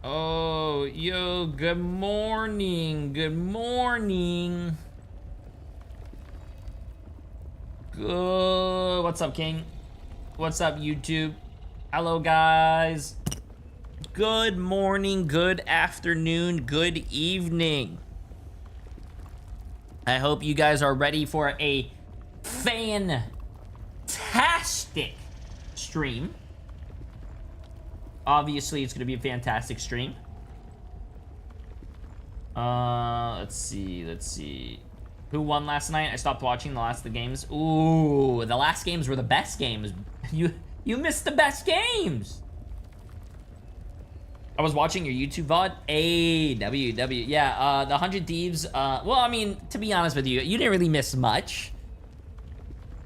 Oh, yo, good morning. Good morning. Good. What's up, King? What's up, YouTube? Hello, guys. Good morning, good afternoon, good evening. I hope you guys are ready for a fantastic stream. Obviously, it's going to be a fantastic stream. Let's see. Who won last night? I stopped watching the last of the games. Ooh, the last games were the best games. You missed the best games. I was watching your YouTube VOD. AWW. Yeah, the 100 Thieves. Well, I mean, to be honest with you, you didn't really miss much.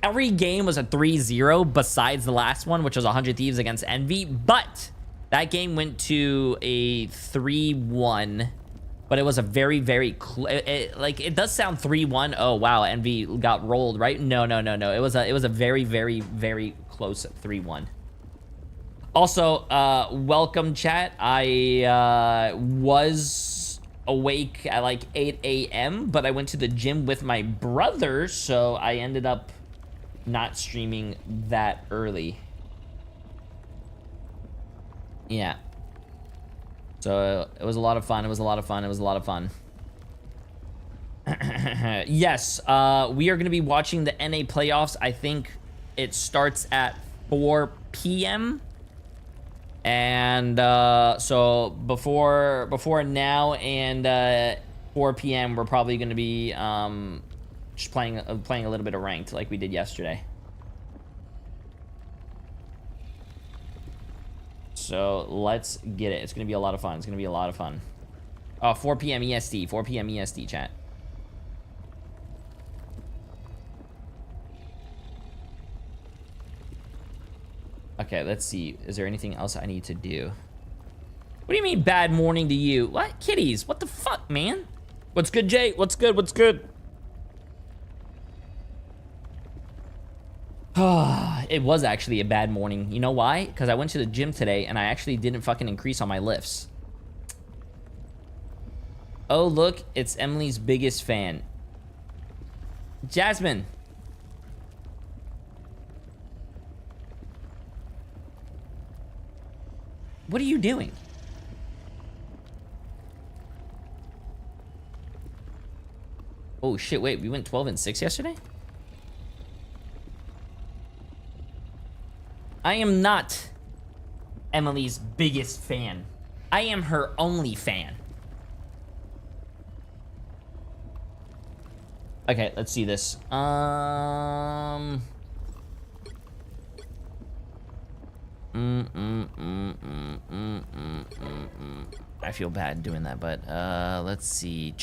Every game was a 3-0 besides the last one, which was 100 Thieves against Envy. But that game went to a 3-1. But it was a very, very... like, it does sound 3-1. Oh, wow, Envy got rolled, right? No. It was a very, very, very close 3-1. Also, welcome, chat. I was awake at like 8 a.m., but I went to the gym with my brother, so I ended up not streaming that early. Yeah. So it was a lot of fun. Yes, we are going to be watching the NA playoffs. I think it starts at 4 p.m. And so before now and 4 p.m. we're probably going to be just playing a little bit of ranked like we did yesterday. So let's get it. It's going to be a lot of fun. 4 p.m. EST. 4 p.m. EST, chat. Okay, let's see. Is there anything else I need to do? What do you mean bad morning to you? What? Kitties? What the fuck, man? What's good, Jay? What's good? It was actually a bad morning. You know why? Because I went to the gym today and I actually didn't fucking increase on my lifts. Oh, look. It's Emily's biggest fan. Jasmine. What are you doing? Oh shit, wait, we went 12-6 yesterday? I am not Emily's biggest fan. I am her only fan. Okay, let's see this. I feel bad doing that, but let's see.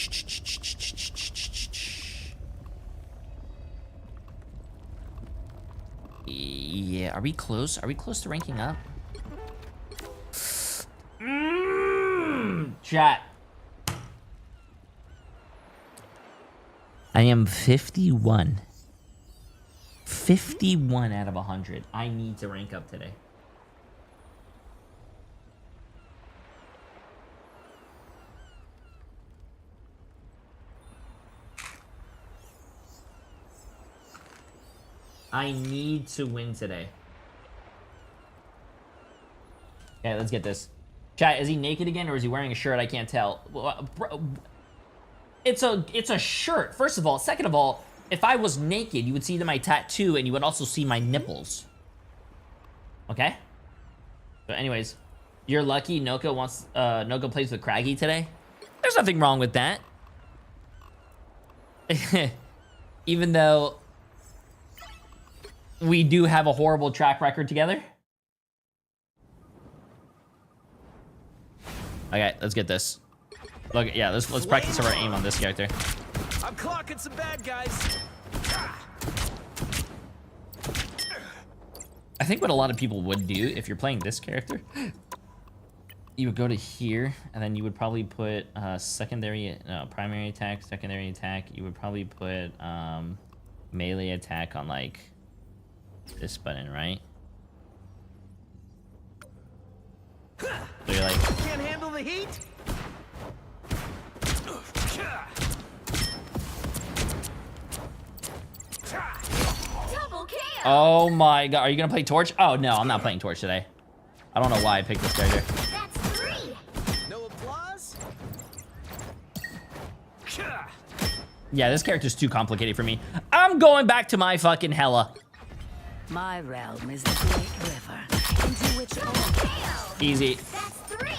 Yeah, are we close? Are we close to ranking up? Chat. I am 51. 51 out of 100. I need to rank up today. I need to win today. Okay, let's get this. Chat, is he naked again or is he wearing a shirt? I can't tell. Bro, it's a shirt, first of all. Second of all, if I was naked, you would see my tattoo and you would also see my nipples. Okay? So anyways, you're lucky Noko plays with Craggy today. There's nothing wrong with that. Even though we do have a horrible track record together. Okay, let's get this. Look, yeah, let's practice our aim on this character. I'm clocking some bad guys. I think what a lot of people would do if you're playing this character, you would go to here, and then you would probably put primary attack, secondary attack. You would probably put melee attack on like this button, right? So you're like, can't handle the heat? Double kill. Oh my god, are you gonna play Torch? Oh no, I'm not playing Torch today. I don't know why I picked this character. That's 3. No applause? Yeah, this character's too complicated for me. I'm going back to my fucking Hela. My realm is the great river into which all Easy. That's 3.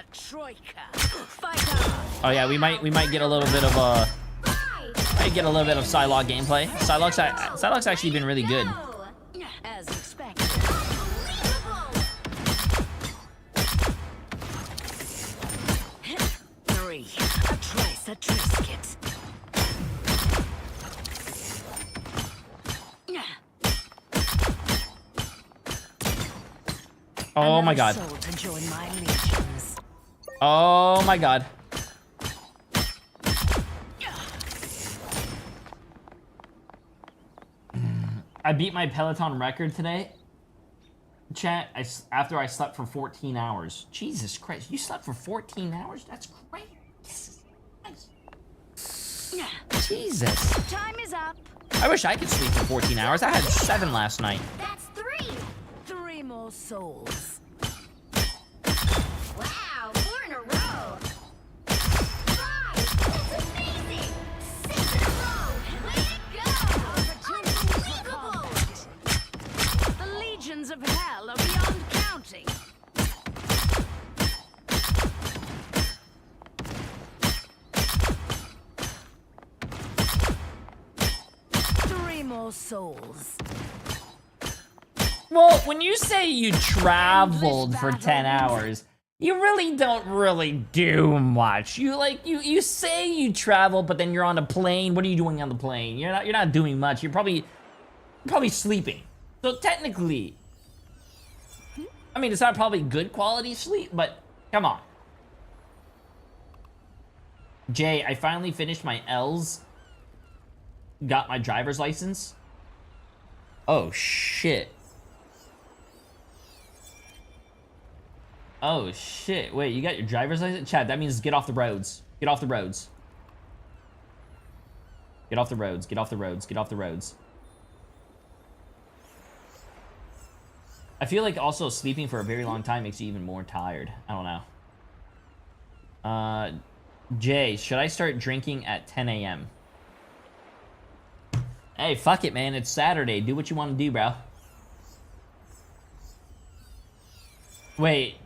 a troika. Fight on. Oh yeah, we might get a little bit of 5. Psylocke gameplay. Psylocke's actually been really good. Go. As expected. Unbelievable. 3. A trace, a trisket. Oh my god. Soul to join my legions. Oh my god. I beat my Peloton record today. Chat, after I slept for 14 hours. Jesus Christ, you slept for 14 hours? That's great. Jesus. Time is up. I wish I could sleep for 14 hours. I had 7 last night. That's 3. 3 more souls. Wow, 4 in a row. 5. That's amazing. 6 in a row. Way to go. Unbelievable. The legions of hell are beyond counting. Three more souls. Well, when you say you traveled for 10 hours, you really don't really do much. You say you travel, but then you're on a plane. What are you doing on the plane? You're not doing much. You're probably sleeping. So technically, I mean, it's not probably good quality sleep, but come on. Jay, I finally finished my L's. Got my driver's license. Oh shit. Oh shit. Wait, you got your driver's license? Chad, that means get off the roads. Get off the roads. Get off the roads. Get off the roads. Get off the roads. I feel like also sleeping for a very long time makes you even more tired. I don't know. Jay, should I start drinking at 10 a.m.? Hey, fuck it, man. It's Saturday. Do what you want to do, bro. Wait.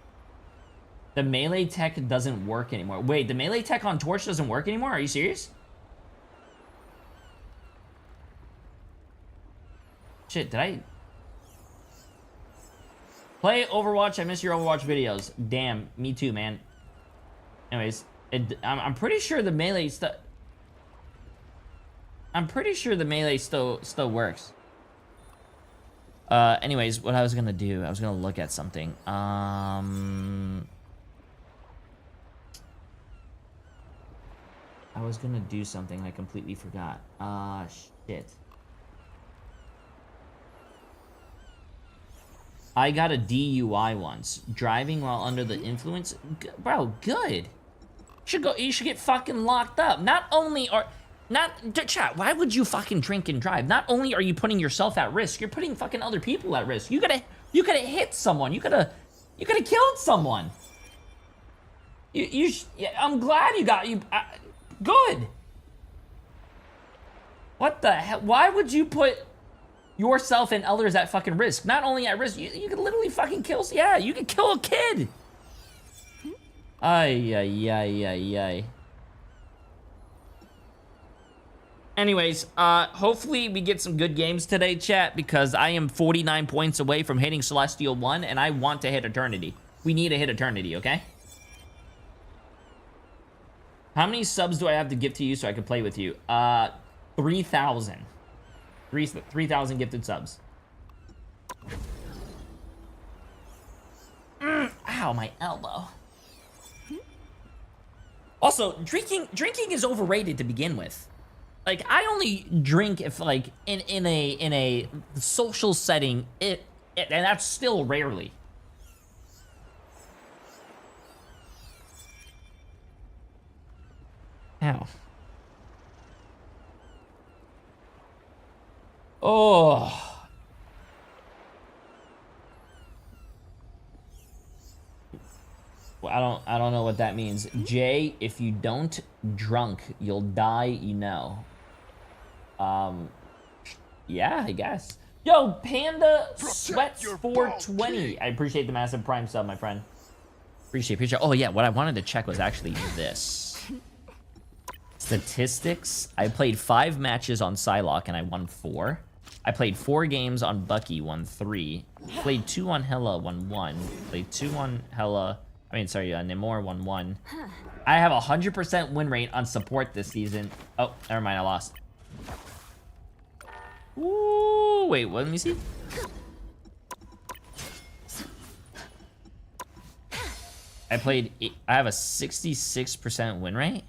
The melee tech doesn't work anymore. Wait, the melee tech on Torch doesn't work anymore? Are you serious? Shit, did I... Play Overwatch. I miss your Overwatch videos. Damn, me too, man. Anyways, I'm pretty sure the melee stuff... I'm pretty sure the melee still works. Anyways, what I was gonna do, I was gonna look at something. I was gonna do something, I completely forgot. Shit. I got a DUI once. Driving while under the influence. Bro, good. You should get fucking locked up. Not only are... Chat, why would you fucking drink and drive? Not only are you putting yourself at risk, you're putting fucking other people at risk. You could have hit someone. You could have killed someone. I'm glad you got good. What the hell? Why would you put yourself and others at fucking risk? Not only at risk, you could literally fucking kill. Yeah, you could kill a kid. Ay. Anyways, hopefully we get some good games today, chat, because I am 49 points away from hitting Celestial 1, and I want to hit Eternity. We need to hit Eternity, okay? How many subs do I have to give to you so I can play with you? 3,000. 3,000 gifted subs. Ow, my elbow. Also, drinking is overrated to begin with. Like, I only drink if, like, in a social setting, and that's still rarely. Ow. Oh. Well, I don't know what that means. Jay, if you don't drunk, you'll die, you know. Yeah, I guess. Yo, Panda Sweats 420. I appreciate the massive prime sub, my friend. Appreciate. Oh yeah, what I wanted to check was actually this. Statistics. I played 5 matches on Psylocke and I won 4. I played 4 games on Bucky, won 3. Played 2 on Hela, won 1. Played 2 on Hela. Namor, won 1. I have 100% win rate on support this season. Oh, never mind, I lost. Ooh, wait, let me see. I have a 66% win rate?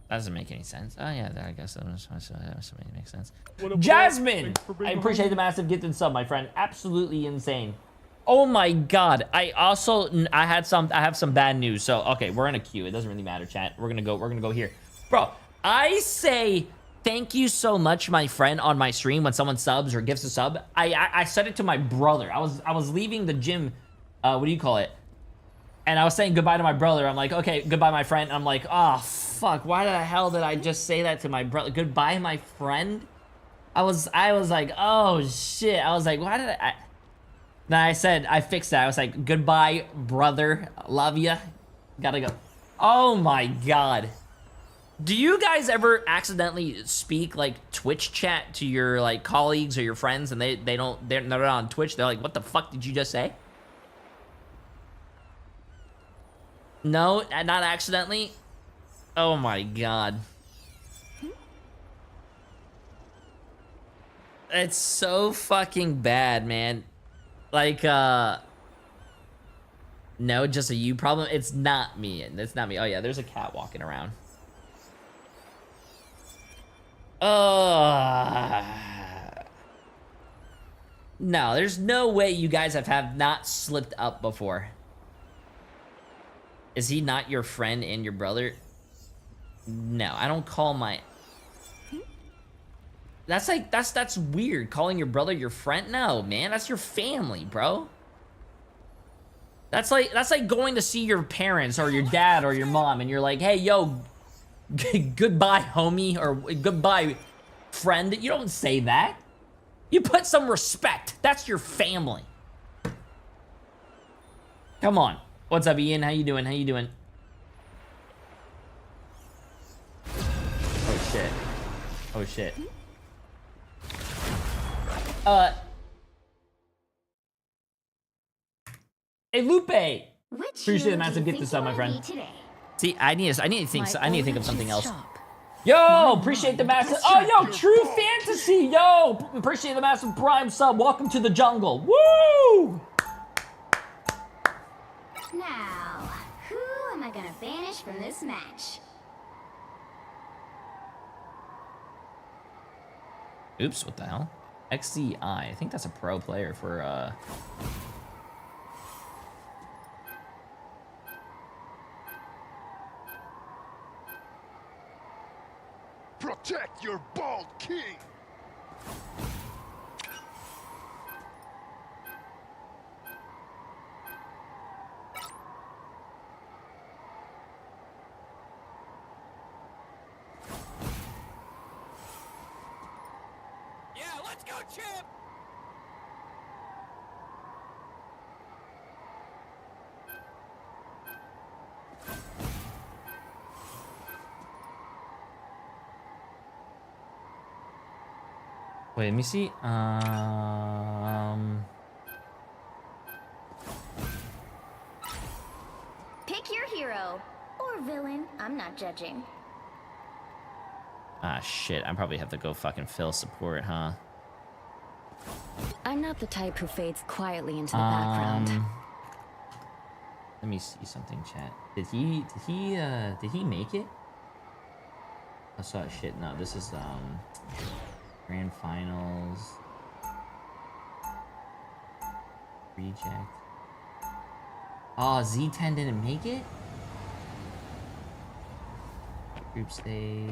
That doesn't make any sense. Oh yeah, I guess that makes sense. Jasmine! I appreciate the massive gift and sub, my friend. Absolutely insane. Oh my god. I have some bad news. So okay, we're in a queue. It doesn't really matter, chat. We're gonna go here. Bro, I say thank you so much, my friend, on my stream when someone subs or gives a sub. I said it to my brother. I was leaving the gym, what do you call it? And I was saying goodbye to my brother. I'm like, okay, goodbye, my friend. I'm like, oh, fuck. Why the hell did I just say that to my brother? Goodbye, my friend? I was like, oh, shit. I was like, why did I... Then I fixed that. I was like, goodbye, brother. Love ya. Gotta go. Oh, my God. Do you guys ever accidentally speak, like, Twitch chat to your, like, colleagues or your friends and they're not on Twitch? They're like, what the fuck did you just say? No, not accidentally. Oh my god. It's so fucking bad, man. Like, no, just a you problem. It's not me. It's not me. Oh yeah, there's a cat walking around. No, there's no way you guys have not slipped up before. Is he not your friend and your brother? No, I don't call my... That's weird, calling your brother your friend? No, man, that's your family, bro. That's like going to see your parents or your dad or your mom and you're like, hey, yo, goodbye, homie, or goodbye, friend. You don't say that. You put some respect. That's your family. Come on. What's up, Ian? How you doing? How you doing? Oh, shit. Oh, shit. Hey, Lupe! Appreciate the massive gift this up, my friend. See, I need to think of something else. Yo, appreciate the massive... Oh, yo, True Fantasy! Yo, appreciate the massive prime sub. Welcome to the jungle. Woo! Now, who am I gonna banish from this match? Oops, what the hell? XCI, I think that's a pro player for, Protect your bald king! Yeah, let's go, champ! Wait, let me see. Pick your hero. Or villain. I'm not judging. Ah, shit. I probably have to go fucking fill support, huh? I'm not the type who fades quietly into the background. Let me see something, chat. Did he make it? I saw shit. No, this is, Grand Finals. Reject. Oh, Z10 didn't make it? Group stage.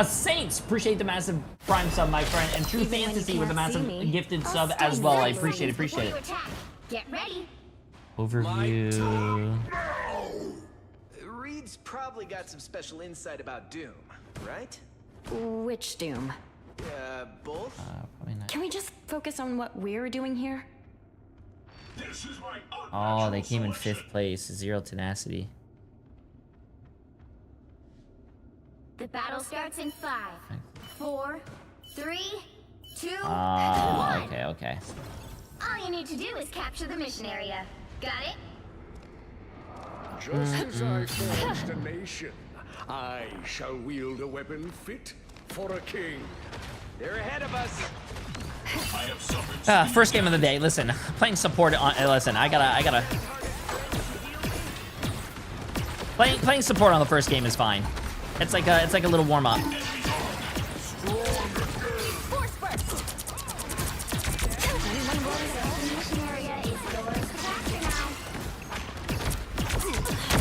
Saints, appreciate the massive Prime sub, my friend, and True Even when you Fantasy with a can't see massive me, gifted I'll sub stand as well. I there. appreciate Before it. you attack, get ready. Overview. Reed's probably got some special insight about Doom, right? Which Doom? Both? Probably not. Can we just focus on what we're doing here? Oh, they came in 5th place. 0 tenacity. The battle starts in 5, 4, 3, 2, 1. Okay. All you need to do is capture the mission area. Got it? Just as I forged a nation, I shall wield a weapon fit for a king. They're ahead of us. First game of the day. Listen, playing support on. Listen, I gotta. Playing support on the first game is fine. It's like a little warm up. Force burst! The mission area is yours to capture now.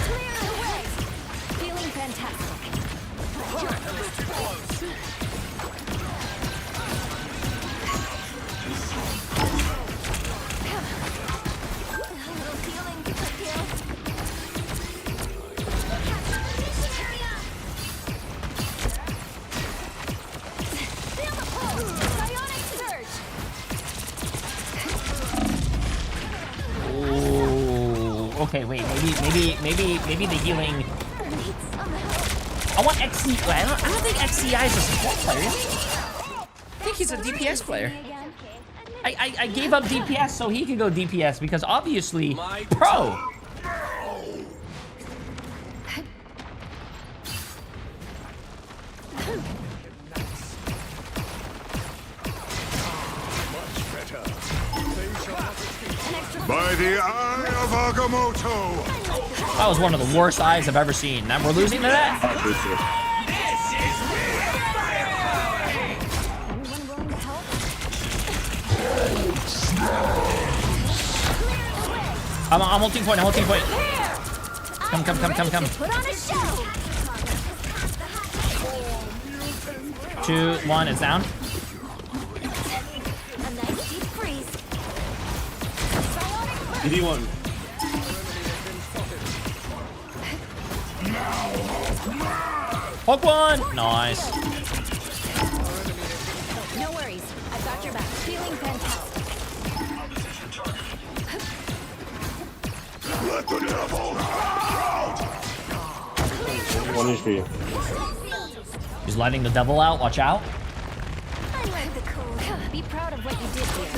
Clear the way! Feeling fantastic. A little healing to click here. Capture the mission area! Feel the pulse! Psionic surge! Ooh. Okay, wait. Maybe the healing. I want XC. Wait, I don't think XCI is a support player. I think he's a DPS player. I gave up DPS so he could go DPS because obviously pro. By the eye of Agamotto! That was one of the worst eyes I've ever seen. Now we're losing to that? Anyone willing to help? I'm holding point. Come. Put on a show! 2, 1, it's down. A nice deep freeze. PD1. Hook one. Nice. No worries. I've got your back. Feeling fantastic. Let the devil out! 1 HP. He's letting the devil out. Watch out. I like the cool. Be proud of what you did here.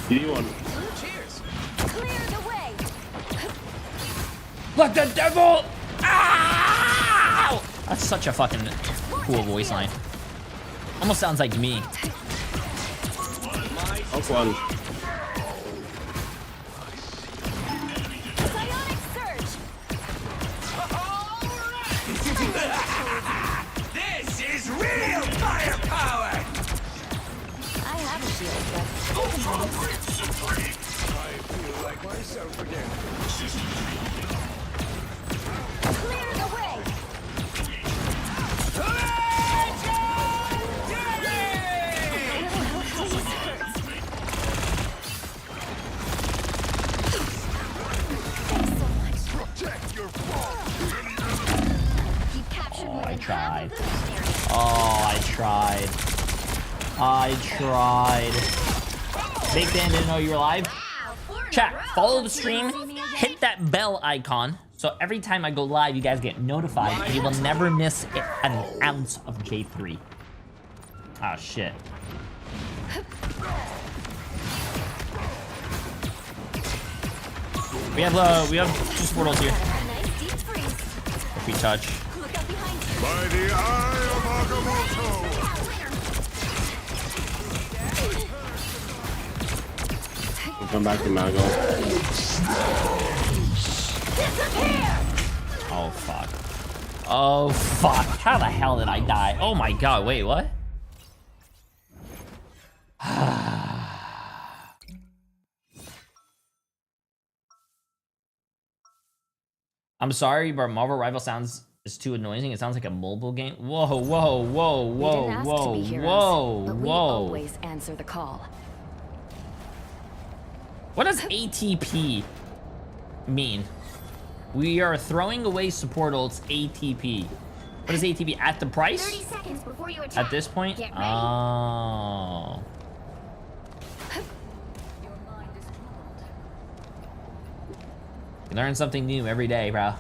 PD1. Clear the way. Let the devil out! That's such a fucking cool voice line. Almost sounds like me. Up 1. Psionic surge. This is real firepower! I have a shield, but I feel like myself again. clear the way. Protect your ball! You captured more I than half tried. of the mission area. Oh, I tried. Big fan, didn't know you were live. Wow, 4 in a Chat, row. follow the stream, hit that bell icon, so every time I go live, you guys get notified, and you will never miss an ounce of J3. Oh, shit. We have 2 portals here. A nice deep freeze. If we touch. Look up behind you. By the eye of Agamotto! We'll come back to Mago. Oh, fuck. Oh, fuck. How the hell did I die? Oh, my God. Wait, what? I'm sorry, but Marvel Rival sounds is too annoying. It sounds like a mobile game. Whoa, whoa, whoa, We whoa, didn't ask to whoa, be heroes, whoa, but we whoa. always answer the call. What does ATP mean? We are throwing away support ults ATP. What is ATP? At the 30 price? seconds before you attack. At this point? Get ready. Oh. You learn something new every day, bro.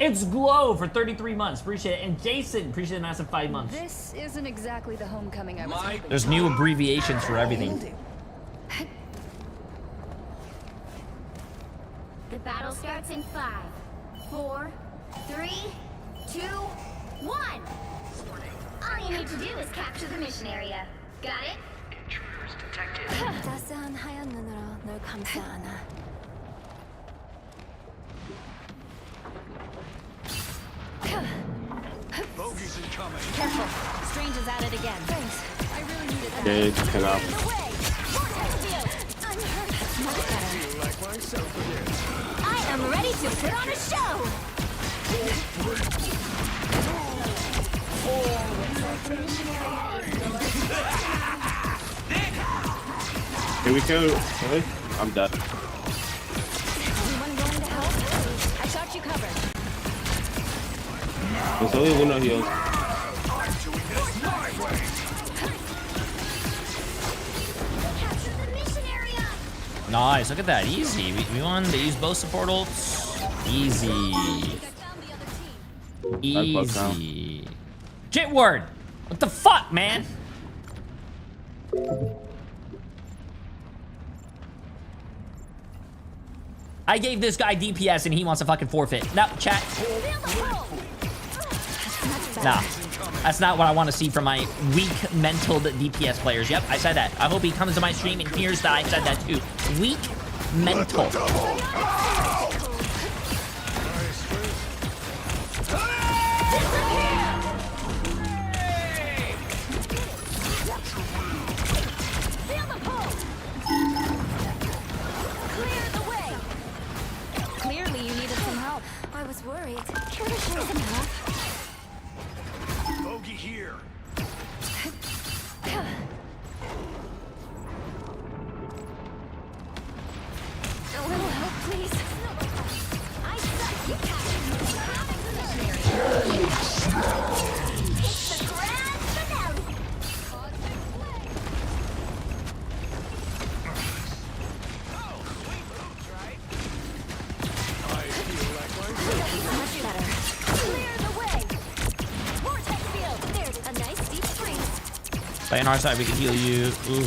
It's Glow for 33 months. Appreciate it. And Jason, appreciate the massive 5 months. This isn't exactly the homecoming I was hoping. There's new abbreviations for everything. The battle starts in 5, 4, 3, 2, 1. All you need to do is capture the mission area. Got it? 따스한 하얀 눈으로 널 감싸 안아. Bogeys incoming. Careful, Strange is at it again. Thanks. I really needed that. Okay, just cut out. I'm hurt. Much better. Feel like myself again. I am ready to put on a show. Here we go. Really? I'm done. Anyone going to help? I got you covered. There's only Luna heals. Capture the mission area. Nice, look at that. Easy. We wanted to use both support ults. Easy. Easy. Jitward! What the fuck, man? I gave this guy DPS and he wants to fucking forfeit. No, chat. Nah. That's not what I want to see from my weak-mentaled DPS players. Yep, I said that. I hope he comes to my stream and hears that I said that too. Weak-mental. Feel the pull. Clear the way. Clearly you needed some help. I was worried. Care to show some help? Bogey here. A little help, please. I suck. You captured the mission area. It's the grand finale. Much better. Clear the way. Vortex field. There's a nice deep freeze. Play on our side, we can heal you. Ooh.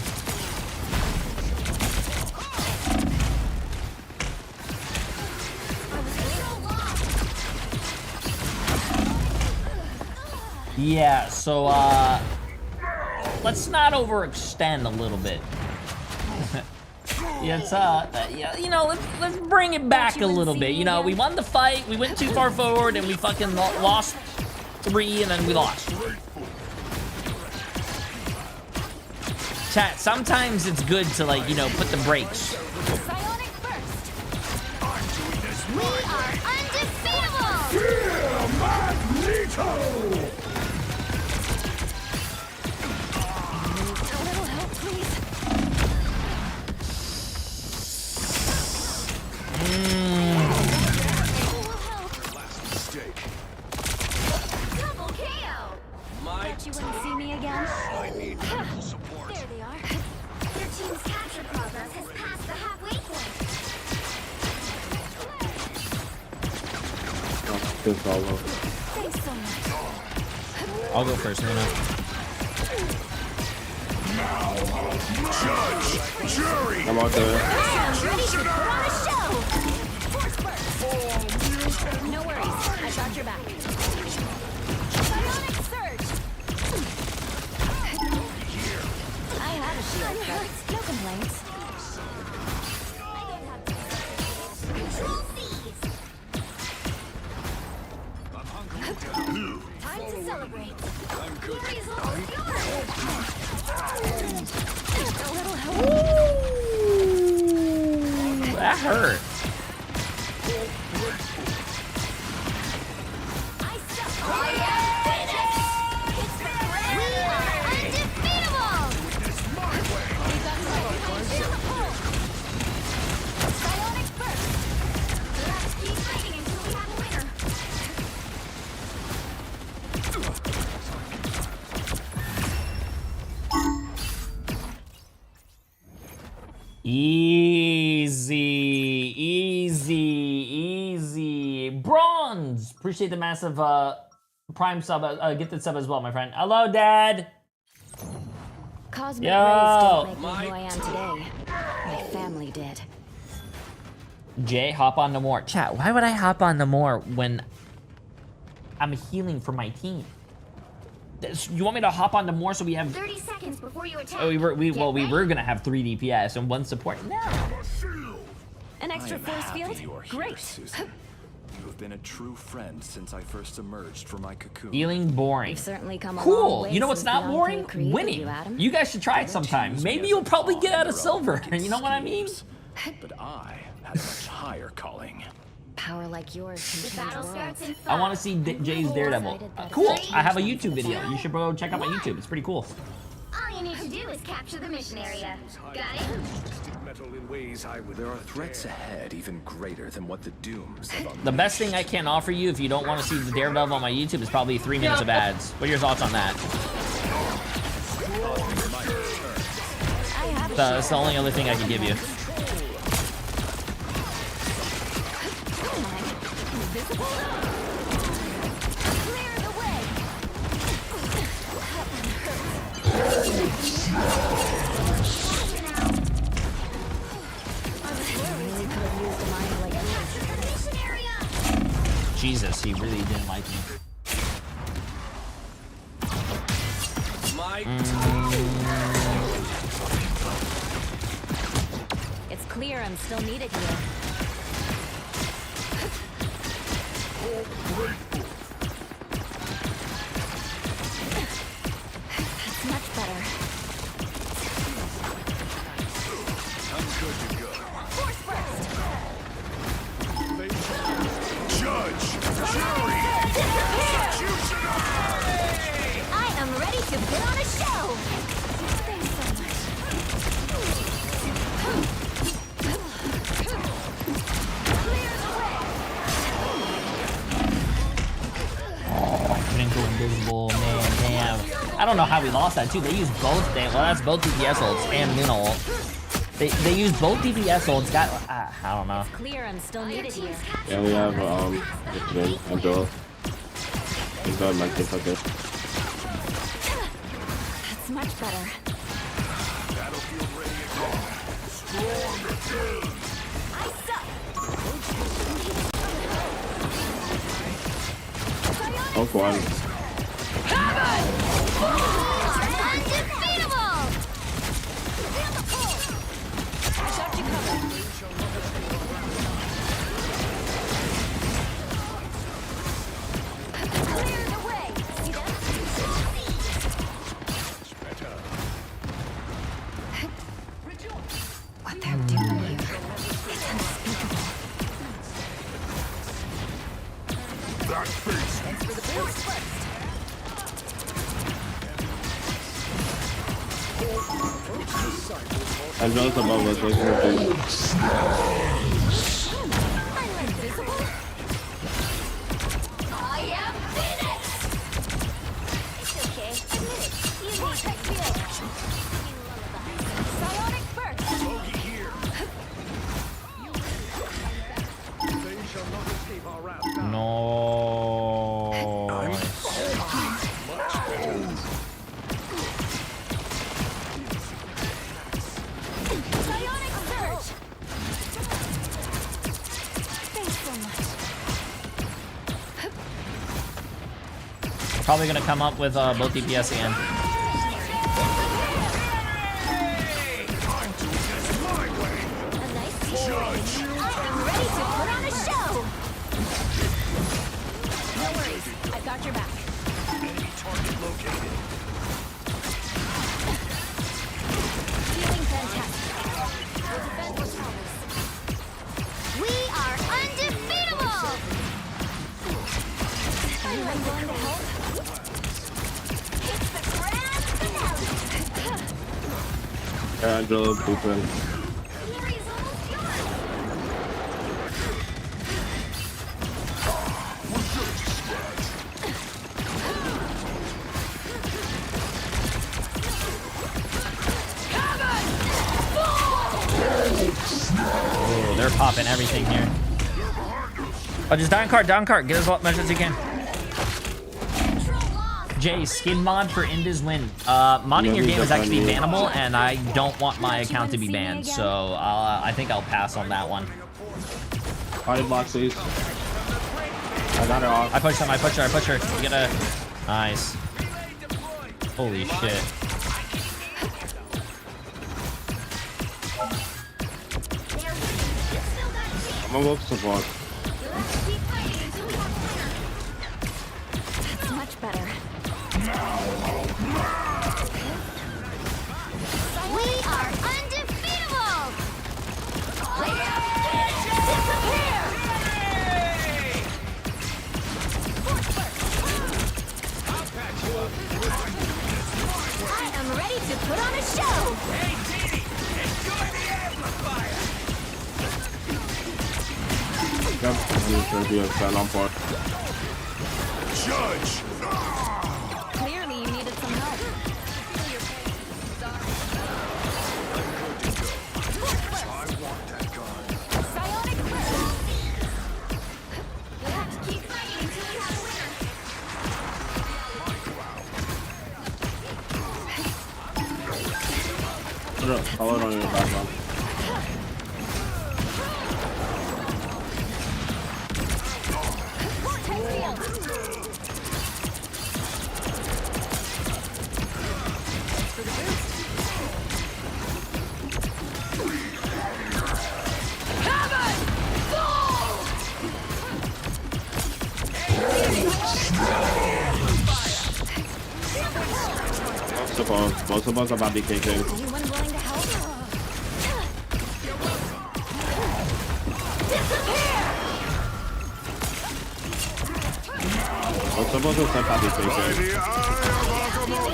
Yeah, so let's not overextend a little bit. Yeah, it's yeah, you know, let's bring it back a little bit. You know, we won the fight, we went too far forward, and we fucking lost 3, and then we lost. Chat, sometimes it's good to, like, you know, put the brakes. Psionic burst. We are undefeatable. Magneto! A little help, please. Last mistake. Double KO. My Bet you wouldn't see me again. I need medical support. There they are. Your team's capture progress has passed the halfway point. Oh, this all over. Thanks so much. I'll go first, Luna. Judge, jury, I'm out there. I'm ready to put on a show. Force burst. No worries. I got your back. Psionic surge. I have a shield, but no complaints. Control C's. I'm hungry. Time to celebrate. Glory is all yours. A little help. That hurt. Easy, easy, easy. Bronze. Appreciate the massive prime sub, gifted sub as well, my friend. Hello, Dad. Cosmic Yo. rays don't make me who I am today. My family did. Jay, hop on the more. Chat, why would I hop on the more when I'm healing for my team? You want me to hop on the more so we have... 30 seconds before you attack. Oh, we were Get gonna have 3 DPS and 1 support. No. An extra force field? You are here, Great. Susan. You have been a true friend since I first emerged from my cocoon. Healing boring. You've certainly come a long Cool. way You know what's since not the boring? Uncle created Winning. you, Adam. You guys should try it sometime. Choose me Maybe as you'll a probably pawn get out of in your silver. own You know what I mean? schemes. But I had a much higher calling. Power like yours can The change battle worlds. starts in I want to 5. see Jay's Daredevil. Excited that Cool. it's I have a YouTube video. You should go check out my YouTube. It's pretty cool. All you need to do is capture the mission area. Got it? Twisted metal in ways I would There are threats ahead even greater than what the Dooms have unleashed. The best thing I can offer you if you don't want to see the Daredevil on my YouTube is probably 3 minutes of ads. What are your thoughts on that? That's the only other thing I can give you. Clear the way. Really could have used a mind like yours. Capture the mission area! Jesus, he really didn't like me. It's clear I'm still needed here. That's much better. Force burst! judge, jury, I am ready to put on a show! Thanks so much. Clear the way! Couldn't go invisible, man, damn. I don't know how we lost that too. They used both. Well, that's both DPS ults and Luna ult. They used both DPS ults. Got I don't know. Clear I'm still needed here. Yeah, we have this one, Angela. He's got my kids like this. That's much better. I suck! Oh, quad. Undefeatable! Feel the pull! I got you covered. Clear the way! See that? What they're doing here, it's unspeakable. that face. Thanks for the boost first. Angela's above us. What's gonna do? I'm invisible. I am Phoenix! It's okay. Admit it. You need tech field. Psionic burst. They shall not escape our wrath now. No. Psionic surge. Thanks so much. Probably gonna come up with both DPS again. A nice t-shirt. I'm ready to put on a show. No worries. I've got your back. Feeling fantastic. We'll defend what's ours. We are undefeatable! Anyone going to help? It's the grand finale! Yeah, Angela, blueprint. Glory is almost yours! they're popping everything here. Oh, just down cart, get as much as you can. Jay, skin mod for Inda's win. Modding your game is actually bannable, and I don't want my account to be banned, so I think I'll pass on that one. Body block, please. I got her off. I pushed her. You gotta... Nice. Holy shit. I'm gonna go for support. That's much better. We are undefeatable! Disappear! I am ready to put on a show! Hey, Dee! Enjoy the amplifier! Yep, I'm gonna be a fan on part. Judge! Clearly you needed some help. I want that gun. Psionic burst! You'll have to keep fighting until you have a winner. Put it, follow it on your background. Most of us are about to be kicking. Anyone willing to help? Disappear! Most of us are about to be kicking.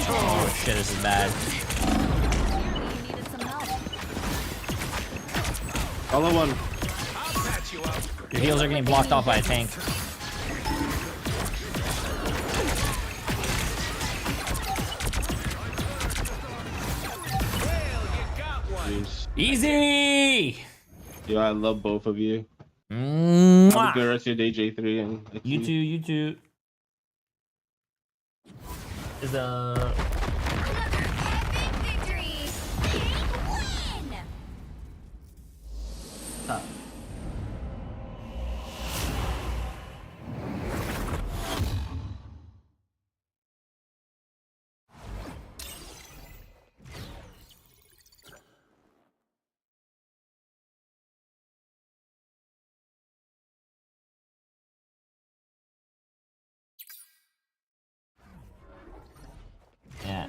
Oh shit, this is bad. You needed some help. Follow one. Your heals are getting blocked off by a tank. Jeez. Easy! Yo, I love both of you. Have a Mwah. good rest of your day, Jay3. And You too. Is Another epic victory! Big win! Yeah.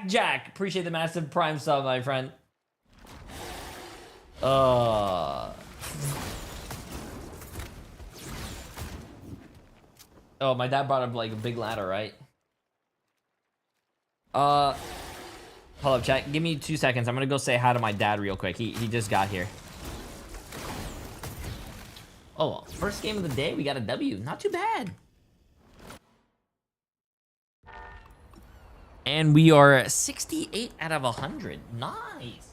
Jack, appreciate the massive prime sub, my friend. Oh, my dad brought up like a big ladder, right? Hold up, chat. Give me 2 seconds. I'm gonna go say hi to my dad real quick. He just got here. Oh, first game of the day, we got a W. Not too bad. And we are 68 out of 100. Nice.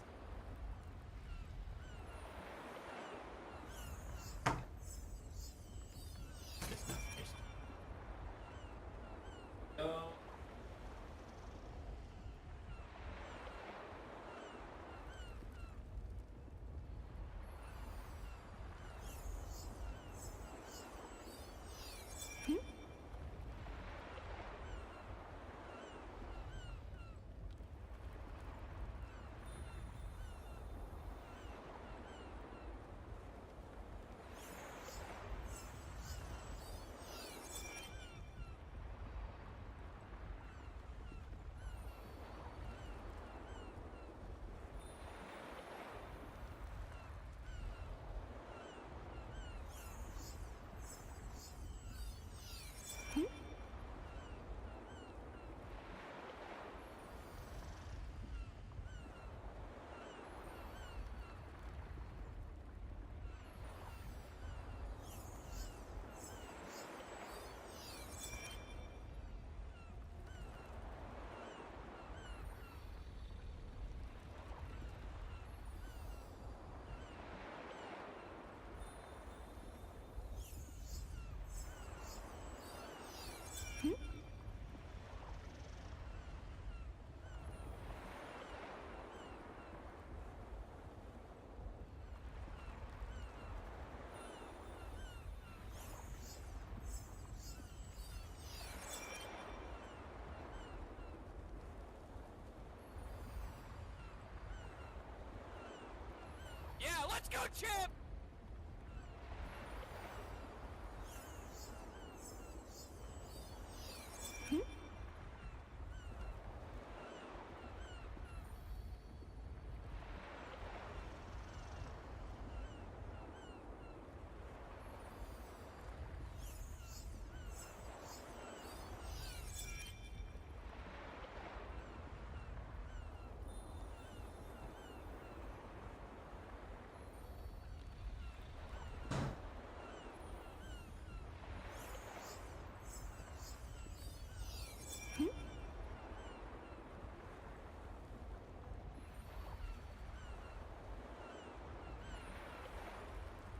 Let's go, champ!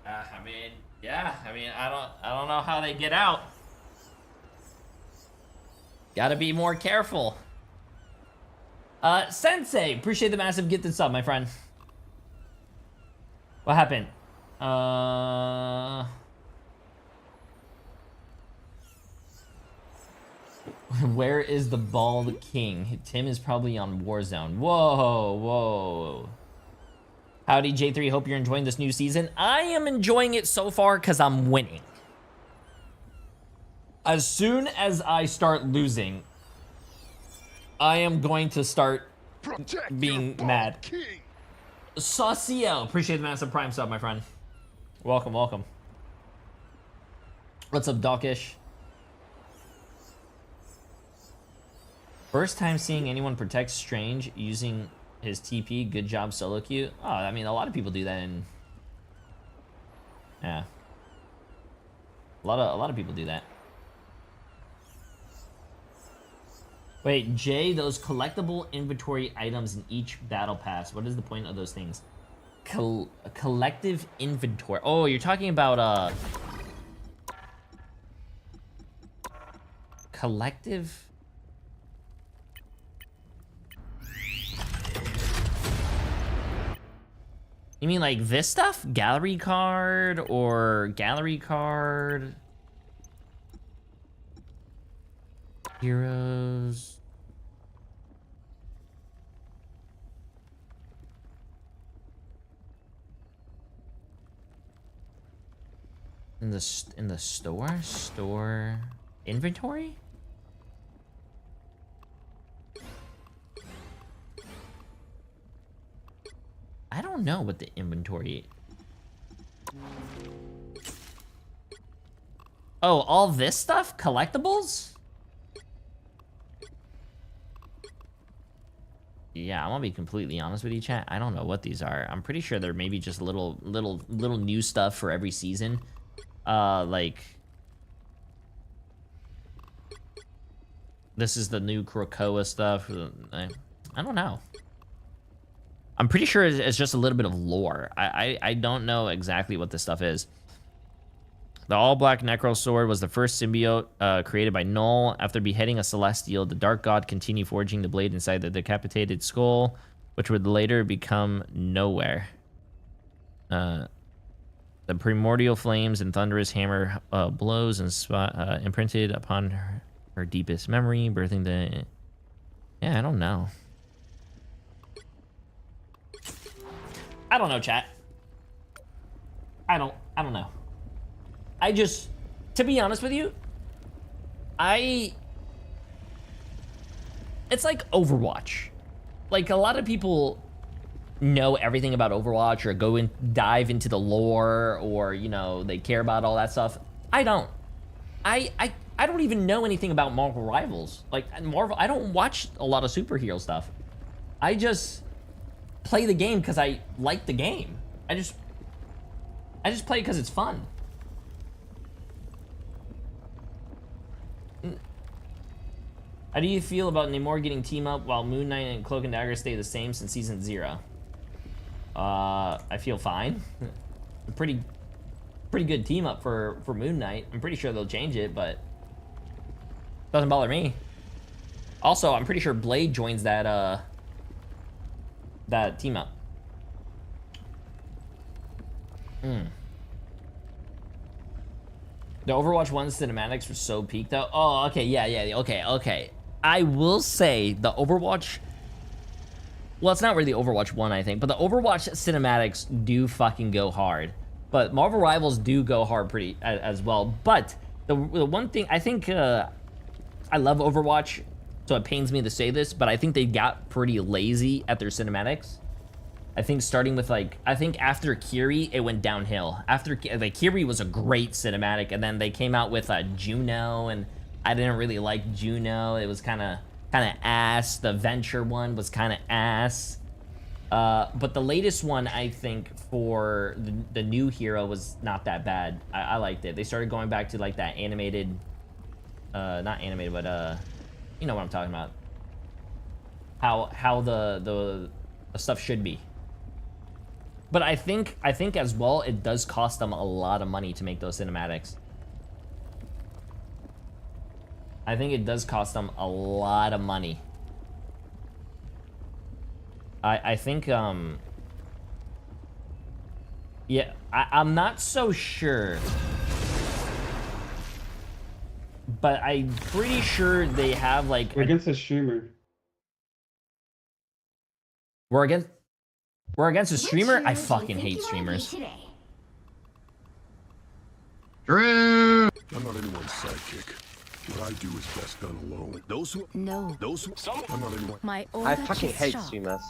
I mean, yeah. I mean, I don't know how they get out. Gotta be more careful. Sensei, appreciate the massive gifted sub, my friend. What happened? Where is the bald king? Tim is probably on Warzone. Whoa, whoa. Howdy, J3. Hope you're enjoying this new season. I am enjoying it so far because I'm winning. As soon as I start losing, I am going to start being mad. Sauciel, appreciate the massive prime sub, my friend. Welcome, welcome. What's up, Dawkish? First time seeing anyone protect Strange using his TP. Good job, solo queue. Oh, I mean, a lot of people do that in... Yeah. A lot of people do that. Wait, Jay, those collectible inventory items in each battle pass, what is the point of those things? Collective inventory. Oh, you're talking about, collective... You mean like this stuff? Gallery card or gallery card? Heroes. In the store inventory? I don't know what the inventory... Oh, all this stuff? Collectibles? Yeah, I'm gonna be completely honest with you, chat. I don't know what these are. I'm pretty sure they're maybe just little new stuff for every season. Like... This is the new Krakoa stuff. I don't know. I'm pretty sure it's just a little bit of lore. I don't know exactly what this stuff is. The all-black Necro Sword was the first symbiote created by Null. After beheading a Celestial, the Dark God continued forging the blade inside the decapitated skull, which would later become Nowhere. The primordial flames and thunderous hammer blows and imprinted upon her deepest memory, birthing the... Yeah, I don't know. I don't know, chat. I don't know. I just, to be honest with you, it's like Overwatch. Like, a lot of people know everything about Overwatch or go and dive into the lore or, you know, they care about all that stuff. I don't. I don't even know anything about Marvel Rivals. Like, Marvel, I don't watch a lot of superhero stuff. I just play the game because I like the game. I just play it because it's fun. How do you feel about Namor getting team up while Moon Knight and Cloak and Dagger stay the same since season 0? I feel fine. A pretty good team up for Moon Knight. I'm pretty sure they'll change it, but doesn't bother me. Also, I'm pretty sure Blade joins that team up. The Overwatch 1 cinematics were so peak though. Oh, okay, yeah, okay. I will say the Overwatch well, it's not really Overwatch 1, I think, but the Overwatch cinematics do fucking go hard. But Marvel Rivals do go hard pretty as well. But the one thing, I think, I love Overwatch, so it pains me to say this, but I think they got pretty lazy at their cinematics. I think starting with, like, I think after Kiri, it went downhill. After, like, Kiri was a great cinematic, and then they came out with Juno, and I didn't really like Juno. It was kind of ass. The Venture one was kind of ass. But the latest one, I think, for the new hero was not that bad. I liked it. They started going back to, like, that animated, not animated, but, you know what I'm talking about. How the stuff should be. But I think as well, it does cost them a lot of money to make those cinematics. I think it does cost them a lot of money. I think, yeah, I'm not so sure. But I'm pretty sure they have, like... We're against a streamer. We're against a streamer? I Which hero do fucking you think hate you wanna streamers. be today? I'm not anyone's sidekick. What I do is best done alone. No. I'm not anyone. My I order fucking is hate sharp. streamers.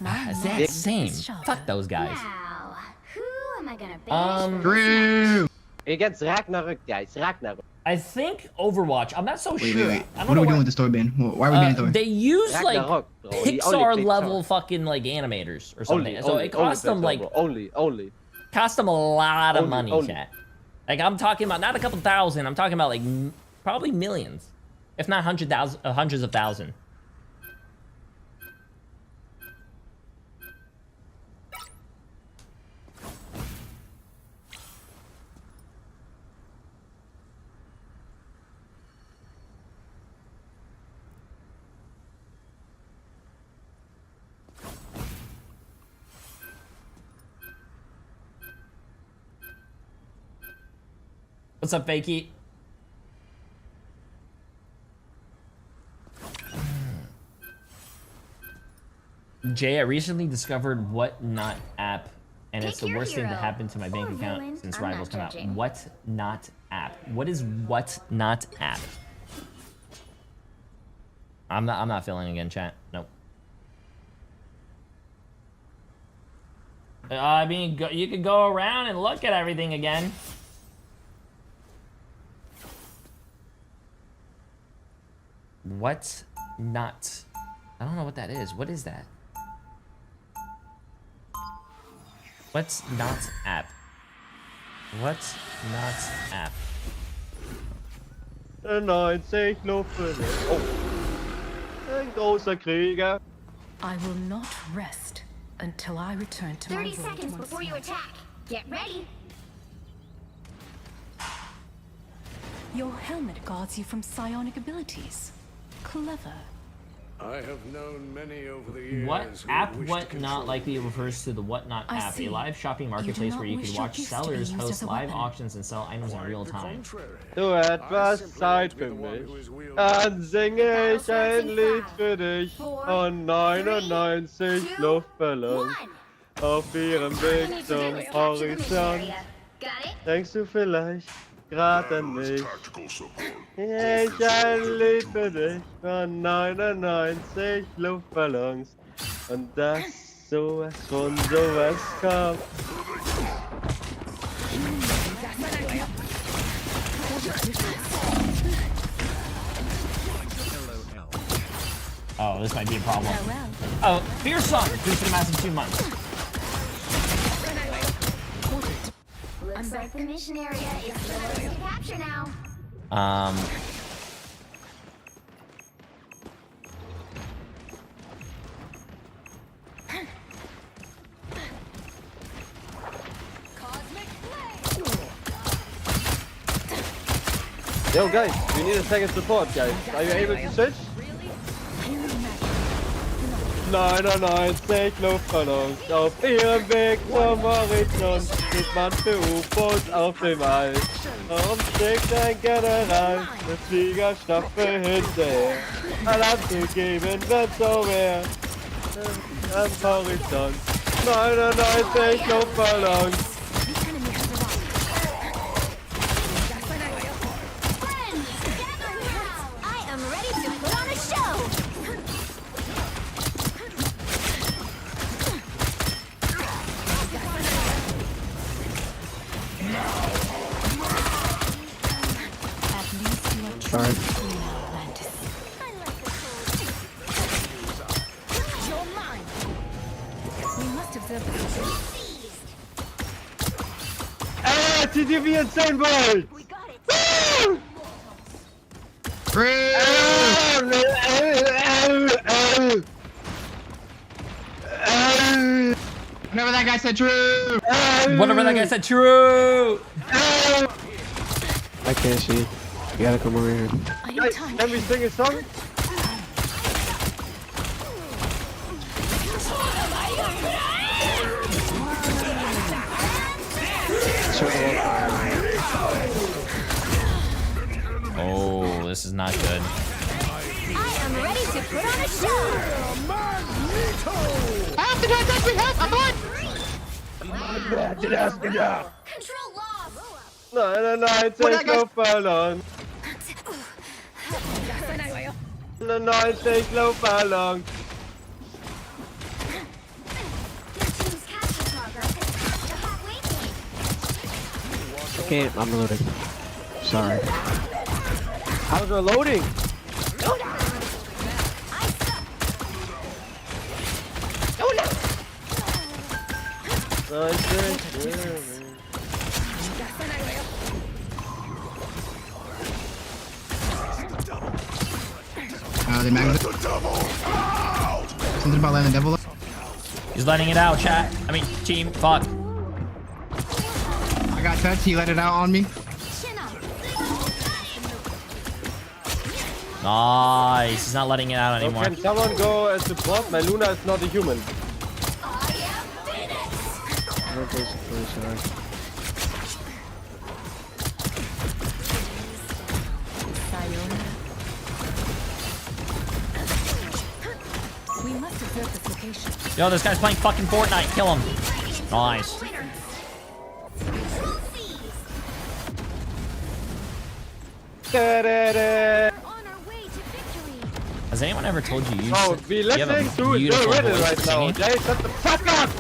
My Is mind that same? is sharper. Fuck those guys. Now, who am I gonna banish for Drew! Against Ragnarok, guys. Ragnarok. I think Overwatch, I'm not so Wait, sure. wait. I don't What are know we doing with the story ban? Why are we banning Thor? They use, like, Ragnarok, bro. He only Pixar plays level Thor. fucking, like, animators or something. Only, So only, it cost them, only, like, only. cost them a lot of Only, money, only. chat. Like, I'm talking about not a couple thousand. I'm talking about, like, probably millions, if not hundreds of thousands. What's up, Fakey? Jay, I recently discovered Whatnot app, and it's Pick the your worst thing to hero. happen to my bank Or account villain. since I'm Rivals not come out. judging. Whatnot app? What is Whatnot app? I'm not feeling again, chat. Nope. I mean, you could go around and look at everything again. What not? I don't know what that is. What is that? What's not app? What's not app? 90 Luftballon. Oh. Ein großer Krieger. I will not rest until I return to my 30 world seconds once before you more. attack. Get ready. Your helmet guards you from psionic abilities. Clever. I have known many over the years. What who app wish to Whatnot control likely me. refers to the Whatnot I app, see. a live shopping marketplace not where you wish can your watch gifts to be sellers used host as a live weapon. auctions and sell items in Quite real the time. contrary. Du I etwas simply Zeit want to be für the one mich. who is wielding Dann singe ich ein Lied für dich Four, und 99 two, Luftballons one. auf ihrem All you Weg need to do zum is capture the mission Horizont. area. Got it? Denkst du vielleicht grad an mich? tactical support. Ich ein Lied für dich von 99 Luftballons und das sowas von sowas kommt. Oh, this might be a problem. Farewell. Oh, Fierce Sun, boosted a massive 2 months. Looks like the mission area is yours to capture now. Yo guys, we need a second support guys. Are you able to switch? 99 Luftballons auf ihrem Weg zum Horizont. Sieht man für UFOs auf dem All. Warum schickt ein General eine Fliegerstaffel hinterher? Alarm zu geben wird so mehr. am Horizont. 99 Luftballons. I am ready to put on a show! At least you are Sorry. true Atlantis. I like the cold. You're mine! We must observe the situation. TTV insane ball! We got it! Whenever that guy said true. Whatever that guy said, true. I can't see. You gotta come over here. I need Guys, time. can we sing a song? Oh, this is not good. I am ready to put on a show! Help! The touch me! Help! I'm on! Control lost! 99 Luftballons. 99 Luftballons. Your team's capture progress has passed a halfway point. Okay, I'm reloading. Sorry. How's it loading? They magged it. Something about letting the devil up. He's letting it out, chat. I mean, team. Fuck. I got touched. He let it out on me. Chin up! Nice. He's not letting it out So anymore. can someone go as support? My Luna is not a human. I am Phoenix! I'm basically sorry. We must observe this location. Yo, this guy's playing fucking Fortnite. Kill him. Nice. Da-da-da. On our way to victory! Has anyone ever told you you Oh, should- be you have a listening to beautiful your riddle voice right for now. singing? Jay, shut the fuck up!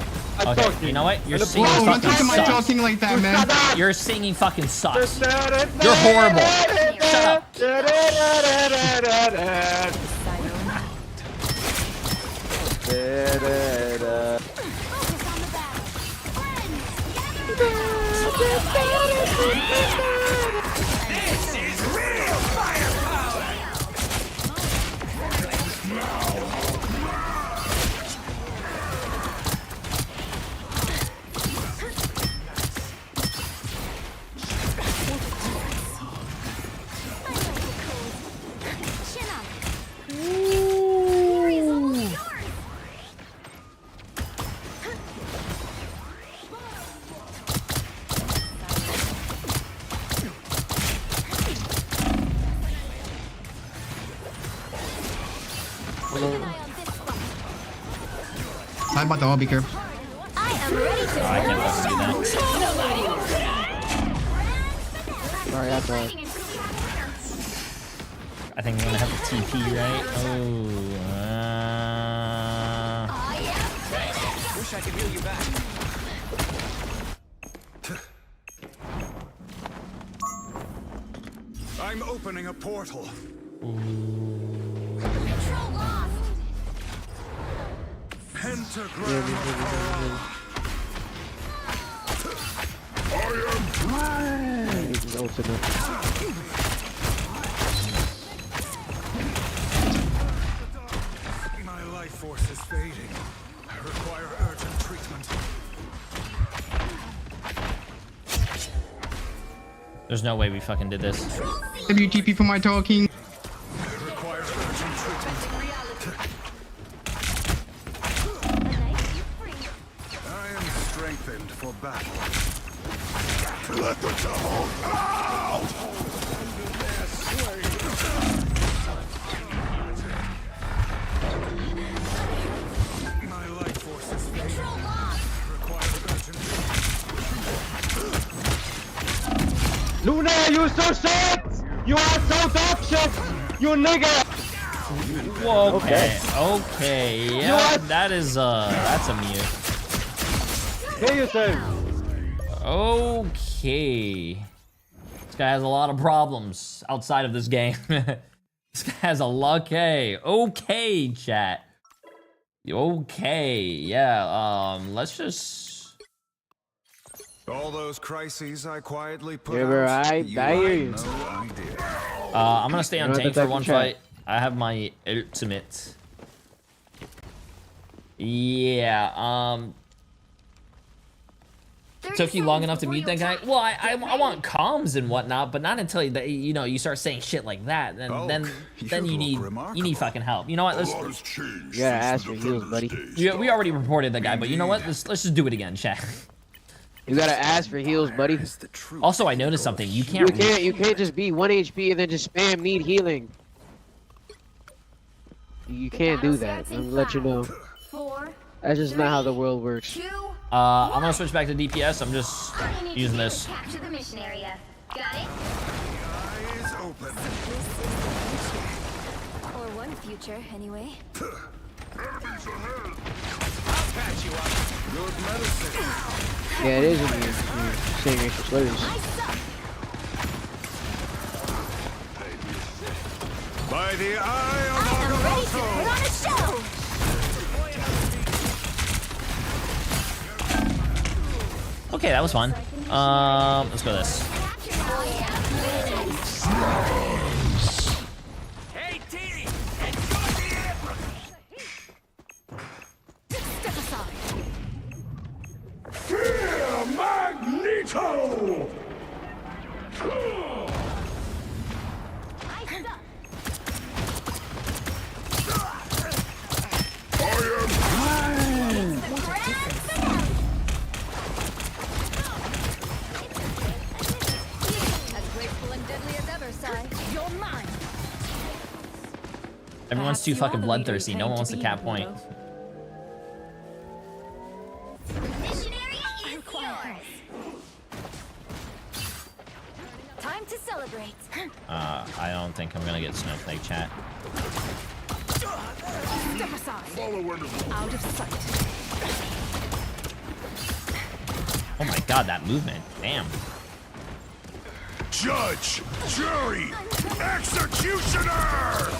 I'm Okay, talking. you know what? Your And the singing Bro, don't fucking talk to my sucks. talking like that, man. Shut up! Your singing fucking sucks. Da-da-da-da. You're horrible. Shut up. Da-da-da-da-da-da. Da-da-da. Focus on the battle! Friends, chin up! Glory is almost yours! Keep an eye on this one. Talk about the wall, be careful. I am ready to I can't fucking do that. Sorry, I thought. I think I'm gonna have the TP, right? Oh. Wish I could heal you back. I'm opening a portal. Control lost! Pentagram of horror. He's open up. My life force is fading. I require urgent treatment. There's no way we fucking did this. WTP for my talking. I require urgent treatment. I am strengthened for battle. Let the devil out! My life Luna, you so shit! You are so dog shit! You nigga! Whoa, okay, yeah, that's a mute. Kill yourself! Okay. This guy has a lot of problems outside of this game. This guy has a lot. Okay, chat. Okay, yeah, let's just... All those crises I quietly put Yeah, bro, out, I you hear had you. no idea. I'm gonna stay on You know tank what for the one fucking fight. I have my ultimate. Yeah, took you long enough to mute that guy? Well, I want comms and whatnot, but not until you start saying shit like that. Then you need fucking help. You know what? A lot has changed You gotta since ask the for heals, Defenders buddy. days, Yeah, we Doc. already reported that guy, but you know what? Let's just do it again, chat. You gotta ask for heals, buddy. Is the truth. Also, I noticed something. You can't. You can't just be 1 HP and then just spam need healing. You can't do that. I'm gonna let you know. 4, That's just not how the world works. 2, I'm gonna switch back to DPS. I'm just you need using to this. capture the mission area. Got it? Eyes open. Or one future, anyway. Good medicine. Yeah, it is when you're saying racial slurs. By the eye of I'm ready to put on a show! Okay, that was fun. Let's go this. Hey, T! Enjoy the air! Step aside. Fear Magneto! I suck. The grand finale. As graceful and deadly as ever, Sai. You're mine. Everyone's too fucking bloodthirsty. No one wants to cap point. Mission area is yours. Time to celebrate. I don't think I'm gonna get snowflake, chat. Step aside. Follow where the Out of sight. Oh my god, that movement. Damn. Judge, jury, executioner!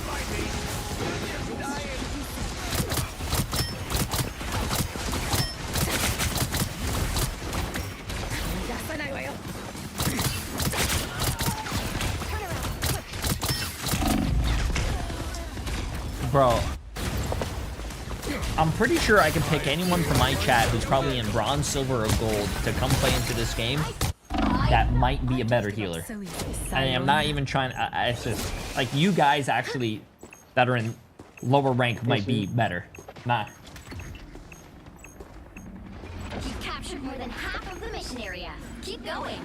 Bro, I'm pretty sure I can pick anyone from my chat who's probably in bronze, silver, or gold to come play into this game that might be a better healer. So easy, I am not even trying. It's just like you guys actually that are in lower rank might be better. Not. You've captured more than half of the mission area. Keep going.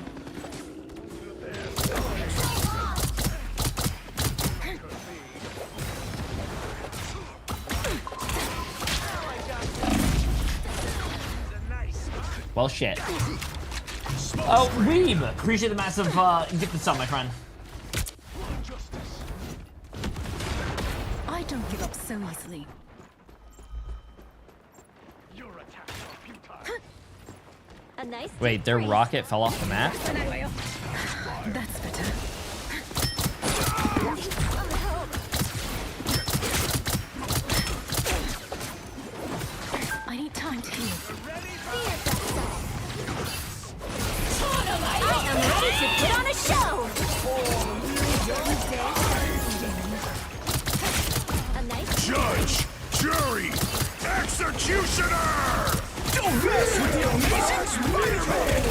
Well, shit. Oh, Weeb! Appreciate the massive gift sub, my friend. I don't give up so easily. A nice Wait, their rocket fell off the map? That's better. I need time to heal. I am ready to put on a show! A nice Judge, jury, executioner! Don't mess with the amazing Spider-Man!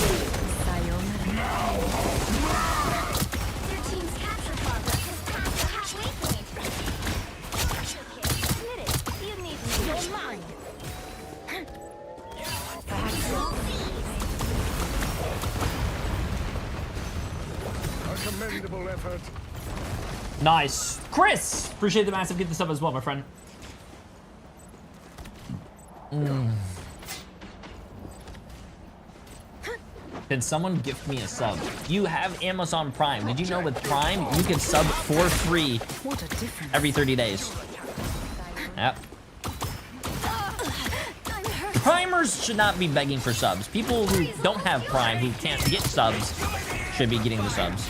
Your team's capture progress has passed the halfway point. Admit it. You need me. You're mine. A commendable effort. Nice. Chris! Appreciate the massive gift sub as well, my friend. Can someone gift me a sub? You have Amazon Prime. Did you know with Prime, you can sub for free every 30 days? Yep. Primers should not be begging for subs. People who don't have Prime, who can't get subs, should be getting the subs.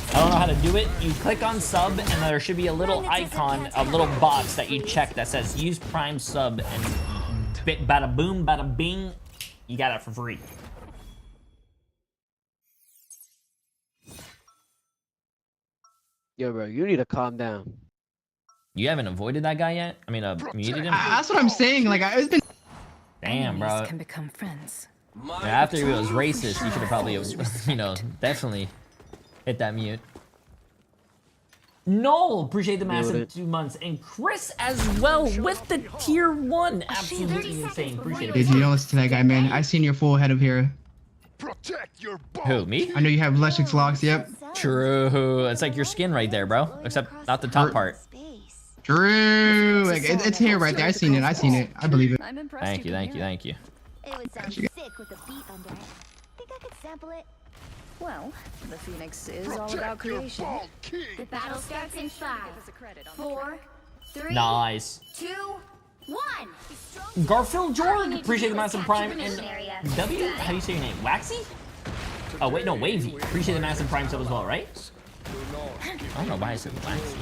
I don't know how to do it. You click on sub, and there should be a little icon, a little box that you check that says use Prime sub, and bada boom, bada bing, you got it for free. Yo, bro, you need to calm down. You haven't avoided that guy yet? I mean, muted him? That's what I'm saying. Like, it's been. Damn, bro. Can become friends. Yeah, after he was racist, you should have probably, you know, definitely hit that mute. Noel, appreciate the massive 2 months. And Chris as well with the tier 1. Absolutely insane. Appreciate it. Dude, you don't listen to that guy, man. I seen your full head of hair. Who, me? I know you have luscious locks, yep. True. It's like your skin right there, bro. Except not the top part. True. Like, it's hair right there. I seen it. I believe it. Thank you, thank you, thank you. It would sound sick with a beat under it. Think I could sample it? Well, the Phoenix is all about creation. The battle starts in 5, 4, 3, Nice. 2, 1. Garfield George, appreciate the massive prime. And W, how do you say your name? Waxy? Oh, wait, no, Wavy. Appreciate the massive prime sub as well, right? I don't know why I said Waxy.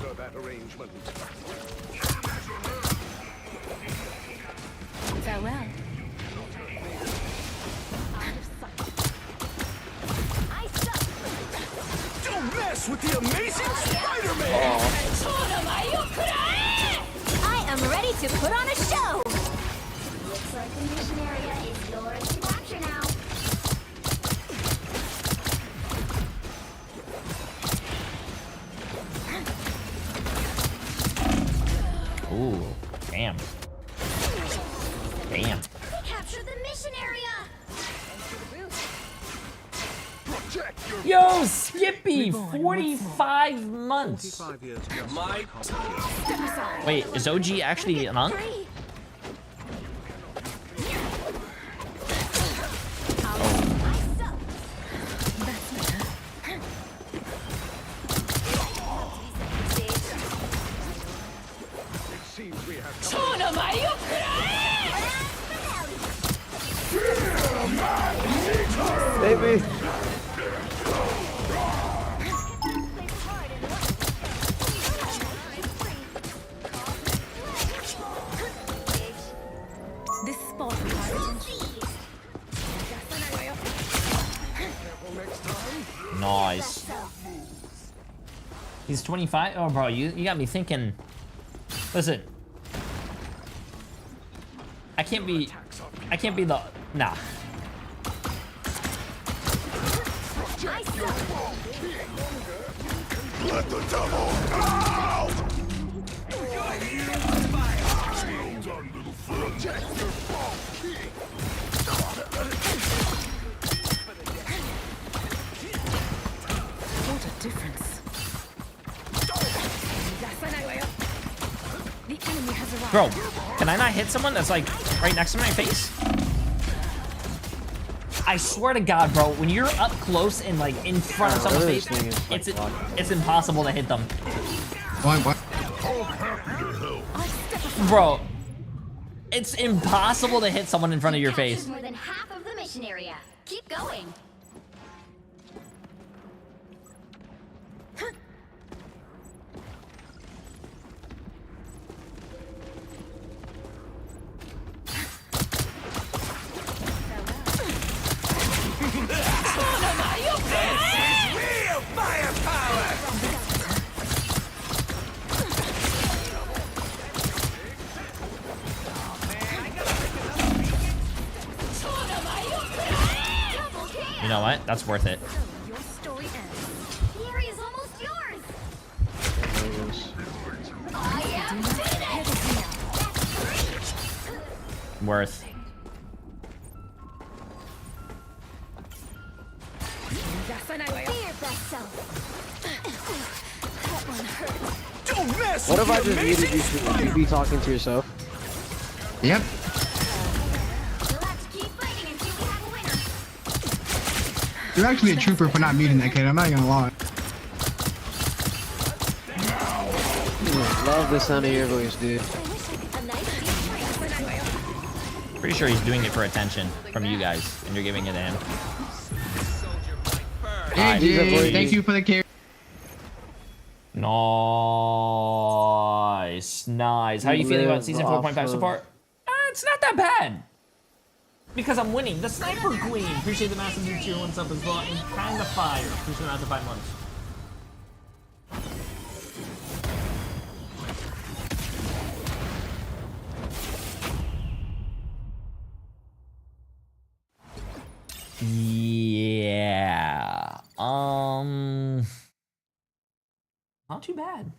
Farewell. Don't mess with the amazing Spider-Man! I am ready to put on a show! Looks like the mission area is yours to capture now. Ooh, damn. Damn. We captured the mission area! Yo, Skippy, 45 months. Wait, is OG actually an monk? Baby. This spot Nice. He's 25? Oh, bro, you got me thinking. Listen. I can't be the, nah. Let the devil out! What a difference. The enemy has arrived. Bro, can I not hit someone that's like right next to my face? I swear to God, bro, when you're up close and like in front of someone's face, it's impossible to hit them. What? Bro, it's impossible to hit someone in front of your face. More than half of the mission area. Keep going. You know what? That's worth it. Your story ends. The area's almost Worth. Be your best self. That one hurt. Don't mess What with if I the just muted amazing you so you be talking to yourself? Yep. Let's keep fighting until we have a winner. You're actually a trooper for not muting that kid. I'm not gonna lie. Love the sound of your voice, dude. A nice deep Pretty sure he's doing it for attention from you guys, and you're giving it to him. Hey, Jay, thank you for the care. Nice, nice. How are you feeling about season 4.5 so far? It's not that bad. Because I'm winning. The Sniper Queen. Appreciate the massive new tier 1 sub as well. And kind of fire. Appreciate it after 5 months. Yeah. Not too bad.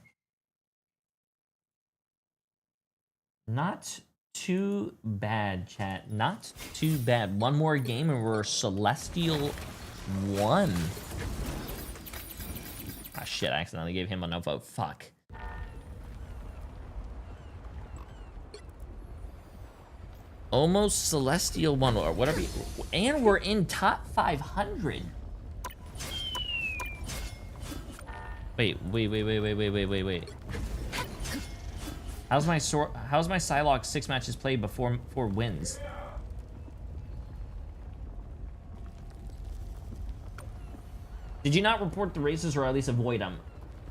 Not too bad, chat. Not too bad. One more game and we're Celestial 1. Ah, shit. I accidentally gave him a no vote. Fuck. Almost Celestial 1 or whatever. And we're in top 500. Wait. How's my Psylocke 6 matches played before 4 wins? Did you not report the races or at least avoid them?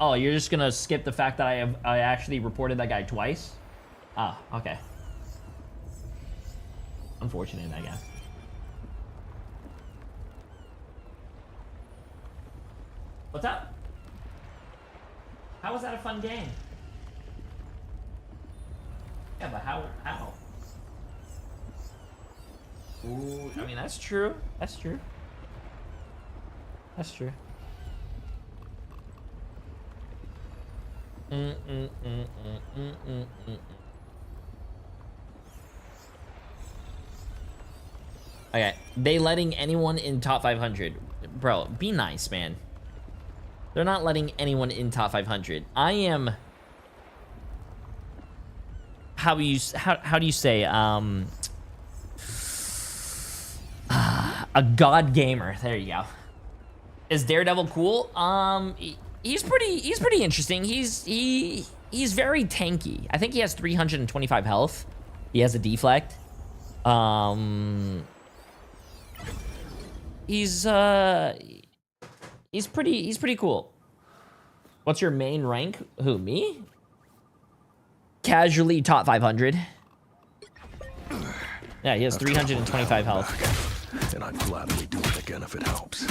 Oh, you're just gonna skip the fact that I actually reported that guy twice? Ah, okay. Unfortunate, I guess. What's up? How was that a fun game? Yeah, but how? Ooh, I mean, that's true. That's true. That's true. Okay, they letting anyone in top 500. Bro, be nice, man. They're not letting anyone in top 500. I am... How do you say? A god gamer. There you go. Is Daredevil cool? He's pretty interesting. He's very tanky. I think he has 325 health. He has a deflect. He's pretty cool. What's your main rank? Who, me? Casually top 500. Yeah, he has 325 health. And I'd gladly do it again if it helps.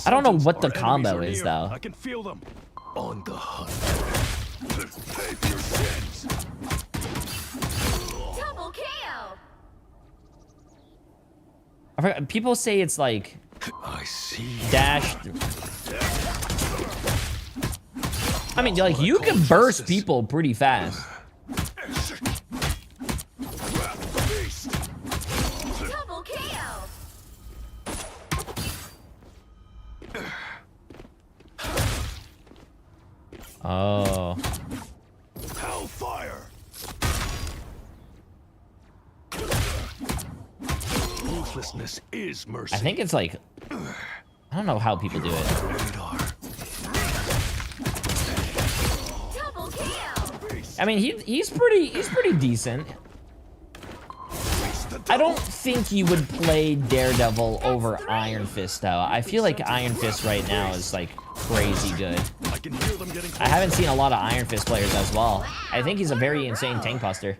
I don't know what the combo is though. I can feel them on the hunt. Pay for your sins. Double KO. I forgot, people say it's like I see. dash. I mean, like you can burst people pretty fast. Double KO. Oh. Hellfire. Ruthlessness is mercy. I think it's like, I don't know how people do it. Double KO. I mean, he's pretty decent. I don't think you would play Daredevil over Iron Fist though. I feel like Iron Fist right now is like crazy good. I haven't seen a lot of Iron Fist players as well. I think he's a very insane tank buster.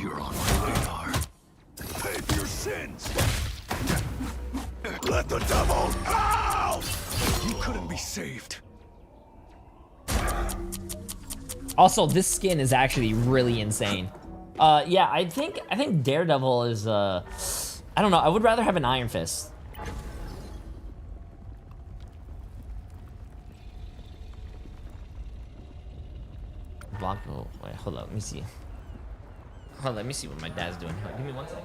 You're on my radar. Pay for your sins. Let the devil out! You couldn't be saved. Also, this skin is actually really insane. Yeah, I think Daredevil is I don't know, I would rather have an Iron Fist. Blanco, wait, hold up, let me see. Hold on, let me see what my dad's doing. Hold on, give me 1 second.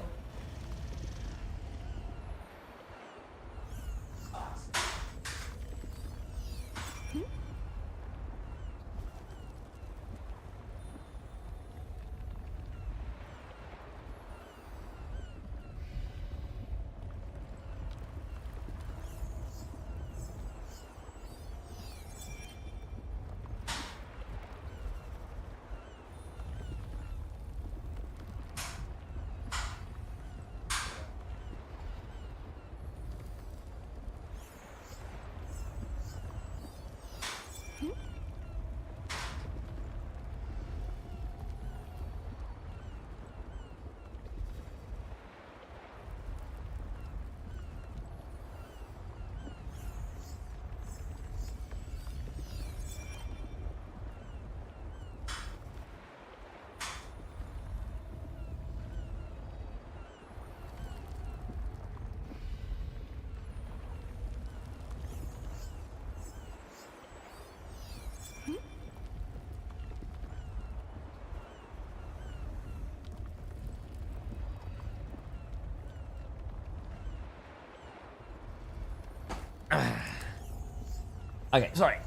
Okay, sorry.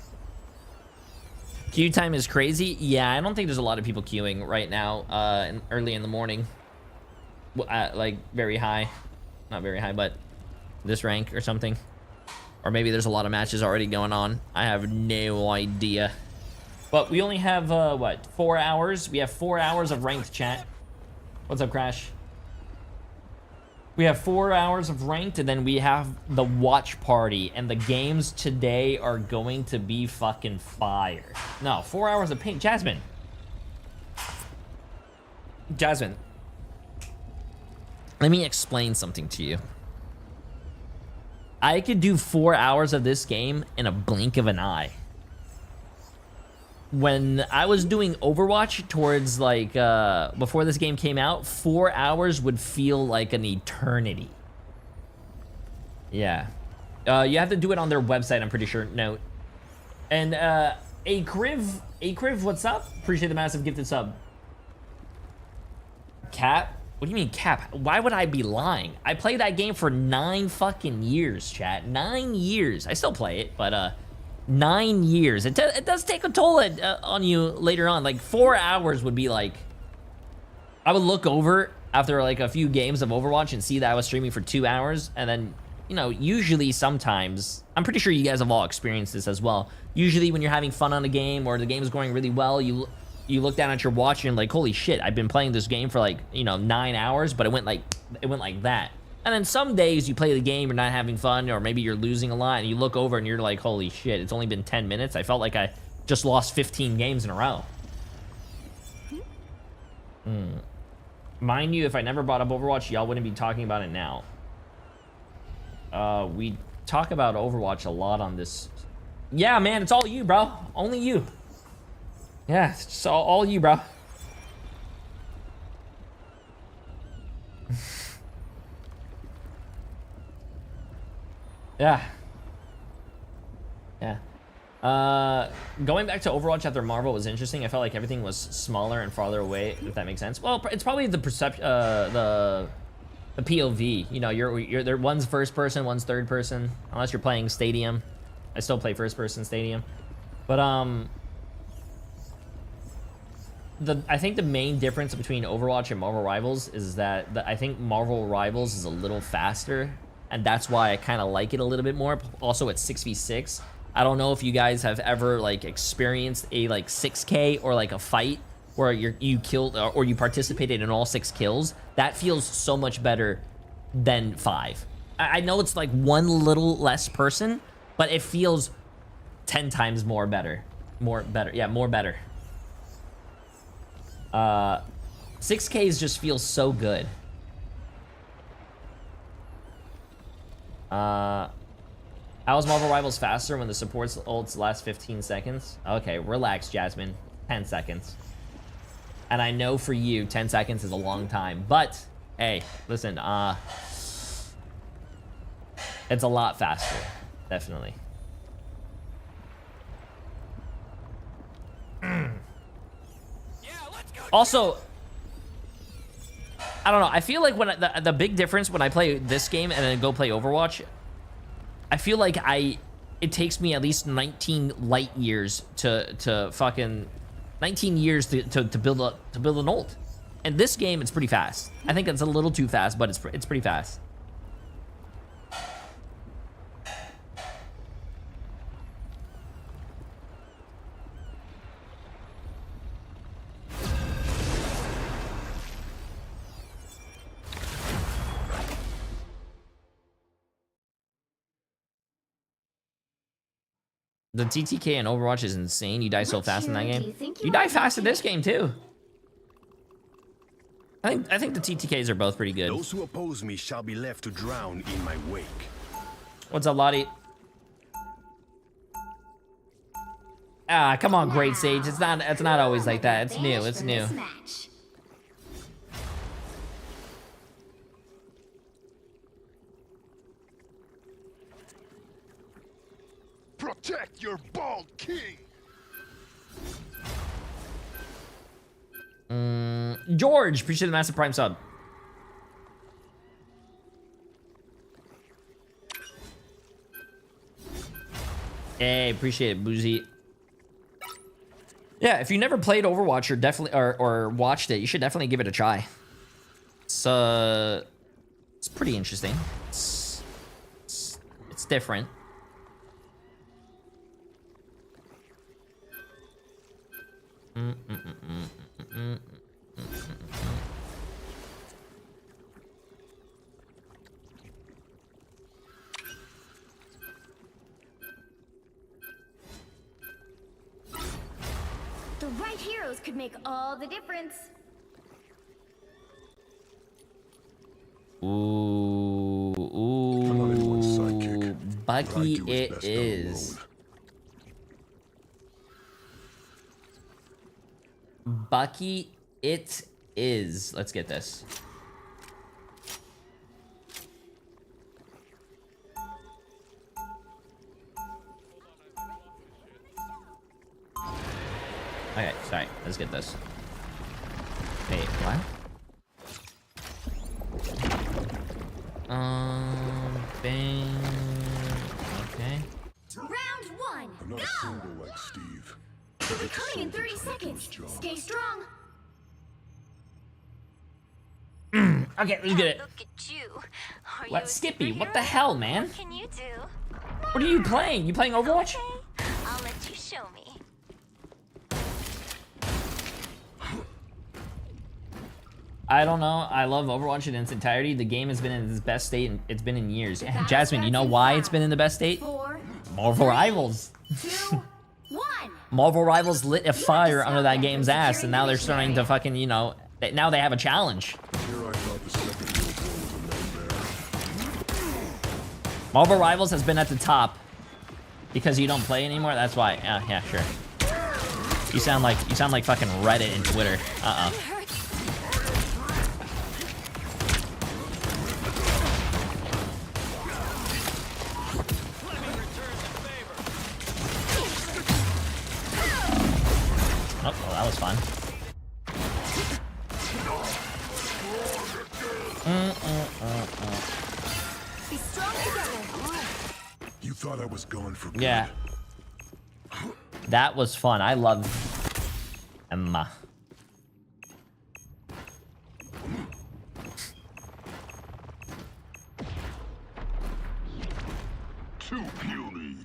Queue time is crazy. Yeah, I don't think there's a lot of people queuing right now, early in the morning. Like, very high. Not very high, but this rank or something. Or maybe there's a lot of matches already going on. I have no idea. But we only have, what, 4 hours? We have 4 hours of ranked, chat. What's up, Crash? We have 4 hours of ranked, and then we have the watch party, and the games today are going to be fucking fire. No, 4 hours of pink. Jasmine. Jasmine. Let me explain something to you. I could do 4 hours of this game in a blink of an eye. When I was doing Overwatch towards, like, before this game came out, 4 hours would feel like an eternity. Yeah. You have to do it on their website, I'm pretty sure. Note. And, Acriv, what's up? Appreciate the massive gifted sub. Cap? What do you mean, Cap? Why would I be lying? I played that game for 9 fucking years, chat. 9 years. I still play it, but, 9 years. It does take a toll on you later on. Like 4 hours would be like, I would look over after like a few games of Overwatch and see that I was streaming for 2 hours, and then, you know, usually sometimes, I'm pretty sure you guys have all experienced this as well. Usually when you're having fun on a game or the game is going really well, you look down at your watch and you're like, holy shit, I've been playing this game for like, you know, 9 hours, but it went like that. And then some days you play the game, you're not having fun, or maybe you're losing a lot, and you look over and you're like, holy shit, it's only been 10 minutes. I felt like I just lost 15 games in a row. Mind you, if I never brought up Overwatch, y'all wouldn't be talking about it now. We talk about Overwatch a lot on this. Yeah, man, it's all you, bro. Only you. Yeah, it's just all you, bro. Yeah. Going back to Overwatch after Marvel was interesting. I felt like everything was smaller and farther away, if that makes sense. Well, it's probably the perception, the POV. You know, you're there. One's first person, one's third person. Unless you're playing Stadium. I still play first person Stadium, but I think the main difference between Overwatch and Marvel Rivals is that I think Marvel Rivals is a little faster. And that's why I kind of like it a little bit more. Also, it's 6v6. I don't know if you guys have ever like experienced a like 6K or like a fight where you killed or you participated in all 6 kills. That feels so much better than 5. I know it's like one little less person, but it feels 10 times more better. Yeah, more better. 6Ks just feels so good. How is Marvel Rivals faster when the support's ults last 15 seconds? Okay, relax, Jasmine. 10 seconds. And I know for you, 10 seconds is a long time. But, hey, listen, it's a lot faster. Definitely. Also, I don't know. I feel like when the big difference when I play this game and then go play Overwatch, I feel like it takes me at least 19 light years to fucking 19 years to build an ult. And this game, it's pretty fast. I think it's a little too fast, but it's pretty fast. The TTK in Overwatch is insane. You die so fast in that game. You die fast in this game too. I think the TTKs are both pretty good. Those who oppose me shall be left to drown in my wake. What's up, Lottie? Ah, come on, Great Sage. It's not always like that. It's new. It's new. Protect your bald king. George, appreciate the massive prime sub. Hey, appreciate it, Boozy. Yeah, if you never played Overwatch or definitely or watched it, you should definitely give it a try. It's pretty interesting. It's different. The right heroes could make all the difference. Ooh, Bucky it is. Bucky it is. Let's get this. Okay, sorry. Let's get this. Wait, what? Bang. Okay. Round one. I'm not a single like Steve. We'll be coming in 30 seconds. Stay strong. Okay, let's get it. Look at you. Are What, you a Skippy? What superhero? the hell, man? What can you do? What are you playing? You playing Overwatch? Okay, I'll let you show me. I don't know. I love Overwatch in its entirety. The game has been in its best state, and it's been in years. Yeah, Jasmine, you know why it's been in the best state? 4, Marvel Rivals. 2, 1. Marvel Rivals lit a fire under that game's ass, and now they're starting to fucking, you know, now they have a challenge. Here I thought the second World War was a nightmare. Marvel Rivals has been at the top because you don't play anymore. That's why. Yeah, sure. You sound like fucking Reddit and Twitter. Oh, well, that was fun. Be strong together. You thought I was going for good. Yeah. That was fun. I love Emma. Too puny.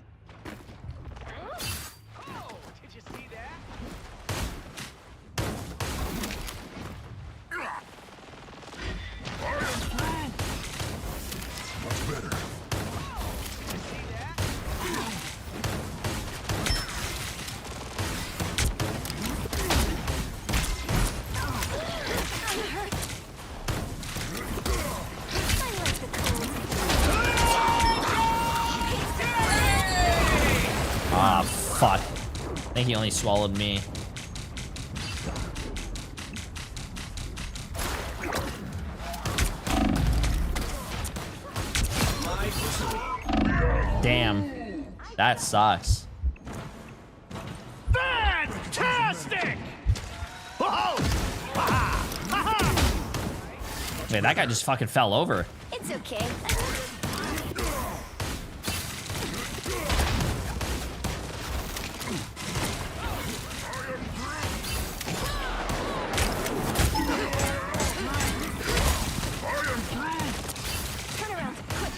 Much better. Ah, fuck. I think he only swallowed me. Damn. That sucks. Fantastic! Oh! Ha-ha! Ha-ha! Wait, that guy just fucking fell over. It's okay. Turn around, quick.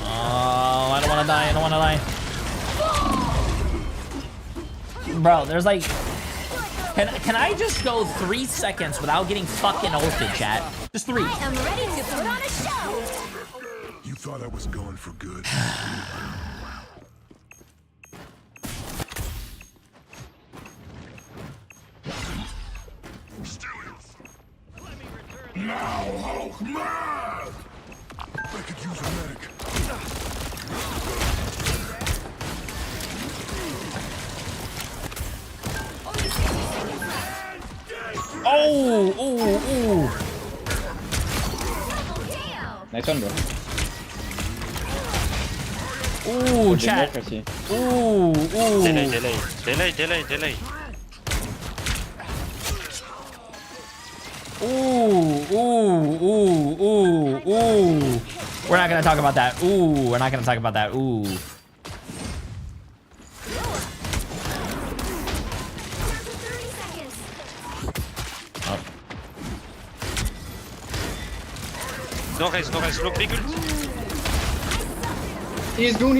Oh, I don't want to die. I don't want to die. Bro, there's like... Can I just go 3 seconds without getting fucking ulted, chat? Just 3. I am ready to put on a show. You thought I was gone for good. Now, Hulk mad! I could use a medic. Oh, ooh. Nice one, bro. Ooh, chat. Democracy. Ooh. Delay. Ooh. We're not gonna talk about that. Ooh, we're not gonna talk about that. Ooh. Oh. No res, look big ult. He's gone.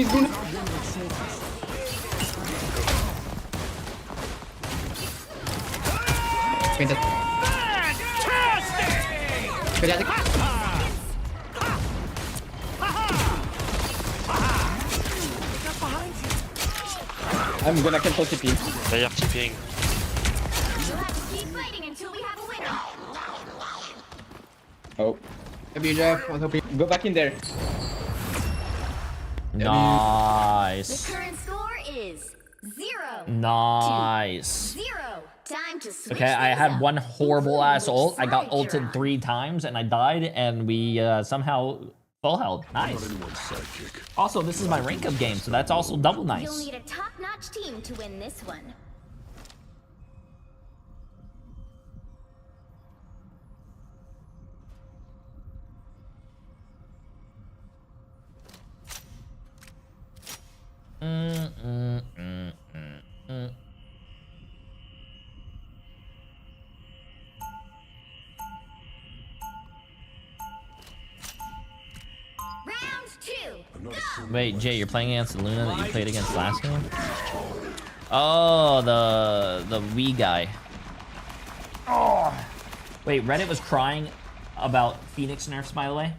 I'm gonna cancel TP. They are TPing. Oh. W Jeff, I was hoping. Go back in there. Nice. The current score is 0. Nice. 0. Time to switch Okay, I things had up. one horrible ass ult. I got Side you're ulted on. 3 times and I died, and we somehow full held. Nice. Also, this is my rank up game, so that's also double You'll nice. need a top-notch team to win this one. Round 2. Go! Wait, Jay, you're playing against the Luna that you played against last game? Oh, the Wii guy. Oh. Wait, Reddit was crying about Phoenix nerfs, by the way?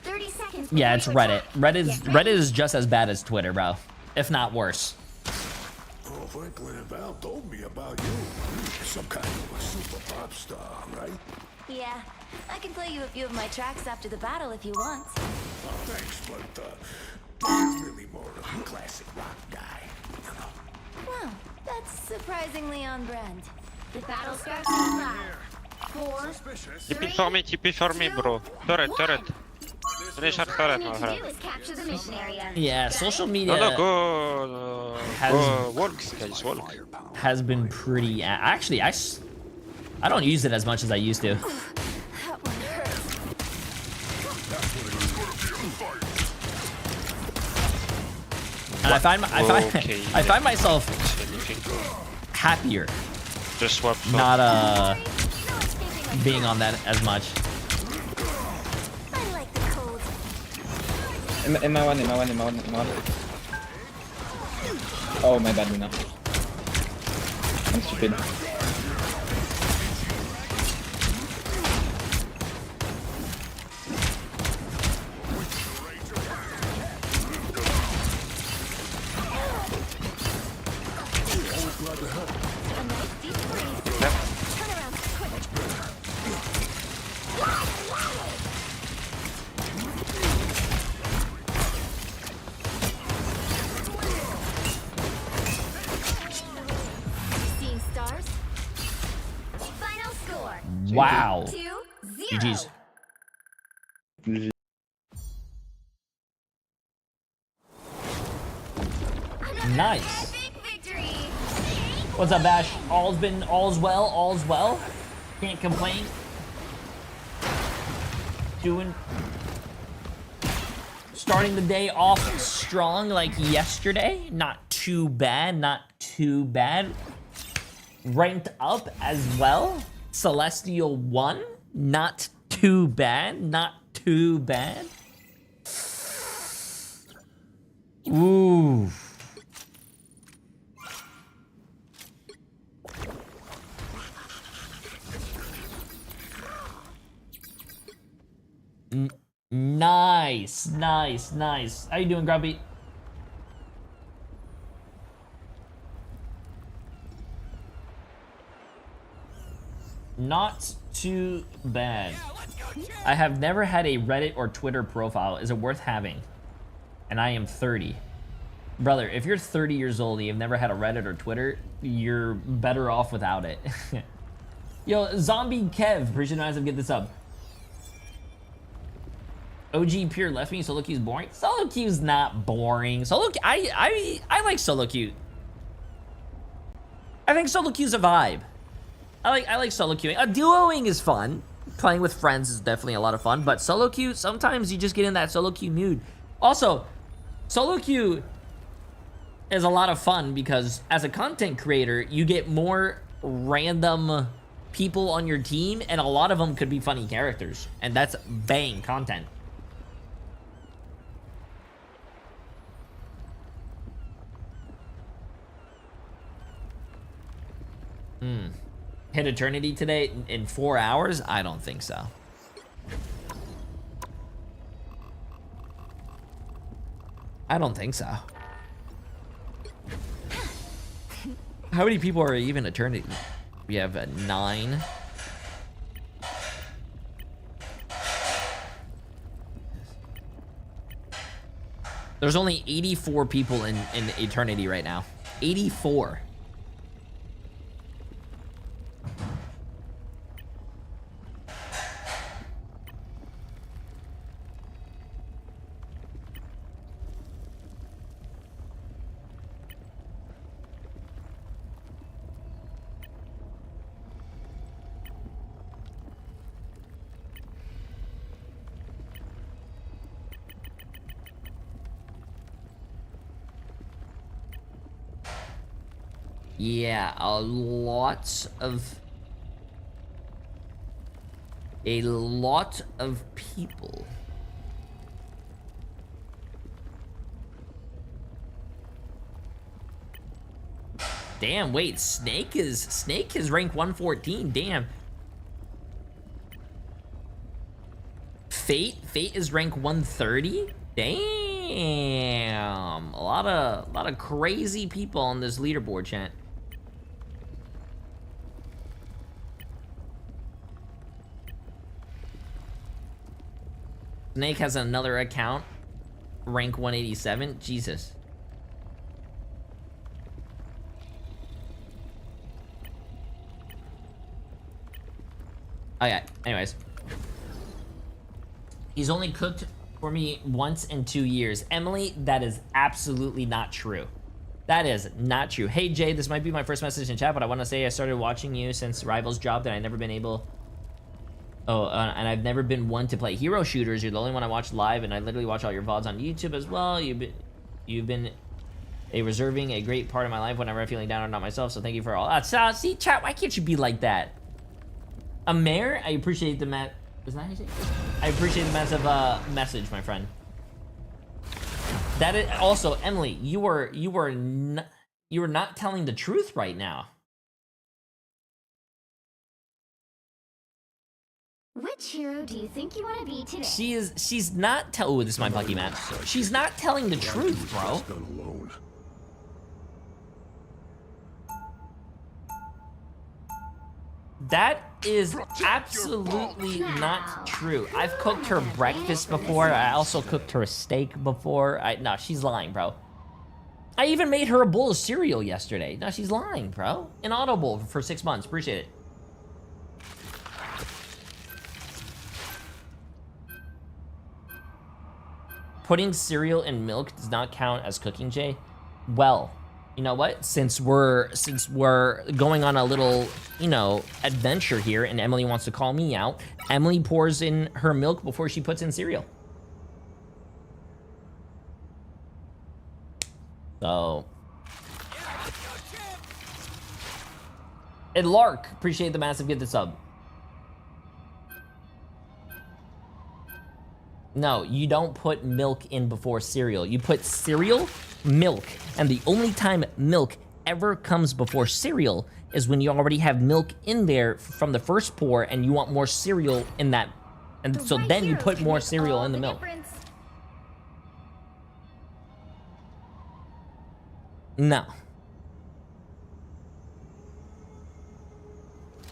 30 seconds. Yeah, it's before you Reddit. attack. Reddit is just as bad as Twitter, bro. If not worse. Oh, Franklin and Val told me about you. You're some kind of a super pop star, right? Yeah, I can play you a few of my tracks after the battle if you want. Oh, thanks, but you're really more of a classic rock guy, you know? Wow, that's surprisingly on brand. The battle starts in 5, 4, TP for me, bro. Turret. Finish our turret, my friend. do is capture the mission area. Yeah, social media Go. Walk, guys, walk. has been pretty... Actually, I don't use it as much as I used to. That one hurts. And I find myself happier Just swap. not being on that as much. I like the cold. In my one. Oh, my bad, Luna. I'm stupid. A nice deep freeze. Turn around, quick. Seeing stars? Final score. Wow. 2-0. GG's. Nice. What's up, Bash? All's well. Can't complain. Starting the day off strong like yesterday. Not too bad. Ranked up as well. Celestial 1. Not too bad. Ooh. Nice. How you doing, Grubby? Not too bad. I have never had a Reddit or Twitter profile. Is it worth having? And I am 30. Brother, if you're 30 years old and you've never had a Reddit or Twitter, you're better off without it. Yo, Zombie Kev, appreciate it, get this up. OG Pure left me. Solo queue's boring. Solo queue's not boring. I like solo queue. I think solo queue's a vibe. I like solo queuing. Duoing is fun. Playing with friends is definitely a lot of fun. But solo queue, sometimes you just get in that solo queue mood. Also, solo queue is a lot of fun because as a content creator, you get more random people on your team, and a lot of them could be funny characters, and that's bang content. Hit Eternity today in 4 hours? I don't think so. How many people are even Eternity? We have 9. There's only 84 people in Eternity right now. 84. Yeah, a lot of people. Damn, wait, Snake is rank 114. Damn. Fate is rank 130. Damn. A lot of crazy people on this leaderboard, chat. Snake has another account, rank 187. Jesus. Okay, anyways. He's only cooked for me once in 2 years. Emily, that is absolutely not true. That is not true. Hey, Jay, this might be my first message in chat, but I want to say I started watching you since Rivals dropped, and I've never been able... and I've never been one to play hero shooters. You're the only one I watch live, and I literally watch all your VODs on YouTube as well. You've been reserving a great part of my life whenever I'm feeling down or not myself, so thank you for all that. See, chat, why can't you be like that? Amer, I appreciate the is that how you say it? I appreciate the massive message, my friend. That is also, Emily, you are not telling the truth right now. Which hero do you think you want to be today? She's not oh, this is my Bucky map. She's not telling the truth, bro. That is absolutely not true. I've cooked her breakfast before. I also cooked her steak before. No, she's lying, bro. I even made her a bowl of cereal yesterday. No, she's lying, bro. Inaudible for 6 months. Appreciate it. Putting cereal in milk does not count as cooking, Jay. Well, you know what? Since we're going on a little, you know, adventure here, and Emily wants to call me out, Emily pours in her milk before she puts in cereal. So, and Lark, appreciate the massive gifted sub. No, you don't put milk in before cereal. You put cereal, milk, and the only time milk ever comes before cereal is when you already have milk in there from the first pour and you want more cereal in that. And so then you put more cereal in the milk. No.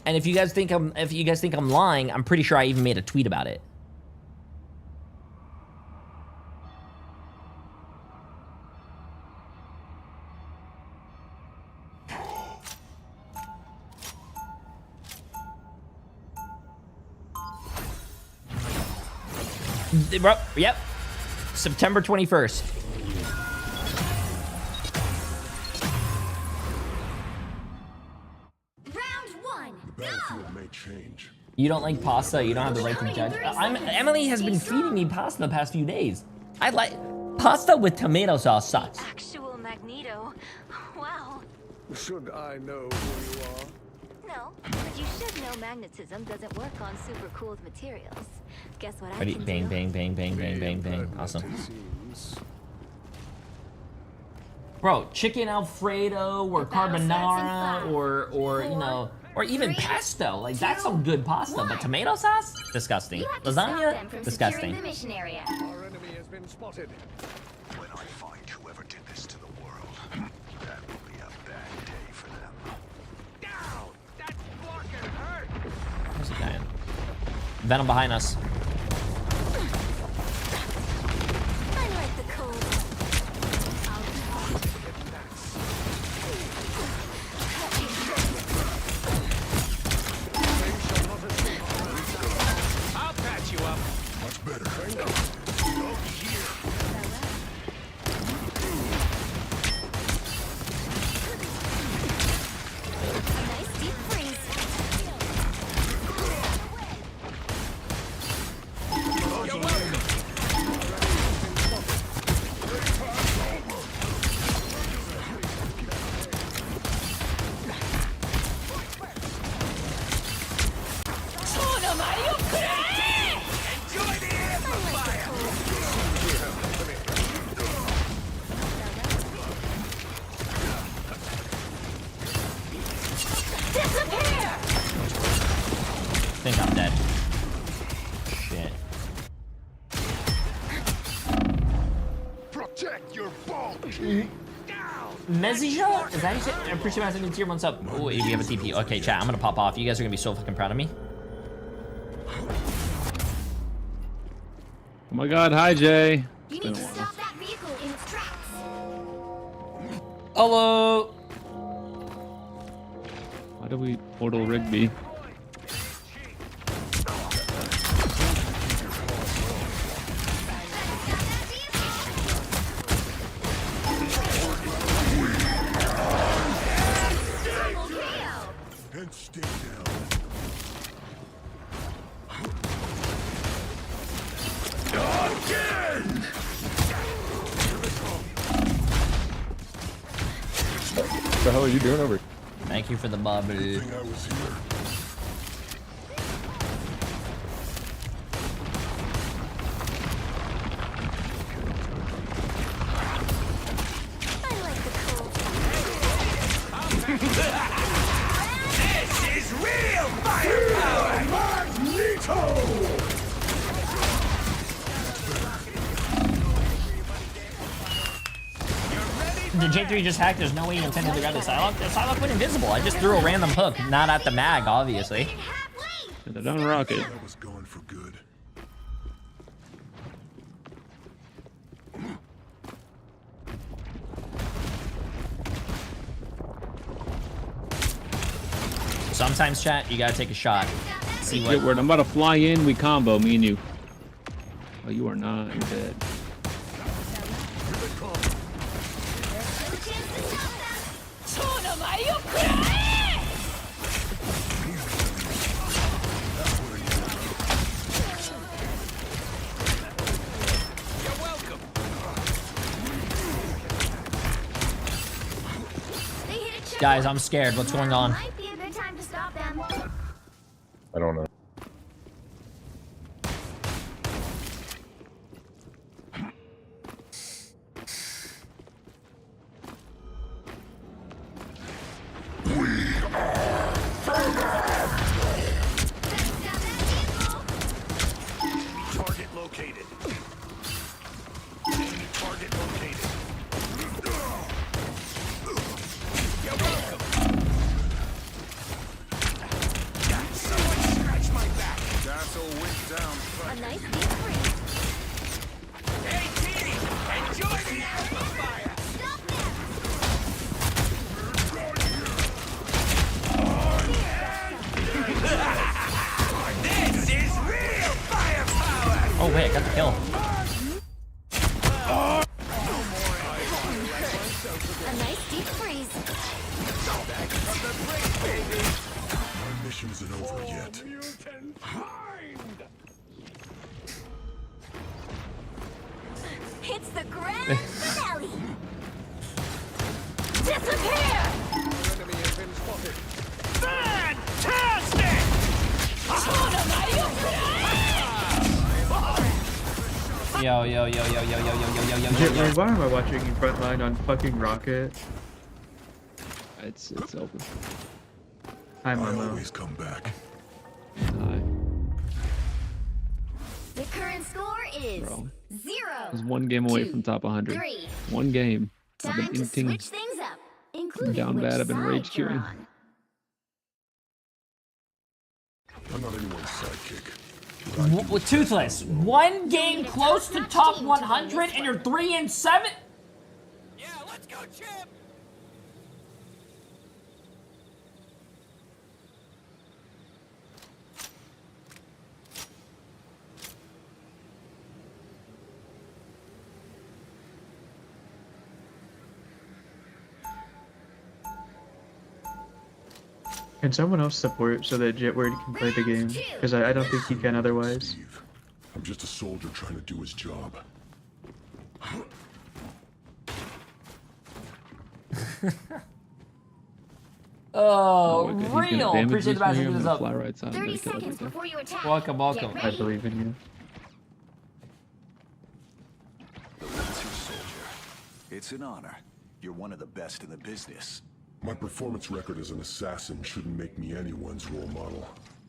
And if you guys think I'm lying, I'm pretty sure I even made a tweet about it. Yep. September 21st. Round one. Battlefield may change. You don't like pasta, you don't have the right to judge. Emily has been feeding me pasta the past few days. I like pasta with tomato sauce sucks. Actual Magneto. Wow. Should I know who you are? No, but you should know magnetism doesn't work on super cooled materials. Guess what I Ready? can Bang, do? bang, bang, bang, bang, bang, bang. Awesome. It seems. Bro, chicken Alfredo or carbonara or you know, or even pesto. Like that's some good pasta, but tomato sauce? Disgusting. You have to stop them Lasagna? from Disgusting. securing the mission area. Our enemy has been spotted. When I find whoever did this to the world, that will be a bad day for them. Down! That fucking hurt! Where's the guy in? Venom behind us. I like the cold. I'll patch you up. Much better. A nice deep freeze. You're welcome. Enjoy the amplifier. Disappear! I think I'm dead. Shit. Protect your bulk. Mezija? Is that how you say? I appreciate my second tier 1 sub. Oh, we have a TP. Okay, chat, I'm gonna pop off. You guys are gonna be so fucking proud of me. Oh my god, hi Jay. You need to stop that vehicle in its tracks. Hello. Why do we portal Rigby? And stay down. Again! What the hell are you doing over? Thank you for the bubble. Think I was here. I like the cold. This is real firepower. Magneto! Did Jay3 just hack? There's no way he intended to grab the Psylocke. The Psylocke went invisible. I just threw a random hook, not at the mag, obviously. They're done rocket. I was going for good. Sometimes, chat, you gotta take a shot. See Get what. word. I'm about to fly in. We combo, me and you. Oh, you are not. You're dead. Guys, I'm scared. What's going on? Might be a good time to stop them. I don't know. Target located. Target located. You're welcome. Someone scratch my back. Castle went down. A nice deep freeze. Hey, T! Enjoy the amplifier! Stop them! This is real firepower! Oh wait, I got the kill. A nice deep freeze. My mission isn't over yet. Mutant hind! It's the grand finale. Disappear! Enemy has been spotted. Fantastic! Yo, yo, yo, yo, yo, yo, yo, yo, yo, yo, yo, Jay, yo. why am I watching you frontline on fucking Rocket? It's over. Hi, I Momo. always come back. Hi. The current score is Bro. 0. I was one game away from top 100. 3. One game. I've Time been to inting. switch things up, including down which bad, I've been side rage you're queuing. on. I'm not anyone's sidekick. Toothless. One game close to top 100 and you're 3-7? Yeah, let's go, Chip! Can someone else support so that Jitward can play the game? Because I don't think he can otherwise. I'm just a soldier trying to do his job. Oh, He's gonna real. damage Appreciate the this message. me, I'm This gonna up. fly right side. 30 seconds before you attack. Welcome, welcome. Get I ready. believe in you. The Winter Soldier. It's an honor. You're one of the best in the business. My performance record as an assassin shouldn't make me anyone's role model.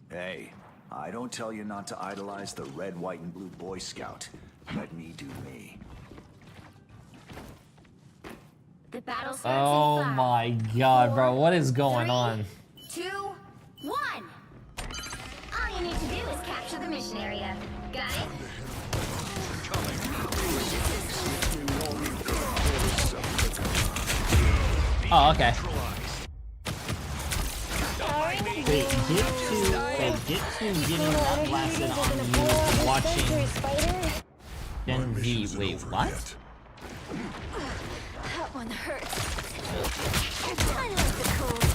Hey, I don't tell you not to idolize the red, white, and blue Boy Scout. Let me do me. The battle starts Oh in 5, my god, bro. What is going on? 2, 1. All you need to do is capture the mission area. Got it? Oh, okay. Wait, get to getting that blasted on you watching Gen V. Wait, what? That one hurts. I like the cold.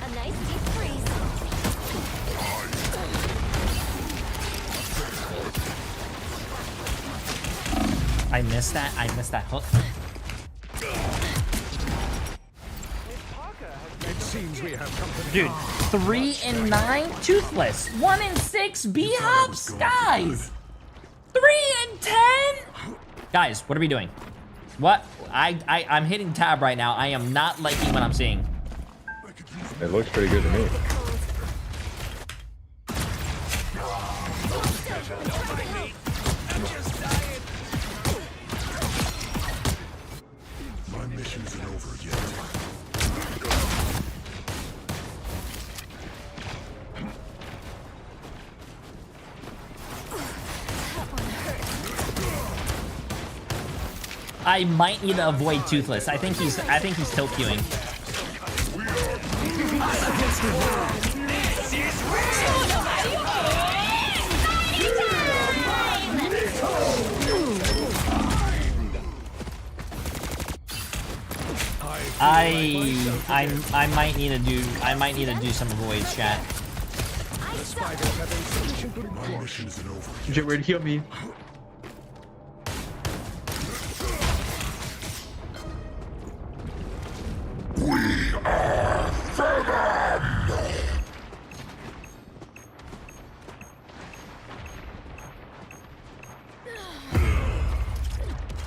A nice deep freeze. I missed that. I missed that hook. It seems we have company. Dude, 3-9 Toothless. 1-6 B-Hops? Guys! 3-10? Guys, what are we doing? What? I'm hitting tab right now. I am not liking what I'm seeing. It looks pretty good to me. My mission isn't over yet. I might need to avoid Toothless. I think he's tilt queuing. I might need to do some voice chat. My mission isn't over. Get ready to heal me.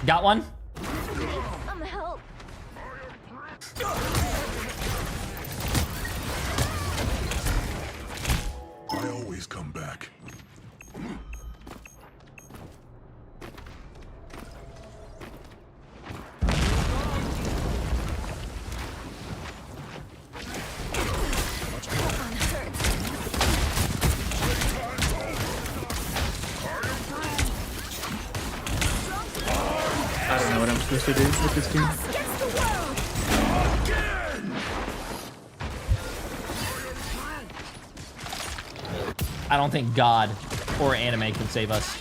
Got one? Some help. I always come back. I don't know what I'm supposed to do with this team. I don't think God or anime can save us.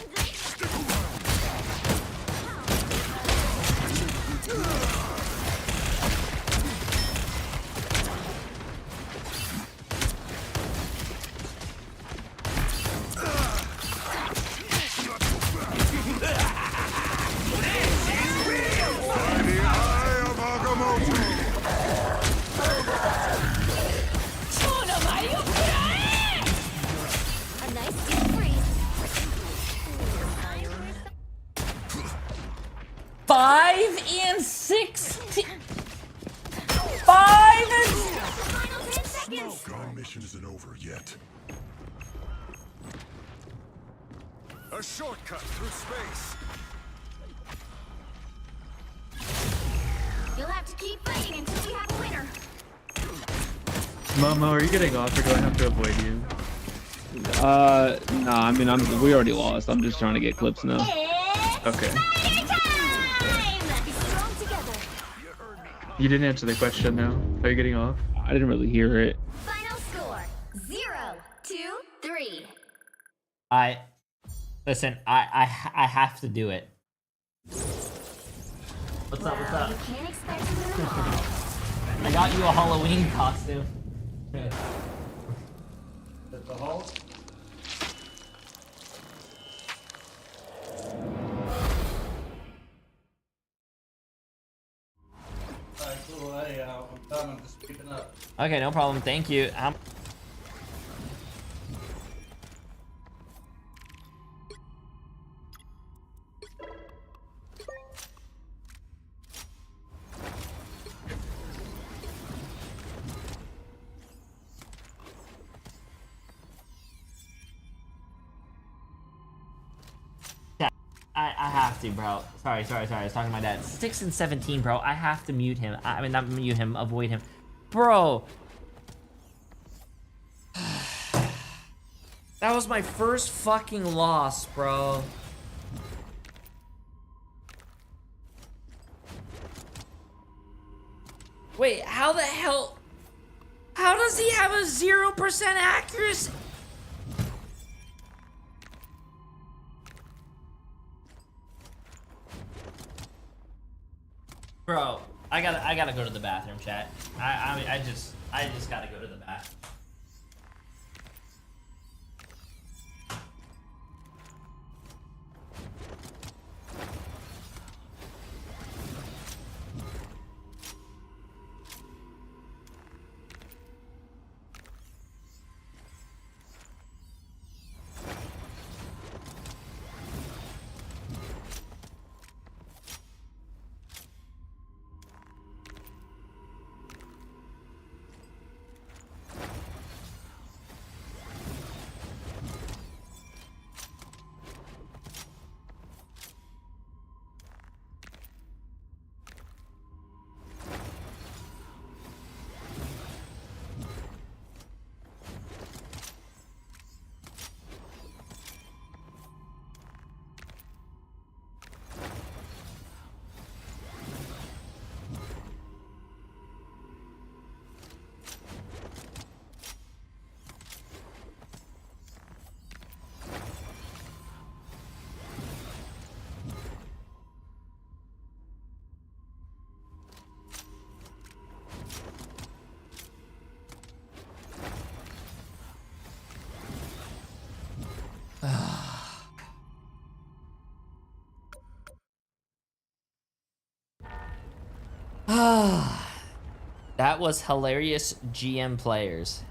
A nice deep freeze. 5 and 16. 5 and. Final 10 seconds. My mission isn't over yet. A shortcut through space. You'll have to keep fighting until we have a winner. Momo, are you getting off or do I have to avoid you? Nah, I mean, we already lost. I'm just trying to get clips now. Okay. Be strong together. You didn't answer the question though. Are you getting off? I didn't really hear it. Final score 0-2-3. Listen, I have to do it. What's up? What's up? You can't expect to win them all. I got you a Halloween costume. The Hulk? Alright, cool. Hey, I'm done. I'm just picking up. Okay, no problem. Thank you. I have to, bro. Sorry. I was talking to my dad. 6 and 17, bro. I have to mute him. I mean, not mute him, avoid him. Bro. That was my first fucking loss, bro. Wait, how the hell? How does he have a 0% accuracy? Bro, I gotta go to the bathroom, chat. I just gotta go to the bathroom. That was hilarious. GM players.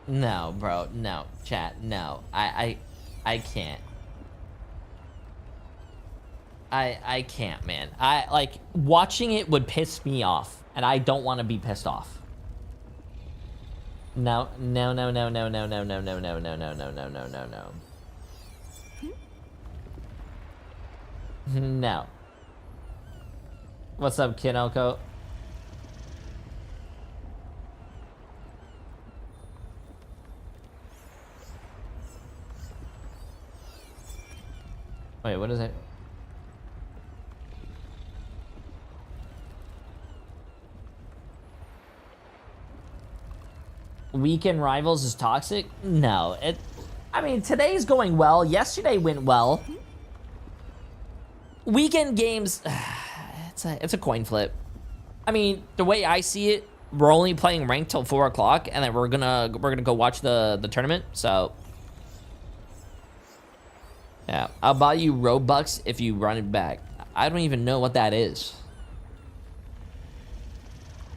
No, bro. No, chat. No, I can't. I can't, man. I like watching it would piss me off, and I don't want to be pissed off. No, no, no, no, no, no, no, no, no, no, no, no, no, no, no, no, no. No. What's up, Kinoko? Wait, what is it? Weekend rivals is toxic? No, I mean, today's going well. Yesterday went well. Weekend games, it's a coin flip. I mean, the way I see it, we're only playing ranked till 4 o'clock, and then we're gonna go watch the tournament. So, yeah, I'll buy you Robux if you run it back. I don't even know what that is.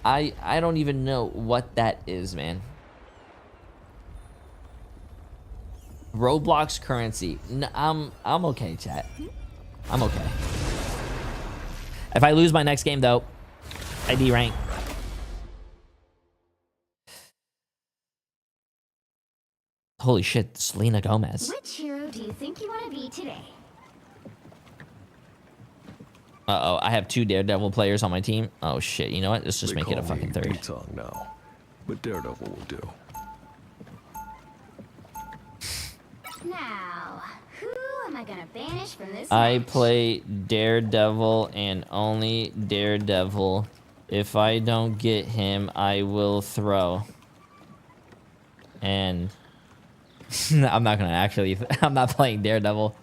I don't even know what that is, man. Roblox currency. No, I'm okay, chat. I'm okay. If I lose my next game, though, I D-rank. Holy shit, Selena Gomez. Which hero do you think you want to be today? Uh-oh, I have 2 Daredevil players on my team. Oh shit, you know what? Let's just make it a fucking 3rd. Now, but Daredevil will do. Now, who am I gonna banish from this I match? play Daredevil and only Daredevil. If I don't get him, I will throw. And I'm not gonna actually. I'm not playing Daredevil.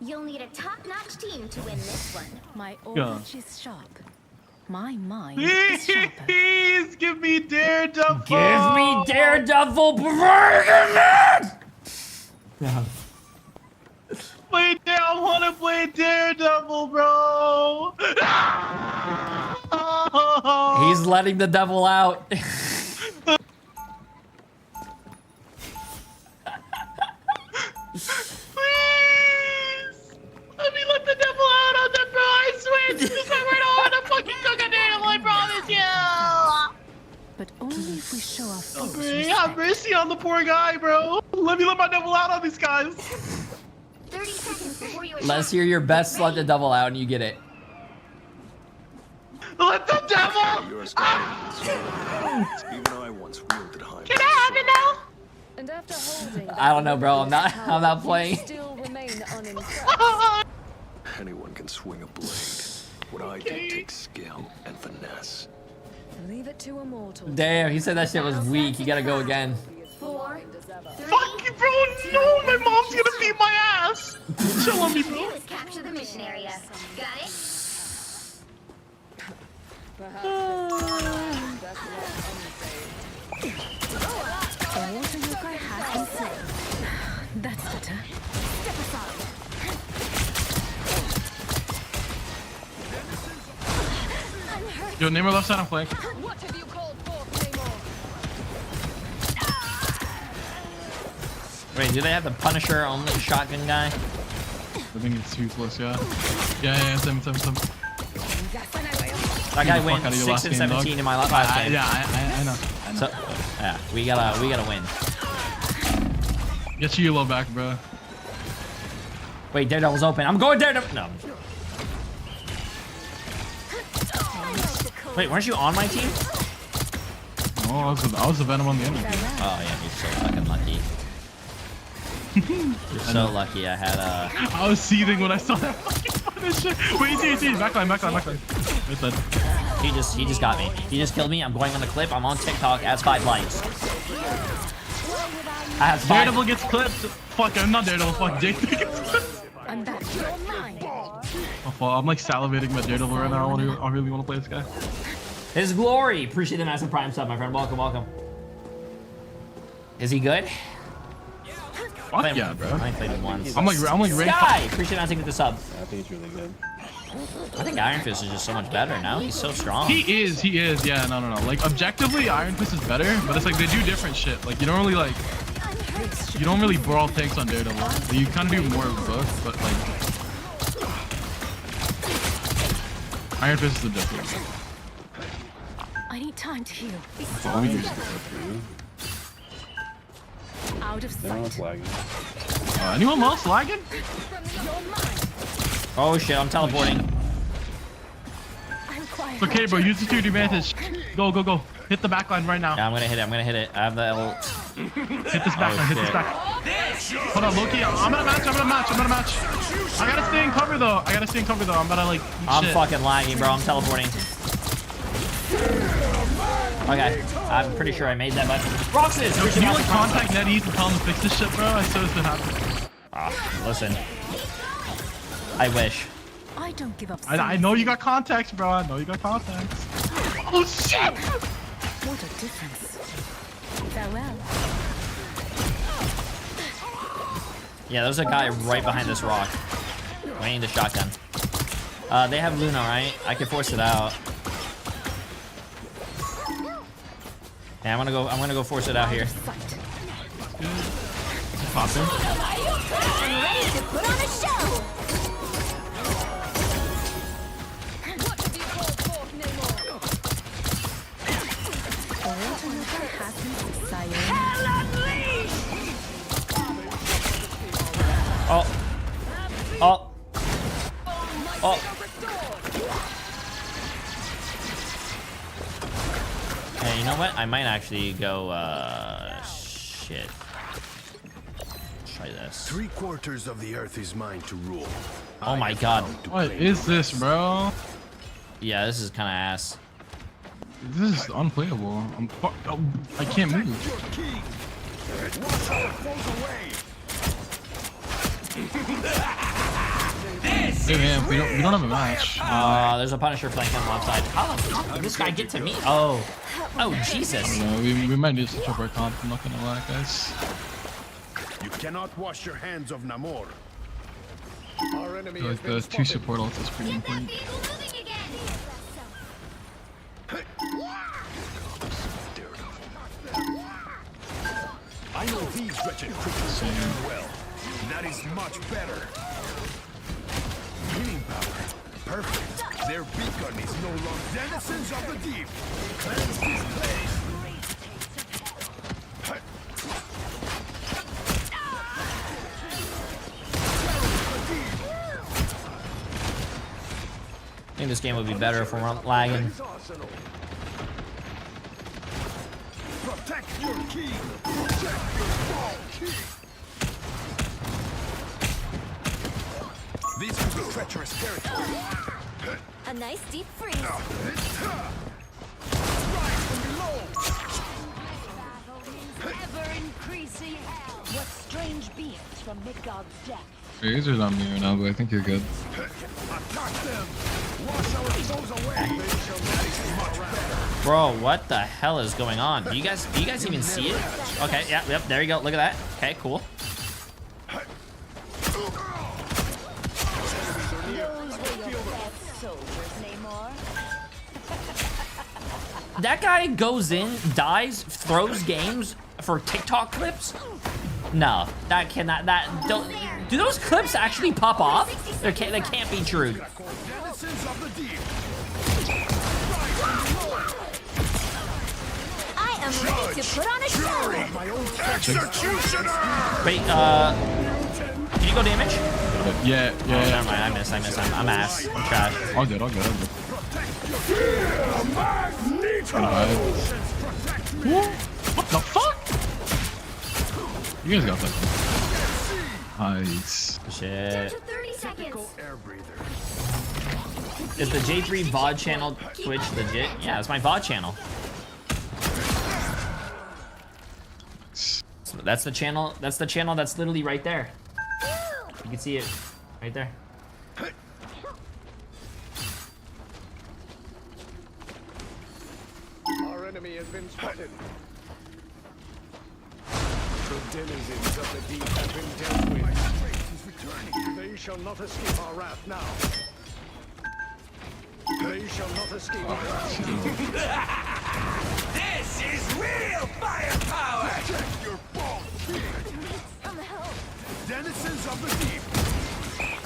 You'll need a top-notch team to win this one. My Yeah. edge is sharp. My mind is sharper. Please give me Daredevil. Give me Daredevil, Brian! Yeah. Play I want to play Daredevil, bro. He's letting the devil out. Let me let the devil out on that, bro. I swear, this is why we're not want to fucking cook a Daredevil. I promise you. But only if we show our full Have mercy on the poor guy, bro. Let me let my devil out on these guys. 30 seconds before you Let's hear your best let the devil out and you get it. Let the devil! Even I once wielded high. Can I have it now? And after holding I don't know, bro. I'm not playing. still remain unimpressed. Anyone can swing a blade. What I do takes skill and finesse. Leave it to a mortal. Damn, he said that shit was weak. You gotta go again. 4, 3, Fuck you, bro. No, my mom's gonna beat my ass. Chill on me, do bro. is capture the mission area. Got it? The water yoga has been slain. That's better. Step aside. Yo, name her left side on flank. What have you called for, Claymore? Wait, do they have the Punisher only shotgun guy? I think it's toothless, yeah. Yeah, same. That guy Get the went fuck out of your 6 last and game, 17 dog. in my last game. Yeah, I know. So, yeah, we gotta win. Get your yellow back, bro. Wait, Daredevil's open. I'm going Daredevil. No. Wait, weren't you on my team? No, I was the Venom on the enemy. Oh yeah, you're so fucking lucky. You're so lucky. I had I was seething when I saw that fucking shit. Wait, see, backline. Right side. He just got me. He just killed me. I'm going on the clip. I'm on TikTok as 5 likes. I have 5. Daredevil gets clipped. Fuck, I'm not Daredevil. Fuck, Jay3 gets clipped. I'm back. I'm like salivating about Daredevil right now. I really want to play this guy. His glory. Appreciate the massive prime sub, my friend. Welcome. Is he good? Fuck yeah, bro. I played him once. I'm like Sky. Appreciate not taking the sub. I think it's really good. I think Iron Fist is just so much better now. He's so strong. He is. Yeah, no. Like objectively, Iron Fist is better, but it's like they do different shit. Like you don't really brawl tanks on Daredevil. You kind of do more of both, but like Iron Fist is the difference. I need time to heal. Let me use this for you. Out of sight. Lagging. Anyone else lagging? Oh shit, I'm teleporting. It's okay, bro. Use the security advantage. Go. Hit the backline right now. Yeah, I'm gonna hit it. I have the ult. Hit this backline. Hit this back. Hold on, Loki. I'm gonna match. I gotta stay in cover though. I'm gonna like. I'm fucking lagging, bro. I'm teleporting. Okay, I'm pretty sure I made that button. Roxas! Yo, can you like contact NetEase and tell them to fix this shit, bro? I swear it's been happening. Listen. I wish. I don't give up. I know you got contacts, bro. Oh shit! What a difference. Farewell. Yeah, there's a guy right behind this rock. Waiting the shotgun. They have Luna, right? I can force it out. Yeah, I'm gonna go force it out here. Pop him. I'm ready to put on a show. What have you called forth, Namor? Oh. Hey, you know what? I might actually go, shit. Try this. 3/4 of the earth is mine to rule. Oh my god. What is this, bro? Yeah, this is kind of ass. This is unplayable. I can't move. Hey man, we don't have a match. There's a Punisher flank on the left side. How the fuck did this guy get to me? Oh, Jesus. No, we might need to switch up our comp. I'm not gonna lie, guys. You cannot wash your hands of Namor. Our enemy I feel like the 2 support ults is pretty important. I know these wretched creatures well. That is much better. Healing power. Perfect. Their beacon is no longer denizens of the deep. Cleanse this place. I think this game would be better if we're lagging. Protect your king. Protect your small king. This is the treacherous territory. A nice deep freeze. Ever increasing hell. What strange beasts from Midgard's depths. Razor's on me right now, but I think you're good. Attack them. Wash our foes away. They shall make much better. Bro, what the hell is going on? Do you guys even see it? Okay, yeah, yep, there you go. Look at that. Okay, cool. That guy goes in, dies, throws games for TikTok clips? No, that cannot. Do those clips actually pop off? They can't be true. I am ready to put on a show. Wait, can you go damage? Yeah. Oh, never mind. I miss. I'm ass. I'm trash. All good. What the fuck? You guys got that. Nice. Shit. 30 seconds. Is the J3 VOD channel Twitch legit? Yeah, it's my VOD channel. So that's the channel. That's the channel that's literally right there. You can see it right there. Our enemy has been spotted. The denizens of the deep have been dealt with. They shall not escape our wrath now. They shall not escape our wrath now. This is real firepower! Protect your balls! Some help. Denizens of the deep!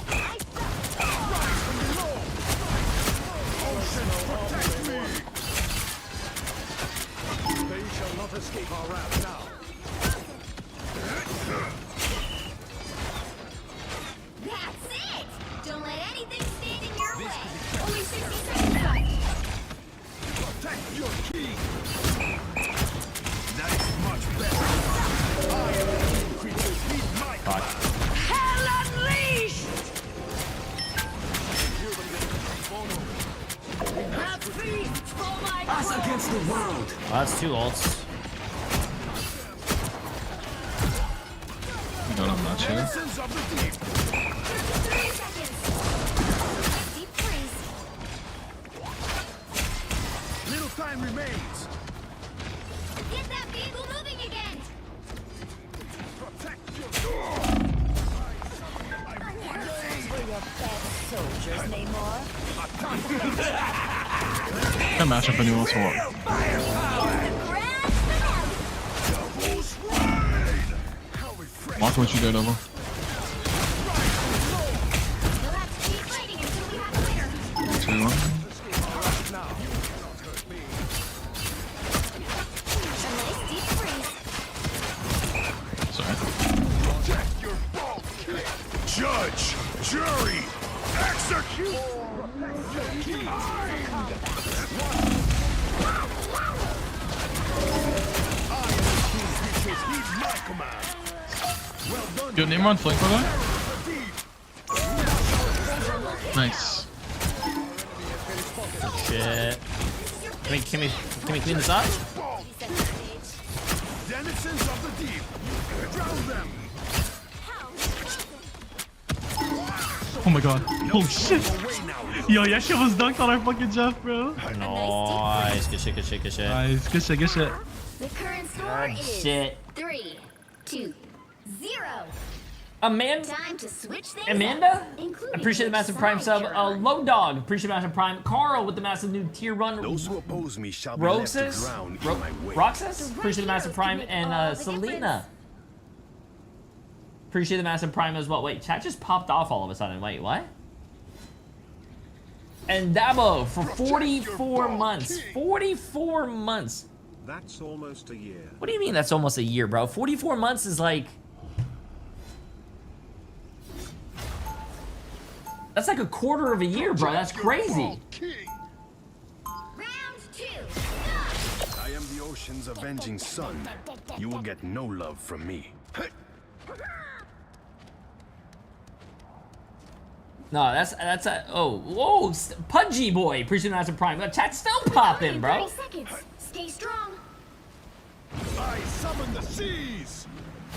I suck. Rise from below! Oceans, protect me! They shall not escape our wrath now. That's it! Don't let anything stand in your way. Only 60 seconds left. Protect your key! That is much better. I am the creatures need my Hell unleashed! Have feast for my Us against the world. Oh, that's 2 ults. No, I'm not sure. Denizens of the deep! 30 seconds. Deep freeze. Little time remains. Get that vehicle moving again. Protect your For your best soldiers, Namor. Can't match up anyone else for what. Walk with you, Daredevil. You'll have to keep fighting until we have a winner. 2, 1. A nice deep freeze. Sorry. Protect your ball. Judge, jury, execute. Yo, Namor on flank for that? Nice. Shit. Can we clean this up? Denizens of the deep, drown them. Oh my god. Holy shit. Yo, that shit was dunked on our fucking Jeff, bro. Nice. Good shit, good shit, good shit. Nice. Good shit, good shit. The current score Good is shit. 3, 2, 0. Amanda? Time to switch things Amanda? up, including Appreciate the which massive prime side sub. you're on. Low Dog. Appreciate the massive prime. Carl with the massive new tier 1. Those who oppose me shall be left to Roxas? drown in my way. Roxas? Appreciate the massive prime. And Selena. Appreciate the massive prime as well. Wait, chat just popped off all of a sudden. Wait, what? And Dabo for 44 months. 44 months. That's almost a year. What do you mean that's almost a year, bro? 44 months is like... That's like a quarter of a year, bro. That's crazy. Round 2. I am the ocean's avenging son. You will get no love from me. No, that's a... Oh, whoa. Pudgy boy. Appreciate the massive prime. Chat's still popping, bro. 30 seconds. Stay strong. I summon the seas!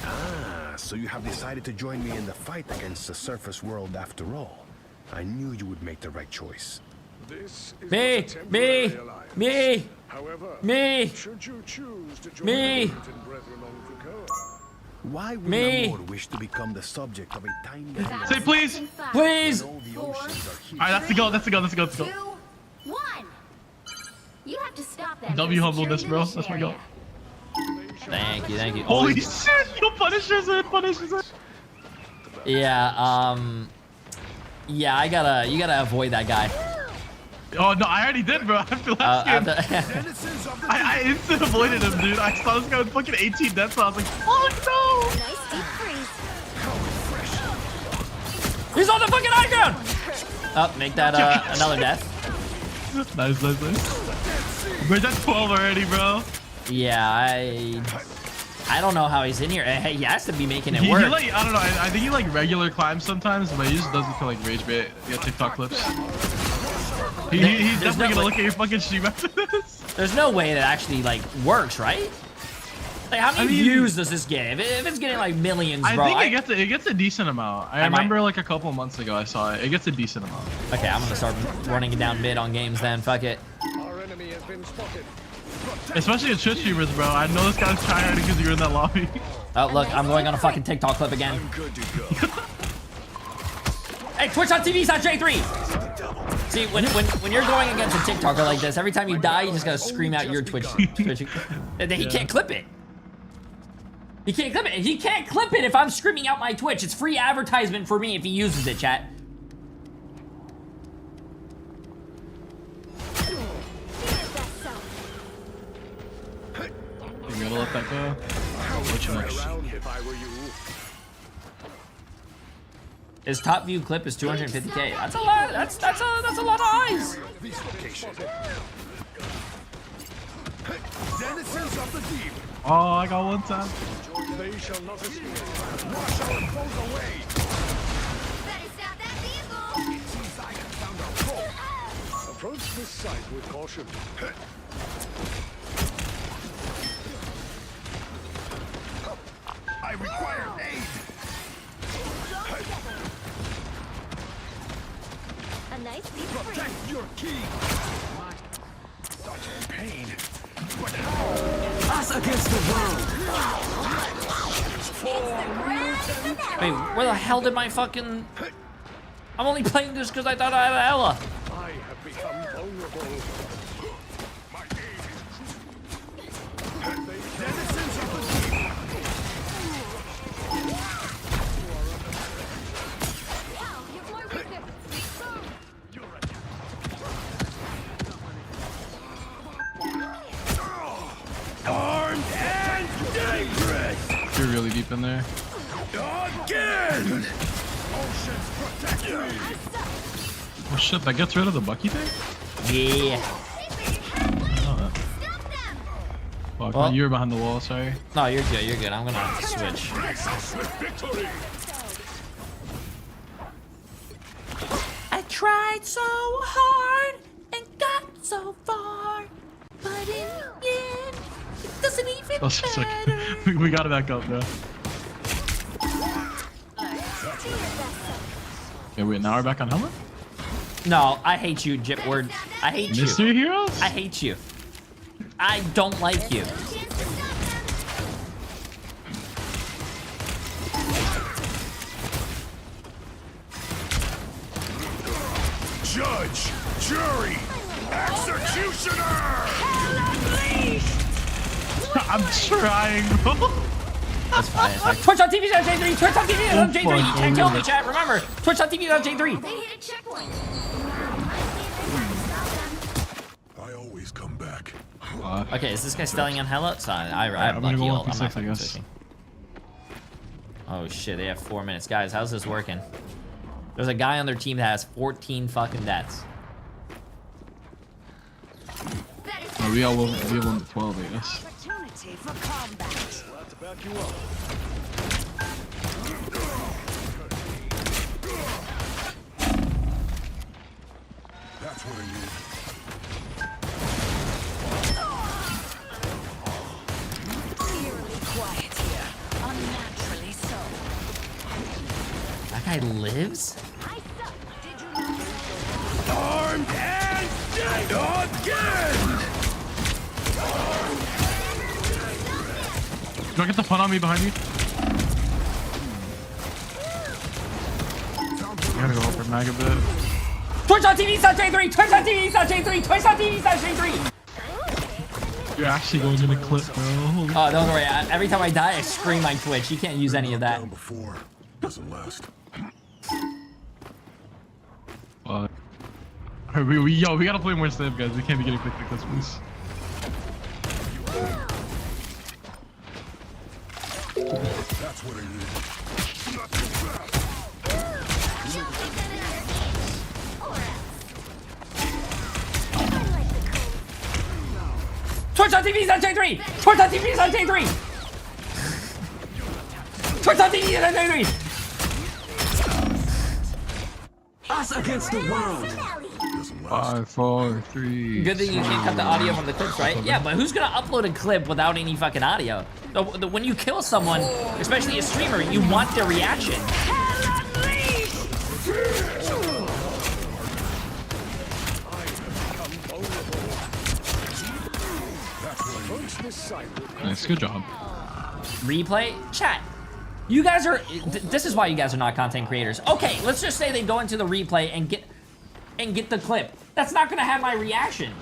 Ah, so you have decided to join me in the fight against the surface world after all. I knew you would make the right choice. This is Me, me, me, However, me, should you choose to join me. the Mutant Brethren on Krakoa, why would Me. Namor wish to become the subject of a tiny Say please. Please. all the oceans are here? Alright, that's the go. That's the go. That's the go. Let's 2, go. 1. You have to stop that. W from humbleness, securing bro. the That's my mission goal. Thank you, thank you. Holy shit! Yo, Punisher's it. Punisher's it. Yeah, yeah, you gotta avoid that guy. Oh no, I already did, bro. After last game, Denizens of the I instant avoided him, dude. I saw this guy with fucking 18 deaths, so I was like, oh no! Nice deep freeze. He's on the fucking high ground! Oh, make that, another death. Nice, nice, nice. We're at 12 already, bro. Yeah, I don't know how he's in here. He has to be making it He work. like, I don't know. I think he like regular climbs sometimes, but he just doesn't feel like rage bait. Yeah, TikTok clips. He's definitely gonna look at your fucking stream after this. There's no way that actually like works, right? Like how many views does this get? If it's getting like millions, bro. I think it gets a decent amount. I remember like a couple months ago I saw it. It gets a decent amount. Okay, I'm gonna start running it down mid on games then. Fuck it. Our enemy has been spotted. Especially at Twitch streamers, bro. I know this guy's trying because you're in that lobby. Oh, look, I'm going on a fucking TikTok clip again. I'm good to go. Hey, Twitch.tv/Jay3. See, when you're going against a TikToker like this, every time you die, you just gotta scream out your Twitch. And then he can't clip it. He can't clip it. He can't clip it if I'm screaming out my Twitch. It's free advertisement for me if he uses it, chat. You gotta let that go. What you next? His top view clip is 250K. That's a lot. That's a lot of eyes. Denizens of the deep. Oh, I got one time. They shall not escape. Wash our foes away. Better stop that vehicle. It seems I have found a foe. Approach this site with caution. I require aid. A nice piece of Protect your key. Such pain. But how? Us against the world. Wait, where the hell did my fucking... I'm only playing this because I thought I had a Ella. I have become vulnerable. My aid is denizens of the deep. Armed and dangerous. You're really deep in there. Again. Oceans protect me. Oh shit, that gets rid of the Bucky thing? Yeah. Fuck, Well, you were behind the wall, sorry. No, you're good. You're good. I'm gonna have to switch. Victory. I tried so hard and got so far, but in the end, it doesn't even Oh, shit, matter. we got it back up, bro. Okay, wait, now we're back on helmet? No, I hate you, Jipword. I hate you. Mystery Heroes? I hate you. I don't like you. Judge, jury, executioner. I'm trying, bro. That's fine. It's fine. Twitch.tv/Jay3. Twitch.tv/Jay3. You can't kill me, chat. Remember, Twitch.tv/Jay3. They hit a checkpoint. I always come back. Okay, is this guy stelling on Hella? Sorry, I have I'm gonna lucky go ult. up I'm not P6, I fucking guess. switching. Oh shit, they have 4 minutes. Guys, how's this working? There's a guy on their team that has 14 fucking deaths. Oh, we have one to 12, I guess. Opportunity for combat. We'll have to back you up. That's what I need. Eerily quiet here. Unnaturally so. That guy lives? Armed and dead again! Do I get the pun on me behind you? You gotta go up for mag a bit. Twitch.tv/Jay3. Twitch.tv/Jay3. Twitch.tv/Jay3. You're actually going to the clip, bro. Oh, don't worry. Every time I die, I scream my Twitch. You can't use any of that. Down before doesn't last. Yo, we gotta play more snip, guys. We can't be getting quick like this, please. That's what I need. Twitch on TV is on Jay3. Twitch on TV is on Jay3. Twitch on TV is on Jay3. Us against the world. 5, 4, 3. Good thing you can't cut the audio from the clips, right? Yeah, but who's gonna upload a clip without any fucking audio? When you kill someone, especially a streamer, you want their reaction. Nice, good job. Replay? Chat. You guys are, this is why you guys are not content creators. Okay, let's just say they go into the replay and get the clip. That's not gonna have my reaction.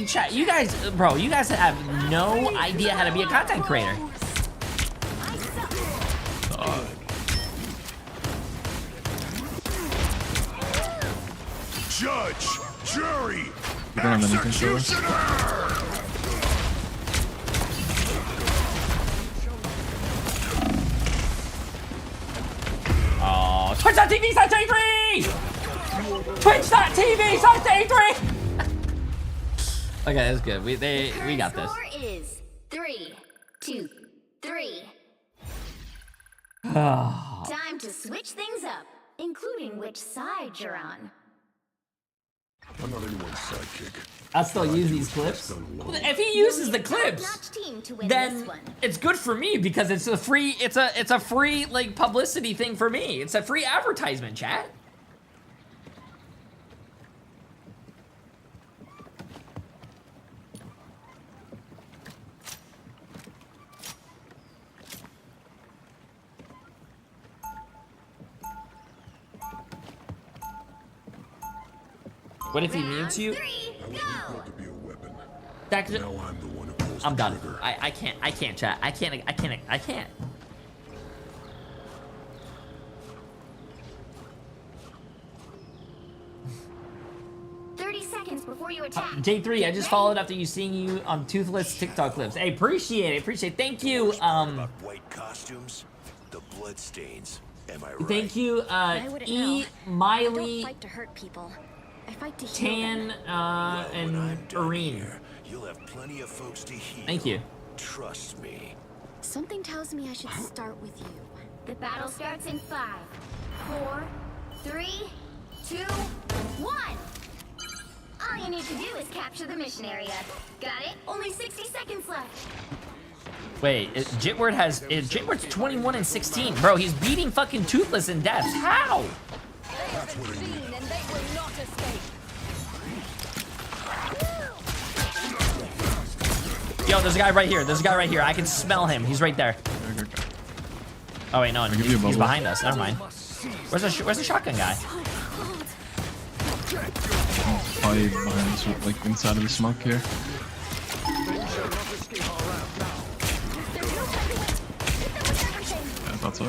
Chat, you guys, bro, you guys have no idea how to be a content creator. Judge, jury, You don't have anything for us? Oh, Twitch.tv slash Jay3! Twitch.tv slash Jay3! Okay, that's good. We got this. Score is 3, 2, 3. Time to switch things up, including which side you're on. I'm not anyone's sidekick. I'll still use these clips. If he uses the clips, then it's good for me because it's a free, it's a free like publicity thing for me. It's a free advertisement, chat. What if he mutes you? That could, I'm done. I can't chat. I can't. 30 seconds before you attack. Jay3, I just followed after seeing you on Toothless TikTok clips. Hey, appreciate it. Thank you. White costumes, the blood stains. Am I right? Thank you, E. Miley, I don't fight to hurt people. I fight to heal Tan, and Irene. You'll have plenty of folks to heal. Thank you. Trust me. Something tells me I should start with you. The battle starts in 5, 4, 3, 2, 1. All you need to do is capture the mission area. Got it? Only 60 seconds left. Wait, Jitward's 21 and 16. Bro, he's beating fucking Toothless in deaths. How? Yo, there's a guy right here. I can smell him. He's right there. Oh wait, no, he's behind us. Never mind. Where's the shotgun guy? Probably behind us, like inside of the smoke here. Yeah, I thought so.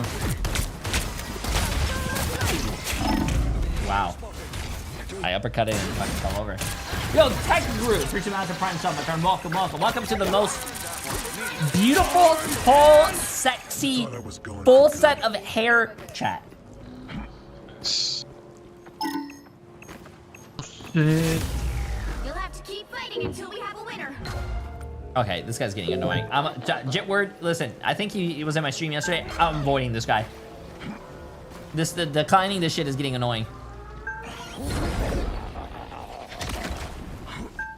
Wow. I uppercut it and fucking fell over. Yo, Tech Guru, 3 months of Prime Sub, my turn. Welcome. Welcome to the most beautiful, tall, sexy, full set of hair chat. Shit. You'll have to keep fighting until we have a winner. Okay, this guy's getting annoying. Jitward, listen, I think he was in my stream yesterday. I'm avoiding this guy. The declining this shit is getting annoying.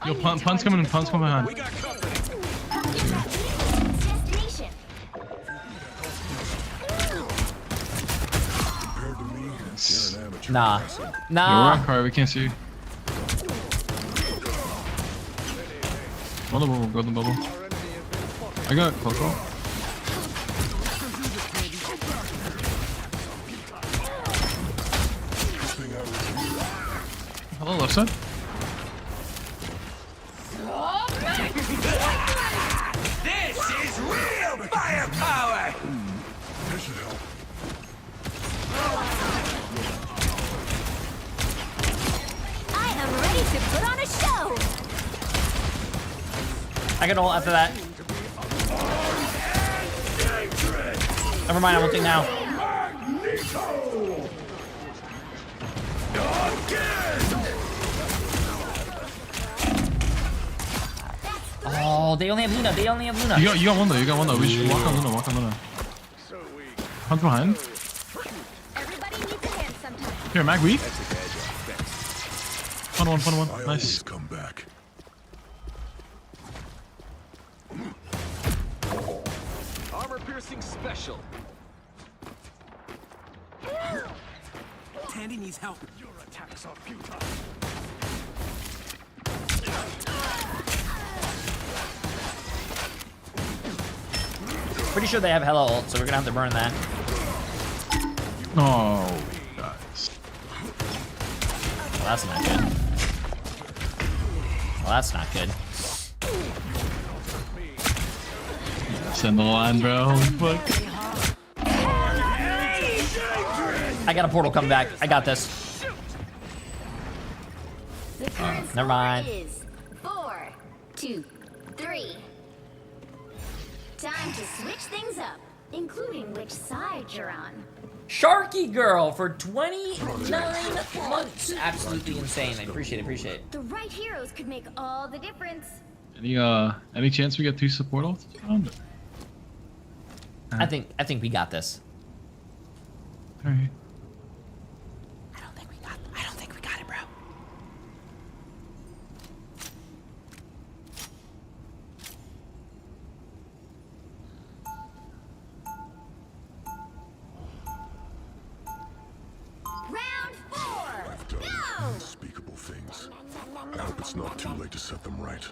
Yo, pun's coming behind. Nah. Yo, we're on car, we can't see you. Go in the bubble. I got Coco. Hello, left side. This is real firepower! This should help. I am ready to put on a show. I can ult after that. Never mind, I'm ulting now. Oh, they only have Luna. They only have Luna. You got one though. You got one though. We should walk on Luna. Walk on Luna. Hunt behind. Everybody needs a hand sometime. Here, Mag weak. Fun one. Nice. Come back. Armor piercing special. Tandy needs help. Your attacks are futile. Pretty sure they have hella ult, so we're gonna have to burn that. Oh, guys. Well, that's not good. Well, that's not good. Send the line, bro. Holy fuck. I got a portal coming back. I got this. Never mind. Is 4, 2, 3. Time to switch things up, including which side you're on. Sharky Girl for 29 months. Absolutely insane. I appreciate it. The right heroes could make all the difference. Any chance we get 2 support ults? I think we got this. All right. I don't think we got it, bro. Round 4. Go! Unspeakable things. I hope it's not too late to set them right.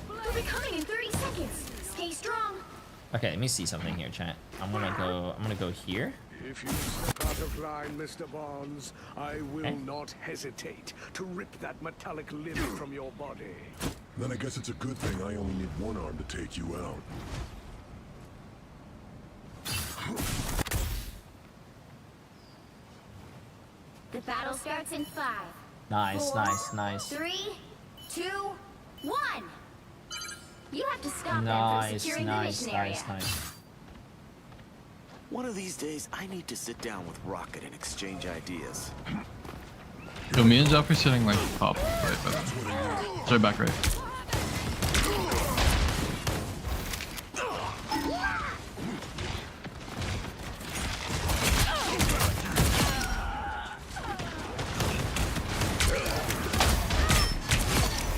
We'll be coming in 30 seconds. Stay strong. Okay, let me see something here, chat. I'm gonna go here. If you step out of line, Mr. Bonds, I will Okay. not hesitate to rip that metallic limb from your body. Then I guess it's a good thing I only need one arm to take you out. The battle starts in 5. Nice, 4, nice. 3, 2, 1. You have to stop them from Nice. securing the mission area. One of these days, I need to sit down with Rocket and exchange ideas. Yo, me and Jeff are sitting like top right by them. Sorry, back right.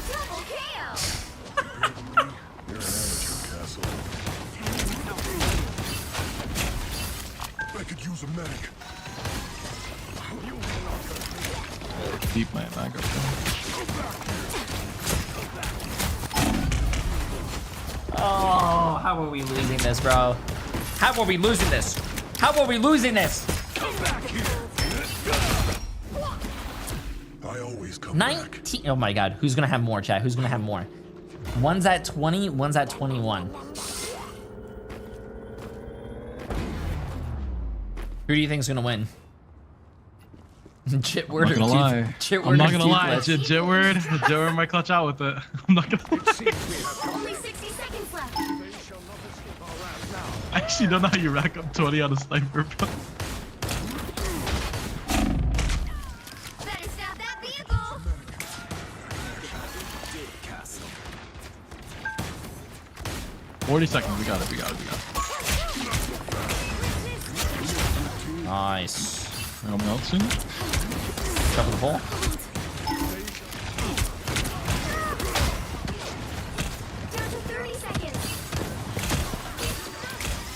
Double KO. You're an amateur, Castle. I could use a medic. Keep my mag up there. Oh, how are we losing this, bro? How are we losing this? How are we losing this? Come back here. I always come 19. Oh my god, who's gonna have more, chat? Who's gonna have more? One's at 20, one's at 21. Who do you think's gonna win? Jitward I'm not gonna lie. Jitward I'm not gonna or lie. Toothless? Jitward might clutch out with it. I'm not gonna lie. Only 60 seconds left. I actually don't know how you rack up 20 on a sniper, bro. Better stop that vehicle. 40 seconds. We got it. Nice. Anyone else soon? Top of the pole. Down to 30 seconds.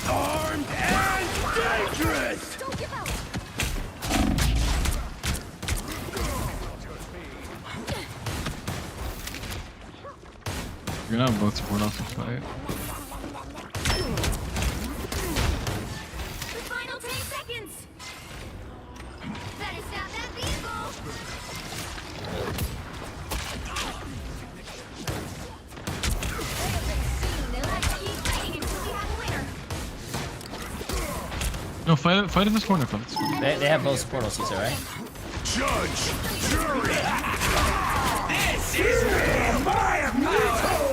Armed and dangerous! Don't give up. You're gonna have both support off the fight. The final 10 seconds. Better stop that vehicle. They'll have to keep fighting until we have a winner. No, fight in this corner, fight in this corner. They have both portal seats, alright? Judge, jury, this is where my power.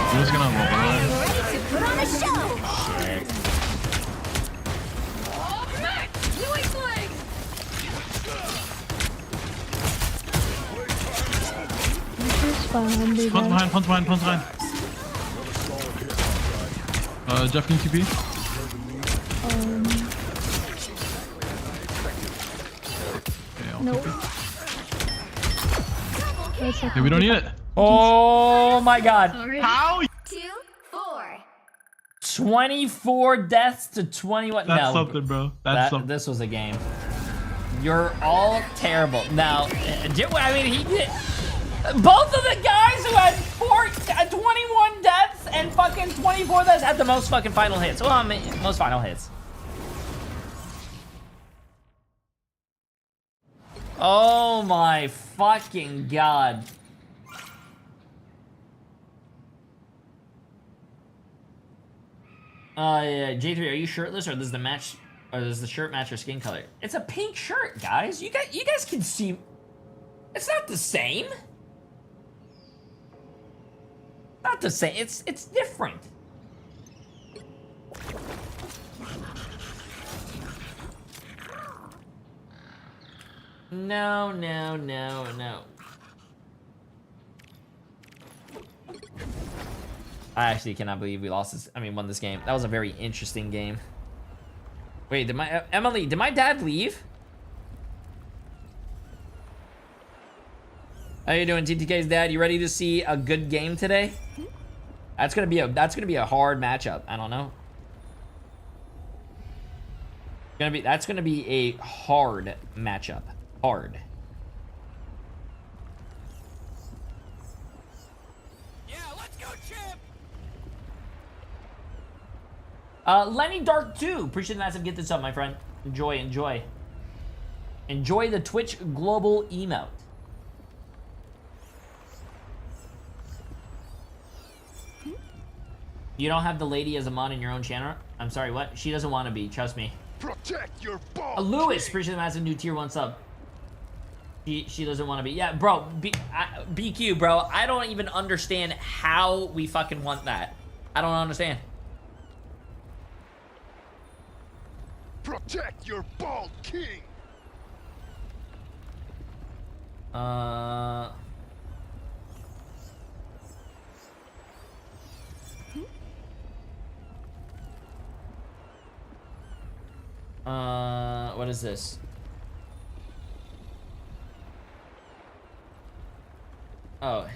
Who's gonna have one? Ready to put on Punch behind. Jeff, can you TP? Okay, I'll Nope. TP. Okay, we don't need it. Oh my god. How? 2-4. 24 deaths to 21. That's no, something, bro. That's something. This was a game. You're all terrible. Now, I mean, he did. Both of the guys who had 21 deaths and fucking 24 deaths had the most fucking final hits. Well, I mean, most final hits. Oh my fucking god. Yeah, J3, are you shirtless or does the shirt match your skin color? It's a pink shirt, guys. You guys can see. It's not the same. Not the same. It's different. No. I actually cannot believe we lost this. I mean, won this game. That was a very interesting game. Wait, did my dad leave? How you doing, TTK's dad? You ready to see a good game today? That's gonna be a hard matchup. I don't know. That's gonna be a hard matchup. Hard. Lenny Dark 2, appreciate the massive get this up, my friend. Enjoy. Enjoy the Twitch global emote. You don't have the lady as a mod in your own channel? I'm sorry, what? She doesn't want to be, trust me. Protect your ball. Lewis, appreciate the massive new tier 1 sub. She doesn't want to be. Yeah, bro, BQ, bro. I don't even understand how we fucking want that. I don't understand. Protect your bald king. What is this? Oh.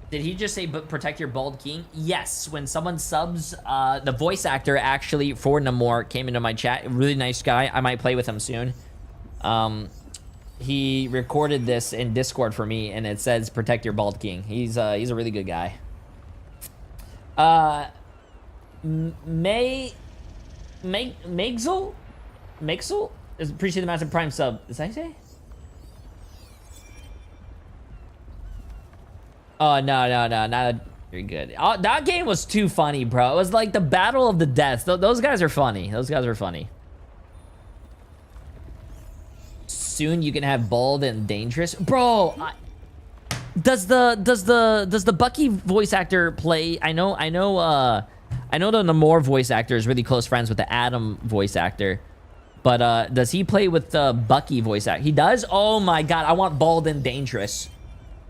Did he just say, but protect your bald king? Yes, when someone subs, the voice actor actually for Namor came into my chat. Really nice guy. I might play with him soon. He recorded this in Discord for me, and it says, protect your bald king. He's a really good guy. Megzel is appreciate the massive prime sub. Did I say? Oh, no, not you're good. That game was too funny, bro. It was like the battle of the deaths. Those guys are funny. Those guys are funny. Soon you can have bald and dangerous, bro. Does the Bucky voice actor play? I know the Namor voice actor is really close friends with the Adam voice actor, but does he play with the Bucky voice actor? He does. Oh my god, I want bald and dangerous.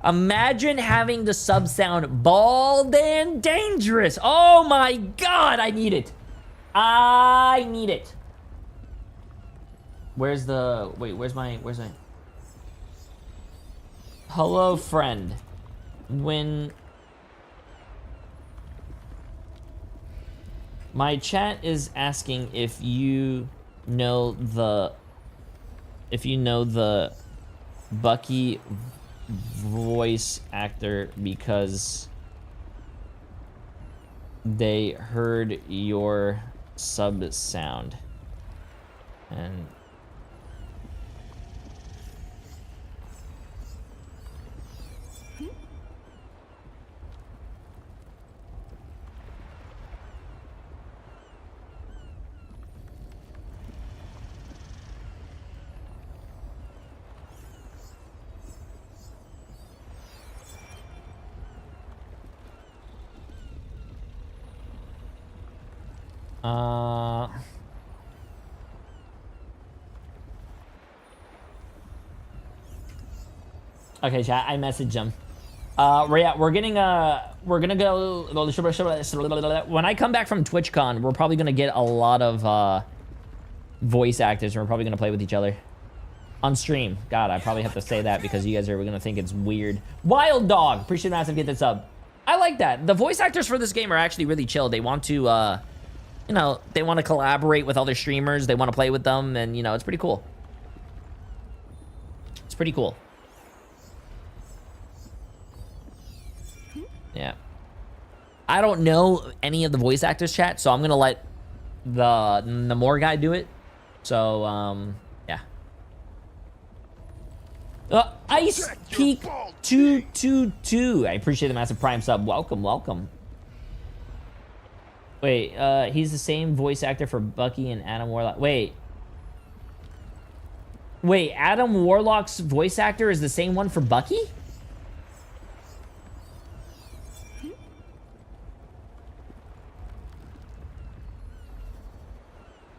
Imagine having the sub sound bald and dangerous. Oh my god, I need it. I need it. Where's my hello friend. When my chat is asking if you know the Bucky voice actor because they heard your sub sound and Okay, chat. I messaged him. We're gonna go. When I come back from TwitchCon, we're probably gonna get a lot of voice actors, and we're probably gonna play with each other on stream. God, I probably have to say that because you guys are gonna think it's weird. Wild Dog, appreciate massive get this up. I like that. The voice actors for this game are actually really chill. They want to, you know, they want to collaborate with other streamers. They want to play with them, and you know, it's pretty cool. It's pretty cool. Yeah. I don't know any of the voice actors chat, so I'm gonna let the Namor guy do it. So, yeah. Ice Peak 222. I appreciate the massive prime sub. Welcome, welcome. Wait, he's the same voice actor for Bucky and Adam Warlock. Wait, Adam Warlock's voice actor is the same one for Bucky?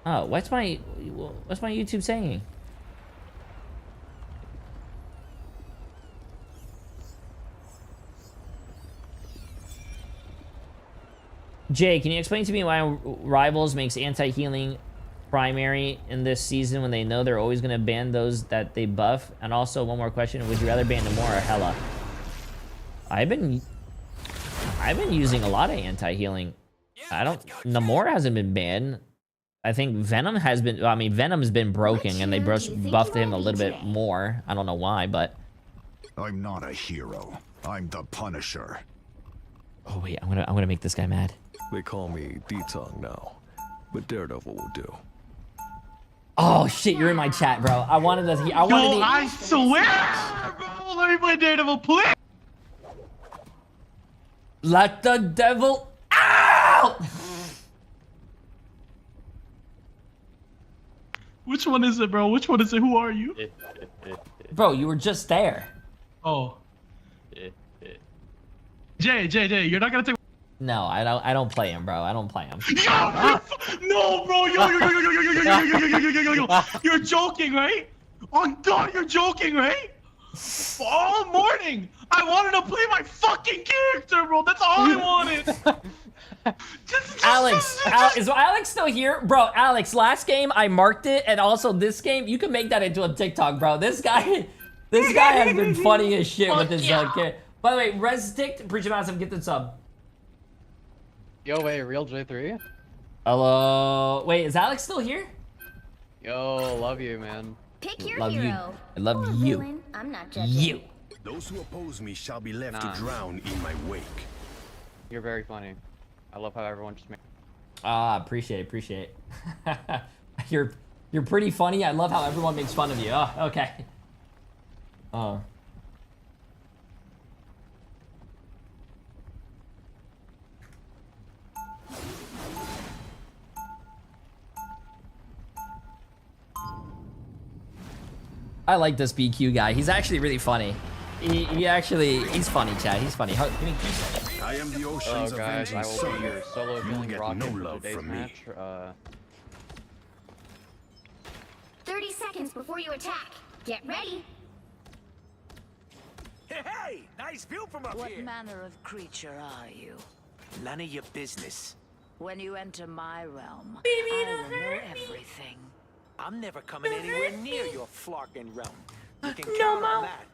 Oh, what's my YouTube saying? Jay, can you explain to me why Rivals makes anti-healing primary in this season when they know they're always going to ban those that they buff? And also, one more question: would you rather ban Namor or Hela? I've been using a lot of anti-healing. Namor hasn't been banned. I think Venom has been. I mean, Venom's been broken, and they buffed him a little bit more. I don't know why, but I'm not a hero. I'm the Punisher. Oh wait, I'm gonna make this guy mad. They call me D-Tongue now, but Daredevil will do. Oh shit, you're in my chat, bro. I wanted to. I swear, bro. Let me play Daredevil, please. Let the devil out. Which one is it, bro? Which one is it? Who are you? Bro, you were just there. Oh. Jay, you're not gonna take. No, I don't play him, bro. I don't play him. No, bro. Yo. You're joking, right? On God, you're joking, right? All morning, I wanted to play my fucking character, bro. That's all I wanted. Alex, is Alex still here? Bro, Alex, last game I marked it, and also this game, you can make that into a TikTok, bro. This guy has been funny as shit with his character. By the way, Resticked, appreciate massive, get the sub. Yo, wait, real J3? Hello. Wait, is Alex still here? Yo, love you, man. Pick your Love hero. you. I love Or you. villain. I'm not judging. You. Those who oppose me shall be left to drown in my wake. You're very funny. I love how everyone just makes. Ah, appreciate it. You're pretty funny. I love how everyone makes fun of you. Oh, okay. Oh. I like this BQ guy. He's actually really funny. He's funny, Chad. He's funny. Give me 2 seconds. I am the ocean's guys, I avenging will be your solo You'll healing get rocket no for love today's from me. match. 30 seconds before you attack. Get ready. Hey, nice view from up What here. manner of creature are you? None of your business. When you enter my realm, I will know everything. I'm never coming anywhere near your flarkin' realm. You can count on that.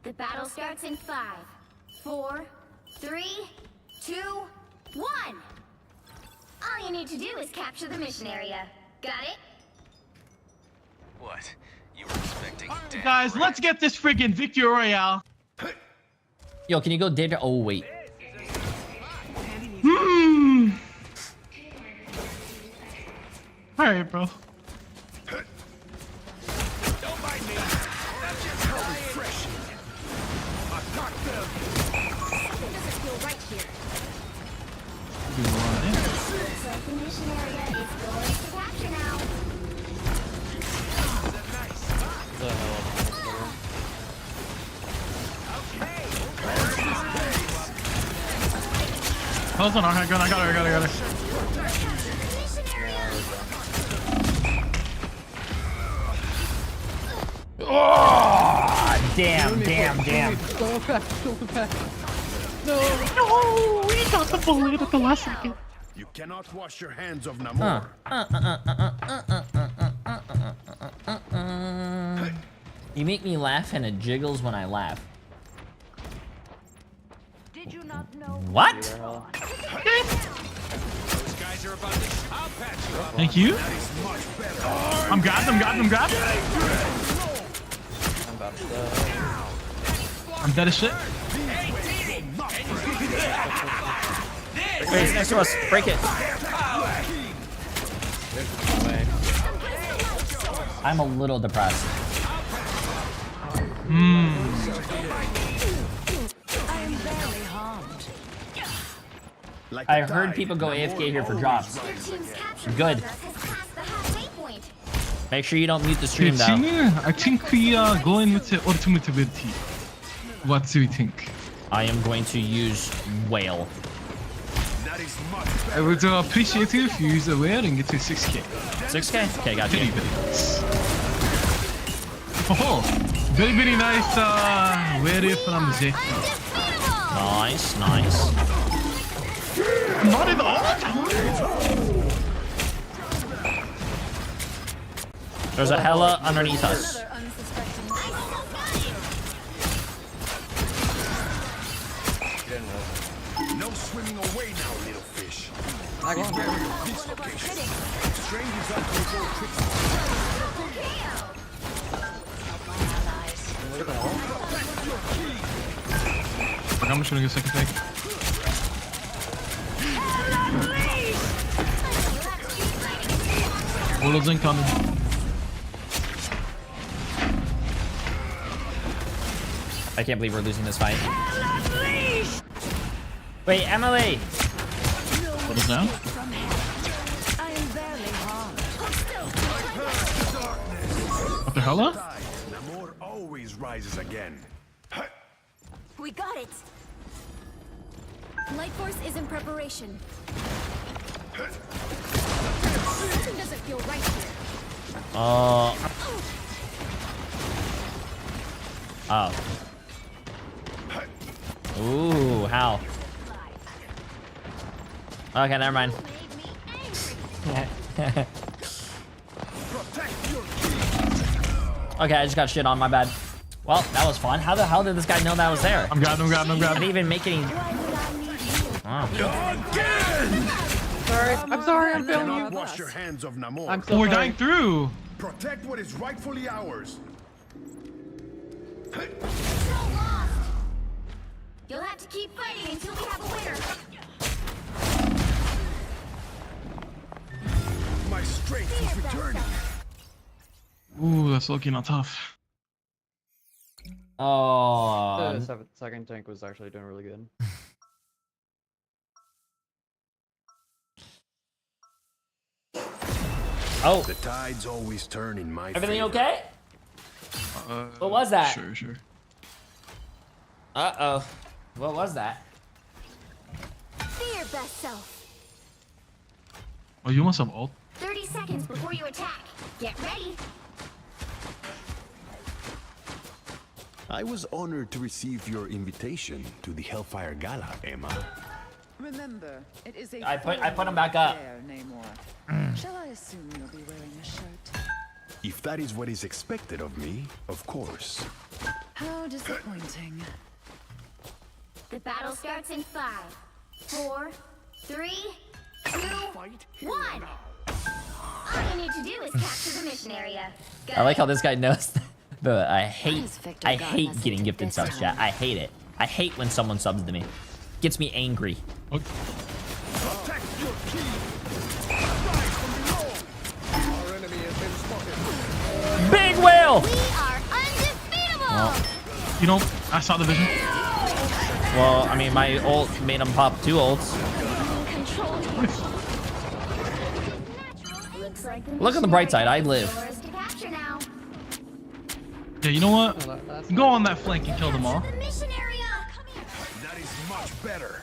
The battle starts in 5, 4, 3, 2, 1. All you need to do is capture the mission area. Got it? What? You were expecting death, Guys, let's get this friggin' Victory Royale. Yo, can you go data? Oh, wait. Alright, bro. Don't mind me. That's just how refreshing. I got them. Something doesn't feel right here. Looks like the mission area is going to capture now. Hold on, I got her. Oh, damn. Go back. No, we got the bullet at the last second. You cannot wash your hands of Namor. You make me laugh and it jiggles when I laugh. Did you not know? What? Those guys are about to. I'll patch you up. Thank you. That is much better. I'm grabbed. I'm dead as shit. Wait, he's next to us. Break it. I'm a little depressed. I am barely harmed. I heard people go AFK here for drops. Good. Make sure you don't mute the stream though. I think we are going with the ultimate ability. What do you think? I am going to use whale. I would appreciate it if you use the whale and get to 6k. 6k? Okay, got you. Oh, very nice whale from Jay3. Nice. Not at all. There's a hella underneath us. No swimming away now, little fish. Strangers are control tricks. I'm just gonna get a second take. Bullets incoming. I can't believe we're losing this fight. Wait, Emily! What is now? I am barely harmed. What the hell? Namor always rises again. We got it. Light Force is in preparation. Something doesn't feel right here. Oh. Ooh, how? Okay, never mind. Okay, I just got shit on, my bad. Well, that was fun. How the hell did this guy know that was there? I'm grabbed. I didn't even make any... Oh. I'm sorry, I'm Cannot failing you. wash your hands of Namor. I'm so We're sorry. dying through. Protect what is rightfully ours. You'll have to keep fighting until we have a winner. My strength is returning. Ooh, that's looking not tough. Oh. The second tank was actually doing really good. Oh. The tides always turn in my Everything favor. okay? What was that? Sure. Uh-oh. What was that? Be your best self. Oh, you want some ult? 30 seconds before you attack. Get ready. I was honored to receive your invitation to the Hellfire Gala, Emma. Remember, it is a I put him back up. Shall I assume you'll be wearing a shirt? If that is what is expected of me, of course. How disappointing. The battle starts in 5, 4, 3, 2, 1. All you need to do is capture the mission area. Got I like it? how this guy knows that. But I hate Victor gotten us getting into gifted this subs, chat. I hate it. I hate when someone subs to me. Gets me angry. Okay. Big whale! We are undefeatable. Well, You know, I saw the vision. well, I mean, my ult made him pop 2 ults. Looks like the Look on the bright side, I live. yours to capture now. Yeah, you know what? Go on that flank and kill them all. The mission area. Come here. That is much better.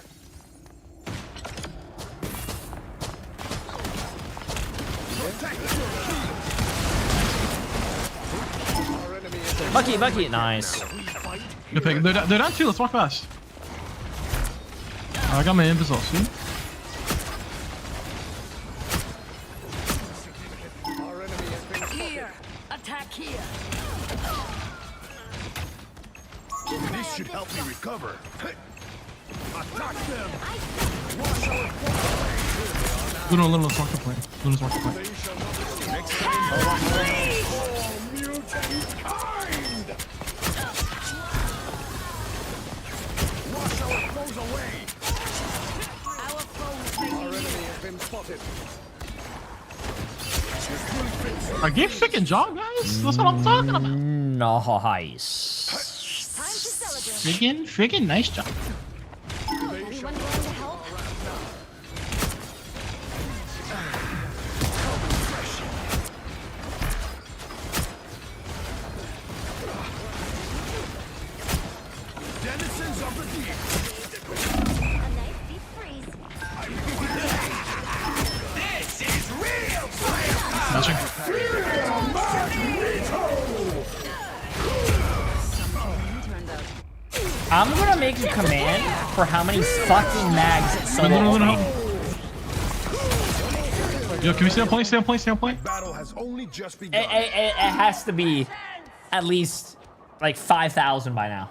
Bucky, nice. Good pick. They're down 2. Let's walk fast. I got my invis off. See? Here. Attack here. This should help me recover. Attack them! Luna, let's walk the plane. Luna's walk the plane. Mutant kind! Wash our foes away! Our foes may Our enemy has been spotted. Our game freaking jog, guys. That's what I'm talking about. Nice. Freaking nice job. Anyone willing to help? Denizens of the deep! A nice deep freeze. This is real fire! Matching. I'm gonna make a command for how many fucking mags solo. Yo, can we stay on point? Stay on point? Stay on point? Battle has only just begun. It has to be at least like 5,000 by now.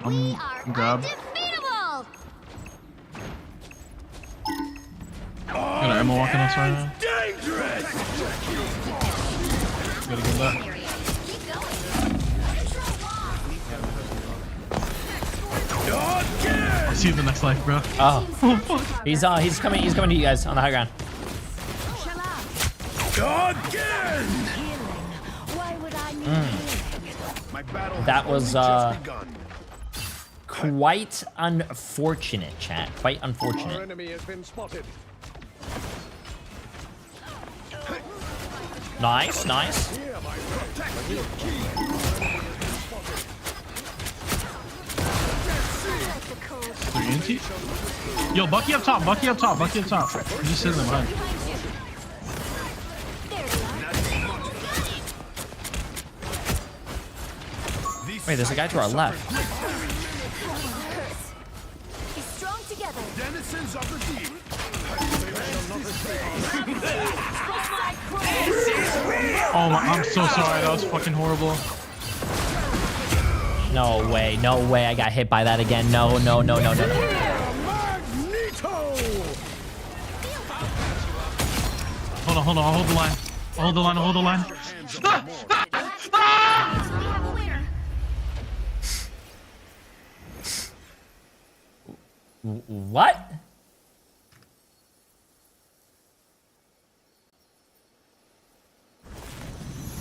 We are Grab. undefeatable. Got an ammo walking us right now. Dangerous! Gotta get that. I'll see you in the next life, bro. Oh, he's coming to you guys on the high ground. Again! Why would I need My battle That has was only just begun. quite unfortunate, chat. Quite Our unfortunate. enemy has been spotted. Nice, nice. Hereby protect your key. Yo, Bucky up top. Bucky up top. Bucky up top. He's just sitting there behind. Wait, there's a guy to our left. Be strong together. Denizens of the deep. Oh my, I'm so sorry. That was fucking horrible. No way, no way. I got hit by that again. No. Magneto! Hold on. I'll hold the line. I'll hold the line. What?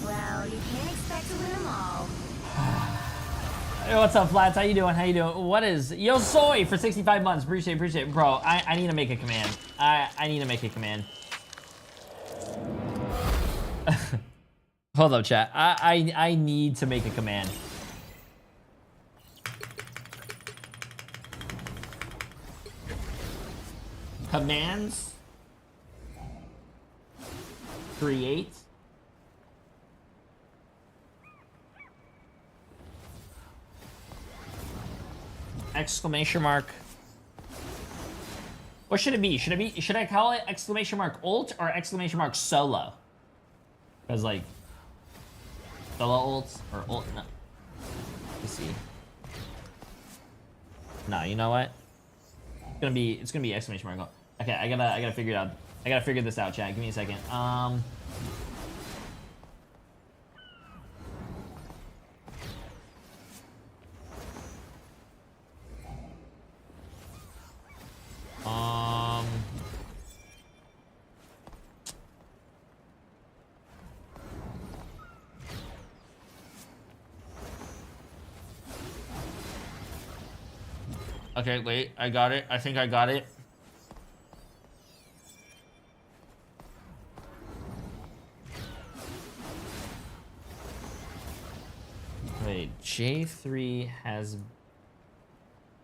Well, you can't expect to win them all. Hey, what's up, Flats? How you doing? What is Yo Soy for 65 months? Appreciate it. Bro, I need to make a command. I need to make a command. Hold up, chat. I need to make a command. Commands. Create. Exclamation mark. What should it be? Should I call it exclamation mark ult or exclamation mark solo? Because like solo ults or ult, no. Let's see. No, you know what? It's gonna be exclamation mark ult. Okay, I gotta figure it out. I gotta figure this out, chat. Give me a second. Okay, wait, I got it. I think I got it. Wait, Jay3 has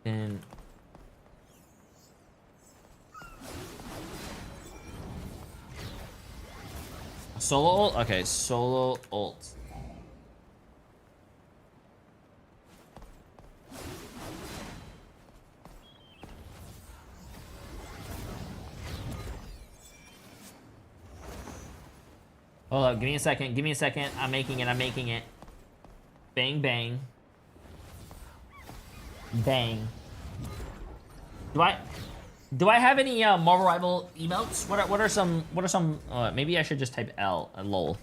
been... Solo ult? Okay, solo ult. Hold up, give me a second. Give me a second. I'm making it. I'm making it. Bang, bang. Bang. Do I have any Marvel Rival emotes? What are some maybe I should just type L, lol.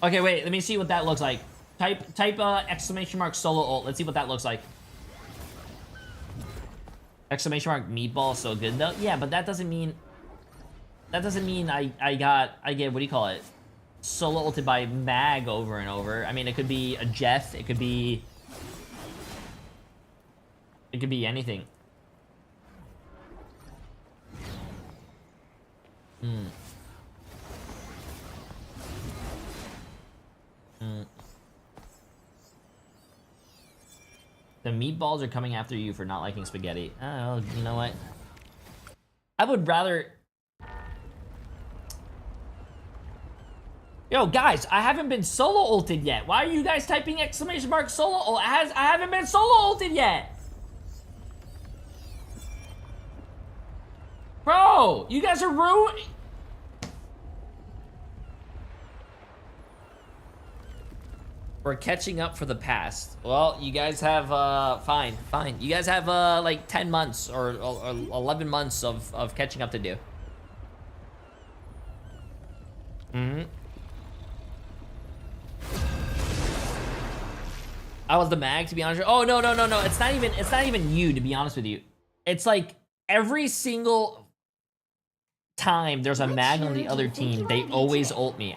Okay, wait, let me see what that looks like. Type exclamation mark solo ult. Let's see what that looks like. Exclamation mark meatball so good though. Yeah, but that doesn't mean I get, what do you call it? Solo ulted by Mag over and over. I mean, it could be a Jeff, it could be anything. The meatballs are coming after you for not liking spaghetti. Oh, you know what? I would rather... Yo, guys, I haven't been solo ulted yet. Why are you guys typing exclamation mark solo ult? I haven't been solo ulted yet. Bro, you guys are ruining... We're catching up for the past. Well, you guys have, fine. You guys have, like 10 months or 11 months of catching up to do. I was the Mag, to be honest. Oh, no. It's not even you, to be honest with you. It's like every single time there's a Mag on the other team, they always ult me.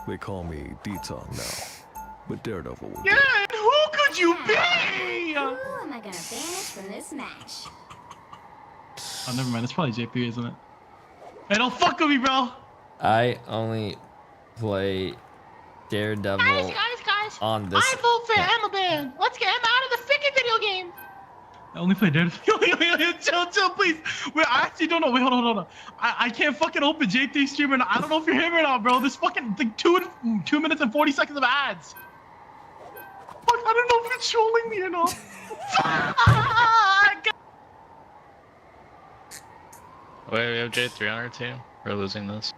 They call me D-Tongue now, but Daredevil will Yeah, and who could you be? Who am I gonna banish from this match? Oh, never mind. It's probably J3, isn't it? Hey, don't fuck with me, bro. I only play Daredevil Guys. on this. I vote for Emma. Let's get him out of the freaking video game. I only play Daredevil. Chill, please. Wait, I actually don't know. Wait, hold on. I can't fucking open J3 streamer. I don't know if you're him or not, bro. There's fucking like 2 minutes and 40 seconds of ads. Fuck, I don't know if it's trolling me or not. Fuck! Wait, we have J3 on our team. We're losing this.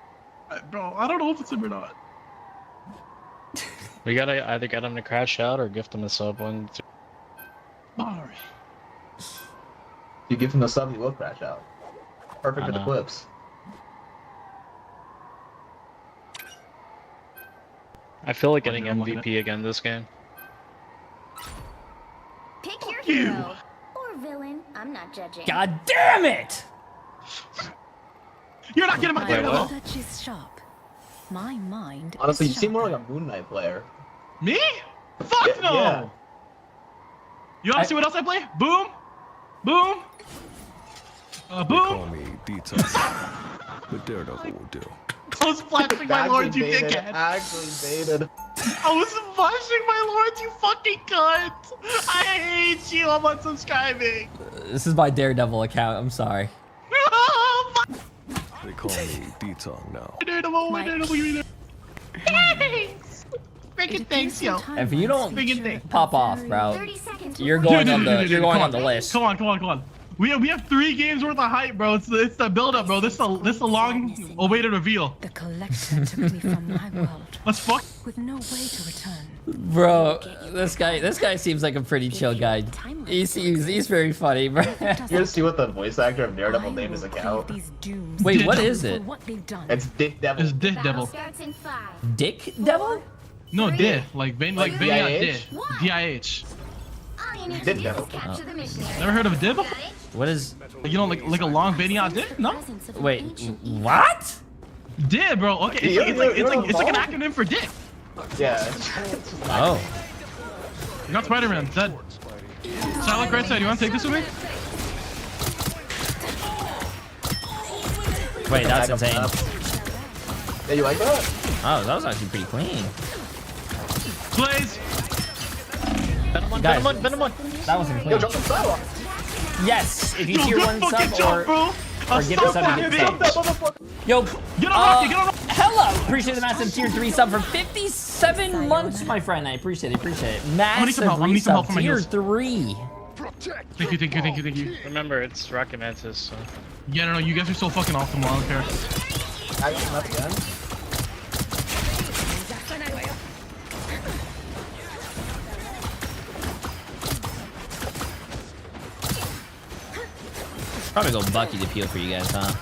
Bro, I don't know if it's him or not. We gotta either get him to crash out or gift him a sub one. Alright. You give him a sub, he will crash out. Perfect for the clips. I feel like getting MVP again this game. Pick your hero or villain. I'm not judging. God damn it! You're not getting my Daredevil. Touch is sharp. My mind. Honestly, you is seem more sharper. like a Moon Knight player. Me? Fuck no! Yeah. You wanna see what else I play? Boom! Boom! They Boom! call me D-Tongue, but Daredevil will do. I was flashing my lords, you dickhead! Actually baited. I was flashing my lords, you fucking cunt! I hate you, I'm unsubscribing! This is my Daredevil account, I'm sorry. They call me D-Tongue now. Daredevil, give me that. Thanks! Freaking thanks, yo. If you don't Freaking thanks. pop off, bro, you're going on the list. Come on. We have 3 games worth of hype, bro. It's the build up, bro. This is a long awaited reveal. The collector took me from my world. Let's fuck. With no way to return. Bro, this guy seems like a pretty chill guy. He's very funny, bro. You gotta see what the voice actor of Daredevil named his account. Wait, what is it? It's Dick Devil. It's Dick Devil. Dick Devil? No, Dick. Like D-I-H? D-I-H. Dick Devil. Never heard of a Dick? What is? You know, like a long Vania dick? No. Wait, what? Dick, bro. Okay, it's like an acronym for dick. Yeah. Oh. You got Spider-Man. Dead. Silent right side. You want to take this with me? Wait, that's insane. Yeah, you like that? Oh, that was actually pretty clean. Blaze. Guys, Venom one. that wasn't clean. Yo, jump inside. Yes, if you tier 1 sub jump, bro. or give a sub, you get Yo, saved. Yo, get on rocket, get on rocket. Hello. Appreciate the massive tier 3 sub for 57 months, my friend. I appreciate it. Massive resub tier 3. Thank you, thank you, thank you, thank you. Remember, it's Rocket Mantis, so. Yeah, no, you guys are so fucking awesome. I don't care. I got him up again. Probably go Bucky to peel for you guys, huh?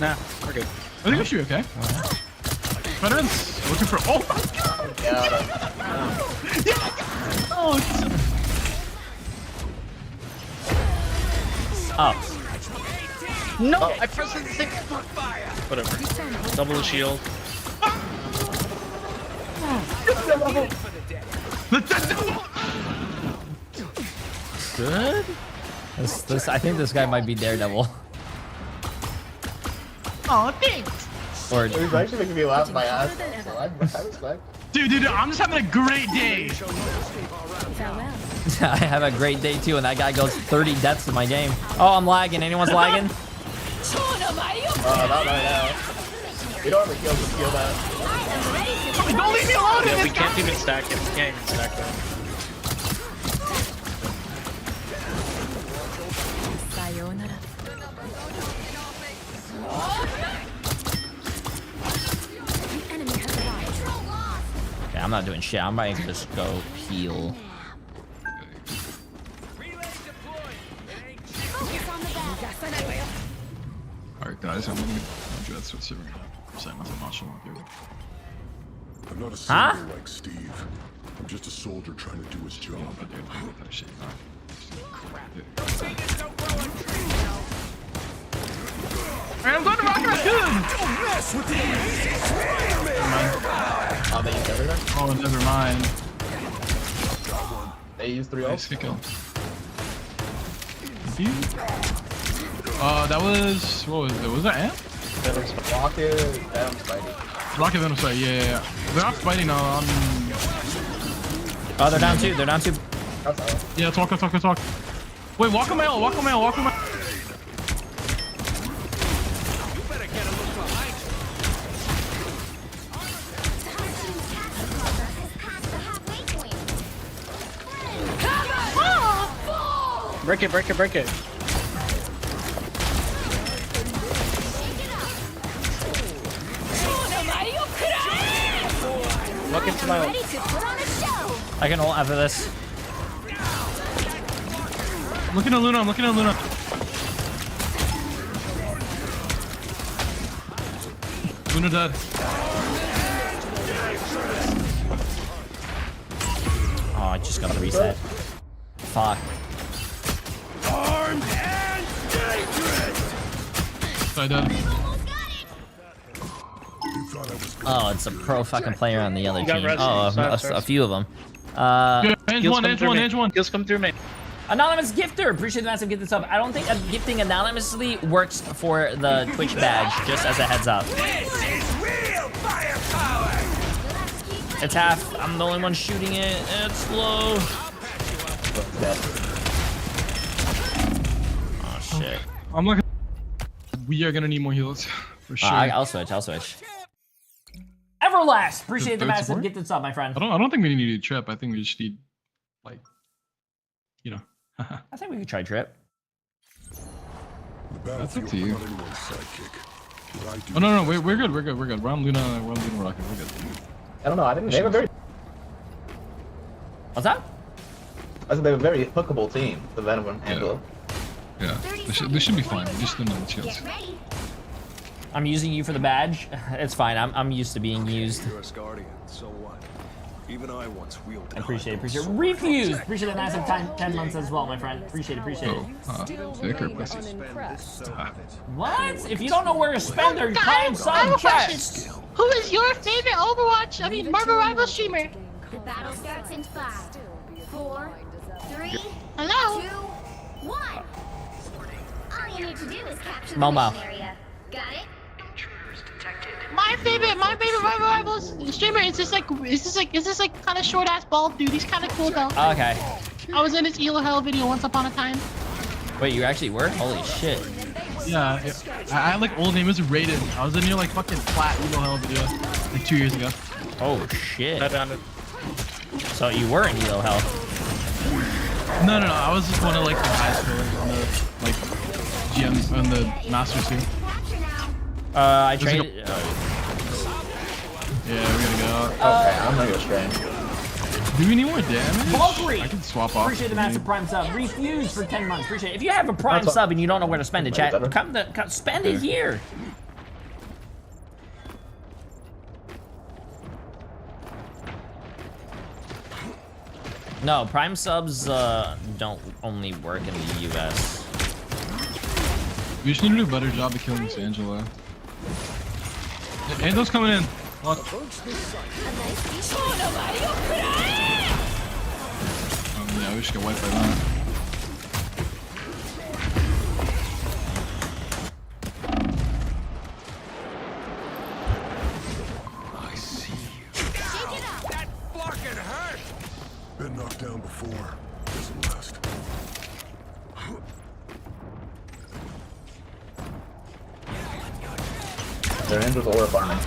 Nah, we're good. I think we should be okay. Veterans, looking for. Oh my god! Yeah! Oh, oh. No! I pressed the thing. Whatever. Double the shield. Good. This, I think this guy might be Daredevil. Oh, thanks. Or He's actually making me laugh my ass off, so I respect. Dude, I'm just having a great day. I have a great day too, and that guy goes 30 deaths in my game. Oh, I'm lagging. Anyone's lagging? Not right now. You don't have to kill that. Don't leave me alone. Yeah, we can't even stack it. We can't even stack that. Okay, I'm not doing shit. I might just go heal. Alright, guys, I'm gonna address what's over here. I'm not sure what you're doing. I'm not a soldier like Steve. I'm just a soldier trying to do his job. Alright, I'm going to Rocket Raccoon! Oh, they used everything? Oh, never mind. They used 3 ults? Good kill. That was... What was it? Was that Amp? Rocket, Venom, Spidey. Rocket Venom Spidey, yeah. They're not Spidey now. Oh, they're down 2. They're down 2. Yeah, talk. Wait, walk a mail. Break it. Walk into my ult. I can ult after this. I'm looking at Luna. Luna dead. Oh, I just got the reset. Fuck. Armed and dangerous. I dead. Oh, it's a pro fucking player on the other You got team. res- Oh, sorry. a few of them. Edge one. Heals come through me. Anonymous gifter, appreciate the massive gift this up. I don't think gifting anonymously works for the Twitch badge, just as a heads up. This is real firepower. It's half. I'm the only one shooting it. It's slow. Oh shit. I'm looking. We are gonna need more heals for sure. I'll switch. Everlast, appreciate the massive gift this up, my friend. I don't think we need a trip. I think we just need, like, you know. I think we could try trip. That's up to you. Oh no, we're good. We're on Luna Rocket. We're good. I don't know. I think they have a very. What's that? I said they have a very hookable team, the Venom and Angela. Yeah, they should be fine. We just don't know the chance. I'm using you for the badge. It's fine. I'm used to being used. You're a Guardian, so what? Even I once wielded. I appreciate it. Refuse. Appreciate the massive 10 months as well, my friend. Appreciate it. Thicker pussies. What? If you don't know where to spend their time, sub chat. Who is your favorite Overwatch, Marvel Rival streamer? The battle starts in 5, 4, 3, Hello? 2, 1. All you need to do is capture the Momo. mission area. Got it? My favorite Marvel Rivals streamer is this like kind of short ass bald dude. He's kind of cool though. Okay. I was in his Elo Hell video once upon a time. Wait, you actually were? Holy shit. Yeah, I had like old name. It was Raiden. I was in your like fucking flat Eagle Hell video like 2 years ago. Oh shit. I found it. So you were in Elo Hell. No. I was just one of like the highest scorers on the like GM on the Masters team. I traded. Yeah, we're gonna go. Okay, I'm gonna go strain. Do we need more damage? Valkyrie! I can swap off. Appreciate the massive Prime sub. Refuse for 10 months. Appreciate it. If you have a Prime sub and you don't know where to spend it, chat, come spend it here. No, Prime subs don't only work in the US. We just need to do a better job of killing this Angela. Angel's coming in. Look. Yeah, we just get wiped by that. I see you. That fucking hurt! Been knocked down before. Doesn't last. They're in with aura farming.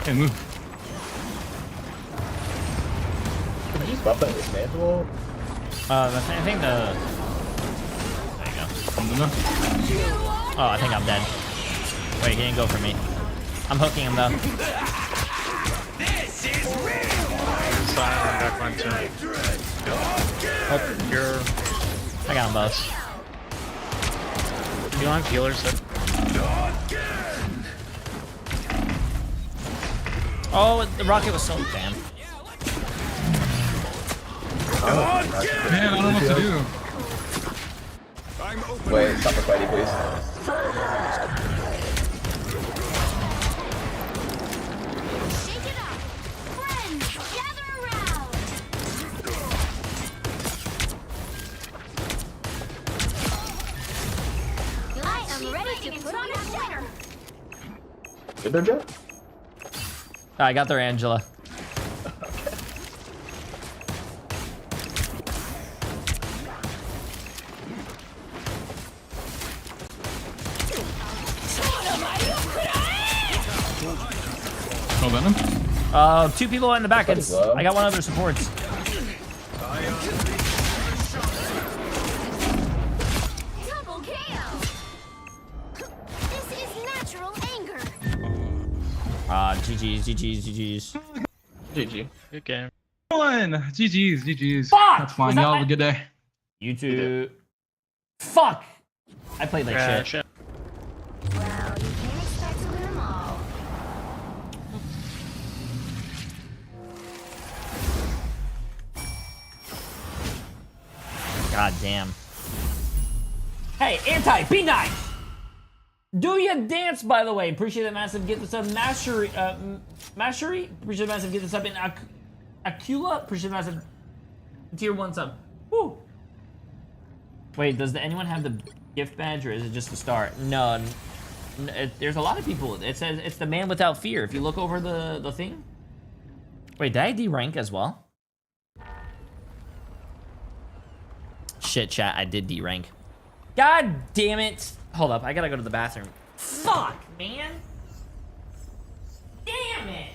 Hey, move. Can you just buff that dismantle? I think the. There you go. Oh, I think I'm dead. Wait, he didn't go for me. I'm hooking him though. This is real! Back one too. Oh, you're. I got them both. You want healers? Oh, the rocket was so damn. Man, I don't know what to do. Wait, stop the fighting, please. Shake it up! Friends, gather around! I am ready to put on a winner! Good there, Joe? I got their Angela. Oh, Venom? 2 people in the back. It's, I got one of their supports. Double KO! This is natural anger! GG's. GG. Good game. GG's. Fuck! That's fine. Was that Y'all my- have a good day. You too. Fuck! I played like shit. Well, you can't expect to win them all. God damn. Hey, Anti, be nice! Do your dance, by the way. Appreciate the massive get this up. Mashery, appreciate the massive get this up. In Acula, appreciate the massive tier 1 sub. Woo! Wait, does anyone have the gift badge or is it just the start? No, there's a lot of people. It says it's the man without fear. If you look over the thing. Wait, did I D-rank as well? Shit, chat, I did D-rank. God damn it. Hold up, I gotta go to the bathroom. Fuck, man. Damn it.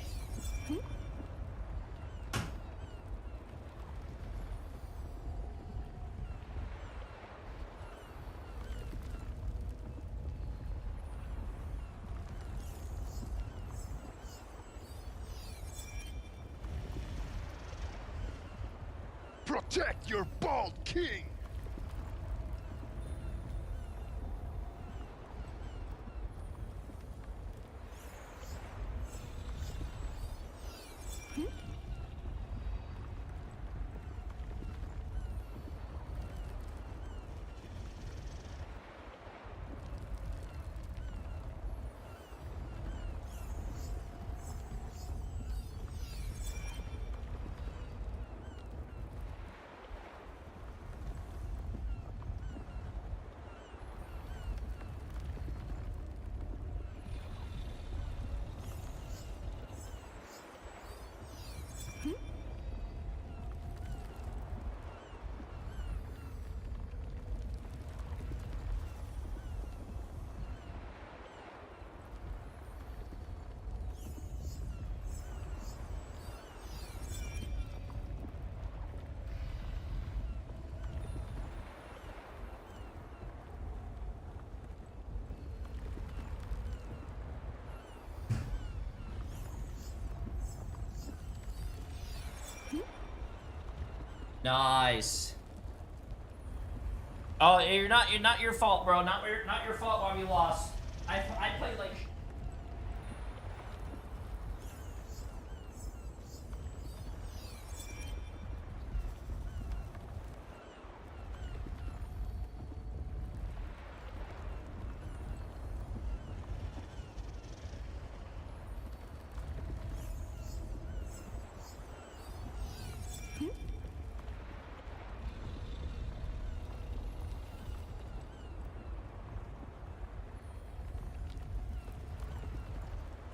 Protect your bald king! Nice. Oh, you're not your fault, bro. Not your fault why we lost. I played like.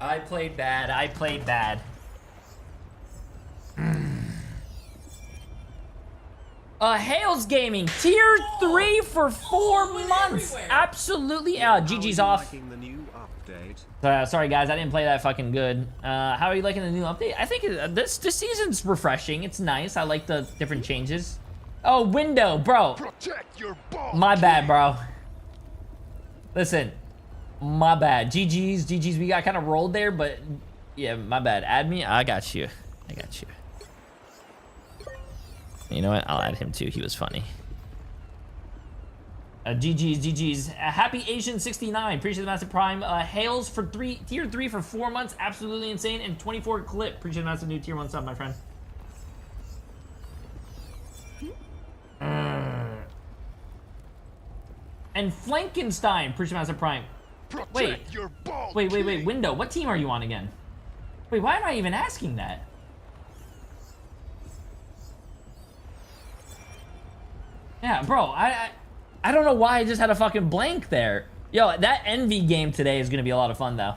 I played bad. I played bad. Hales Gaming, tier 3 for 4 months. Absolutely. GG's off. Sorry guys, I didn't play that fucking good. How are you liking the new update? I think this season's refreshing. It's nice. I like the different changes. Oh, window, bro. My bad, bro. Listen. My bad. GG's, we got kind of rolled there, but yeah, my bad. Add me. I got you. I got you. You know what? I'll add him too. He was funny. GG's. Happy Asian 69. Appreciate the massive prime. Hails for tier 3 for 4 months. Absolutely insane. And 24 clip. Appreciate the massive new tier 1 sub, my friend. And Flankenstein. Appreciate the massive prime. Wait, window. What team are you on again? Wait, why am I even asking that? Yeah, bro, I don't know why I just had a fucking blank there. Yo, that Envy game today is gonna be a lot of fun though.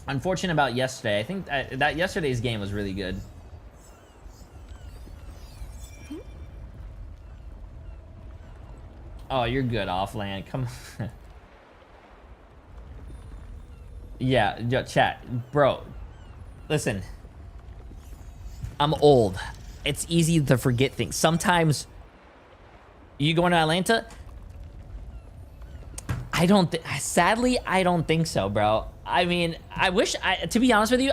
Unfortunate about yesterday. I think that yesterday's game was really good. Oh, you're good, Offland. Come on. Yeah, yo, chat. Bro, listen. I'm old. It's easy to forget things. Sometimes you going to Atlanta? Sadly, I don't think so, bro. I mean, to be honest with you,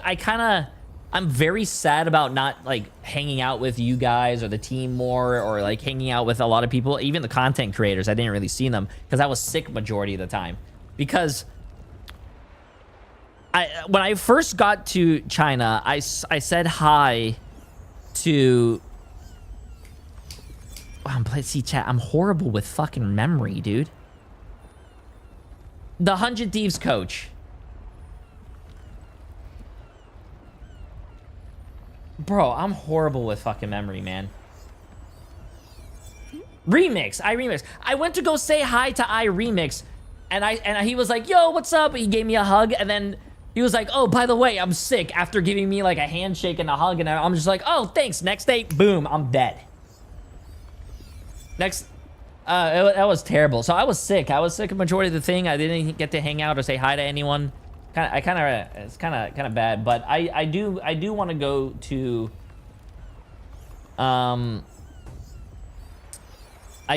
I'm very sad about not like hanging out with you guys or the team more, or like hanging out with a lot of people, even the content creators. I didn't really see them because I was sick majority of the time. Because when I first got to China, I said hi to... See, chat, I'm horrible with fucking memory, dude. The 100 Thieves coach. Bro, I'm horrible with fucking memory, man. Remix. I went to go say hi to Remix, and he was like, yo, what's up? He gave me a hug, and then he was like, oh, by the way, I'm sick, after giving me like a handshake and a hug, and I'm just like, oh, thanks. Next day, boom, I'm dead. That was terrible. So I was sick. I was sick a majority of the thing. I didn't get to hang out or say hi to anyone. It's kind of bad. But I do want to go to. I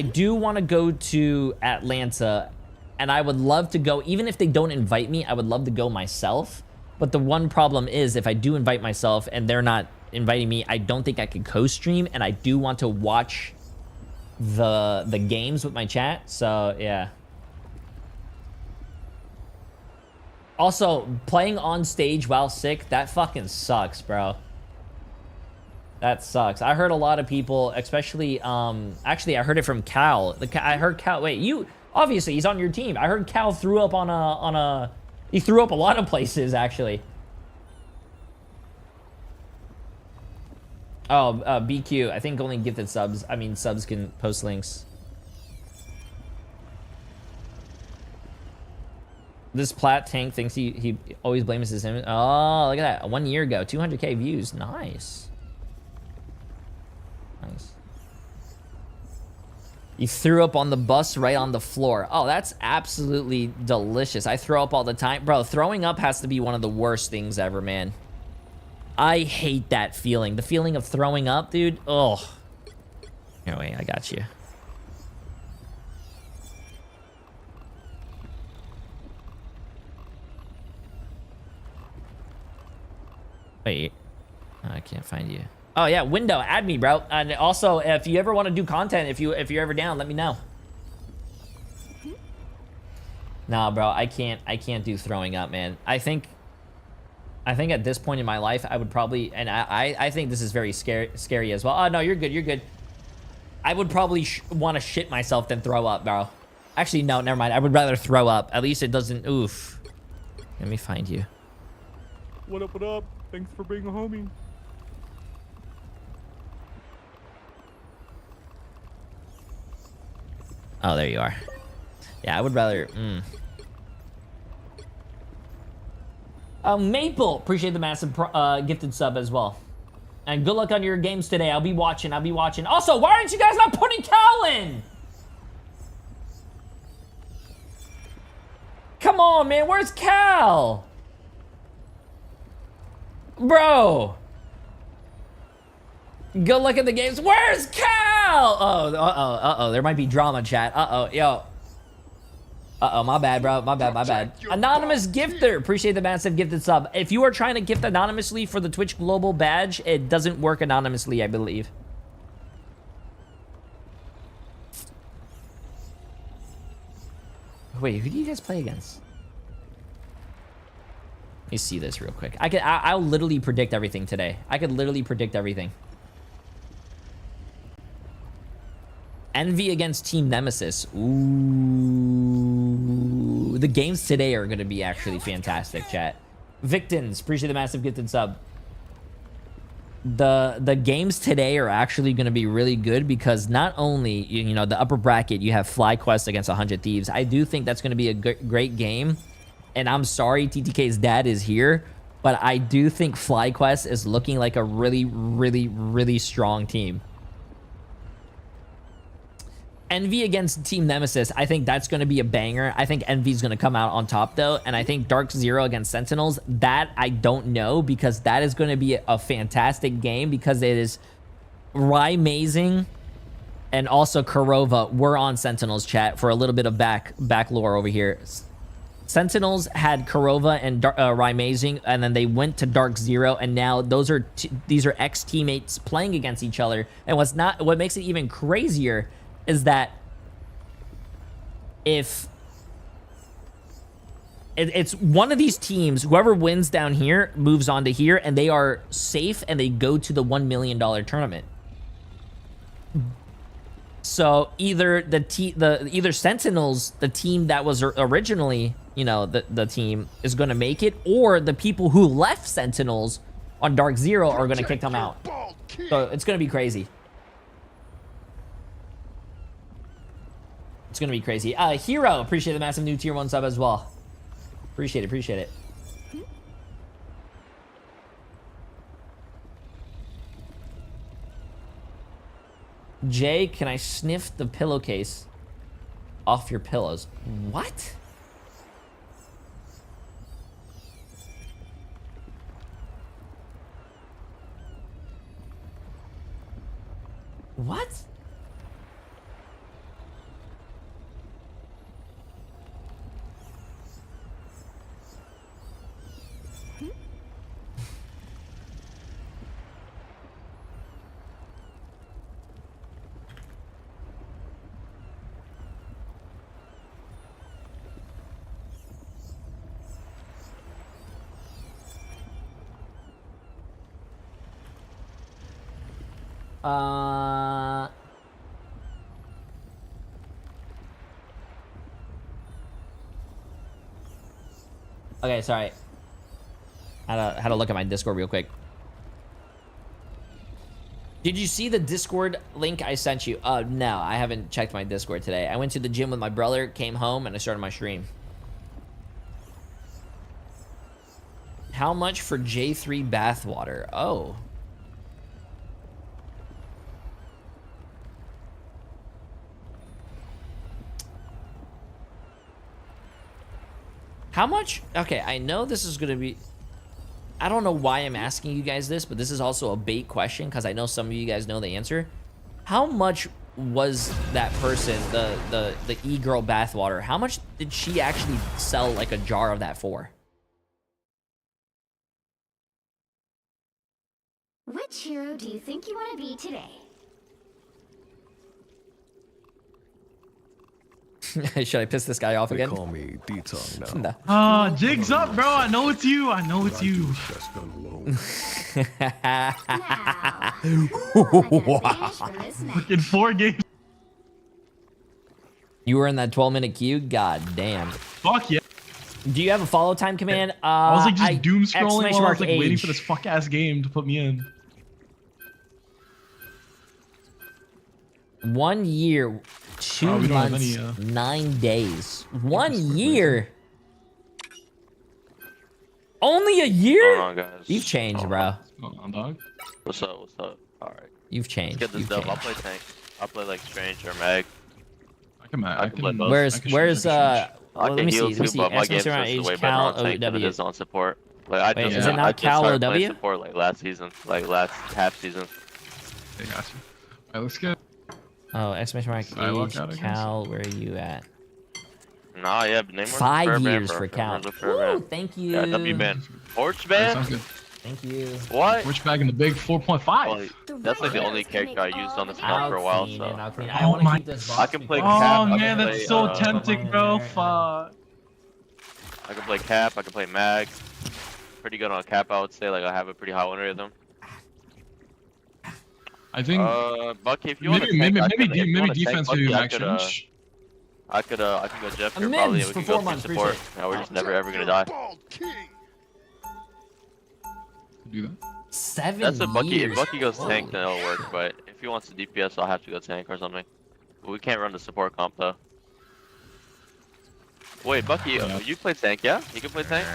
do want to go to Atlanta, and I would love to go. Even if they don't invite me, I would love to go myself. But the one problem is, if I do invite myself and they're not inviting me, I don't think I can co-stream, and I do want to watch the games with my chat. So yeah. Also, playing on stage while sick, that fucking sucks, bro. That sucks. I heard a lot of people, especially actually I heard it from Cal. I heard Cal. Wait, you obviously he's on your team. I heard Cal threw up he threw up a lot of places actually. Oh, BQ, I think only gifted subs. I mean, subs can post links. This Plat tank thinks he always blames his image. Oh, look at that. 1 year ago, 200K views. Nice. Nice. You threw up on the bus right on the floor. Oh, that's absolutely delicious. I throw up all the time. Bro, throwing up has to be one of the worst things ever, man. I hate that feeling. The feeling of throwing up, dude. Oh. Here, wait, I got you. Wait. Oh, I can't find you. Oh yeah, window, add me, bro. And also, if you ever want to do content, if you're ever down, let me know. Nah, bro, I can't do throwing up, man. I think at this point in my life, I would probably, and I think this is very scary as well. Oh no, you're good, you're good. I would probably want to shit myself than throw up, bro. Actually, no, never mind. I would rather throw up. At least it doesn't. Oof. Let me find you. What up? What up? Thanks for being a homie. Oh, there you are. Yeah, I would rather. Maple, appreciate the massive gifted sub as well. And good luck on your games today. I'll be watching. I'll be watching. Also, why aren't you guys not putting Cal in? Come on, man. Where's Cal? Bro. Good luck at the games. Where's Cal? Uh-oh. There might be drama, chat. Uh-oh. Yo. Uh-oh, my bad, bro. My bad. Anonymous gifter. Appreciate the massive gifted sub. If you are trying to gift anonymously for the Twitch Global badge, it doesn't work anonymously, I believe. Wait, who do you guys play against? Let me see this real quick. I'll literally predict everything today. I could literally predict everything. Envy against Team Nemesis. Ooh. The games today are going to be actually fantastic, chat. Victins, appreciate the massive gifted sub. The games today are actually going to be really good because not only, you know, the upper bracket, you have FlyQuest against 100 Thieves. I do think that's going to be a great game. And I'm sorry TTK's dad is here, but I do think FlyQuest is looking like a really strong team. Envy against Team Nemesis, I think that's going to be a banger. I think Envy's going to come out on top, though. And I think Dark Zero against Sentinels, that I don't know, because that is going to be a fantastic game because it is Rymazing and also Kurova were on Sentinels, chat, for a little bit of back lore over here. Sentinels had Kurova and Rymazing, and then they went to Dark Zero, and now these are ex-teammates playing against each other. And what makes it even crazier is that if it's one of these teams, whoever wins down here moves on to here, and they are safe, and they go to the $1 million tournament. So either either Sentinels, the team that was originally, you know, the team, is going to make it, or the people who left Sentinels on Dark Zero are going to kick them out. So it's going to be crazy. It's gonna be crazy. Hero, appreciate the massive new tier 1 sub as well. Appreciate it. Jay, can I sniff the pillowcase off your pillows? What? What? Okay, sorry. Had to look at my Discord real quick. Did you see the Discord link I sent you? No, I haven't checked my Discord today. I went to the gym with my brother, came home, and I started my stream. How much for J3 bathwater? Oh. How much? Okay, I know this is going to be... I don't know why I'm asking you guys this, but this is also a bait question because I know some of you guys know the answer. How much was that person, the e-girl bathwater, how much did she actually sell like a jar of that for? Which hero do you think you want to be today? Should I piss this guy off again? Call me D-Tongue now. No. Jigs up, bro. I know it's you. I know it's you. Fucking 4 games. You were in that 12-minute queue? God damn. Fuck yeah. Do you have a follow time command? I was like just doom scrolling while I was like waiting age. for this fuck ass game to put me in. 1 year, 2 we don't have months, any, 9 days. 1 year. Only a year? Hold on, guys. You've changed, bro. Dog. What's up? What's up? All right. You've changed. Let's get this You've dub. I'll changed. play tank. I'll play like Strange or Mag. I can play both. Where's I let can me heal see. Let too, me see. but my game's Exclamation just age way better on Cal tank than it OW. is on support. Like I Wait, just, is it not I just Cal started playing OW? support like last season, like last half season. Okay, gotcha. Alright, let's get. Oh, exclamation mark Skywalk age out, I guess. Cal. Where are you at? Nah, yeah, but name 5 years for Cal. Woo, thank you. Yeah, W ban. Torch Alright, ban? sounds good. Thank you. What? Which bag in the big 4.5? Well, that's like the only character I used on this map for a while, so. I want to keep this box. I can play because- Cap. Oh I can man, that's play, so tempting, bro. Fuck. I can play Cap, I can play Mag. Pretty good on Cap, I would say. Like, I have a pretty high win rate of them. I think. Bucky, if you want to maybe defense would be max range. I can go Jeff here Mims probably. for We can 4 go months, through support. appreciate Yeah, we're just never ever gonna die. Do that. 7 That's a Bucky. years. If Bucky goes tank, then it'll work. But if he wants to DPS, I'll have to go tank or something. But we can't run the support comp though. Wait, Bucky, you play tank, yeah? You can play tank?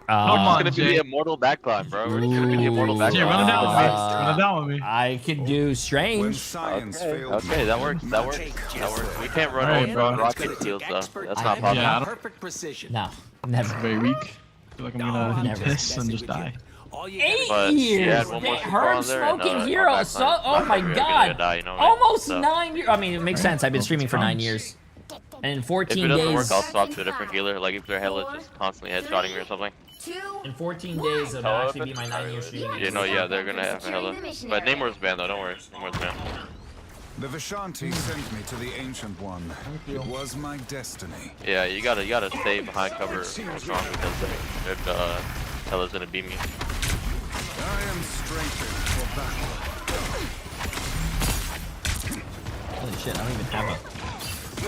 We're just gonna be the immortal backline, bro. We're just gonna be the immortal backline. Yeah, run it down with me. Run it down with me. I can do strange. Okay, that works. That works. That works. We can't run Ultron rocket heals though. That's not possible. Yeah, I don't. Perfect precision. No, never. Very weak. I feel like I'm gonna Never. piss and just die. 8 But she years. had one more That support herd on there, and, smoking our hero. backline So, is oh not my really god. gonna die, you know what I mean? Almost So, 9 years. I mean, it makes sense. I've been streaming for 9 years. And in if 14 it doesn't days. work, I'll swap to a different healer. Like if their healer is just constantly headshotting me or something. In 14 days, it'll actually be my 9-year stream. You know, yeah, they're gonna have a healer. But Namor's banned though. Don't worry, Namor's banned. The Vishanti sent me to the Ancient One. It was my destiny. Yeah, you gotta stay behind cover strong because if Hella's gonna beat me. I am strengthened for battle. Holy shit, I don't even have a.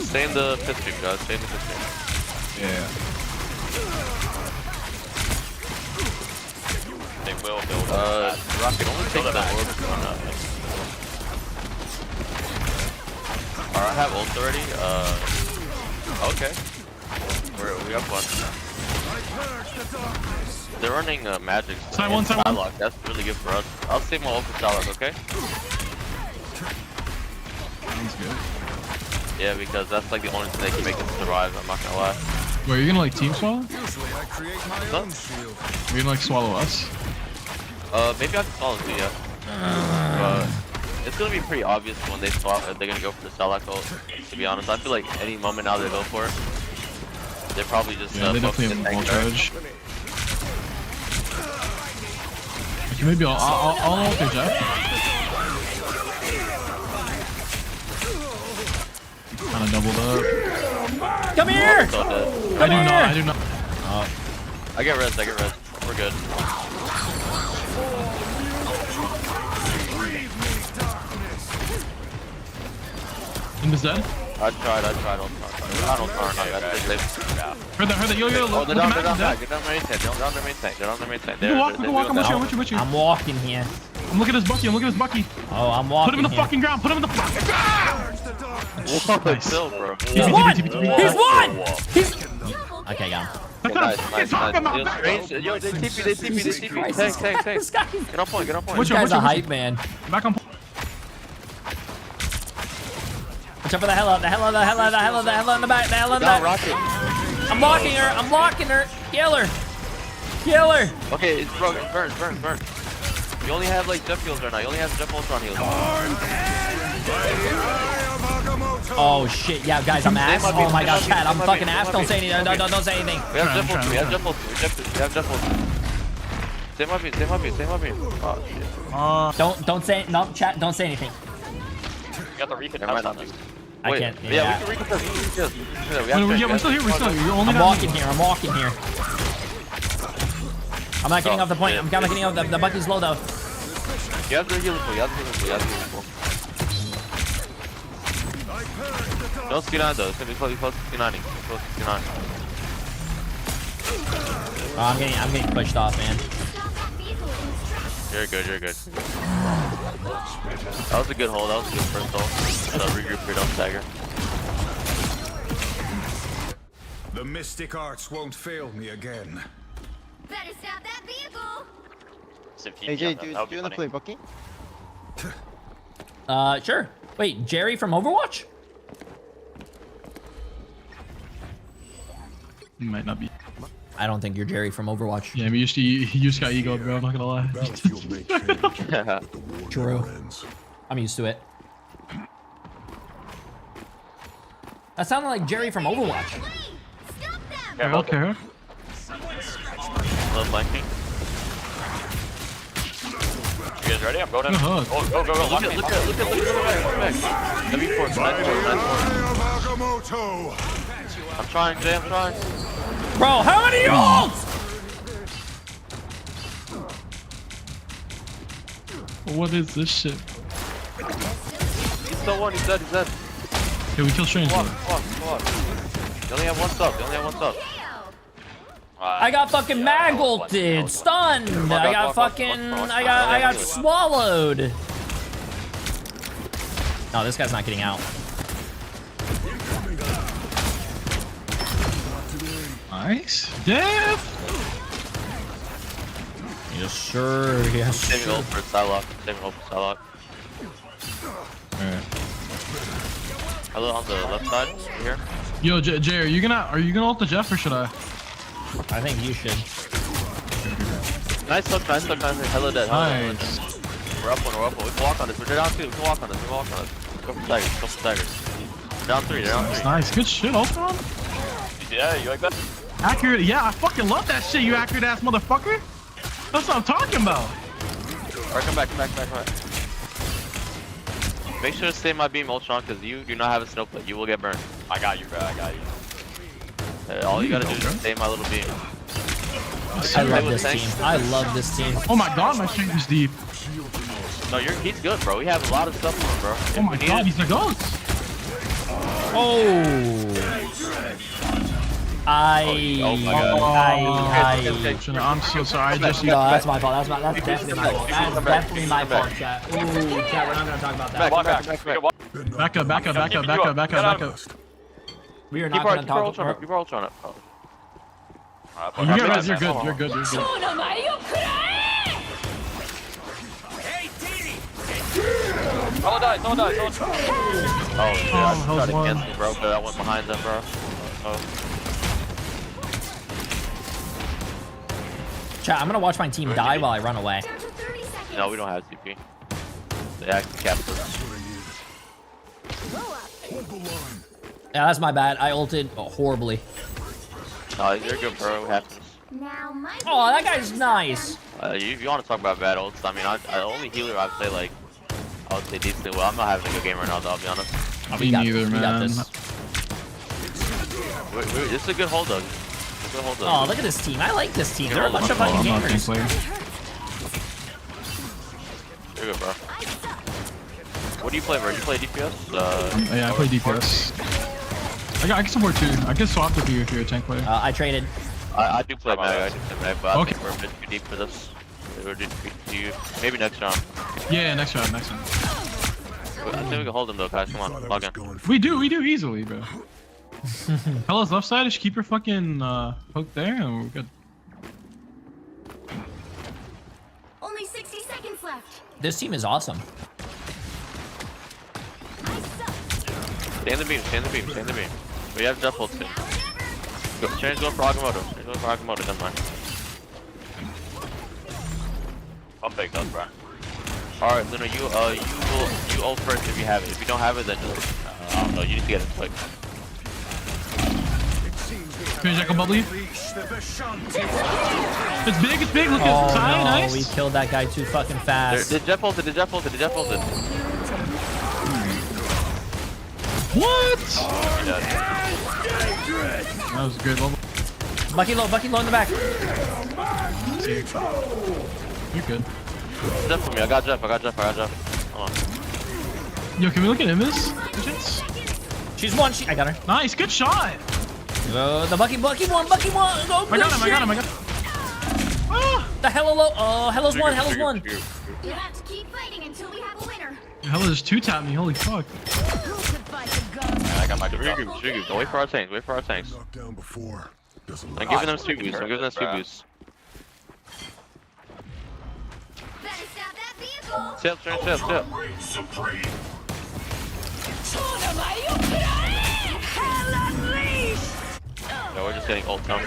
Stay in the pit stream, guys. Stay in the pit stream. Yeah. They will build. Rocket only take the orb on. I have ult already. Okay. We have one. They're running magic. Side one. Psylocke. That's really good for us. I'll save my ult for Psylocke, okay? Sounds good. Yeah, because that's like the only thing that can make us survive. I'm not gonna lie. Wait, are you gonna like team swallow? Usually I create my own shield. Are you gonna like swallow us? Maybe I can swallow too, yeah. But it's gonna be pretty obvious when they swap. They're gonna go for the Psylocke ult. To be honest, I feel like any moment now they go for it. They're probably just Yeah, they definitely have full charge. Okay, maybe I'll ult your Jeff. Kind of doubled up. Come here! I do not. Oh. I get res. We're good. Nimbus dead? I tried. I don't Heard that. Yo. Oh, Look they're at down Matt, their dead. main tank. They're on their main tank. You can walk. I'm with you. I'm walking here. I'm looking at this Bucky. Oh, I'm walking. Put him in the here. fucking ground. Put him in the fucking ground. What? Still, bro. He's won! He's won! He's... Okay, got him. Nice. Yo, they TP. Tank. Get on point. This guy's a hype man. Back on point. Watch out for the hell in the back, the hell in the back. Rocket. I'm blocking her. Kill her. Okay, it's broken. Burn. You only have like Jeff heals right now. You only have Jeff Ultron heals. Oh shit, yeah, guys, I'm ass. Oh my god, chat, I'm fucking ass. Don't say anything. Don't say anything. We have Jeff Ultron. Save my beam. Save my beam. Save my beam. Oh shit. Don't say no chat. Don't say anything. You got the recon Never mind, on this. I Wait, can't. yeah, we can recon. We're still here. We're still here. You only I'm got walking here. I'm walking here. I'm not getting off the point. I'm kind of getting off. The bucky's low though. You have to heal it. You have to heal it. You have to heal it. Don't skin on though. It's gonna be close to skin on. Close to skin on. Oh, I'm getting pushed off, man. You're good. You're good. That was a good hold. That was a good first hold. Regroup here. Don't stagger. The mystic arts won't fail me again. Better stop that vehicle. Hey Jay, do you want to play Bucky? Sure. Wait, Jerry from Overwatch? You might not be. I don't think you're Jerry from Overwatch. Yeah, you just got ego, bro. I'm not gonna lie. True. I'm used to it. That sounded like Jerry from Overwatch. Okay. Little flanking. You guys ready? I'm going in. Uh-huh. Go. Look at. W4. I'm trying, Jay. I'm trying. Bro, how many ults? What is this shit? He's still one. He's dead. Okay, we kill Strange. Come on. They only have one sub. I got fucking mag ulted, stunned. I got fucking, I got swallowed. No, this guy's not getting out. Nice. Death. Yes, sir. Yes, Saving sir. ult for Psylocke. Alright. Hello on the left side. Here. Yo, Jay, are you gonna ult the Jeff or should I? I think you should. Nice look. Hello dead. Nice. We're up one. We can walk on this. We're down two. We can walk on this. Go for staggers. Down three. Nice. Good shit, Ultron. Yeah, you like that? Accurate. Yeah, I fucking love that shit, you accurate ass motherfucker. That's what I'm talking about. Alright, come back. Make sure to stay my beam, Ultron, because you do not have a snowflake. You will get burned. I got you, bro. I got you. All you gotta do is stay my little beam. I love this team. I love this team. Oh my god, my Strange is deep. No, he's good, bro. We have a lot of stuff for him, bro. Oh my god, he's the ghost. Oh. I'm so sorry. I just No, that's my fault. That's definitely my fault. That's definitely my fault, chat. Ooh, chat, we're not gonna talk about that. Back up. We are not gonna talk about Keep our Ultron up. You're good. Someone died. Oh, shit. I tried to cancel, bro, but I went behind them, bro. Chat, I'm gonna watch my team die while I run away. No, we don't have CP. They actually captured us. Yeah, that's my bad. I ulted horribly. No, you're good, bro. It happens. Oh, that guy's nice. If you want to talk about bad ults, I mean, I only healer I'd say, like, I would say decently well. I'm not having a good game right now, though, I'll be honest. Me neither, man. We got this. This is a good hold, though. Oh, look at this team. I like this team. They're a bunch of fucking gamers. You're good, bro. What do you play, bro? You play DPS? Yeah, I play DPS. I can support too. I can swap with you if you're a tank player. I traded. I do play mag, but I think we're a bit too deep for this. Maybe next round. Yeah, next round. I think we can hold him though, guys. Come on, log in. We do easily, bro. Hello's left side. Just keep your fucking hook there, and we're good. Only 60 seconds left. This team is awesome. Stay in the beam. We have jump ults too. Change going for Agamotto. Never mind. I'll take those, bro. Alright, Luna, you ult first if you have it. If you don't have it, then just, I don't know, you need to get it quick. Finish Echo Bubbly. It's big, it's big. Look at Oh Sai, no, nice. we killed that guy too fucking fast. Did Jeff ult it? Did Jeff ult it? Did Jeff ult it? What? Yeah. That was a good level. Bucky low in the back. You're good. Jeff for me. I got Jeff. Hold on. Yo, can we look at Immis? She's one. I got her. Nice, good shot. The Bucky won. Oh, I got him. The Hello low. Oh, Hello's one. You have to keep fighting until we have a winner. Hell, just two-tap me. Holy fuck. I got my Street Group. Wait for our tanks. Knocked down before. I'm giving them Street Boosts. Better stop that vehicle. Step. No, we're just getting ult time.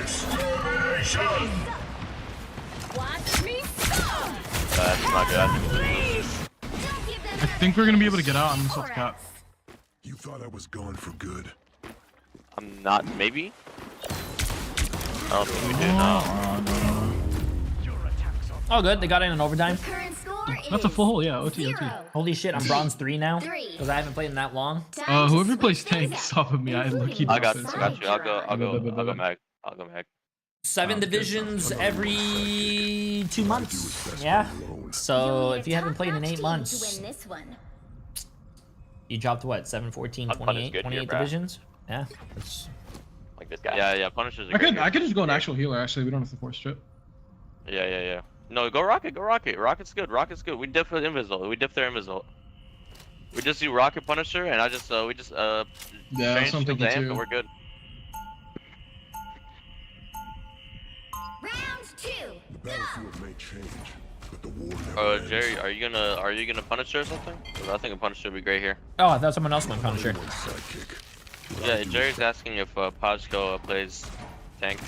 Watch me stop. That's not good. I think we're gonna be able to get out. I'm self cap. You thought I was gone for good. I'm not. Maybe. I don't think we do now. Oh, good. They got in overtime. That's a full hole. Yeah, OT. Holy shit, I'm bronze 3 now because I haven't played in that long. Whoever plays tank off of me, I look. I got you. I'll go mag. 7 divisions every 2 months. Yeah. So if you haven't played in 8 months, you dropped what? 7, 14, 28 divisions. Yeah. That's... Like this guy. Yeah. Punisher's a I could just go an actual healer. Actually, we don't have to force strip. Yeah. No, go Rocket. Rocket's good. We diff their Invisible. We just do Rocket Punisher, and we just change something to too. and we're good. Round 2. The battlefield may change, but the war never ends. Jerry, are you gonna Punisher or something? 'Cause I think a Punisher would be great here. Oh, I thought someone else went Punisher. Yeah, Jerry's asking if Pajko plays tank.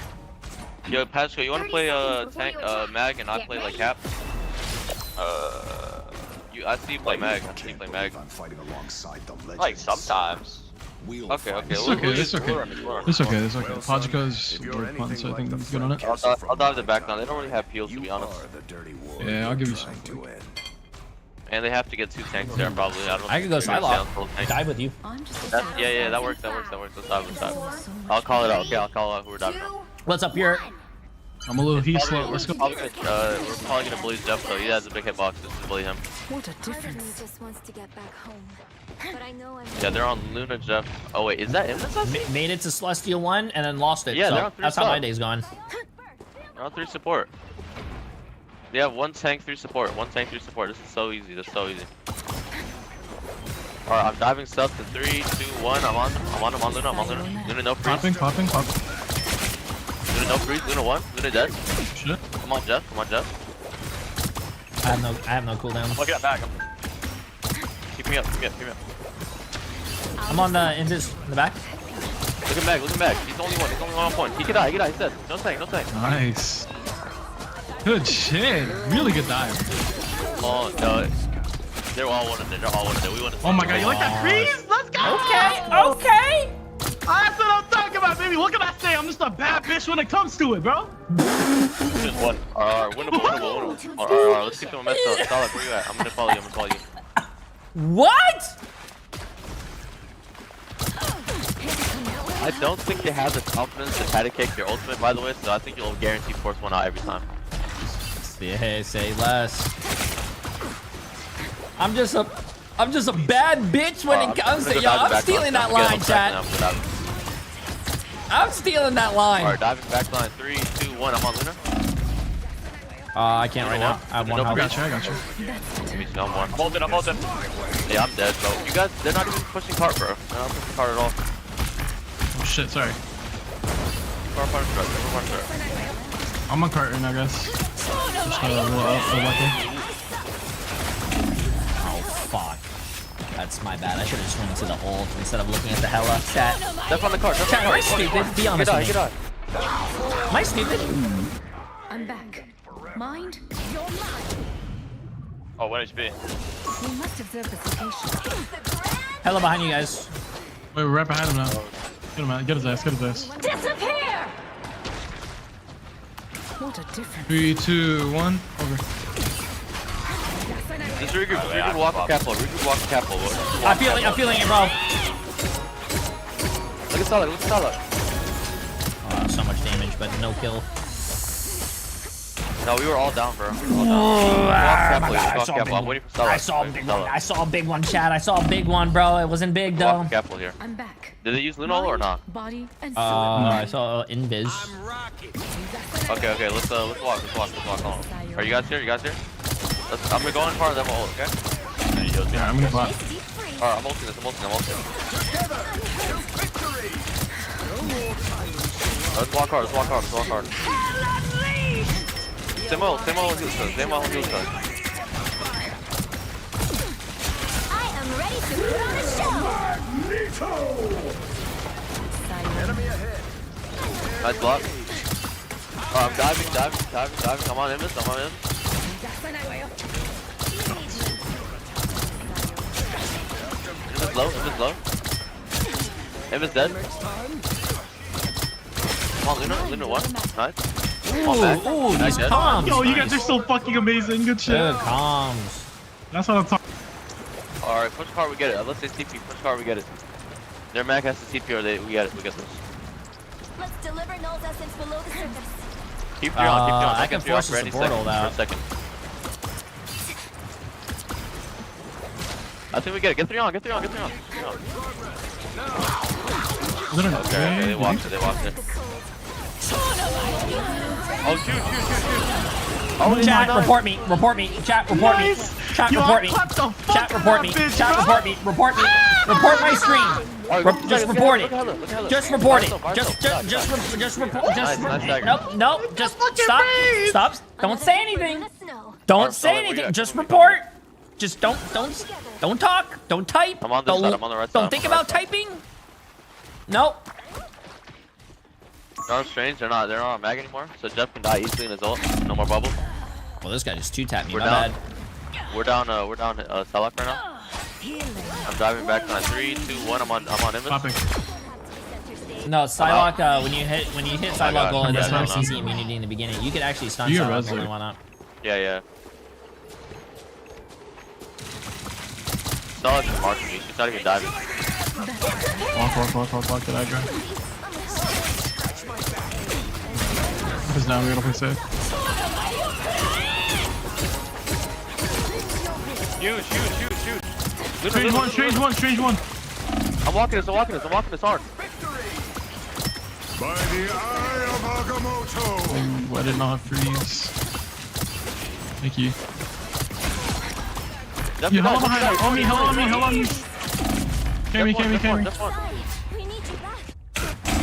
Yo, Pajko, you wanna play tank mag and I play like cap? I see you play mag. I'm fighting alongside the legends. Like sometimes. Okay. It's okay. Pajko's really fun, so I think he's good on it. I'll dive the background. They don't really have peels, to be honest. Yeah, I'll give you some. And they have to get 2 tanks there, probably. I could go Psylocke. Dive with you. Yeah, that works. Let's dive. I'll call it out. Okay, I'll call out who we're diving on. What's up, your? I'm a little heat slow. Let's go. We're probably gonna blaze Jeff, though. He has a big hitbox. Just bully him. What a difference. Just wants to get back home. But I know I'm Yeah, they're on Luna Jeff. Oh wait, is that him? Made it to Celestial 1 and then lost it. Yeah, so they're on 3 that's how my day's gone. They're on 3 support. They have 1 tank, 3 support. This is so easy. Alright, I'm diving stealth to 3, 2, 1. I'm on Luna. Luna no freeze. Popping. Luna no freeze. Luna 1. Luna dead. Shit. Come on, Jeff. I have no cooldown. Look at that back. Keep me up. I'm on the Invis in the back. Look at Meg. He's the only one on point. He can die. He's dead. No tank. Nice. Good shit. Really good dive. Oh no. They're all one in there. We want to. Oh my god, you like that freeze? Let's go! Okay. That's what I'm talking about, baby. What can I say? I'm just a bad bitch when it comes to it, bro. Just one. Winnable. Alright, let's keep them messed up. Starlock, where you at? I'm gonna follow you. What? I don't think they have the confidence to try to kick your ultimate, by the way, so I think you'll guarantee force 1 out every time. Yeah, say less. I'm just a bad bitch when it comes to y'all. I'm stealing that line, chat. I'm stealing that line. Alright, diving back line. 3, 2, 1. I'm on Luna. I can't right now. I have 1 health. I got you. I'm 1. I'm holding. Yeah, I'm dead, bro. You guys, they're not even pushing cart, bro. They're not pushing cart at all. Oh shit, sorry. Cart. I'm on cart right now, guys. Just a little up, Oh fuck. That's my bad. I should have just went to the ult instead of looking at the hella. Chat. Step on the cart. Chat, am I stupid? Be honest with me. Am I stupid? I'm back. Mind your line. Oh, 1 HP. We must observe this location. Hella behind you guys. Wait, we're right behind him now. Get him out. Get his ass. Disappear! What a difference. 3, 2, 1. Over. Just regroup, walk the capital, regroup, walk the capital. I'm feeling it, bro. Look at Salah, look at Salah. Oh, so much damage, but no kill. No, we were all down, bro. We were all down. Oh, Walk my carefully, God, walk careful. I'm waiting for Salah. I saw a big one. I saw a big one, Chad. I saw a big one, bro. It wasn't big though. Walk careful here. I'm back. Did they use Luno or not? Body and soul. I saw Invis. Okay, let's walk. Hold on. Are you guys here? I'm gonna go in front of them all, okay? Yeah, I'm gonna bot. Alright, I'm ulting this. Let's walk hard. Same old heal stuns. I am ready to put on a show. Enemy ahead. Nice block. I'm diving. I'm on Invis. Invis low. Invis dead. Come on, Luna 1. Nice. Ooh, these comms. Yo, you guys are so fucking amazing. Good shit. Good comms. That's what I'm talking. Alright, push card, we get it. Let's say TP, push card, we get it. Their Mac has to TP or we get this. Let's deliver Null's essence below the surface. Keep 3 on. I can force a support hold out. For a second. I think we get it. Get 3 on. Okay, they walked it. Oh, shoot. Oh, chat, report me. Chat, report me. Chat, report me. Chat, report me. Report my stream. Just report it. Just report it. Just report. Nope. Just stop. Don't say anything. Don't say anything. Just report. Just don't talk. Don't type. I'm on this side. I'm on the right side. Don't think about typing. Nope. No, strange. They're not on mag anymore, so Jeff can die easily in his ult. No more bubble. Well, this guy just 2-tapped me. We're My down. bad. We're down Salak right now. I'm diving back on 3, 2, 1. I'm on Invis. No, Psylocke. When you hit Psylocke goal, it doesn't have CC immunity in the beginning. You could actually stun Psylocke goal and whatnot. Yeah. Salak's just marking me. She's not even diving. Walk. Did I go? He's down. We gotta play safe. Shoot. Strange one. I'm walking this hard. By the eye of Agamotto. Why did not freeze? Thank you. You hell behind. Help me. Carry me.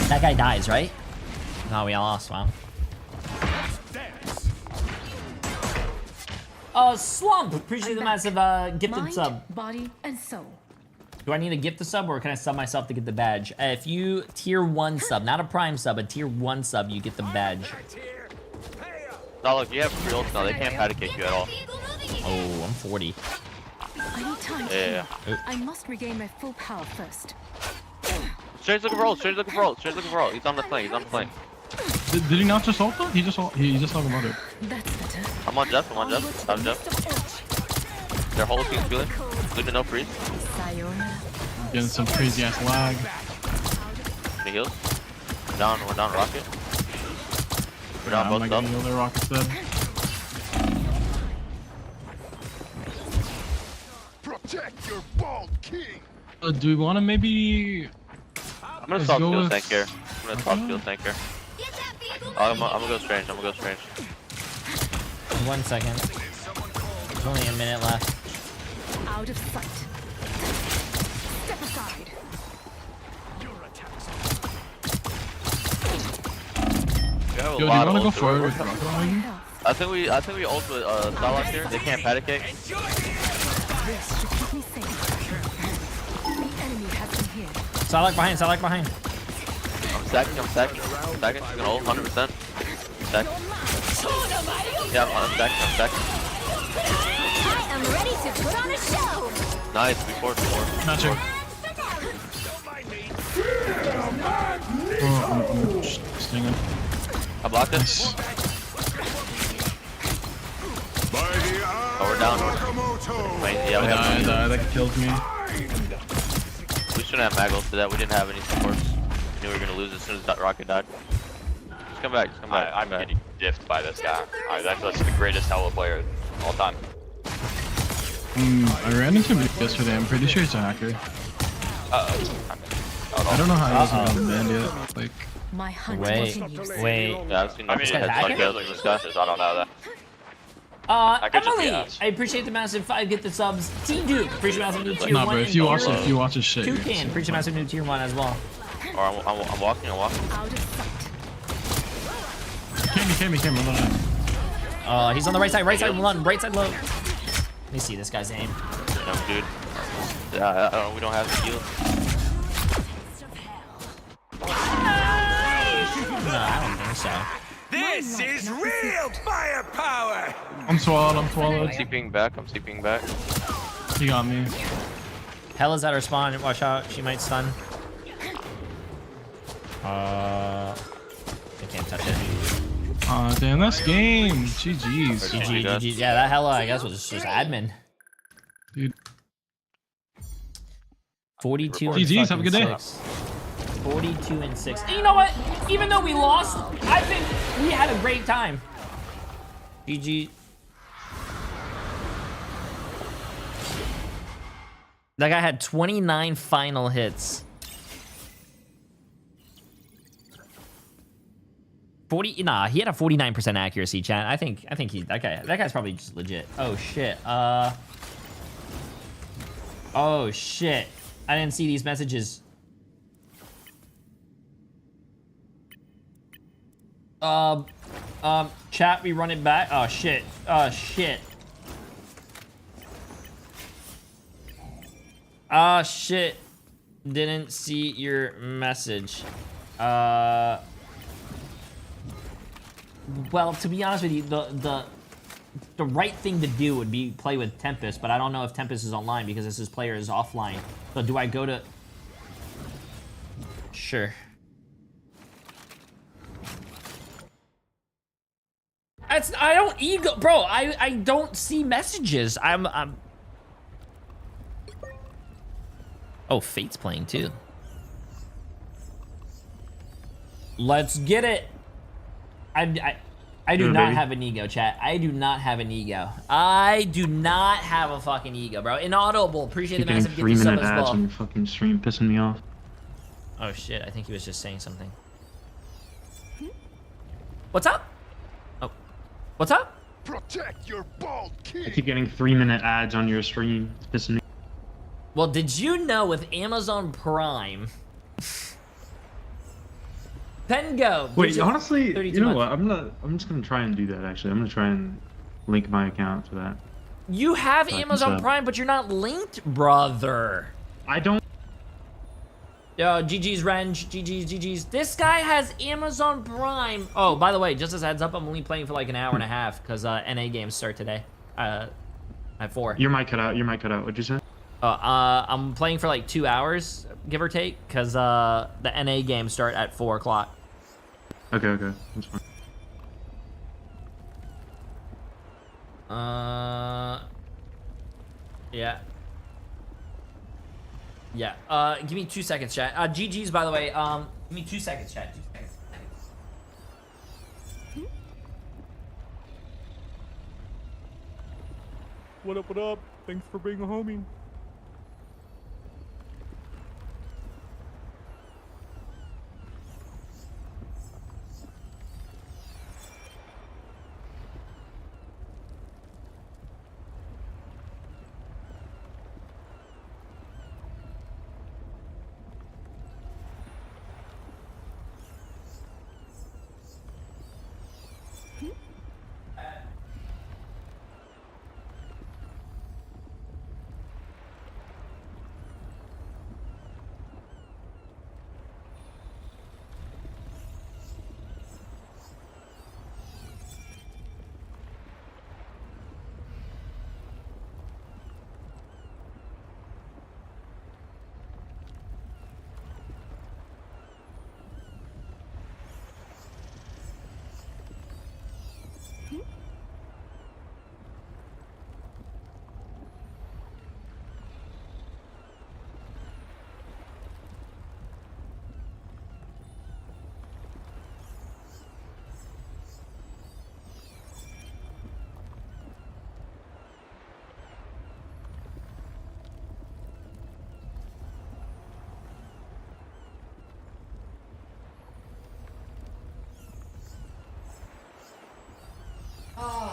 That guy dies, right? No, we all lost. Wow. Slump. Appreciate the massive gifted sub. Body and soul. Do I need to gift the sub or can I sub myself to get the badge? If you tier 1 sub, not a prime sub, a tier 1 sub, you get the badge. No, look, you have free ults now. They can't patty kick you at all. Oh, I'm 40. I need time. Yeah. I must regain my full power first. Strange looking for ult. He's on the plane. Did he not just ult though? He just talked about it. That's better. I'm on Jeff. I'm Jeff. Their whole team's feeling. Leaving no freeze. Getting some crazy ass lag. Any heals? We're down rocket. We're down both subs. The rockets dead. Protect your bald king. Do we want to maybe? I'm gonna stop field tank here. I'm gonna go strange. 1 second. There's only a minute left. Out of sight. Step aside. Yo, do you want to go forward with rocket? I think we ult with Salak here. They can't patty kick. This should keep me safe. The enemy has been here. Psylocke behind. I'm stacking. She's gonna ult 100%. Stack. Yeah, I'm stacking. I am ready to put on a show. Nice, before. Not sure. Fear I'm stinging. I blocked it. Nice. Oh, we're down. Wait, yeah, we have that killed me. We shouldn't have Magos for that. We didn't have any supports. We knew we were gonna lose as soon as that rocket died. Just come back. Just come back. I'm getting diffed by this guy. That's the greatest Hello player of all time. I ran into him yesterday. I'm pretty sure he's a hacker. I don't know how he hasn't gotten banned yet. Like, My hunt Wait. Yeah, I've seen I mean, this it's headshot like kills those in this guy. discussions. I don't know that. I could just be Emily, ass. I appreciate the massive 5. Get the subs. Team Duke, appreciate massive new tier 1. nah, bro. If you watch his shit, you're Toucan, sick, appreciate bro. massive new tier 1 as well. Or I'm walking. Came. He's on the right side run, right side low. Let me see this guy's aim. No, dude. Yeah, we don't have the heal. No, I don't think so. This is real firepower. I'm swallowed. I'm CPing back. He got me. Hella's at her spawn. Watch out. She might stun. I can't touch it. Aw, damn, that's game. GG's. GG. Yeah, that Hella, I guess, was just admin. Dude. 42 and GG's, have a good day. 6. 42 and 6. And you know what? Even though we lost, I think we had a great time. GG. That guy had 29 final hits. 40. Nah, he had a 49% accuracy, chat. I think that guy's probably just legit. Oh shit. Oh shit. I didn't see these messages. Chat, we run it back. Oh shit. Oh shit. Oh shit. Didn't see your message. Well, to be honest with you, the right thing to do would be play with Tempest, but I don't know if Tempest is online because this player is offline. So do I go to... Sure. I don't ego, bro. I don't see messages. I'm. Oh, Fate's playing too. Let's get it. I do not have an ego, chat. I do not have an ego. I do not have a fucking ego, bro. Inaudible. Appreciate the massive gift sub as ads well. on your fucking stream, pissing me off. Oh shit! I think he was just saying something. What's up? Oh, what's up? Protect your bald king. I keep getting 3-minute ads on your stream. It's pissing me. Well, did you know with Amazon Prime? Pengo. Wait, honestly, 32 you know months. what? I'm just gonna try and do that. Actually, I'm gonna try and link my account to that. You have So I can Amazon sub. Prime, but you're not linked, brother. I don't. Yo, GG's Renge, GG's. This guy has Amazon Prime. Oh, by the way, just as a heads up, I'm only playing for like an hour and a half because NA games start today. At 4. Your mic cut out. What'd you say? I'm playing for like 2 hours, give or take, because the NA games start at 4 o'clock. Okay, that's fine. Yeah. Give me 2 seconds, chat. GG's, by the way. Give me 2 seconds, chat. 2 seconds. What up? Thanks for being a homie.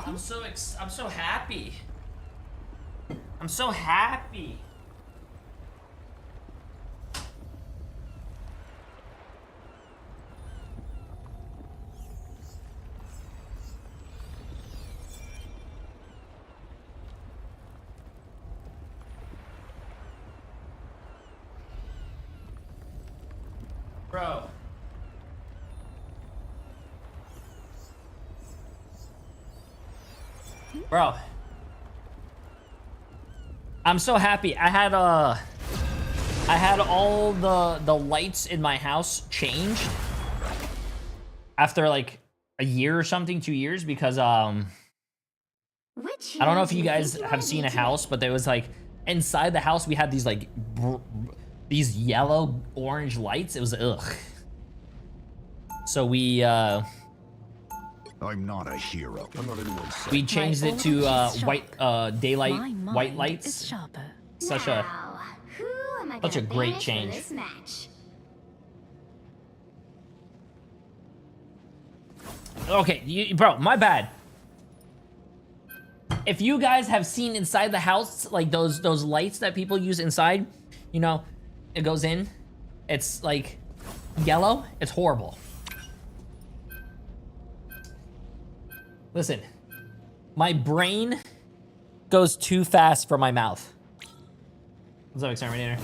I'm so happy. I'm so happy. Bro. Bro. I'm so happy. I had all the lights in my house changed after like a year or something, 2 years, because I don't know if you guys have seen a house, but there was like inside the house we had these like these yellow orange lights. It was ugh. So we I'm not a hero. I'm not anyone's son. we changed it to white daylight white lights. Such a great change. Okay, bro, my bad. If you guys have seen inside the house, like those lights that people use inside, you know, it goes in, it's like yellow. It's horrible. Listen, my brain goes too fast for my mouth. What's up, Exterminator?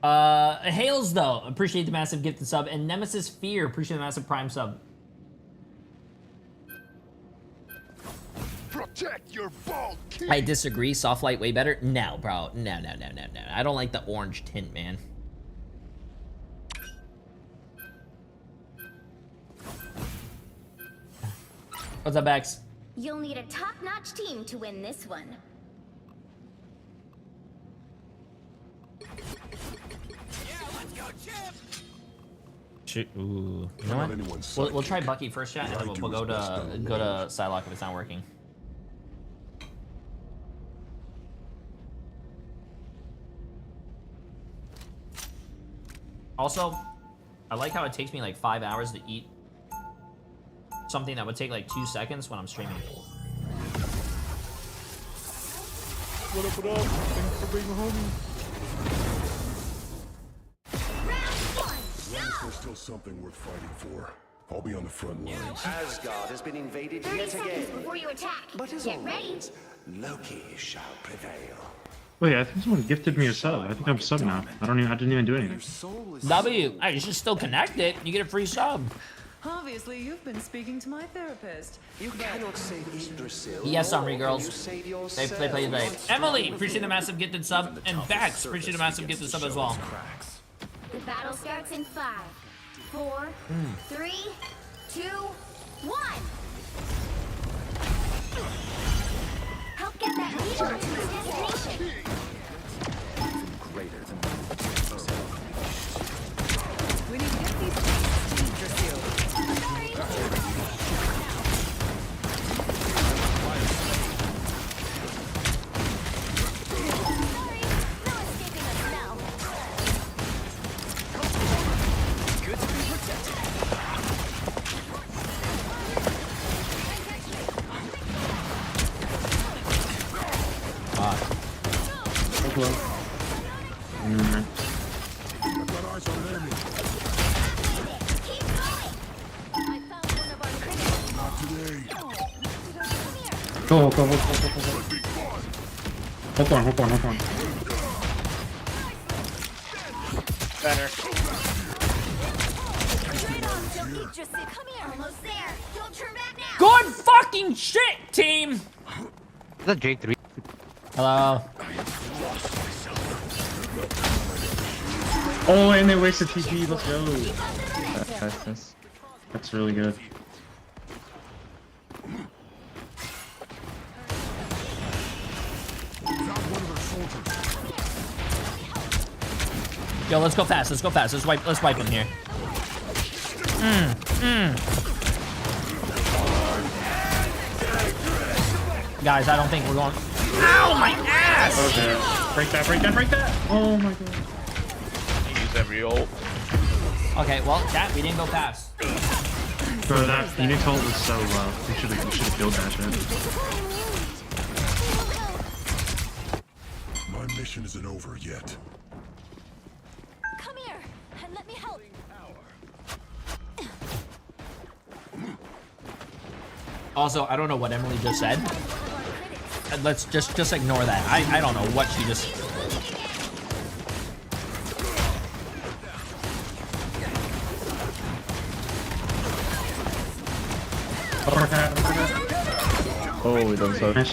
Hales, though, appreciate the massive gifted sub. And Nemesis Fear, appreciate the massive prime sub. Protect your bald king. I disagree. Soft light way better. No, bro. No. I don't like the orange tint, man. What's up, Bex? You'll need a top-notch team to win this one. Shoot. Ooh. You know what? We'll try Bucky first shot, and then we'll go to Psylocke if it's not working. Also, I like how it takes me like 5 hours to eat something that would take like 2 seconds when I'm streaming. What up, what up? Thanks for being a homie. There's still something worth fighting for. I'll be on the front lines. Asgard has been invaded 30 yet seconds again. before you attack. But as Get ready. always, Loki shall prevail. Wait, I think someone gifted me a sub. I think I'm sub now. I didn't even do anything. W, hey, you should still connect it. You get a free sub. Obviously, you've been speaking to my therapist. You cannot save Yggdrasil. Yes, Omri girls. You save They play today. Emily, appreciate the massive gifted sub. And Bax, appreciate the massive gifted sub as well. The battle starts in 5, 4, 3, 2, 1. Help get that leader to his destination. Greater than We need to get these things to Yggdrasil. Go. Hold on. Better. Come here. Almost there. Don't turn back now. Good fucking shit, team. Is that Jay3? Hello. Oh, and they wasted TP. Let's go. That's really good. Yo, let's go fast. Let's wipe him here. Guys, I don't think we're going. Ow, my ass! Okay. Break that. Oh my god. Use every ult. Okay, well, chat, we didn't go fast. Bro, that Phoenix ult was so low. You should have killed that shit. My mission isn't over yet. Come here and let me help. Also, I don't know what Emily just said. Let's just ignore that. I don't know what she just. Oh, we done so. Nice.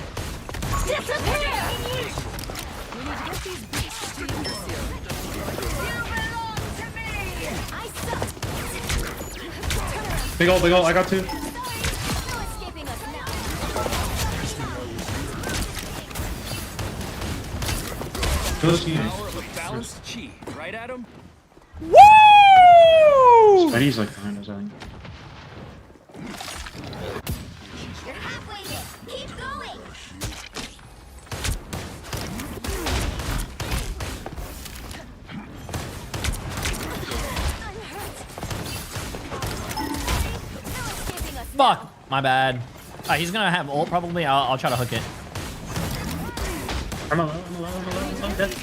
Big ult, I got 2. Balanced chi, right, Adam? Woo! Spidey's like behind us, I think. You're halfway there. Keep going. Fuck, my bad. He's gonna have ult probably. I'll try to hook it. I'm dead.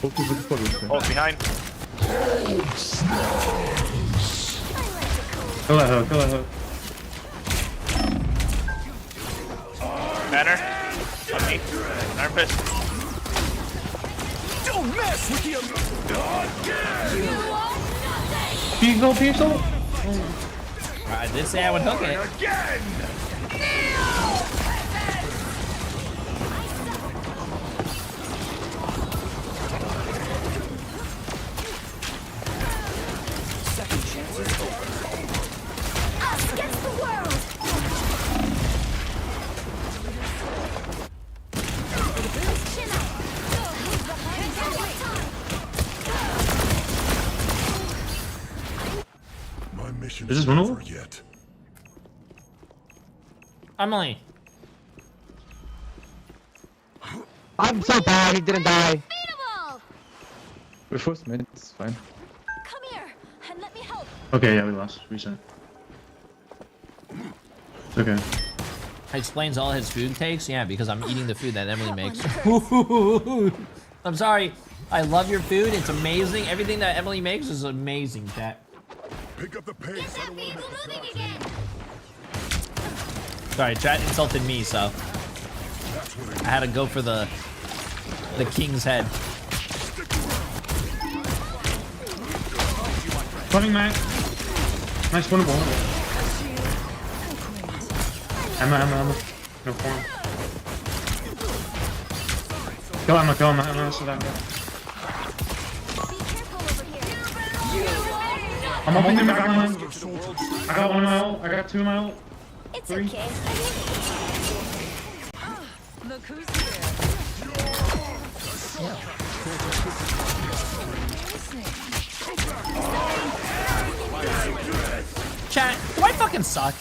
Oh, behind. Kill that hook, Banner. On me. Iron Fist. Don't mess with the Peace ult. I did say I would hook it. Again! Second chances over. Us against the world. Chin up. My mission Is this isn't winnable? over yet. Emily. I'm so bad he didn't die. Unbeatable! We're forced mid, it's fine. Come here and let me help. Okay, yeah, we lost. Reset. It's okay. Explains all his food takes. Yeah, because I'm eating the food that Emily makes. I'm sorry. I love your food. It's amazing. Everything that Emily makes is amazing, chat. Pick up the pace. I don't want to make a Moving again. Sorry, chat insulted me, so I had to go for the king's head. Coming, Matt. Nice winnable. Emma. No form. Kill Emma. So that guy. I'm up in the back line. I got 1 in my ult. I got 2 in my ult. It's 3. okay. Look who's here. Chat, do I fucking suck?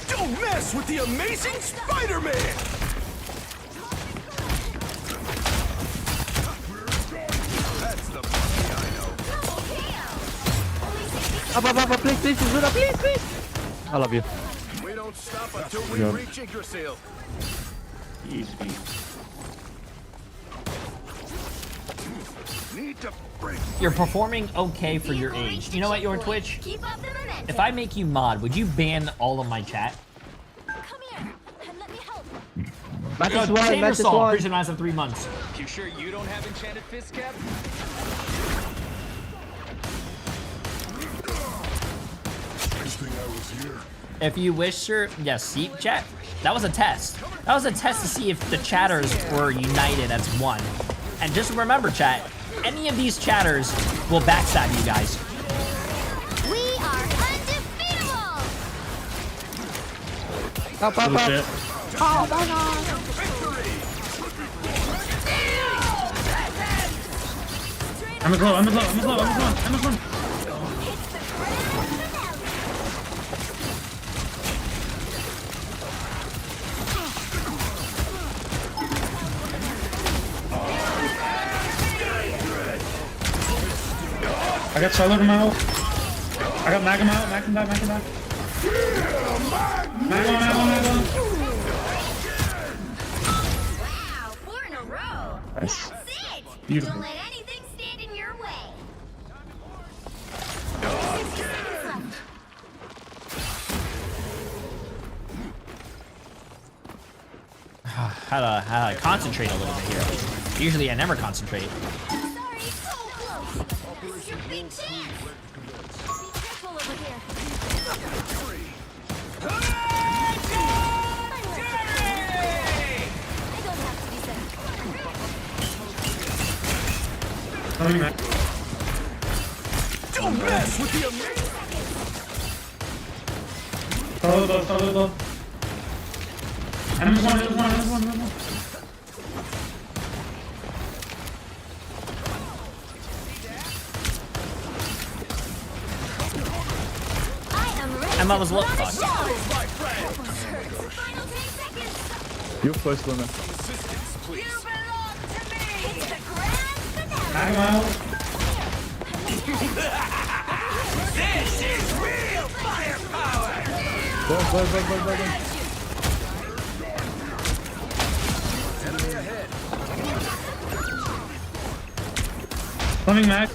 Don't mess with the amazing Spider-Man! That's the monkey I know. Please. I love you. We don't stop until we Yeah. reach Yggdrasil. Easy. Need to break. You're performing okay for your age. You know what, your Twitch? Keep up the momentum. If I make you mod, would you ban all of my chat? Come here and let me help. Match Yo, is one. Tamer Match is Saw, one. Christian Eyes of 3 months. You sure you don't have enchanted fist cap? If you wish, sir, yes, see, chat. That was a test. That was a test to see if the chatters were united as one. And just remember, chat, any of these chatters will backstab you guys. We are undefeatable! Up. Bullshit. Oh, my God. Emma's low. I got Charlotte him out. I got Mag him out. Mag him back. Mag him back. Mag. Wow, 4 in a row. Nice. That's it. Beautiful. Don't let anything stand in your way. Had to concentrate a little bit here. Usually I never concentrate. Sorry, so close. This is your big chance. Be careful over here. I don't have to be safe. Coming back. Don't mess with the amazing. Follow the there's one. Emma was look fucked. You're first, Luna. Mag him out. This is real firepower. Go. Enemy ahead. Coming Mag.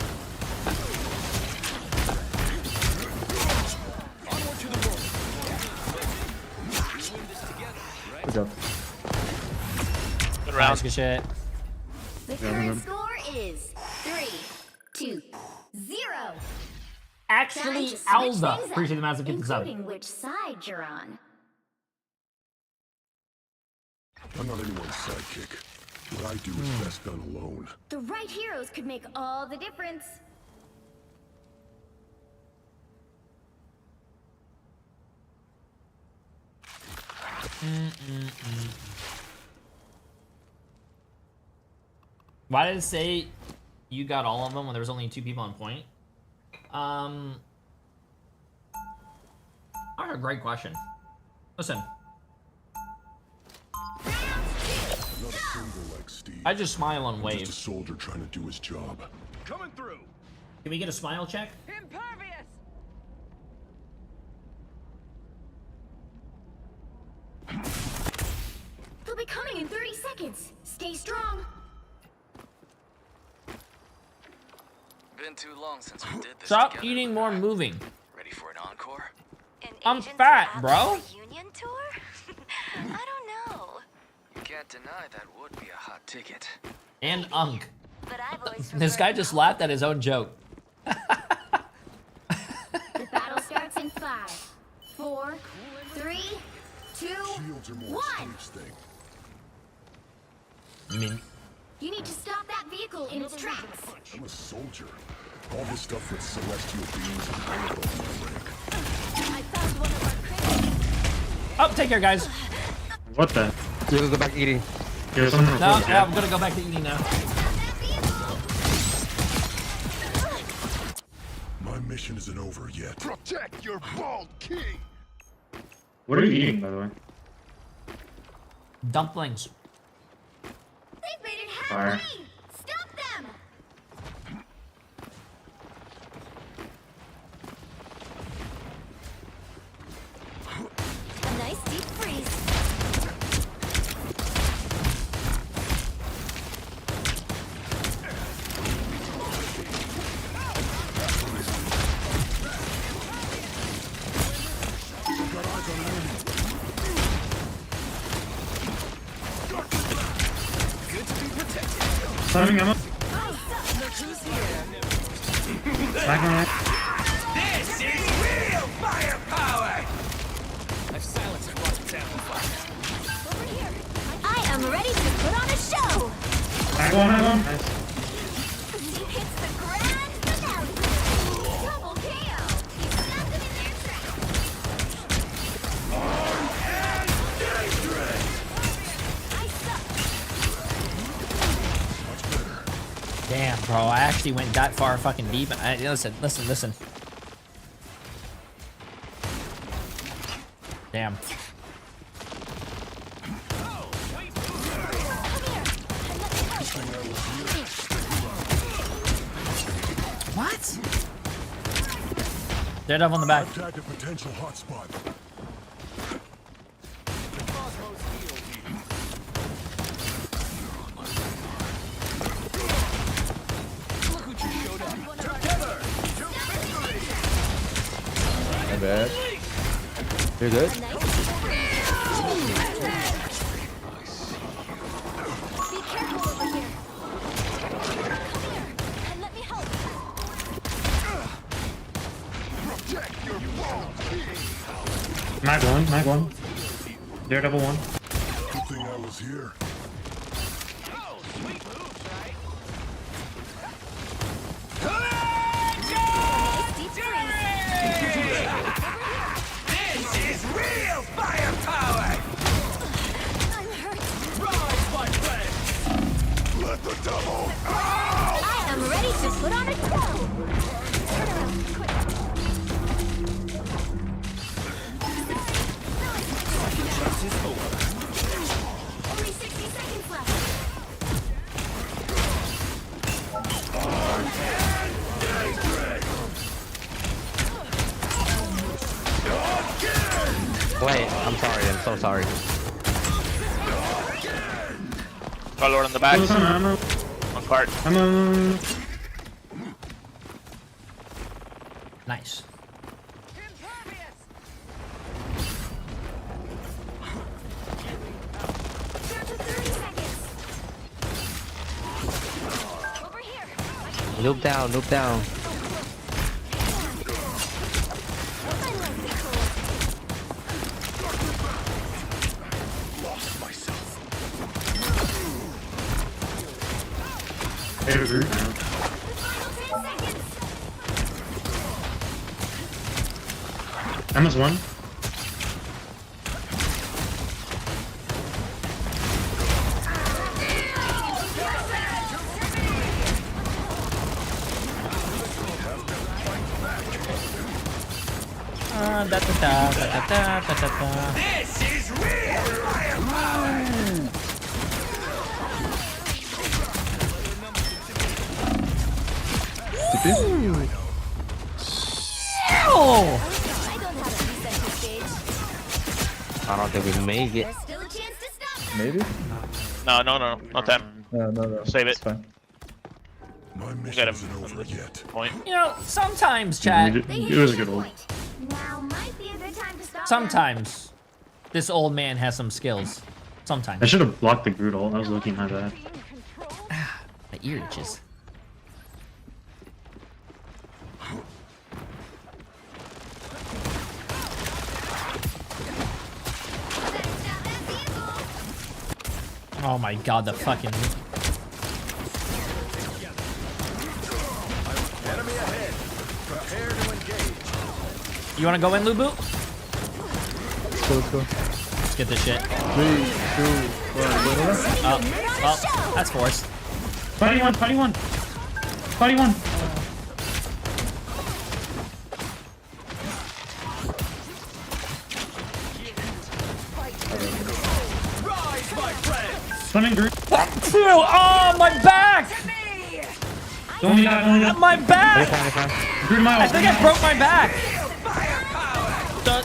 Good job. Good round. Good shit. The current score is 3-2-0. Actually, Time to switch Alda. things up, Appreciate the massive 57. including which side you're on. I'm not anyone's sidekick. What I do is best done alone. The right heroes could make all the difference. Why did it say you got all of them when there was only 2 people on point? That's a great question. Listen, Not a single like Steve. I just smile and I'm wave. just a soldier trying to do his job. Coming through. Can we get a smile check? Impervious! They'll be coming in 30 seconds. Stay strong. Been too long since we did this Stop together. eating more moving. Ready for an encore? I'm fat, bro. Union tour? I don't know. You can't deny that would be a hot ticket. And Unk. But I've always This guy just laughed at his own joke. The battle starts in 5, 4, 3, 2, Shields are more 1. Steve's thing. I mean, You need to stop that vehicle in its tracks. I'm a soldier. All this stuff with celestial beings and ironical rank. I found one of our critics. oh, take care, guys. What the? You'll go back eating. Here's someone No, recording, yeah, I'm gonna go back to eating now. My mission isn't over yet. Protect your bald king. What are you eating, by the way? Dumplings. They've made it Fire. halfway. Stop them. A nice deep freeze. Good to be protected. Timing Emma. Look who's here. Back on that. This is real firepower. I've silenced Rocket's amplifiers. Over here. I am ready to put on a show. Back on. Nice. He hits the grand finale. Double KO. He snapped them in their tracks. I suck. Damn, bro. I actually went that far fucking deep. Listen. Damn. What? Daredevil on the back. I've tagged a potential hotspot. My bad. You're good? Be careful over here. Come here and let me help. Mag one. Daredevil one. Good thing I was here. This is real firepower! I'm hurt. Rise, my friend! Let the devil I am ready to put on a show. Turn around, quick. Only 60 seconds left. Wait, I'm sorry. I'm so sorry. Lord on the back. Ammo. On cart. Ammo. Nice. Down to 30 seconds. Over here. Noob down. Noob down. I like the cold. Lost myself. Hey, group. Final 10 seconds. Emma's one. This is real firepower! Oh! I don't have a center stage. I don't think we make it. There's still a chance to stop them. Maybe? No time. No. Save it. It's fine. My You got mission him isn't over yet. point. You know, sometimes, chat, It was a good one. Now might be a good time to stop them. sometimes this old man has some skills. Sometimes. I should have blocked the Groot ult. I was looking at that. My ear itches. Oh my god, the fucking... Enemy ahead. Prepare to engage. You wanna go in, Lubu? Let's go. Let's get this shit. 3, 2, 1. Oh, well, that's forced. Fighting one. Rise, my friend! Stunning Groot. Oh, my back! Don't die. My back! Groot my I think I broke my back.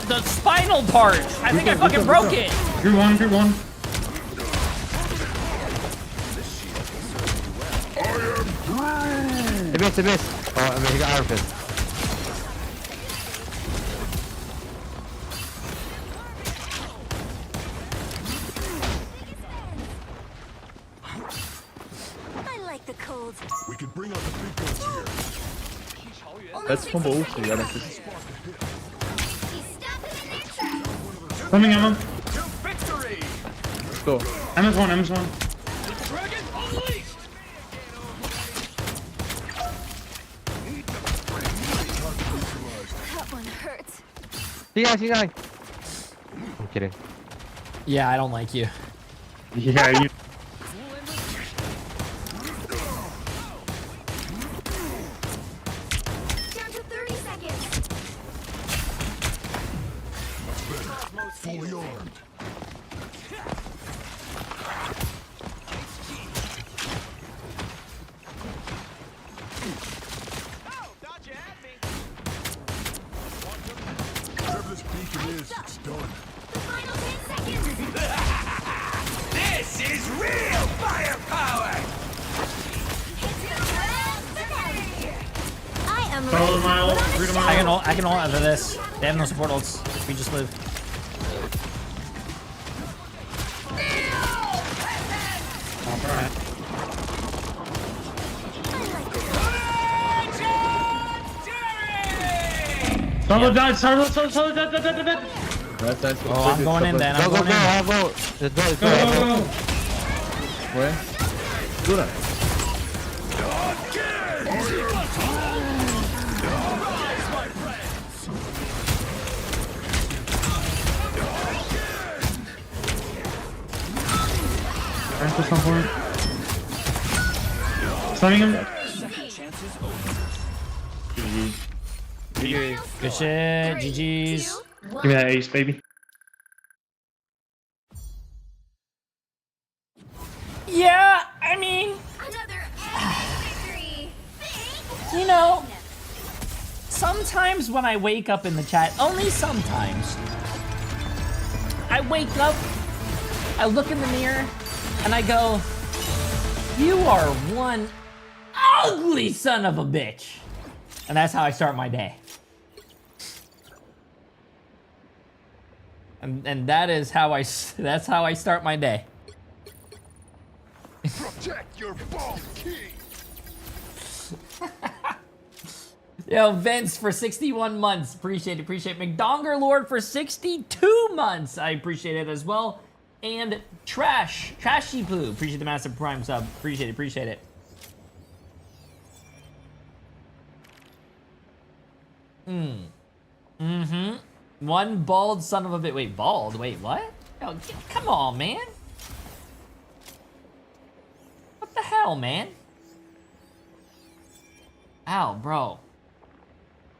The spinal part. I think I fucking broke it. Groot one. It missed. Oh, I mean, he got Iron Fist. I like the cold. We can bring out the big guns here. Let's combo ulti, Iron Fist. Coming, Emma. To victory! Let's go. Emma's one. Dragon unleashed! That one hurts. You guys. I'm kidding. Yeah, I don't like you. Yeah, you. Down to 30 seconds. Fully armed. this, it's done. Final 10 seconds. This is real firepower! I am Follow ready. my ult. Read my ult. I can ult after this. They have no support ults. We just live. Alright. Solo died. Solo died. Oh, I'm going in then. I'm going in. Go. Where? Do that. Trying to some point. Stunning him. Good shit. GG's. Give me that ace, baby. Yeah, I mean, you know, sometimes when I wake up in the chat, only sometimes, I wake up, I look in the mirror, and I go, you are one ugly son of a bitch. And that's how I start my day. And that's how I start my day. Protect your ball king. Yo, Vince for 61 months. Appreciate it. McDonger Lord for 62 months. I appreciate it as well. And Trashy Poo. Appreciate the massive prime sub. Appreciate it. One bald son of a bit. Wait, bald? Wait, what? Yo, come on, man. What the hell, man? Ow, bro.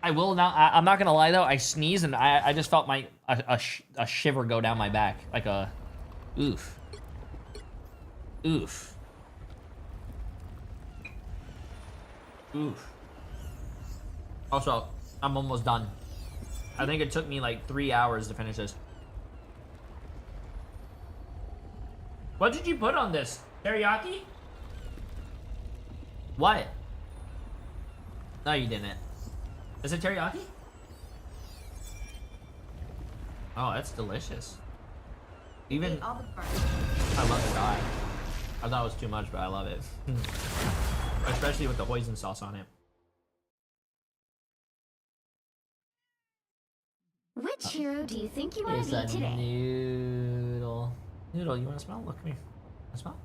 I will not. I'm not gonna lie though. I sneezed and I just felt a shiver go down my back, like a oof. Also, I'm almost done. I think it took me like 3 hours to finish this. What did you put on this? Teriyaki? What? No, you didn't. Is it teriyaki? Oh, that's delicious. Even I love the dye. I thought it was too much, but I love it. Especially with the hoisin sauce on it. Which hero do you think you want It's to a be today? noodle. Noodle, you want to smell? Look, come here. Want to smell?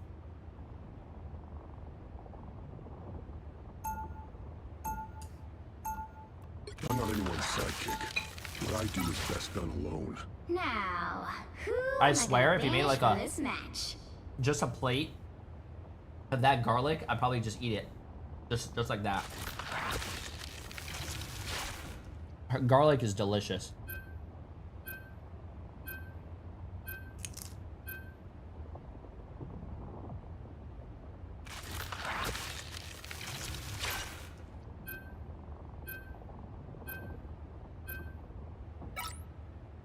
I'm not anyone's sidekick. What I do is best done alone. Now, who I am swear, gonna if you made banish like from a this match? just a plate of that garlic, I'd probably just eat it, just like that. Garlic is delicious.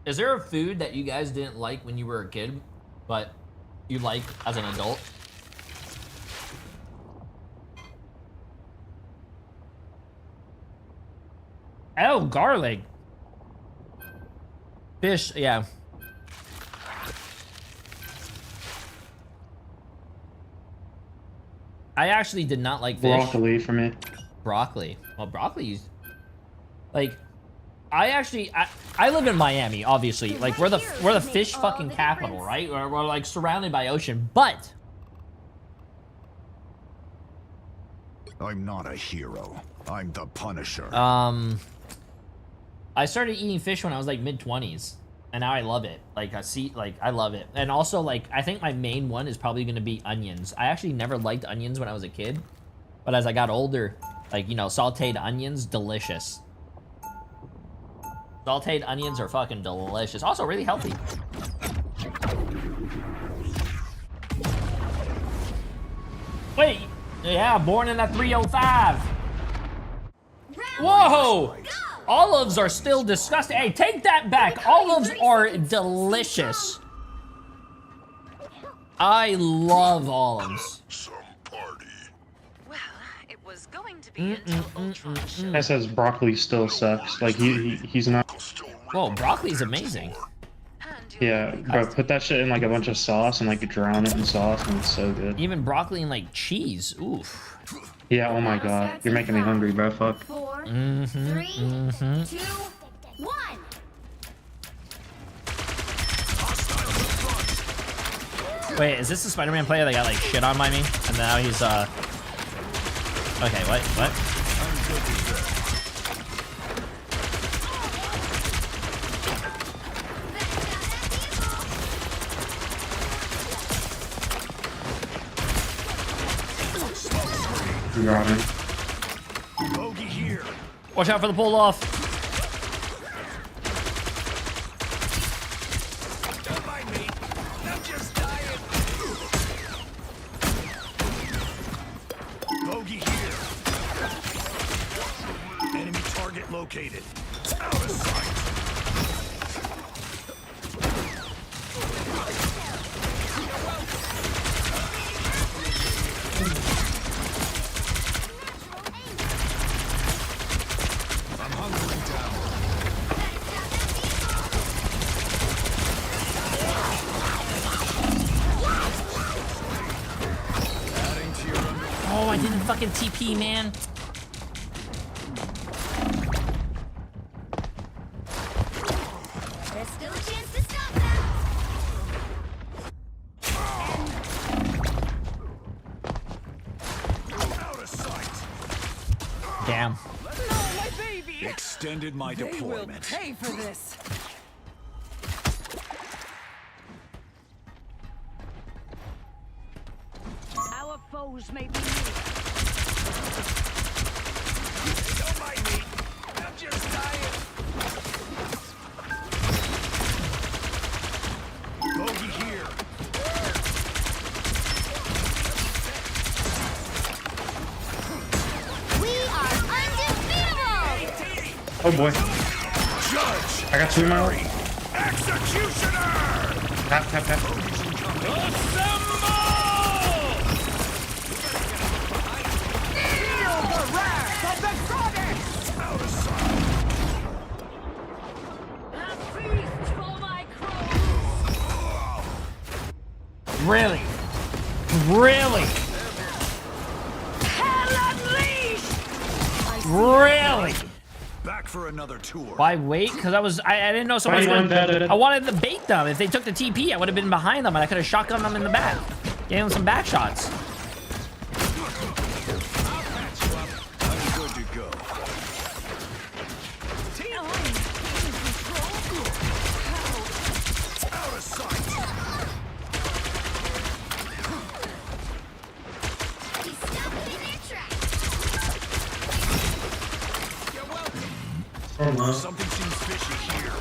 Is there a food that you guys didn't like when you were a kid, but you like as an adult? Oh, garlic. Fish, yeah. I actually did not like fish. Broccoli for me. Broccoli. Well, broccoli's like, I live in Miami, obviously. Like we're the fish fucking capital, right? We're like surrounded by ocean, but I'm not a hero. I'm the Punisher. I started eating fish when I was like mid-20s, and now I love it. Like I love it. And also like I think my main one is probably gonna be onions. I actually never liked onions when I was a kid, but as I got older, like, you know, sauteed onions, delicious. Sauteed onions are fucking delicious. Also really healthy. Wait, yeah, born in that 305. Whoa! Olives are still disgusting. Hey, take that back. Olives are delicious. I love olives. That says broccoli still sucks. Like he's not. Whoa, broccoli's amazing. Yeah, bro, put that shit in like a bunch of sauce and like drown it in sauce and it's so good. Even broccoli and like cheese. Oof. Yeah, oh my god. You're making me hungry, bro. Fuck. 4, 3, 2, 1. Wait, is this the Spider-Man player that got like shit on by me? And now he's okay, what? You got me. Bogey here. Watch out for the pull off. Don't mind me. I'm just dying. Bogey here. Enemy target located. Out of sight. Oh, I didn't fucking TP, man. There's still a chance to stop them. Out of sight. Damn. Extended my deployment. Pay for this. Our foes may be near. Don't mind me. I'm just dying. Bogey here. We are undefeatable. Oh boy. Judge. I got 2 more. Executioner. Tap. Really? Really? Really? Back for another tour. Why wait? Because I didn't know someone was going. I wanted to bait them. If they took the TP, I would have been behind them and I could have shotgunned them in the back. Gave them some back shots. I'm good to go. Out of sight. He's stopped in their tracks. Oh no. Something seems fishy here.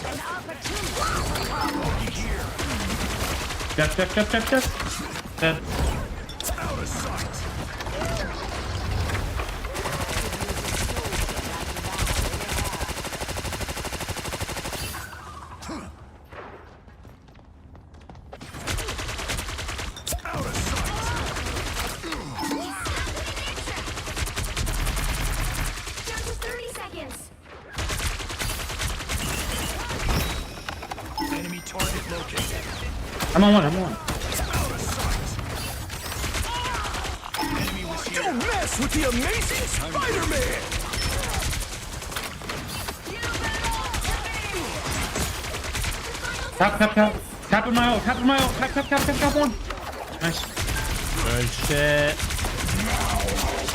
An opportunity. Bogey here. Death. Dead. Out of sight. Out of sight. Down to 30 seconds. Enemy target located. I'm on one. Out of sight. Enemy was here. Don't mess with the amazing Spider-Man. Tap. Tap in my ult. Tap one. Nice. Good shit.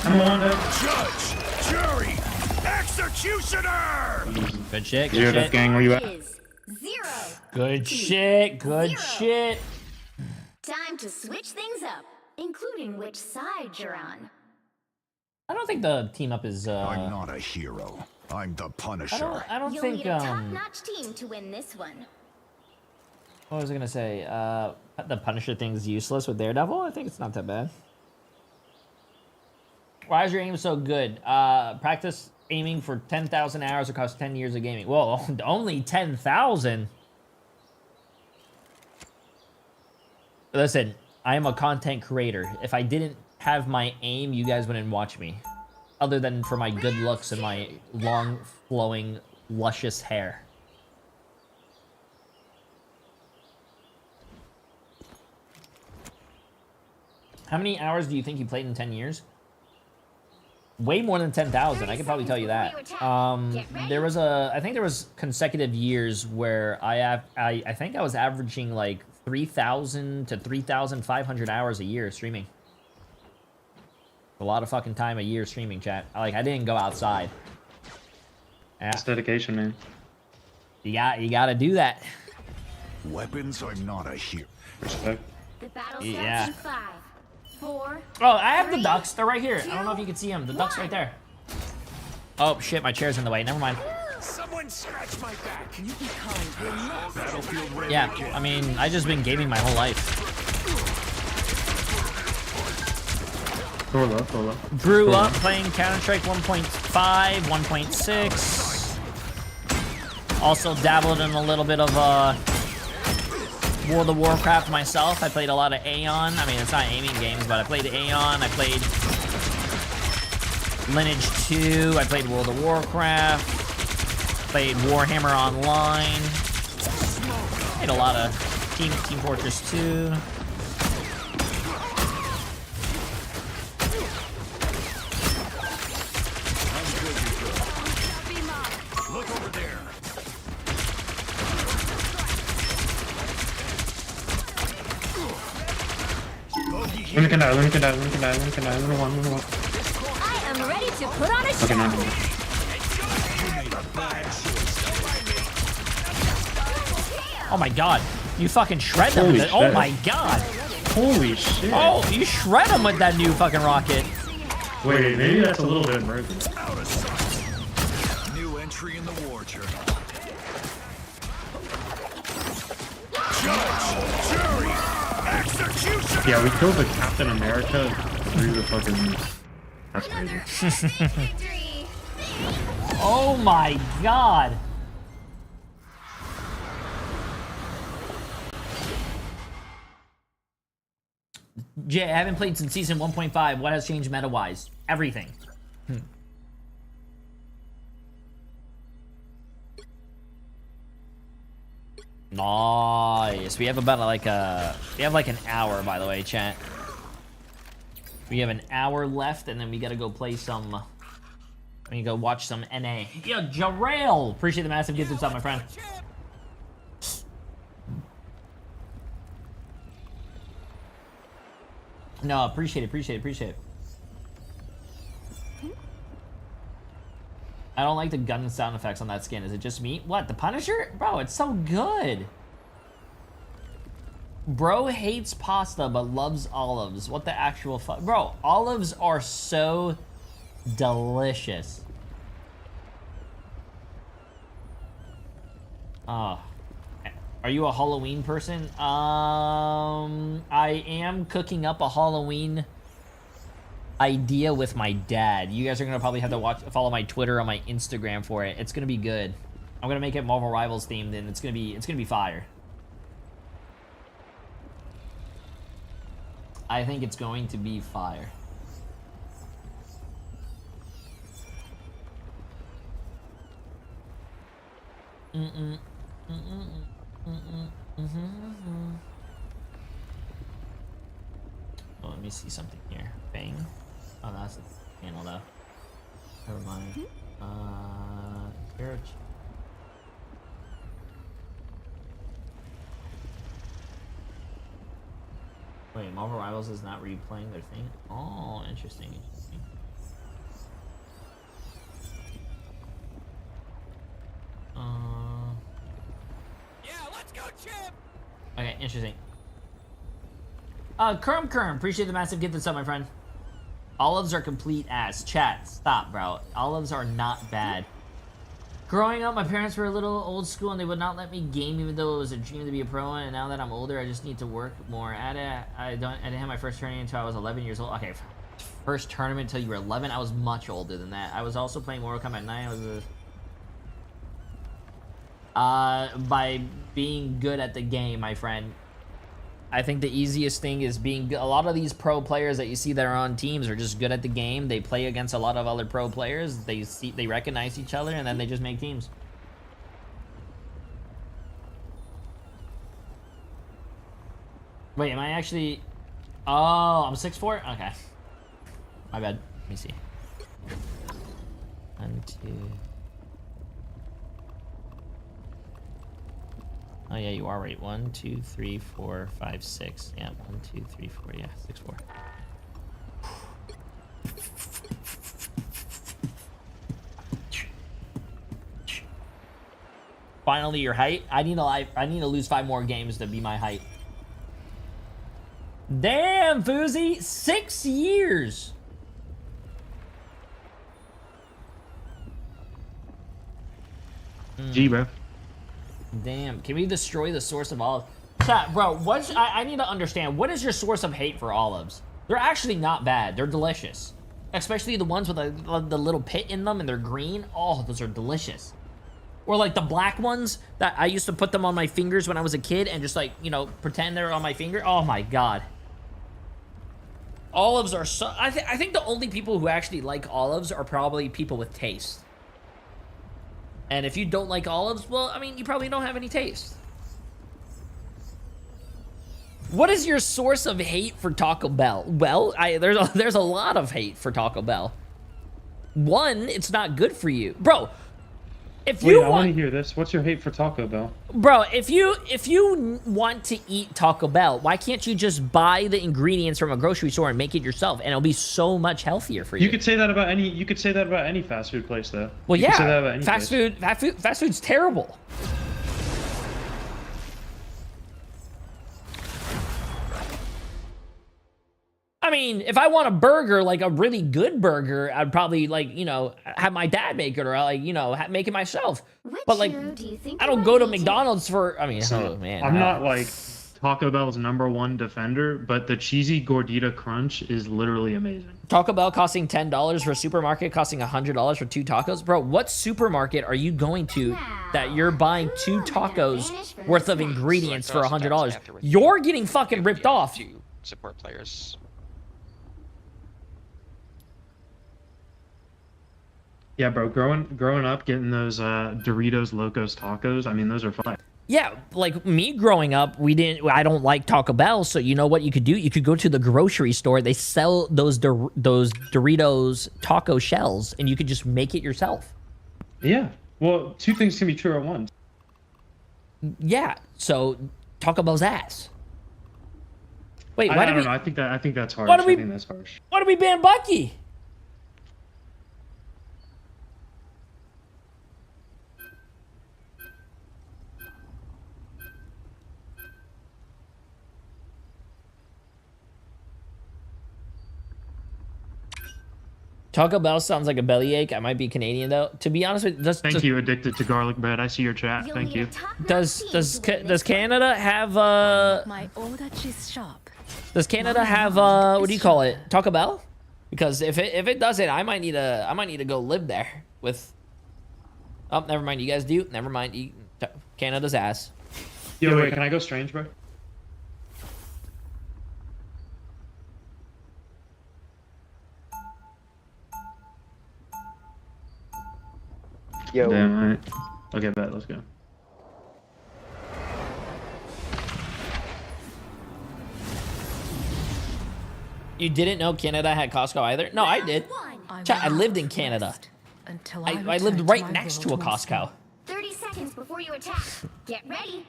I'm on it. Judge, jury, executioner. Good shit. Zero Death Gang, where you at? Is 0. Good shit. Good shit. Time to switch things up, including which side you're on. I don't think the team up is. I'm not a hero. I'm the Punisher. I don't You'll think. need a top-notch team to win this one. What was I gonna say? The Punisher thing's useless with Daredevil. I think it's not that bad. Why is your aim so good? Practice aiming for 10,000 hours across 10 years of gaming. Well, only 10,000? Listen, I am a content creator. If I didn't have my aim, you guys wouldn't watch me. Other than for my good looks and my long, flowing, luscious hair. How many hours do you think you played in 10 years? Way more than 10,000. I can probably tell you that. There was I think there was consecutive years where I think I was averaging like 3,000 to 3,500 hours a year streaming. A lot of fucking time a year streaming, chat. Like, I didn't go outside. Yeah. It's dedication, man. You gotta do that. Weapons are not a hero. Respect. The battle starts Yeah. in 5, 4. Oh, I have the ducks. They're right here. I don't know if you can see them. The ducks right there. Oh, shit. My chair's in the way. Never mind. Someone scratch my back. Can you be kind? Battlefield ready. Yeah, I mean, I just been gaming my whole life. Grew up playing Counter-Strike 1.5, 1.6. Also dabbled in a little bit of World of Warcraft myself. I played a lot of Aeon. I mean, it's not aiming games, but I played Aeon. I played Lineage 2. I played World of Warcraft. Played Warhammer Online. Played a lot of Team Fortress 2. Look over there. Let me die. I am ready to put on a show. Okay, no. Oh my god. You fucking shred them Holy with it. Oh shit. my god. Holy shit. Oh, you shred them with that new fucking rocket. Wait, maybe that's a little bit emergent. New entry in the war journal. Yeah, we killed the Captain America through the fucking... That's crazy. Oh my god. Jay, I haven't played since season 1.5. What has changed meta-wise? Everything. Nice. We have about like an hour, by the way, chat. We have an hour left, and then we gotta go play some. We go watch some NA. Yo, Jarrail! Appreciate the massive gift up, my friend. No, appreciate it. I don't like the gun sound effects on that skin. Is it just me? What, the Punisher? Bro, it's so good. Bro hates pasta but loves olives. What the actual fuck? Bro, olives are so delicious. Oh. Are you a Halloween person? I am cooking up a Halloween idea with my dad. You guys are gonna probably have to follow my Twitter or my Instagram for it. It's gonna be good. I'm gonna make it Marvel Rivals themed, and it's gonna be fire. I think it's going to be fire. Oh, let me see something here. Bang. Oh, that's the panel though. Never mind. Church. Wait, Marvel Rivals is not replaying their thing? Oh, interesting. Yeah, let's go, Chip. Okay, interesting. Kerm, appreciate the massive gift that's up, my friend. Olives are complete ass. Chat, stop, bro. Olives are not bad. Growing up, my parents were a little old school and they would not let me game even though it was a dream to be a pro, and now that I'm older, I just need to work more at it. I didn't have my first training until I was 11 years old. Okay, First tournament until you were 11? I was much older than that. I was also playing Mortal Kombat 9. I was by being good at the game, my friend. I think the easiest thing is being good. A lot of these pro players that you see that are on teams are just good at the game. They play against a lot of other pro players. They recognize each other, and then they just make teams. Wait, am I actually... Oh, I'm 6'4"? Okay. My bad. Let me see. 1, 2... Oh yeah, you are right. 1, 2, 3, 4, 5, 6. Yeah, 1, 2, 3, 4. Yeah, 6'4". Finally, your height. I need to lose 5 more games to be my height. Damn, Fousey, 6 years. G, bro. Damn, can we destroy the source of olives? Chat, bro, I need to understand, what is your source of hate for olives? They're actually not bad. They're delicious. Especially the ones with the little pit in them and they're green. Oh, those are delicious. Or like the black ones that I used to put them on my fingers when I was a kid and just like, you know, pretend they're on my finger. Oh my God. Olives are so... I think the only people who actually like olives are probably people with taste. And if you don't like olives, well, I mean, you probably don't have any taste. What is your source of hate for Taco Bell? Well, there's a lot of hate for Taco Bell. One, it's not good for you. Bro, if you I want to hear this. What's your hate for Taco Bell? Bro, if you want to eat Taco Bell, why can't you just buy the ingredients from a grocery store and make it yourself, and it'll be so much healthier for you? You could say that about any. You could say that about any fast food place, though. Well, you yeah, could say that about any fast food's terrible. I mean, if I want a burger, like a really good burger, I'd probably, like, you know, have my dad make it, or like, you know, make it myself. But like, I don't go to McDonald's for. I mean, oh man, I'm not like Taco Bell's #1 defender, but the cheesy gordita crunch is literally amazing. Taco Bell costing $10 for a supermarket, costing $100 for 2 tacos. Bro, what supermarket are you going to that you're buying 2 tacos worth of ingredients for $100? You're getting fucking ripped off. Support players. Yeah, bro. Growing up, getting those Doritos Locos tacos. I mean, those are fun. Yeah, like me growing up, I don't like Taco Bell, so you know what you could do? You could go to the grocery store. They sell those Doritos taco shells, and you could just make it yourself. Yeah. Well, 2 things can be true at once. Yeah. So Taco Bell's ass. Wait, I don't know. I think that's harsh. I think that's harsh. Why do we ban Bucky? Taco Bell sounds like a bellyache. I might be Canadian though. To be honest with you, thank you, addicted to garlic bread. I see your chat. Thank you. Does Canada have My order is sharp. Does Canada have what do you call it? Taco Bell? Because if it doesn't, I might need to go live there with. Oh, never mind. You guys do. Never mind. Canada's ass. Yo, wait. Can I go strange, bro? Yo. Damn, alright. Okay, bet. Let's go. You didn't know Canada had Costco either? No, I did. Chat, I lived in Canada. I lived right next to a Costco. 30 seconds before you attack. Get ready.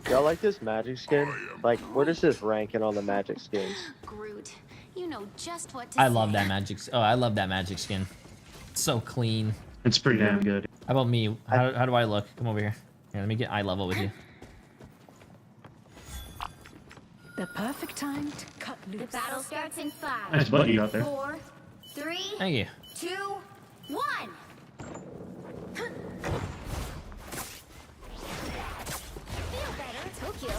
Y'all like this magic skin? Like, where does this ranking on the magic skins? Groot, you know just what to I love that magic. Oh, I love that magic skin. It's so clean. It's pretty damn good. How about me? How do I look? Come over here. Here, let me get eye level with you. The perfect time to cut loose. The battle starts in 5. Nice butt you got there. 4, 3, Thank you. 2, 1. Feel better, Tokyo.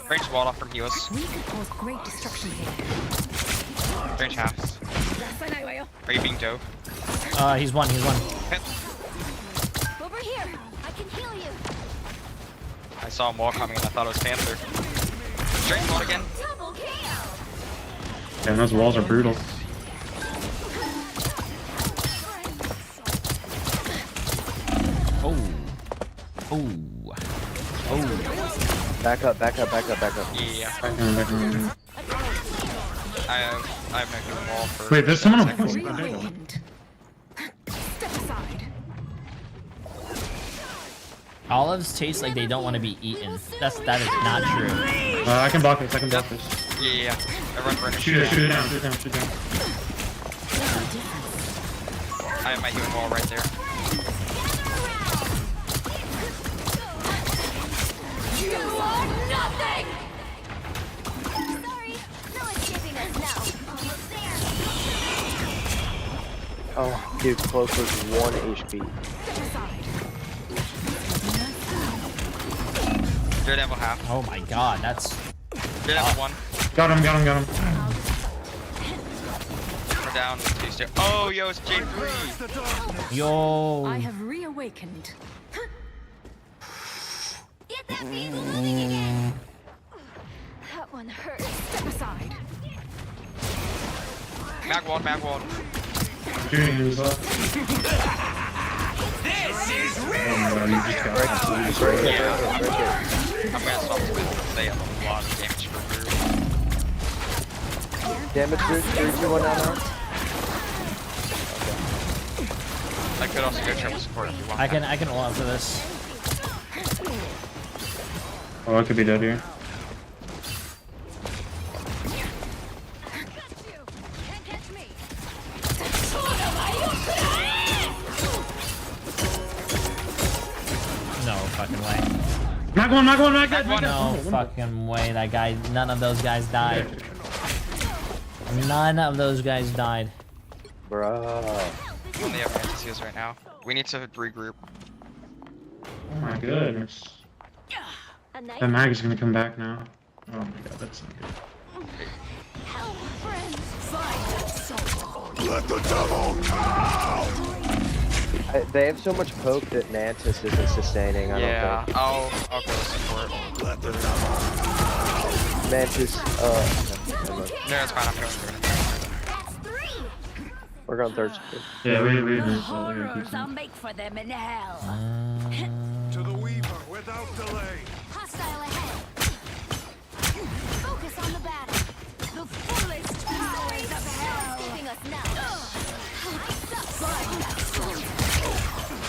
Range wall off from heals. We could cause great destruction here. Range halves. Are you being dove? He's one. Hit. Over here. I can heal you. I saw a wall coming and I thought it was Panther. Range wall again. Double KO. Damn, those walls are brutal. Oh. Back up. Yeah. Back. I have no healing wall for. Wait, there's someone on Reawakened. Step aside. Olives taste like they don't want to be eaten. That is not true. I can block this. Yeah. I run for Shoot it down. I have my healing wall right there. You are nothing! Sorry, no escaping us now. Almost there. Oh, dude, close was 1 HP. Daredevil half. Oh my god, that's... Daredevil 1. Got him. We're down 2 stairs. Oh, yo, it's Jay3. Yo. I have reawakened. Get that beast moving again. That one hurt. Step aside. Mag wall. Shooting himself. This is real. I'm gonna stop with they have a lot of damage for Brew. Damage boost, 3-2-1 now. I could also go triple support if you want. I can ult after this. Oh, I could be dead here. No fucking way. Mag one. No fucking way. That guy. None of those guys died. None of those guys died. Bruh. We only have fantasies right now. We need to regroup. Oh my goodness. That mag is gonna come back now. Oh my god, that's not good. Let the devil come! They have so much poke that Mantis isn't sustaining, I don't think. I'll go support. Let the devil. Mantis, No, it's fine, I'm going through it. we're going third. Yeah, we Horrors I'll make for them in hell. To the Weaver without delay. Hostile ahead. Focus on the battle. The fullest powers of hell. Escaping us now.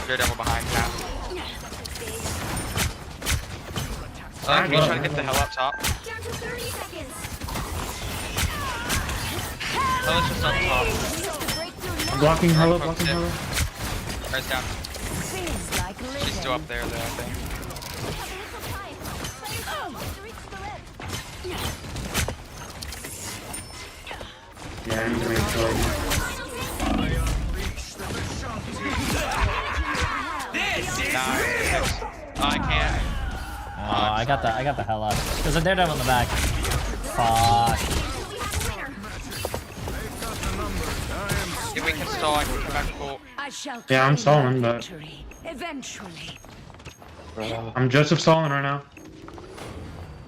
Daredevil behind half. Can you try to get the hell up top? Down to 30 seconds. Oh, let's just up top. I'm blocking her. Right down. She's still up there though, I think. Yeah, I need to make sure. Nice. I can't. I got the hell up. There's a Daredevil in the back. Fuck. If we can stall, I can come back full. Yeah, I'm stalling, but Eventually. I'm Joseph stalling right now.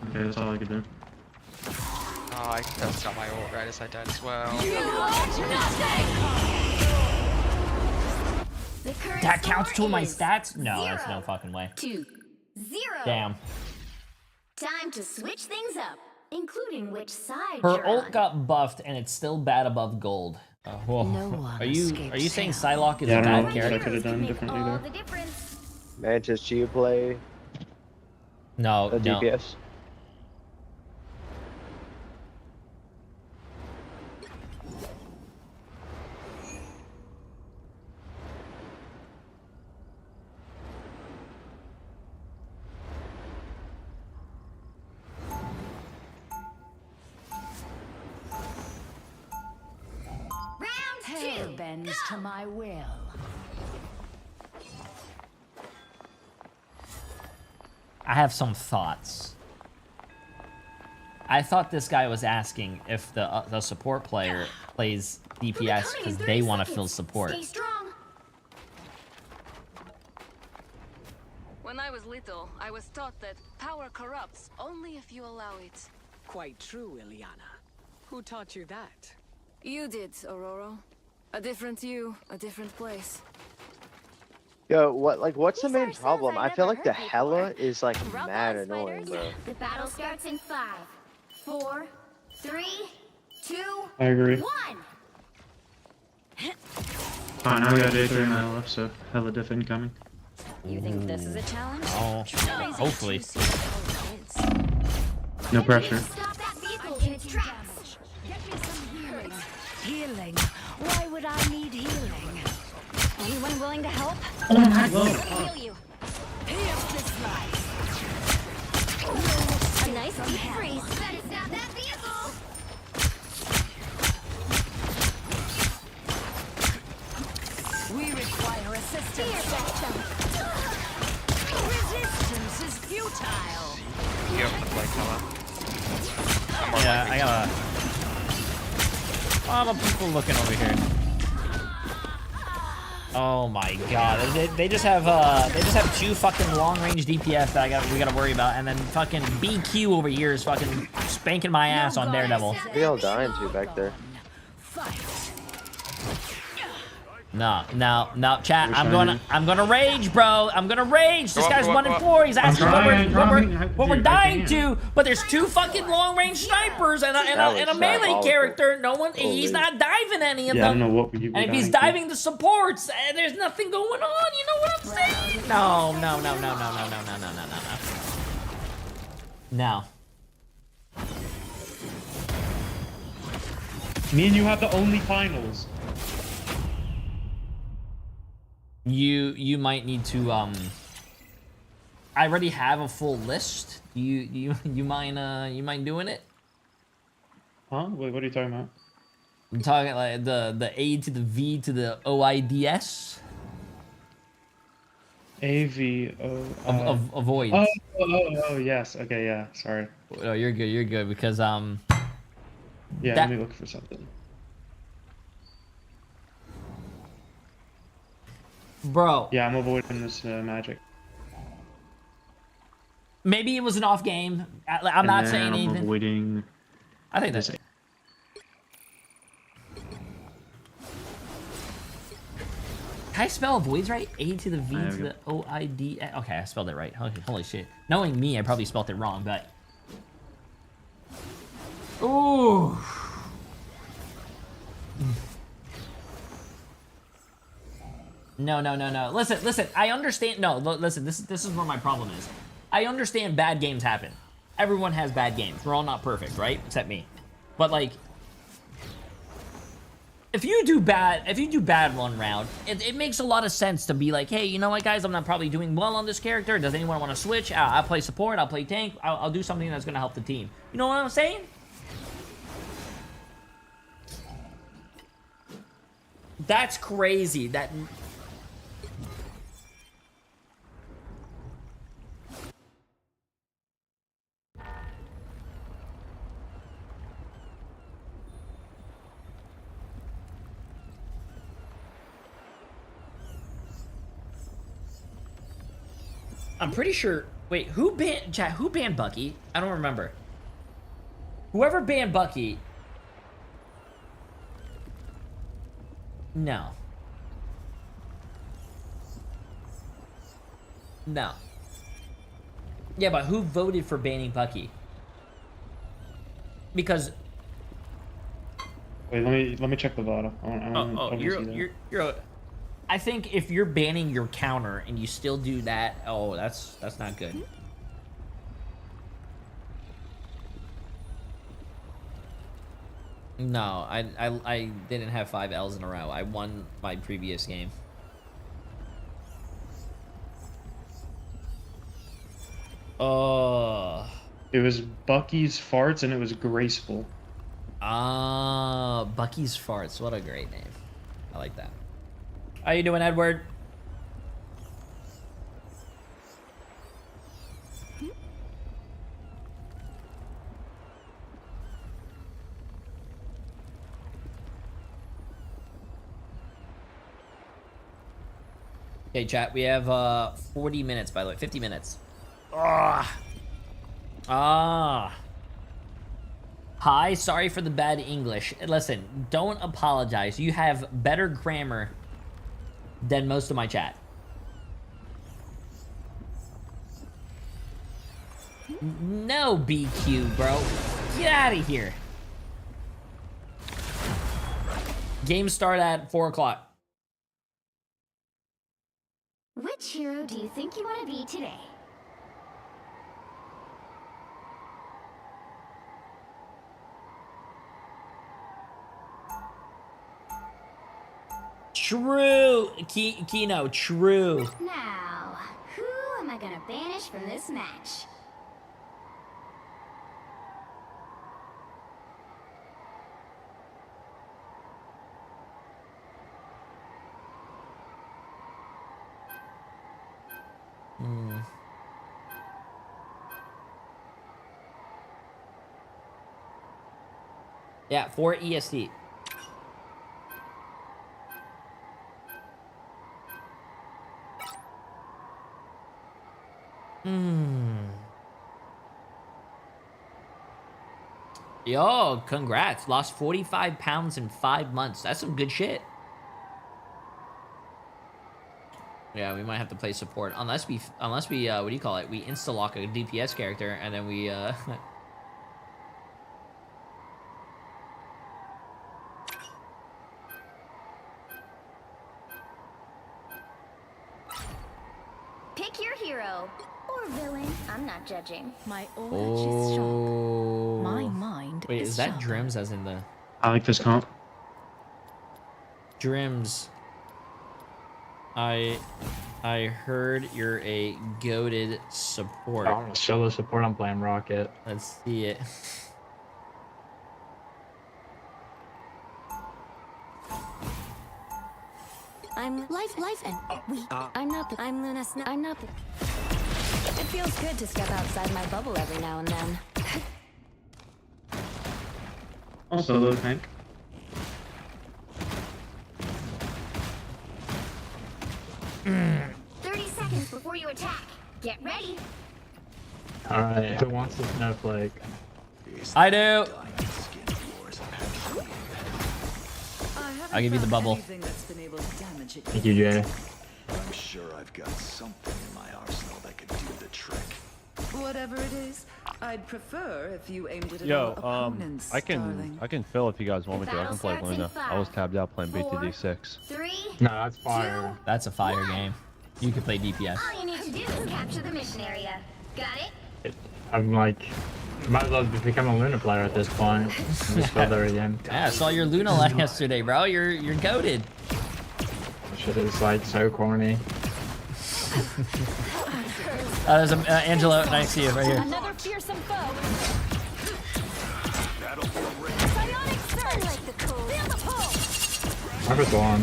Okay, that's all I can do. Oh, I just got my ult right as I died as well. That counts to my stats? No, that's no fucking way. 2-0. Damn. Time to switch things up, including which side Her you're ult on. got buffed and it's still bad above gold. Whoa. Are you saying Psylocke is Yeah, a I don't bad know what I character? could have done differently All there. the difference. Mantis, do you play No, a no. DPS? Hell bends to my will. I have some thoughts. I thought this guy was asking if the support player plays DPS because they want to fill support. Stay strong. When I was little, I was taught that power corrupts only if you allow it. Quite true, Ileana. Who taught you that? You did, Aurora. A different you, a different place. Yo, what's the main problem? I feel like the Hella is like mad annoying, bro. The battle starts in 5, 4, 3, 2, I agree. 1. Oh, now we got Jay3 and I left, so hella diff incoming. You think this is a challenge? Oh, hopefully. No pressure. Stop that vehicle in its tracks. Get me some healing. Healing? Why would I need healing? Anyone willing to help? Oh my god. Heal you. Pierce this life. A nice deep freeze. Better stop that vehicle. We require assistance. Resistance is futile. You have the flight coming. Yeah, I got a lot of people looking over here. Oh my god, they just have 2 fucking long range DPS that we gotta worry about, and then fucking BQ over here is fucking spanking my ass on Daredevil. We all dying to back there. No, chat. I'm gonna rage, bro. I'm gonna rage. This guy's 1 and 4. He's asking what we're dying to, but there's 2 fucking long range snipers and a melee character. He's not diving any of them. I don't know what you. And if he's diving the supports, there's nothing going on. You know what I'm saying? No. No. Me and you have the only finals. You might need to I already have a full list. You mind doing it? Huh? Wait, what are you talking about? I'm talking like the A to the V to the OIDS. AVO. Avoid. Oh, yes. Okay, yeah. Sorry. Oh, you're good because Yeah, let me look for something. Bro. Yeah, I'm avoiding this magic. Maybe it was an off game. I'm not saying anything. I'm avoiding. I think that's. Can I spell avoids right? A to the V to the O-I-D. Okay, I spelled it right. Holy shit. Knowing me, I probably spelled it wrong, but. Ooh. No. Listen. I understand. No, listen. This is where my problem is. I understand bad games happen. Everyone has bad games. We're all not perfect, right? Except me. But like, if you do bad one round, it makes a lot of sense to be like, hey, you know what, guys? I'm not probably doing well on this character. Does anyone want to switch? I'll play support. I'll play tank. I'll do something that's gonna help the team. You know what I'm saying? That's crazy. That. I'm pretty sure. Wait, who banned Bucky? I don't remember. Whoever banned Bucky. No. Yeah, but who voted for banning Bucky? Because. Wait, let me check the VOD. You're. I think if you're banning your counter and you still do that, oh, that's not good. No, I didn't have 5 L's in a row. I won my previous game. Oh. It was Bucky's farts and it was graceful. Ah, Bucky's farts. What a great name. I like that. How you doing, Edward? Okay, chat. We have 40 minutes, by the way. 50 minutes. Hi, sorry for the bad English. Listen, don't apologize. You have better grammar than most of my chat. No BQ, bro. Get out of here. Game start at 4 o'clock. Which hero do you think you want to be today? True. Kino, true. Now, who am I gonna banish from this match? Yeah, 4 EST. Yo, congrats. Lost 45 pounds in 5 months. That's some good shit. Yeah, we might have to play support. Unless we, what do you call it? We insta-lock a DPS character and then we, Pick your hero. Or villain. I'm not judging. My aura is sharp. My mind Wait, is that sharp. Drims as in the... I like this comp. Drims. I heard you're a goated support. I'm a solo support. I'm playing Rocket. Let's see it. I'm life, and I'm not It feels good to step outside my bubble every now and then. Also, low tank. Mm. 30 seconds before you attack. Get ready. Alright, who wants the snowflake? I do. I'll give you the bubble. Thank you, Jay. I'm sure I've got something in my arsenal that could do the trick. Whatever it is, I'd prefer if you aimed it at Yo, our opponents, I can fill if you guys want me to. I can play Luna. I was tabbed out playing BTD6. No, that's fire. That's a fire game. You can play DPS. All you need to do is capture the mission area. Got it? I'm like, might as well become a Luna player at this point. Just go there again. Yeah, I saw your Luna line yesterday, bro. You're goated. Shit is like so corny. There's Angelo next to you right here. Another fearsome foe. Psionic surge. Like the cool. Feel the pull. I was one.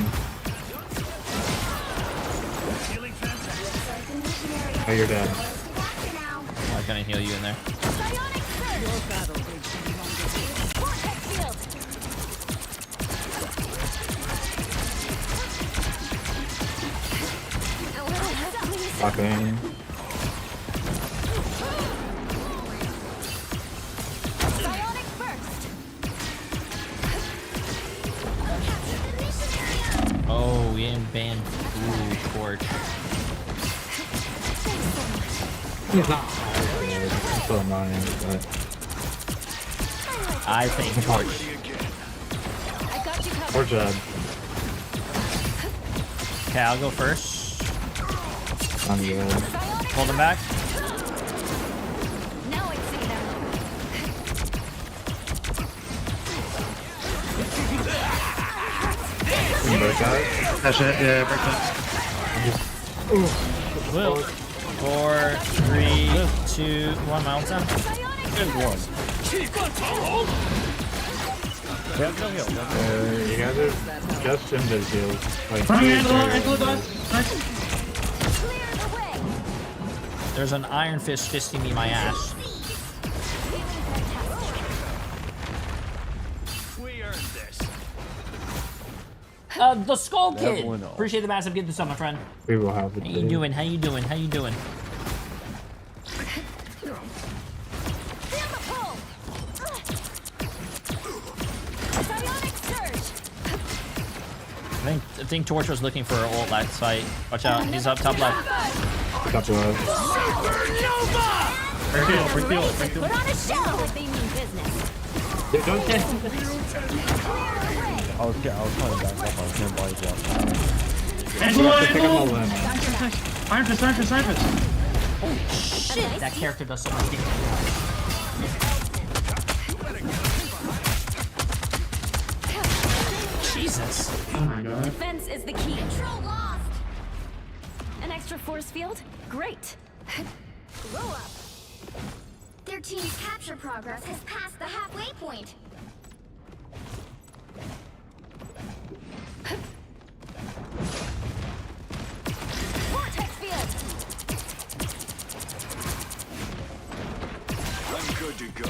Oh, you're dead. I'm gonna heal you in there. Psionic surge. Your battle Vortex field. A little help, please. Fucking. Psionic burst. Oh, we ain't banned. Ooh, torch. He's not. It's so annoying, but. I think torch. I got you covered. Or Jed. Okay, I'll go first. I'm good. Hold him back. Now I see them. Can you break that? That's it, yeah, break that. Will. 4, 3, 2, 1. My ult's down. And 1. Yeah, no heal. You guys are just in the heals. Like, There's an Iron Fist fisting me my ass. We earned this. The Skull Kid. Devil and all. Appreciate the massive gift to my friend. We will have it. How you doing? How you doing? How you doing? I think Torch was looking for an ult last fight. Watch out, he's up top left. Top left. Put on a show like they mean business. Yeah, don't get. I was trying to back up. I was gonna buy it. Iron fist, iron fist, iron fist. Holy shit! That character does so much damage. Jesus. Oh my god. Defense is the key. Control lost. An extra force field? Great. Grow up. Their team's capture progress has passed the halfway point. Vortex field. I'm good to go.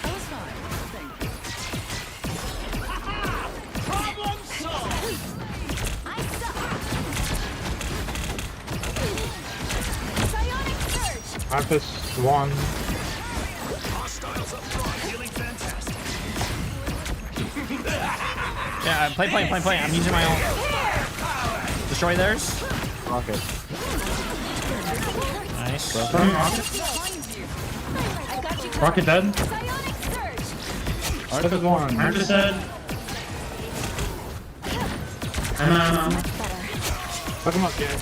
I was fine. Thank you. Problem solved. I suck. Psionic surge. Iron fist 1. Hostiles up front, feeling fantastic. Yeah, play. I'm using my own. Destroy theirs. Rocket. Nice. Rocket dead. Psionic surge. Iron fist 1. Iron fist dead. Fuck him up, guys.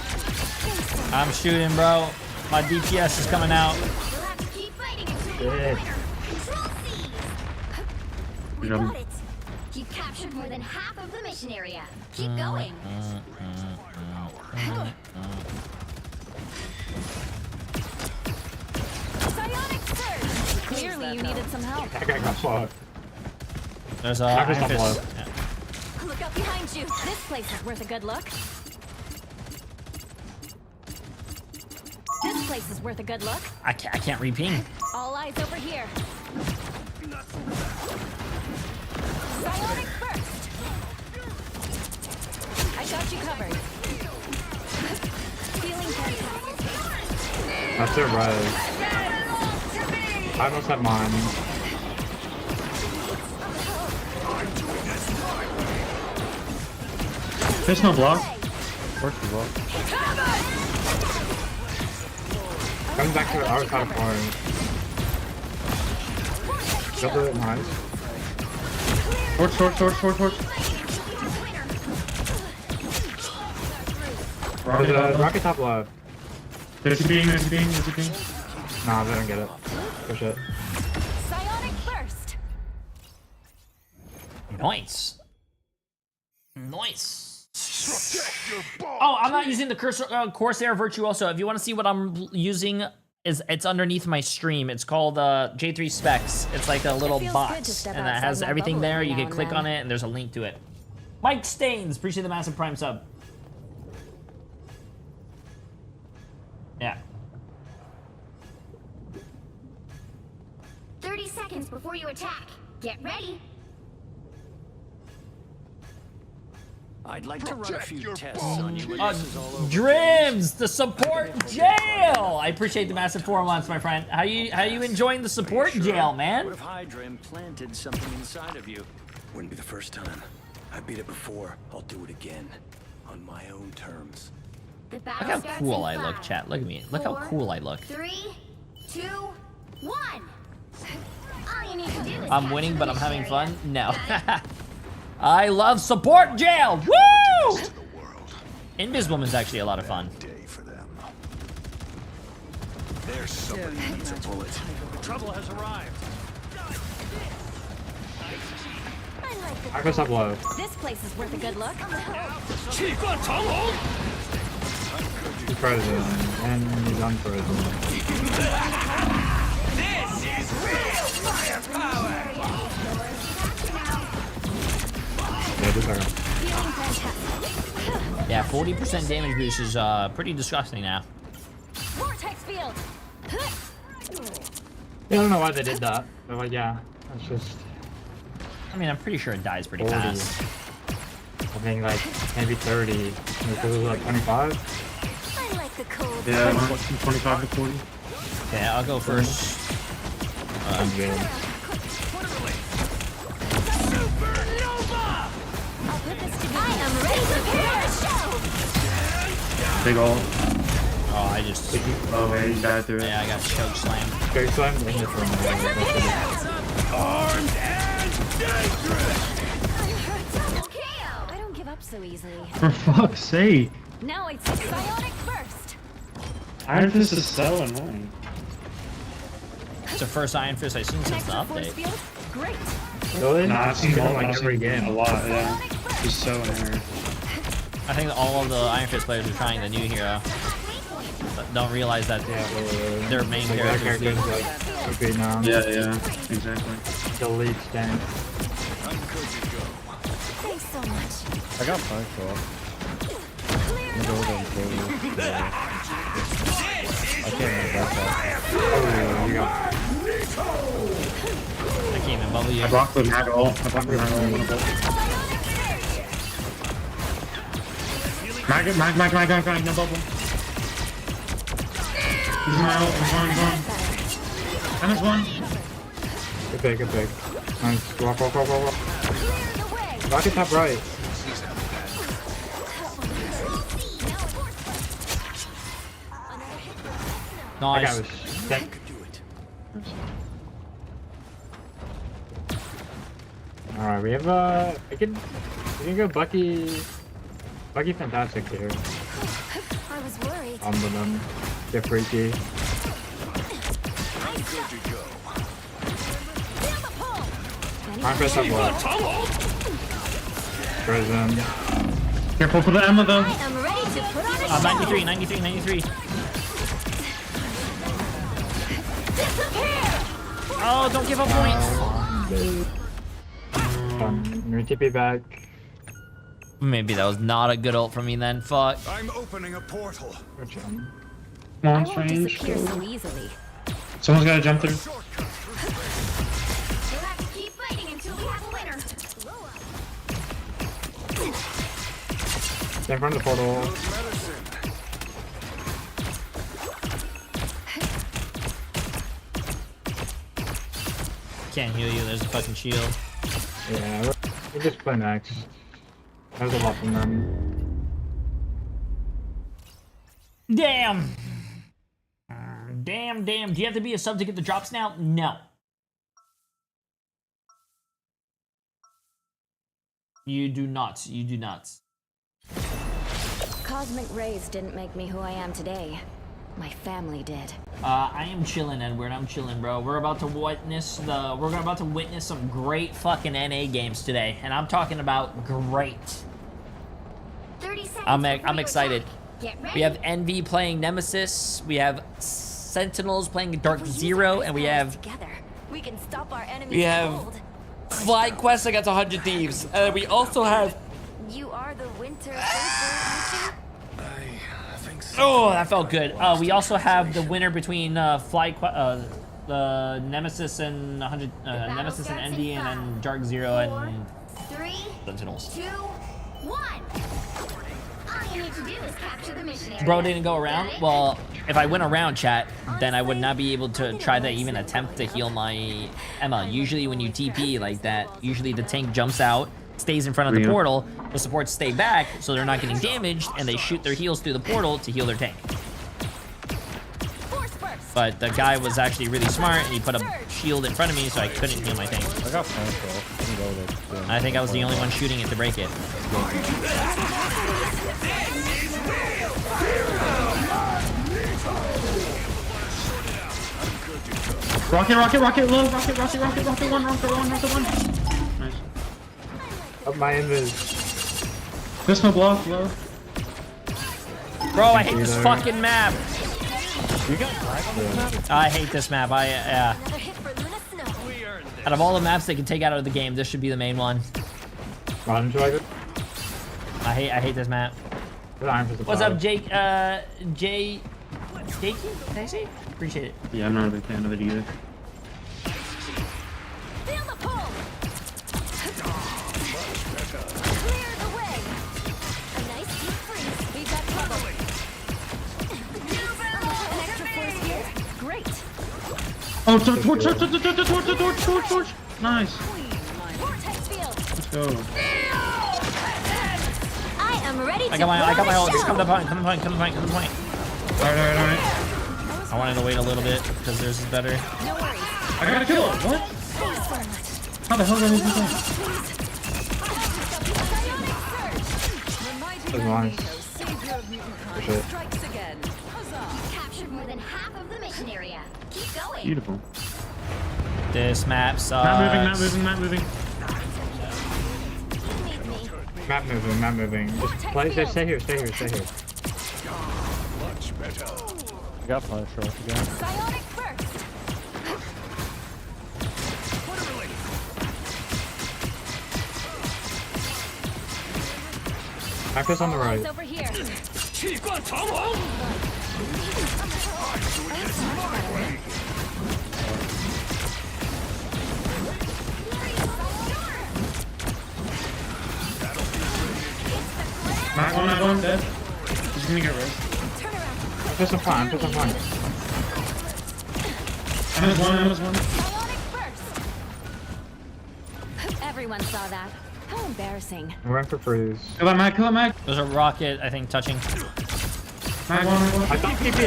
I'm shooting, bro. My DPS is coming out. You'll have to keep fighting until you Yeah. win. Control C's. We Good job. got it. You've captured more than half of the mission area. Keep going. Psionic surge. Clearly you needed some help. That guy got fucked. There's a Iron fist Iron top Fist. left. Yeah. Look up behind you. This place is worth a good look. This place is worth a good look. I can't re-ping. All eyes over here. Psionic first. I got you covered. Feeling fantastic. That's it, right. I almost have mine. There's no block. First of all. Coming back to our side of farm. Double it, nice. Torch. Rocket top left. There's a beam. Nah, they don't get it. Push it. Psionic first. Nice. Oh, I'm not using the Corsair Virtuoso. If you want to see what I'm using, it's underneath my stream. It's called J3 Specs. It's like a little box, and it has everything there. You can click on it, and there's a link to it. Mike Staines, appreciate the massive Prime sub. Yeah. 30 seconds before you attack. Get ready. I'd like to run a few tests on you when this is all over. Drims, the support jail. I appreciate the massive 4 months, my friend. How you enjoying the support jail, man? What if Hydra implanted something inside of you? Wouldn't be the first time. I beat it before. I'll do it again. On my own terms. The Look battle how starts cool in I look, 5, chat. Look at me. Look how 4, cool I look. 3, 2, 1. All you need to do is I'm winning, capture but I'm the having mission fun. area. No. Got it? I love support jail. Woo! Invisible is actually a lot of fun. There's somebody who needs a bullet. Trouble has arrived. I guess up low. This place is worth a good look. He's frozen, and he's unfrozen. This is real firepower! Yeah, just like Yeah, 40% damage boost is pretty disgusting now. Vortex field. Yeah, I don't know why they did that, but like, yeah, that's just. I mean, I'm pretty sure it dies pretty 40. fast. I think like maybe 30. Because it was like 25. I like the cold. Yeah, 25 to 40. Okay, I'll go first. I'm good. I am ready to prepare a show. Big ol'. Oh, I just. Oh, wait, you died through it. Yeah, I got choke slammed. Choke slammed? Armed and dangerous. I don't give up so easily. For fuck's sake. Now it's a psionic burst. Iron Fist is so annoying. It's the first Iron Fist I've seen since the update. Great. Really? Nah, I've seen it like every game. A lot, yeah. He's so annoying. I think all of the Iron Fist players are trying the new hero. But don't realize that their main characters do. Like, okay, now. Yeah, exactly. Delete stance. Thanks so much. I got fine I'm gonna go over and play with I can't make that. Oh, you got. I can't even bubble you. I blocked the mag ult. I blocked the mag ult. Mag, no bubble. He's my ult, he's on. And there's one. Good pick. Nice. Walk. Rocket top right. Nice. Alright, we have we can go Bucky Fantastic here. I was worried. Them. Get freaky. I'm press up left. Prison. Careful for the Emma though. I am ready to put on a 93. Oh, don't give up points. Your TP back. Maybe that was not a good ult for me then. Fuck. I'm opening a portal. Come on, strange. so easily. Someone's gotta jump through. We'll have to keep fighting until we have a winner. Stay in front of the portal. Can't heal you, there's a fucking shield. Yeah, we just play next. There's a lot from them. Damn. Damn. Do you have to be a sub to get the drops now? No. You do not. Cosmic rays didn't make me who I am today. My family did. I am chilling, Edward. I'm chilling, bro. We're about to witness some great fucking NA games today, and I'm talking about great. 30 seconds. I'm excited. Get ready. We have Envy playing Nemesis. We have Sentinels playing Dark Zero, and we have We can stop our enemies. we have Flying Quest against 100 Thieves, and we also have. You are the winter facer, aren't you? Oh, that felt good. We also have the winner between the Nemesis and 100 Nemesis and Envy, and then Dark Zero and 3, Sentinels. 2, 1. All you need to do is capture the mission area. Bro didn't go around. Well, if I went around, chat, then I would not be able to try to even attempt to heal my Emma. Usually when you TP like that, usually the tank jumps out, stays in front of the portal, the supports stay back so they're not getting damaged, and they shoot their heals through the portal to heal their tank. But the guy was actually really smart, and he put a shield in front of me so I couldn't heal my tank. I got fine I think I was the only one shooting it to break it. Rocket, low, rocket, one. Nice. Up my invis. This no block, low. Bro, I hate this fucking map. You got flag on this map? I hate this map. Out of all the maps they can take out of the game, this should be the main one. I hate this map. What's up, Jake? Jakey? Did I say? Appreciate it. Yeah, I'm not a big fan of it either. Oh, torch. Nice. Vortex field. Let's go. I am ready to I got my ult. Just come to the point. Come to the point. Alright. I wanted to wait a little bit because theirs is better. No worries. I gotta kill him. What? How the hell did I do that? That's nice. Shit. You've captured more than half of the mission area. Keep going. Beautiful. This map sucks. Map moving. Map moving. Just stay here. Much better. I got flash rush again. Psionic burst. Actors on the right. It's over here. Not one dead. He's gonna get rid. Put some fun. Minus one. Psionic burst. Everyone saw that. How embarrassing. I'm running for freeze. Kill that mag. There's a rocket, I think, touching. Mag one. I stopped TP.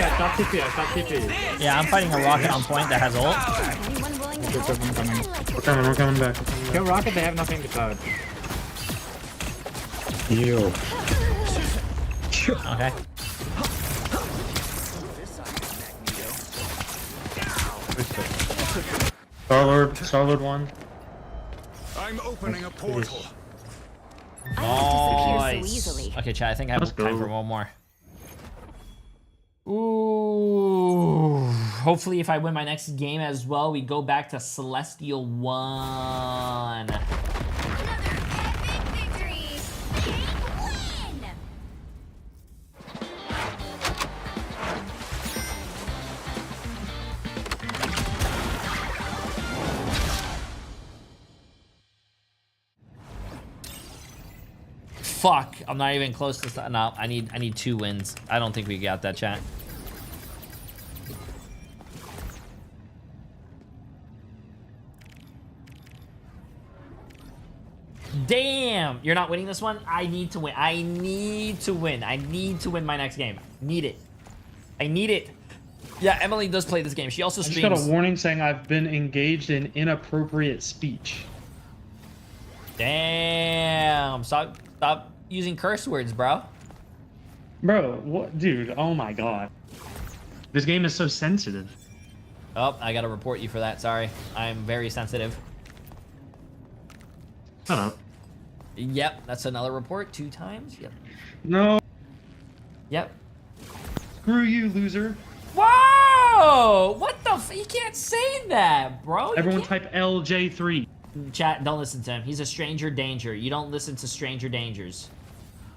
Yeah, I'm fighting a rocket on point that has ult. Anyone willing to help? We're coming back. Kill rocket, they have nothing to touch. Yo. Okay. Star-Lord one. I'm opening a portal. Nice. Okay, chat, I think I have time for one more. Ooh. Hopefully, if I win my next game as well, we go back to Celestial 1. Fuck, I'm not even close to. No, I need 2 wins. I don't think we got that, chat. Damn, you're not winning this one. I need to win. I need to win my next game. Need it. I need it. Yeah, Emily does play this game. She also streams. I just got a warning saying I've been engaged in inappropriate speech. Damn, stop using curse words, bro. Bro, what, dude? Oh my god, this game is so sensitive. Oh, I gotta report you for that. Sorry, I'm very sensitive. Shut up. Yep, that's another report. 2 times. Yep. No. Yep. Screw you, loser. Whoa! What the f- You can't say that, bro. Everyone type LJ3. Chat, don't listen to him. He's a stranger danger. You don't listen to stranger dangers.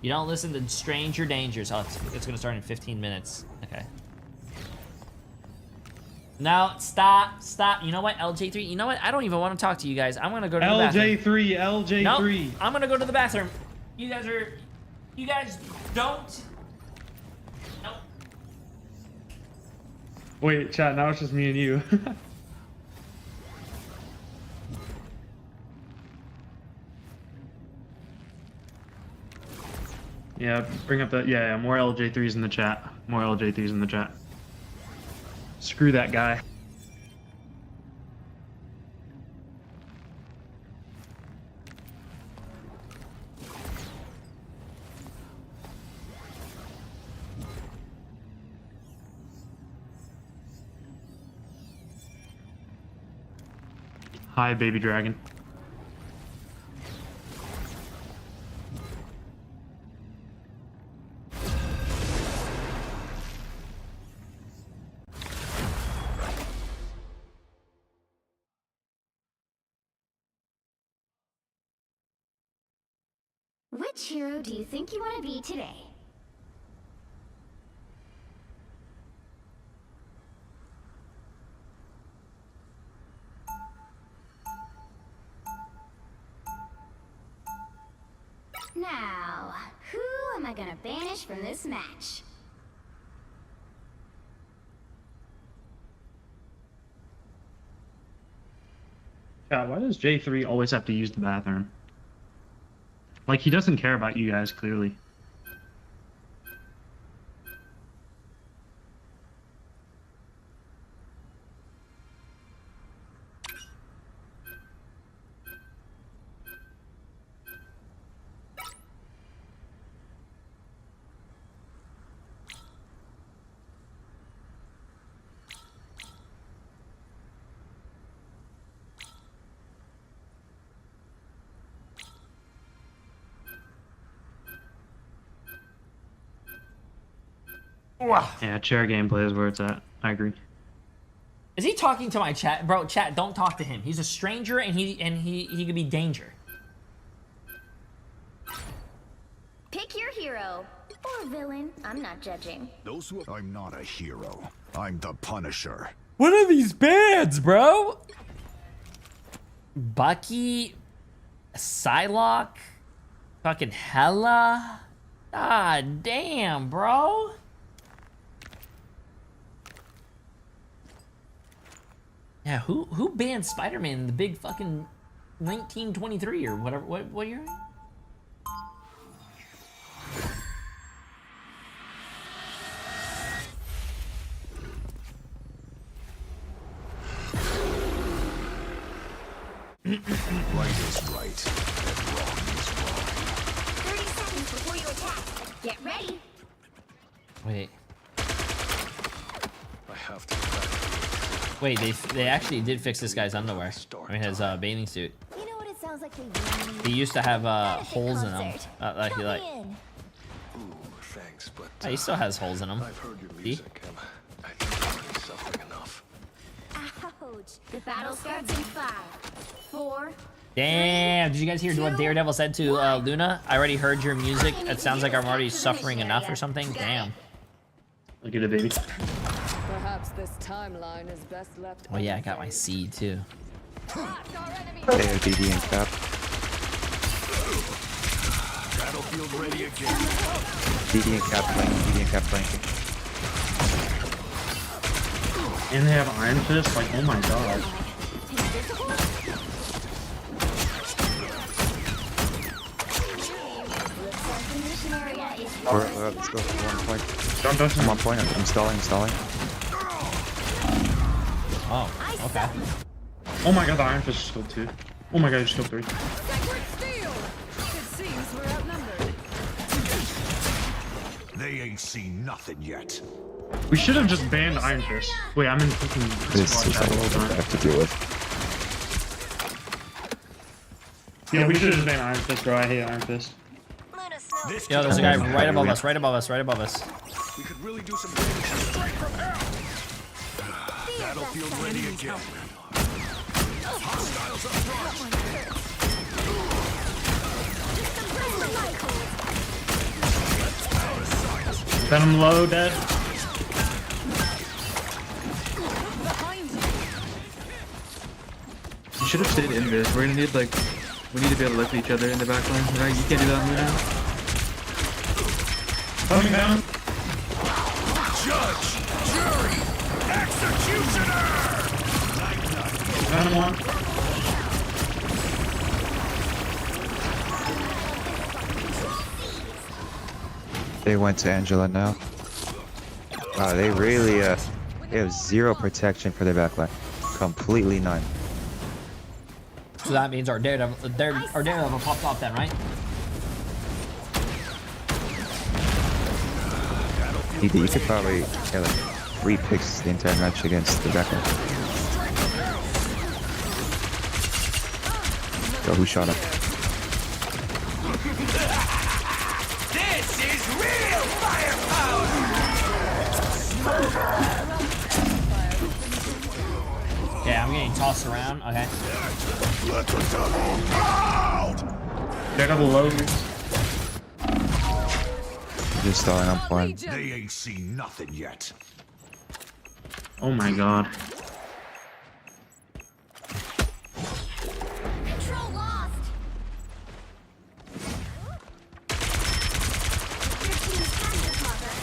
You don't listen to stranger dangers. Oh, it's gonna start in 15 minutes. Okay. No, stop. You know what, LJ3? You know what? I don't even want to talk to you guys. I'm gonna go to the bathroom. LJ3. Nope, I'm gonna go to the bathroom. You guys don't. Nope. Wait, chat. Now it's just me and you. Yeah, bring up that. Yeah, more LJ3s in the chat. More LJ3s in the chat. Screw that guy. Hi, baby dragon. Which hero do you think you want to be today? Now, who am I gonna banish from this match? God, why does J3 always have to use the bathroom? Like, he doesn't care about you guys, clearly. Yeah, chair gameplay is where it's at. I agree. Is he talking to my chat? Bro, chat, don't talk to him. He's a stranger and he could be danger. Pick your hero. Or villain. I'm not judging. Those who I'm not a hero. I'm the Punisher. What are these bands, bro? Bucky, Psylocke, fucking Hella. Ah, damn, bro. Yeah, who banned Spider-Man in the big fucking 1923 or whatever? What year? Right is right, and wrong is wrong. 30 seconds before you attack. Get ready. Wait. I have to. Wait, they actually did fix this guy's underwear. I mean, his bathing suit. You know what it sounds like they really He used to have holes in them. Like he like. Ooh, thanks, but Oh, he still has holes in them. I've heard your music. I think I'm already suffering enough. Ouch. The battle starts in 5, 4. Damn! Did you guys hear what Daredevil said to Luna? I already heard your music. It sounds like I'm already suffering enough or something. Damn. Look at it, baby. Perhaps this timeline is best left. Oh yeah, I got my seed too. Hey, BD and Cap. Battlefield ready again. BD and Cap flanking. BD and Cap flanking. And they have Iron Fist? Like, oh my god. Let's go for 1 point. Don't touch him. 1 point. I'm stalling. Oh, okay. Oh my god, the Iron Fist just killed 2. Oh my god, he just killed 3. It seems we're outnumbered. They ain't seen nothing yet. We should have just banned Iron Fist. Wait, I'm in fucking This squad is chat a the whole little bit I time. have to deal with. Yeah, we should have just banned Iron Fist, bro. I hate Iron Fist. Yo, there's a guy right above us. Right above us. Right above us. We could really do some damage straight from hell. Battlefield ready again. Hostiles up front. Venom low, dead. You should have stayed in this. We're gonna need like, we need to be able to look at each other in the back line. Right? You can't do that on me now. Coming down. Judge, jury, executioner. Venom 1. They went to Angela now. Wow, they really they have 0 protection for their backline. Completely none. So that means our Daredevil popped off then, right? You could probably get like 3 picks the entire match against the backline. Yo, who shot him? This is real firepower. Yeah, I'm getting tossed around. Okay. Let the devil out. Daredevil low. Just stalling on point. They ain't seen nothing yet. Oh my god. Control lost. Your team's fastest mother.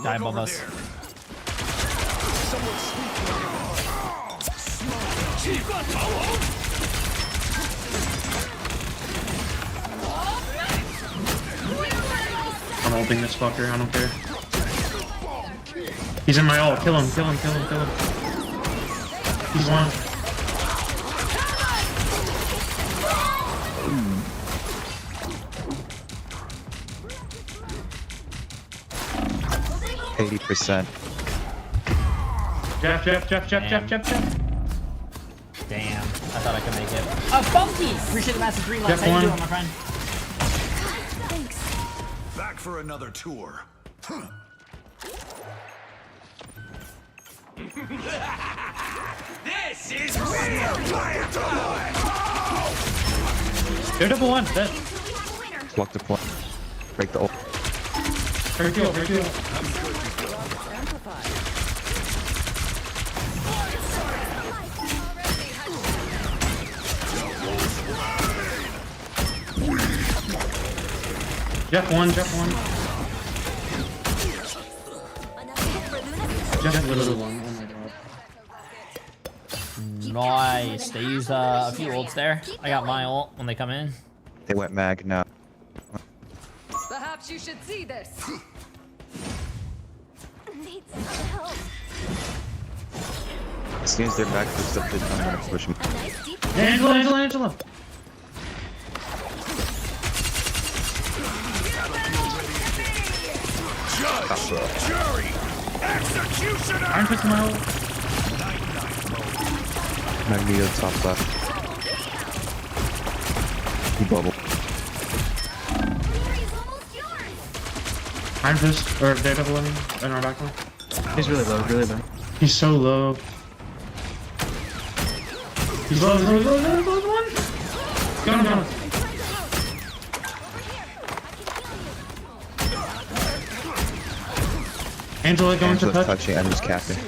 Guy above us. I'm ulting this fucker, I don't care. He's in my ult, kill him, kill him, kill him, kill him. He's one. 80%. Jeff. Damn, I thought I could make it. Oh, Funky! Appreciate the massive 3 months. How you doing, my friend? Back for another tour. This is real fire time! Daredevil 1, dead. Block the point. Break the ult. Very cool, very cool. Jeff 1. Jeff literally 1. Oh my god. Nice. They used a few ults there. I got my ult when they come in. They went mag now. Perhaps you should see this. Needs some help. As soon as they're back for stuff, I'm gonna push them. Angela! Judge, jury, executioner! Iron Fist in my ult. Magneto top left. He bubble. Iron Fist, or Daredevil, I mean, in our back line. He's really low, really low. He's so low. He's low. Go on. Angela going to touch. Touching, I'm just capping.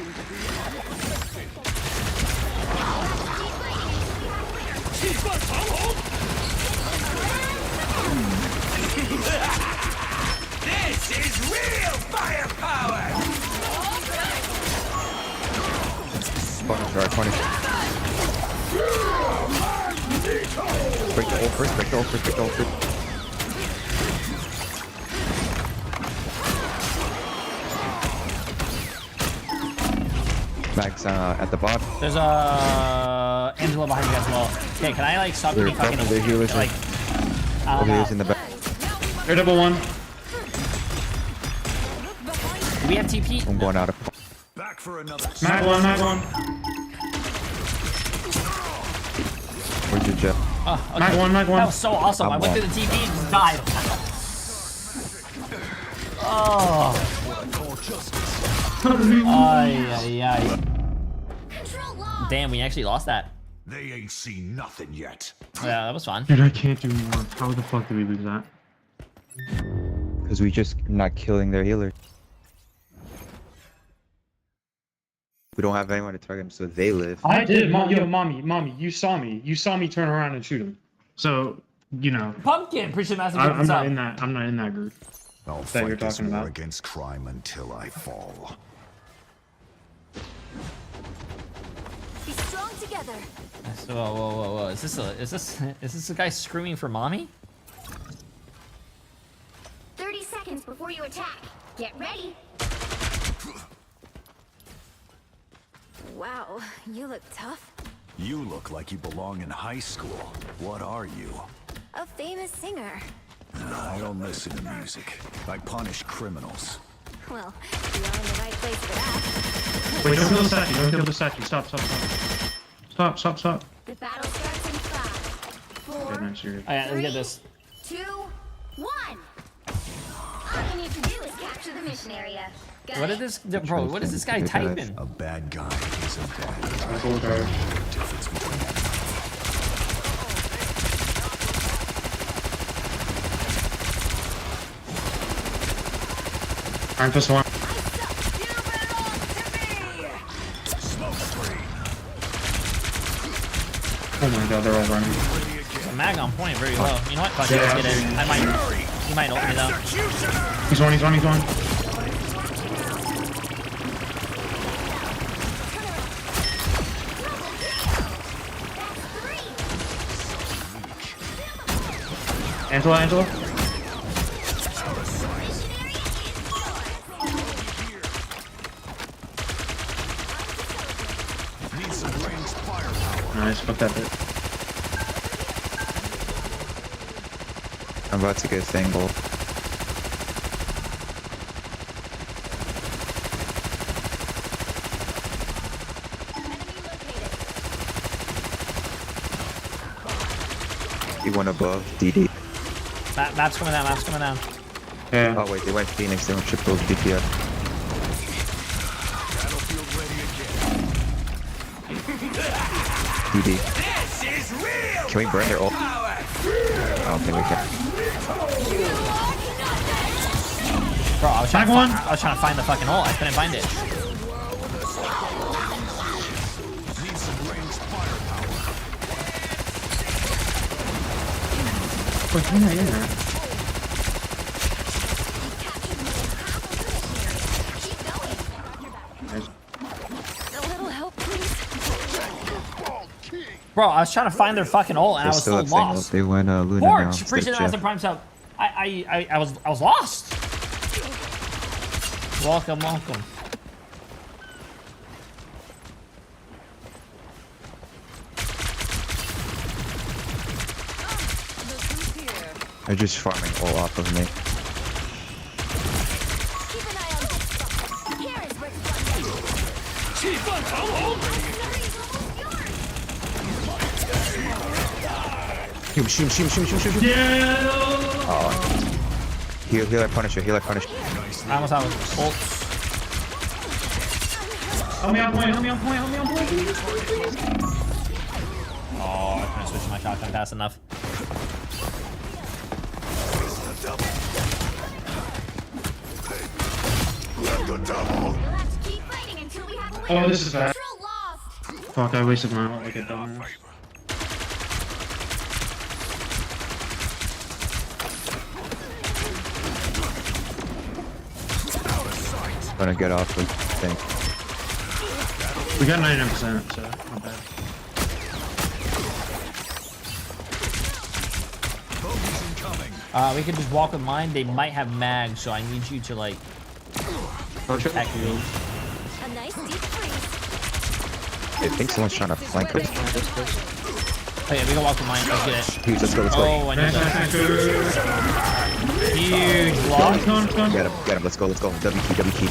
This is real firepower! 20. Break the ult first. Mag's at the bottom. There's Angela behind you as well. Okay, can I like stop getting fucking healers like? Healers in the back. Daredevil 1. Do we have TP? I'm going out of. Back for another. Mag 1. Where's your jet? Oh, okay. Mag 1. That was so awesome. I went through the TP and just died. Oh. Ay. Damn, we actually lost that. They ain't seen nothing yet. Yeah, that was fun. Dude, I can't do more. How the fuck did we lose that? Because we just not killing their healer. We don't have anyone to target them, so they live. I did, mommy, you saw me. You saw me turn around and shoot him. So, you know. Pumpkin, appreciate massive. I'm not in that group. I'll that you're fight this talking war about. against crime until I fall. Be strong together. Whoa. Is this a guy screaming for mommy? 30 seconds before you attack. Get ready. Wow, you look tough. You look like you belong in high school. What are you? A famous singer. I don't listen to music. I punish criminals. Well, you're in the right place for that. Wait, don't kill the statue. Don't kill the statue. Stop. Stop. The battle starts in 5, 4, Okay, nice, you're good. Alright, let's get this. 2, 1. All you need to do is capture the mission area. Got What it? is this, bro? What is this guy typing? A bad guy is a bad guy. Difference between Iron Fist 1. Oh my god, they're all running. The mag on point, very low. You know what? Fuck it, let's get it. He might ult me though. He's one. Angela. Nice, fuck that bit. I'm about to get Fangled. He went above DD. Map's coming down. Yeah. Oh wait, they went Phoenix, they went triple DPS. DD. Can we burn their ult? I don't think we can. Bro, I was trying to find the fucking ult. I couldn't find it. What's in there? Bro, I was trying to find their fucking ult and I was so lost. They went Luna Forge, now. appreciate that as a prime sub. I was lost. Welcome. They're just farming all off of me. Shoot. Yeah! Oh. Heal like Punisher. I almost have ult. Help me on point. Oh, I couldn't switch my shotgun fast enough. Oh, this is bad. Fuck, I wasted my ult like a dumbass. I'm gonna get off with tank. We got 99%, so not bad. We can just walk with mine. They might have mag, so I need you to like protect me. A nice deep freeze. I think someone's trying to flank us. Oh yeah, we can walk with mine. Let's get it. Huge, let's go. Oh, I know that. Huge block. Get him, let's go. W key.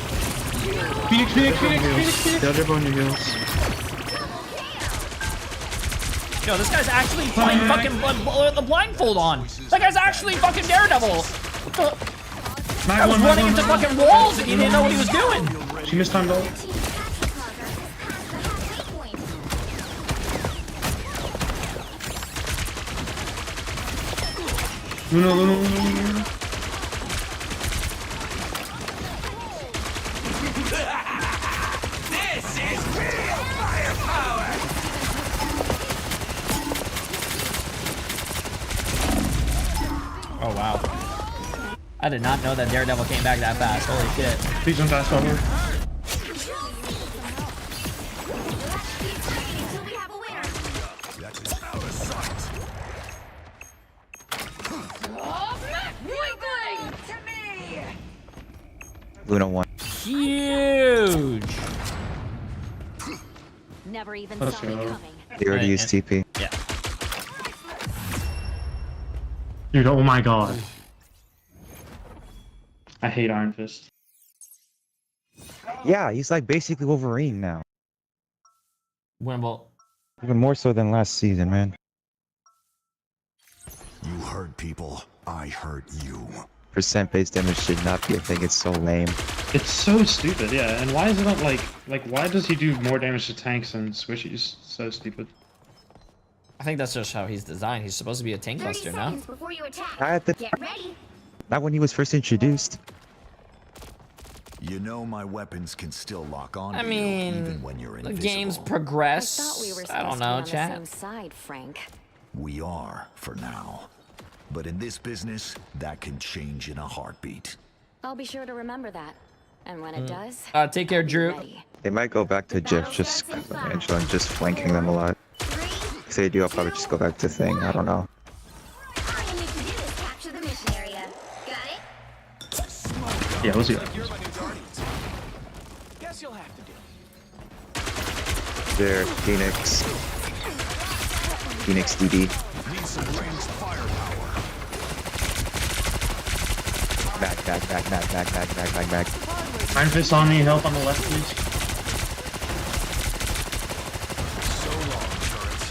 Phoenix. They'll jump on your heels. Yo, this guy's actually playing fucking the blindfold on. That guy's actually fucking Daredevil. I was running into fucking walls and he didn't know what he was doing. She missed time though. Luna. Oh wow. I did not know that Daredevil came back that fast. Holy shit. Please don't fast forward. Luna 1. Huge. Never even Let's saw me go. coming. They already used TP. Yeah. Dude, oh my god. I hate Iron Fist. Yeah, he's like basically Wolverine now. Wimble. Even more so than last season, man. You hurt people. I hurt you. Percent base damage should not be a thing. It's so lame. It's so stupid, yeah. And why is it not like why does he do more damage to tanks than squishies? So stupid. I think that's just how he's designed. He's supposed to be a tank buster, no? Before you attack. Not, Get ready. not when he was first introduced. You know my weapons can still lock on I to mean, you even when you're the invisible. games progress. I thought we were I don't supposed know, to be on chat. the same side, Frank. We are, for now. But in this business, that can change in a heartbeat. I'll be sure to remember that. And when it does, Take care, Drew. They might go back to just Angela and just flanking them a lot. If they do, I'll probably just go back to Thing. I don't know. All you need to do is Yeah, we'll see that. Guess you'll have to do. There, Phoenix. Phoenix DD. Need some ranged firepower. Back. Iron Fist on me, help on the left, please. So long, turrets.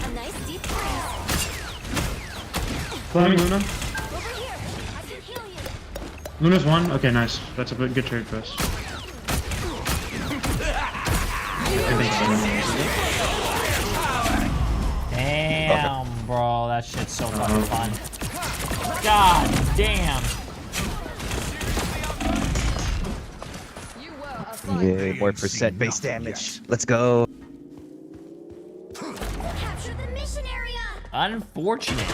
A nice deep freeze. Climbing Luna. Over here. I can heal you. Luna's one. Okay, nice. That's a good trade for us. Damn, bro, that shit's so fucking fun. God damn. Yeah, more percent base damage. Let's go. Capture the mission area. Unfortunate.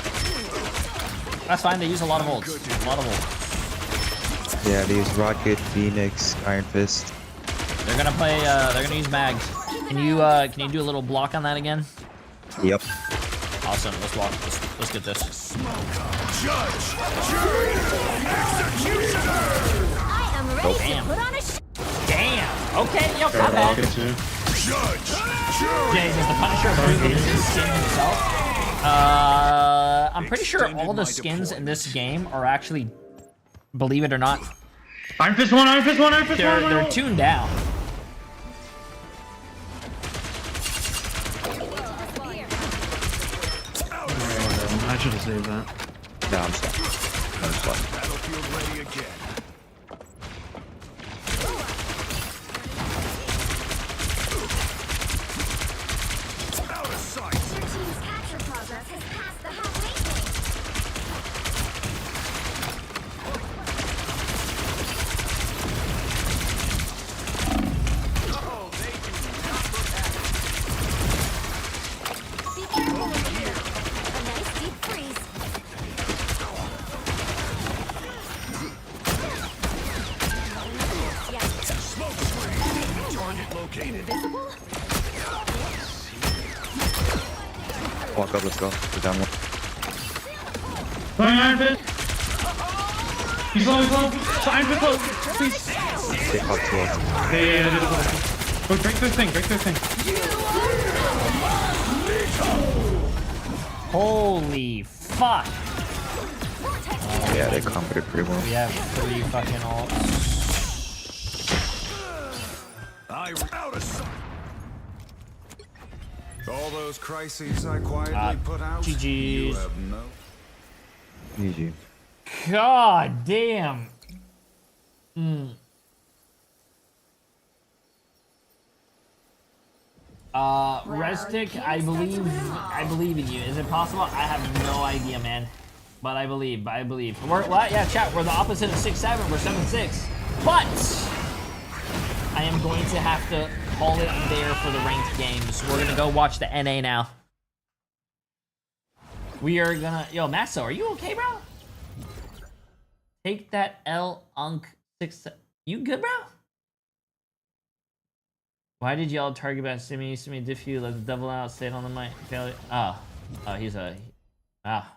That's fine. They use a lot of ults. Yeah, they use Rocket, Phoenix, Iron Fist. They're gonna play. They're gonna use mags. Can you do a little block on that again? Yep. Awesome. Let's walk. Let's get this. Judge, jury, executioner. I am ready to Damn. put on a Damn. Okay. Yo, not bad. Judge, jury. Jay, does the Punisher bring in his skin himself? I'm pretty sure all the skins in this game are actually, believe it or not, Iron Fist one, Iron Fist one, Iron Fist one. they're tuned down. I should have saved that. No, I'm stuck. Battlefield ready again. Out of sight. Your team's capture progress has passed the halfway point. Be careful over here. A nice deep freeze. Smoke screen. Target located. Walk up, let's go. We're down one. Going Iron Fist. He's low. So Iron Fist low. Please. They caught 12. Yeah. Go break their thing. Holy fuck. Yeah, they comboed it pretty well. We have 3 fucking ults. Out of sight. All those crises I quietly put out. GG's. You have no. GG. God damn. Restic, I believe in you. Is it possible? I have no idea, man. But I believe. We're what? Yeah, chat. We're the opposite of 6-7. We're 7-6. But I am going to have to call it there for the ranked games. We're gonna go watch the NA now. We are gonna. Yo, Masso, are you okay, bro? Take that L, Unk 6. You good, bro? Why did y'all target about Simi Diffu? Let the devil out. Stay on the mic. Oh, he's a. Ah.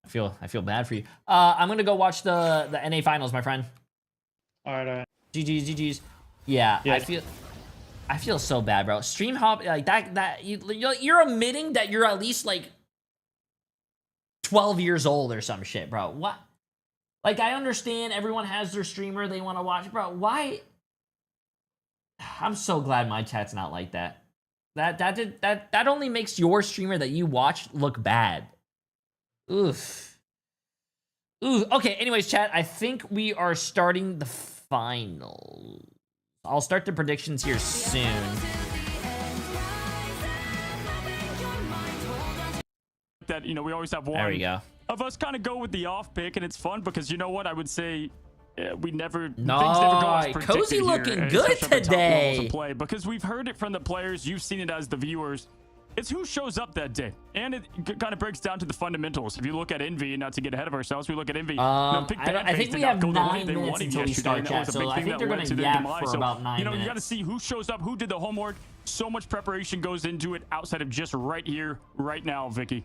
I feel bad for you. I'm gonna go watch the NA finals, my friend. All right. GG's. Yeah. I feel so bad, bro. Stream hop like that. You're admitting that you're at least like 12 years old or some shit, bro. What? Like, I understand everyone has their streamer they want to watch, bro. Why? I'm so glad my chat's not like that. That only makes your streamer that you watch look bad. Oof. Ooh. Okay. Anyways, chat. I think we are starting the final. I'll start the predictions here soon. That, you know, we always have one. There we go. Of us kind of go with the off pick, and it's fun because, you know what, I would say we never. No, things never go as Cozy predicted looking here, good especially at the top levels of today. play, because we've heard it from the players, you've seen it as the viewers. It's who shows up that day, and it kind of breaks down to the fundamentals. If you look at Envy, and not to get ahead of ourselves, we look at Envy. I think we have 9 minutes until we start chat, so I think they're going to yap for about 9 minutes. You got to see who shows up, who did the homework. So much preparation goes into it outside of just right here, right now, Vicky.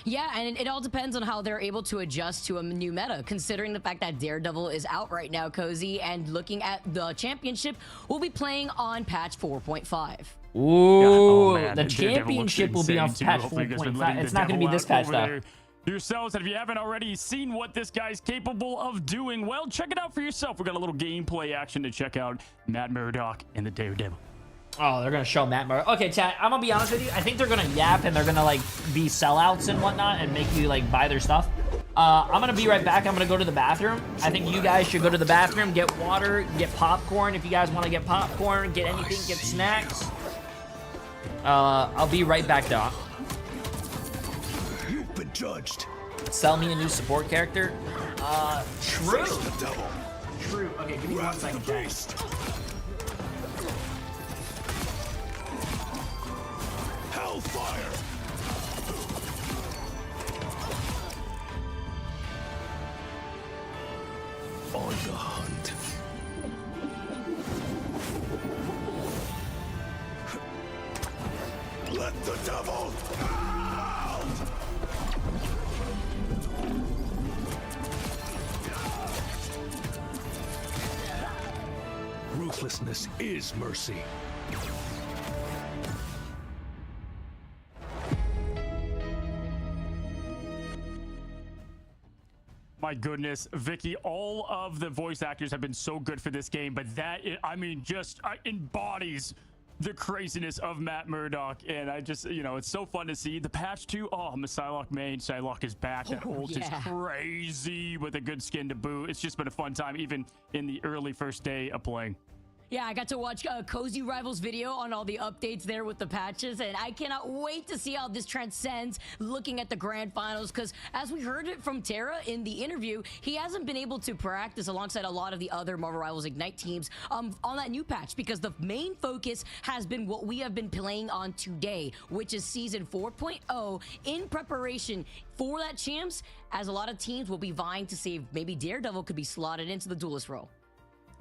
Yeah, and it all depends on how they're able to adjust to a new meta, considering the fact that Daredevil is out right now, Cozy, and looking at the championship, we'll be playing on patch 4.5. Ooh, the championship will be on patch 4.5. It's not going to be this patch, though. Yourselves, and if you haven't already seen what this guy's capable of doing, well, check it out for yourself. We got a little gameplay action to check out. Matt Murdock and the Daredevil. Oh, they're gonna show Matt Murray. Okay, chat, I'm gonna be honest with you. I think they're gonna yap and they're gonna like be sellouts and whatnot and make you like buy their stuff. I'm gonna be right back. I'm gonna go to the bathroom. I think you guys should go to the bathroom, get water, get popcorn. If you guys want to get popcorn, get anything, get snacks. I'll be right back, though. You've been judged. Sell me a new support character. True. True. Okay, give me 1 second, chat. Hellfire! On the hunt. Let the devil out! Ruthlessness is mercy. My goodness, Vicky, all of the voice actors have been so good for this game, but that, I mean, just embodies the craziness of Matt Murdock. And I just, you know, it's so fun to see. The patch 2, oh, I'm a Psylocke main. Psylocke is back. That ult is crazy with a good skin to boot. It's just been a fun time, even in the early first day of playing. Yeah, I got to watch Cozy Rivals video on all the updates there with the patches, and I cannot wait to see how this transcends looking at the grand finals, because as we heard it from Tara in the interview, he hasn't been able to practice alongside a lot of the other Marvel Rivals Ignite teams on that new patch, because the main focus has been what we have been playing on today, which is Season 4.0 in preparation for that champs, as a lot of teams will be vying to see if maybe Daredevil could be slotted into the duelist role.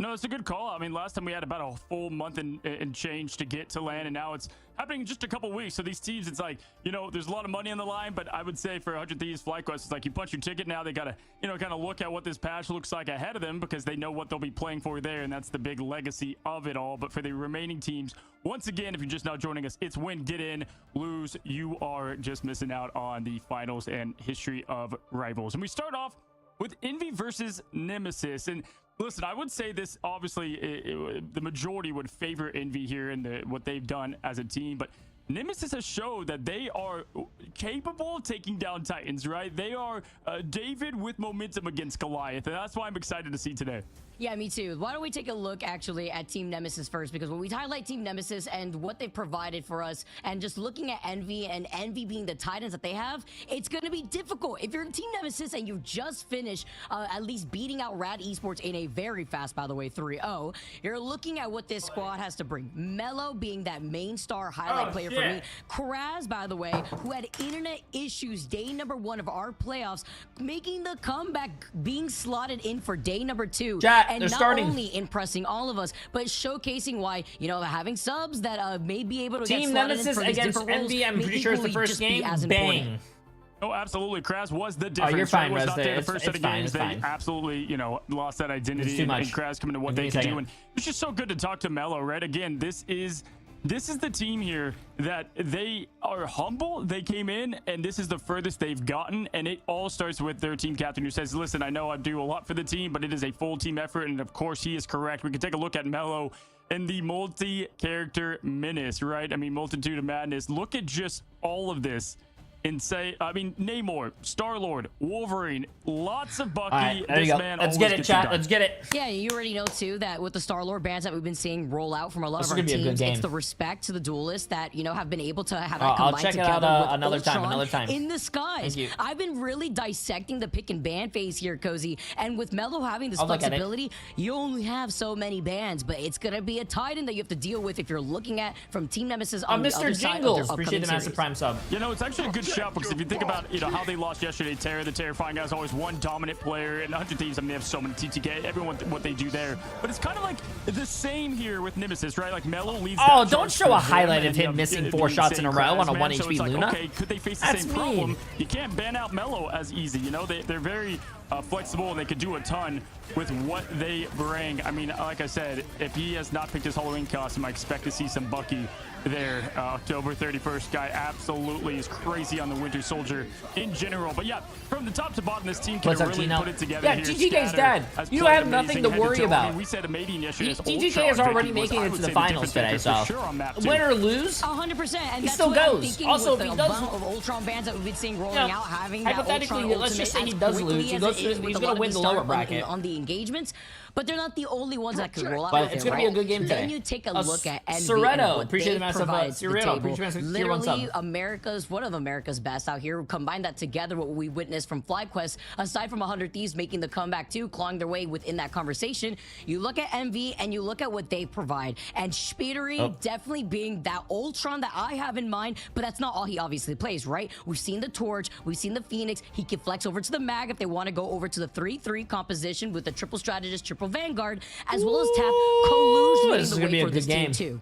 No, it's a good call. I mean, last time we had about a full month and change to get to land, and now it's happening in just a couple weeks. So these teams, it's like, you know, there's a lot of money on the line, but I would say for 100 Thieves FlyQuest, it's like you punch your ticket. Now they got to, you know, kind of look at what this patch looks like ahead of them, because they know what they'll be playing for there, and that's the big legacy of it all. But for the remaining teams, once again, if you're just now joining us, it's win, get in, lose. You are just missing out on the finals and history of Rivals. And we start off with Envy versus Nemesis. And listen, I would say this, obviously, the majority would favor Envy here in what they've done as a team, but Nemesis has showed that they are capable of taking down Titans, right? They are David with momentum against Goliath, and that's why I'm excited to see today. Yeah, me too. Why don't we take a look actually at Team Nemesis first, because when we highlight Team Nemesis and what they've provided for us, and just looking at Envy and Envy being the Titans that they have, it's going to be difficult. If you're in Team Nemesis and you just finished at least beating out Rad Esports in a very fast, by the way, 3-0, you're looking at what this squad has to bring. Mello being that main star highlight player for me. Kraz, by the way, who had internet issues day number 1 of our playoffs, making the comeback, being slotted in for day number 2. And not only impressing all of us, but showcasing why, you know, having subs that may be able to Team get Nemesis against Envy, I'm pretty sure it's the first game. Bang. Oh, absolutely. Kraz was the difference. Oh, you're fine, was Rez. not there the first set of games. They absolutely, you know, lost that identity. And Kraz coming to what they can do. And it's just so good to talk to Mello, right? Again, this is the team here that they are humble. They came in, and this is the furthest they've gotten, and it all starts with their team captain, who says, listen, I know I do a lot for the team, but it is a full team effort. And of course he is correct. We can take a look at Mello and the multi-character menace, right? I mean, multitude of madness. Look at just all of this insane. I mean, Namor, Star-Lord, Wolverine, lots of Bucky. All right, there this you go. man Let's always get it, gets chat. done. Let's get it. Yeah, you already know too that with the Star-Lord bands that we've been seeing roll out from a lot This of is our gonna be a good teams, game. it's the respect to the duelists that have been able to have that I'll combined check it together out, with another time, Ultron another time. in the skies. Thank you. I've been really dissecting the pick and ban phase here, Cozy, and with Mello having this I'll look at it. flexibility, you only have so many bands, but it's gonna be a Titan that you have to deal with if you're looking at from Team Nemesis on the Mr. other side of their Jingles, upcoming appreciate the massive series. prime sub. You know, it's actually a good shout because if you think about, how they lost yesterday, Terra, the Terrifying Guys, always one dominant player, and 100 Thieves, I mean, they have so many TTK, everyone, what they do there. But it's kind of like the same here with Nemesis, right? Like, Mello leads Oh, that don't charge show for a them, highlight of and, him missing 4 shots in a row on a 1 so HP it's like, Luna. okay, could they face the That's same mean. problem? You can't ban out Mello as easy, they're very flexible, and they could do a ton with what they bring. I mean, like I said, if he has not picked his Halloween costume, I expect to see some Bucky there. October 31st guy absolutely is crazy on the Winter Soldier in general. But yeah, from the top to bottom, this team can What's up, really Gino? put it together. Yeah, here. TGK's Scatter dad. has You played have nothing to amazing worry head toe. I mean, about. we said a Madian yesterday. TGK is already making it to the finals today, so win or lose, 100%, and he that's still what I'm goes. thinking Also, with if he the does, amount of Ultron bands that we've been seeing rolling Yeah, out, having that hypothetically, Ultron let's just say ultimate he as does quickly lose. He as goes it to- is with he's a gonna lot of win the the lower start bracket. on the engagements, but they're not the only ones that could roll out But with it's it, gonna be a right? good game today. Then you take a look at Envy Soretto, and what appreciate they the massive, provide to the Soretto, table. appreciate the tier 1 sub. Literally, one of America's best out here. Combine that together, what we witnessed from FlyQuest, aside from 100 Thieves making the comeback too, clawing their way within that conversation, you look at Envy and you look at what they provide. And Speedery definitely being that Ultron that I have in mind, but that's not all he obviously plays, right? We've seen the Torch, we've seen the Phoenix. He can flex over to the Mag if they want to go over to the 3-3 composition with the triple strategist, triple Vanguard, as well as Tap. Coluge This is leading gonna the be way a for this good game. team too.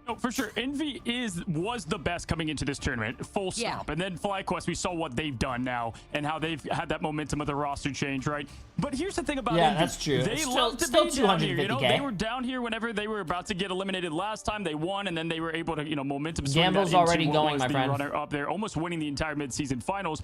No, for sure. Envy was the best coming into this tournament, full stop. Yeah. And then FlyQuest, we saw what they've done now and how they've had that momentum of the roster change, right? But here's the thing about Yeah, Envy. that's true. They Still- love to still be down here. 250K. They were down here whenever they were about to get eliminated last time. They won, and then they were able to, momentum swing Gamble's that into already what going, was my the friend. runner up there, almost winning the entire midseason finals.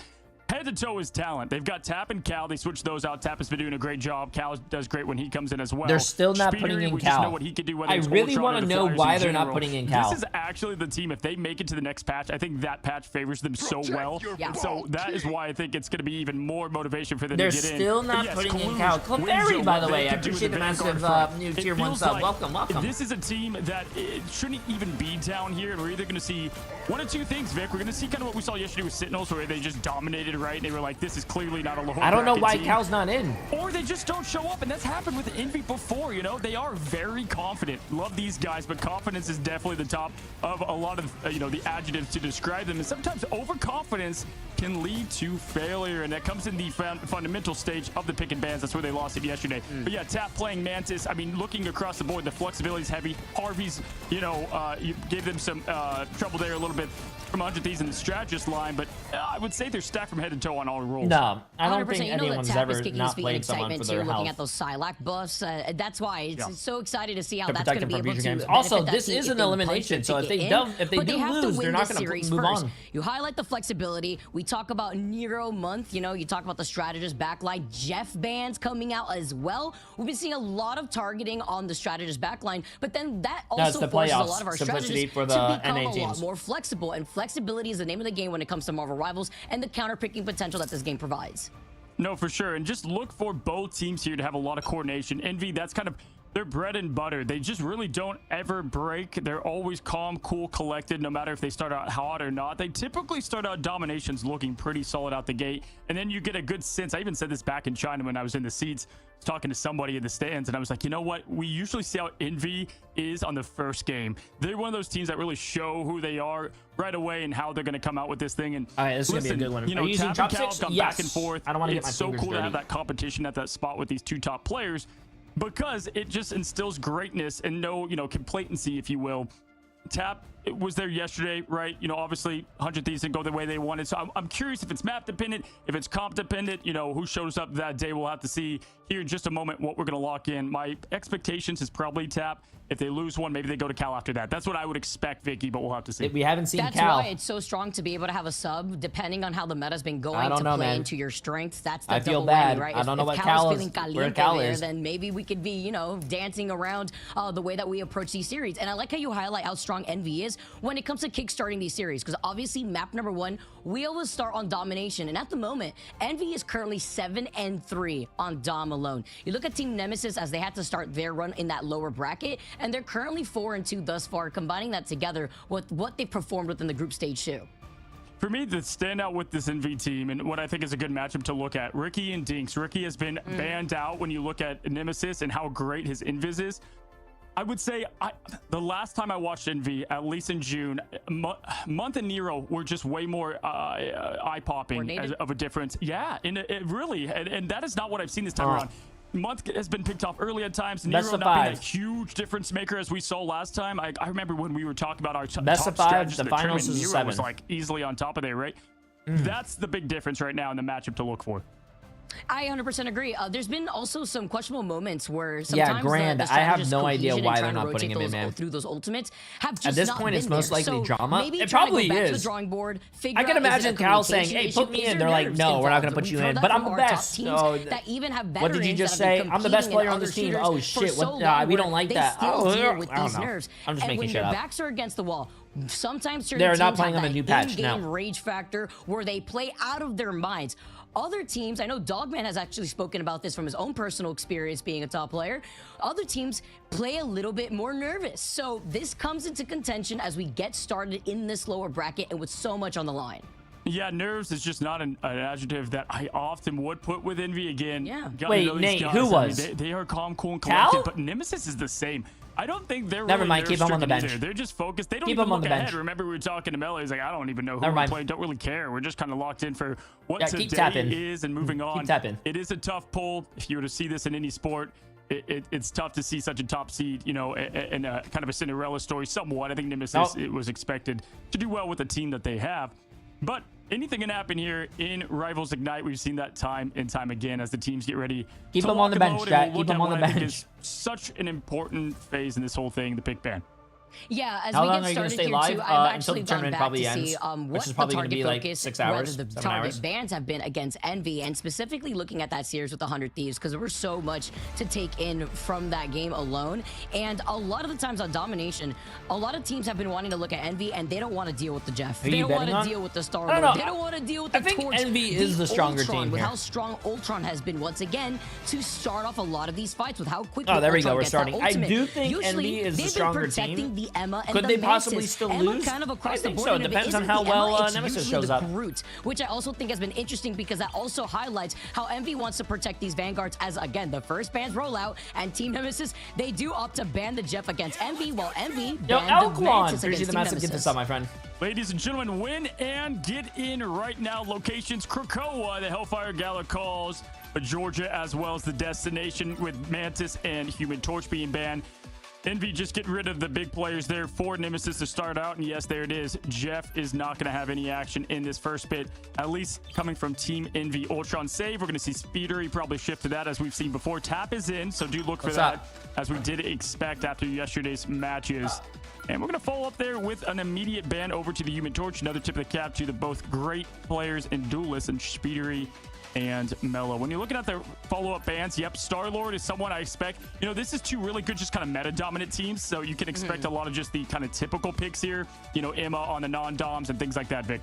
Head to toe is talent. They've got Tap and Cal. They switched those out. Tap has been doing a great job. Cal does great when he comes in as well. They're still not Speedery, putting in we just know Cal. what he could do, whether I it's really Ultron want or to the know Flyers why in they're not general. putting in Cal. This is actually the team. If they make it to the next patch, I think that patch favors them so well. Yeah. And so that is why I think it's going to be even more motivation for them They're to get in. still not Yes, putting in Coluge Cal. wins Clefairy, it, by what the they way, I can do with appreciate the Vanguard massive front. new It tier 1 feels sub. like Welcome, welcome. This is a team that it shouldn't even be down here, and we're either going to see one of two things, Vic. We're going to see kind of what we saw yesterday with Sentinels, where they just dominated, right? And they were like, this is clearly not a lower I don't know bracket why team. Cal's not in. Or they just don't show up, and that's happened with Envy before, They are very confident. Love these guys, but confidence is definitely the top of a lot of, the adjectives to describe them. And sometimes overconfidence can lead to failure, and that comes in the fundamental stage of the pick and bans. That's where they lost it yesterday. But yeah, Tap playing Mantis. I mean, looking across the board, the flexibility is heavy. Harvey's, you gave them some trouble there a little bit from 100 Thieves in the strategist line, but I would say they're stacked from head to toe on all roles. No, I don't 100%. think You know anyone's that Tap ever is kicking not his feet in played someone for excitement their too, looking health. at those Psylocke buffs. That's why it's so excited to see how To that's protect going to them be from able future to games. benefit Also, that this team is if an they punch elimination, their so if ticket they in. don't But they have to lose, win they're not this gonna series move first. on. You highlight the flexibility. We talk about Nero month. You talk about the strategist backline. Jeff bands coming out as well. We've been seeing a lot of targeting on the strategist backline, but then that That's also the forces a playoffs. lot of our Simplicity strategists for the to become NA a lot teams. more flexible. And flexibility is the name of the game when it comes to Marvel Rivals and the counter-picking potential that this game provides. No, for sure. And just look for both teams here to have a lot of coordination. Envy, that's kind of their bread and butter. They just really don't ever break. They're always calm, cool, collected, no matter if they start out hot or not. They typically start out dominations looking pretty solid out the gate. And then you get a good sense. I even said this back in China when I was in the seats, talking to somebody in the stands, and I was like, you know what? We usually see how Envy is on the first game. They're one of those teams that really show who they are right away and how they're going to come out with this thing. And all right, this is gonna be a good one. Are you using Tap and Cal chopsticks? come Yes. back and forth. I don't want to get my It's so fingers cool to dirty. have that competition at that spot with these two top players, because it just instills greatness and no, complacency, if you will. Tap was there yesterday, right? Obviously 100 Thieves didn't go the way they wanted. So I'm curious if it's map dependent, if it's comp dependent, who shows up that day. We'll have to see here in just a moment what we're going to lock in. My expectations is probably Tap. If they lose one, maybe they go to Cal after that. That's what I would expect, Vicky, but we'll have to see. We haven't seen That's Cal. why it's so strong to be able to have a sub, depending on how the meta's been going, I don't to know, play man. into your strengths. That's the I feel double bad. whammy, right? I don't know if what Cal's Cal is- feeling caliente where Cal there, is. then maybe we could be, dancing around the way that we approach these series. And I like how you highlight how strong strong Envy is when it comes to kickstarting these series. Because obviously, map number 1, we always start on domination. And at the moment, Envy is currently 7-3 on Dom alone. You look at Team Nemesis as they had to start their run in that lower bracket, and they're currently 4-2 thus far, combining that together with what they performed within the group stage too. For me, the standout with this NV team and what I think is a good matchup to look at, Ricky and Dinks. Ricky has been banned out when you look at Nemesis and how great his invis is. I would say the last time I watched NV, at least in June, Month and Nero were just way more eye-popping of a difference. Yeah, and it really, and that is not what I've seen this time around. Month has been picked off early at times. Nero not being a huge difference maker as we saw last time. I remember when we were talking about our best of 5, the finals is Nero 7. was like easily on top of there, right? That's the big difference right now in the matchup to look for. I 100% agree. There's been also some questionable moments where sometimes Grand. the I have no idea why they're not putting him in, man. Through those ultimates have just at this not point, been it's most there. likely So drama. maybe It to probably go back is. to the drawing board, I can imagine Cal saying, "Hey, put me in." They're like, "No, we're not going to put you in." But I'm the best. So, that even have what did you just say? I'm the best player on this team. Oh shit! What? We don't like that. Oh, I don't know. I'm just making shit up. When their backs are against the wall, sometimes certain they're not teams playing have on a that new patch now. in-game rage factor where they play out of their minds. Other teams, I know Dogman has actually spoken about this from his own personal experience being a top player. Other teams play a little bit more nervous. So this comes into contention as we get started in this lower bracket and with so much on the line. Yeah, nerves is just not an adjective that I often would put with Envy again. Yeah. Wait, Nate, who was? They are calm, cool, and Cal? collected, but Nemesis is the same. I don't think they're Never really mind, keep him on the bench. either. They're just focused. They don't Keep even him on look the ahead. bench. Remember, we were talking to Mello. He's like, I don't even know who Never we're mind. playing. Don't really care. We're just kind of locked in for what keep today tapping. is and moving on. Keep tapping. It is a tough pull. If you were to see this in any sport, it's tough to see such a top seed, you know, and kind of a Cinderella story somewhat. I think Nemesis it was expected to do well with the team that they have. But anything can happen here in Rivals Ignite. We've seen that time and time again as the teams get ready. Keep them on the bench, Jack. Keep them on the bench. Is such an important phase in this whole thing, the pick ban. Yeah, as How we long get are you gonna started stay here live? too, I've Until actually the gone tournament back probably to ends, see which what is probably the gonna be target like focus, 6 hours, rather the 7 target hours. bans have been against Envy, and specifically looking at that series with 100 Thieves, because there was so much to take in from that game alone. And a lot of the times on Domination, a lot of teams have been wanting to look at Envy, and they don't want to deal with the Jeff. Are They you don't want betting to on? deal with the Star I don't Lord. know. They don't want to deal with the I think Torch. Envy is the stronger Ultron, team with here. how strong Ultron has been once again to start off a lot of these fights with how quickly Oh, there we go. Ultron We're gets that starting. I ultimate. do think Usually, Envy is the they've stronger been protecting team. the Emma and Could the they Mantis. possibly still Emma lose? kind of across I the think board, so. It and if depends on isn't how the well Emma, it's Nemesis usually shows the up. Groot, which I also think has been interesting because that also highlights how Envy wants to protect these Vanguards as, again, the first bans roll out, and Team Nemesis, they do opt to ban the Jeff against Envy, while Envy Yo, banned the Elquan! Mantis Here's against the Team massive. Get Nemesis. this up, my friend. Ladies and gentlemen, win and get in right now. Locations: Krakoa, the Hellfire Gala calls, Georgia, as well as the destination with Mantis and Human Torch being banned. Envy just getting rid of the big players there for Nemesis to start out. And yes, there it is. Jeff is not going to have any action in this first bit, at least coming from Team Envy. Ultron save. We're going to see Speeder. He probably shift to that as we've seen before. Tap is in, so do look for that, as we did expect after yesterday's matches. And we're going to follow up there with an immediate ban over to the Human Torch. Another tip of the cap to the both great players and duelists, and Speedery and Mello. When you're looking at the follow-up bans, yep, Star-Lord is someone I expect. You know, this is two really good, just kind of meta-dominant teams, so you can expect a lot of just the kind of typical picks here. You know, Emma on the non-doms and things like that, Vic.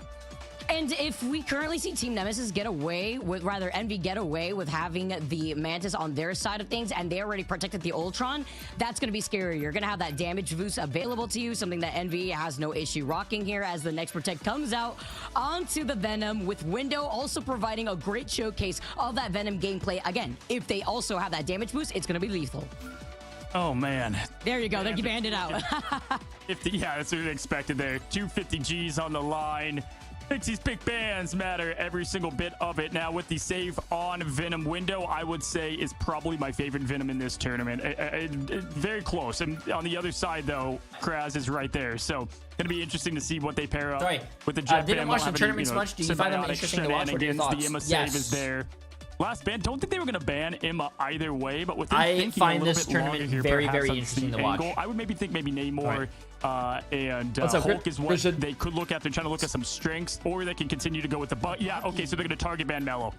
And if we currently see Team Nemesis get away with, rather Envy get away with having the Mantis on their side of things, and they already protected the Ultron, that's going to be scary. You're going to have that damage boost available to you, something that Envy has no issue rocking here as the next Protect comes out onto the Venom, with Window also providing a great showcase of that Venom gameplay. Again, if they also have that damage boost, it's going to be lethal. Oh, man. There you go. There you banned it out. Yeah, that's what we expected there. 250 G's on the line. Pixie's pick bans matter, every single bit of it. Now with the save on Venom Window, I would say is probably my favorite Venom in this tournament. Very close. And on the other side, though, Kraz is right there. So going to be interesting to see what they pair up with the Jet didn't watch the tournaments much. Do you find them interesting to watch? What are your thoughts? The Emma save is there. Last ban, don't think they were going to ban Emma either way, but with them I thinking find a little this bit tournament longer here, very, perhaps very that's interesting the to watch. angle. I would maybe think Namor and Hulk is what they could look at. They're trying to look at some strengths, or they can continue to go with the but. Yeah, okay, so they're going to target ban Mello.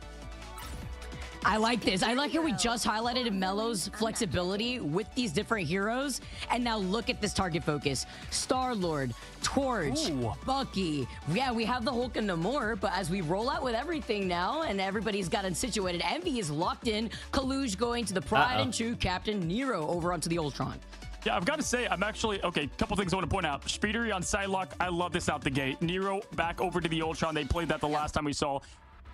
I like this. I like how we just highlighted Melo's flexibility with these different heroes. And now look at this target focus. Star-Lord, Torch, Bucky. Yeah, we have the Hulk and Namor, but as we roll out with everything now and everybody's gotten situated, Envy is locked in. Kaluj going to the Pride and True Captain Nero over onto the Ultron. Yeah, I've got to say, I'm actually... Okay, couple things I want to point out. Speedery on Psylocke, I love this out the gate. Nero back over to the Ultron. They played that the last time we saw.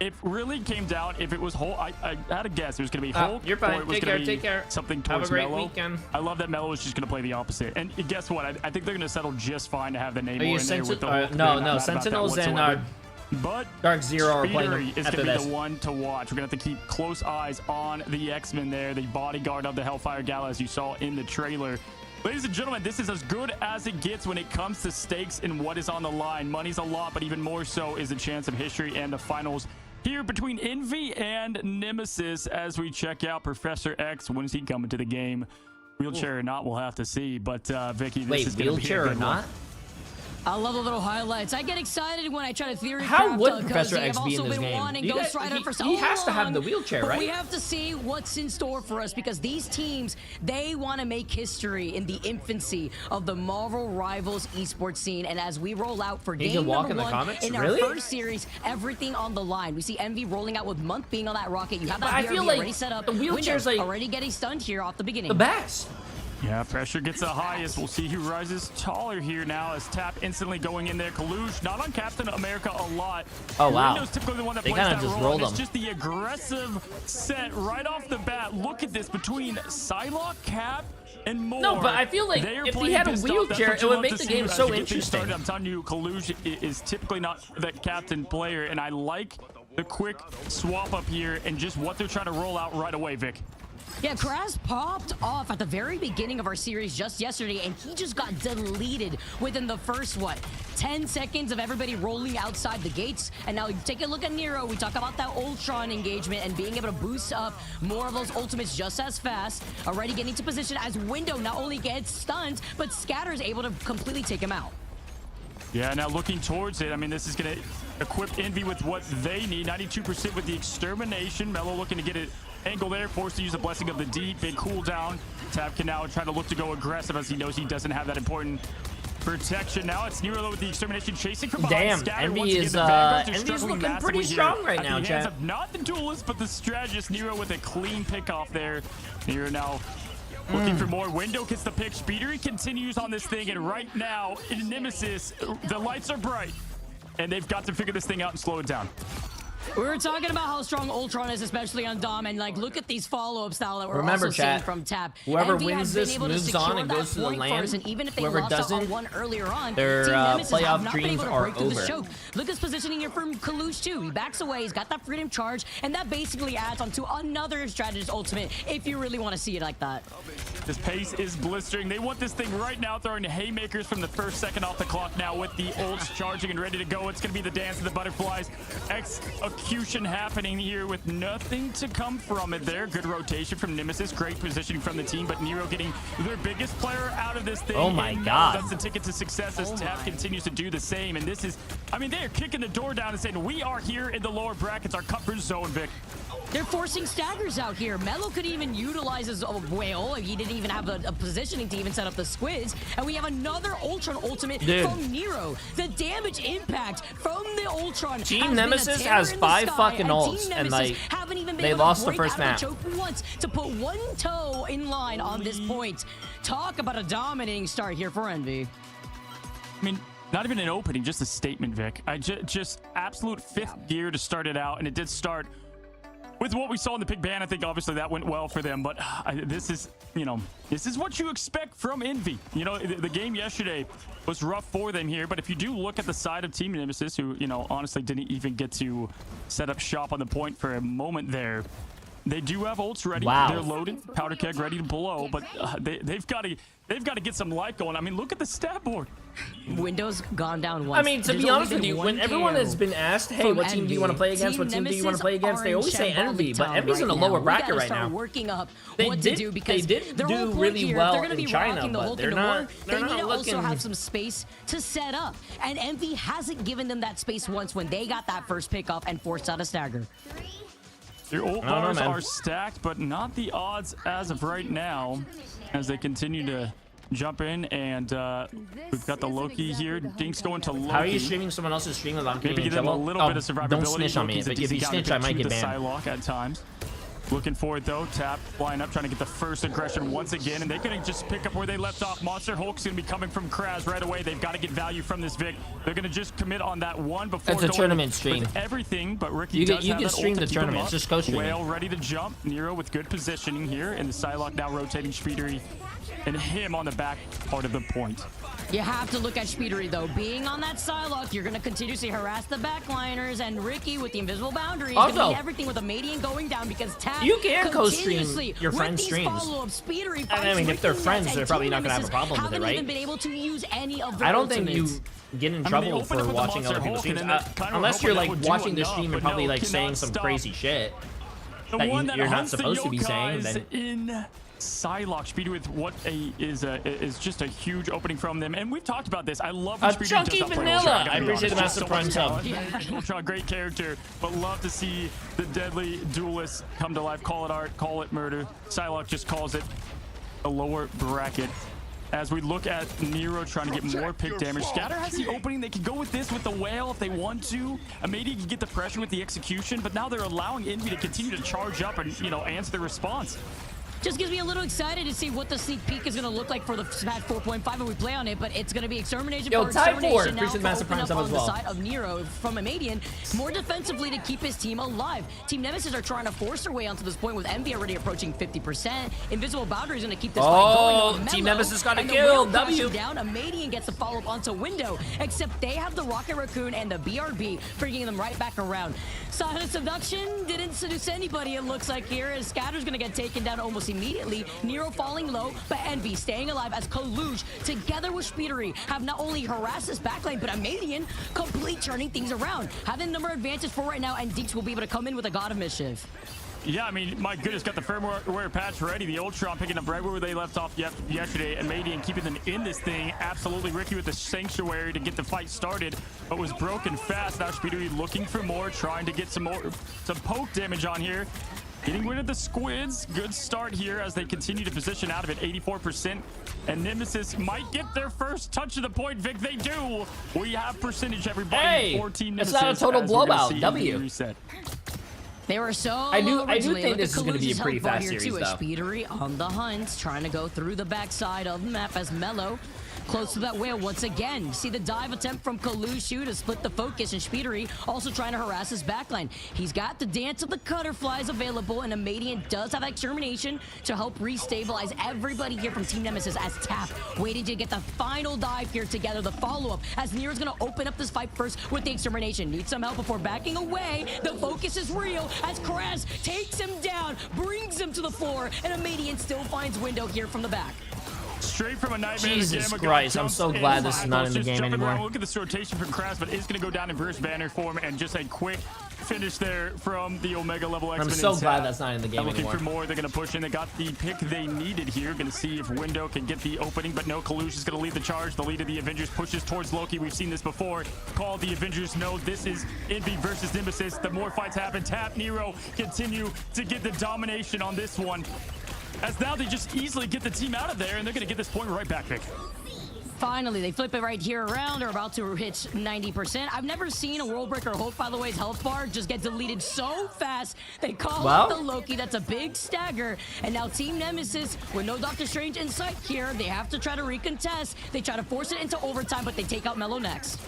It really came down, if it was Hulk, I had a guess. It was going to be Hulk. You're fine. Or it was Take care. Something Have towards a great Melo. weekend. I love that Melo is just going to play the opposite. And guess what? I think they're going to settle just fine to have the Namor in there with the Hulk. No, Sentinels and but Dark Zero are playing them is after going to this. be the one to watch. We're going to have to keep close eyes on the X-Men there, the bodyguard of the Hellfire Gala, as you saw in the trailer. Ladies and gentlemen, this is as good as it gets when it comes to stakes and what is on the line. Money's a lot, but even more so is the chance of history and the finals here between Envy and Nemesis as we check out Professor X. When is he coming to the game? Wheelchair or not, we'll have to see. But Vicky, this is going to be a wheelchair good or not? one. I love the little highlights. I get excited when I try to theory How craft would Cozy. Professor X I've be in also this been game? wanting You Ghost guys- Rider for so he has to have long, the wheelchair, but right? we have to see what's in store for us because these teams, they want to make history in the infancy of the Marvel Rivals esports scene. And as we roll out for He game can walk number in the one comics? in Really? our first series, everything on the line. We see Envy rolling out with Monk being on that rocket. You have But that I BRB feel like already set up. the wheelchair's Window like already getting stunned here off the beginning. The best. Yeah, pressure gets the highest. We'll see who rises taller here now as Tap instantly going in there. Kaluj, not on Captain America a lot. Oh, wow. Window's typically the one that They plays kinda that just role. rolled And it's him. just the aggressive set right off the bat. Look at this between Psylocke, Cap, and more. No, but I feel like They are if he playing had a pissed off. That's wheelchair, what it you would love make to the see game as so you get things interesting. started. I'm telling you, Kaluj is typically not the captain player, and I like the quick swap up here and just what they're trying to roll out right away, Vic. Yeah, Kraz popped off at the very beginning of our series just yesterday, and he just got deleted within the first, 10 seconds of everybody rolling outside the gates. And now take a look at Nero. We talk about that Ultron engagement and being able to boost up more of those ultimates just as fast. Already getting to position as Window not only gets stunned, but Scatter is able to completely take him out. Yeah, now looking towards it, I mean, this is going to equip Envy with what they need. 92% with the extermination. Melo looking to get it angle there, forced to use the Blessing of the Deep. Big cooldown. Tab can now try to look to go aggressive as he knows he doesn't have that important protection. Now it's Nero though with the extermination chasing from behind. Damn, Scatter Envy once again. is, The Vanguards are Envy's struggling looking massively pretty here strong right at now, the hands chat. of not the duelist, but the strategist. Nero with a clean pick off there. Nero now looking for more. Window gets the pick. Speedery continues on this thing, and right now in Nemesis, the lights are bright, and they've got to figure this thing out and slow it down. We were talking about how strong Ultron is, especially on Dom, and look at these follow-ups now that we're Remember, also chat, seeing from Tap. whoever Envy wins has been this able to moves secure on and that goes to the point land. first, and even if they Whoever lost out doesn't, on one earlier on, their Team Nemesis playoff have not been dreams able to are break through the over. choke. Look at his positioning here from Kalush too. He backs away, he's got that freedom charge, and that basically adds on to another strategist ultimate if you really want to see it like that. This pace is blistering. They want this thing right now, throwing haymakers from the first second off the clock now with the ults charging and ready to go. It's going to be the dance of the butterflies. Execution happening here with nothing to come from it there. Good rotation from Nemesis. Great positioning from the team, but Nero getting their biggest player out of this thing. Oh my and God. That's the ticket to success as Tap continues to do the same. And this is, I mean, they are kicking the door down and saying, we are here in the lower brackets, our comfort zone, Vic. They're forcing staggers out here. Melo could even utilize his whale. He didn't even have a positioning to even set up the squids. And we have another Ultron ultimate from Nero. The damage impact from the Ultron. Team Nemesis has 5 fucking ults, and like they lost the first map. Once to put one toe in line on this point. Talk about a dominating start here for Envy. I mean, not even an opening, just a statement, Vic. Just absolute fifth gear to start it out, and it did start with what we saw in the big ban. I think obviously that went well for them, but this is, you know, this is what you expect from Envy. You know, the game yesterday was rough for them here, but if you do look at the side of Team Nemesis, who, you know, honestly didn't even get to set up shop on the point for a moment there, they do have ults ready. Wow. They're loaded, powder keg ready to blow, but they've got to get some life going. I mean, look at the stat board. Windows gone down once. I mean, to be honest with you, when everyone has been asked, hey, what team do you want to play against? What team do you want to play against? They always say Envy, but Envy's in a lower bracket right now. Working up They what did, to do because they did their whole do point really here, well they're going to in be China, rocking the but Hulk they're and the not. War. They're They not need to looking. also have some space to set up, and Envy hasn't given them that space once when they got that first pick off and forced out a stagger. 3, Your ult bars are stacked, but not the odds as of right now, as they continue to jump in. And we've got the Loki here. Dink's going to Loki. How are you streaming someone else's stream without getting in Maybe give them a trouble? little bit of survivability. Don't snitch on me. Loki's a If you decent snitch, I might get the banned. Psylocke at times. Looking for it though. Tap, flying up, trying to get the first aggression once again, and they're gonna just pick up where they left off. Monster Hulk's gonna be coming from Kraz right away. They've got to get value from this Vic. They're gonna just commit on that one before it's a tournament stream. Everything, but Ricky you does can have that stream ult the to keep him tournament. up. Just go stream. Whale ready to jump. Nero with good positioning here, and the Psylocke now rotating Speedery and him on the back part of the point. You have to look at Speedery, though. Being on that Psylocke, you're going to continuously harass the backliners, and Ricky with the invisible boundary is going to need everything with a Madian going down because Tap you can co-stream your friends' streams. Speedery I mean, if they're friends, they're probably not going to have a problem with it, right? Even been able to use any of I don't think you get in trouble for watching other people's streams, unless you're like watching the stream and probably like saying some crazy shit that you're not supposed to be saying. Then Psylocke Speedy with what is just a huge opening from them, and we've talked about this. I love when Speedy Chunky does not play Vanilla. Ultron. I appreciate the Master Prime sub. Ultron, great character, but love to see the deadly duelist come to life. Call it art, call it murder. Psylocke just calls it a lower bracket. As we look at Nero trying to get more pick damage. Scatter has the opening. They could go with this with the whale if they want to. Maybe can get the pressure with the execution, but now they're allowing Envy to continue to charge up and, you know, answer the response. Just gives me a little excited to see what the sneak peek is going to look like for the Smash 4.5 when we play on it, but it's going to be extermination. Yo, Type 4, now appreciate Master Prime sub as well. On the side of Nero from a Madian, more defensively to keep his team alive. Team Nemesis are trying to force their way onto this point with Envy already approaching 50%. Invisible Boundary is going to keep this fight going. Team Nemesis got a kill. W. Down, a Madian gets the follow-up onto Window, except they have the Rocket Raccoon and the BRB, bringing them right back around. Silent Seduction didn't seduce anybody, it looks like here, as Scatter's going to get taken down almost immediately. Nero falling low, but Envy staying alive as Kaluj, together with Speedery, have not only harassed this backline, but a Madian complete turning things around. Having number advantage for right now, and Deeks will be able to come in with a God of Mischief. Yeah, I mean, my goodness, got the firmware patch ready. The Ultron picking up right where they left off yesterday, and Madian keeping them in this thing. Absolutely, Ricky with the Sanctuary to get the fight started, but was broken fast. Now Speedery looking for more, trying to get some poke damage on here. Getting rid of the squids. Good start here as they continue to position out of it. 84%. And Nemesis might get their first touch of the point. Vic, they do. We have percentage, everybody. Hey, 14 it's Nemesis. not a total blowout. W. Reset. They were so I do think this is going to be a pretty fast series, though. Speedery on the hunt, trying to go through the backside of the map as Mello close to that whale once again. You see the dive attempt from Kalushu to split the focus, and Speedery also trying to harass his backline. He's got the Dance of the Cutterflies available, and Madian does have Extermination to help restabilize everybody here from Team Nemesis as Tap waiting to get the final dive here together, the follow-up, as Nero's going to open up this fight first with the Extermination. Needs some help before backing away. The focus is real as Kraz takes him down, brings him to the floor, and Madian still finds Window here from the back. Straight from a nightmare. Jesus Christ, I'm so glad this is not in the game anymore. Look at this rotation from Kraz, but it's going to go down in Bruce Banner form, and just a quick finish there from the Omega level X-Men. I'm so glad that's not in the game looking anymore. For more, they're going to push in. They got the pick they needed here. Going to see if Window can get the opening, but no, Kalush is going to lead the charge. The lead of the Avengers pushes towards Loki. We've seen this before. Call the Avengers. No, this is Envy versus Nemesis. The more fights happen, Tap, Nero continue to get the domination on this one. As now they just easily get the team out of there, and they're going to get this point right back, Vic. Finally, they flip it right here around. They're about to hit 90%. I've never seen a World Breaker Hulk, by the way, his health bar just get deleted so fast. They call out the Loki. That's a big stagger. And now Team Nemesis, with no Doctor Strange in sight here, they have to try to recontest. They try to force it into overtime, but they take out Mello next.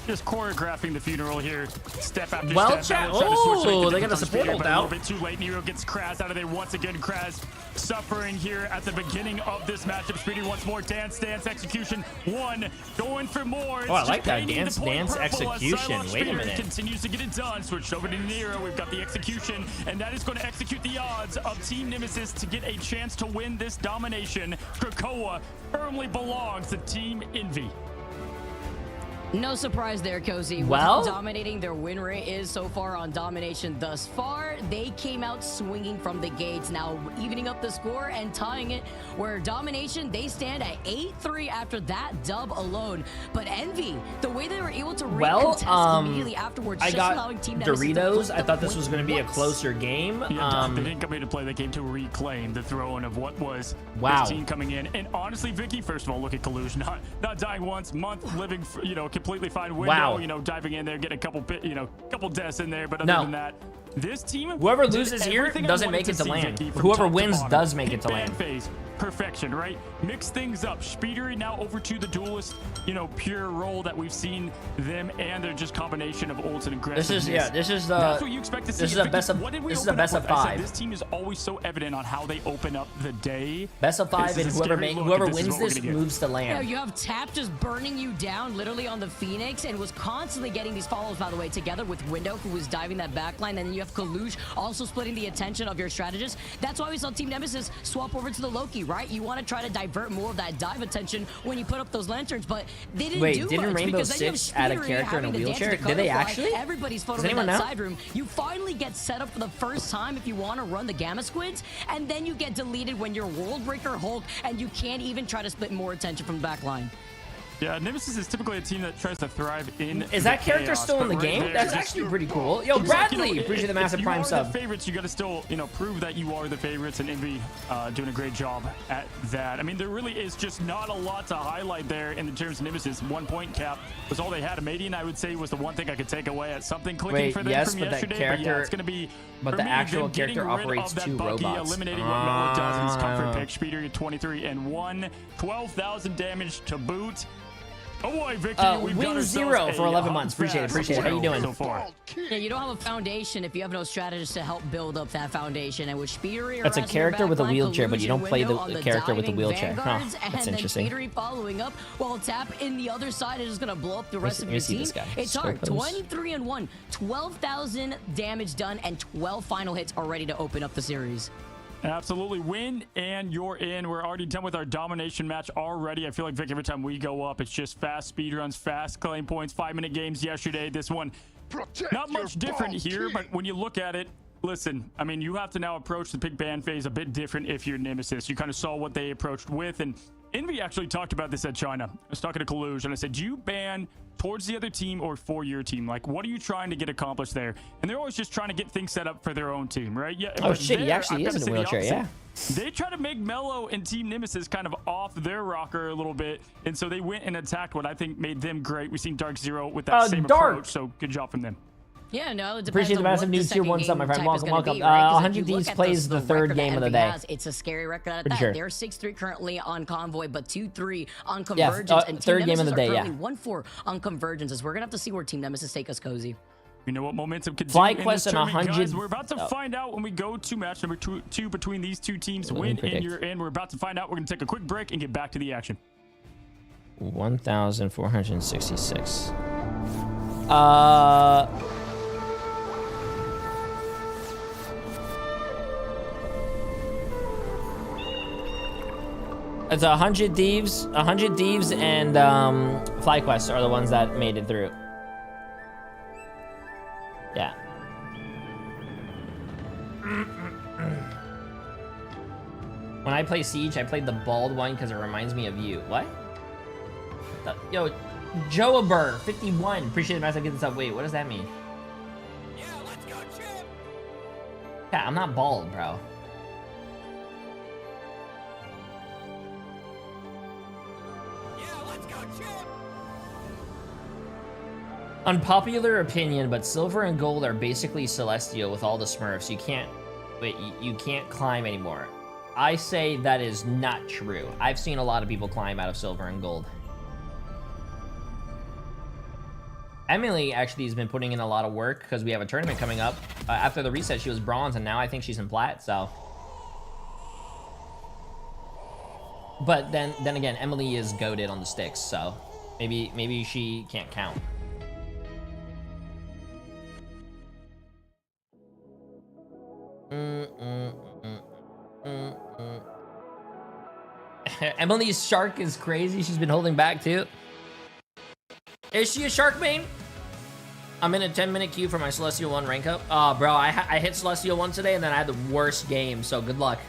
Just choreographing the funeral here, step after Chat. step. Oh, they got a support ult out. A little bit too late. Nero gets Kraz out of there once again. Kraz suffering here at the beginning of this matchup. Speedy once more. Dance execution. One going for more. Oh, I like that dance execution. Wait a minute. Continues to get it done. Switched over to Nero. We've got the execution, and that is going to execute the odds of Team Nemesis to get a chance to win this domination. Krakoa firmly belongs to Team Envy. No surprise there, Cozy. Well, dominating, their win rate is so far on domination thus far. They came out swinging from the gates, now evening up the score and tying it, where domination, they stand at 8-3 after that dub alone. But Envy, the way they were able to rate Well, contests immediately afterwards, I just got allowing Team Nemesis to Doritos. flip I the thought this was going to be a once. closer game. Yeah, they didn't come here to play. They came to reclaim the throne of what was Wow. this team coming in. And honestly, Vicky, first of all, look at Kalush, not dying once, month living, completely fine. Window, Wow. diving in there, getting a couple deaths in there. But other than that, this team, whoever loses here doesn't make it to land. Whoever wins does make it to land. Phase, perfection, right? Mix things up. Speedery now over to the duelist, pure role that we've seen them, and they're just combination of ults and aggressiveness. That's what you expect to see. This is a best of. This is a best of 5. This team is always so evident on how they open up the day. Best of 5, and whoever wins this moves to land. Yeah, you have Tap just burning you down literally on the Phoenix and was constantly getting these follows, by the way, together with Window, who was diving that backline. And then you have Kalush also splitting the attention of your strategist. That's why we saw Team Nemesis swap over to the Loki, right? You want to try to divert more of that dive attention when you put up those lanterns, but they didn't do didn't much Rainbow because then you have Six add a Speedery character in a having to dance wheelchair? to Did they Butterfly. actually? Everybody's Does photoing in anyone that know? side room. You finally get set up for the first time if you want to run the Gamma Squids, and then you get deleted when you're World Breaker Hulk, and you can't even try to split more attention from the back line. Yeah, Nemesis is typically a team that tries to thrive in. Is that character chaos, still in the but game? right That's there, actually pretty cool. Yo, Seems like, Bradley, appreciate the massive prime If you are sub. the favorites, you got to still, prove that you are the favorites, and Envy doing a great job at that. I mean, there really is just not a lot to highlight there in the terms of Nemesis. 1 point cap was all they had. Amadian, I would say, was the one thing I could take away at something clicking for them from yesterday. Character, but yeah, it's going to be. But for the me, actual them getting character rid operates of that 2 Bucky, robots. eliminating what Melo does in his comfort pick. Speeder 23 and 1, 12,000 damage to boot. Oh boy, Vicky, we've got Win 0 for 11 months. Appreciate it. How you doing? So far. Yeah, you don't have a foundation if you have no strategist to help build up that foundation. And with Speedery, That's a character with a wheelchair, but you don't play the character with the wheelchair. Huh, that's interesting. Speedery following up, while Tap in the other side is just gonna blow up the rest of your team. It's hard. 23 and 1, 12,000 damage done, and 12 final hits already to open up the series. Absolutely. Win and you're in. We're already done with our domination match already. I feel like, Vic, every time we go up, it's just fast speed runs, fast claim points, 5-minute games yesterday. This one, not much different here, but when you look at it, listen, I mean, you have to now approach the pick ban phase a bit different if you're Nemesis. You kind of saw what they approached with, and Envy actually talked about this at China. I was talking to Kalush, and I said, do you ban towards the other team or for your team? Like, what are you trying to get accomplished there? And they're always just trying to get things set up for their own team, right? Yeah. Oh shit, he actually is in a wheelchair, yeah. They try to make Mello and Team Nemesis kind of off their rocker a little bit, and so they went and attacked what I think made them great. We've seen Dark Zero with that same approach, so good job from them. Yeah, no, it appreciate the massive news tier 1 sub, my friend. Welcome. 100 Thieves plays the 3rd game of the day. It's a scary record at that. Sure. They're 6-3 currently on Convoy, but 2-3 on Convergence. Yeah, and Team 3rd game of the day, yeah. 1-4 on Convergences. We're gonna have to see where Team Nemesis take us, Cozy. You know what momentum could Fly do Quest in this and tournament, 100. guys. We're about to find out when we go to match number two between these two teams. Win and you're in. We're about to find out. We're going to take a quick break and get back to the action. 1,466. It's 100 Thieves. 100 Thieves and Fly Quest are the ones that made it through. Yeah. When I play Siege, I played the bald one because it reminds me of you. What? Yo, Joaber 51. Appreciate the massive getting this up. Wait, what does that mean? Yeah, let's go, Chip. Yeah, I'm not bald, bro. Unpopular opinion, but silver and gold are basically celestial with all the smurfs. You can't, wait, you can't climb anymore. I say that is not true. I've seen a lot of people climb out of silver and gold. Emily actually has been putting in a lot of work because we have a tournament coming up. After the reset, she was bronze, and now I think she's in plat, so. But then again, Emily is goated on the sticks, so maybe she can't count. Emily's shark is crazy. She's been holding back too. Is she a shark main? I'm in a 10-minute queue for my Celestial 1 rank up. Bro, I hit Celestial 1 today and then I had the worst game, so good luck.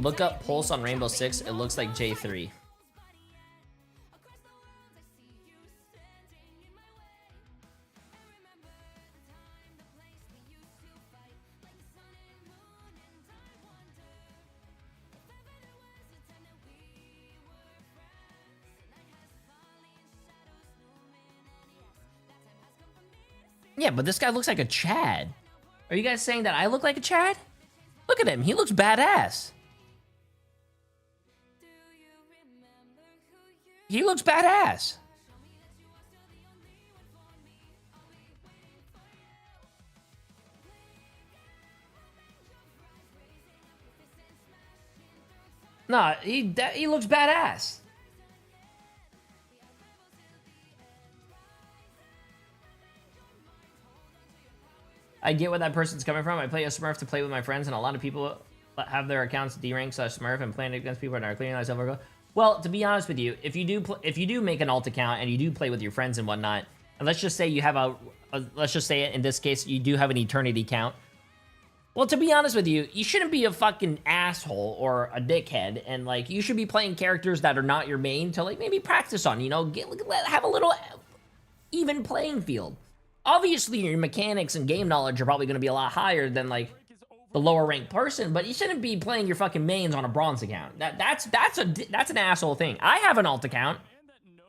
Look up Pulse on Rainbow Six. It looks like Jay3. Yeah, but this guy looks like a Chad. Are you guys saying that I look like a Chad? Look at him. He looks badass. He looks badass. Nah, he looks badass. I get where that person's coming from. I play a Smurf to play with my friends, and a lot of people have their accounts D-rank / Smurf and playing against people that are clearing myself. Well, to be honest with you, if you do make an alt account and you do play with your friends and whatnot, and let's just say you have let's just say in this case you do have an eternity count. Well, to be honest with you, you shouldn't be a fucking asshole or a dickhead, and like you should be playing characters that are not your main to like maybe practice on. You know, have a little even playing field. Obviously, your mechanics and game knowledge are probably going to be a lot higher than like the lower ranked person, but you shouldn't be playing your fucking mains on a bronze account. That's an asshole thing. I have an alt account,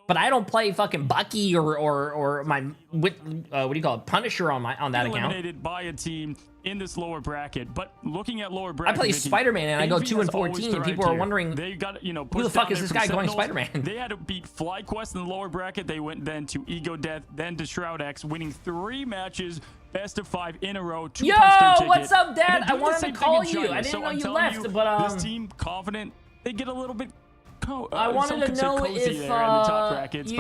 but I don't play fucking Bucky or my what do you call it, Punisher on that account. Eliminated by a team in this lower bracket, but looking at lower bracket, I play Spider-Man and I go 2-14, and people are wondering, they got, you know, who the fuck is this guy going Spider-Man? They had to beat FlyQuest in the lower bracket. They went then to Ego Death, then to Shroud X, winning 3 matches, best of 5 in a row. Yo, what's up, Dad? I wanted to call you. I didn't know you left, but this team confident. They get a little bit. I wanted to know if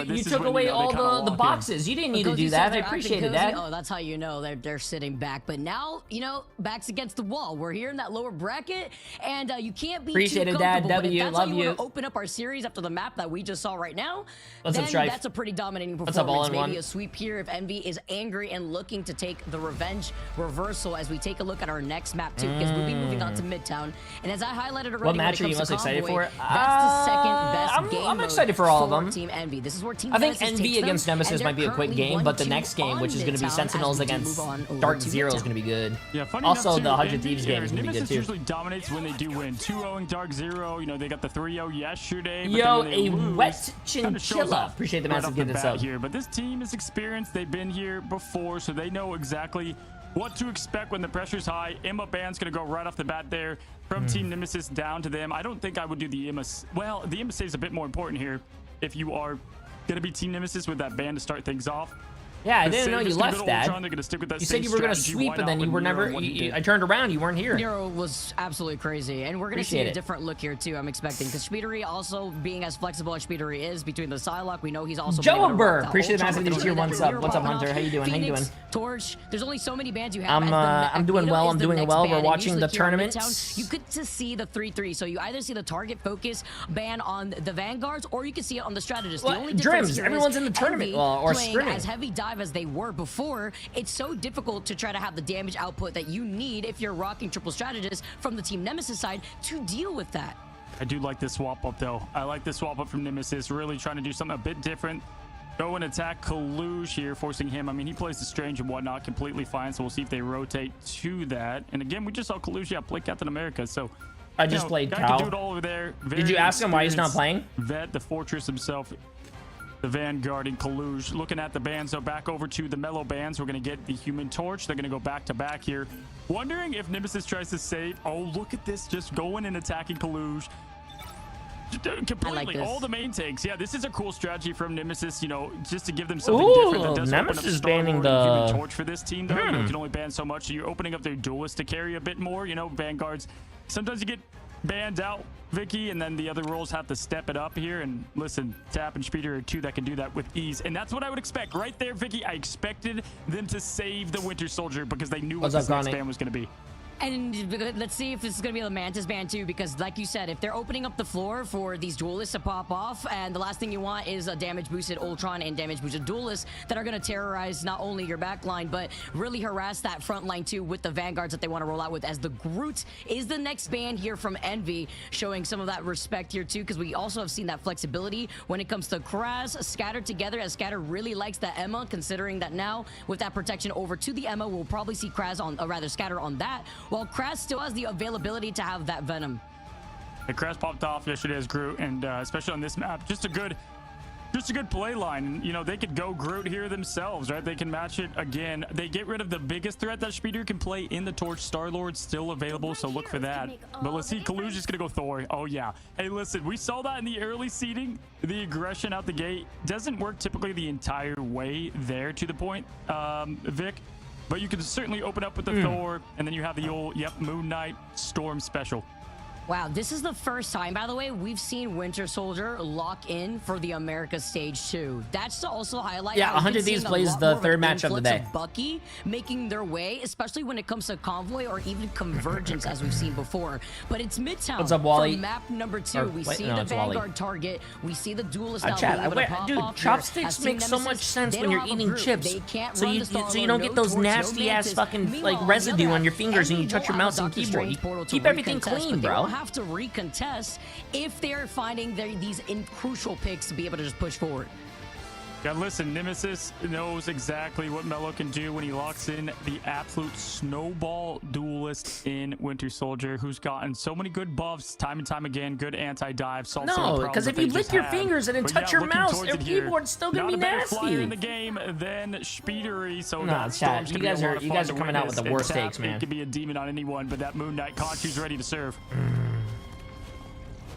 you took away all the boxes. You didn't need to do that. I appreciate it, Dad. Oh, that's how you know they're sitting back. But now, you know, back's against the wall. We're here in that lower bracket, and you can't be appreciate too it, Dad. W, love you. Want to open up our series after the map that we just saw right now, then that's a pretty dominating performance. What's up, all in Maybe one? a sweep here if Envy is angry and looking to take the revenge reversal as we take a look at our next map too, because we'll be moving on to Midtown. And as I highlighted already, what match are you most excited for? That's the second best game. I'm excited for all of them. Team Envy. This is where Team I think Nemesis Envy against Nemesis might be a quick game, but the next game, which is going to be Sentinels against Dark Zero, is going to be good. Yeah, funny also, enough, the 100 Thieves game is going to be good Nemesis too. usually dominates when they do win. 2-0ing Dark Zero. You know, they got the 3-0 yesterday. But Yo, then when they lose, wet chinchilla. Appreciate the massive gift itself here. But this team is experienced. They've been here before, so they know exactly what to expect when the pressure's high. Imma ban's going to go right off the bat there from Team Nemesis down to them. I don't think I would do the Imma. Well, the Imma save is a bit more important here if you are going to be Team Nemesis with that ban to start things off. Yeah, I didn't know you left, Dad. They're gonna stick with that you said you were going to sweep, and then you were never... I turned around, you weren't here. Nero was absolutely crazy, and we're going to see a different look here, too, I'm expecting, because Speedery also being as flexible as Speedery is between the Psylocke, we know he's also... Joe Burr! Appreciate the massive tier 1 sub. What's up, Hunter? How you doing? Phoenix, how you doing? Torch, there's only so many bans you have. I'm doing well. I'm doing well. We're watching the tournament. You get to see the 3-3, so you either see the target focus ban on the Vanguards, or you can see it on the Strategist. Well, the only difference Drims, everyone's in the tournament, or scrimming. As heavy dive as they were before, it's so difficult to try to have the damage output that you need if you're rocking triple Strategist from the Team Nemesis side to deal with that. I do like this swap up, though. I like this swap up from Nemesis, really trying to do something a bit different. Go and attack Kaluge here, forcing him. I mean, he plays the Strange and whatnot completely fine, so we'll see if they rotate to that. And again, we just saw Kaluge play Captain America, so... I just played Cal. Can do it all over there. Did you ask him why he's not playing? Vet, the Fortress himself, the Vanguard and Kaluge. Looking at the bands, so back over to the Mellow bands. We're going to get the Human Torch. They're going to go back-to-back here. Wondering if Nemesis tries to save. Oh, look at this, just going and attacking Kaluge. Completely, all the main tanks. Yeah, this is a cool strategy from Nemesis, you know, just to give them something different. That does Nemesis open up banning the Human Torch for this team, though. You know, you can only ban so much, so you're opening up their duelists to carry a bit more. You know, Vanguards, sometimes you get banned out, Vicky, and then the other roles have to step it up here. And listen, Tap and Speeder are two that can do that with ease, and that's what I would expect right there, Vicky. I expected them to save the Winter Soldier because they knew what this next ban was going to be. And let's see if this is going to be the Mantis ban too, because like you said, if they're opening up the floor for these duelists to pop off, and the last thing you want is a damage boosted Ultron and damage boosted duelists that are going to terrorize not only your backline, but really harass that front line too with the vanguards that they want to roll out with, as the Groot is the next ban here from Envy, showing some of that respect here too, because we also have seen that flexibility when it comes to Kraz scattered together, as Scatter really likes the Emma, considering that now with that protection over to the Emma, we'll probably see Kraz on, or rather Scatter on that, while Kraz still has the availability to have that Venom. The Kraz popped off yesterday as Groot, and especially on this map, just a good play line. You know, they could go Groot here themselves, right? They can match it again. They get rid of the biggest threat that Speeder can play in the Torch. Star-Lord's still available, so look for that. But let's see, Kalu's just gonna go Thor. Oh yeah. Hey, listen, we saw that in the early seeding. The aggression out the gate doesn't work typically the entire way there to the point, Vic. But you can certainly open up with the Thor, and then you have the old, Moon Knight Storm special. Wow, this is the first time, by the way, we've seen Winter Soldier lock in for the America stage 2. That's to also highlight. Yeah, 100 Thieves plays the third match of the day. Bucky making their way, especially when it comes to Convoy or even Convergence, as we've seen before. But it's Midtown. What's up, Wally? For map number 2, we see the Vanguard target. We see the Duelist now Chat, being able to pop dude, off chopsticks here. make so much sense when you're eating chips. So you don't get those nasty ass fucking like residue on your fingers and you touch your mouse and keyboard. You keep everything clean, bro. Have to recontest if they're finding these crucial picks to be able to just push forward. Yeah, listen, Nemesis knows exactly what Mello can do when he locks in the absolute snowball duelist in Winter Soldier, who's gotten so many good buffs time and time again, good anti-dive. No, because if you lick your fingers and then touch your mouse, your keyboard's still gonna be nasty. Flyer in the game than Speedery, so nah, chat, you guys are coming out with the worst takes, man. It could be a demon on anyone, but that Moon Knight Conchu's ready to serve.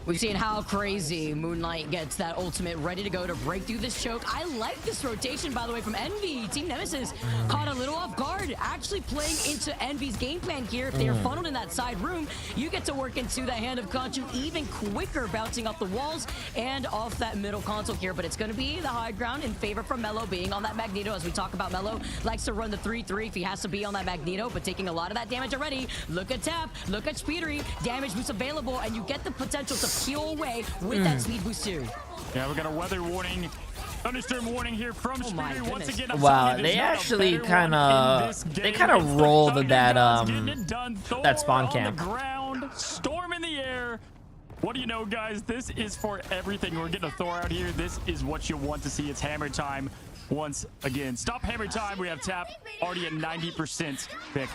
We've seen how crazy Moonlight gets that ultimate ready to go to break through this choke. I like this rotation, by the way, from Envy. Team Nemesis caught a little off guard, actually playing into Envy's game plan here. If they are funneled in that side room, you get to work into the hand of Conchu even quicker, bouncing off the walls and off that middle console here. But it's going to be the high ground in favor for Mello being on that Magneto. As we talk about, Mello likes to run the 3-3 if he has to be on that Magneto, but taking a lot of that damage already. Look at Tap, look at Speedery, damage boost available, and you get the potential to peel away with that speed boost too. Yeah, we got a weather warning, thunderstorm warning here from Speedery once again. Wow, they actually kind of rolled that spawn camp. On the ground, storm in the air. What do you know, guys? This is for everything. We're getting a Thor out here. This is what you want to see. It's hammer time once again. Stop hammer time. We have Tap already at 90%. Vic.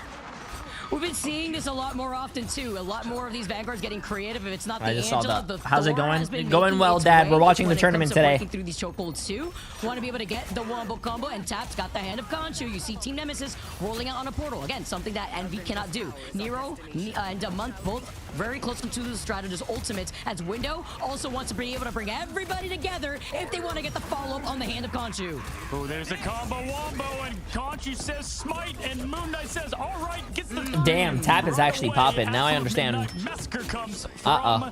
We've been seeing this a lot more often too. A lot more of these Vanguards getting creative. If it's not the Angela, the how's it Thor going? Going well, Dad. We're watching the tournament today. Through these chokeholds too. Want to be able to get the wombo combo, and Tap's got the hand of Conchu. You see Team Nemesis rolling out on a portal. Again, something that Envy cannot do. Nero and a month both very close to the strategist ultimates, as Window also wants to be able to bring everybody together if they want to get the follow-up on the hand of Conchu. Oh, there's a combo wombo, and Conchu says smite, and Moon Knight says all right, gets the damn, Tap is actually popping. Now I understand. Massacre comes from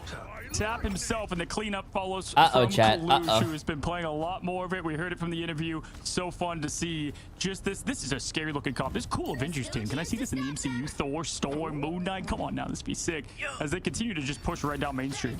Tap himself, and the cleanup follows from chat. Kalush, who has been playing a lot more of it. We heard it from the interview. So fun to see. Just this is a scary looking comp. This cool Avengers team. Can I see this in the MCU? Thor, Storm, Moon Knight. Come on now, this be sick. As they continue to just push right down Main Street.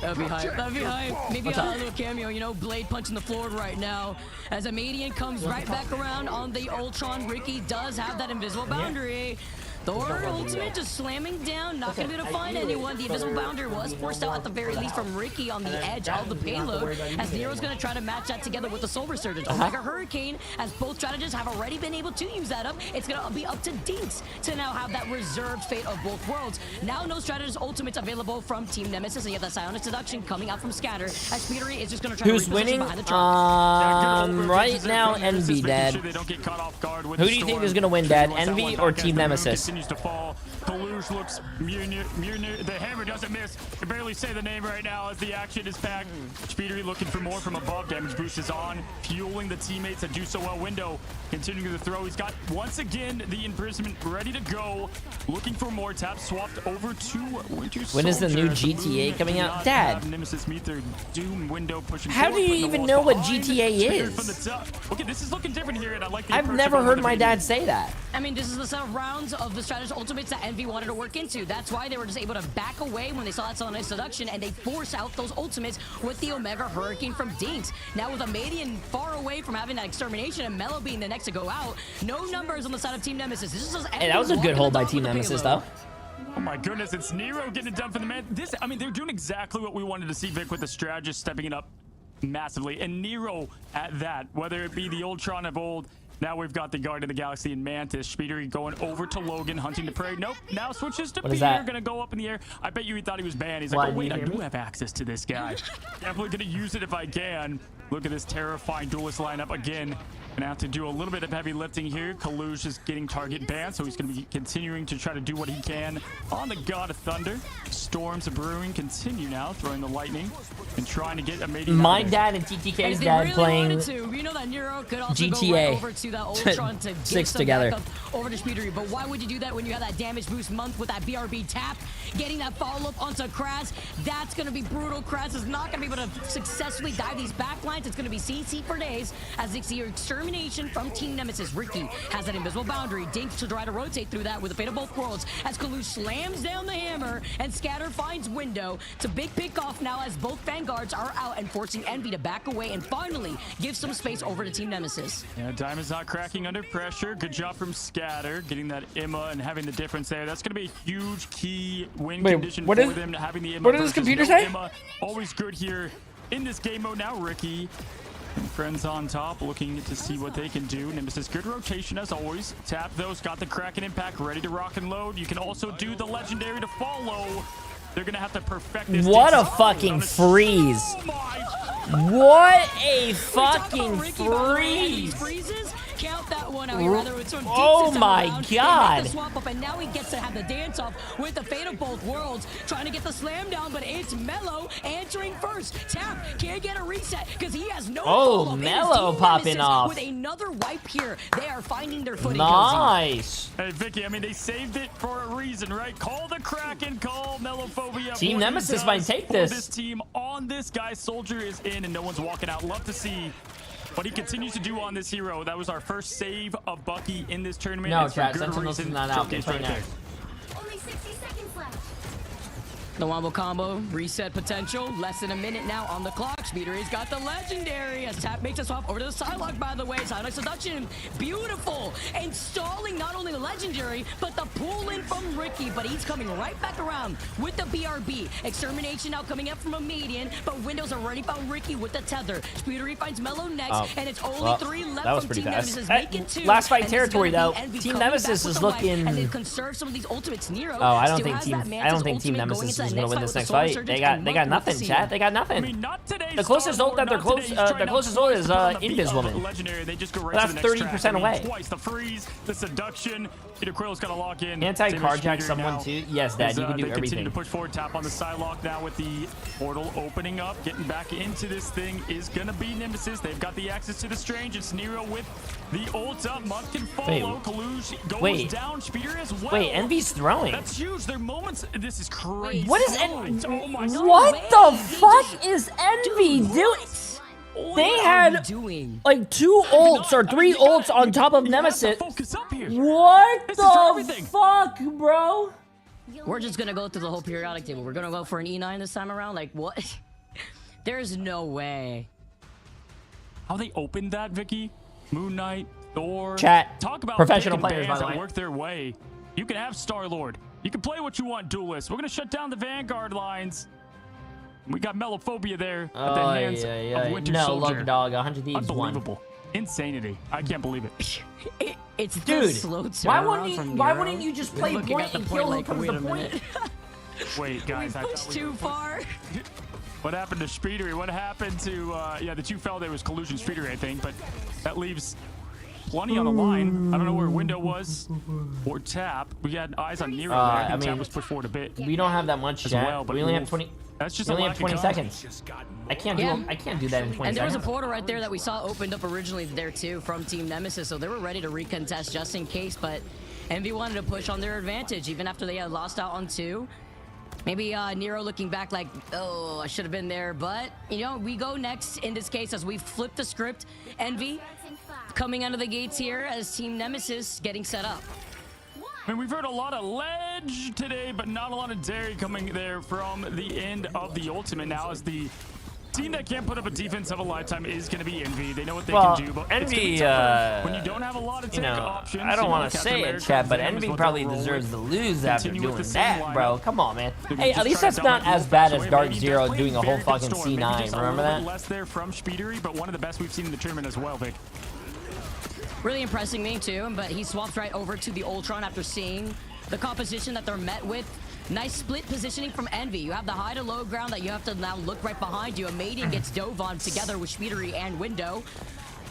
That'd be hype. That'd be hype. Maybe a little cameo, you know, Blade punching the floor right now. As a Median comes right back around on the Ultron. Ricky does have that invisible boundary. Thor ultimate just slamming down, not gonna be able to find anyone. The invisible boundary was forced out at the very least from Ricky on the edge of the payload, as Nero's gonna try to match that together with the Soul Resurgence. Omega Hurricane, as both strategists have already been able to use that up, it's gonna be up to Dinks to now have that reserved fate of both worlds. Now no strategist ultimates available from Team Nemesis, and you have that Psionic Seduction coming out from Scatter, as Speedery is just gonna try Who's to winning? behind the truck. Right now, Envy, Dad. Who do you think is gonna win, Dad? Envy or Team Nemesis? To fall. Kalush looks near. The hammer doesn't miss. I can barely say the name right now as the action is packed. Speedery looking for more from above. Damage boost is on, fueling the teammates that do so well. Window continuing to throw. He's got once again the imprisonment ready to go. Looking for more. Tap swapped over to Winter Soldier. When is the new GTA coming out, Dad? Nemesis meet their Doom. Window pushing. How do you even know what GTA is? Okay, this is looking different here, and I like. I've never heard my dad say that. I mean, this is the set of rounds of the strategist ultimates that Envy wanted to work into. That's why they were just able to back away when they saw that Selenite Seduction, and they force out those ultimates with the Omega Hurricane from Dinks. Now with Amadian far away from having that extermination and Mello being the next to go out, no numbers on the side of Team Nemesis. This is just Hey, that was a good hold by Team Nemesis, though. Oh my goodness, it's Nero getting it done for the man. I mean, they're doing exactly what we wanted to see, Vic, with the strategist stepping it up massively. And Nero at that, whether it be the Ultron of old, now we've got the Guardian of the Galaxy and Mantis. Speedery going over to Logan, hunting the prey. Nope, now switches to Peter, gonna go up in the air. I bet you he thought he was banned. He's like, oh wait, I do have access to this guy. Definitely gonna use it if I can. Look at this terrifying duelist lineup again. Gonna have to do a little bit of heavy lifting here. Kalush is getting target banned, so he's gonna be continuing to try to do what he can on the God of Thunder. Storms brewing continue now, throwing the lightning and trying to get a mating. My dad and TTK's dad playing you know that Nero could also GTA go right over to that Ultron to get six some together backup over to Speedery. But why would you do that when you have that damage boost month with that BRB tap? Getting that follow-up onto Kraz, that's going to be brutal. Kraz is not going to be able to successfully dive these backlines. It's going to be CC for days as they see extermination from Team Nemesis. Ricky has that invisible boundary. Dinks to try to rotate through that with the fate of both worlds as Kalush slams down the hammer and Scatter finds window. It's a big pick off now as both Vanguards are out and forcing Envy to back away and finally give some space over to Team Nemesis. Yeah, Diamond's not cracking under pressure. Good job from Scatter, getting that Imma and having the difference there. That's going to be a huge key win condition for them, having the Imma. What does this computer say? Imma. Always good here in this game mode. Now Ricky and friends on top looking to see what they can do. Nemesis, good rotation as always. Tap those, got the Kraken impact, ready to rock and load. You can also do the legendary to follow. They're going to have to perfect this. What a fucking freeze. What a fucking freeze. Count that one out. Oh my God. The swap up, and now he gets to have the dance off with the fate of both worlds, trying to get the slam down, but it's Mello answering first. Tap can't get a reset because he has no. Oh, Mello popping off with another wipe here. They are finding their footing. Nice. Hey Vicky, I mean they saved it for a reason, right? Call the Kraken, call Melophobia. Team Nemesis might take this. This team on this guy. Soldier is in and no one's walking out. Love to see what he continues to do on this hero. That was our first save of Bucky in this tournament. No, chat, Sentinels is not out. They're playing there. Only 60 seconds left. The wombo combo, reset potential, less than a minute now on the clock. Speedery's got the legendary as Tap makes a swap over to the Psylocke, by the way. Psylocke Seduction, beautiful. And stalling not only the legendary, but the pull in from Ricky. But he's coming right back around with the BRB. Extermination now coming up from a median, but Windows already found Ricky with the tether. Speedery finds Mello next, and it's only 3 left that was from pretty Team fast. Nemesis. Making 2. Last fight territory, though. Team Nemesis is looking. And they conserve some of these ultimates. Nero I don't think Team Nemesis is gonna win this next fight. They got nothing, chat. They got nothing. I mean, not today. The closest ult that they're close, the closest ult is Invis Woman. Legendary. They just go right that's to the next 30% track. away. Twice the freeze, the seduction. Peter Quill's got to lock in. Anti-carjack someone too. Yes, Dad, you can do they everything. Continue to push forward. Tap on the Psylocke now with the portal opening up. Getting back into this thing is gonna be Nemesis. They've got the access to the Strange. It's Nero with the ult up. Monk can follow. Kalush goes down. Speeder as well. Wait, Envy's throwing. That's huge. Their moments. This is crazy. What is Envy? Oh my God. What the fuck is Envy doing? They had like 2 ults or 3 ults on top of Nemesis. What the fuck, bro? We're just gonna go through the whole periodic table. We're gonna go for an E9 this time around. Like what? There's no way. How they opened that, Vicky? Moon Knight, Thor. Chat. Talk about Professional picking players, by bands the that way. work their way. You can have Star-Lord. You can play what you want, Duelist. We're gonna shut down the Vanguard lines. We got Melophobia there at the hands of Winter Soldier. Look, dog. 100 Thieves Unbelievable. Insanity. I can't believe it. It's dude. Slow why wouldn't you just play point and kill who comes to point? Wait, guys. We pushed too far. What happened to Speedery? What happened to the 2 fell there was Collusion Speedery, I think, but that leaves plenty on the line. I don't know where Window was or Tap. We had eyes on Nero there. I mean, Tap was pushed forward a bit. We don't have that much, chat. Well, but we only have 20. That's just we only a have 20 seconds. I can't do that in 20 And there was a seconds. portal right there that we saw opened up originally there too from Team Nemesis, so they were ready to recontest just in case, but Envy wanted to push on their advantage even after they had lost out on 2. Maybe Nero looking back like, oh, I should have been there, but you know, we go next in this case as we flip the script. Envy coming out of the gates here as Team Nemesis getting set up. I mean, we've heard a lot of ledge today, but not a lot of dairy coming there from the end of the ultimate. Now as the team that can't put up a defense of a lifetime is going to be Envy. They know what they can do, but Envy, it's gonna be when you don't have a lot of options. I don't want to say it, Chad, but Envy probably deserves to lose after doing that, bro. Come on, man. Hey, at least that's not as bad as Dark Zero doing a whole fucking C9. Remember that? Less there from Speedery, but one of the best we've seen in the tournament as well, Vic. Really impressing me too, but he swaps right over to the Ultron after seeing the composition that they're met with. Nice split positioning from Envy. You have the high to low ground that you have to now look right behind you. A Maiden gets dove on together with Speedery and Window.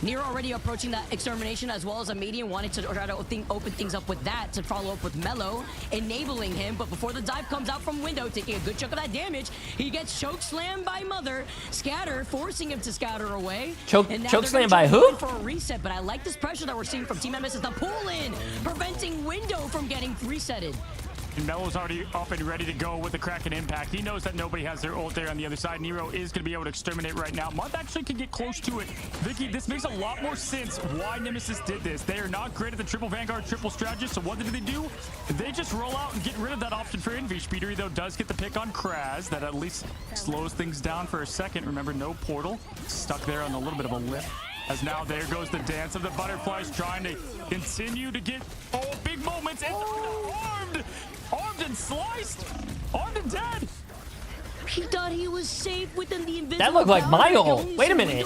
Nero already approaching that extermination, as well as a Median wanting to try to open things up with that to follow up with Mellow, enabling him. But before the dive comes out from Window, taking a good chunk of that damage, he gets choke slammed by Mother. Scatter, forcing him to scatter away. Choke slam by who? For a reset, but I like this pressure that we're seeing from Team Nemesis. The pull in, preventing Window from getting resetted. And Melo's already up and ready to go with the Kraken impact. He knows that nobody has their ult there on the other side. Nero is going to be able to exterminate right now. Month actually can get close to it. Vicky, this makes a lot more sense why Nemesis did this. They are not great at the triple Vanguard, triple strategist. So what did they do? They just roll out and get rid of that option for Envy. Speedery, though, does get the pick on Kraz. That at least slows things down for a second. Remember, no portal. Stuck there on a little bit of a lip. As now there goes the dance of the butterflies, trying to continue to get big moments. And armed and sliced, armed and dead. He thought he was safe within the invisible. That looked like my ult. Wait a minute.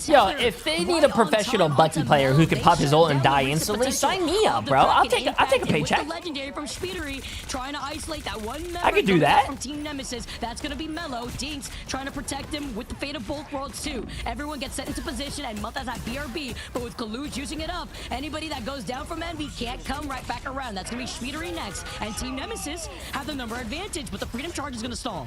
Yo, if they need a professional Bucky player who can pop his ult and die instantly, sign me up, bro. I'll take a paycheck. Legendary from Speedery, trying to isolate that one member. I could do that. From Team Nemesis, that's gonna be Mellow. Dinks trying to protect him with the fate of both worlds too. Everyone gets set into position, and Month has that BRB, but with Kaluj using it up, anybody that goes down from Envy can't come right back around. That's gonna be Speedery next, and Team Nemesis have the number advantage, but the Freedom Charge is gonna stall.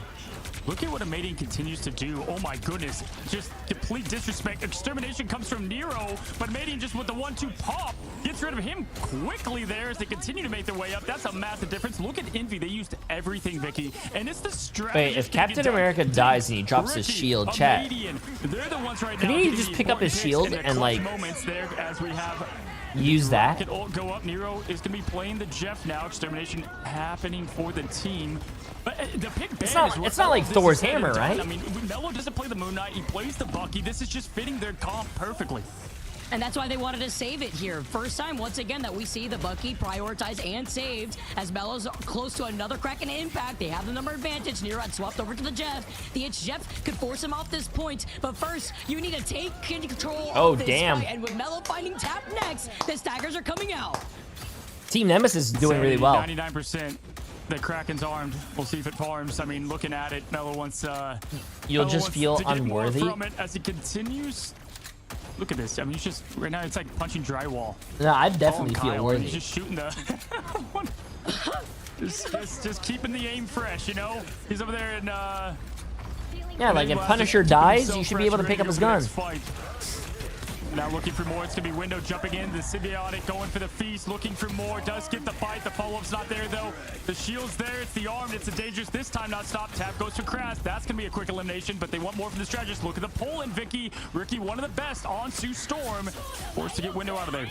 Look at what a Maiden continues to do. Oh my goodness. Just complete disrespect. Extermination comes from Nero, but Maiden just with the 1-2 pop gets rid of him quickly there as they continue to make their way up. That's a massive difference. Look at Envy. They used everything, Vicky. And it's the strategy. Wait, if Captain America dies and he drops his shield, chat, they're the ones right can now he just pick up his shield and like moments there as we have use that? Rocket ult go up. Nero is going to be playing the Jeff now. Extermination happening for the team. But the pick it's not like Thor's hammer, right? I mean, Mello doesn't play the Moon Knight. He plays the Bucky. This is just fitting their comp perfectly. And that's why they wanted to save it here. First time, once again, that we see the Bucky prioritized and saved as Mello's close to another Kraken impact. They have the number advantage. Nero had swapped over to the Jeff. The Jeff could force him off this point. But first, you need to take control of this fight. And with Mello finding tap next, the staggers are coming out. Team Nemesis is doing really well. 99%. The Kraken's armed. We'll see if it farms. I mean, looking at it, Mello wants you'll just feel unworthy from it as he continues. Look at this. I mean, he's just right now. It's like punching drywall. No, I definitely feel worthy. He's just shooting the. just keeping the aim fresh. You know, he's over there and. Yeah, like if Punisher dies, you should be able to pick up his gun. Now looking for more. It's going to be Window jumping in. The Symbiotic going for the feast. Looking for more. Does get the fight. The follow-up's not there, though. The shield's there. It's the arm. It's a dangerous. This time not stop. Tap goes to Kraz. That's going to be a quick elimination, but they want more from the strategist. Look at the pull in Vicky. Ricky, one of the best on Sue Storm. Forced to get Window out of there.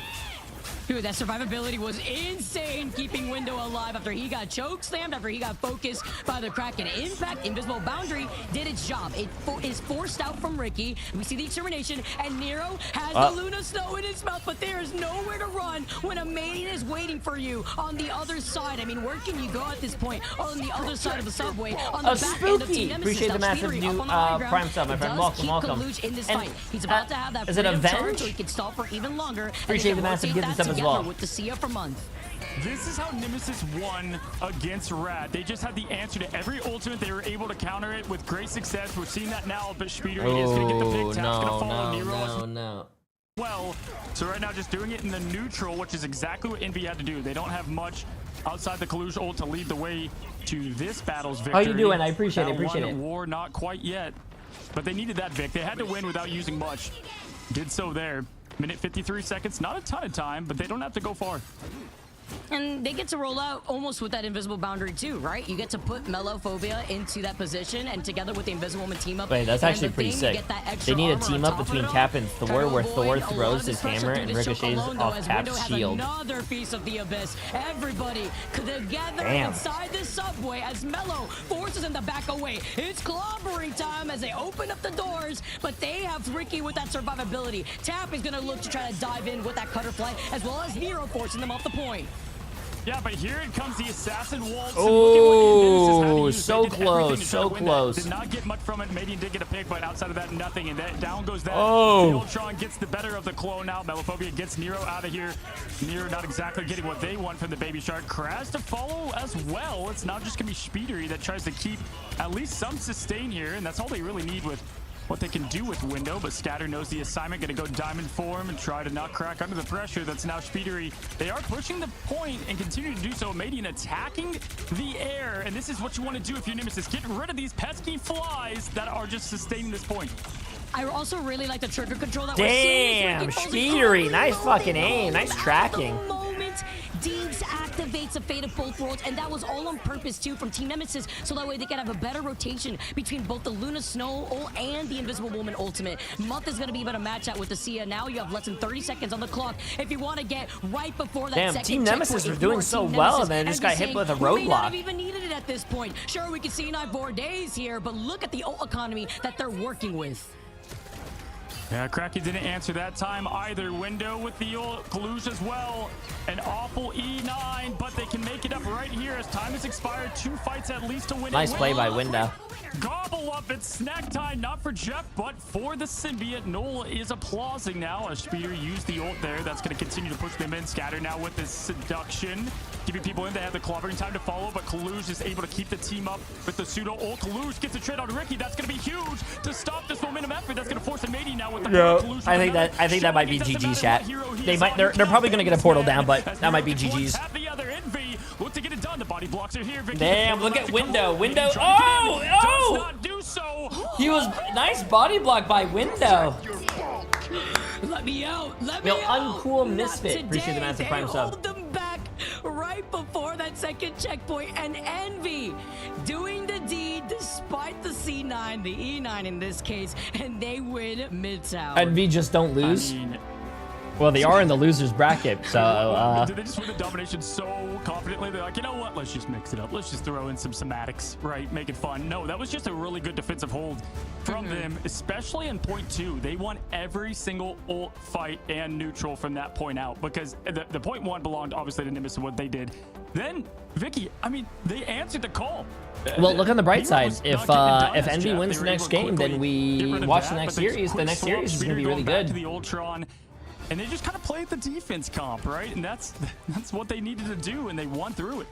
Dude, that survivability was insane, keeping Window alive after he got choke slammed, after he got focused by the Kraken impact. Invisible Boundary did its job. It is forced out from Ricky. We see the extermination, and Nero has the Luna Snow in his mouth, but there is nowhere to run when a Maiden is waiting for you on the other side. I mean, where can you go at this point? On the other side of the subway, on the back end of Team Nemesis. Appreciate the massive new Prime sub, my friend. Welcome. In this fight. He's about to have that is it Avenge? So he can stall for even longer. Appreciate the massive gift sub as well. With the Sia for Month. This is how Nemesis won against Rad. They just had the answer to every ultimate. They were able to counter it with great success. We're seeing that now, but Speedery is going to get the pick. Tap's going to follow Nero. Well, so right now just doing it in the neutral, which is exactly what Envy had to do. They don't have much outside the Kalush ult to lead the way to this battle's victory. How you doing? I appreciate it. War, not quite yet, but they needed that, Vic. They had to win without using much. Did so there. Minute 53 seconds, not a ton of time, but they don't have to go far. And they get to roll out almost with that invisible boundary too, right? You get to put Melophobia into that position, and together with the Invisible Woman team up. Wait, that's actually pretty sick. They need a team up between Cap and Thor, where Thor throws his hammer and ricochets off Cap's shield. Another piece of the abyss. Everybody together inside the subway as Melo forces him to back away. It's clobbering time as they open up the doors, but they have Ricky with that survivability. Tap is going to look to try to dive in with that Cutterfly, as well as Nero forcing them off the point. Yeah, but here it comes the assassin waltz. Oh, so close, so close. Did not get much from it. Median did get a pick, but outside of that, nothing. And that down goes that. Oh. The Ultron gets the better of the clone now. Melophobia gets Nero out of here. Nero not exactly getting what they want from the Baby Shark. Kraz to follow as well. It's not just going to be Speedery that tries to keep at least some sustain here, and that's all they really need with what they can do with Window, but Scatter knows the assignment, gonna go diamond form and try to not crack under the pressure. That's now Speedery. They are pushing the point and continue to do so. Median attacking the air, and this is what you want to do if you're Nemesis. Get rid of these pesky flies that are just sustaining this point. I also really like the trigger control that Damn, Speedery, nice fucking aim, nice tracking. Deeds activates a Fate of both worlds, and that was all on purpose too from Team Nemesis, so that way they can have a better rotation between both the Luna Snow and the Invisible Woman ultimate. Month is going to be able to match that with the Sia. Now you have less than 30 seconds on the clock if you want to get right before that second Team Nemesis are doing so well, and then just got hit with a roadblock. We may not have even needed it at this point. Sure, we can see 9 days here, but look at the ult economy that they're working with. Yeah, Kraken didn't answer that time either. Window with the ult, Kalush as well. An awful E9, but they can make it up right here as time has expired. 2 fights at least to win. Nice play by Window. Gobble up, it's snack time, not for Jeff, but for the symbiote. Noel is applauding now as Spear used the ult there. That's going to continue to push them in. Scatter now with this seduction, keeping people in. They have the clobbering time to follow, but Kalush is able to keep the team up with the pseudo ult. Kalush gets a trade on Ricky. That's going to be huge to stop this momentum effort. That's going to force a Mady now with the Kalush. I think that might be GG's, chat. They're probably going to get a portal down, but that might be GG's. The other Envy look to get it done. The body blocks are here. Damn, look at Window. Oh! He was nice body block by Window. Let me out. Let me out. Uncool Misfit. Appreciate the massive prime sub. Hold them back right before that second checkpoint, and Envy doing the deed despite the C9, the E9 in this case, and they win mid-tower. Envy just don't lose. Well, they are in the losers bracket, so Did they just win the domination so confidently? They're like, you know what? Let's just mix it up. Let's just throw in some somatics, right? Make it fun. No, that was just a really good defensive hold from them, especially in point 2. They won every single ult fight and neutral from that point out, because the point 1 belonged obviously to Nimbus and what they did. Then Vicky, I mean, they answered the call. Well, look on the bright side. If Envy wins the next game, then we watch the next series. The next series is going to be really good. The Ultron. And they just kind of played the defense comp, right? And that's what they needed to do, and they won through it.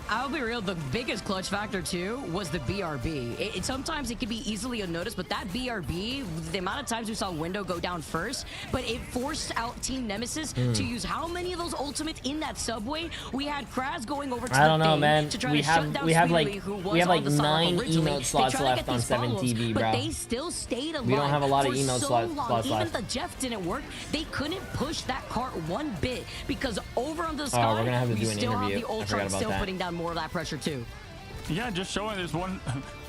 I'll be real, the biggest clutch factor too was the BRB. Sometimes it can be easily unnoticed, but that BRB, the amount of times we saw Window go down first, but it forced out Team Nemesis to use how many of those ultimates in that subway? We had Kraz going over to I don't know, man. To try we to shut down we have Speedery, like 9 emote slots left on 7TV, bro. But they still stayed alive. We don't have a lot of emote slots left. Even the Jeff didn't work. They couldn't push that cart one bit because over on the sky, we're gonna have to do an still interview. have the Ultron still putting down more of that pressure too. Yeah, just showing there's more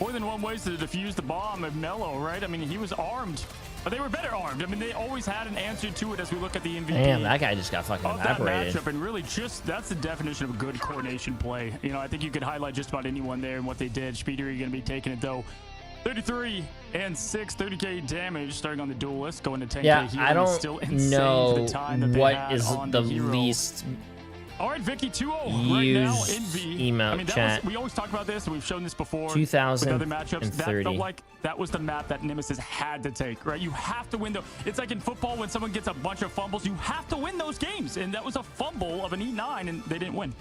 than one way to defuse the bomb of Mello, right? I mean, he was armed, but they were better armed. I mean, they always had an answer to it as we look at the MVP. Damn, that guy just got fucking evaporated. That matchup, and really just that's the definition of a good coordination play. You know, I think you could highlight just about anyone there and what they did. Speedery going to be taking it though. 33 and 6, 30k damage starting on the duelist, going to 10k. Yeah, I don't still insane know for the time that they what had is on the hero. Least. All right, Vicky, 2-0 right now. Envy. Emote I mean, chat. we always talk about this, and we've shown this before. 2030. With other matchups. That felt like that was the map that Nemesis had to take, right? You have to win. It's like in football when someone gets a bunch of fumbles. You have to win those games, and that was a fumble of an E9, and they didn't win.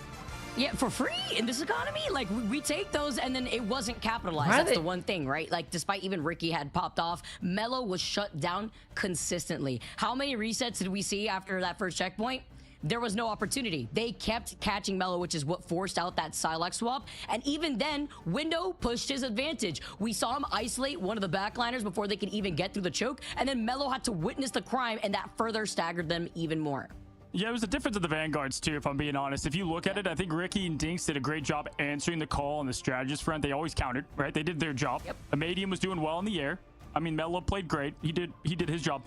Yeah, for free in this economy, like we take those and then it wasn't capitalized. That's the one thing, right? Like despite even Ricky had popped off, Mello was shut down consistently. How many resets did we see after that first checkpoint? There was no opportunity. They kept catching Mello, which is what forced out that Silex swap. And even then, Window pushed his advantage. We saw him isolate one of the backliners before they could even get through the choke. And then Mello had to witness the crime, and that further staggered them even more. Yeah, it was a difference of the Vanguards too, if I'm being honest. If you look at it, I think Ricky and Dinks did a great job answering the call on the strategist front. They always countered, right? They did their job. Yep. Amadium was doing well in the air. I mean, Mello played great. He did his job.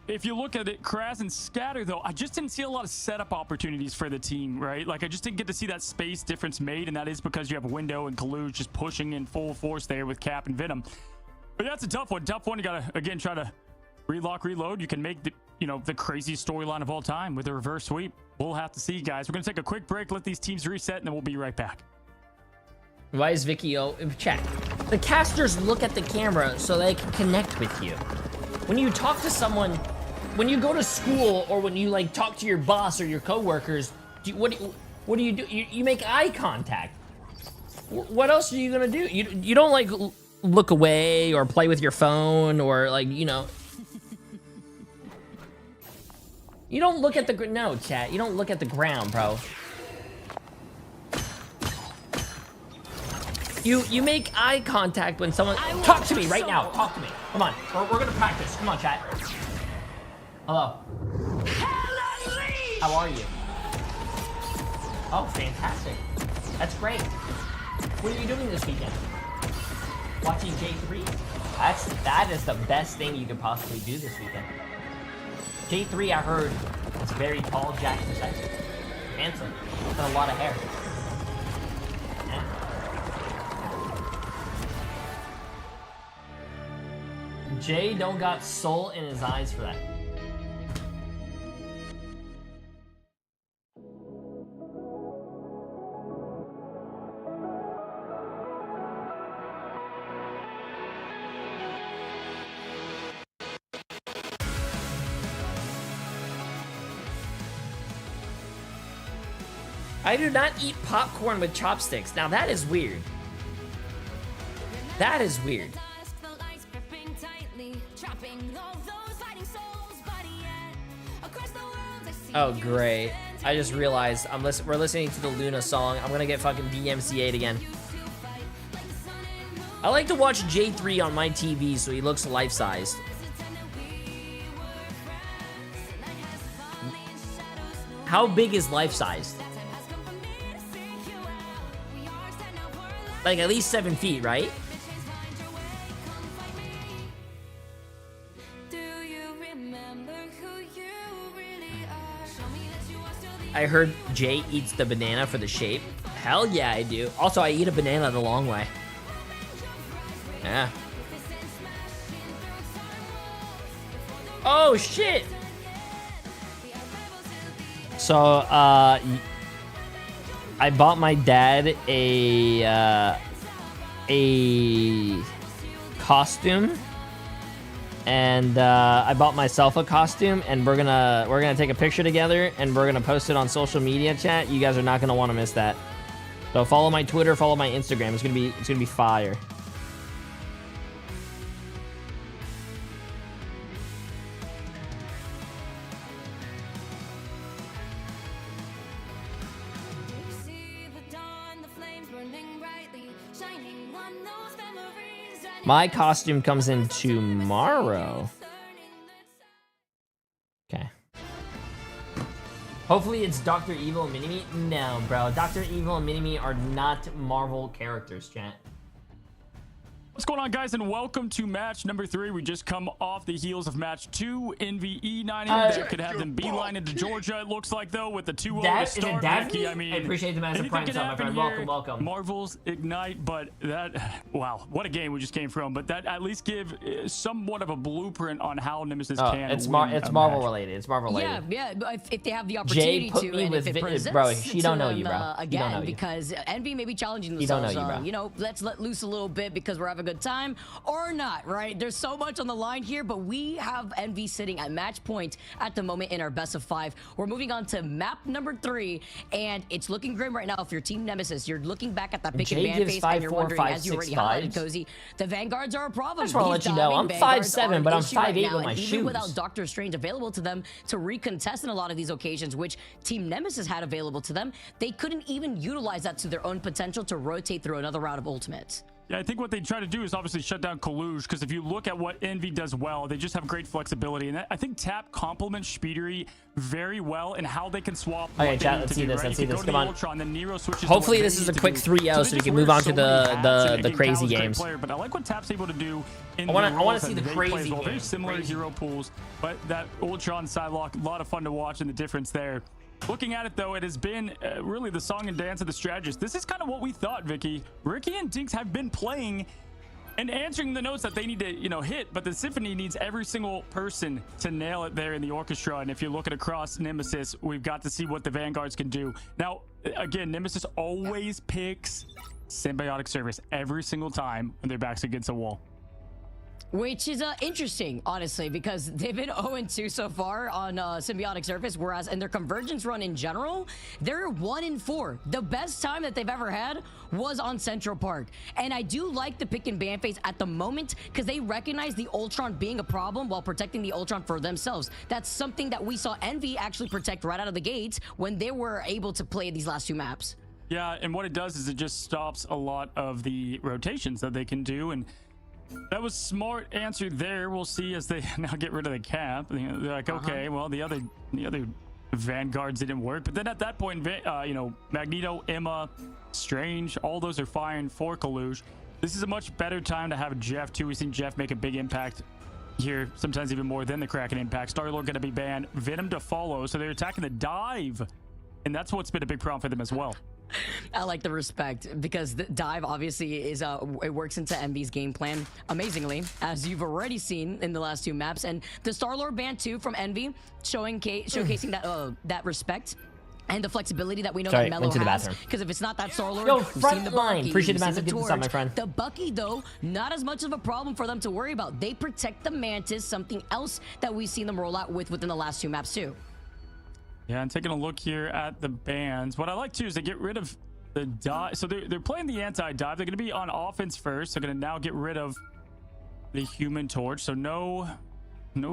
If you look at it, Kraz and Scatter, though, I just didn't see a lot of setup opportunities for the team, right? Like, I just didn't get to see that space difference made, and that is because you have Window and Kaluge just pushing in full force there with Cap and Venom. But that's a tough one. Tough one. You gotta, again, try to relock, reload. You can make the, you know, the craziest storyline of all time with a reverse sweep. We'll have to see, guys. We're gonna take a quick break, let these teams reset, and then we'll be right back. Why is Vicky chat? The casters look at the camera so they can connect with you. When you talk to someone, when you go to school, or when you like talk to your boss or your coworkers, what do you do? You make eye contact. What else are you gonna do? You don't like look away or play with your phone or like, you know. You don't look at the no, chat. You don't look at the ground, bro. You make eye contact when someone talk to me right now. Talk to me. Come on. We're gonna practice. Come on, chat. Hello. How are you? Oh, fantastic. That's great. What are you doing this weekend? Watching J3? That is the best thing you could possibly do this weekend. J3, I heard, is very tall, jacked, and sexy. Handsome. With a lot of hair. Yeah. Jay don't got soul in his eyes for that. I do not eat popcorn with chopsticks. Now that is weird. That is weird. Oh, great. I just realized we're listening to the Luna song. I'm gonna get fucking DMCA'd again. I like to watch J3 on my TV so he looks life-sized. How big is life-sized? Like at least 7 feet, right? I heard Jay eats the banana for the shape. Hell yeah, I do. Also, I eat a banana the long way. Yeah. Oh, shit! So, I bought my dad a costume, and I bought myself a costume, and we're gonna take a picture together, and we're gonna post it on social media, chat. You guys are not gonna want to miss that. So follow my Twitter, follow my Instagram. It's gonna be fire. My costume comes in tomorrow. Okay. Hopefully it's Dr. Evil and Mini-Me. No, bro. Dr. Evil and Mini-Me are not Marvel characters, chat. What's going on, guys, and welcome to match number 3. We just come off the heels of match 2. NVE9 that could have them beeline into Georgia, it looks like, though, with the 2-0 to start. I mean, I appreciate the massive prime sub, my friend. Welcome, welcome. Marvel's Ignite, but that, wow, what a game we just came from. But that at least give somewhat of a blueprint on how Nemesis can it's Marvel related. It's Marvel related. Yeah, if they have the opportunity Jay, to, and if it presents bro, she don't know you, bro. Again, because Envy may be challenging themselves. He don't know you, bro. You know, let's let loose a little bit because we're having a good time, or not, right? There's so much on the line here, but we have Envy sitting at match point at the moment in our best of 5. We're moving on to map number 3, and it's looking grim right now. If you're Team Nemesis, you're looking back at that pick and ban phase, and you're wondering, as you already highlighted, Cozy, the Vanguards are a problem. I just want to let you know, I'm 5'7", but I'm 5'8" with my shoes. Even without Doctor Strange available to them to recontest in a lot of these occasions, which Team Nemesis had available to them, they couldn't even utilize that to their own potential to rotate through another round of ultimates. Yeah, I think what they try to do is obviously shut down Kalush, because if you look at what Envy does well, they just have great flexibility. And I think Tap complements Speedery very well in how they can swap. Okay, chat, let's see this. Let's see this. Come on. Ultron, then Nero switches Hopefully to this is a quick 3-0 so we can move on to the crazy games. But I like what Tap's able to do in I want to see the crazy games. Very games. similar hero pools, but that Ultron sidelock, a lot of fun to watch and the difference there. Looking at it, though, it has been really the song and dance of the strategist. This is kind of what we thought, Vicky. Ricky and Dinks have been playing and answering the notes that they need to, hit, but the symphony needs every single person to nail it there in the orchestra. And if you look at across Nemesis, we've got to see what the Vanguards can do. Now, again, Nemesis always picks Symbiotic Service every single time when their back's against a wall. Which is interesting, honestly, because they've been 0-2 so far on Symbiotic Surface, whereas in their Convergence run in general, they're 1-4. The best time that they've ever had was on Central Park. And I do like the pick and ban phase at the moment, because they recognize the Ultron being a problem while protecting the Ultron for themselves. That's something that we saw Envy actually protect right out of the gates when they were able to play these last 2 maps. Yeah, and what it does is it just stops a lot of the rotations that they can do, and that was smart answer there. We'll see as they now get rid of the cap. They're like, okay, well, the other Vanguards didn't work. But then at that point, Magneto, Emma, Strange, all those are firing for Kalush. This is a much better time to have Jeff, too. We've seen Jeff make a big impact here, sometimes even more than the Kraken impact. Star-Lord going to be banned. Venom to follow, so they're attacking the dive. And that's what's been a big problem for them as well. I like the respect, because the dive obviously is it works into Envy's game plan amazingly, as you've already seen in the last 2 maps. And the Star-Lord ban too from Envy, showcasing that respect and the flexibility that we know that Mello has. Because if it's not that Star-Lord, yo, we've front seen the line. Bucky, Appreciate the we've massive seen gift, my friend. The Bucky, though, not as much of a problem for them to worry about. They protect the Mantis, something else that we've seen them roll out within the last 2 maps too. Yeah, and taking a look here at the bans, what I like too is they get rid of the dive. So they're playing the anti-dive. They're going to be on offense first. They're going to now get rid of the Human Torch. So no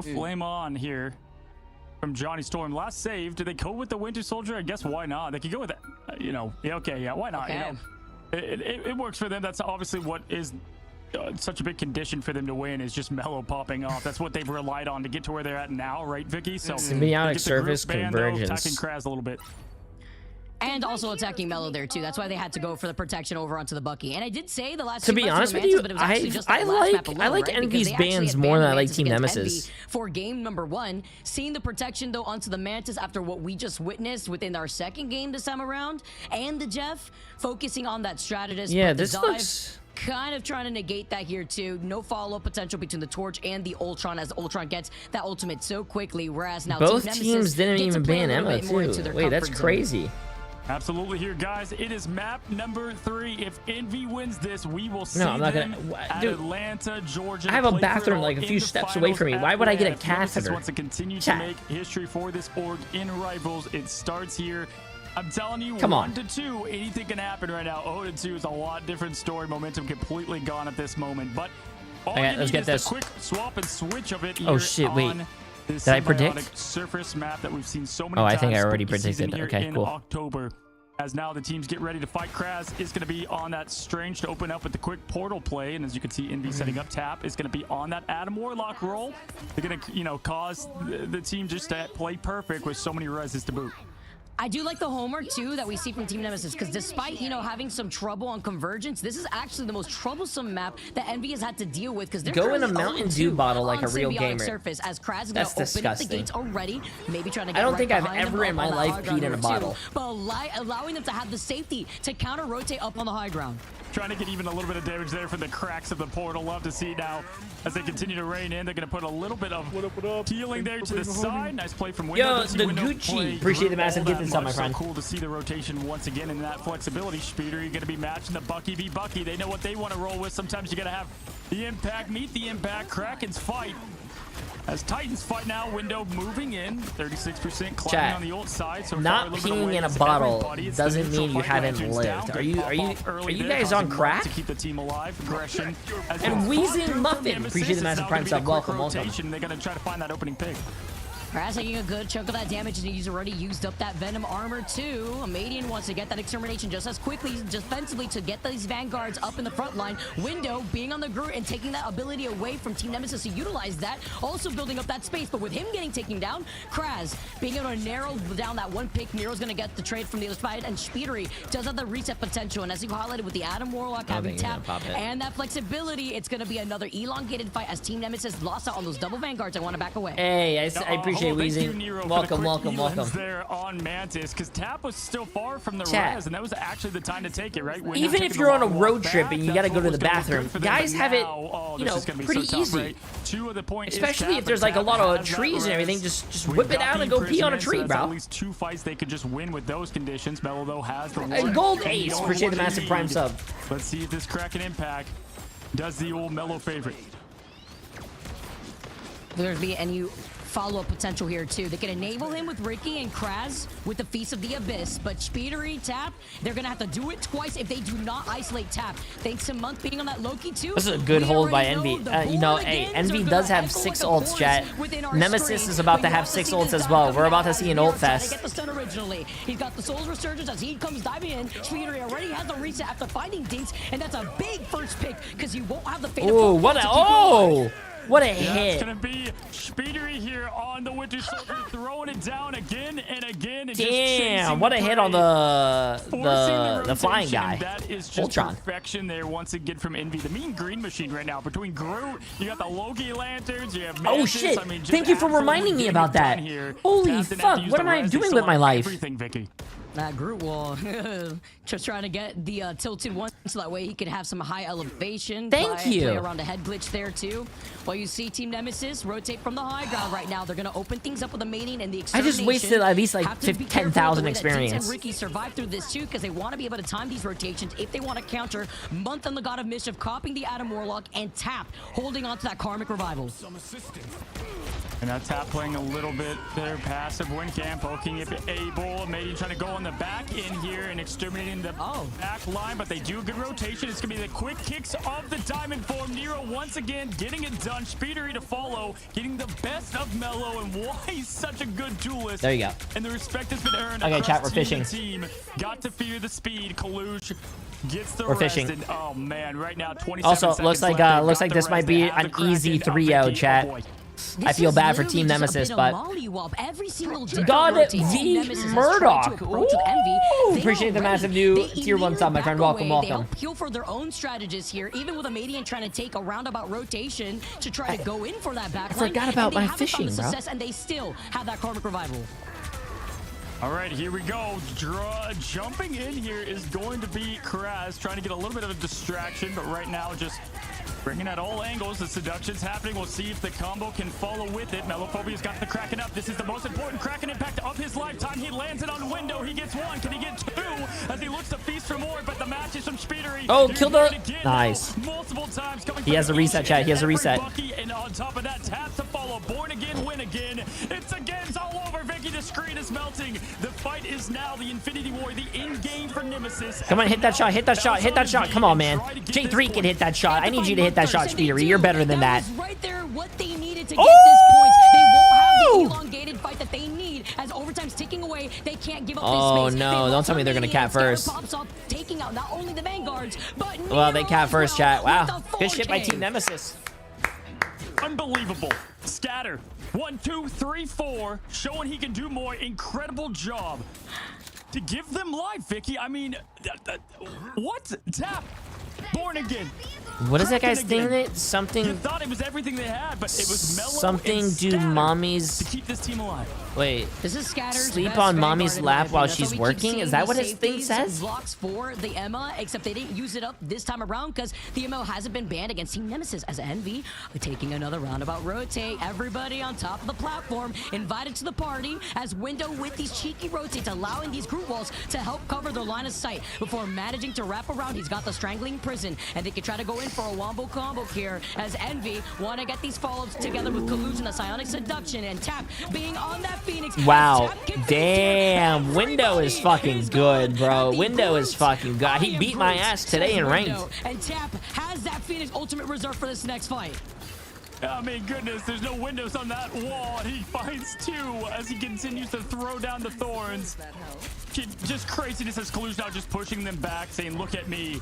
flame on here from Johnny Storm. Last save. Do they go with the Winter Soldier? I guess why not? They could go with that. Yeah, why not? Okay. It works for them. That's obviously what is such a big condition for them to win, is just Mello popping off. That's what they've relied on to get to where they're at now, right, Vicky? So Symbiotic Surface Convergence. Attacking Kraz a little bit. And also attacking Mello there too. That's why they had to go for the protection over onto the Bucky. And I did say the last. To be honest with you, I like Envy's bans more than I like Team Nemesis. For game number 1, seeing the protection though onto the Mantis after what we just witnessed within our second game this time around, and the Jeff focusing on that strategist. Yeah, this looks kind of trying to negate that here too. No follow-up potential between the Torch and the Ultron, as Ultron gets that ultimate so quickly, whereas now both teams didn't even ban Emma too. Wait, that's crazy. Absolutely here, guys. It is map number 3. If Envy wins this, we will see I'm not them gonna, at Atlanta, Georgia. I have a bathroom like a few steps away from me. Why would I get a catheter? Nemesis wants to continue to make history for this org in Rivals. It starts here. I'm telling you, 1-2, anything can happen right now. 0-2 is a lot different story. Momentum completely gone at this moment. But all you need is the quick swap and switch of it here. Oh shit! Wait. This Did I predict? Surface map that we've seen so many times. I think I already predicted. Okay, in cool. October, as now the teams get ready to fight. Kraz is going to be on that Strange to open up with the quick portal play, and as you can see, Envy setting up Tap is going to be on that Adam Warlock roll. They're going to, cause the team just to play perfect with so many reses to boot. I do like the homework too that we see from Team Nemesis, because despite having some trouble on Convergence, this is actually the most troublesome map that Envy has had to deal with, because they're go in a Mountain Dew bottle like a real gamer. Surface, as Kraz is going to open up the gates already, maybe trying to get I don't think I've ever in my life peed in a bottle. But allowing them to have the safety to counter rotate up on the high ground. Trying to get even a little bit of damage there from the cracks of the portal. Love to see now as they continue to rain in. They're going to put a little bit of healing there to the side. Nice play from Window. Yo, the Gucci. Appreciate the massive gift this time, my friend. So cool to see the rotation once again in that flexibility. Speeder, you're going to be matching the Bucky v. Bucky. They know what they want to roll with. Sometimes you got to have the impact meet the impact. Kraken's fight. As Titans fight now, Window moving in, 36% climbing on the ult side. So not peeing in a bottle doesn't mean you haven't lived. Are you guys on crack? To keep the team alive, aggression. And Wheezing Muffin, appreciate the massive prime sub. Welcome. They're gonna try to find that opening pick. Kraz taking a good chunk of that damage, and he's already used up that Venom armor too. Amadian wants to get that extermination just as quickly, defensively, to get these Vanguards up in the front line. Window being on the Groot and taking that ability away from Team Nemesis to utilize that, also building up that space. But with him getting taken down, Kraz being able to narrow down that one pick. Nero's going to get the trade from the other side, and Speedery does have the reset potential. And as you highlighted with the Adam Warlock having tap and that flexibility, it's going to be another elongated fight as Team Nemesis lost out on those double Vanguards. I want to back away. Hey, I appreciate Weezy. Welcome. There on Mantis, because Tap was still far from the res, and that was actually the time to take it, right? Even if you're on a road trip and you got to go to the bathroom, guys have it, you know, pretty easy. Especially if there's like a lot of trees and everything, just whip it out and go pee on a tree, bro. At least 2 fights they could just win with those conditions. Mello though has the one. Gold Ace, appreciate the massive prime sub. Let's see if this Kraken impact does the old Mello favorite. Will there be any follow-up potential here too? They can enable him with Ricky and Kraz with the Feast of the Abyss, but Speedery, Tap, they're gonna have to do it twice if they do not isolate Tap. Thanks to Month being on that Loki too. This is a good hold by Envy. You know, hey, Envy does have 6 ults, chat. Nemesis is about to have 6 ults as well. We're about to see an ult fest. Get the stun originally. He's got the Soul's Resurgence as he comes diving in. Speedery already has the reset after finding Dinks, and that's a big first pick because you won't have the fate. Oh, what a what a hit. It's gonna be Speedery here on the Winter Soldier, throwing it down again and again. And damn, what a hit on the flying guy. That is just perfection there once again from Envy. The mean green machine right now. Between Groot, you got the Loki lanterns, you have Mantis. Oh shit, I mean, thank you for reminding me about that. Holy fuck, what am I doing with my life? Everything, Vicky. Groot will just trying to get the tilted one so that way he can have some high elevation. Thank you. Play around a head glitch there too. While you see Team Nemesis rotate from the high ground right now, they're gonna open things up with the mating and the extermination. I just wasted at least like 10,000 experience. And Ricky survived through this too because they want to be able to time these rotations if they want to counter Month on the God of Mischief, copying the Adam Warlock, and Tap holding on to that Karmic Revival. And now Tap playing a little bit there, passive Wincam, poking if able. Maybe trying to go on the back in here and exterminating the back line, but they do a good rotation. It's going to be the quick kicks of the Diamond Form. Nero once again getting it done. Speedery to follow, getting the best of Mello, and why he's such a good duelist. There you go. And the respect has been earned. Okay, chat, we're fishing. Team. Got to fear the speed. Kalush gets the we're rest. fishing. And, oh man, right now 27 also, seconds looks like this might be an easy 3-0, chat. I feel bad for Team Nemesis, but God v Murdoch. Ooh, appreciate the massive new tier 1 sub, my friend. Welcome. They help heal for their own strategies here, even with Amadian trying to take a roundabout rotation to try to go in for that backline. I forgot about my fishing, bro. And they still have that Karmic Revival. All right, here we go. Jumping in here is going to be Kraz, trying to get a little bit of a distraction, but right now just bringing at all angles. The seduction's happening. We'll see if the combo can follow with it. Mellophobia's got the Kraken up. This is the most important Kraken impact of his lifetime. He lands it on Window. He gets 1. Can he get 2? As he looks to feast for more, but the match is from Speedery. Oh, kill the... Nice. Multiple times coming. He has a reset, chat. He has a reset. And on top of that, Tap to follow. Born again, win again. It's again. It's all over. Vicky, the screen is melting. The fight is now the Infinity War, the in-game for Nemesis. Come on, hit that shot, hit that shot, hit that shot. Come on, man. Jay3 can hit that shot. I need you to hit that shot, Speedery. You're better than that. Right there, what they needed to get this point. They won't have the elongated fight that they need. As overtime's ticking away, they can't give up this space. No, don't tell me they're gonna cap first. Pops up, taking out not only the Vanguards, but well, they cap first, chat. Wow, good shit by Team Nemesis. Unbelievable. Scatter. 1, 2, 3, 4. Showing he can do more. Incredible job to give them life, Vicky. I mean, what? Tap. Born again. What is that guy's thing? Something. You thought it was everything they had, but it was Mello something. Do mommies to keep this team alive? Wait. This is Scatter's sleep on mommy's lap while she's working? Is that what his thing says? Blocks for the Emma, except they didn't use it up this time around because the Emma hasn't been banned against Team Nemesis. As Envy taking another roundabout rotate. Everybody on top of the platform invited to the party as Window with these cheeky rotates, allowing these group walls to help cover their line of sight before managing to wrap around. He's got the strangling prison, and they can try to go in for a wombo combo here as Envy want to get these follows together with Collusion, the Psionic Seduction, and Tap being on that Phoenix. Wow. Damn. Window is fucking good, bro. Window is fucking good. He beat my ass today in ranked. And Tap has that Phoenix ultimate reserve for this next fight. I mean, goodness, there's no windows on that wall, and he finds 2 as he continues to throw down the thorns. Just craziness as Kalush now just pushing them back, saying, look at me.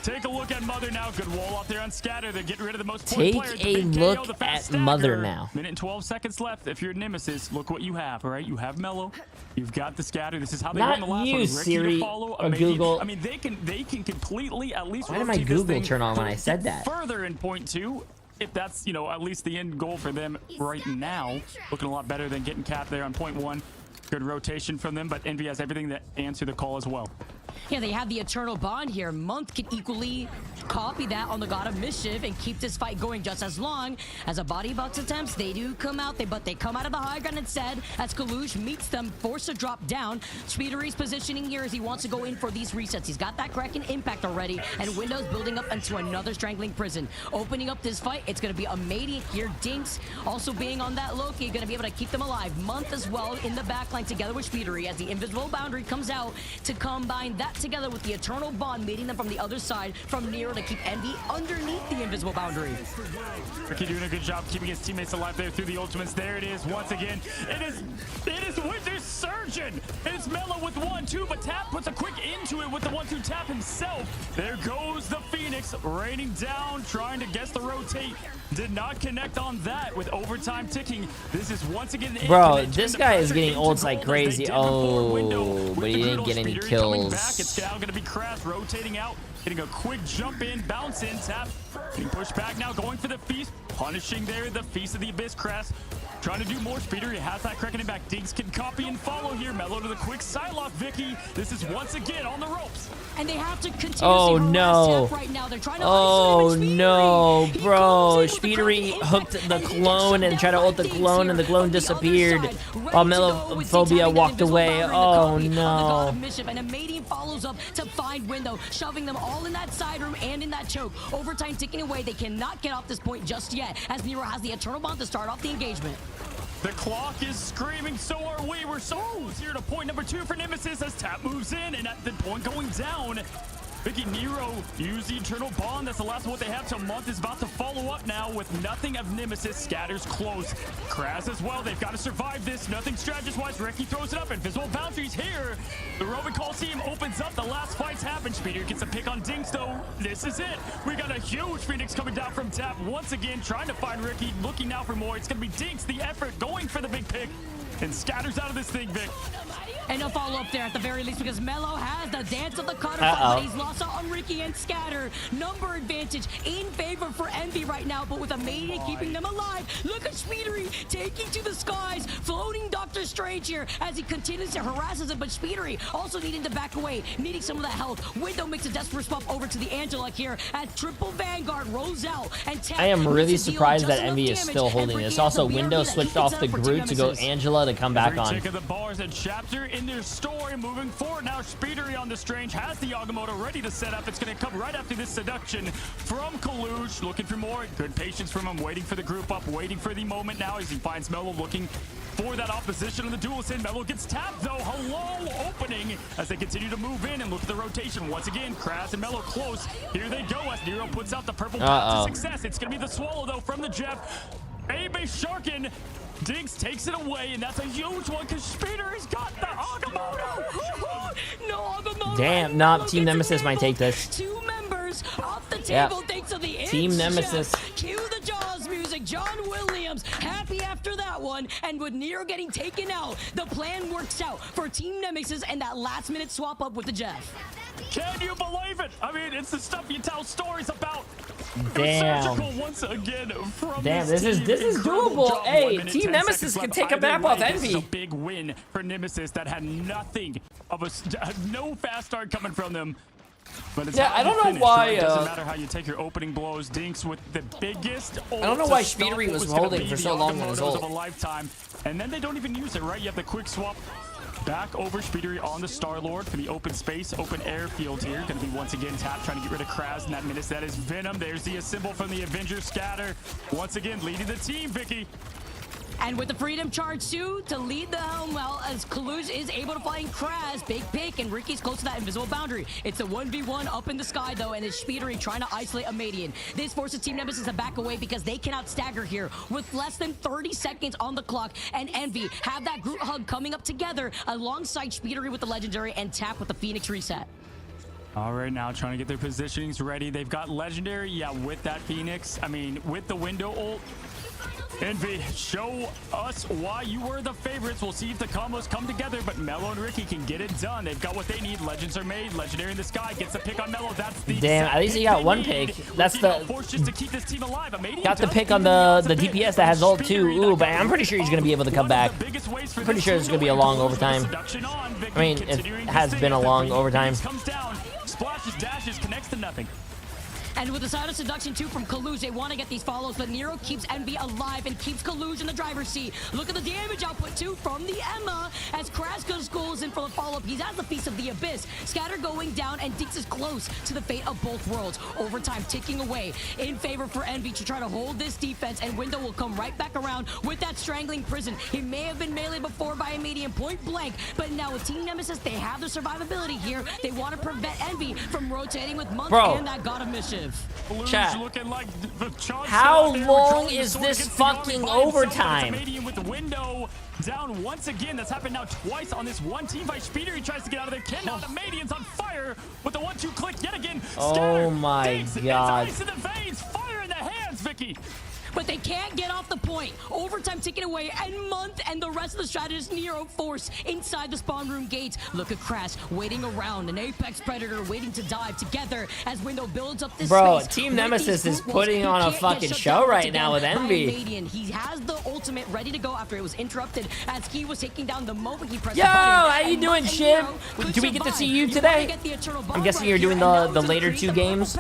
Take a look at Mother now. Good wall out there on Scatter. They're getting rid of the most Take player. a look at Mother now. Minute and 12 seconds left. If you're Nemesis, look what you have, all right? You have Mellow. You've got the Scatter. This is how they won the last one. Ricky Siri to follow, or Google. I mean, they can completely at least Why did my Google turn on when I said that? Further in point 2. If that's, you know, at least the end goal for them right now. Looking a lot better than getting capped there on point 1. Good rotation from them, but Envy has everything to answer the call as well. Yeah, they have the eternal bond here. Month can equally copy that on the God of Mischief and keep this fight going just as long as a body box attempts. They do come out, but they come out of the high ground instead as Kalush meets them, forced to drop down. Speedery's positioning here as he wants to go in for these resets. He's got that Kraken impact already, and Windows building up into another strangling prison. Opening up this fight, it's going to be a Madian here. Dinks also being on that Loki, going to be able to keep them alive. Month as well in the backline together with Speedery as the invisible boundary comes out to combine that together with the eternal bond, meeting them from the other side from Nero to keep Envy underneath the invisible boundary. Ricky doing a good job keeping his teammates alive there through the ultimates. There it is once again. It is Winter's Surgeon. It's Mellow with 1-2, but Tap puts a quick into it with the 1-2 tap himself. There goes the Phoenix raining down, trying to guess the rotate. Did not connect on that with overtime ticking. This is once again. Bro, this guy is getting ults like crazy. Oh, but he didn't get any kills. It's now going to be Crass rotating out, getting a quick jump in, bounce in, Tap, getting pushed back now, going for the feast, punishing there the Feast of the Abyss. Crass trying to do more. Speeder, he has that Kraken back. Diggs can copy and follow here. Mellow to the quick sidelock. Vicky, this is once again on the ropes. And they have to continue no. right now. They're trying to no, bro. Speedery hooked the clone and tried to ult the clone, and the clone disappeared while Mellophobia walked away. Oh, no. And a Madian follows up to find Window, shoving them all in that side room and in that choke. Overtime ticking away. They cannot get off this point just yet, as Nero has the Eternal Bond to start off the engagement. The clock is screaming, so are we. We're so close here to point number 2 for Nemesis as Tap moves in, and at the point going down, Vicky Nero use the Eternal Bond. That's the last one they have till Month is about to follow up now with nothing of Nemesis. Scatters close. Kraz as well. They've got to survive this. Nothing strategist-wise. Ricky throws it up. Invisible boundaries here. The Roman Coliseum opens up. The last fights happen. Speeder gets a pick on Dinks, though. This is it. We got a huge Phoenix coming down from Tap. Once again, trying to find Ricky. Looking now for more. It's going to be Dinks, the effort, going for the big pick. And Scatters out of this thing, Vic. And a follow up there at the very least because Mellow has the dance of the cutter, but he's lost out on Ricky and Scatter. Number advantage in favor for Envy right now, but with a Madian keeping them alive. Look at Speedery taking to the skies, floating Doctor Strange here as he continues to harass him, but Speedery also needing to back away, needing some of that health. Window makes a desperate swap over to the Angela here as triple Vanguard rolls out. And I am really surprised that Envy is still holding this. Also, Window switched off the Groot to go Angela to come back on. Tick of the bars and chapter in their story moving forward now. Speedery on the Strange has the Agamotto ready to set up. It's going to come right after this seduction from Kalush. Looking for more. Good patience from him, waiting for the group up, waiting for the moment now as he finds Mellow looking for that opposition on the duelist in. Mellow gets tapped though. Hello, opening as they continue to move in and look at the rotation. Once again, Kraz and Mellow close. Here they go as Nero puts out the purple path to success. It's going to be the Swallow though from the Jeff. Baby Sharkin. Diggs takes it away, and that's a huge one because Speeder's got the Agamotto. No Agamotto. Damn, no, Team Nemesis might take this. 2 members off the table thanks to the Team Nemesis. Cue the Jaws music. John Williams happy after that one, and with Nero getting taken out, the plan works out for Team Nemesis and that last-minute swap up with the Jeff. Can you believe it? I mean, it's the stuff you tell stories about. Damn. Once again from damn, this is doable. Hey, Team Nemesis can take a map off Envy. This is a big win for Nemesis that had nothing of no fast start coming from them. But it's I don't know why. Right? It doesn't matter how you take your opening blows. Dinks with the biggest. I don't know why Speedery was holding for so long on his ult. Of a lifetime, and then they don't even use it, right? You have the quick swap. Back over Speedery on the Star-Lord for the open space, open airfield here. Going to be once again Tap trying to get rid of Kraz in that minute. That is Venom. There's the symbol from the Avengers Scatter. Once again leading the team, Vicky. And with the Freedom Charge too, to lead the helm well, as Kalush is able to find Kraz, big pick, and Ricky's close to that invisible boundary. It's a 1v1 up in the sky though, and it's Speedery trying to isolate a Madian. This forces Team Nemesis to back away because they cannot stagger here with less than 30 seconds on the clock, and Envy have that group hug coming up together alongside Speedery with the Legendary and Tap with the Phoenix reset. All right, now trying to get their positionings ready. They've got Legendary, yeah, with that Phoenix. I mean, with the window ult. Envy, show us why you were the favorites. We'll see if the combos come together, but Mello and Ricky can get it done. They've got what they need. Legends are made. Legendary in the sky gets the pick on Mello. That's the damn. At least he got one pick. That's the just to keep this team alive. Got the pick on the DPS that has ult too. Ooh, but I'm pretty sure he's gonna be able to come back. I'm pretty sure it's gonna be a long overtime. I mean, it has been a long overtime. Splashes, dashes, connects to nothing. And with the side of seduction too from Kalush, they want to get these follows, but Nero keeps Envy alive and keeps Kalush in the driver's seat. Look at the damage output too from the Emma as Kraskos goes in for the follow-up. He's at the Feast of the Abyss. Scatter going down, and Deeks is close to the fate of both worlds. Overtime ticking away in favor for Envy to try to hold this defense, and Window will come right back around with that strangling prison. He may have been meleeed before by a medium point blank, but now with Team Nemesis, they have the survivability here. They want to prevent Envy from rotating with Month and that God of Mischief. Chat. How long is this fucking overtime? With the window down once again. That's happened now twice on this one team fight. Speedery tries to get out of there. Ken the Madian's on fire with the 1-2 click yet again. Oh my god. Ice in the veins, fire in the hands, Vicky. But they can't get off the point. Overtime ticking away, and Month and the rest of the strategists Nero force inside the spawn room gates. Look at Crash waiting around, an Apex Predator waiting to dive together as Window builds up this space. Team Nemesis is putting on a fucking show right now with Envy. He has the ultimate ready to go after it was interrupted as he was taking down the moment he pressed Yo, the button. how you doing, Shiv? Do we get to see you today? I'm guessing you're doing the later two games. To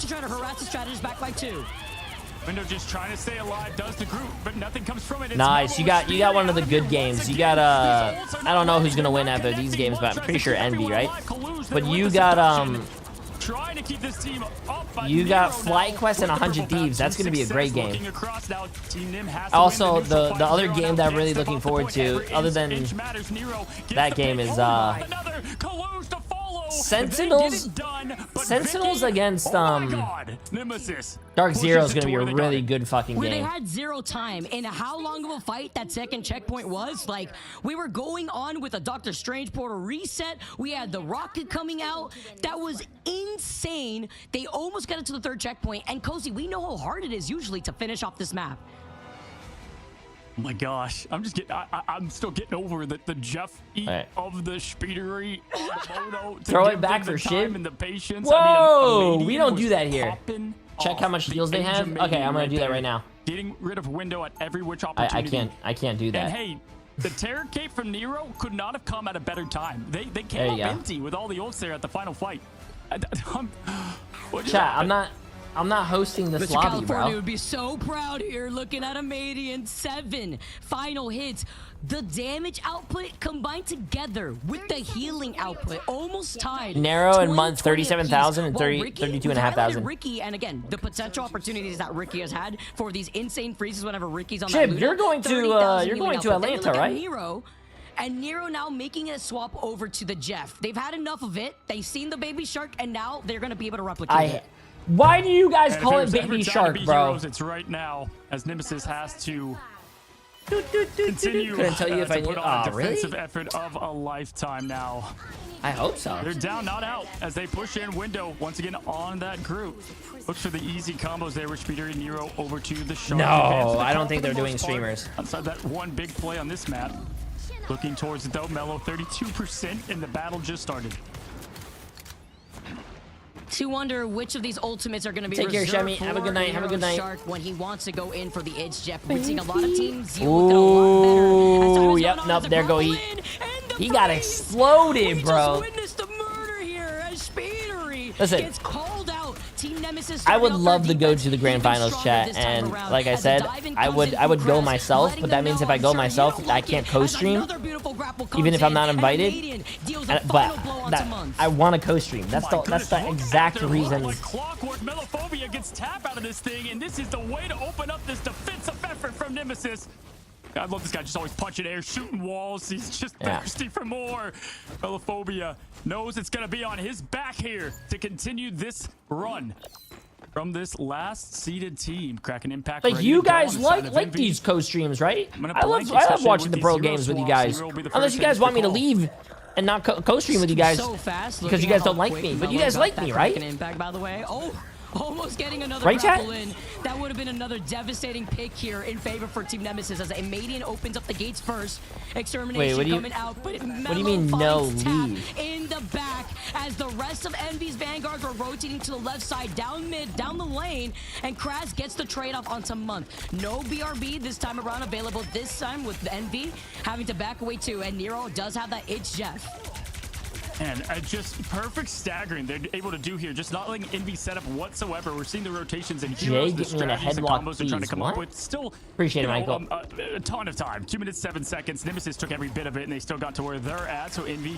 try to harass the strategist back by 2. Window just trying to stay alive, does the group, but nothing comes from it. It's nice. You got one of the good games. You got I don't know who's gonna win after these games, but I'm pretty sure Envy, right? But you got trying to keep this team up. You got FlyQuest and 100 Thieves. That's gonna be a great game. Also, the other game that I'm really looking forward to, other than that game, is Sentinels against Dark Zero is gonna be a really good fucking Where they game. had 0 time, and how long of a fight that second checkpoint was. Like, we were going on with a Doctor Strange portal reset. We had the rocket coming out. That was insane. They almost got it to the 3rd checkpoint. And Cozy, we know how hard it is usually to finish off this map. Oh my gosh, I'm still getting over the Jeff eat of the Speedery. Throw it back for Shiv. And the patience. Whoa, we don't do that here. Check how much heals they have. Okay, I'm gonna do that right now. Getting rid of Window at every which opportunity. I can't do that. And hey, the Terror Cape from Nero could not have come at a better time. They came up empty with all the ults there at the final fight. Chat, I'm not hosting this Mr. lobby, California bro. would be so proud here looking at a Madian 7 final hits. The damage output combined together with the healing output almost tied. Nero and Month 37,000 and 32,500. Ricky, and again, the potential opportunities that Ricky has had for these insane freezes whenever Ricky's on Chip, that you're going to Atlanta, right? Nero now making a swap over to the Jeff. They've had enough of it. They've seen the baby shark, and now they're going to be able to replicate it. Why do you guys call it Baby Shark, bro? Heroes, it's right now, as Nemesis has to continue Couldn't tell you if I knew. put on a really? defensive effort of a lifetime now. I hope so. They're down, not out, as they push in Window once again on that group. Looks for the easy combos there with Speedery and Nero over to the Shark. No, I don't think they're doing streamers. Outside that one big play on this map. Looking towards it though, Mello 32%, and the battle just started. To wonder which of these ultimates are going to be Take care, reserved Shemi. for Have a good night. Have a good night. Shark when he wants to go in for the edge, Jeff. We're seeing a lot of teams deal with it a lot better. Ooh, yep, nope, there go he. He got exploded, bro. Witnessed the murder here as Speedery Listen, gets called out. Team Nemesis I would love to go to the grand finals, chat, and like I said, I would go myself, but that means if I go myself, I can't co-stream, even if I'm not invited. But I want to co-stream. That's the exact reason. Like clockwork, Melophobia gets tap out of this thing, and this is the way to open up this defensive effort from Nemesis. I love this guy just always punching air, shooting walls. He's just thirsty for more. Velophobia knows it's going to be on his back here to continue this run from this last seeded team. Cracking Impact. Like, you guys like these co-streams, right? I love watching the pro games with you guys. Unless you guys want me to leave and not co-stream with you guys because you guys don't like me. But you guys like me, right? Impact, by the way. Almost getting another right, grapple in. That would have been another devastating pick here in favor for Team Nemesis as Amadian opens up the gates first. Extermination coming out, but what do you mean no leave? In the back as the rest of Envy's Vanguards were rotating to the left side, down mid, down the lane, and Kraz gets the trade-off onto Month. No BRB this time around available, this time with Envy having to back away too, and Nero does have that It's Jeff. And just perfect staggering they're able to do here. Just not letting Envy set up whatsoever. We're seeing the rotations and heroes, the strategies and combos they're trying to come up with. Still, appreciate it, Michael. A ton of time. 2 minutes, 7 seconds. Nemesis took every bit of it, and they still got to where they're at. So Envy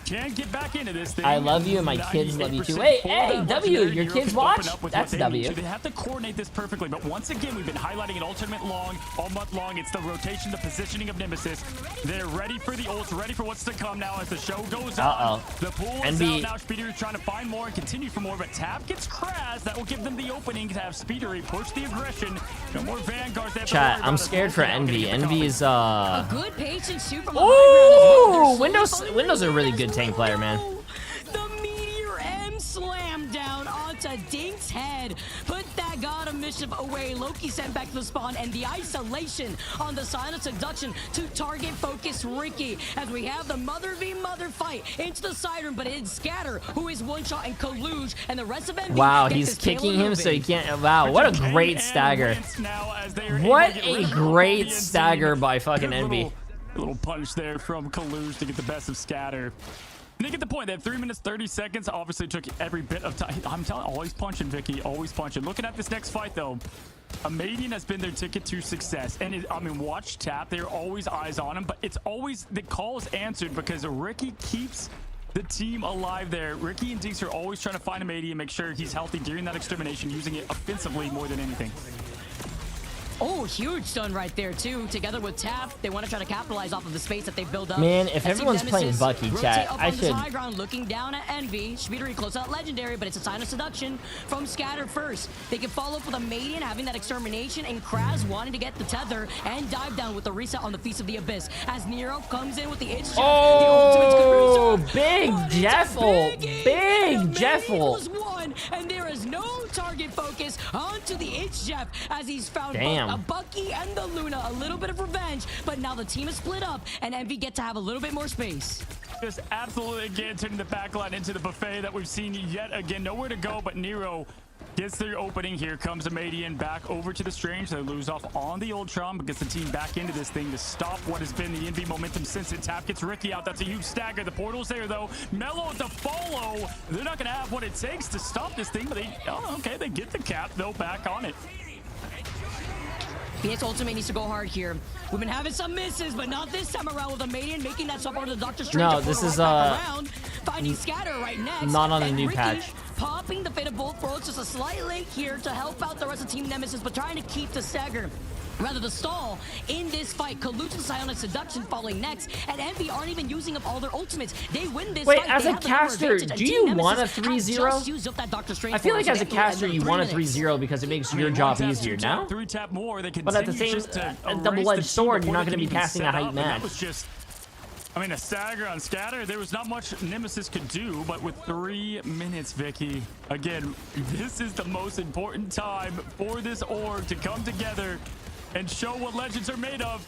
can get back into this thing. I love you, and my kids love you too. Hey, W, your kids watch? That's W. They have to coordinate this perfectly. But once again, we've been highlighting it all month long. It's the rotation, the positioning of Nemesis. They're ready for the ult, ready for what's to come now as the show goes on. The pool is out now. Speedery trying to find more and continue for more, but Tap gets Kraz. That will give them the opening to have Speedery push the aggression. No more Vanguards. Chat, I'm scared for Envy. Envy is a good patience too from Windows are a really good tank player, man. The Meteor M slam down onto Dink's head. Put that god of mischief away. Loki sent back to the spawn, and the isolation on the sign of seduction to target focus Ricky as we have the mother v mother fight into the siren, but it's Scatter who is one shot and Colluge, and the rest of Envy. Wow, he's kicking him so he can't. Wow, what a great stagger. What a great stagger by fucking Envy. A little punch there from Colluge to get the best of Scatter. And they get the point. They have 3 minutes, 30 seconds. Obviously took every bit of time. I'm telling you, always punching, Vicky. Always punching. Looking at this next fight, though, Amadian has been their ticket to success. And I mean, watch Tap. They're always eyes on him. But it's always, the call is answered because Ricky keeps the team alive there. Ricky and Deeks are always trying to find Amadian, make sure he's healthy during that extermination, using it offensively more than anything. Oh, huge stun right there, too. Together with Tap, they want to try to capitalize off of the space that they've built up. Man, if everyone's playing Bucky, chat, I should... High ground, looking down at Envy. Speedery close out Legendary, but it's a sign of seduction from Scatter first. They can follow up with a Median having that extermination, and Kraz wanting to get the tether and dive down with the reset on the Feast of the Abyss. As Nero comes in with the It's Jeff. Oh, big Jeff ult. Big Jeff ult. And there is no target focus onto the It's Jeff as he's found Damn. a Bucky and the Luna. A little bit of revenge, but now the team is split up and Envy get to have a little bit more space. Just absolutely again turning the backline into the buffet that we've seen yet again. Nowhere to go, but Nero gets their opening. Here comes Amadian back over to the Strange. They lose off on the Ultron, but gets the team back into this thing to stop what has been the Envy momentum since it. Tap gets Ricky out. That's a huge stagger. The portal's there, though. Mello to follow. They're not going to have what it takes to stop this thing, but they get the cap, though, back on it. Phoenix ultimate needs to go hard here. We've been having some misses, but not this time around with Amadian making that swap over to the Doctor Strange. No, this is finding Scatter right next. Not on the new Ricky patch. Popping the Fatal Bolt throws just a slight late here to help out the rest of Team Nemesis, but trying to keep the stagger. Rather, the stall in this fight. Collusion, Psionic Seduction following next, and Envy aren't even using up all their ultimates. They win this fight. Wait, as a caster, do you want a 3-0? I feel like as a caster, you want a 3-0 because it makes your job easier. Now? Tap more, they But at the same double-edged sword, you're not going to be casting a hype match. I mean, a stagger on Scatter, there was not much Nemesis could do, but with 3 minutes, Vicky, again, this is the most important time for this org to come together and show what legends are made of.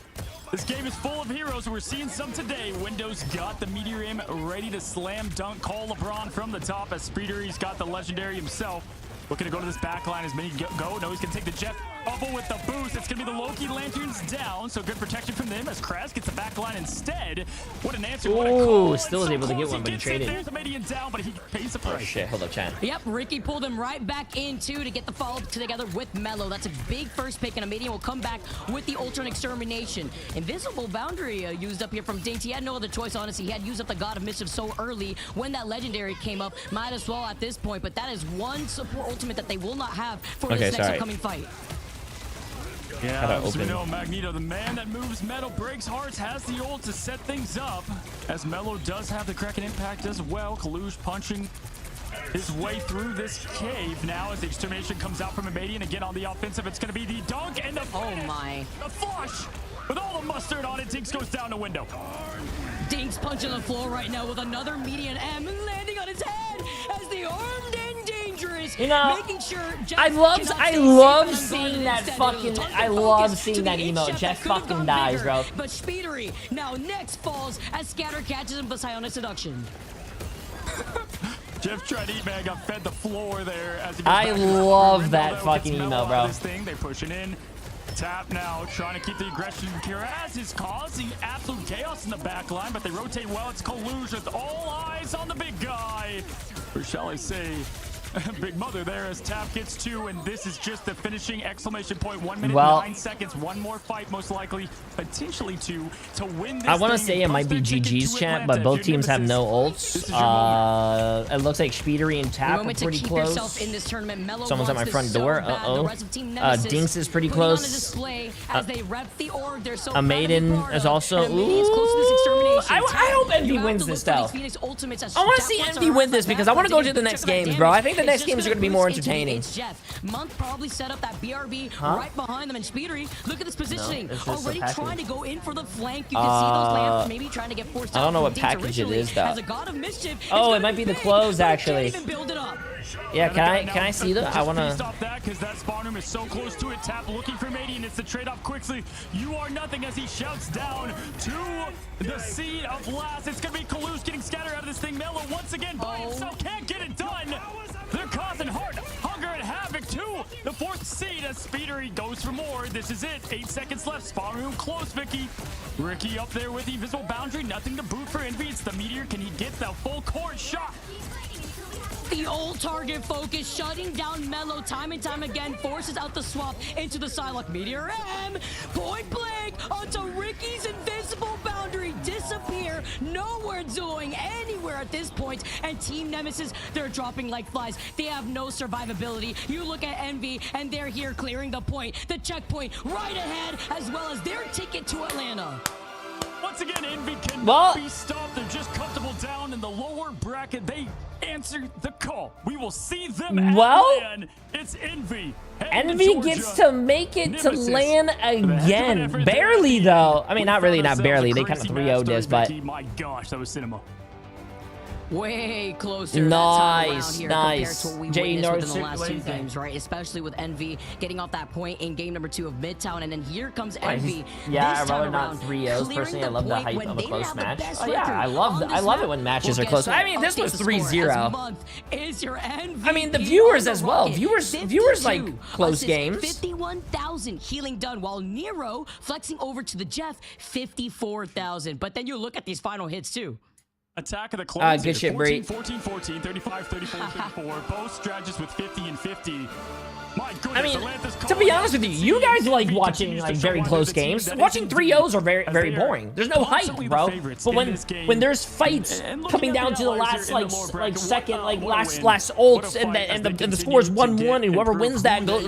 This game is full of heroes. We're seeing some today. Windows got the Meteor M ready to slam dunk, call LeBron from the top as Speedery's got the legendary himself. Looking to go to this back line as many go. No, he's going to take the Jeff bubble with the boost. It's going to be the Loki Lanterns down, so good protection from them as Kraz gets the back line instead. What an answer. What a call. Still was able to get one, but he traded. There's the Median down, but he pays the price. Oh, shit. Hold up, chat. Yep, Ricky pulled him right back in, too, to get the follow together with Mello. That's a big first pick, and Amadian will come back with the Ultron Extermination. Invisible Boundary used up here from Dainty. He had no other choice, honestly. He had used up the God of Mischief so early when that Legendary came up. Might as well at this point, but that is one support ultimate that they will not have for this next upcoming fight. Yeah, as we know, Magneto, the man that moves metal, breaks hearts, has the ult to set things up. As Melo does have the Kraken impact as well. Kalush punching his way through this cave now as the extermination comes out from Imadian. Again on the offensive, it's going to be the dunk and the finish. The flush with all the mustard on it. Dinks goes down the window. Dinks punching the floor right now with another median M landing on his head as the armed and dangerous. You know, making sure I love seeing that fucking, I love seeing that emote. Jeff fucking dies, bro. But Speedery now next falls as Scatter catches him for psionic seduction. Jeff tried to eat, man, got fed the floor there. As he goes I back to love that Melo fucking gets Melo emo, out bro. of this thing. They're pushing in. Tap now, trying to keep the aggression from Kira as is causing absolute chaos in the back line, but they rotate well. It's Kalush with all eyes on the big guy. Or shall I say, Big Mother there as Tap gets 2, and this is just the finishing exclamation point. 1 minute, 9 seconds, one more fight, most likely, potentially 2, to win this I want to thing say it might be GG's chat, but both teams have no ults. It looks like Speedery and Tap are pretty close. In this tournament, Someone's at my front door. Dinks is pretty close. A Maiden is also. Ooh, I hope Envy wins this though. I want to see Envy win this because I want to go to the next games, bro. I think the next games are going to be more entertaining. It's Jeff. Month probably set up that BRB right behind them, and Speedery, look at this positioning. Already trying to go in for the flank. You can see those lamps maybe trying to get forced out. I don't know what package it is though. As a god of mischief, oh, it might be the clothes actually. Even build it up. Yeah, can I see that? I want to stop that because that spawn room is so close to it. Tap looking for Madian. It's the trade-off quickly. You are nothing as he shouts down to the seed of last. It's going to be Kalush getting scattered out of this thing. Melo once again by himself can't get it done. They're causing hunger and havoc to the 4th seed as Speedery goes for more. This is it. 8 seconds left. Spawn room close, Vicky. Ricky up there with the invisible boundary. Nothing to boot for Envy. It's the Meteor. Can he get the full court shot? The old target focus, shutting down Melo time and time again, forces out the swap into the Psylocke Meteor M. Point blank onto Ricky's invisible boundary. Disappear. Nowhere going anywhere at this point. And Team Nemesis, they're dropping like flies. They have no survivability. You look at Envy, and they're here clearing the point. The checkpoint right ahead, as well as their ticket to Atlanta. Once again, Envy cannot be stopped. They're just comfortable down in the lower bracket. They answer the call. We will see them at LAN. It's Envy. Envy gets to make it to LAN again. Barely, though. I mean, not really, not barely. They kind of 3-0'd this, but... My gosh, that was cinema. Way closer. Nice, nice. To what we witnessed within the last 2 games, right? Especially with Envy getting off that point in game number 2 of Midtown, and then here comes Envy. Yeah, I'd rather not 3-0s. Personally, I love the hype of a close match. Oh yeah, I love it when matches are close. I mean, this was 3-0. I mean, the viewers as well. Viewers like close games. 51,000 healing done, while Nero flexing over to the Jeff 54,000. But then you look at these final hits too. Attack of the clones. Good shit, Bree. 14, 35, 34, 34. Both strategists with 50 and 50. My goodness, I mean, to be honest with you, you guys like watching like very close games. Watching 3-0s are very boring. There's no hype, bro. But when there's fights coming down to the last like second, like last ults, and the score is 1-1, and whoever wins that goes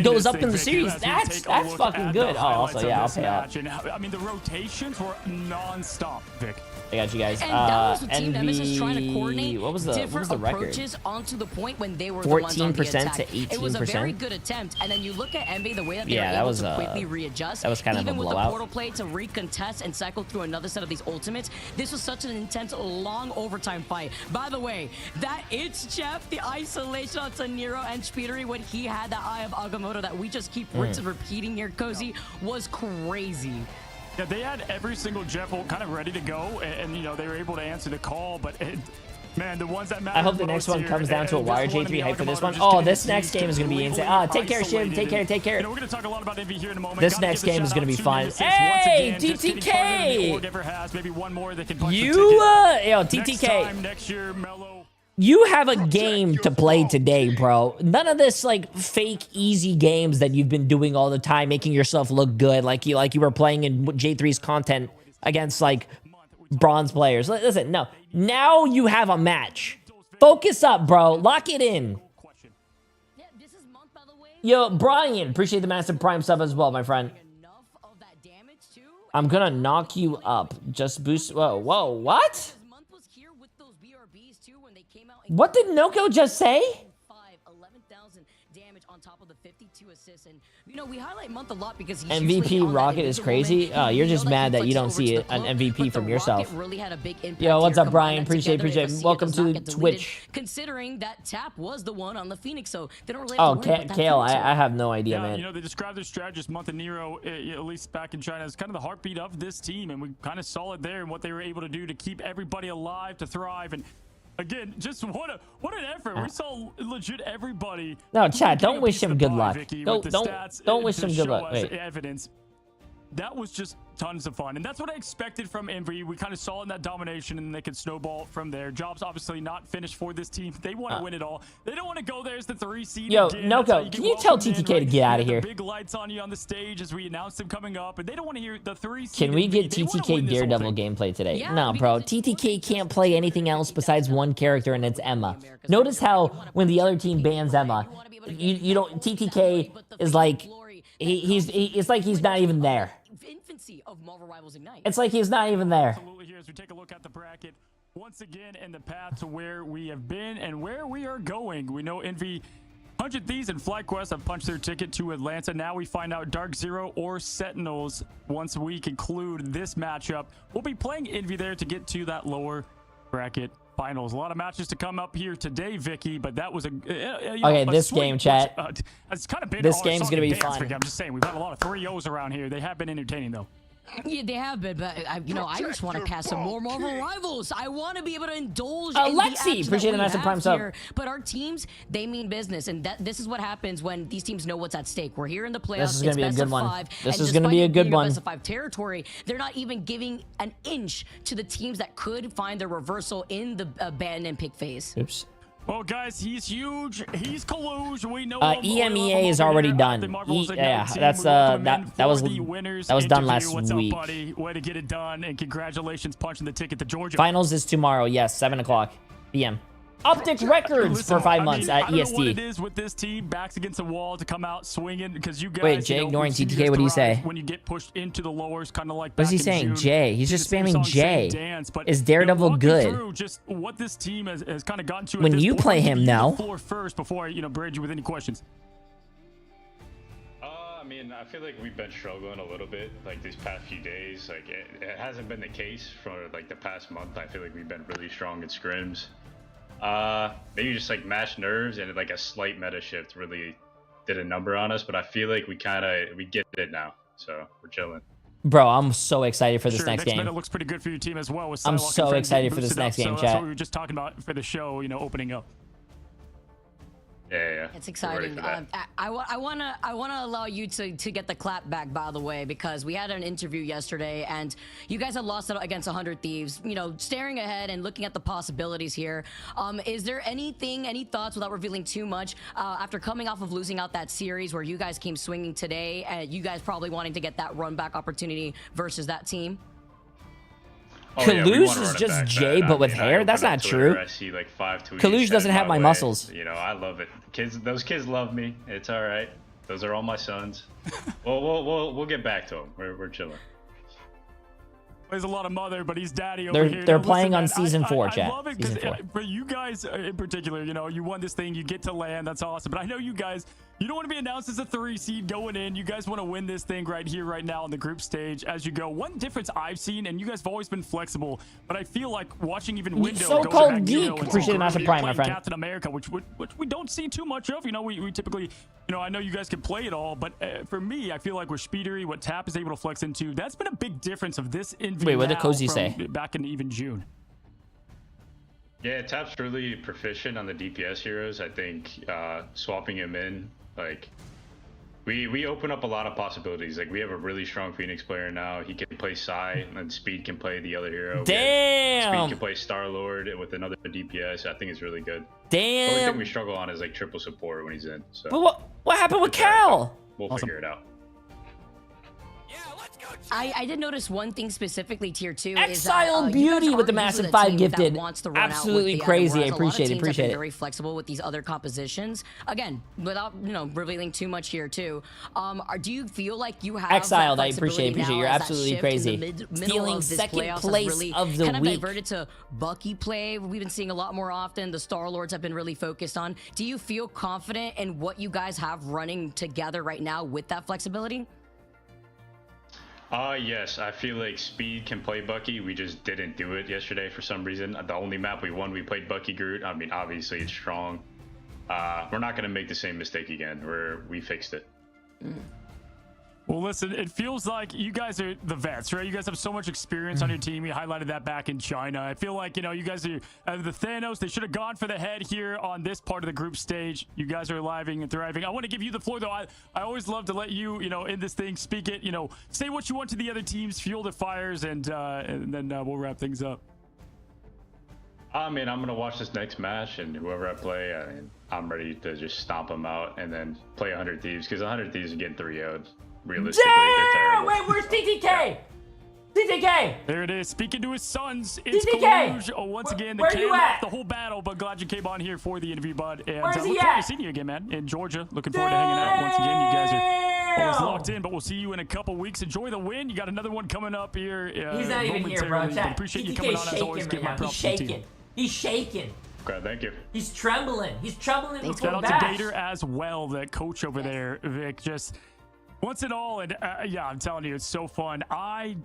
goes up in the series. That's fucking good. Oh, also yeah, I'll pay up. I mean, the rotations were non-stop, Vic. I got you guys. And that was the Team Nemesis trying to coordinate what was the record? Approaches onto the point when they were 14% to 18%. It was a very 18%. good attempt, and then you look at Envy, the way that they were that able was to quickly readjust. That was kind even of a with blowout. the portal play to recontest and cycle through another set of these ultimates. This was such an intense, long overtime fight. By the way, that it's Jeff, the isolation onto Nero and Speedery when he had that Eye of Agamotto that we just keep repeating here, Cozy, was crazy. Yeah, they had every single Jeff ult kind of ready to go, and they were able to answer the call, but man, the ones that matter. I hope the next one comes down to a wire. J3 hype for this one. Oh, this next game is going to be insane. Take care, Shiv. Take care. We're going to talk a lot about Envy here in a moment. This next game is going to be fun. Hey, DTK! TTK. Next year, Melo. You have a game to play today, bro. None of this like fake easy games that you've been doing all the time, making yourself look good, like you were playing in J3's content against like bronze players. Listen, no. Now you have a match. Focus up, bro. Lock it in. Yo, Brian, appreciate the massive Prime sub as well, my friend. I'm gonna knock you up. Just boost. Whoa, whoa, what? What did Noko just say? 11,000 damage on top of the 52 assists. And you know, we highlight Month a lot because he's MVP Rocket is crazy. Oh, you're just mad that you don't see an MVP from yourself. Yo, what's up, Brian? Appreciate it. Welcome to Twitch. Considering that Tap was the one on the Phoenix, so they don't really Oh, have to worry about that Kale, Phoenix I have no idea, Yeah, man. you know, they described their strategist, Month and Nero, at least back in China, as kind of the heartbeat of this team, and we kind of saw it there and what they were able to do to keep everybody alive, to thrive, and again, just what an effort. We saw legit everybody. No, Chad, don't wish him good luck. Vicky, Don't wish him good luck. Wait. Evidence. That was just tons of fun, and that's what I expected from Envy. We kind of saw in that domination, and they could snowball from there. Job's obviously not finished for this team. They want to win it all. They don't want to go there as the 3 seed. Yo, again. Noko, can you tell TTK to get out of here? Big lights on you on the stage as we announce them coming up, and they don't want to hear the 3 seed. Can we get TTK Daredevil gameplay today? Yeah, No, bro. TTK can't play anything else besides one character, and it's Emma. Notice how when the other team bans Emma, you don't. TTK is like it's like he's not even there. Of Marvel Rivals Ignite. It's like he's not even there. Absolutely. Here as we take a look at the bracket once again, and the path to where we have been and where we are going. We know Envy, 100 Thieves, and FlyQuest have punched their ticket to Atlanta. Now we find out Dark Zero or Sentinels once we conclude this matchup. We'll be playing Envy there to get to that lower bracket finals. A lot of matches to come up here today, Vicky, but that was okay, this game, chat. It's kind of been this game's gonna be fun. Vicky. I'm just saying, we've had a lot of 3-0s around here. They have been entertaining, though. Yeah, they have been, but I just want to cast some more Marvel Rivals. I want to be able to indulge in Lexi, appreciate the massive Prime sub. But our teams, they mean business, and this is what happens when these teams know what's at stake. We're here in the playoffs. This is gonna be a good one. 5, this is gonna be a good one. Best of 5 territory. They're not even giving an inch to the teams that could find their reversal in the ban and pick phase. Oops. Well, guys, he's huge. He's Kaluge. We know EMEA is already done. Yeah, that's that was done last week. Buddy? Way to get it done, and congratulations punching the ticket to Georgia. Finals is tomorrow. Yes, 7 o'clock p.m. Optic Records for 5 months at ESD. I don't know what it is with this team, backs against the wall to come out swinging, because you guys. Wait, Jay ignoring TTK. What do you say? When you get pushed into the lowers, kind of like. What is he saying? Jay. He's just spamming Jay. Dance, is Daredevil good? Just what this team has kind of gotten to. When you play him now. Floor first before I bridge you with any questions. I mean, I feel like we've been struggling a little bit, like these past few days. Like it hasn't been the case for like the past month. I feel like we've been really strong in scrims. Maybe just like match nerves and like a slight meta shift really did a number on us, but I feel like we get it now, so we're chilling. Bro, I'm so excited for this next game. Meta looks pretty good for your team as well. I'm so excited for this next game, chat. That's what we were just talking about for the show, opening up. Yeah. It's exciting. I wanna allow you to get the clap back, by the way, because we had an interview yesterday and you guys had lost it against 100 Thieves. Staring ahead and looking at the possibilities here. Is there any thoughts without revealing too much after coming off of losing out that series where you guys came swinging today and you guys probably wanting to get that run back opportunity versus that team? Kaluge is just Jay, but with hair? That's not true. I see like 5 tweets. Kaluge doesn't have my muscles. I love it. Those kids love me. It's all right. Those are all my sons. We'll get back to them. We're chilling. There's a lot of mother, but he's daddy over here. They're playing on season 4, chat. I love it because for you guys in particular, you won this thing, you get to land, that's awesome. But I know you guys, you don't want to be announced as a 3 seed going in. You guys want to win this thing right here, right now on the group stage as you go. One difference I've seen, and you guys have always been flexible, but I feel like watching even Window so-called geek. Appreciate the massive Prime, my friend. Captain America, which we don't see too much of. We typically, I know you guys can play it all, but for me, I feel like with Speedery, what Tap is able to flex into, that's been a big difference of this NV. Wait, what did Cozy say? Back in even June. Yeah, Tap's really proficient on the DPS heroes. I think swapping him in, like, we open up a lot of possibilities. Like, we have a really strong Phoenix player now. He can play Psy, and Speed can play the other hero. Damn! Speed can play Star-Lord with another DPS. I think it's really good. Damn! The only thing we struggle on is, like, triple support when he's in. So. But what happened with Cal? We'll figure it out. Yeah, let's I did notice one thing specifically tier 2 Exile is that, Beauty with the massive 5 gifted. Absolutely crazy. I appreciate it. Appreciate it. Very flexible with these other compositions. Again, without revealing too much here too. Do you feel like you have Exiled? that I appreciate. You're absolutely crazy. Stealing second place really of the kind of week. diverted to Bucky play. We've been seeing a lot more often. The Star Lords have been really focused on. Do you feel confident in what you guys have running together right now with that flexibility? Yes, I feel like Speed can play Bucky. We just didn't do it yesterday for some reason. The only map we won, we played Bucky Groot. I mean, obviously it's strong. We're not going to make the same mistake again. We fixed it. Well, listen, it feels like you guys are the vets, right? You guys have so much experience on your team. You highlighted that back in China. I feel like, you guys are the Thanos. They should have gone for the head here on this part of the group stage. You guys are living and thriving. I want to give you the floor, though. I always love to let you, in this thing, speak it, say what you want to the other teams, fuel the fires, and then we'll wrap things up. I mean, I'm going to watch this next match, and whoever I play, I'm ready to just stomp them out and then play 100 Thieves, because 100 Thieves are getting 3-0'd. Realistically, they're terrible. Wait, where's TTK? TTK! There it is. Speaking to his sons, it's TTK! Kaluj. Oh, once again, the Where you at? the whole battle, but glad you came on here for the interview, bud. And Where's he look forward at? to seeing you again, man, in Georgia. Looking forward to hanging out once again. You guys are always locked in, but we'll see you in a couple weeks. Enjoy the win. You got another one coming up here. He's not even here, bro. But appreciate you coming on as always. Give my props to the team. He's shaking. Okay, thank you. He's trembling. He's trembling before Shout out Bash. to Gator as well, that coach over there, Vic. Just wants it all, and yeah, I'm telling you, it's so fun. I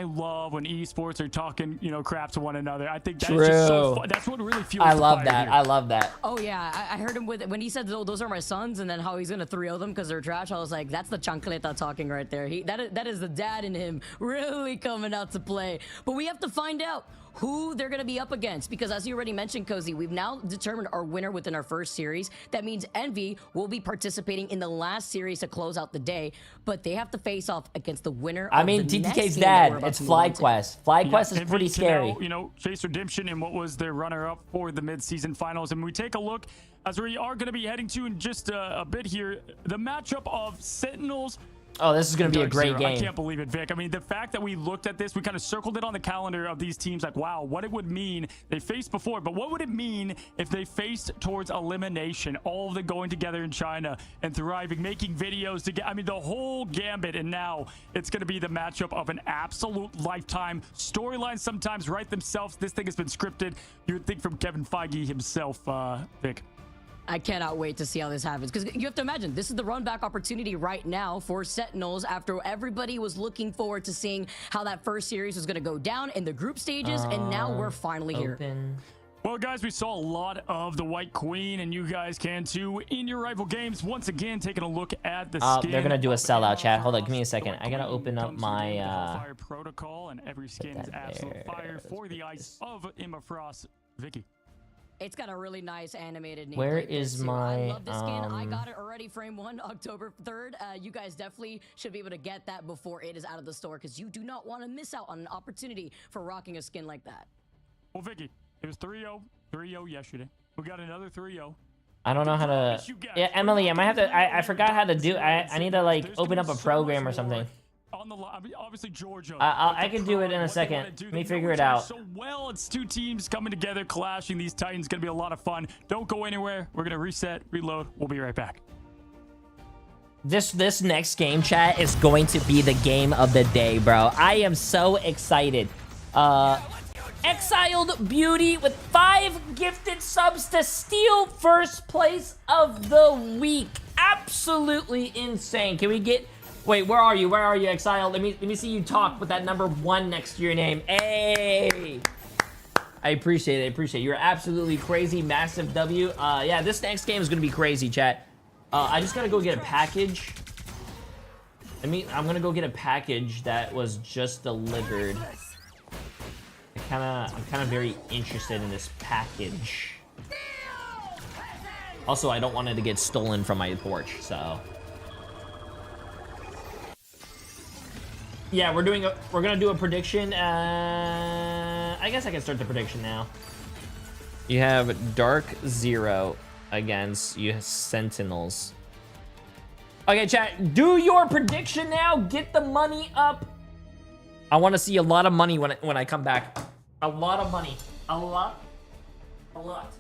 love when esports are talking, crap to one another. I think that's just so fun. That's what really fuels I the love fire that. here. I love that. Oh yeah, I heard him when he said, "Oh, those are my sons," and then how he's gonna 3-0 them because they're trash. I was like, that's the chancleta talking right there. That is the dad in him really coming out to play. But we have to find out who they're going to be up against, because as you already mentioned, Cozy, we've now determined our winner within our first series. That means Envy will be participating in the last series to close out the day, but they have to face off against the winner of the next TTK's game that we're dad. about It's to move on to. FlyQuest. FlyQuest is Envy pretty to scary. now, chase redemption in what was their runner-up for the mid-season finals. And we take a look, as we are going to be heading to in just a bit here, the matchup of Sentinels. Oh, this is going to be a great game. I can't believe it, Vic. I mean, the fact that we looked at this, we kind of circled it on the calendar of these teams, like, wow, what it would mean. They faced before, but what would it mean if they faced towards elimination? All of them going together in China and thriving, making videos together. I mean, the whole gambit, and now it's going to be the matchup of an absolute lifetime. Storylines sometimes write themselves. This thing has been scripted. You would think from Kevin Feige himself, Vic. I cannot wait to see how this happens, because you have to imagine this is the run back opportunity right now for Sentinels after everybody was looking forward to seeing how that first series was going to go down in the group stages, and now we're finally here. Well, guys, we saw a lot of the White Queen, and you guys can too in your rival games. Once again, taking a look at the skin. They're gonna do a sellout, chat. Hold on, give me a second. I gotta open up my fire protocol, and every skin is absolute fire for the ice of Emma Frost. Vicky. It's got a really nice animated name. Where is my, I love this skin. I got it already, frame 1, October 3rd. You guys definitely should be able to get that before it is out of the store, because you do not want to miss out on an opportunity for rocking a skin like that. Well, Vicky, it was 3-0 yesterday. We got another 3-0. I don't know how to. Yeah, Emily, I might have to. I forgot how to do. I need to like open up a program or something. On the obviously Georgia. I can do it in a second. Let me figure it out. So well, it's two teams coming together, clashing. These Titans gonna be a lot of fun. Don't go anywhere. We're gonna reset, reload. We'll be right back. This next game, chat, is going to be the game of the day, bro. I am so excited. Exiled Beauty with 5 gifted subs to steal first place of the week. Absolutely insane. Can we get? Wait, where are you? Where are you, Exiled? Let me see you talk with that number 1 next to your name. Hey. I appreciate it. I appreciate it. You're absolutely crazy. Massive W. Yeah, this next game is gonna be crazy, chat. I just gotta go get a package. I'm gonna go get a package that was just delivered. I'm kind of very interested in this package. Also, I don't want it to get stolen from my porch, so. Yeah, we're gonna do a prediction. I guess I can start the prediction now. You have Dark Zero against you Sentinels. Okay, chat, do your prediction now. Get the money up. I want to see a lot of money when I come back. A lot of money. A lot. A lot.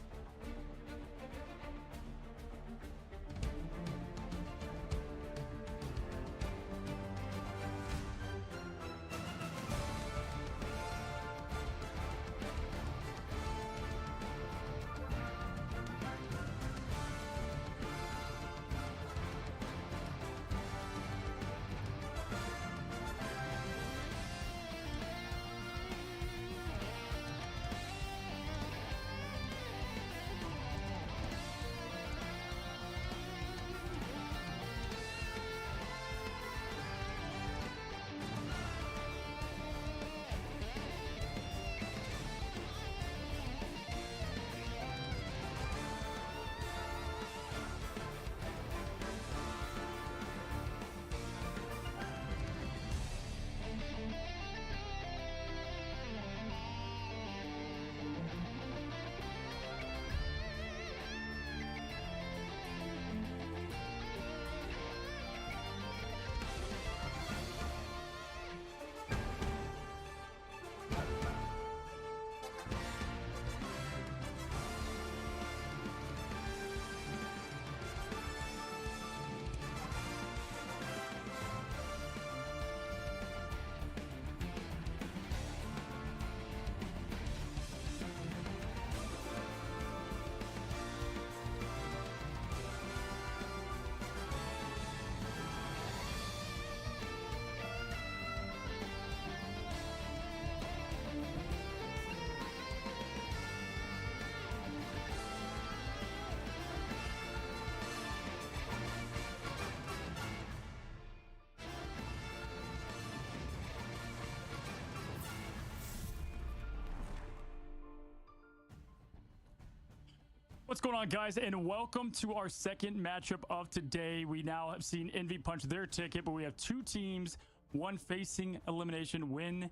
What's going on, guys, and welcome to our second matchup of today. We now have seen Envy punch their ticket, but we have two teams, one facing elimination, win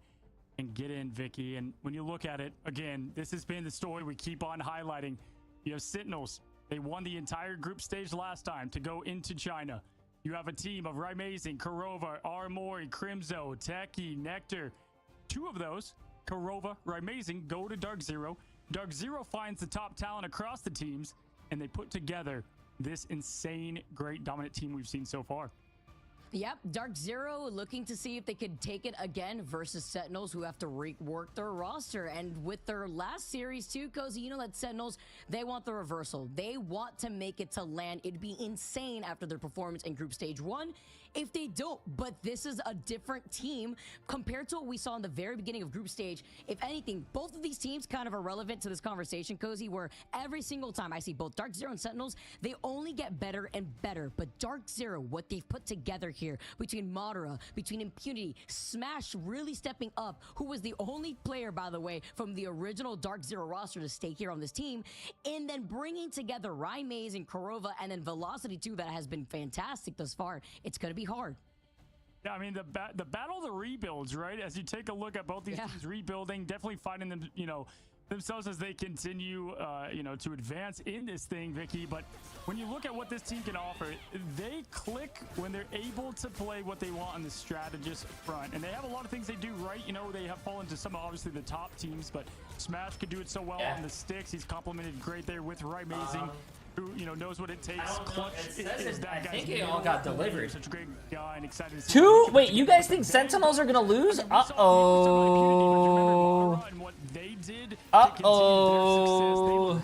and get in, Vicky. And when you look at it, again, this has been the story we keep on highlighting. You have Sentinels. They won the entire group stage last time to go into China. You have a team of Raimazing, Kurova, Aramori, Crimzo, Techie, Nectar. Two of those, Kurova, Raimazing, go to Dark Zero. Dark Zero finds the top talent across the teams, and they put together this insane, great, dominant team we've seen so far. Yep, Dark Zero looking to see if they could take it again versus Sentinels, who have to rework their roster. And with their last series too, Cozy, you know that Sentinels, they want the reversal. They want to make it to LAN. It'd be insane after their performance in Group Stage 1 if they don't. But this is a different team compared to what we saw in the very beginning of Group Stage. If anything, both of these teams kind of are relevant to this conversation, Cozy, where every single time I see both Dark Zero and Sentinels, they only get better and better. But Dark Zero, what they've put together here between Madara, between Impunity, Smash really stepping up, who was the only player, by the way, from the original Dark Zero roster to stay here on this team, and then bringing together Raimaz and Kurova, and then Velocity too, that has been fantastic thus far. It's going to be hard. Yeah, I mean, the battle of the rebuilds, right? As you take a look at both these teams rebuilding, definitely finding them, you know, themselves as they continue, you know, to advance in this thing, Vicky. But when you look at what this team can offer, they click when they're able to play what they want on the strategist front. And they have a lot of things they do right. You know, they have fallen to some of, obviously, the top teams, but Smash could do it so well on the sticks. He's complemented great there with Raimazing, who, you know, knows what it takes. Clutch is that guy. I think it all got delivered. Such a great guy and excited to see Two? Wait, you guys think Sentinels are gonna lose? Uh-oh. Uh-oh.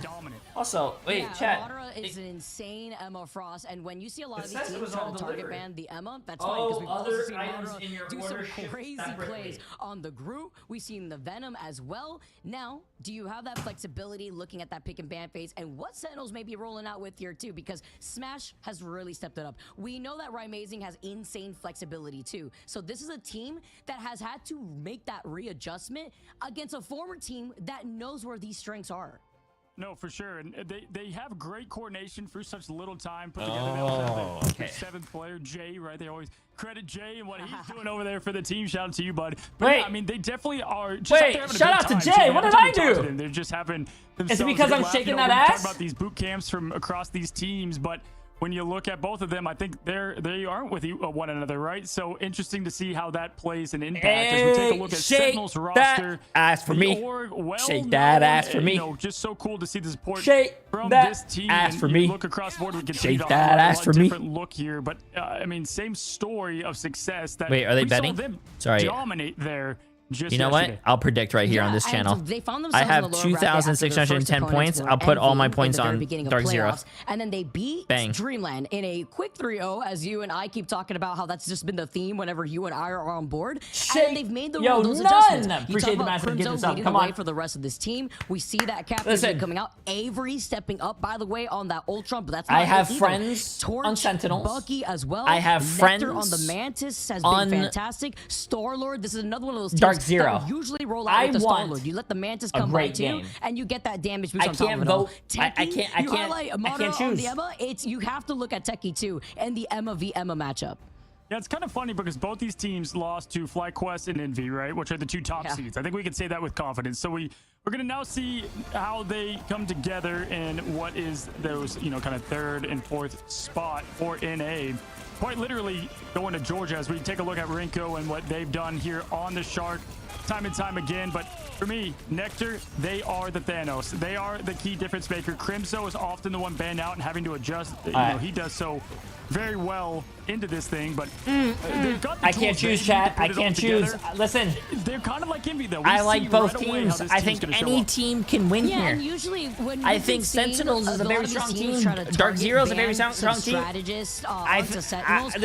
Also, wait, yeah, chat. Madara is an insane Emma Frost, and when you see a lot of these says it teams was try all to target delivered. ban the Emma, that's fine, because we've also other seen items in your Madara do some order shipped crazy separately. plays on the Groot. We've seen the Venom as well. Now, do you have that flexibility looking at that pick and ban phase, and what Sentinels may be rolling out with here too, because Smash has really stepped it up. We know that Raimazing has insane flexibility too, so this is a team that has had to make that readjustment against a former team that knows where these strengths are. No, for sure, and they have great coordination for such little time put together. Okay. Seventh player, Jay, right? They always credit Jay and what he's doing over there for the team. Shout out to you, bud. But Wait. yeah, I mean, they definitely are. Just Wait, out there having a shout good out to time, Jay. too. What Every did time I you talk do? to them, they're just having Is it because I'm shaking that we ass? talk about these boot camps from across these teams, but when you look at both of them, I think they aren't with one another, right? So interesting to see how that plays an impact as we take a look at Sentinel's roster. Ass for me. Shake that ass for me. You know, just so cool to see the support from that this team. ass for and me. Look across the board, we continue Shake to that ass for me. different look here, but I mean, same story of success. That Wait, are they we saw betting? them Sorry. dominate there. Just You know yesterday. what? I'll predict right here on this channel. I have 2,610 points. I'll put all my points on Dark Zero. And then they beat Dreamland in a quick 3-0, as you and I keep talking about how that's just been the theme whenever you and I are on board. And they've made those adjustments. Appreciate the massive gift up. Come on. For the rest of this team, we see that captain coming out. Avery stepping up, by the way, on that Ultron, but that's not I have friends Torch, on Sentinels. Bucky as well. I have friends on the Mantis has been fantastic. Star-Lord, this is another one of those teams Dark Zero. that usually roll out with the Star-Lord. You let the Mantis come by too, and you get that damage boost on top of it all. I can't choose. The Emma, you have to look at Techie too, and the Emma v Emma matchup. Yeah, it's kind of funny because both these teams lost to FlyQuest and Envy, right? Which are the two top seeds. I think we can say that with confidence. So we're going to now see how they come together in what is those, you know, kind of third and fourth spot for NA. Quite literally going to Georgia as we take a look at Rinko and what they've done here on the Shark time and time again. But for me, Nectar, they are the Thanos. They are the key difference maker. Crimso is often the one banned out and having to adjust. You know, he does so very well into this thing, but they've got the I can't choose, chat. I can't choose. Listen, they're kind of like Envy, though. I like both teams. I think any team can win here. And usually when I think Sentinels is a very strong team. Dark Zero is a very strong team. Strategist onto Sentinels.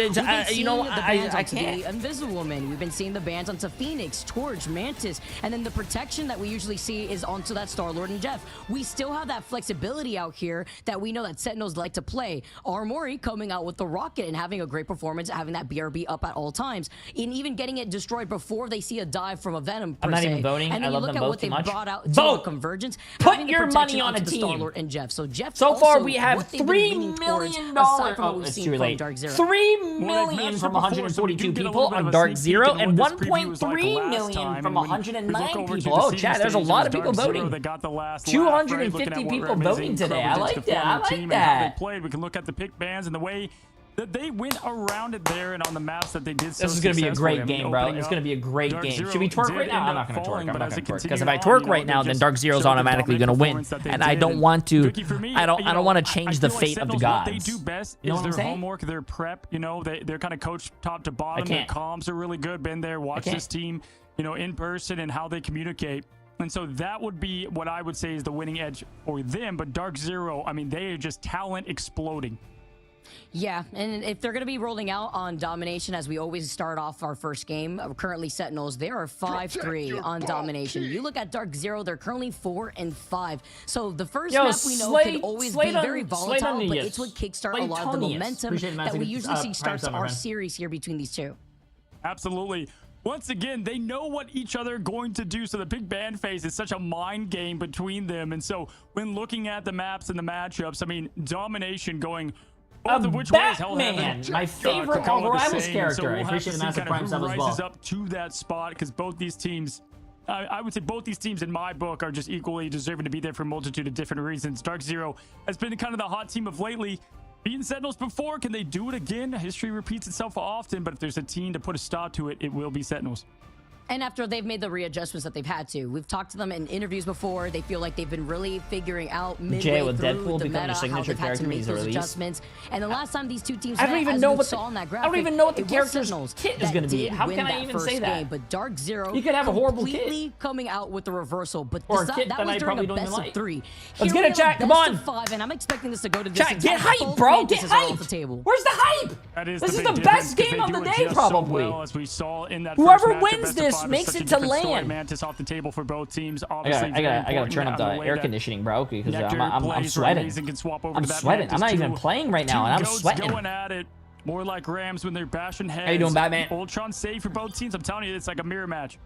You know, I can't. The Invisible Woman. We've been seeing the bans onto Phoenix, Torch, Mantis, and then the protection that we usually see is onto that Star-Lord and Jeff. We still have that flexibility out here that we know that Sentinels like to play. Armory coming out with the Rocket and having a great performance, having that BRB up at all times, and even getting it destroyed before they see a dive from a Venom. I'm not even voting. And then I love them both too much. Brought out Vote. Convergence. Put your money on a team. Star-Lord and Jeff. So Jeff. So far we have $3 million. Oh, it's too late. $3 million from 142 people on Dark Zero and 1.3 million from 109 people. Oh, chat, there's a lot of people voting. 250 people voting today. I like that. I like that. We can look at the pick bands and the way that they went around it there and on the maps that they did so This is going to be a great game, bro. It's going to be a great game. Should we twerk right now? I'm not going to twerk. I'm not going to twerk. Because if I twerk right now, then Dark Zero's automatically going to win. And I don't want to, I don't want to change the fate of the gods. What they do best is their homework, their prep. You know, they're kind of coached top to bottom. Their comms are really good. Been there, watch this team, you know, in person and how they communicate. And so that would be what I would say is the winning edge for them. But Dark Zero, I mean, they are just talent exploding. Yeah, and if they're going to be rolling out on domination, as we always start off our first game, currently Sentinels, they are 5-3 on domination. You look at Dark Zero, they're currently 4-5. So the first map we know can always be very volatile, but it's what kickstart a lot of the momentum that we usually see starts our series here between these two. Absolutely. Once again, they know what each other are going to do. So the big band phase is such a mind game between them. And so when looking at the maps and the matchups, I mean, domination going both of which ways. Batman, my favorite Morales character. So we'll I appreciate the massive prime sub as well. Rises up to that spot because both these teams, I would say both these teams in my book are just equally deserving to be there for a multitude of different reasons. Dark Zero has been kind of the hot team of lately. Beaten Sentinels before, can they do it again? History repeats itself often, but if there's a team to put a stop to it, it will be Sentinels. And after they've made the readjustments that they've had to. We've talked to them in interviews before. They feel like they've been really figuring out midway through Deadpool the become meta, your signature how they've had to character make those release? adjustments. And the last time these two teams I don't met, even as know we what saw in that I graphic, don't even know what the it was character's Sentinels kit is going to be. that How did can win I that even first say that? game. But Dark Zero You could have a horrible completely kit. coming out with the reversal. But Or a that kit that was I during probably a don't even best like. of 3. Let's Here get it, we chat. have Come best on. of 5, and I'm expecting this to go to this. Chat, get exact hype, both bro. Mantis Get are off hype. the table. Where's the hype? This is the best game of the day, probably. As we saw in that Whoever first matchup, wins this makes it to land. Mantis off the table for both teams. I gotta turn up the air conditioning, bro, because I'm sweating. I'm sweating. I'm not even playing right now, and I'm sweating. Going at it. More like Rams when they're bashing heads. How you doing, Batman? Ultron save for both teams. I'm telling you, it's like a mirror match.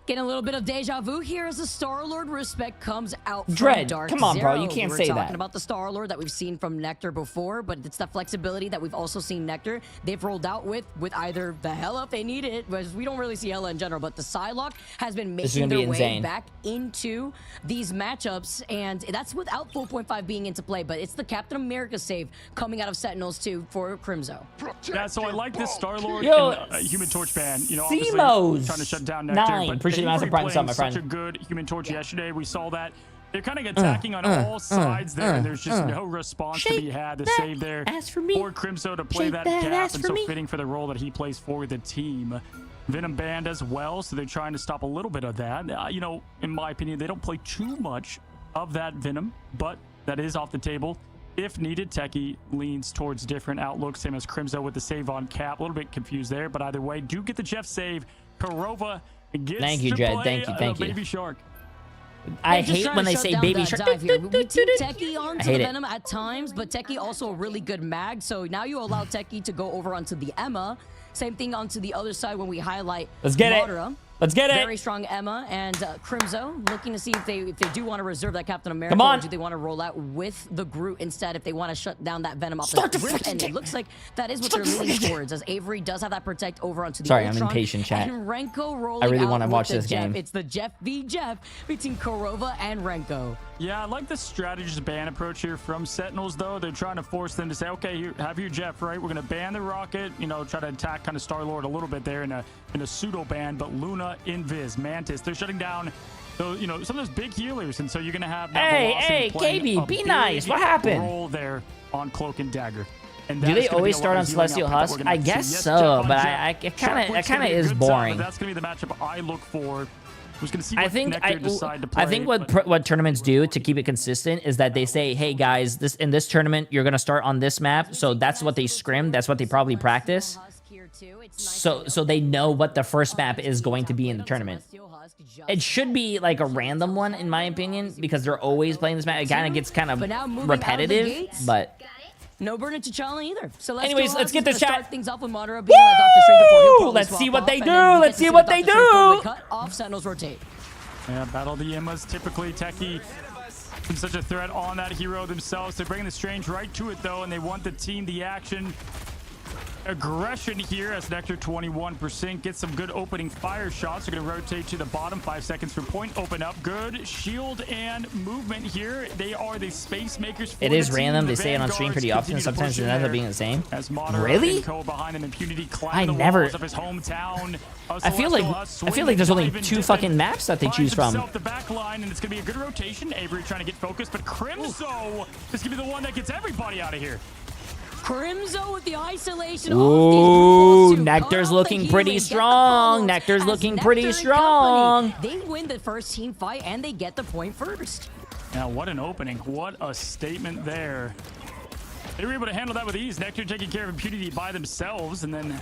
Getting a little bit of deja vu here as the Star-Lord respect comes out from Dread, Dark come on, bro. Zero. You can't We're say talking that. about the Star-Lord that we've seen from Nectar before, but it's the flexibility that we've also seen Nectar. They've rolled out with either the Hela if they need it, because we don't really see Hela in general, but the Psylocke has been making their way back into these matchups, and that's without 4.5 being into play, but it's the Captain America save coming out of Sentinels 2 for Crimzo. Yeah, so I like this Star-Lord Yo, and Human Torch ban. You know, Simos obviously trying to shut down Nectar, 9. but Appreciate the they massive were prime sub, my playing friend. such a good Human Torch yesterday. We saw that. They're kind of attacking on all sides there, and there's just no response to be had. The save there for Crimzo to play that gap, and so fitting for the role that he plays for the team. Venom banned as well, so they're trying to stop a little bit of that. You know, in my opinion, they don't play too much of that Venom, but that is off the table. If needed, Techie leans towards different outlooks, same as Crimzo with the save on Cap. A little bit confused there, but either way, do get the Jeff save. Karova gets Thank you, to Jed. play Thank you. Baby Shark. I hate when they say Baby Shark. We team Techie onto the Venom at times, but Techie also a really good mag, so now you allow Techie to go over onto the Emma. Same thing onto the other side when we highlight Let's get Madara. it. Let's get it. Very strong Emma and Crimzo looking to see if they do want to reserve that Captain America. Come on. Or do they want to roll out with the Groot instead if they want to shut down that Venom off the rip? And it looks like that is what they're leaning towards, as Avery does have that protect over onto the Sorry, Ultron. I'm impatient, chat. And Renko rolling I really want to watch this game. It's the Jeff v. Jeff between Karova and Renko. Yeah, I like the strategist ban approach here from Sentinels, though. They're trying to force them to say, okay, here, have your Jeff, right? We're going to ban the Rocket, you know, try to attack kind of Star-Lord a little bit there in a pseudo ban, but Luna, Invis, Mantis, they're shutting down those, you know, some of those big healers, and so you're going to have Hey, KB, be nice. What happened? Role there on Cloak and Dagger. And Do they always start on Celestial Husk? I guess so, but it kind of is boring. That's going to be the matchup I look for. Who's going to see what I think Nectar decide to play, I think what tournaments do to keep it consistent is that they say, hey guys, in this tournament you're gonna start on this map, so that's what they scrim, that's what they probably practice. So they know what the first map is going to be in the tournament. It should be like a random one in my opinion, because they're always playing this map. It kind of gets kind of repetitive, but. No burden to T'Challa either. So let's get this chat. Start things off with Madara being on Dr. Strange before he'll probably let's swap see what off, they and do. then we Let's get to see what Dr. they Strange totally do. Cut off, Sentinels rotate. Yeah, Battle of the Emmas, typically Techie been such a threat on that hero themselves. They're bringing the Strange right to it, though, and they want the team, the action. Aggression here as Nectar 21% gets some good opening fire shots. They're going to rotate to the bottom. 5 seconds for point. Open up. Good shield and movement here. They are the space makers for It is the random. team. They The say it on stream pretty Vanguards often. continue to Sometimes push it in ends up there being the same. as Madara Really? and Co behind him. Impunity I climbing the never. walls of his hometown. I feel like there's only 2 fucking maps that they choose from. The back line, and it's going to be a good rotation. Avery trying to get focused, but Crimzo is going to be the one that gets everybody out of here. Crimzo with the isolation. Ooh, Nectar's looking pretty strong. Nectar's looking pretty strong. They win the first team fight, and they get the point first. Now, what an opening. What a statement there. They were able to handle that with ease. Nectar taking care of Impunity by themselves, and then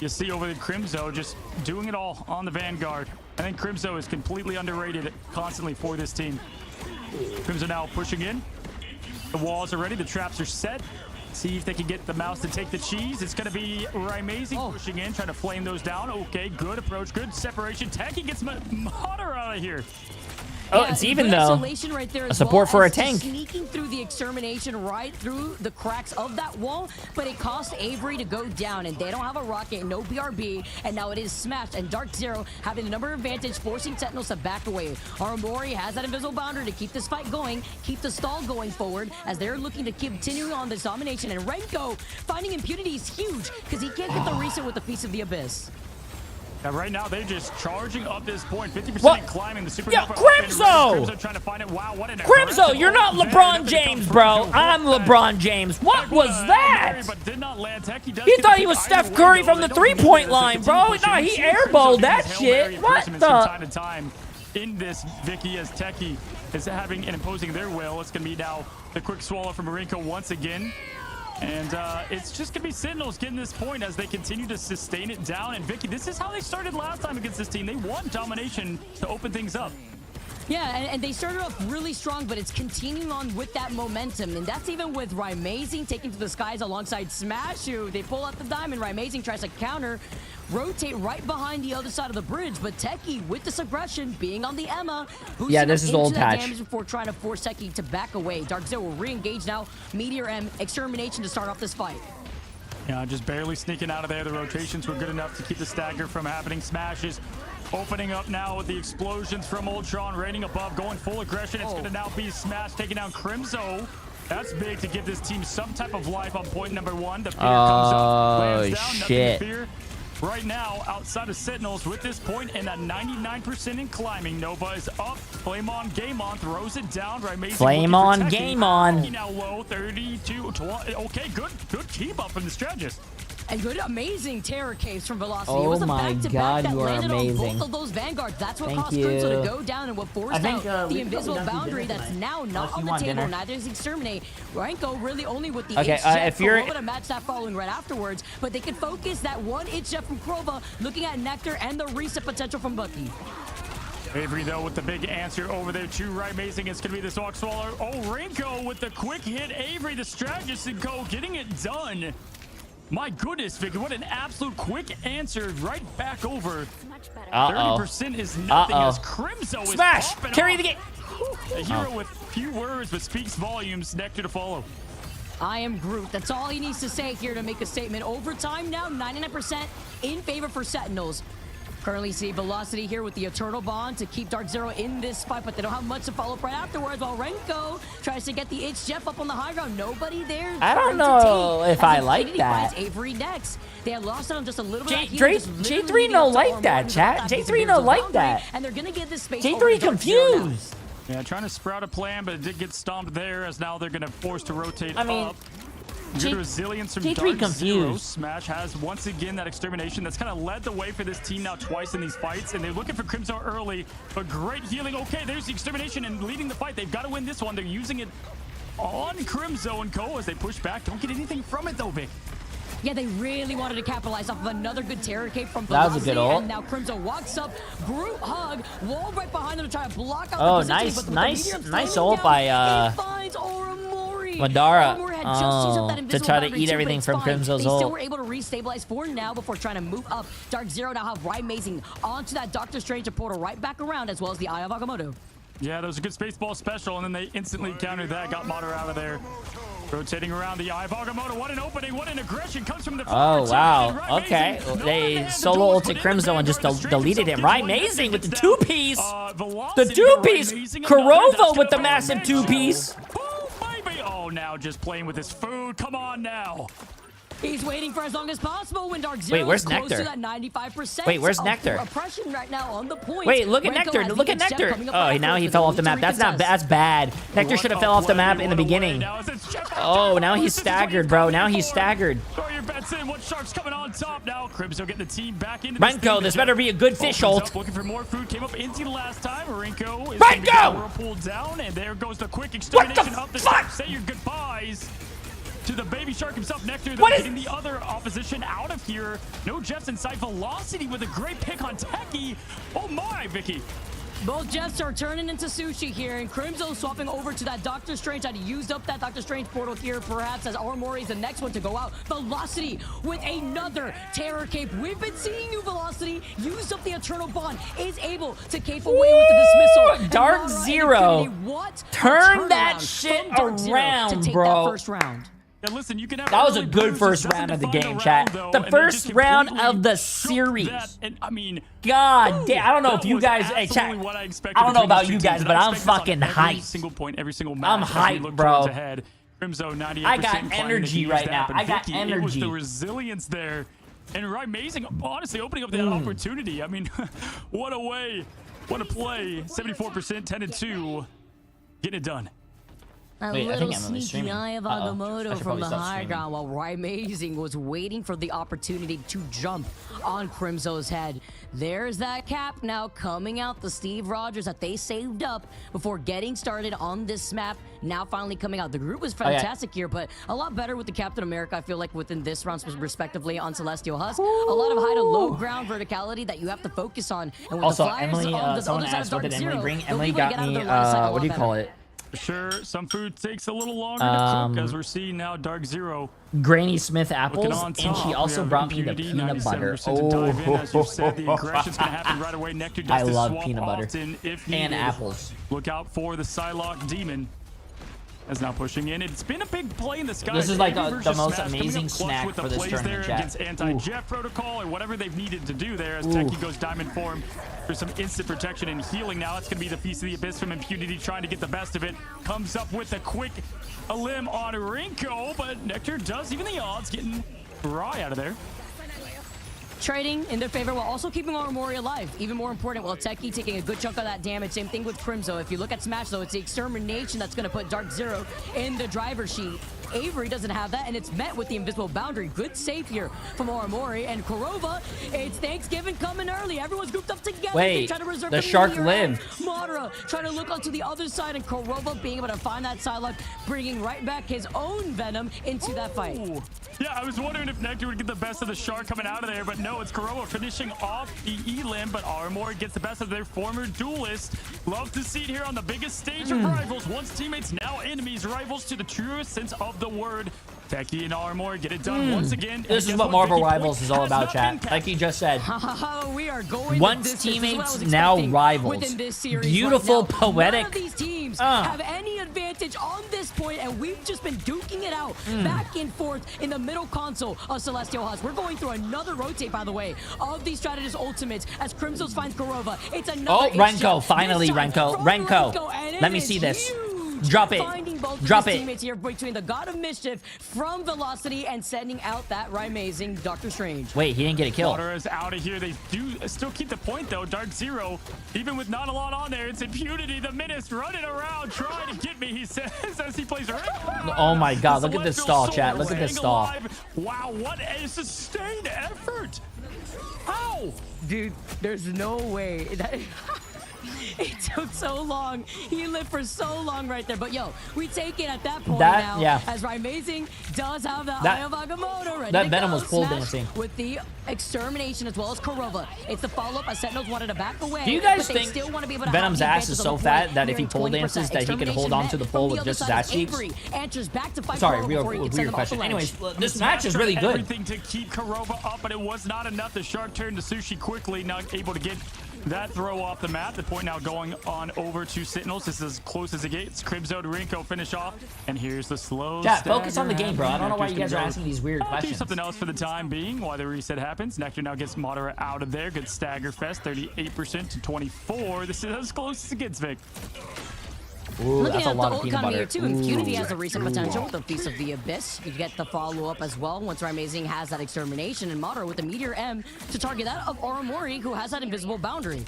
you see over the Crimzo just doing it all on the Vanguard. I think Crimzo is completely underrated constantly for this team. Crimzo now pushing in. The walls are ready. The traps are set. See if they can get the mouse to take the cheese. It's going to be Amazing pushing in, trying to flame those down. Okay, good approach, good separation. Techie gets Madara out of here. Oh, it's even though. Right there a support for a tank. Sneaking through the extermination right through the cracks of that wall, but it cost Avery to go down, and they don't have a rocket, no BRB, and now it is smashed, and Dark Zero having the number advantage, forcing Sentinels to back away. Armori has that invisible boundary to keep this fight going, keep the stall going forward, as they're looking to continue on this domination, and Renko finding Impunity is huge, because he can't get the reset with the Feast of the Abyss. Now, right now, they're just charging up this point. 50% climbing the supernova. Yo, Crimzo! Crimzo trying to find it. Wow, what an Crimzo, you're not LeBron James, bro. I'm LeBron James. What was that? He thought he was Steph Curry from the three-point line, bro. No, he airballed that shit. What the? Time to time in this, Vicky, as Techie is having and imposing their will. It's going to be now the quick swallow from Marinko once again. And it's just going to be Sentinels getting this point as they continue to sustain it down. And Vicky, this is how they started last time against this team. They won domination to open things up. Yeah, and they started off really strong, but it's continuing on with that momentum. And that's even with Rymazing taking to the skies alongside Smashu. They pull out the diamond. Rymazing tries to counter, rotate right behind the other side of the bridge. But Techie, with this aggression, being on the Emma, yeah, this is old patch. Damage before trying to force Techie to back away. Dark Zero will re-engage now. Meteor M, Extermination to start off this fight. Yeah, just barely sneaking out of there. The rotations were good enough to keep the stagger from happening. Smashes opening up now with the explosions from Ultron, raining above, going full aggression. It's going to now be Smash taking down Crimzo. That's big to give this team some type of life on point number 1. The fear comes up, lands down, nothing to fear. Right now, outside of Sentinels, with this point and at 99% in climbing, Nova is up. Flame on, game on, throws it down. Flame on, game on. Now low, 32, 20. Okay, good keep up from the strategist. And good, amazing terror caves from Velocity. Oh it was a my back-to-back God, that you are landed amazing. on both of those vanguards. That's what Thank caused Crimson you. to go down and what forced out the invisible boundary that's now not on the table. Dinner. Neither is Exterminate. Ranko really only with the Okay, H-Jet if you're to match that following right afterwards, but they could focus that one H-Jet from Krova, looking at Nectar and the reset potential from Bucky. Avery, though, with the big answer over there to Rymazing. It's going to be this Walk Swallow. Oh, Rinko with the quick hit. Avery, the strategist, and go getting it done. My goodness, Vicky, what an absolute quick answer right back over. 30% is nothing as Crimzo is Smash! Carry the game! A hero with few words but speaks volumes. Nectar to follow. I am Groot. That's all he needs to say here to make a statement. Overtime now, 99% in favor for Sentinels. Currently see Velocity here with the Eternal Bond to keep Dark Zero in this fight, but they don't have much to follow up right afterwards. While Renko tries to get the H-Jeff up on the high ground. Nobody there. I don't know if I like that. Avery next. They had lost it on just a little bit. J3 no like that, chat. J3 no like that. And they're gonna get this space. J3 confused. Yeah, trying to sprout a plan, but it did get stomped there as now they're gonna force to rotate up. Good resilience from J3 Dark Zero. confused. Smash has once again that extermination that's kind of led the way for this team now twice in these fights, and they're looking for Crimzo early, but great healing. Okay, there's the extermination and leading the fight. They've got to win this one. They're using it on Crimzo and Co as they push back. Don't get anything from it though, Vic. Yeah, they really wanted to capitalize off of another good terror cape from That Velocity. was a good ult. And now Crimzo walks up, Groot hug, wall right behind them to try to block out Oh, the position. nice ult by Madara to try to eat everything from Crimzo's ult. They still were able to restabilize for now before trying to move up. Dark Zero now have Rymazing onto that Doctor Strange portal right back around, as well as the Eye of Agamotto. Yeah, that was a good Spaceball special, and then they instantly countered that, got Madara out of there. Rotating around the Eye of Agamotto. What an opening, what an aggression comes from the Oh, wow. Okay. They solo ulted Crimzo and just deleted him. Rymazing with the two-piece. The two-piece. Kurova with the massive two-piece. Oh, now just playing with his food. Come on now. He's waiting for as long as possible when Dark Zero where's is close Nectar? to that 95%. Wait, where's Nectar? Oppression right now on the point. Wait, look at Nectar. Look at Nectar. Oh, now he fell off the map. That's bad. Nectar should have fell off the map in the beginning. Oh, now he's staggered, bro. Now he's staggered. Throw your bets in. What shark's coming on top now? Crimzo getting the team back into Renko, this better be a good fish ult. Looking for more food. Came up empty last time. Renko is Renko! down, and there goes the quick extermination up the top. Say your goodbyes to the baby shark himself. Nectar, though, getting the other opposition out of here. No Jets inside. Velocity with a great pick on Techie. Oh my, Vicky. Both Jets are turning into sushi here, and Crimzo swapping over to that Doctor Strange. Had used up that Doctor Strange portal here, perhaps, as Armory is the next one to go out. Velocity with another terror cape. We've been seeing new Velocity used up the Eternal Bond, is able to cape away with the dismissal. Dark Zero, turn that shit around, bro. That first round. Yeah, listen, you can have that was a good first round of the game, chat. The first round of the series. And, I mean, God damn, I don't know if you guys, hey, chat, I don't know about you guys, but I'm fucking hyped. Every single match. I'm hyped, bro. Crimzo, 98% I got energy right now. I got energy. It was the resilience there. And Rymazing, honestly, opening up that opportunity. I mean, what a way. What a play. 74%, 10-2. Getting it done. A little sneaky Eye of Agamotto from the high ground while Rymazing was waiting for the opportunity to jump on Crimzo's head. There's that cap now coming out, the Steve Rogers that they saved up before getting started on this map, now finally coming out. The group was fantastic here, but a lot better with the Captain America, I feel like, within this round, respectively, on Celestial Husk. A lot of high to low ground verticality that you have to focus on. And with Also, the Flyers Emily, on the someone other side asked, of what did Dark Emily Zero, bring? they'll Emily be able to got get out of me, their line of sight a lot what do you call better. it? Sure, some food takes a little longer to cook, as we're seeing now. Dark Zero. Granny Smith apples, On and top, she we also have brought me the Impunity, peanut butter. 97% to dive in. As you said, the aggression's gonna happen right away. Nectar does I this love swap peanut butter often if and needed. apples. Look out for the Psylocke Demon. As now pushing in. It's been a big play in the sky. This is like Avery the versus most Smash amazing coming up clutch snack with the for this plays tournament, there chat. against anti-jet protocol or whatever they've needed to do there as Techie goes diamond form for some instant protection and healing. Now it's going to be the Feast of the Abyss from Impunity trying to get the best of it. Comes up with a quick limb on Rinko, but Nectar does even the odds, getting Rye out of there. Trading in their favor while also keeping Armory alive. Even more important, while Techie taking a good chunk of that damage. Same thing with Crimzo. If you look at Smash, though, it's the Extermination that's going to put Dark Zero in the driver's sheet. Avery doesn't have that, and it's met with the Invisible Boundary. Good save here from Armory. And Korova, it's Thanksgiving coming early. Everyone's grouped up together. Wait, trying to reserve the shark meteor lived. end. Madara trying to look onto the other side, and Korova being able to find that Psylocke, bringing right back his own Venom into that fight. Yeah, I was wondering if Nectar would get the best of the shark coming out of there, but no, it's Korova finishing off the E-Limb, but Armory gets the best of their former duelist. Love to see it here on the biggest stage of rivals. Once teammates, now enemies, rivals to the truest sense of the word. Techie and Armory get it done once again. This is what Marvel Rivals is all about, chat. Like he just said. We are going Once teammates, now rivals. Beautiful, poetic. None of these teams have any advantage on this point, and we've just been duking it out back and forth in the middle console of Celestial Husk. We're going through another rotate, by the way, of these strategist ultimates as Crimson finds Korova. It's another Renko, finally, Renko. Let me see this. Drop it. Drop it. Teammates here between the God of Mischief from Velocity and sending out that amazing Doctor Strange. Wait, he didn't get a kill. Water is out of here. They do still keep the point, though. Dark Zero, even with not a lot on there, it's Impunity. The Menace running around trying to get me, he says, as he plays right. Oh my god, look at this stall, chat. Look at this stall. Wow, what a sustained effort. How? Dude, there's no way that... It took so long. He lived for so long right there. But yo, we take it at that point now. Yeah. As Amazing does have the Eye of Agamotto ready that to Venom go. was pole Smash dancing. with the Extermination as well as Korova. It's the follow-up as Sentinels wanted to back away. Do you guys but they think still want to be able to Venom's have the ass is advantage so of the fat point. that if he We're pole 20%. dances that he can hold on to the pole with just his ass cheeks? Avery answers back to fight Sorry, Korova real before he can send weird him off question. the ledge. Anyways, this match is really good. Everything to keep Korova up, but it was not enough. The shark turned to Sushi quickly, not able to get that throw off the map. The point now going on over to Sentinels. This is as close as it gets. Crimzo to Rinko finish off. And here's the slow Chat, focus on the game, bro. I don't know why Nectar's you guys are gonna asking these weird do questions. something else for the time being while the reset happens. Nectar now gets Madara out of there. Good stagger fest. 38% to 24. This is as close as it gets, Vic. Ooh, Looking that's a at lot the of old peanut economy butter. here too, Impunity Ooh. has a recent potential with the Feast of the Abyss. You get the follow-up as well once Amazing has that Extermination, and Madara with the Meteor M to target that of Armory, who has that Invisible Boundary.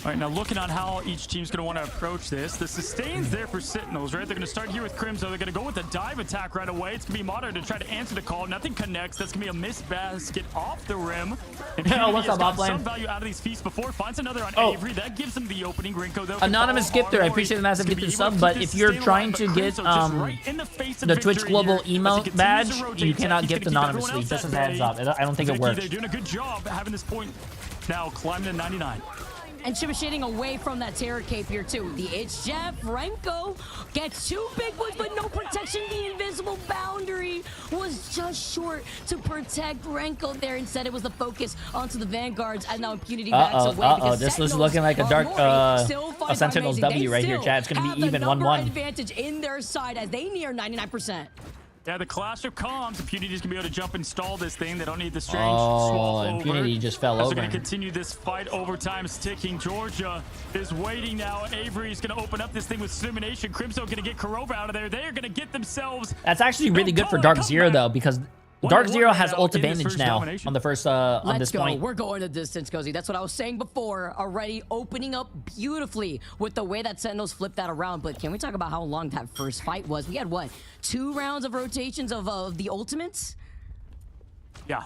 All right, now looking on how each team's going to want to approach this. The sustain's there for Sentinels, right? They're going to start here with Crimzo. They're going to go with the dive attack right away. It's going to be Madara to try to answer the call. Nothing connects. That's going to be a missed basket off the rim. What's up, got offlane? some value out of these feasts before. Finds another on Avery. That gives him the opening. Rinko, though. Anonymous Gifter, I appreciate the massive gift to sub, but if you're trying to get the Twitch Global emote badge, you cannot gift anonymously. Just as a heads up. I don't think it works. They're doing a good job having this point now climbing to 99. And shading away from that Terror Cape here too. The It's Jeff Renko gets two big ones, but no protection. The Invisible Boundary was just short to protect Renko there. Instead, it was the focus onto the Vanguards, and now Impunity backs away. This was looking like a dark, a Sentinels W right here, chat. It's going to be even 1-1. Advantage in their side as they near 99%. Yeah, the Clash of Comms. Impunity's gonna be able to jump and stall this thing. They don't need the strange swap over. Impunity just fell over. They're gonna continue this fight. Overtime's ticking. Georgia is waiting now. Avery's gonna open up this thing with Simulation. Crimzo gonna get Korova out of there. They are gonna get themselves. That's actually really good for Dark Zero though, because Dark Zero has ult advantage now on the first on this point. We're going the distance, Cozy. That's what I was saying before. Already opening up beautifully with the way that Sentinels flipped that around. But can we talk about how long that first fight was? We had what, 2 rounds of rotations of the ultimates? Yeah.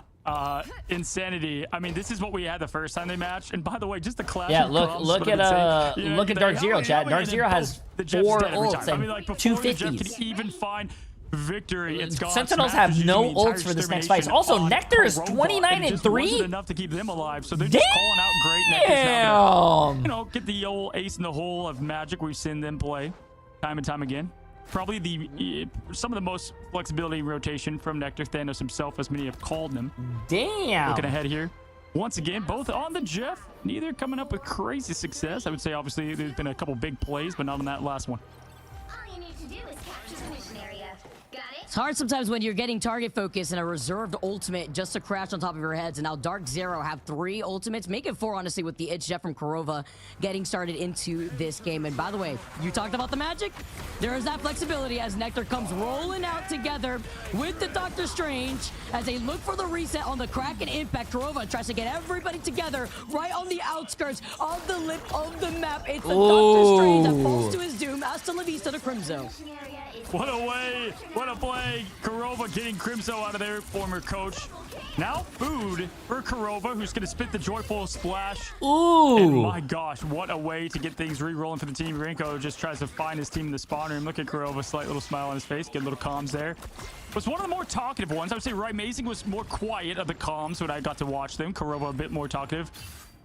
insanity. I mean, this is what we had the first time they matched. And by the way, just the clash. Yeah, of look comms look would've at been insane. look at Dark Zero, chat. Dark Zero has 4 ults I mean, like, and before 2 the Jeff 50s. could even find victory, it's gone. Sentinels Smash have is no using the entire ults for this next fight. extermination Also, on Nectar is Corova, 29 and just 3. wasn't enough to keep them alive, so they're just calling out great. Nectar's now gonna, you know, get the old ace in the hole of magic. We've seen them play time and time again. Probably some of the most flexibility in rotation from Nectar, Thanos himself, as many have called him. Damn. Looking ahead here. Once again, both on the Jeff, neither coming up with crazy success. I would say, obviously, there's been a couple big plays, but not on that last one. All you need to do is capture the mission area. Got it? It's hard sometimes when you're getting target focus and a reserved ultimate just to crash on top of your heads. And now Dark Zero have 3 ultimates, make it 4 honestly, with the Itch Jeff from Corova getting started into this game. And by the way, you talked about the magic. There is that flexibility as Nectar comes rolling out together with the Doctor Strange as they look for the reset on the Kraken Impact. Corova tries to get everybody together right on the outskirts of the lip of the map. It's the Doctor Strange that falls to his doom. Hasta la vista to Crimzo. What a way, what a play. Corova getting Crimzo out of there, former coach. Now food for Corova, who's going to spit the joyful splash. Ooh. And my gosh, what a way to get things re-rolling for the team. Renko just tries to find his team in the spawn room. Look at Corova, slight little smile on his face. Get little comms there. Was one of the more talkative ones. I would say Amazing was more quiet of the comms when I got to watch them. Corova a bit more talkative.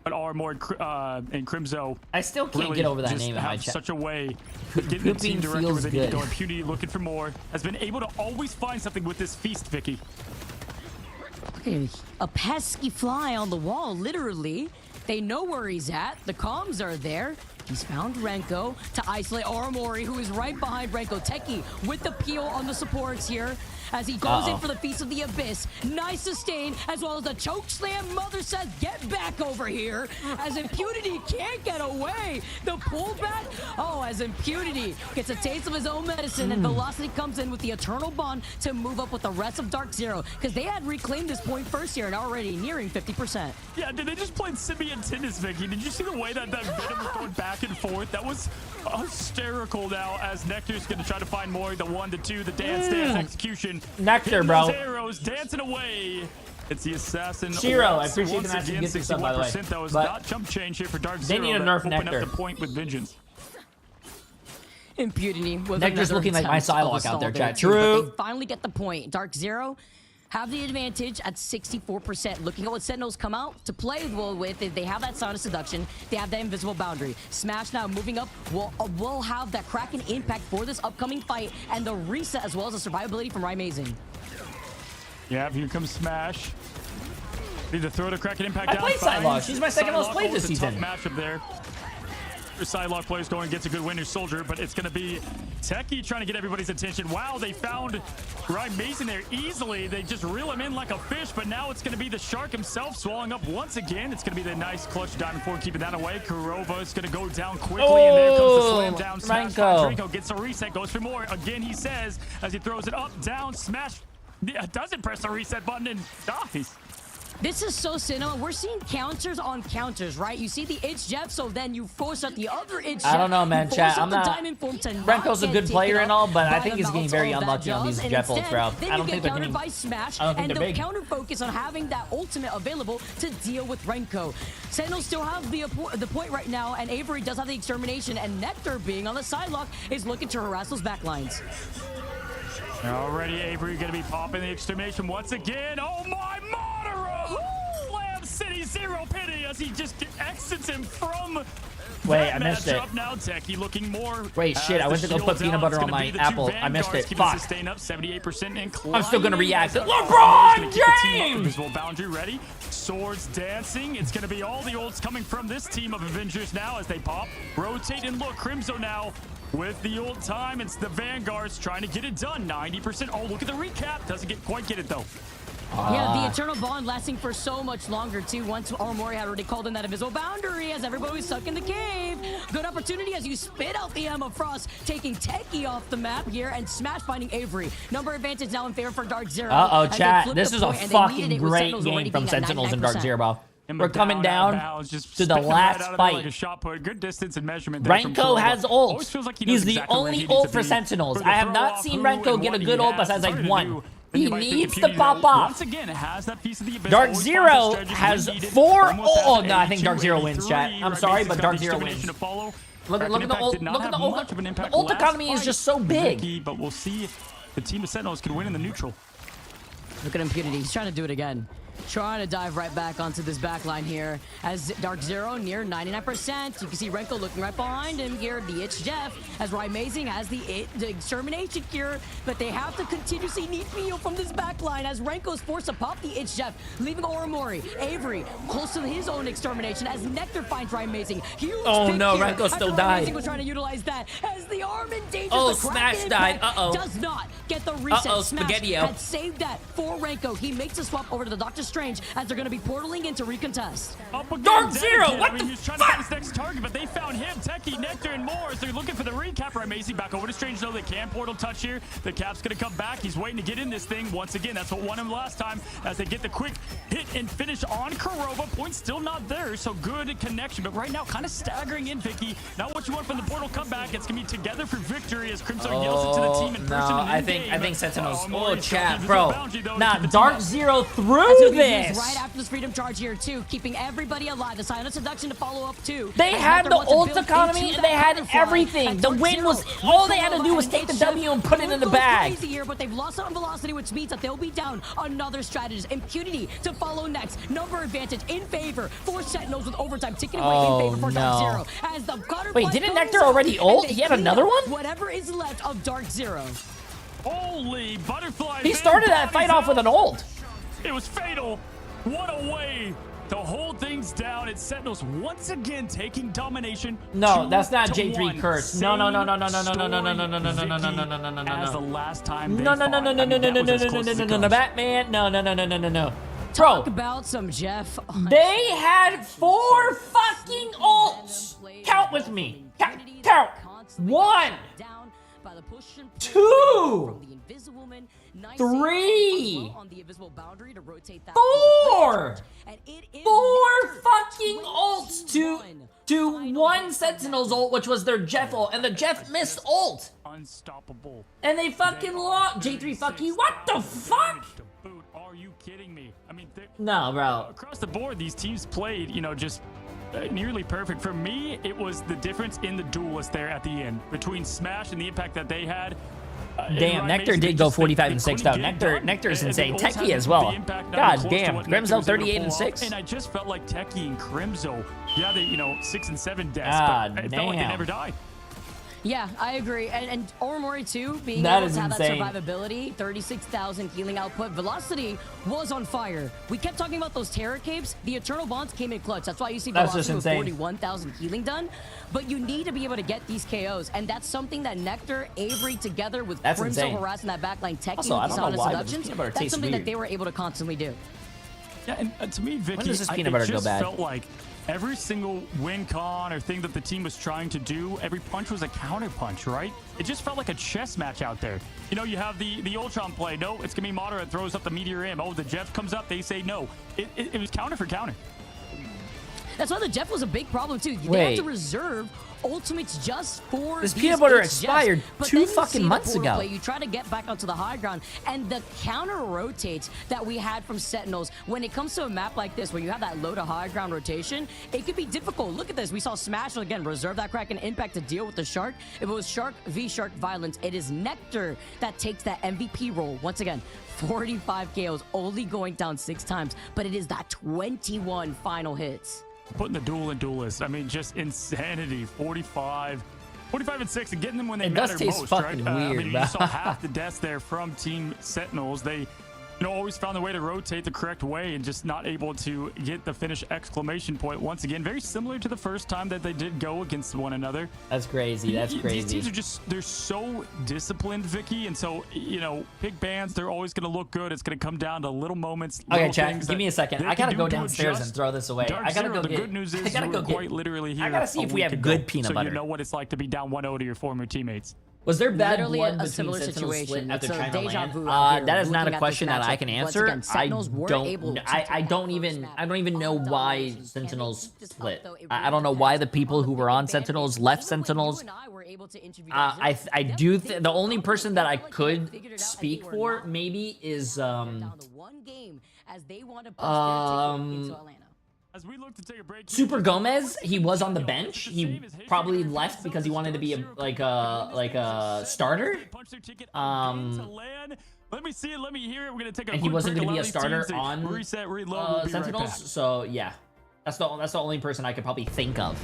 But Armored and Crimzo, I still can't really get over that just name in my have chat. such a way of getting the team director feels where they need to good. go. Impunity looking for more. Has been able to always find something with this feast, Vicky. Okay, a pesky fly on the wall, literally. They know where he's at. The comms are there. He's found Renko to isolate Oromori, who is right behind Renko. Teki with the peel on the supports here as he goes in for the Feast of the Abyss. Nice sustain, as well as the choke slam. Mother says, get back over here, as Impunity can't get away. The pullback, as Impunity gets a taste of his own medicine, and Velocity comes in with the Eternal Bond to move up with the rest of Dark Zero, because they had reclaimed this point first here and already nearing 50%. Yeah, did they just play Symbiont tennis, Vicky? Did you see the way that Venom was going back and forth? That was hysterical now, as Nectar's going to try to find more. The 1, the 2, the dance execution. Nectar, bro. Those arrows dancing away. It's the assassin. Zero, I appreciate once the match. again, Get this stuff, by the way. 61%. That was But not chump change here for Dark they Zero. need to that nerf opened Nectar. up the point with vengeance. Impunity with Nectar's another looking like my attempt of Psylocke assault out there, there chat. too, but True. They finally get the point. Dark Zero have the advantage at 64%. Looking at what Sentinels come out to play with, they have that Sonic Seduction, they have that Invisible Boundary. Smash now moving up will have that Kraken Impact for this upcoming fight, and the reset as well as the survivability from Amazing. Yeah, here comes Smash. Need to throw the Kraken Impact I down. played Psylocke. She's my second most Psylocke played this always a tough season. matchup there. Psylocke plays going, gets a good win, Soldier, but it's going to be Teki trying to get everybody's attention. Wow, they found Ryan Mason there easily. They just reel him in like a fish, but now it's going to be the Shark himself swallowing up once again. It's going to be the nice clutch Diamond 4 keeping that away. Kurova is going to go down quickly, and there comes the slam down. Smash by Draco gets a reset, goes for more. Again, he says, as he throws it up, down, Smash doesn't press the reset button and dies. This is so cinema. We're seeing counters on counters, right? You see the Itch Jeff, so then you force out the other Itch Jeff. I don't know, man. You Chat, force out I'm the not. Diamond Form to not Renko's a get good player taken and all, but by I think the he's getting mounts very all that unlucky on does, these and Jeff ults, instead, bro. then I don't you think get they're countered getting. by Smash, I don't think and they're the big. counter focus on having that ultimate available to deal with Renko. Sentinels still have the point right now, and Avery does have the extermination, and Nectar, being on the sidelock, is looking to harass those backlines. Already Avery going to be popping the extermination once again. Oh my, Monero! Slam City, zero pity as he just exits him from Wait, I missed it. Now Teki looking more. Wait, shit, I went to go put peanut butter on my apple. I missed it. Fuck. Sustain up 78% and I'm still gonna react. climbing. LeBron James! James! Visual boundary ready. Swords dancing. It's going to be all the ults coming from this team of Avengers now as they pop. Rotate and look. Crimzo now with the old time. It's the Vanguards trying to get it done. 90%. Oh, look at the recap. Doesn't quite get it though. Yeah, the Eternal Bond lasting for so much longer, too. Once Oromori had already called in that invisible boundary as everybody was stuck in the cave. Good opportunity as you spit out the Emma Frost, taking Teki off the map here, and Smash finding Avery. Number advantage now in favor for Dark Zero. Uh-oh, as they chat. flipped This the is a point, and they needed fucking it with great Sentinels already game from being at Sentinels and Dark 99%. Zero, bro. We're coming down just to the spitting last right out of there fight. like a shot put. Good distance and measurement there from Renko Kurova. has Always ult. feels like he knows He's the exactly where only he needs ult to for be Sentinels. for the I have throw not off seen who Renko and get a what good he ult has. besides It's like hard to one. do He needs to pop off. Once again, has that piece of the abyss. Dark Zero has 4. Oh, no, I think Dark Zero wins, chat. I'm sorry, but Dark Zero wins. Look at the ult. Look at the ult. The ult economy is just so big. But we'll see if the team of Sentinels can win in the neutral. Look at Impunity. He's trying to do it again. Trying to dive right back onto this back line here. As Dark Zero near 99%. You can see Renko looking right behind him here. The Itch Jeff, as Raimazing has the extermination cure. But they have to continuously need Mio from this back line as Renko's forced to pop the Itch Jeff, leaving Oromori, Avery, close to his own extermination as Nectar finds Raimazing. Oh no, Renko still died. Raimazing was trying to utilize that as the arm endangers Oh, the Smash died. Does not get the reset. Smash Spaghetti-O. had saved that for Renko. He makes a swap over to the Doctor Strange as they're going to be portaling into recontest. Dark Zero, what the He's trying to find his next target, but they found him, Techie, Nectar, and more. So they're looking for the recap. Raimazing back over to Strange. Though they can portal touch here. The Cap's going to come back. He's waiting to get in this thing. Once again, that's what won him last time as they get the quick hit and finish on Kurova. Point still not there, so good connection. But right now, kind of staggering in, Vicky. Not what you want from the portal comeback. It's going to be together for victory as Crimson yells it to the team in person. No, I think Sentinels. Oh, chat, bro. Nah, Dark Zero through this. Right after this freedom charge here too, keeping everybody alive. The silent seduction to follow up too. They had the ult economy and they had everything. The win was all they had to do was take the W and put it in the bag. Crazy here, but they've lost on velocity, which means that they'll be down another strategist. Impunity to follow next. Number advantage in favor for Sentinels with overtime ticking away in favor for Dark Zero. As the Wait, didn't Nectar already ult? He had another one? Whatever is left of Dark Zero. Holy butterfly! He started that fight off with an ult. It was fatal. What a way to hold things down. It's Sentinels once again taking domination. No, that's not Jay3 curse. No. As the last time they no, Batman. No. Talk about some Jeff. They had 4 fucking ults. Count with me. Count. 1, 2, 3, 4. 4 fucking ults to 1 Sentinel's ult, which was their Jeff ult, and the Jeff missed ult. Unstoppable. And they fucking lost. Jay3 fuck you. What the fuck? Are you kidding me? I mean, no, bro. Across the board, these teams played, just nearly perfect. For me, it was the difference in the duelist there at the end between Smash and the impact that they had. Damn, Nectar did go 45 and 6 though. Nectar's insane. Techie as well. God damn, Crimzo 38 and 6. And I just felt like Techie and Crimzo, yeah, they 6 and 7 deaths, but it felt like they never died. Yeah, I agree. And Oromori too, being that able to have insane. that survivability, 36,000 healing output. Velocity was on fire. We kept talking about those Terror Capes. The Eternal Bonds came in clutch. That's why you see Velocity with 41,000 healing done. But you need to be able to get these KOs. And that's something that Nectar, Avery, together with Crimson harassing that backline, Techie with these honest seductions, that's something that they were able to constantly do. Yeah, and to me, Vicky, when does this peanut butter go bad? Felt like every single win con or thing that the team was trying to do, every punch was a counter punch, right? It just felt like a chess match out there. You have the Ultron play. No, it's gonna be Moderate, throws up the Meteor Imp. Oh, the Jeff comes up, they say no. It was counter for counter. That's why the Jeff was a big problem too. They had to reserve ultimates just for this peanut butter expired 2 fucking months ago. You try to get back onto the high ground, and the counter rotates that we had from Sentinels. When it comes to a map like this, where you have that low to high ground rotation, it could be difficult. Look at this. We saw Smash again reserve that crack and impact to deal with the Shark. If it was Shark v Shark violence, it is Nectar that takes that MVP role. Once again, 45 KOs, only going down 6 times, but it is that 21 final hits. Putting the duel in duelist. I mean, just insanity. 45 and 6, and getting them when they matter most, right? Weird, I mean, you saw half the deaths there from Team Sentinels. They always found their way to rotate the correct way and just not able to get the finish exclamation point once again. Very similar to the first time that they did go against one another. That's crazy. That's crazy. These teams are they're so disciplined, Vicky, and so, big bands, they're always going to look good. It's going to come down to little moments. Okay, chat, give me a second. I got to go downstairs and throw this away. I got to go the get... good news is you're quite literally here. I got to see if we have good peanut butter. So you know what it's like to be down 1-0 to your former teammates. Was there bad literally blood a between similar Sentinels split situation. after It's a trying to deja land? vu out here, That is not looking a at question this that I matchup. can Once answer. again, Sentinels weren't able to take I that don't first even map I don't even know on why domination. Sentinels Can they just split. help, though? It I really don't know why the depends people on who the were big on advantage. Sentinels left Even when Sentinels. you and I were able to interview I do the only person that I could speak for maybe is As we look to take a break, Super Gomez. He was on the bench. He probably left because he wanted to be a starter. Let me see it. Let me hear it. We're gonna take a And he quick wasn't break. going to be a Allow these starter teams to on reset, reload. We'll be right Sentinels. back. So yeah, that's the only person I could probably think of.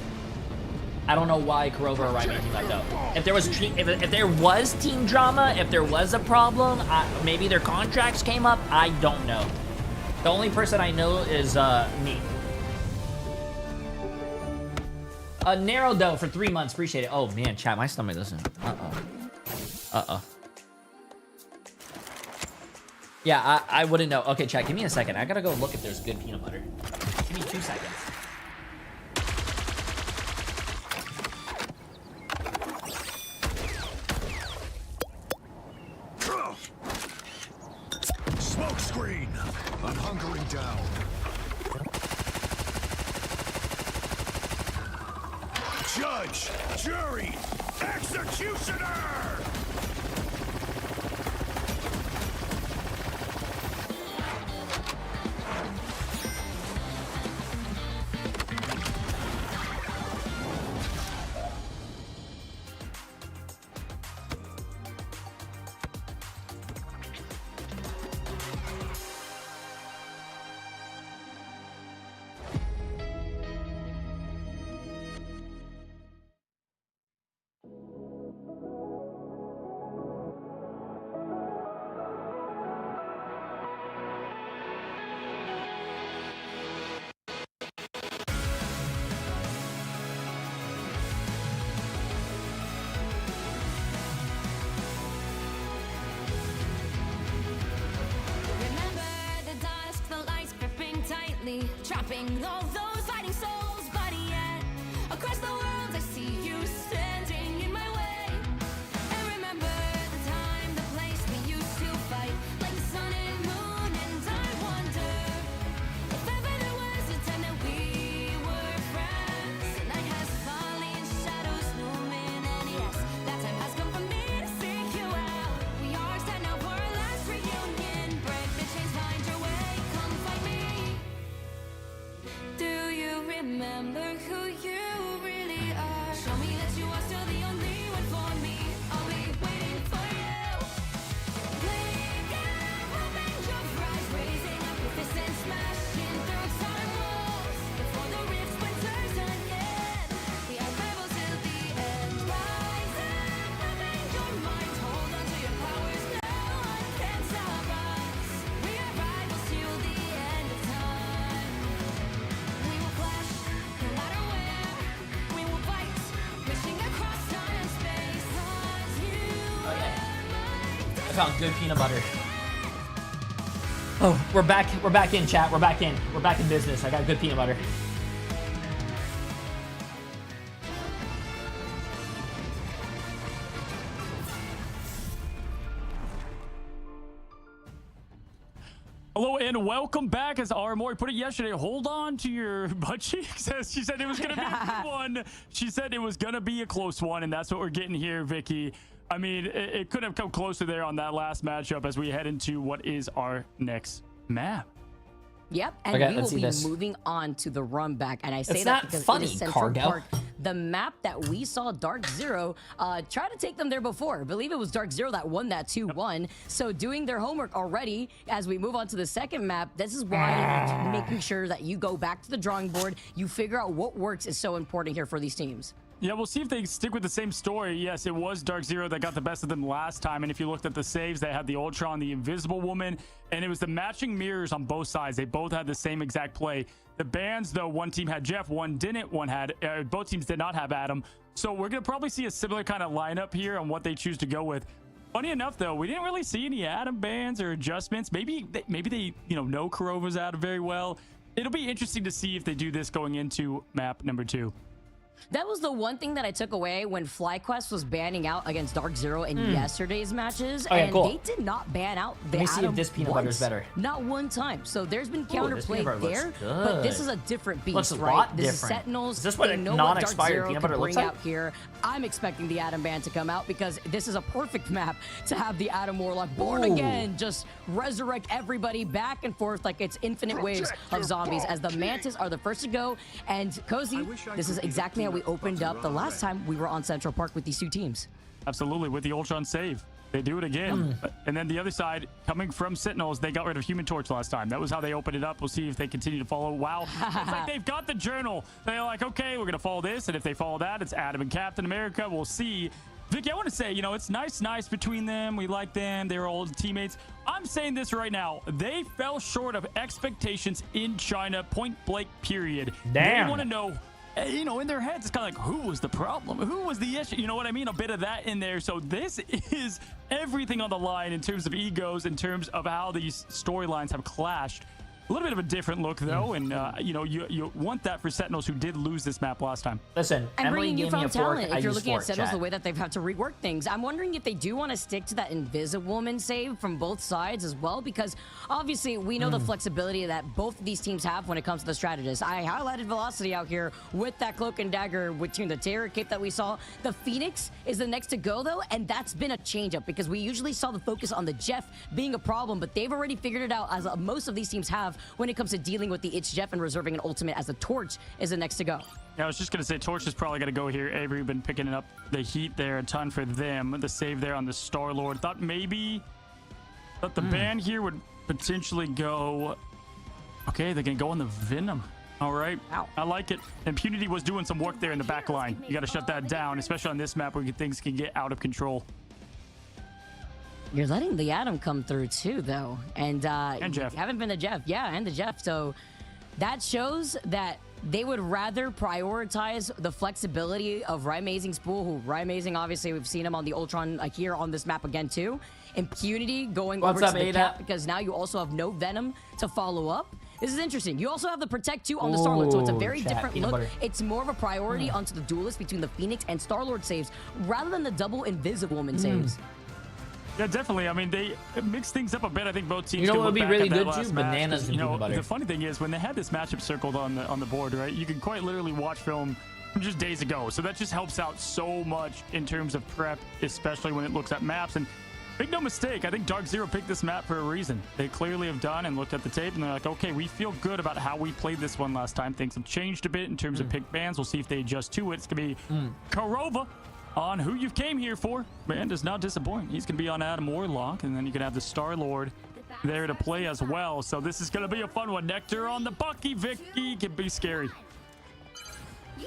I don't know why Kurova or Ryan team left though. If there was team drama, if there was a problem, maybe their contracts came up. I don't know. The only person I know is me. Narrow though for 3 months. Appreciate it. Oh man, chat, my stomach doesn't. Uh-oh. Yeah, I wouldn't know. Okay, chat, give me a second. I gotta go look if there's good peanut butter. Give me 2 seconds. Smoke screen! I'm hunkering down. Judge! Jury! Executioner! Trapping all those fighting souls, but yet across the world I see you standing in my way. And remember the time, the place we used to fight, like the sun and moon. And I wonder if ever there was a time that we were friends. The night has fallen, shadows looming, and yes, that time has come for me to seek you out. We are set now for our last reunion. Break the chains, find your way, come find me. Do you remember who you really are? Show me that you are still the only one for me. I'll be waiting for you. Blink and open your eyes, raising up your fists and smashing through time walls. Before the rift splinters again, we are rebels till the end. Rise and open your mind, hold on to your powers. No one can stop us. We are rivals till the end of time. We will clash, no matter where. We will fight, pushing across time and space. 'Cause you I found good peanut butter. Oh, we're back in, chat. We're back in business. I got good peanut butter. Hello and welcome back. As Aramori put it yesterday, hold on to your butt cheeks. As she said it was going to be a good one. She said it was going to be a close one, and that's what we're getting here, Vicky. I mean, it could have come closer there on that last matchup as we head into what is our next map. Yep, and Okay, we let's will see be this. moving on to the run back. And I say It's that not because funny, it is Central Cargo. Park, the map that we saw Dark Zero try to take them there before. I believe it was Dark Zero that won that 2-1. So doing their homework already as we move on to the second map, this is why making sure that you go back to the drawing board, you figure out what works is so important here for these teams. Yeah, we'll see if they stick with the same story. Yes, it was Dark Zero that got the best of them last time. And if you looked at the saves, they had the Ultron, the Invisible Woman, and it was the matching mirrors on both sides. They both had the same exact play. The bans, though, one team had Jeff, one didn't, both teams did not have Adam. So we're going to probably see a similar kind of lineup here on what they choose to go with. Funny enough, though, we didn't really see any Adam bans or adjustments. Maybe they know Kurova's Adam very well. It'll be interesting to see if they do this going into map number 2. That was the one thing that I took away when FlyQuest was banning out against Dark Zero in yesterday's matches, and they did not ban out the Let me see Atom if this peanut butter's better. Not one time. So there's been counterplay there, but this is a different beast, Looks a right? lot This is different. Sentinels. Is this what They a know non-expired Dark Zero peanut can butter looks bring like? out here. I'm expecting the Atom ban to come out because this is a perfect map to have the Atom Warlock born again, just resurrect everybody back and forth like it's infinite waves of zombies as the Mantis are the first to go. And Cozy, this is exactly how we opened up the last time we were on Central Park with these two teams. Absolutely, with the Ultron save. They do it again. And then the other side, coming from Sentinels, they got rid of Human Torch last time. That was how they opened it up. We'll see if they continue to follow. Wow. It's like they've got the journal. They're like, okay, we're going to follow this. And if they follow that, it's Adam and Captain America. We'll see. Vicky, I want to say, you know, it's nice between them. We like them. They're old teammates. I'm saying this right now. They fell short of expectations in China, point blank, period. Damn. They want to know, you know, in their heads, it's kind of like, who was the problem? Who was the issue? You know what I mean? A bit of that in there. So this is everything on the line in terms of egos, in terms of how these storylines have clashed. A little bit of a different look, though, and you know, you want that for Sentinels, who did lose this map last time. Listen, And Emily bringing gave me a newfound fork. talent, I if you're use looking at fork, Sentinels, chat. the way that they've had to rework things, I'm wondering if they do want to stick to that Invisiwoman save from both sides as well, because obviously we know the flexibility that both of these teams have when it comes to the strategists. I highlighted Velocity out here with that Cloak and Dagger between the Terror Cape that we saw. The Phoenix is the next to go, though, and that's been a change-up because we usually saw the focus on the Jeff being a problem, but they've already figured it out, as most of these teams have, when it comes to dealing with the It's Jeff and reserving an ultimate, as the Torch is the next to go. Yeah, I was just going to say, Torch is probably going to go here. Avery been picking up the heat there a ton for them. The save there on the Star-Lord. Thought the ban here would potentially go... Okay, they're going to go on the Venom. All right. Ow. I like it. Impunity was doing some work there in the back line. You got to shut that down, especially on this map where things can get out of control. You're letting the Atom come through too, though. And Jeff. You haven't been the Jeff. Yeah, and the Jeff. So that shows that they would rather prioritize the flexibility of Rymazing's pool, who Rymazing, obviously, we've seen him on the Ultron here on this map again, too. Impunity going over to the Cap, because now you also have no Venom to follow up. This is interesting. You also have the Protect 2 on the Star-Lord, so it's a very different look. It's more of a priority onto the duelist between the Phoenix and Star-Lord saves, rather than the double Invisiwoman saves. Yeah, definitely. I mean, they mix things up a bit. I think both teams. You know can what would look be back really at that good last too? match, Bananas 'cause, and you know, peanut butter. the funny thing is, when they had this matchup circled on the board, right? You can quite literally watch film from just days ago. So that just helps out so much in terms of prep, especially when it looks at maps. And make no mistake, I think Dark Zero picked this map for a reason. They clearly have done and looked at the tape, and they're like, okay, we feel good about how we played this one last time. Things have changed a bit in terms of pick bans. We'll see if they adjust to it. It's gonna be Karova on who you came here for. Man does not disappoint. He's going to be on Adam Warlock, and then you can have the Star-Lord there to play as well. So this is going to be a fun one. Nectar on the Bucky. Vicky can be scary.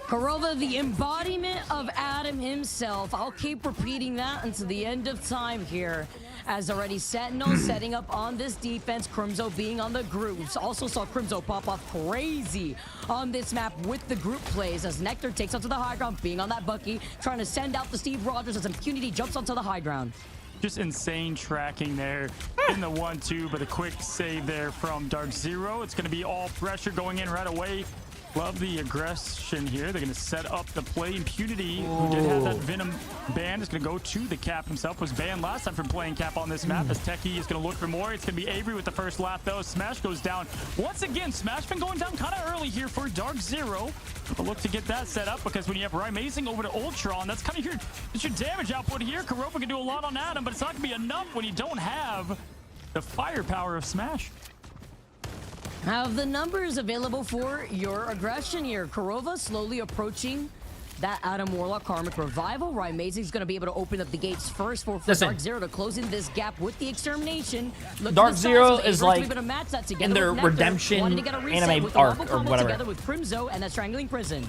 Karova, the embodiment of Adam himself. I'll keep repeating that until the end of time here. As already Sentinel setting up on this defense, Crimzo being on the grooves. Also saw Crimzo pop off crazy on this map with the group plays as Nectar takes onto the high ground, being on that Bucky, trying to send out the Steve Rogers as Impunity jumps onto the high ground. Just insane tracking there in the 1-2, but a quick save there from Dark Zero. It's going to be all pressure going in right away. Love the aggression here. They're going to set up the play. Impunity, who did have that Venom ban, is going to go to the Cap himself. Was banned last time from playing Cap on this map. As Techie is going to look for more. It's going to be Avery with the first lap, though. Smash goes down. Once again, Smash been going down kind of early here for Dark Zero. But look to get that set up, because when you have Rymazing over to Ultron, that's kind of your damage output here. Karova can do a lot on Adam, but it's not going to be enough when you don't have the firepower of Smash. Have the numbers available for your aggression here. Karova slowly approaching that Adam Warlock Karmic Revival. Rymazing's going to be able to open up the gates first for Dark Zero to close in this gap with the Extermination. Dark Zero is like in their Nectar, redemption anime with arc or whatever. Together with Crimzo and that Strangling Prison.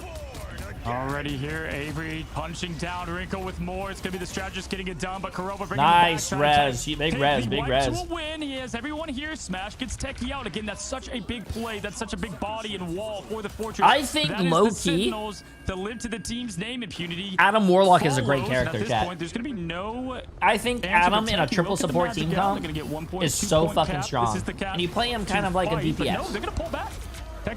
Already here, Avery punching down Wrinkle with more. It's going to be the strategist getting it done, but Karova bringing nice it back. res. Big res, big res. To a win. He has everyone here. Smash gets Techie out. Again, that's such a big play. That's such a big body and wall for the Fortress. I think low-key, to live to the team's name, Impunity. Adam Warlock is a great character, at this chat. point, there's going to be no... I think Adam in a triple support team comp is so fucking strong. And you play him kind of like a DPS. No, they're going to pull back.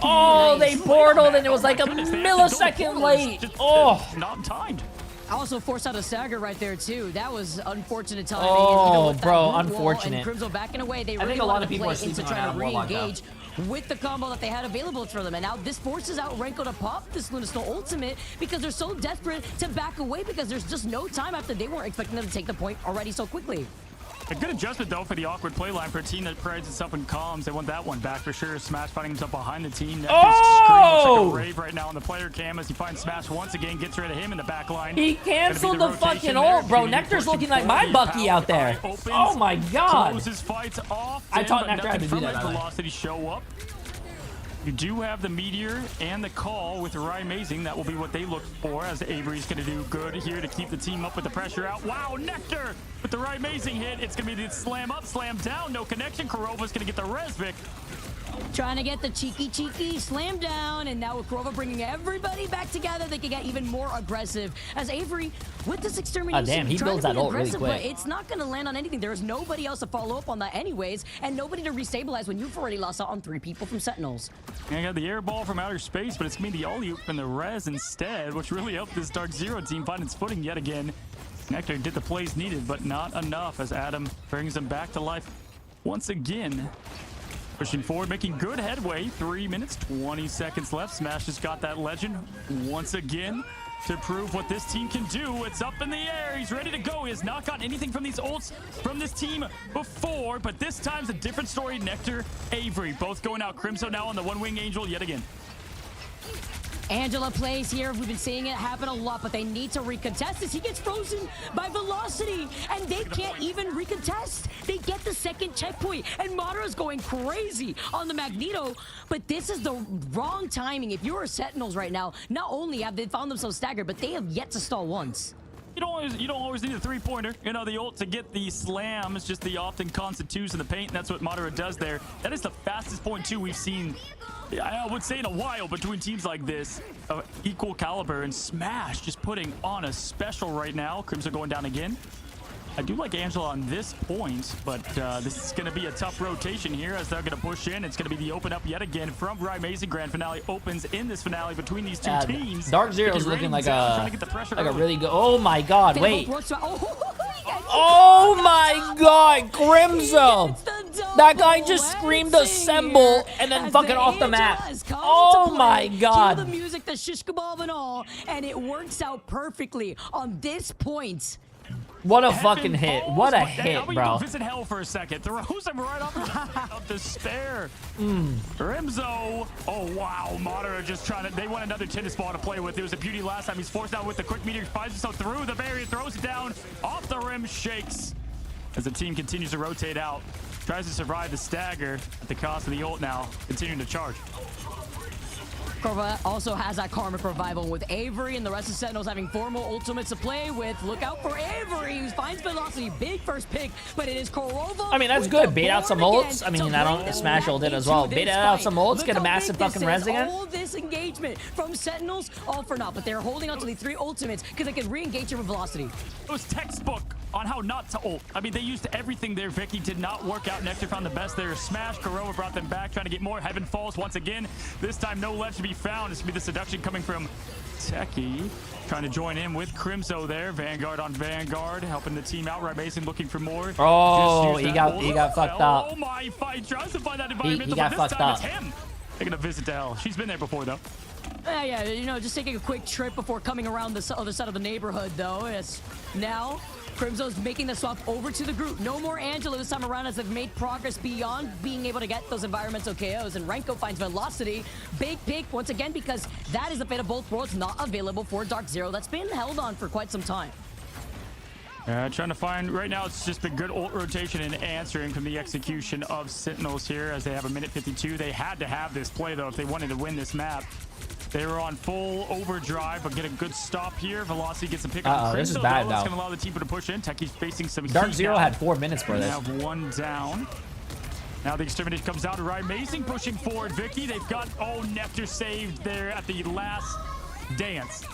Oh, they portaled and it was like a millisecond late. Oh. Not timed. Also forced out a stagger right there too. That was unfortunate timing. Oh, with that bro, blue wall unfortunate. And Crimzo backing away. They I really think a lot of wanted to people are play into sleeping on trying to Adam Warlock, though. re-engage with the combo that they had available for them. And now this forces out Renko to pop this Luna's ultimate because they're so desperate to back away because there's just no time after they weren't expecting them to take the point already so quickly. A good adjustment, though, for the awkward play line for a team that prides itself in comms. They want that one back for sure. Smash finding himself behind the team. Oh! Looks like a rave right now on the player cam as he finds Smash once again, gets rid of him in the back line. He canceled the fucking ult, bro. Nectar's looking like my Bucky out there. Oh my god. Closes fights off. I taught Nectar how to do that, by the way. Velocity show up. You do have the Meteor and the Call with Amazing. That will be what they look for, as Avery's going to do good here to keep the team up with the pressure out. Wow, Nectar with the Amazing hit. It's going to be the slam up, slam down. No connection. Kurova's going to get the Resvic. Trying to get the cheeky slam down, and now with Kurova bringing everybody back together, they can get even more aggressive. As Avery, with this extermination, damn, he trying builds to be that ult really aggressive, quick. but it's not going to land on anything. There is nobody else to follow up on that anyways, and nobody to restabilize when you've already lost out on 3 people from Sentinels. And I got the air ball from outer space, but it's going to be the alley-oop and the res instead, which really helped this Dark Zero team find its footing yet again. Nectar did the plays needed, but not enough as Adam brings them back to life once again. Pushing forward, making good headway. 3 minutes, 20 seconds left. Smash has got that legend once again to prove what this team can do. It's up in the air. He's ready to go. He has not gotten anything from these ults from this team before, but this time's a different story. Nectar, Avery, both going out. Crimzo now on the one-wing angel yet again. Angela plays here. We've been seeing it happen a lot, but they need to recontest this. He gets frozen by Velocity, and they can't even recontest. They get the second checkpoint, and Madara's going crazy on the Magneto, but this is the wrong timing. If you are Sentinels right now, not only have they found themselves staggered, but they have yet to stall once. You don't always need a three-pointer. You know, the ult to get the slam is just the often constant twos in the paint, and that's what Madara does there. That is the fastest point two we've seen, I would say, in a while between teams like this of equal caliber. And Smash just putting on a special right now. Crimson going down again. I do like Angela on this point, but this is going to be a tough rotation here as they're going to push in. It's going to be the open up yet again from Amazing. Grand finale opens in this finale between these two teams. Dark Zero is looking like a really good. Oh my god! Wait. Oh my god, Crimzo! That guy just screamed assemble and then fucking off the map. Oh my god! Cue the music, the shish kebab and all, and it works out perfectly on this point. What a fucking hit. What a hit, bro. Visit hell for a second. Throws him right off of despair. Crimzo. Oh, wow. Madara just trying to... They want another tennis ball to play with. It was a beauty last time. He's forced out with the quick meteor. Finds himself through the barrier. Throws it down. Off the rim. Shakes. As the team continues to rotate out. Tries to survive the stagger at the cost of the ult now. Continuing to charge. Kurova also has that karmic revival with Avery and the rest of Sentinels having 4 more ultimates to play with. Look out for Avery, who finds Velocity. Big first pick, but it is Kurova. I mean, that's good. Bait out some ults. I mean, I don't Smash ult it as well. Bait out some ults, get a massive fucking res again. All this engagement from Sentinels, all for naught, but they're holding on to the 3 ultimates because they can re-engage it with Velocity. It was textbook on how not to ult. I mean, they used everything there. Vicky did not work out. Nectar found the best there. Smash. Kurova brought them back, trying to get more. Heaven falls once again. This time, no ledge to be found. It's going to be the seduction coming from Techie. Trying to join in with Crimzo there. Vanguard on Vanguard, helping the team out. Mason looking for more. Oh, he got fucked up. Oh my, fight tries to find that environment. He got this fucked time up. It's him. Taking a visit to hell. She's been there before, though. Yeah, you know, just taking a quick trip before coming around the other side of the neighborhood, though. As now, Crimzo's making the swap over to the group. No more Angela this time around as they've made progress beyond being able to get those environmental KOs. And Renko finds Velocity. Big pick once again because that is the fate of both worlds, not available for Dark Zero. That's been held on for quite some time. Trying to find, right now it's just been good ult rotation and answering from the execution of Sentinels here as they have a minute 52. They had to have this play though if they wanted to win this map. They were on full overdrive, but get a good stop here. Velocity gets a pick on Crimzo. This is bad, That's though. going to allow the team to push in. Techie's facing some Dark heat Zero now. had 4 minutes for They this. have 1 down. Now the extermination comes out. Amazing pushing forward. Vicky, they've got, oh, Nectar saved there at the last dance.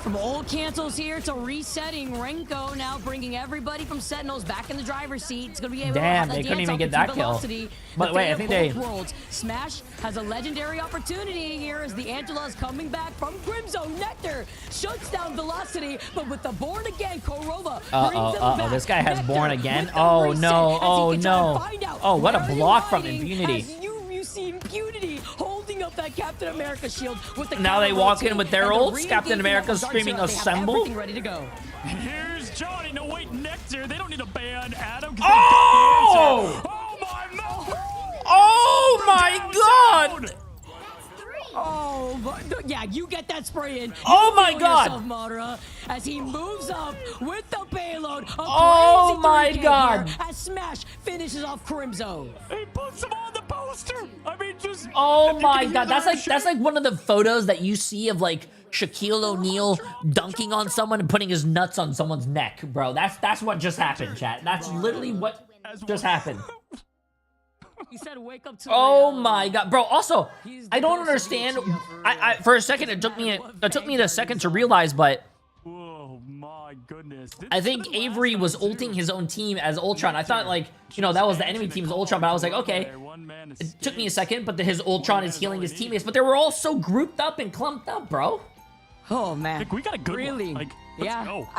From old cancels here to resetting, Renko now bringing everybody from Sentinels back in the driver's seat. It's gonna be able Damn, to they couldn't even get that kill. But wait, I think they... Worlds. Smash has a legendary opportunity here as the Angela is coming back from Crimson. Nectar shuts down Velocity, but with the Born Again, Korova brings them back. This guy has Nectar Born Again. with the Oh reset no, as he oh can try to no. find out Oh, what a where they're block from hiding Impunity. as you see Impunity holding up that Captain America shield with the Now they walk in with their and the ults. Captain America's re-engagement screaming of Dark Zero, they have assemble. everything ready to go. Here's Johnny. No, wait, Nectar. They don't need to ban Adam. Oh! Oh my god! Oh, yeah, you get that spray in. Oh my feel god! Yourself, Madara, as he moves up with the payload. Oh my god! As Smash finishes off Crimzo. He puts him on the poster. I mean, just. Oh my god, that's like one of the photos that you see of like Shaquille O'Neal dunking on someone and putting his nuts on someone's neck, bro. That's what just happened, chat. That's literally what just happened. He said, "Wake up to." Oh my god, bro. Also, I don't understand. I for a second it took me a second to realize, but oh my goodness. I think Avery was ulting his own team as Ultron. I thought like, you know, that was the enemy team's Ultron, but I was like, okay. It took me a second, but his Ultron is healing his teammates, but they were all so grouped up and clumped up, bro. Oh man, Nick, we got a good really? one. Like, let's go.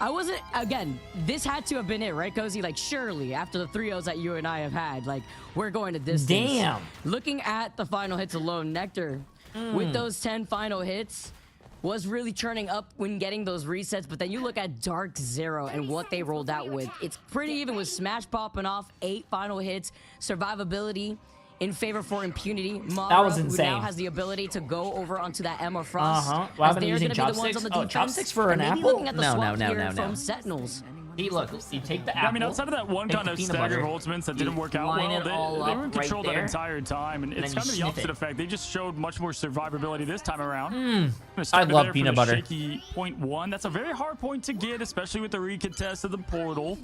I wasn't, again, this had to have been it, right, Cozy? Like, surely, after the 3-0s that you and I have had, like, we're going to distance. Damn. Looking at the final hits alone, Nectar, with those 10 final hits, was really churning up when getting those resets, but then you look at Dark Zero and what they rolled out with. It's pretty even with Smash popping off, 8 final hits, survivability in favor for Impunity. Mara, that was insane. Who now has the ability to go over onto that Emma Frost. Well, I've been using chopsticks. Oh, chopsticks for an apple? No. From Sentinels. He look, you take the apple. I mean, outside of that one kind of stagger ultimates that didn't work out well, they were in control that entire time, and it's kind of the opposite effect. They just showed much more survivability this time around. I love peanut butter. Shaky point 1. That's a very hard point to get, especially with the recontest of the portal.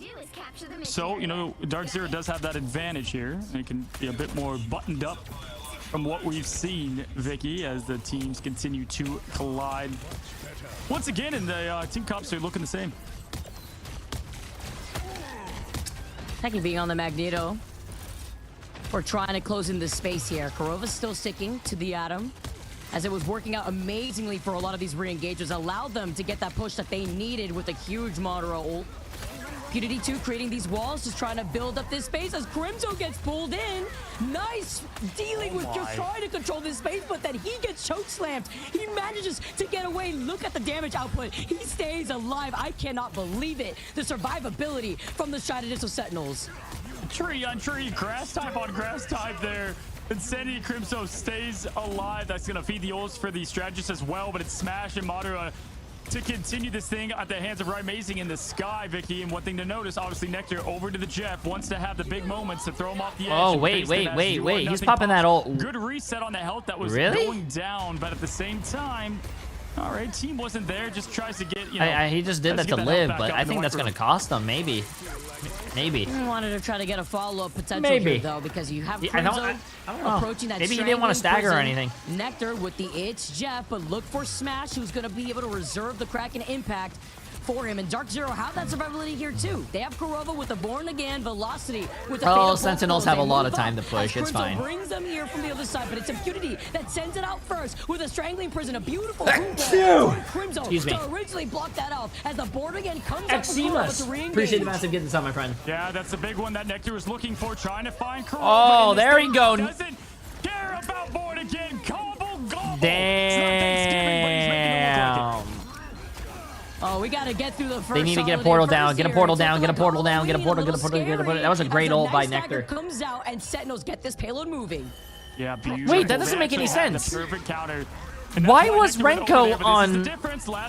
So, you know, Dark Zero does have that advantage here. It can be a bit more buttoned up from what we've seen, Vicky, as the teams continue to collide. Once again, and the team comps are looking the same. Techie being on the Magneto. We're trying to close in the space here. Korova's still sticking to the Atom, as it was working out amazingly for a lot of these re-engagers. Allowed them to get that push that they needed with a huge Madara ult. Impunity 2 creating these walls, just trying to build up this space as Crimzo gets pulled in. Nice dealing with just trying to control this space, but then he gets choke slammed. He manages to get away. Look at the damage output. He stays alive. I cannot believe it. The survivability from the Shrouded Initial Sentinels. Tree on tree, grass type on grass type there. Insanity Crimzo stays alive. That's going to feed the ults for the strategists as well, but it's Smash and Madara to continue this thing at the hands of Right Amazing in the sky, Vicky. And one thing to notice, obviously, Nectar over to the Jeff, wants to have the big moments to throw him off the edge. Oh, wait. He's popping that ult. Good reset on the health that was going down, but at the same time, all right, team wasn't there, just tries to get, you know. He just did that to live, but I think that's going to cost them, maybe. Maybe. I wanted to try to get a follow-up potential here, though, because you have Crimzo approaching that. Maybe he didn't want to stagger or anything. Nectar with the It's Jeff, but look for Smash, who's going to be able to reserve the Kraken impact for him. And Dark Zero have that survivability here, too. They have Korova with the Born Again, Velocity with the Sentinels have a lot of time to push. It's fine. Brings them here from the other side, but it's Impunity that sends it out first with a Strangling Prison, a beautiful Crimzo to originally block that off as the Born Again comes up with Korova to re-engage. Appreciate the massive get this on, my friend. Yeah, that's the big one that Nectar was looking for, trying to find Korova. Oh, there he goes. Doesn't care about Born Again. Gobble. Damn. Oh, we gotta get through the first. They need to get a portal down. Get a portal down. Get a portal down. Get a portal. That was a great ult by Nectar. Comes out and Sentinels get this payload moving. Yeah, beautiful. Wait, that doesn't make any sense. Perfect counter. Why was Renko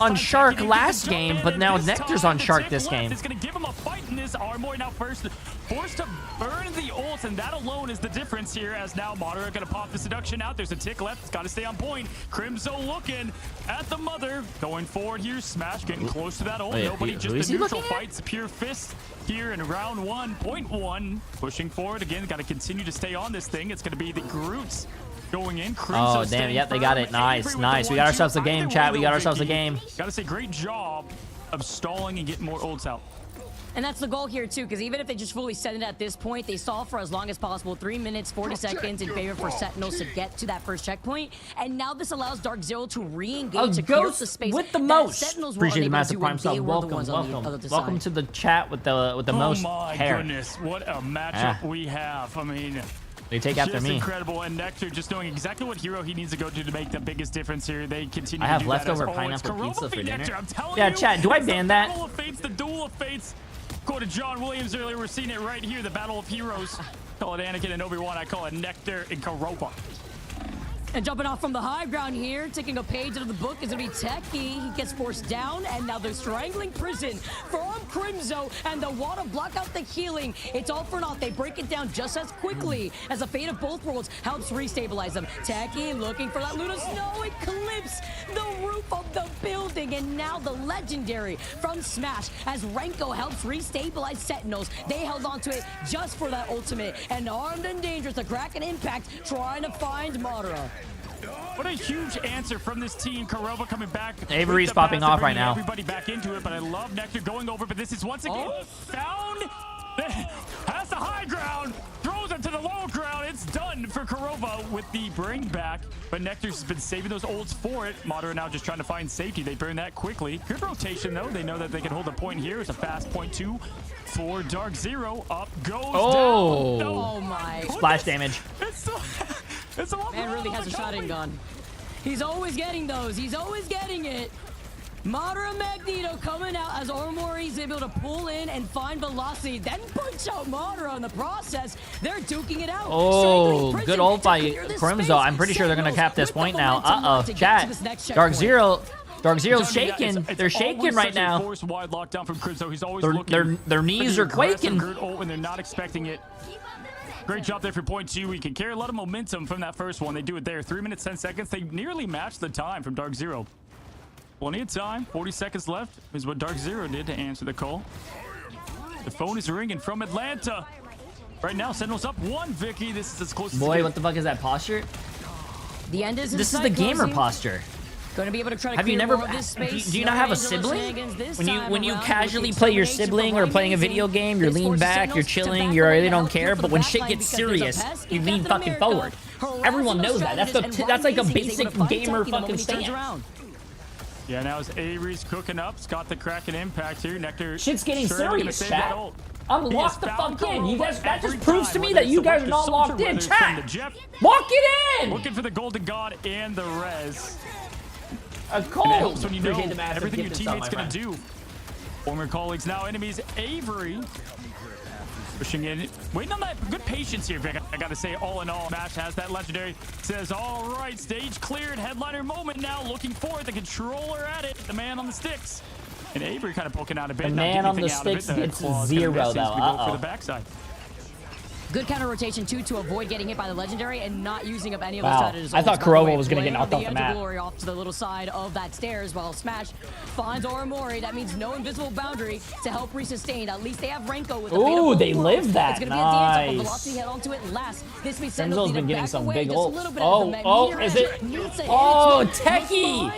on Shark last game, but now Nectar's on Shark this game? It's going to give him a fight in this Armory now first. Forced to burn the ult, and that alone is the difference here, as now Madara going to pop the seduction out. There's a tick left. It's got to stay on point. Crimzo looking at the mother. Going forward here. Smash getting close to that ult. Nobody, just the neutral fights. Pure fist here in round 1.1. Pushing forward again. Got to continue to stay on this thing. It's going to be the Groots going in. Oh, damn. Yep, they got it. Nice, nice. We got ourselves a game, chat. We got ourselves a game. Gotta say, great job of stalling and getting more ults out. And that's the goal here, too, because even if they just fully set it at this point, they stall for as long as possible. 3 minutes, 40 seconds in favor for Sentinels to get to that first checkpoint. And now this allows Dark Zero to re-engage to clear up the space with the most. Sentinels Appreciate the were massive prime sub. Welcome, welcome to the chat with the most hair. Oh my goodness, what a matchup we have. I mean, they take after just me. Incredible, and Nectar just knowing exactly what hero he needs to go to make the biggest difference here. They continue. I have to do leftover that pineapple pizza for dinner. Nectar, I'm telling yeah, you, chat. Do I ban that? The Battle of Fates, the Duel of Fates. Quoted John Williams earlier. We're seeing it right here. The Battle of Heroes. Call it Anakin and Obi-Wan. I call it Nectar and Karopa. And jumping off from the high ground here, taking a page out of the book is going to be Techie. He gets forced down, and now the strangling prison from Crimzo, and the water block out the healing. It's all for naught. They break it down just as quickly as the fate of both worlds helps restabilize them. Techie looking for that Luna Snow eclipse, the roof of the building, and now the legendary from Smash as Renko helps restabilize Sentinels. They held on to it just for that ultimate, and armed and dangerous, the Kraken Impact trying to find Madara. What a huge answer from this team. Karoba coming back. Avery's popping off right now. Everybody back into it, but I love Nectar going over. But this is once again found. Has the high ground. Throws it to the low ground. It's done for Karoba with the bring back. But Nectar's been saving those ults for it. Madara now just trying to find safety. They burn that quickly. Good rotation though. They know that they can hold a point here. It's a fast point 2 for Dark Zero. Up goes down. Oh my. Splash damage. It's a lot. Man really has a shotgun gun. He's always getting those. He's always getting it. Madara Magneto coming out as Oromori's able to pull in and find velocity, then punch out Madara in the process. They're duking it out. Oh, good ult by Crimzo. I'm pretty sure they're going to cap this point now. Uh-oh, chat. Dark Zero's shaking. They're shaking right now. Force wide lockdown from Crimzo. He's always looking. Their knees are quaking. When they're not expecting it. Great job there for point 2. We can carry a lot of momentum from that first one. They do it there. 3 minutes, 10 seconds. They nearly matched the time from Dark Zero. Plenty of time. 40 seconds left is what Dark Zero did to answer the call. The phone is ringing from Atlanta. Right now, Sentinel's up 1, Vicky. This is as close as Boy, what the fuck is that posture? The end is This is the gamer posture. Going to be able to try to have you never? Do you not have a sibling? When you casually play your sibling or playing a video game, you're lean back, you're chilling, you really don't care. But when shit gets serious, you lean fucking forward. Everyone knows that. That's like a basic gamer fucking stance. Yeah, now as Avery's cooking up, it's got the Kraken Impact here. Nectar. Shit's getting serious, chat. I'm locked the fuck in. You guys, that just proves to me that you guys are not locked in, chat. Lock it in. Looking for the Golden God and the res. A cold. It helps when you know everything your teammate's gonna do. Former colleagues, now enemies. Avery pushing in, waiting on that. Good patience here, Vic. I gotta say, all in all, Smash has that legendary. Says, all right, stage cleared. Headliner moment now. Looking for it. The controller at it. The man on the sticks. And Avery kind of poking out a bit. The man on the sticks gets 0 though. Go for the backside. Good counter rotation too to avoid getting hit by the legendary and not using up any of the strategies. I thought Karoba was gonna get knocked off the map. Glory off to the little side of that stairs while Smash finds Oromori. That means no invisible boundary to help resustain. At least they have Renko with a Ooh, they live that. It's gonna be a dance up. Velocity head onto it last. This means Sentinel's been getting some big ults. Oh, is it? Oh, Techie!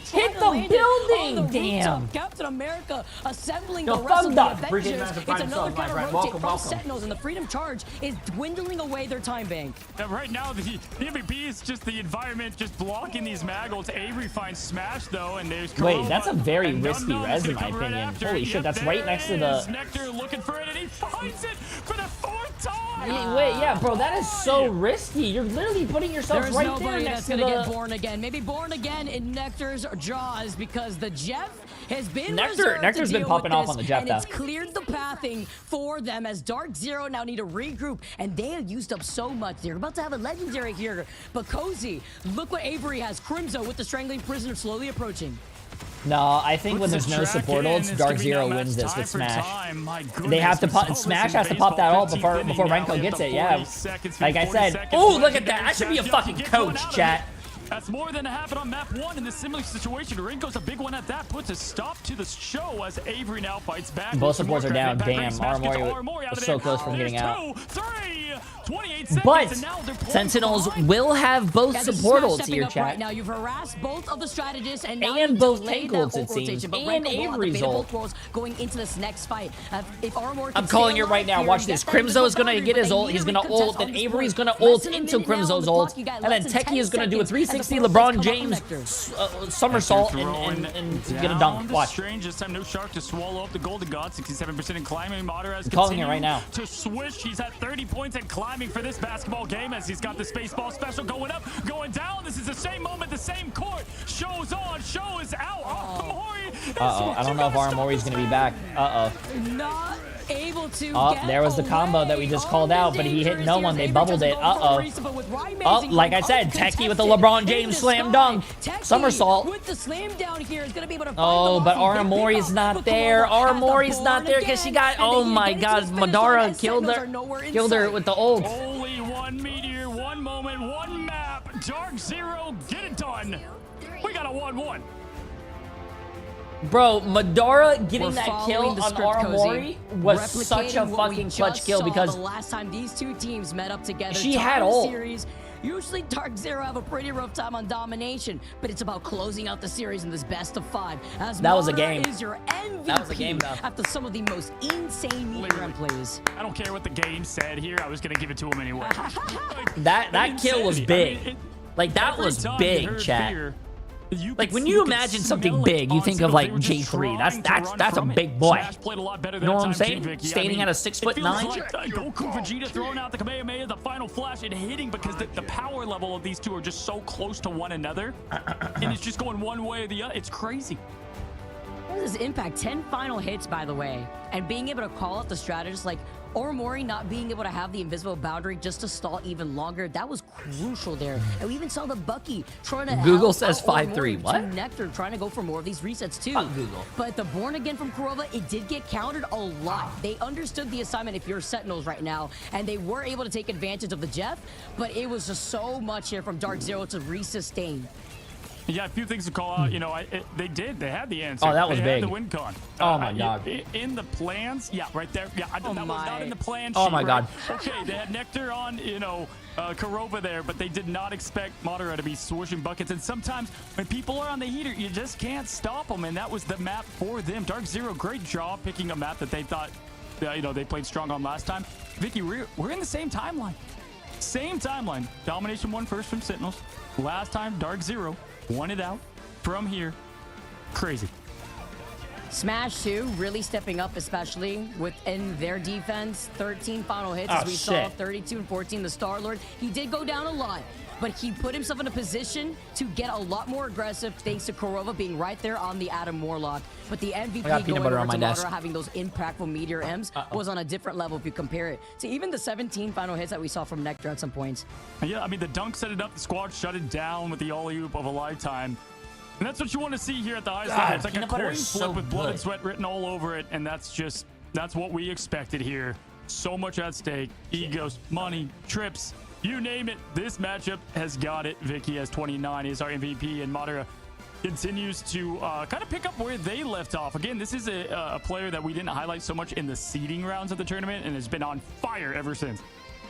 Hit the building! Damn. Captain America assembling the rest of the Avengers. It's another counter rotate from Sentinels, and the Freedom Charge is dwindling away their time bank. Now, right now, the MVP is just the environment just blocking these mag ults. Avery finds Smash, though, and there's Karoba. Wait, that's a very risky res, in my opinion. Holy shit, that's right next to the... Nectar looking for it, and he finds it for the 4th time! Wait, yeah, bro, that is so risky. You're literally putting yourself right there next to the... There's nobody that's gonna get born again. Maybe born again in Nectar's jaws, because the Jeff has been Nectar's been popping off on the Jeff, and it's cleared the pathing for them as Dark Zero now need to regroup, and they have used up so much. They're about to have a legendary here, but Cozy, look what Avery has. Crimzo with the Strangling Prisoner slowly approaching. No, I think when there's no support ults, Dark Zero wins this with Smash. They have to pop. Smash has to pop that ult before Renko gets it. Yeah, like I said. Oh, look at that! I should be a fucking coach, chat. That's more than happened on map 1 in this similar situation. Renko's a big one at that. Puts a stop to the show as Avery now fights back. Both supports are down. Damn, Oromori was so close from getting out. 2, 3. Arena. 28 seconds, But and now they're pulling Sentinels behind. will have both Yeah, this is support Smash ults stepping here, up chat. right now. You've harassed both of the strategists and now And you've both delayed tank that ults, it ult rotation, seems. but And Renko will have the Avery's beta ult. both roles going into this next fight. If Armor I'm calling it right now. Watch this. Crimzo is going to get his ult. He's going to ult. Then Avery's going to ult into Crimzo's ult. And then Techie is going to do a 360 LeBron James somersault and get a dunk. Watch. Strange this time. No Shark to swallow up the Golden God. 67% in climbing. Madara has I'm calling it right now. to swish. He's at 30 points in climbing for this basketball game as he's got the space ball special going up, going down. This is the same moment, the same court. Show's on. Show is out. Uh-oh. I don't know if Aramori's going to be back. Uh-oh. Not able to There was the combo that we just called out, but he hit no one. They bubbled it. Uh-oh. Oh, like I said, Techie with the LeBron James slam dunk. Somersault. With the slam down here is going to be able to Oh, but Aramori's not there. Aramori's not there because she got... Oh, my God. Madara killed her with the ult. Only one meteor, one moment, one map. Dark Zero, get it done. We got a 1-1. Bro, Madara getting We're that kill following on the script, Aramori was such a Replicating what we fucking just clutch kill saw because the last time these two teams met up together. she to had win the ult. series. Usually Dark Zero have a pretty rough time on domination, but it's about closing out the series in this best of 5. As That was a Madara game. is your MVP That was a game, though. after some of the most insane meter run plays. I don't care what the game said here. I was going to give it to him anyway. that kill was big. Like, that was big, chat. Like, when you imagine something big, you think of, like, Jay3. That's a big boy. You know what I'm saying? Standing at a 6'9". Like Goku Vegeta throwing out the Kamehameha, the final flash, and hitting because the power level of these two are just so close to one another. And it's just going one way or the other. It's crazy. What is this impact? 10 final hits, by the way. And being able to call out the strategist, like Oromori not being able to have the invisible boundary just to stall even longer, that was crucial there. And we even saw the Bucky trying to Google help says out 5-3. Oromori What? to Nectar trying to go for more of these resets too. Fuck Google. But the Born Again from Kurova, it did get countered a lot. They understood the assignment if you're Sentinels right now, and they were able to take advantage of the Jeff, but it was just so much here from Dark Zero to resustain. Yeah, a few things to call out. You know, they did. They had the answer. Oh, that was they big. Had the win con. Oh, my God. In the plans, yeah, right there. Yeah, that was not in the plan Oh, sheet, my right? God. Okay, they had Nectar on, you know, Kurova there, but they did not expect Madara to be swishing buckets. And sometimes when people are on the heater, you just can't stop them. And that was the map for them. Dark Zero, great job picking a map that they thought, you know, they played strong on last time. Vicky, we're in the same timeline. Same timeline. Domination won first from Sentinels. Last time, Dark Zero won it out from here. Crazy. Smash 2 really stepping up, especially within their defense. 13 final hits, Oh, as we saw. shit. 32 and 14. The Star-Lord, he did go down a lot, but he put himself in a position to get a lot more aggressive thanks to Kurova being right there on the Adam Warlock. But the MVP I got peanut going butter over on my to desk. Madara, having those impactful Meteor M's was on a different level if you compare it to even the 17 final hits that we saw from Nectar at some points. Yeah, I mean, the dunk set it up. The squad shut it down with the alley-oop of a lifetime. And that's what you want to see here at the highest level. It's like a peanut butter coin is flip so with blood and good. sweat written all over it. And that's what we expected here. So much at stake. Egos, money, trips, you name it. This matchup has got it. Vicky has 29. He is our MVP. And Madara continues to kind of pick up where they left off. Again, this is a player that we didn't highlight so much in the seeding rounds of the tournament and has been on fire ever since.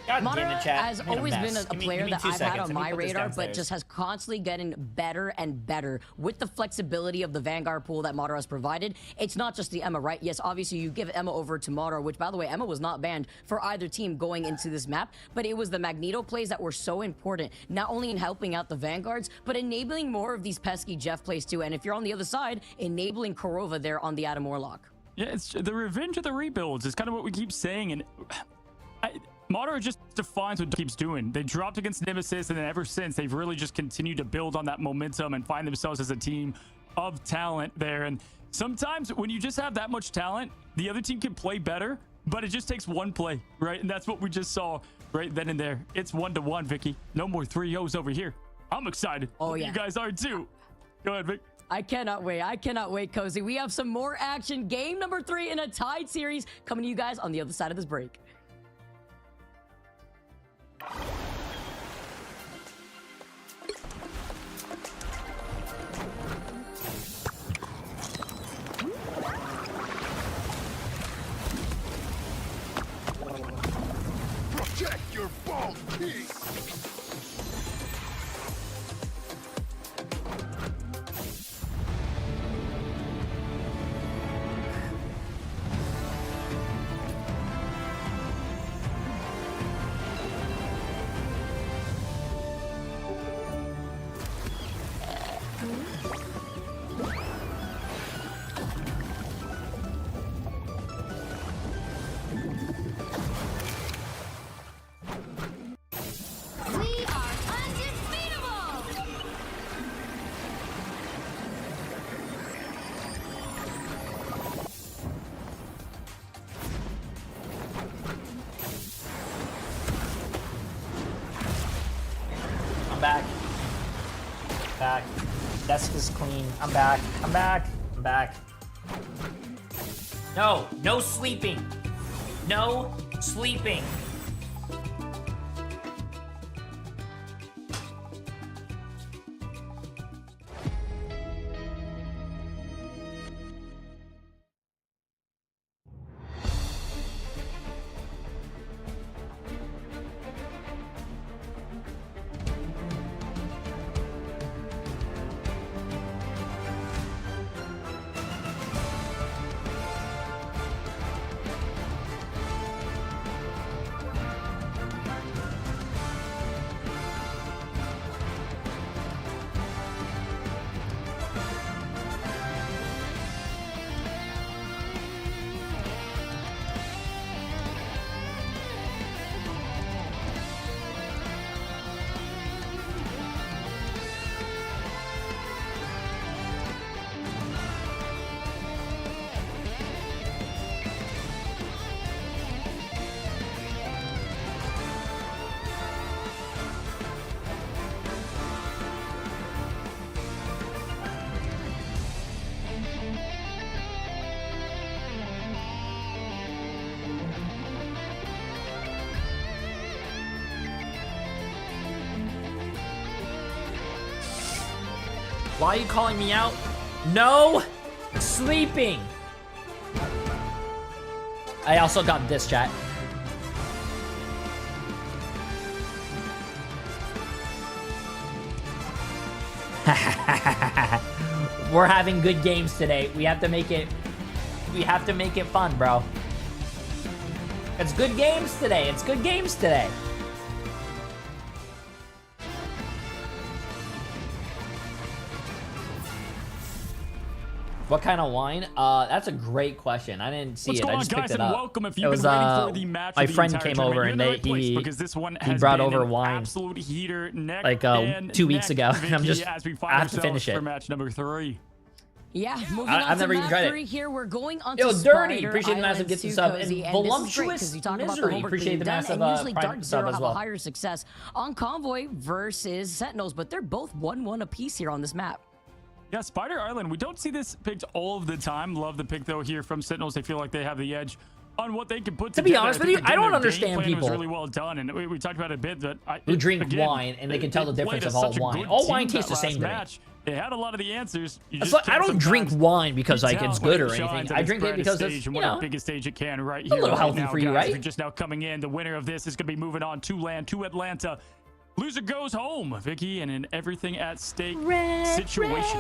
God damn Madara it, chat. has I made a always been mess. a Give me player that 2 I've had seconds. on Let me my put this radar, but downstairs. just has constantly getting better and better with the flexibility of the Vanguard pool that Madara has provided. It's not just the Emma, right? Yes, obviously you give Emma over to Madara, which, by the way, Emma was not banned for either team going into this map, but it was the Magneto plays that were so important, not only in helping out the Vanguards, but enabling more of these pesky Jeff plays too. And if you're on the other side, enabling Kurova there on the Adam Warlock. Yeah, it's the revenge of the rebuilds is kind of what we keep saying. And Madara just defines what keeps doing. They dropped against Nemesis, and then ever since, they've really just continued to build on that momentum and find themselves as a team of talent there. And sometimes when you just have that much talent, the other team can play better, but it just takes one play, right? And that's what we just saw right then and there. It's 1-1, Vicky. No more 3-0s over here. I'm excited. Oh, Hope yeah. You guys are too. Go ahead, Vic. I cannot wait. I cannot wait, Cozy. We have some more action. Game number 3 in a tied series coming to you guys on the other side of this break. Protect your Desk is clean. I'm back. I'm back. I'm back. No. No sleeping. No sleeping. Why are you calling me out? No sleeping. I also got this, chat. We're having good games today. We have to make it fun, bro. It's good games today. It's good games today. What kind of wine? That's a great question. I didn't see it. I just picked it up. Welcome if It you've was been waiting for the match my of the friend entire came over tournament. and You're in the right place because this one he has brought been over an wine absolute heater, neck like and 2 weeks neck, ago, and I'm Vicky, just as we I find have to finish ourselves it. for match number 3. Yeah, moving I've on to never even map tried it. 3 here. We're going on Yo, to Dirty, Spider appreciate the massive Island gifts and too, sub, Cozy, and this is great Voluptuous 'cause you talk about the Misery, homework appreciate being the done, massive and usually Prime Dark sub Zero as have well. a higher success on Convoy versus Sentinels, but they're both 1-1 apiece here on this map. Yeah, Spider Island. We don't see this picked all of the time. Love the pick though here from Sentinels. They feel like they have the edge on what they can put To together. be honest with you, I don't understand It was people really well done, and we talked about it a bit. But who drink wine and they can tell the difference of all wine. All wine tastes the same to me. Match. They had a lot of the answers. It's like, I don't drink wine because like it's good or anything. I drink it because it's, you know, biggest stage it can right a here. little right healthy now, for you, guys. right? If you're just now coming in, the winner of this is going to be moving on to land to Atlanta. Loser goes home, Vicky, and an everything at stake situation.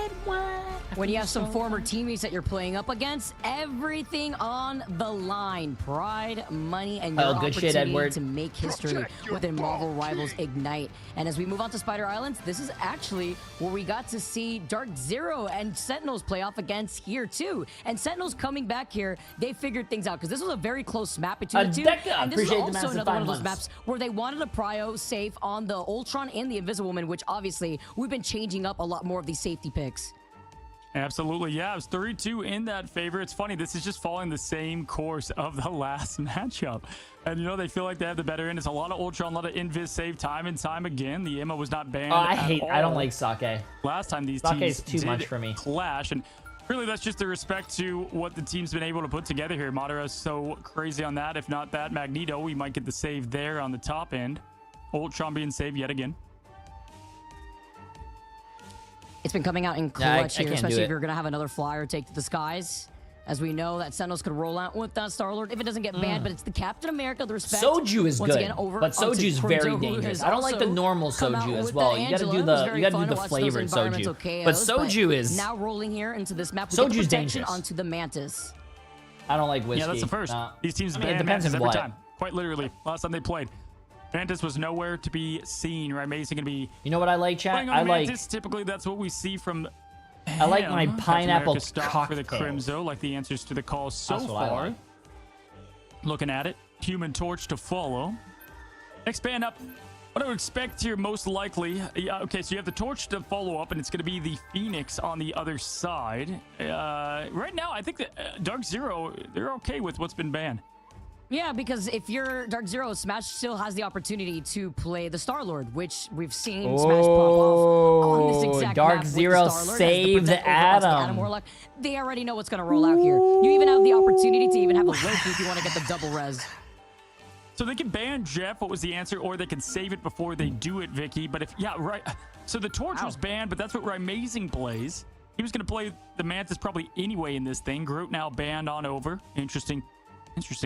When you have some former teammates that you're playing up against, everything on the line. Pride, money, and your Oh, good shit, opportunity Edward. to make history within Marvel Rivals Ignite. And as we move on to Spider Islands, this is actually where we got to see Dark Zero and Sentinels play off against here too. And Sentinels coming back here, they figured things out because this was a very close map between the two. And this is Appreciate the also massive another one of 5 those months. maps where they wanted a prio safe on the Ultron and the Invisible Woman, which obviously we've been changing up a lot more of these safety picks. Absolutely, yeah. It was 3-2 in that favor. It's funny, this is just following the same course of the last matchup. And, you know, they feel like they have the better end. It's a lot of Ultron, a lot of Invis save time and time again. The ammo was not banned I don't like sake. Last time these Sake teams is too did much for me. clash. And really, that's just the respect to what the team's been able to put together here. Madara's so crazy on that. If not that, Magneto, we might get the save there on the top end. Ultron being saved yet again. It's been coming out in clutch here, especially if you're going to have another flyer take to the skies. As we know, that Sentinels could roll out with that Star-Lord if it doesn't get banned, but it's the Captain America, the respect. Soju is once good, again, over but Soju's very dangerous. I don't like the normal Soju as well. You got to do the flavored Soju. But Soju is now rolling here into this map. Soju's dangerous. Onto the Mantis. I don't like whiskey. Yeah, that's the first. These teams I mean, ban it depends Mantis on every what. time. Quite literally, last time they played. Mantis was nowhere to be seen, right? Amazing to be. You know what I like, chat? I like. Mantis. Typically, that's what we see from. I like my pineapple stock for the cocktails. Crimzo, like the answers to the calls so That's what I far. like. Looking at it, Human Torch to follow. Expand up. What I would expect here, most likely. Yeah, okay, so you have the Torch to follow up, and it's going to be the Phoenix on the other side. Right now, I think that Dark Zero, they're okay with what's been banned. Yeah, because if you're Dark Zero, Smash still has the opportunity to play the Star-Lord, which we've seen Smash pop off on this exact Dark map with Zero the Star-Lord saved as the Adam. Warlock. They already know what's going to roll out here. You even have the opportunity to even have a Loki if you want to get the double res. So they can ban Jeff, what was the answer, or they can save it before they do it, Vicky. But if, yeah, right. So the Torch was banned, but that's what Amazing plays. He was going to play the Mantis probably anyway in this thing. Groot now banned on over. Interesting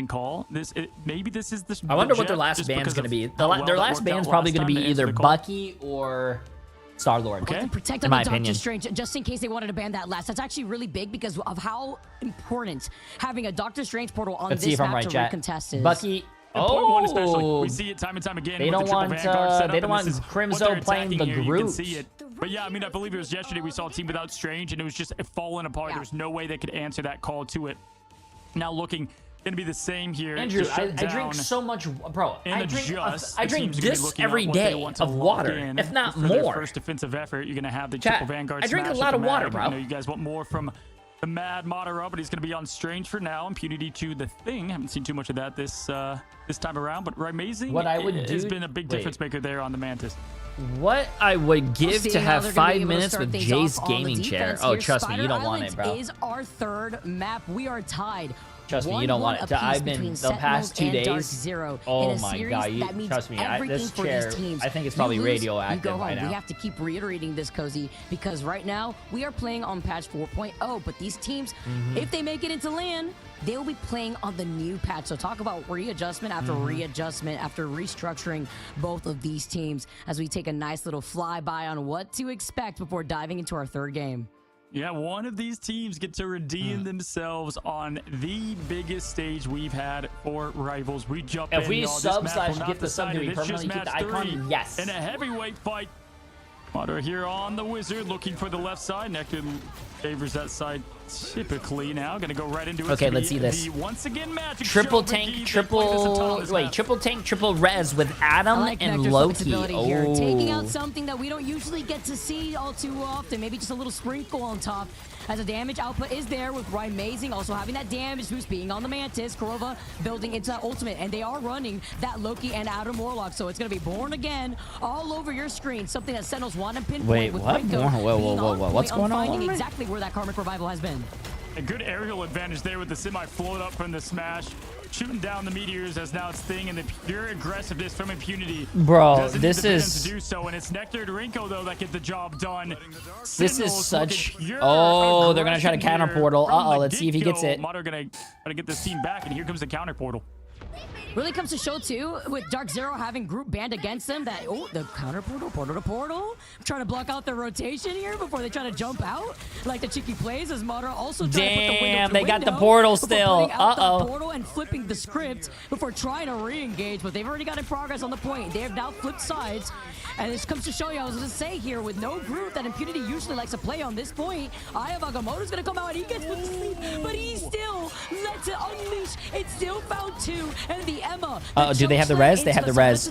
call. Maybe this is the. I wonder what Jeff, their last just band's because going to be. of how well Their that last worked band's out probably last going to time be answer either the call. Bucky or Star-Lord. Okay. Protect in on my the Doctor opinion. Strange, just in case they wanted to ban that last. That's actually really big because of how important having a Doctor Strange portal on Let's see this if I'm map right, to chat. recontest is. Bucky. And point one especially, we see it time and time again. They with don't the triple want, Vanguard setup, they don't and want this is what Crimzo they're playing attacking the here. You can Groot. see it. But yeah, I mean, I believe it was yesterday we saw a team without Strange, and it was just falling apart. There was no way they could answer that call to it. Now looking, going to be the same here. Andrew, I drink so much, bro. I drink this every day of water, if not more. Their first defensive effort, you're going to have the triple Vanguard. I drink a smash lot at of the water, Mad, bro. but, you know, you guys want more from the Mad Madara, but he's going to be on Strange for now. Impunity to the Thing. Haven't seen too much of that this time around, but Amazing What I would do has been a big difference maker there on the Mantis. What I would give to have 5 minutes with things Jay's off on the gaming chair. defense Oh, here. trust me, you Spider don't want it, bro. Islands is our third map. We are tied. Trust me, you don't want it. I've been the past 2 days. Oh my god, you trust me. This chair, I think it's probably radioactive right now. We have to keep reiterating this, Cozy, because right now we are playing on patch 4.0. But these teams, if they make it into LAN, they will be playing on the new patch. So talk about readjustment after readjustment after restructuring both of these teams as we take a nice little flyby on what to expect before diving into our third game. Yeah, one of these teams get to redeem themselves on the biggest stage we've had for Rivals. We jump in. If we y'all. sub This map will slash not get the sub to decide be it. It's just permanently keep the match icon, 3 yes. in a heavyweight fight. Madara here on the Wizard, looking for the left side. Nectar favors that side typically now. Gonna go right into it. Okay, let's see this. Once again, magic Triple tank, triple res with Adam and Loki. Here. Taking out something that we don't usually get to see all too often. Maybe just a little sprinkle on top. As the damage output is there with Amazing, also having that damage boost being on the Mantis. Kurova building into that ultimate, and they are running that Loki and Adam Warlock, so it's going to be Born Again all over your screen. Something that Sentinels want to pinpoint. Wait, with what? Whoa, what's going on? Finding exactly where that Karmic Revival has been. A good aerial advantage there with the semi float up from the smash. Shooting down the meteors as now it's Thing, and the pure aggressiveness from Impunity. Bro, this is... to do so, and it's Nectar and Rinko, though, that get the job done. This is such... Oh, they're going to try to counter portal. Uh-oh, let's see if he gets it. Madara going to get this team back, and here comes the counter portal. Really comes to show, too, with Dark Zero having group banned against them, that, the counter portal to portal. Trying to block out their rotation here before they try to jump out. Like the cheeky plays, as Madara also trying to put the window to they got the portal still. The portal and flipping the script before trying to re-engage, but they've already got in progress on the point. They have now flipped sides. And this comes to show you, I was going to say here, with no group that Impunity usually likes to play on this point, Aya Agamotto's going to come out and he gets put to sleep, but he still lets it unleash. It's still found 2, and the Emma. Do they have the res? They have the res.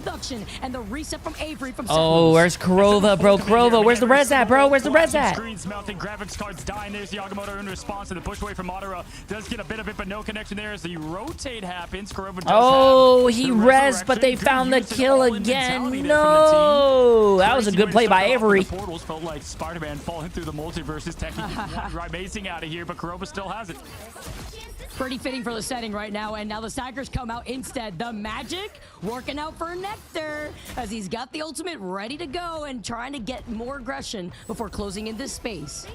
And the reset from Avery from oh, where's Kurova, bro? Kurova, where's the res at, bro? Where's the res at? Screens melting, graphics cards dying. There's the Agamotto in response to the push away from Madara. Does get a bit of it, but no connection there as the rotate happens. Kurova does he res, but they found the kill again. No, that was a good play by Avery. The portals felt like Spider-Man falling through the multiverses, taking Amazing out of here, but Kurova still has it. Pretty fitting for the setting right now, and now the Sackers come out instead. The Magic working out for Nectar as he's got the ultimate ready to go and trying to get more aggression before closing in this space.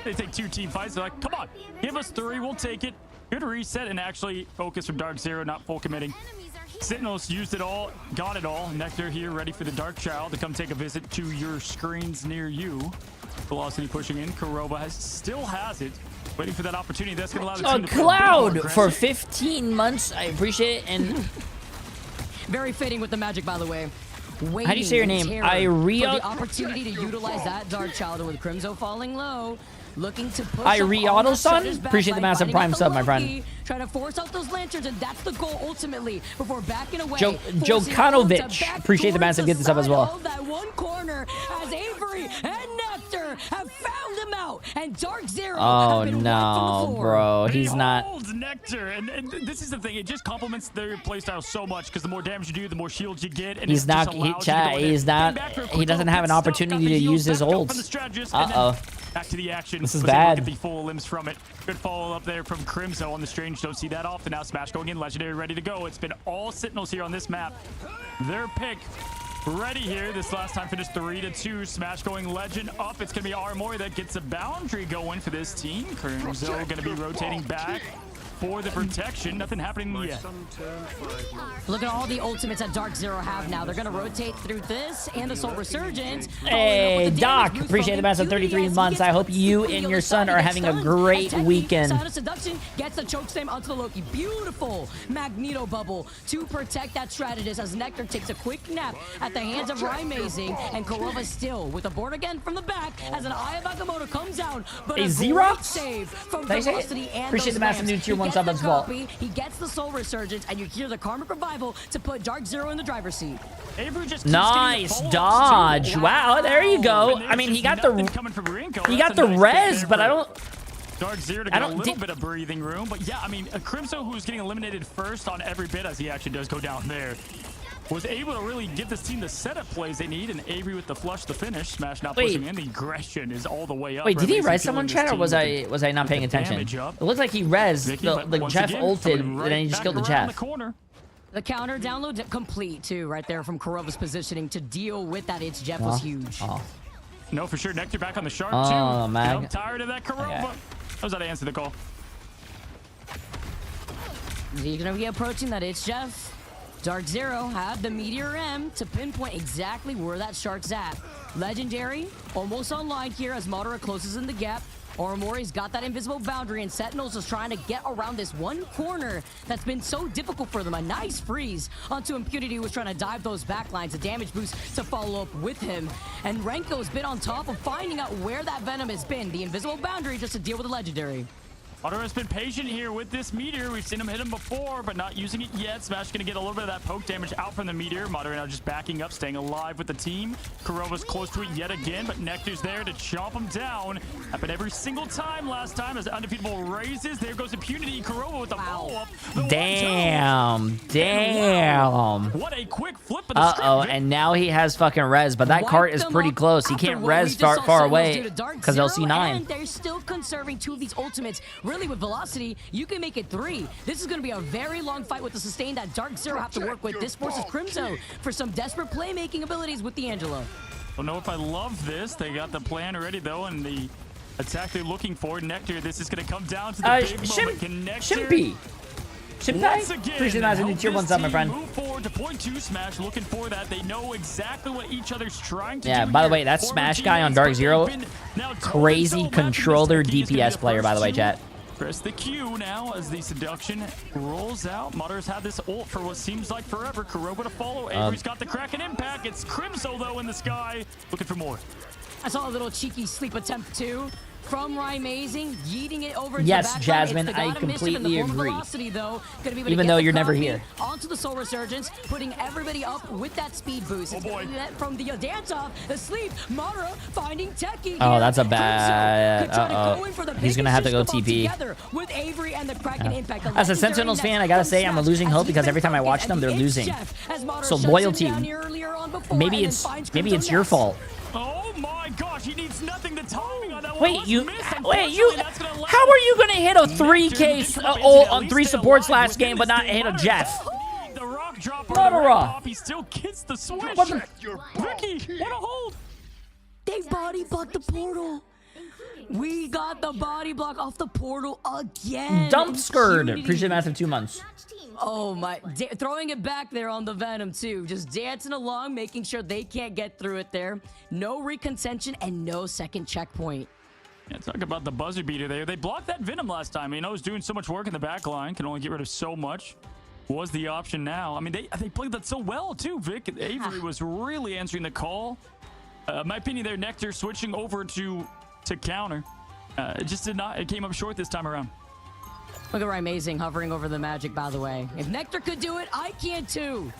They take 2 team fights. They're like, come on, give us 3, we'll take it. Good reset and actually focus from Dark Zero, not full committing. Sentinels used it all, got it all. Nectar here ready for the Dark Child to come take a visit to your screens near you. Velocity pushing in. Kurova still has it. Waiting for that opportunity. That's going to allow the team to play Cloud for 15 months. I appreciate it. And very fitting with the Magic, by the way. How do you say your name? The opportunity to utilize that Dark Child with Crimzo falling low. Looking to push Auto-son? Appreciate the massive prime sub, my friend. Trying to force out those lanterns, and that's the goal ultimately before backing away. Jokanovic. Appreciate the massive get this up as well. That one corner as Avery and Nectar have found him out, and Dark Zero Oh have been no, bro. He's not. Holds Nectar, and this is the thing. It just complements their playstyle so much because the more damage you do, the more shields you get. And He's not. He doesn't have an opportunity to use his ults. Uh-oh. Back to the action. This is Let's take a look bad. at the full limbs from it. Good follow up there from Crimzo on the Strange. Don't see that often. Now Smash going in. Legendary ready to go. It's been all Sentinels here on this map. Their pick ready here. This last time finished 3-2. Smash going Legend up. It's going to be Armory that gets a boundary going for this team. Crimzo going to be rotating back for the protection. Nothing happening yet. Look at all the ultimates that Dark Zero have now. They're going to rotate through this and the Soul Resurgence. Hey, Doc, appreciate the massive 33 months. I hope you and your son are having a great weekend. Sound of Seduction gets the choke slam onto the Loki. Beautiful Magneto bubble to protect that strategist as Nectar takes a quick nap at the hands of Rymazing, and Korova still with a board again from the back as an Eye of Agamotto comes down. But a Xerox? save from Did I say it? Velocity and Appreciate those the massive lamps. new tier He 1 gets sub the as well. copy, he gets the Soul Resurgence, and you hear the Karmic Revival to put Dark Zero in the driver's seat. Nice dodge. Wow, there you go. I mean, he got the res, but I don't. Dark Zero to get a little bit of breathing room, but yeah, I mean, Crimzo, who's getting eliminated first on every bit, as he actually does go down there, was able to really give this team the setup plays they need, and Avery with the flush to finish. Smash now pushing in. The aggression is all the way up. Wait, did he res someone, chat, or was I not paying attention? It looked like he res. The Jeff ulted, and then he just killed the Jeff. The counter download complete too, right there from Korova's positioning to deal with that. It's Jeff was huge. No, for sure. Nectar back on the sharp Oh, too. man. I'm tired of that Korova. Okay. How's that answer the call? He's gonna be approaching that. It's Jeff. Dark Zero had the Meteor M to pinpoint exactly where that shark's at. Legendary almost online here as Madara closes in the gap. Oromori's got that invisible boundary, and Sentinels is trying to get around this one corner that's been so difficult for them. A nice freeze onto Impunity, who was trying to dive those backlines. A damage boost to follow up with him. And Renko's been on top of finding out where that Venom has been. The invisible boundary just to deal with the Legendary. Madara has been patient here with this Meteor. We've seen him hit him before, but not using it yet. Smash going to get a little bit of that poke damage out from the Meteor. Madara now just backing up, staying alive with the team. Korova's close to it yet again, but Nectar's there to chomp him down. Happened every single time last time as the Undefeatable raises. There goes Impunity. Korova with the follow-up. Damn. What a quick flip of the script. And now he has fucking res, but that cart is pretty close. He can't res far away because they'll see 9. And they're still conserving 2 of these ultimates. Really, with Velocity, you can make it 3. This is going to be a very long fight with the sustain that Dark Zero have to work with. This forces Crimzo for some desperate playmaking abilities with the Angela. Don't know if I love this. They got the plan already, though, and the attack they're looking for. Nectar, this is going to come down to the big moment. Can Nectar... Shimpy. Appreciate that as a new tier 1 sub, my friend. Move forward to point 2. Smash looking for that. They know exactly what each other's trying to do. Yeah, by the way, that Smash guy on Dark Zero, crazy controller DPS player, by the way, chat. Press the Q now as the seduction rolls out. Madara's had this ult for what seems like forever. Korova to follow. Avery's got the crack and impact. It's Crimzo, though, in the sky. Looking for more. I saw a little cheeky sleep attempt, too. From Rymazing, yeeting it over to Yes, the Jasmine, I completely agree. Velocity, though, even though you're never here. Onto the Soul Resurgence, putting everybody up with that speed boost. Oh boy. From the dance off, the sleep, Madara finding Techie. Oh, that's a bad. He's gonna have to go TP. With Avery and the crack and impact. As a Sentinels fan, I gotta say I'm losing hope because every time I watch them, they're losing. So loyalty. Maybe it's your fault. Oh my gosh, he needs nothing. The timing on that one. How are you gonna hit a 3K ult on 3 supports last game but not hit a Jeff? The rock dropper. Madara. He still gets the switch. Ricky, what a hold. They body blocked the portal. We got the body block off the portal again. Dump skirt. Appreciate massive 2 months. Oh my, throwing it back there on the Venom too. Just dancing along, making sure they can't get through it there. No recontention and no second checkpoint. Yeah, talk about the buzzer beater there. They blocked that Venom last time. You know, it was doing so much work in the back line. Can only get rid of so much. Was the option now. I mean, they played that so well too, Vic. Avery was really answering the call. My opinion there, Nectar switching over to counter. It just did not, it came up short this time around. Look at Rymazing hovering over the magic, by the way. If Nectar could do it, I can too.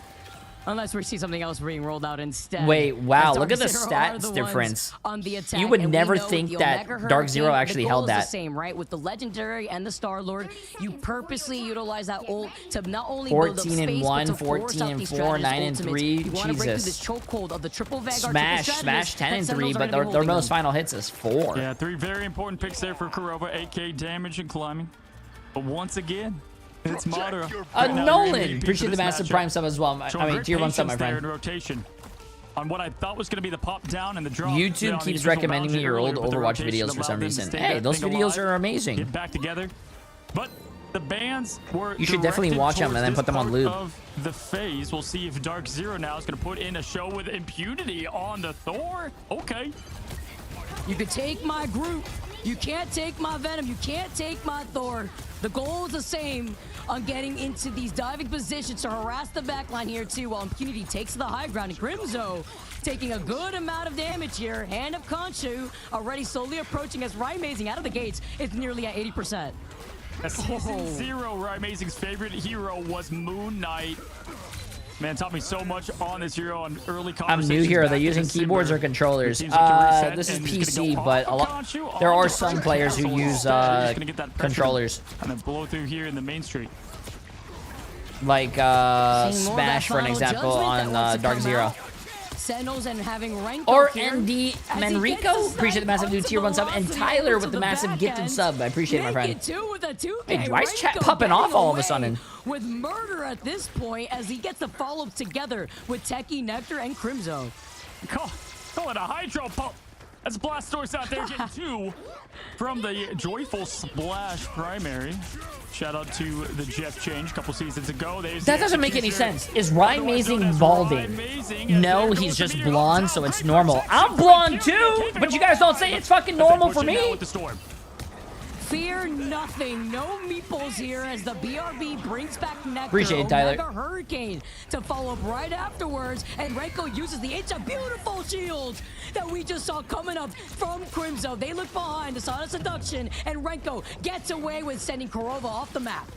Unless we see something else being rolled out instead. Wait, wow, As look at the Dark Zero are stats the ones difference. On the attack, You would and we never know think the that Omega Dark Zero Hurricane, actually the held goal that. is the same, right? With the Legendary and the Star-Lord, you purposely utilize that ult to not only build up 14 and space, 1, but to force 14 out and these 4, strategies 9 and ultimates. 3. You want to break through this Jesus. chokehold of the triple Vanguard Smash, triple smash 10 and that 3, Sentinels are but gonna be their holding most them. final hits is 4. Yeah, 3 very important picks there for Kurova. 8k damage and climbing. But once again, it's Madara. Nolan, appreciate the massive prime sub as well. I mean, tier 1 sub, my there friend. in rotation. On what I thought was going to be the pop down and the drop. YouTube on the keeps initial recommending me boundary your old earlier, but the Overwatch rotation videos for some allowed them to reason. stay Hey, that those thing videos alive, are amazing. Get back together. But the bans were You should definitely directed watch them and towards then this put them on part loop. Of the phase. We'll see if Dark Zero now is going to put in a show with impunity on the Thor. Okay. You can take my Groot. You can't take my Venom. You can't take my Thor. The goal is the same on getting into these diving positions to harass the backline here too, while Impunity takes the high ground. And Crimzo taking a good amount of damage here. Hand of Khonshu already slowly approaching as Rymazing out of the gates. It's nearly at 80%. Season 0, Rymazing's favorite hero was Moon Knight. Man, taught me so much on this hero on early I'm conversations. new here. Are they back using in keyboards December. or controllers? It seems like to reset, This is and he's gonna PC, go but off there are onto some Frank players who Castle use instead. He's gonna get that pressure controllers. And then blow through here in the main street. Like Seeing more of Smash, that for an final example, judgment that on wants to Dark come Zero. out. Sentinels and having Renko Or here ND as he gets Manrico, the appreciate the massive new tier 1 sub, and velocity Tyler over with to the massive back gifted end. sub. I appreciate it, my friend. Make it 2 with a 2K. Hey, why is chat Renko popping off banging all of a away sudden? With murder at this point as he gets the follow-up together with Techie, Nectar, and Crimzo. Call it a hydro pump. As Blastoise out there getting 2 from the Joyful Splash primary. Shout out to the Jeff Change a couple seasons ago. That doesn't make any sense. Is Rymazing balding? No, he's just blonde, so it's normal. I'm blonde too, but you guys don't say it's fucking normal for me. Fear nothing. No meeples here as the BRB brings back Nectar. Appreciate it, Tyler. Omega Hurricane to follow up right afterwards. And Renko uses the It's a Beautiful shield that we just saw coming up from Crimzo. They look behind the Sonic Seduction, and Renko gets away with sending Kurova off the map.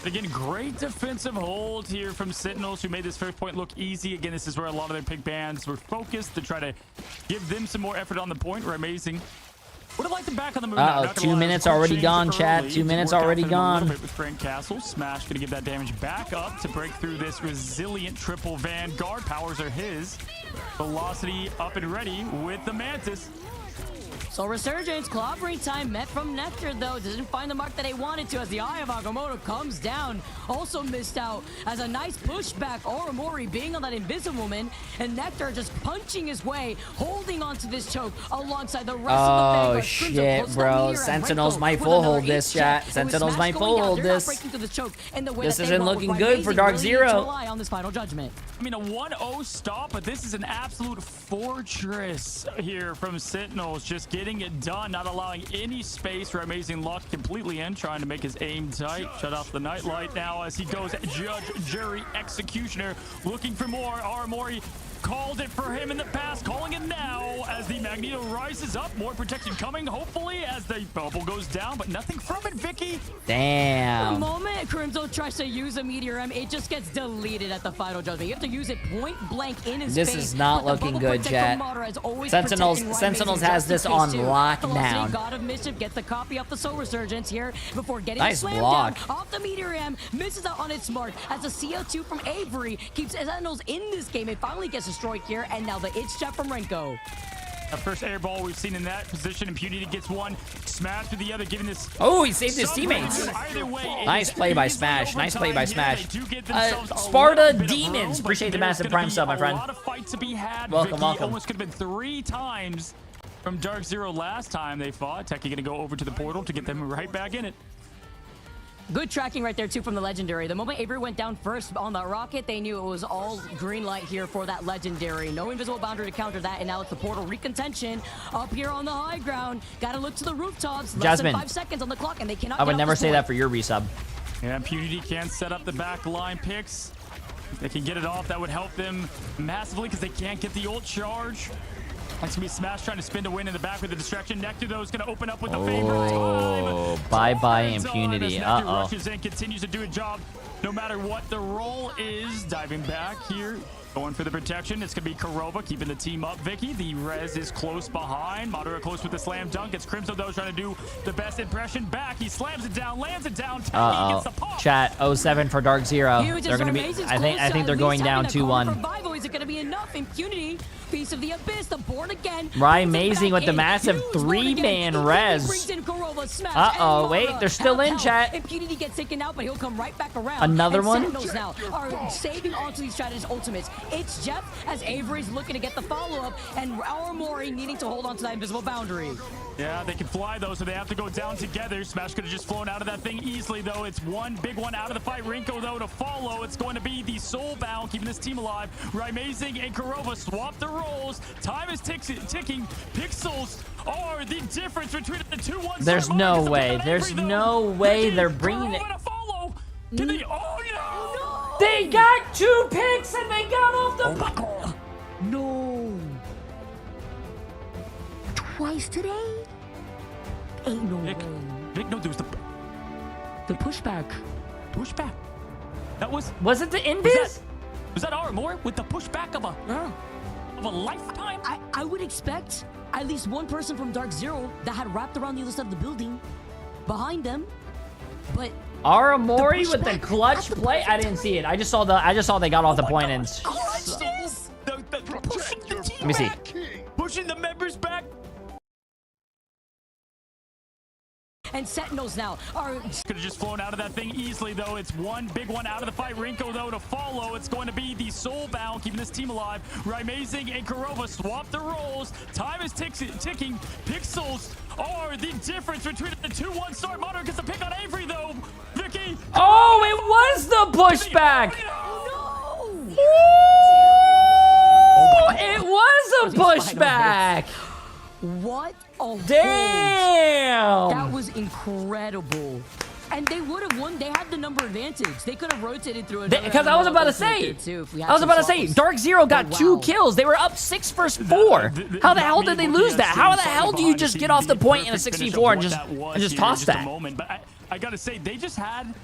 Again, great defensive hold here from Sentinels, who made this first point look easy. Again, this is where a lot of their pick bands were focused to try to give them some more effort on the point. Amazing. Would have liked them back on the move. Uh-oh, 2 minutes already gone, chat. 2 minutes already gone. With Frank Castle, Smash going to give that damage back up to break through this resilient triple Vanguard. Powers are his. Velocity up and ready with the Mantis. So Resurgence, clobbering time met from Nectar, though. Doesn't find the mark that they wanted to as the Eye of Agamotto comes down. Also missed out as a nice pushback. Orimori being on that Invisible Man, and Nectar just punching his way, holding onto this choke alongside the rest of the Vanguard. Shit, bro. Sentinels might full hold this, chat. Sentinels might full hold this. This isn't looking good for Dark Zero. On this final judgment. I mean, a 1-0 stop, but this is an absolute fortress here from Sentinels. Just getting it done, not allowing any space for Amazing locked completely in, trying to make his aim tight. Shut off the nightlight now as he goes Judge, Jury, Executioner, looking for more. Aramori called it for him in the past, calling it now as the Magneto rises up. More protection coming, hopefully, as the bubble goes down, but nothing from it, Vicky. Damn. The moment Crimzo tries to use a Meteor M, it just gets deleted at the final judgment. You have to use it point blank in his face. This is not looking good, chat. Sentinels has this on lockdown. God of Mischief gets the copy off the Soul Resurgence here before getting nice slammed block. down off the Meteor M, misses out on its mark as the CO2 from Avery keeps Sentinels in this game. It finally gets destroyed here, and now the itch shot from Renko. The first air ball we've seen in that position. Impunity gets one, Smash to the other, giving this. Oh, he saved his teammates. Nice play by Smash. Nice play by Smash. Sparta Demons. Appreciate the massive prime sub, my friend. A lot of fights to be had. Welcome, welcome. Almost could have been 3 times from Dark Zero last time they fought. Techie gonna go over to the portal to get them right back in it. Good tracking right there, too, from the Legendary. The moment Avery went down first on that rocket, they knew it was all green light here for that Legendary. No invisible boundary to counter that, and now it's the portal recontention up here on the high ground. Gotta look to the rooftops. Less than 5 seconds on the clock, and they cannot I would never say that for your resub. Yeah, Impunity can set up the back line picks. If they can get it off, that would help them massively because they can't get the ult charge. That's going to be Smash trying to spin to win in the back with the distraction. Nectar, though, is going to open up with the favorite time. Bye-bye Impunity. Nectar Uh-oh. rushes in, continues to do a job. no matter what the role is. Diving back here. Going for the protection. It's going to be Kurova keeping the team up. Vicky, the res is close behind. Madara close with the slam dunk. It's Crimson, though, trying to do the best impression back. He slams it down, lands it down. Uh-oh. Chat, 07 for Dark Zero. They're going to be, I think they're going down 2-1. Is it going to be enough? Impunity, Piece of the Abyss, the Born Again. Amazing with the massive 3-man res. Uh-oh, wait, they're still in, chat. Impunity gets taken out, but he'll come right back around. Another one? Sentinels now are saving onto these strategies ultimates. It's Jeff as Avery's looking to get the follow-up, and our Mori needing to hold on to that invisible boundary. Yeah, they can fly, though, so they have to go down together. Smash could have just flown out of that thing easily, though. It's one big one out of the fight. Rinko, though, to follow. It's going to be the Soulbound, keeping this team alive. Amazing and Kurova swap the roles. Time is ticking. Pixels are the difference between the 2-1. There's no way. There's no way they're bringing it. Can they? Oh, no! They got 2 picks and they got off the... No. Twice today? Ain't no way. Vic, no, there was the pushback. Pushback. That was... Was it the invis? Was that Armor with the pushback of a lifetime? I would expect at least one person from Dark Zero that had wrapped around the other side of the building behind them, but... Aramori with the clutch play? I didn't see it. I just saw they got off the point and... Let me see. Pushing the members back. And Sentinels now are... Could have just flown out of that thing easily, though. It's one big one out of the fight. Rinko, though, to follow. It's going to be the Soulbound, keeping this team alive. Amazing and Kurova swap the roles. Time is ticking. Pixels are the difference between the 2-1 start. Modern gets a pick on Avery, though. Vicky. Oh, it was the pushback. No. Ooh, it was a pushback. What a damn! That was incredible. And they would have won. They had the number advantage. They could have rotated through it. Because I was about to say, Dark Zero got 2 kills. They were up 6 versus 4. How the hell did they lose that? How the hell do you just get off the point in a 64 and just toss that? But I gotta say, they just had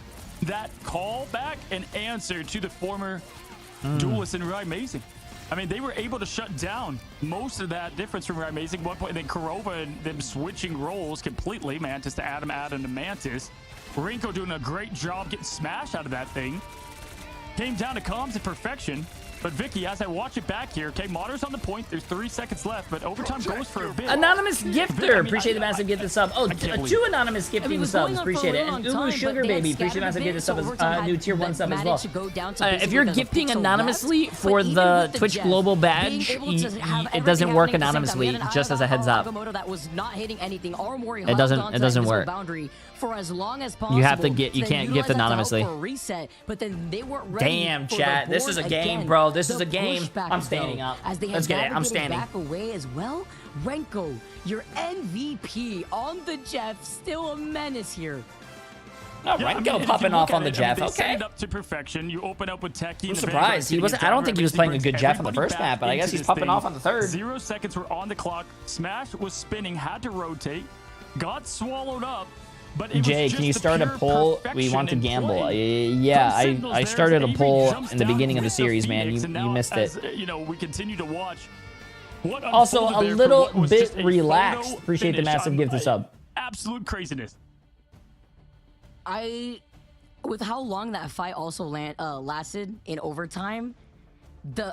that call back and answer to the former duelist and Amazing. I mean, they were able to shut down most of that difference from Amazing 1 point. And then Kurova and them switching roles completely. Mantis to Adam to Mantis. Rinko doing a great job getting smashed out of that thing. Came down to comms and perfection. But Vicky, as I watch it back here, okay, Modder's on the point. There's 3 seconds left, but overtime goes for a bit. Anonymous Gifter, appreciate the massive gift sub. Oh, 2 anonymous gifting subs, appreciate it. And Umu Sugar Baby, appreciate the massive gift sub as new tier 1 sub as well. If you're gifting anonymously for the Twitch Global badge, it doesn't work anonymously, just as a heads up. It doesn't work. For as long as possible. You have to get, you can't gift anonymously. Damn, chat, this is a game, bro. This is a game. I'm standing up. Let's get it. I'm standing. Back away as well. Renko, your MVP on the Jeff, still a menace here. Oh, yeah, Renko popping off on the Jeff. They okay. set it up to perfection. You open up with Techie. I'm surprised. He wasn't. I don't think he was playing a good Jeff on the first map, but I guess he's popping off on the third. 0 seconds were on the clock. Smash was spinning, had to rotate, got swallowed up. But Jay, can you start a poll? We want to gamble. Yeah, I started a poll in the beginning of the series, man. You missed it. You know, we continue to watch. Also, a little bit relaxed. Appreciate the massive gift of sub. Absolute craziness. With how long that fight also lasted in overtime,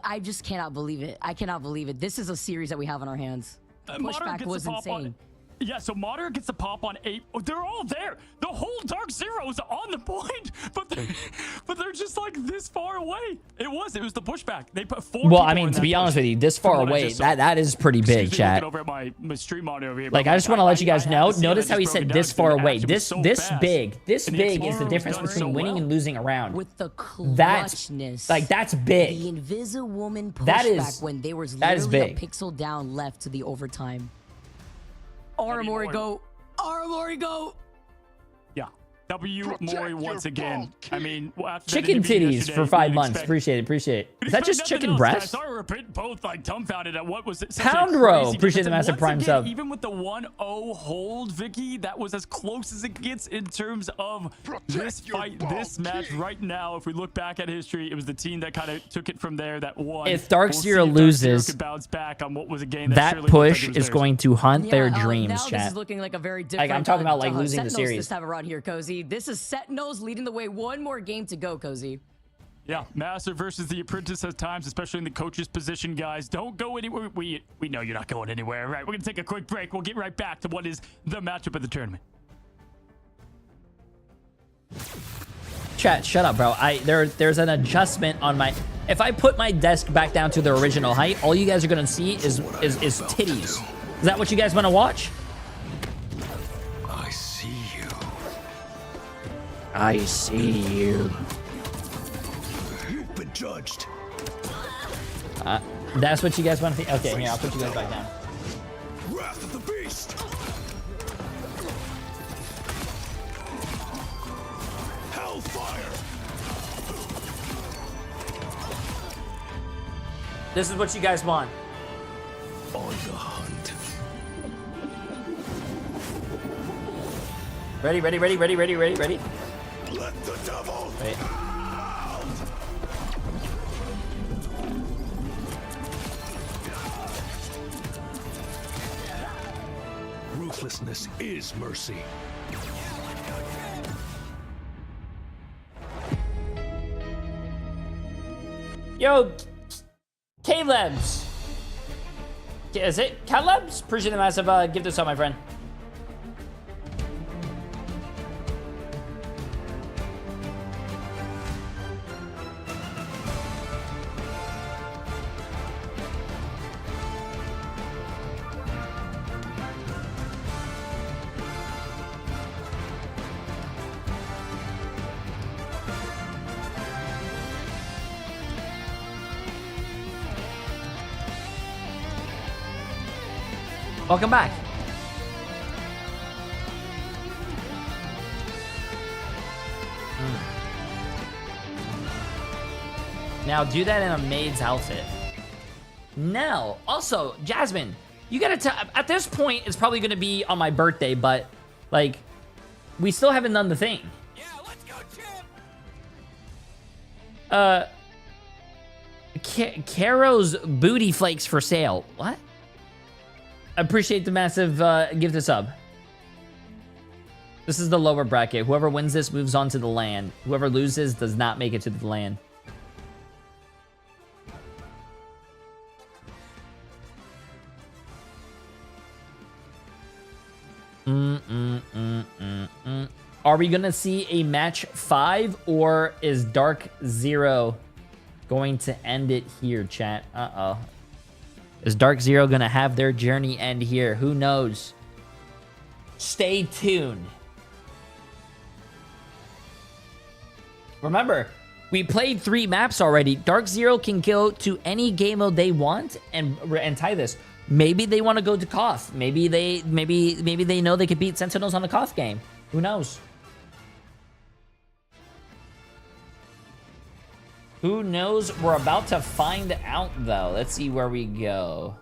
I just cannot believe it. I cannot believe it. This is a series that we have on our hands. Pushback was insane. Yeah, so Modder gets a pop on 8. Oh, they're all there. The whole Dark Zero is on the point, but they're just like this far away. It was the pushback. They put 4. Well, I mean, to be honest with you, this far away, that is pretty big, chat. Over at my stream monitor over here, like, I just want to let you guys know. Notice how he said this far away. This big is the difference between winning and losing a round. With the clutchness, that's big. The Invisiwoman pushback when there was literally a pixel down left to the overtime. Aramori go. Yeah. W Mori once again. I mean, after that Chicken interview titties yesterday, for we 5 didn't months. expect- Appreciate it. Appreciate it. we Is that expect just chicken nothing else, breast? guys. Sorry, we're both like dumbfounded at what was it. Pound row. Appreciate the massive prime sub. Even with the 1-0 hold, Vicky, that was as close as it gets in terms of this fight, this match right now. If we look back at history, it was the team that kind of took it from there that won. If Dark We'll Zero see if Dark Zero loses, could bounce back on what was a game that that surely looked like push it was is theirs. going to haunt their now dreams, this chat. is looking like a very different. Like, I'm talking about, like, losing the Sentinels series. this time around here, Cozy. This is Sentinels leading the way. One more game to go, Cozy. Yeah, Master versus the Apprentice at times, especially in the coach's position, guys. Don't go anywhere. We know you're not going anywhere. All right, we're going to take a quick break. We'll get right back to what is the matchup of the tournament. Chat, shut up, bro. There's an adjustment on my. If I put my desk back down to the original height, all you guys are gonna see is titties. Is that what you guys want to watch? I see you. I see you. You've been judged. That's what you guys want to see. Okay, here, I'll put you guys back down. Wrath of the Beast. Hellfire. This is what you guys want. On the hunt. Ready, ready, ready, ready, ready, ready, ready. Let the devil. Wait. Ruthlessness is mercy. Yo, Caleb's. Is it Caleb's? Appreciate the massive gift us up, my friend. Welcome back. Now do that in a maid's outfit. Now, also, Jasmine, you gotta tell. At this point, it's probably gonna be on my birthday, but like, we still haven't done the thing. Yeah, let's go, Chip. Caro's booty flakes for sale. What? Appreciate the massive gift a sub. This is the lower bracket. Whoever wins this moves on to the land. Whoever loses does not make it to the land. Are we gonna see a match 5, or is Dark Zero going to end it here, chat? Uh-oh. Is Dark Zero gonna have their journey end here? Who knows? Stay tuned. Remember, we played 3 maps already. Dark Zero can go to any game mode they want and tie this. Maybe they want to go to Koth. Maybe they know they could beat Sentinels on the Koth game. Who knows? Who knows? We're about to find out, though. Let's see where we go.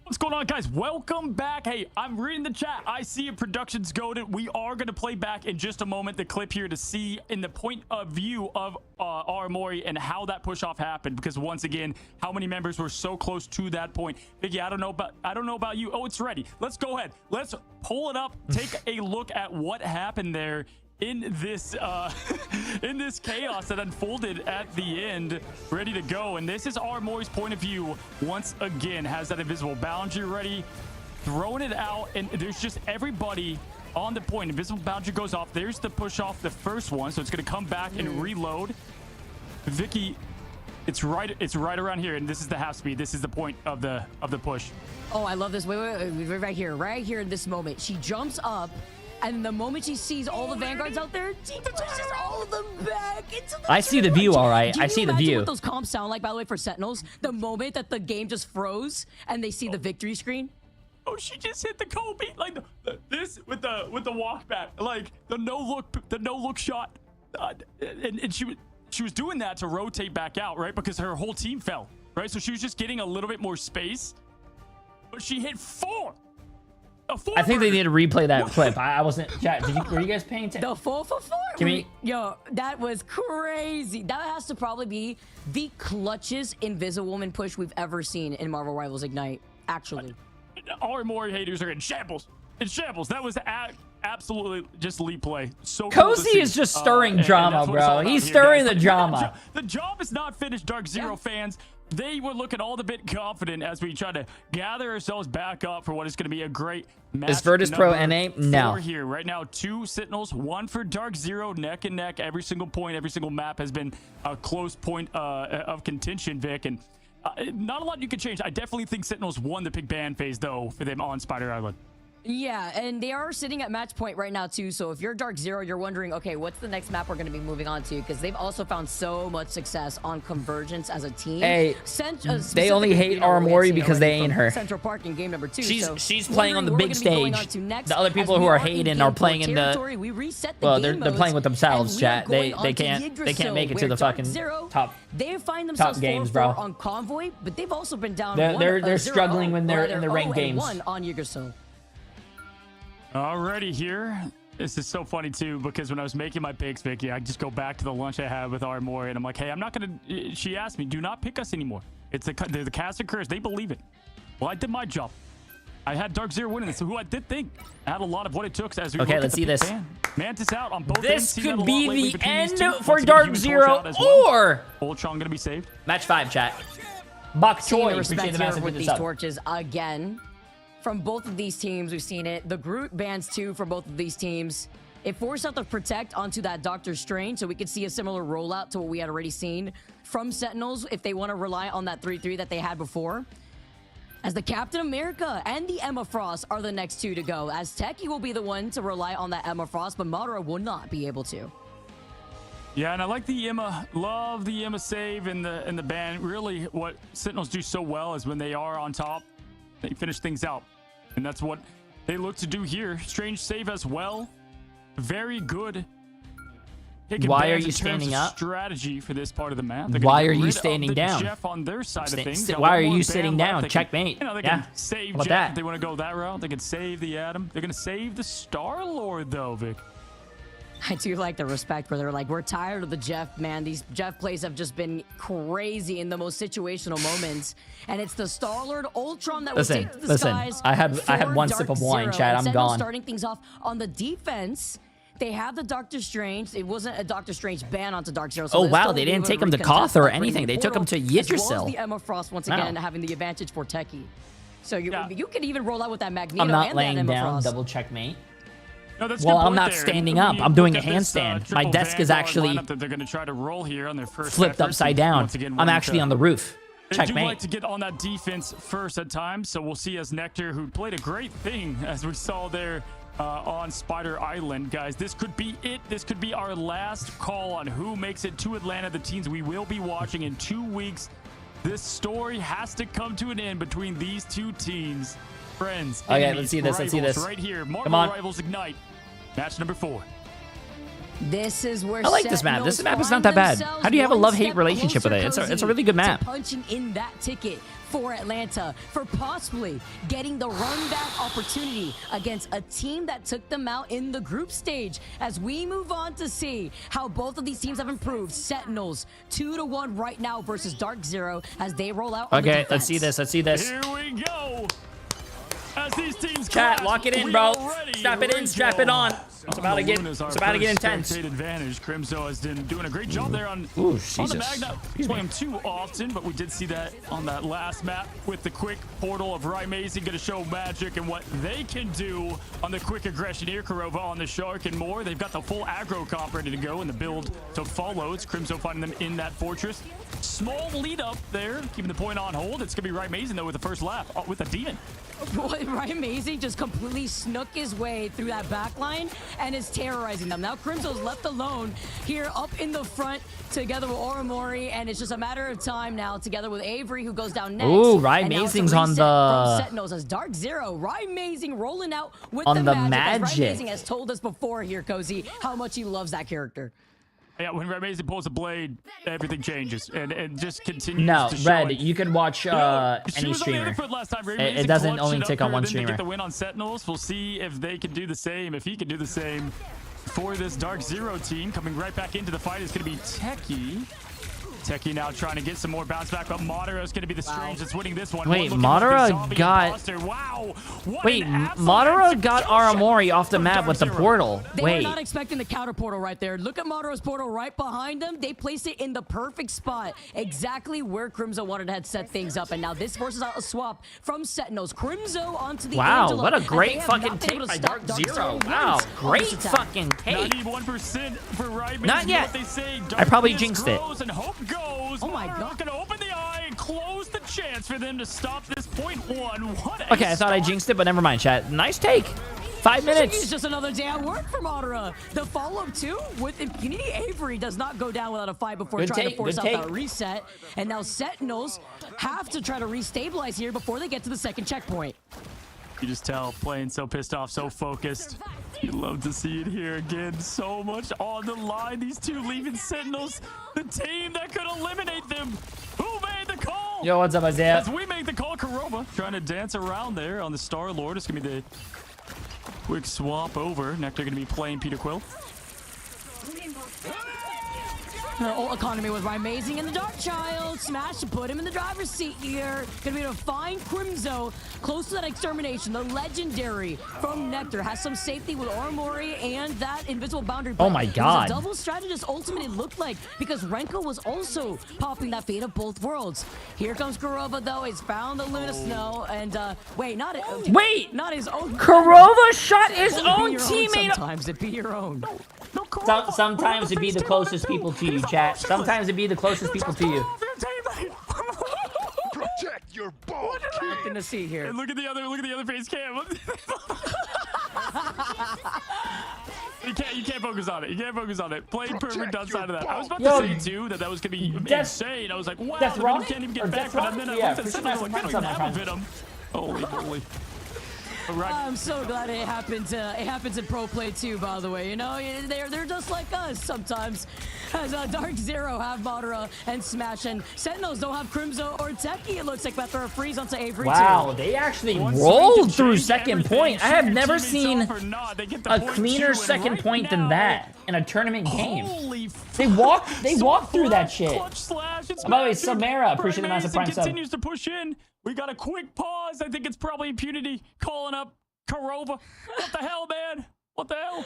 What's going on, guys? Welcome back. Hey, I'm reading the chat. I see a production's goaded. We are going to play back in just a moment the clip here to see in the point of view of Aramori and how that push-off happened. Because once again, how many members were so close to that point. Biggie, I don't know about you. Oh, it's ready. Let's go ahead. Let's pull it up. Take a look at what happened there in this in this chaos that unfolded at the end. Ready to go, and this is Aramori's point of view. Once again, has that invisible boundary ready, throwing it out, and there's just everybody on the point. Invisible boundary goes off. There's the push off the first one, so it's going to come back and reload. Vicky, it's right around here, and this is the half speed. This is the point of the push. Oh, I love this. Wait, right here in this moment. She jumps up, and the moment she sees all the vanguards out there, she pushes all of them back into the I see the view, all right. I see the view. What those comps sound like, by the way, for Sentinels? The moment that the game just froze and they see the victory screen. Oh, she just hit the Kobe. Like, this this with the walk back, like the no look shot, and she was doing that to rotate back out, right? Because her whole team fell, right? So she was just getting a little bit more space, but she hit 4. I think they need to replay that clip. I wasn't. Chat, were you guys paying attention? The 4 for 4. Yo, that was crazy. That has to probably be the clutchest Invisible Woman push we've ever seen in Marvel Rivals Ignite. Actually, our Mori haters are in shambles. In shambles. That was absolutely just elite play. So Cozy is just stirring drama, bro. He's stirring the drama. The job is not finished, Dark Zero fans. They were looking all the bit confident as we try to gather ourselves back up for what is going to be a great match. Is Virtus Pro NA? No. We're here right now. 2 Sentinels, 1 for Dark Zero, neck and neck. Every single point, every single map has been a close point of contention, Vic. And not a lot you can change. I definitely think Sentinels won the pick ban phase, though, for them on Spider Island. Yeah, and they are sitting at match point right now too. So if you're Dark Zero, you're wondering, okay, what's the next map we're going to be moving on to? Because they've also found so much success on Convergence as a team. Hey, they only hate Aramori because they ain't her. Central Park in game number 2. She's playing on the big stage. The other people who are hating are playing in the. Well, they're playing with themselves, chat. They can't make it to the fucking top. They find themselves games, bro. On Convoy, but they've also been down. They're struggling when they're in the ranked games. On Yggdrasil. Alrighty here. This is so funny too, because when I was making my picks, Vicky, I just go back to the lunch I had with Aramori, and I'm like, hey, I'm not gonna. She asked me, do not pick us anymore. It's the cast of curse. They believe it. Well, I did my job. I had Dark Zero winning this, who I did think had a lot of what it took as we okay, let's see this. Mantis out on both this ends. Could be the end for Dark Zero, or Ultron gonna be saved. Match 5, chat. Bok Choi, appreciate the massive with these torches again. From both of these teams, we've seen it. The group bans too for both of these teams. It forced out the Protect onto that Doctor Strange, so we could see a similar rollout to what we had already seen from Sentinels if they want to rely on that 3-3 that they had before. As the Captain America and the Emma Frost are the next 2 to go, as Techie will be the one to rely on that Emma Frost, but Madara will not be able to. Yeah, and I like the Emma, love the Emma save in the ban. Really, what Sentinels do so well is when they are on top, they finish things out. And that's what they look to do here. Strange save as well. Very good. Why are you standing up? Strategy for this part of the map. Why are you standing down? Jeff on their side of things. Why are you sitting down? Checkmate. They can save Jeff if they want to go that route. They can save the Atom. They're going to save the Star-Lord, though, Vic. I do like the respect where they're like, we're tired of the Jeff, man. These Jeff plays have just been crazy in the most situational moments. And it's the Star-Lord Ultron that will take to the skies. I had one sip of wine, Chad. I'm gone. Starting things off on the defense. They have the Doctor Strange. It wasn't a Doctor Strange ban onto Dark Zero. So oh, wow. They didn't take him to Koth or anything. They took him to Yggdrasil. As well as the Emma Frost, once again, having the advantage for Techie. So you could even roll out with that Magneto. I'm not and laying that Emma down. Frost. Double checkmate. No, that's well, I'm not standing up. I'm doing a handstand. My desk is actually that they're going to try to roll here on their first flipped upside down. I'm actually on the roof. They Checkmate. do like to get on that defense first at times, so we'll see as Nectar, who played a great thing, as we saw there on Spider Island. Guys, this could be it. This could be our last call on who makes it to Atlanta, the teams we will be watching in 2 weeks. This story has to come to an end between these 2 teams. Friends, okay, enemies, let's see this. Let's see this. Right here, Marvel Come on. Rivals Ignite, match number 4. This is where I like this map. This map is not that bad. How do you have a love-hate relationship with it? It's a really good map. Punching in that ticket for Atlanta for possibly getting the run-back opportunity against a team that took them out in the group stage. As we move on to see how both of these teams have improved. Sentinels 2-1 right now versus Dark Zero as they roll out. Okay, let's see this. Let's see this. Here we go. As these teams chat, lock it in, bro. Strap it in, strap it on. It's about to get intense. Advantage. Crimzo has been doing a great job there on the Magna. He's playing him too often, but we did see that on that last map with the quick portal of Rymazing, going to show Magic and what they can do on the quick aggression here. Kurova on the Shark and more. They've got the full aggro comp ready to go and the build to follow. It's Crimzo finding them in that fortress. Small lead up there, keeping the point on hold. It's going to be Rymazing though with the first lap with a demon. Boy, Rymazing just completely snuck his way through that back line and is terrorizing them. Now Crimso's left alone here up in the front together with Orimori, and it's just a matter of time now together with Avery, who goes down next. Ooh, Rye And now it's a Mazing's on reset the... from Sentinels as Dark Zero. Rye Mazing rolling out with on the As Rye magic. Mazing has told us before here, Cozy, how much he loves that character. Yeah, when Red Mazing pulls a blade, everything changes and just continues. No, to show Red, it. you can watch She was any on the streamer. other foot last time. Red It Mazing doesn't clutched only it up tick on for one them to streamer. get the win on Sentinels. We'll see if they can do the same, if he can do the same for this Dark Zero team. Coming right back into the fight is going to be Techie. Techie now trying to get some more bounce back, but Madara is going to be the strange that's winning this one. Wait, One looking like the Madara zombie got... imposter. Wow. What Wait, an absolute Madara got execution Aramori off the from map Dark with the Zero. portal. They were Wait. not expecting the counter portal right there. Look at Madara's portal right behind them. They placed it in the perfect spot, exactly where Crimzo wanted to have set things up. And now this forces out a swap from Sentinels. Crimzo onto the Wow, Angela, what a and great they have fucking not been able take to by stop Dark Zero. once Wow, on great this attack. fucking take. 91% for Rye Not Mazing, yet. what they say. I probably Darkness jinxed it. grows and hope goes. Oh my Madara God. gonna open the eye and close the chance for them to stop this point one. What a Okay, I thought I jinxed it, but never mind, chat. Nice take. 5 minutes. It's just another day at work for Madara. The follow-up too with impunity. Avery does not go down without a fight before Good trying take, to force good out take. that reset. And now Sentinels have to try to restabilize here before they get to the second checkpoint. You just tell, playing so pissed off, so focused. You love to see it here again. So much on the line. These two leaving Sentinels, the team that could eliminate them. Who made the call? Yo, what's up, Isaiah? As we make the call, Kurova trying to dance around there on the Star Lord. It's gonna be the quick swap over. Nectar gonna be playing Peter Quill. Ult economy was amazing, and the Dark Child smash to put him in the driver's seat here. Gonna be able to find Crimzo close to that extermination. The legendary from Nectar has some safety with Orimori and that invisible boundary. Oh my It was God. a double strategist ultimate it looked like, because Renko was also popping that fate of both worlds. Here comes Kurova though. He's found the Luna Snow, and wait, not it. Wait! Not his own. Kurova shot his Only be own your teammate. Sometimes it be your own. Sometimes it be the closest people to you, chat. Sometimes it be the closest people to you. Protect your ball. Nothing to see here. And look at the other face cam. You can't focus on it. You can't focus on it. Played perfect outside of that. I was about Yo, to say too that was gonna be insane. I was like, wow, Death the Rock? man can't even Or get back. Death But Rock? then I Yeah, looked at for something sure, like, that's I don't even my have a friend. Venom. Holy. I'm so glad it happens. It happens in pro play too. By the way, you know they're just like us sometimes. As Dark Zero have Madara and Smash, and Sentinels don't have Crimzo or Techie. It looks like after a freeze onto Avery. Wow, too. they actually rolled through second point. I have never seen a cleaner second point than that in a tournament game. They walked through that shit. By the way, Samara, appreciate the massive prime sub. Continues to push in. We got a quick pause. I think it's probably Impunity calling up Kurova. What the hell, man? What the hell?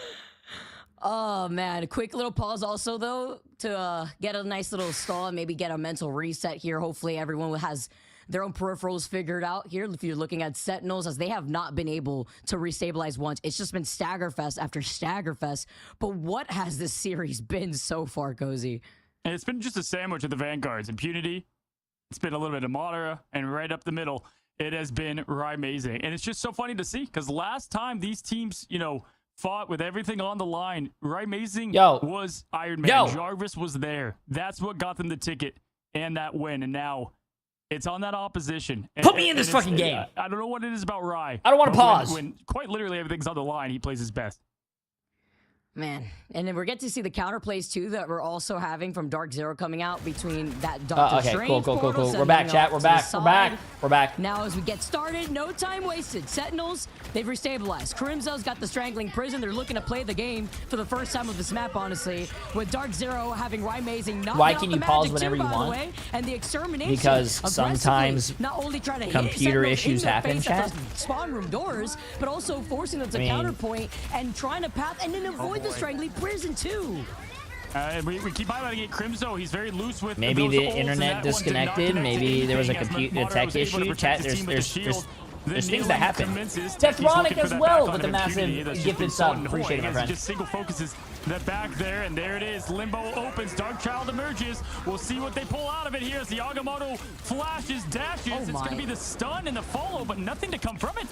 Oh man, a quick little pause also though to get a nice little stall and maybe get a mental reset here. Hopefully everyone has their own peripherals figured out here. If you're looking at Sentinels, as they have not been able to restabilize once. It's just been Staggerfest after Staggerfest. But what has this series been so far, Cozy? And it's been just a sandwich of the Vanguards. Impunity, it's been a little bit of Madara, and right up the middle, it has been Rye Mazing. And it's just so funny to see, because last time these teams, you know, fought with everything on the line, Rye Mazing was Iron Man. Jarvis was there. That's what got them the ticket and that win. And now it's on that opposition. Put me in this fucking game. I don't know what it is about Rye. I don't want to pause. When quite literally everything's on the line, he plays his best. Man, and then we're getting to see the counterplays too that we're also having from Dark Zero coming out between that Doctor Okay, Strange cool. portal, We're back, sending chat. off We're to the back. side. We're back. Now as we get started, no time wasted. Sentinels, they've restabilized. Crimzo's got the strangling prison. They're looking to play the game for the first time of this map, honestly. With Dark Zero having Rye Mazing knocked Why out can the you pause magic whenever too, you by the want? way, and the extermination Because aggressively, sometimes not only trying to hit computer Sentinels issues in the happen, face at chat. those spawn room doors, but also forcing them to counterpoint and trying to path and then avoid the strangling prison too. We keep highlighting it. Crimzo, he's very loose with Maybe those the ults, and internet that one did not disconnected. connect to Maybe there was a anything, as tech Madara was able to issue. protect Chat, his team with the shield. There's things that happen. Deathronic as well with the massive gifted sub. Appreciate it, my friend. Just single focuses the back there, and there it is. Limbo opens. Dark Child emerges. We'll see what they pull out of it here as the Agamotto flashes, dashes. It's going to be the stun and the follow, but nothing to come from it.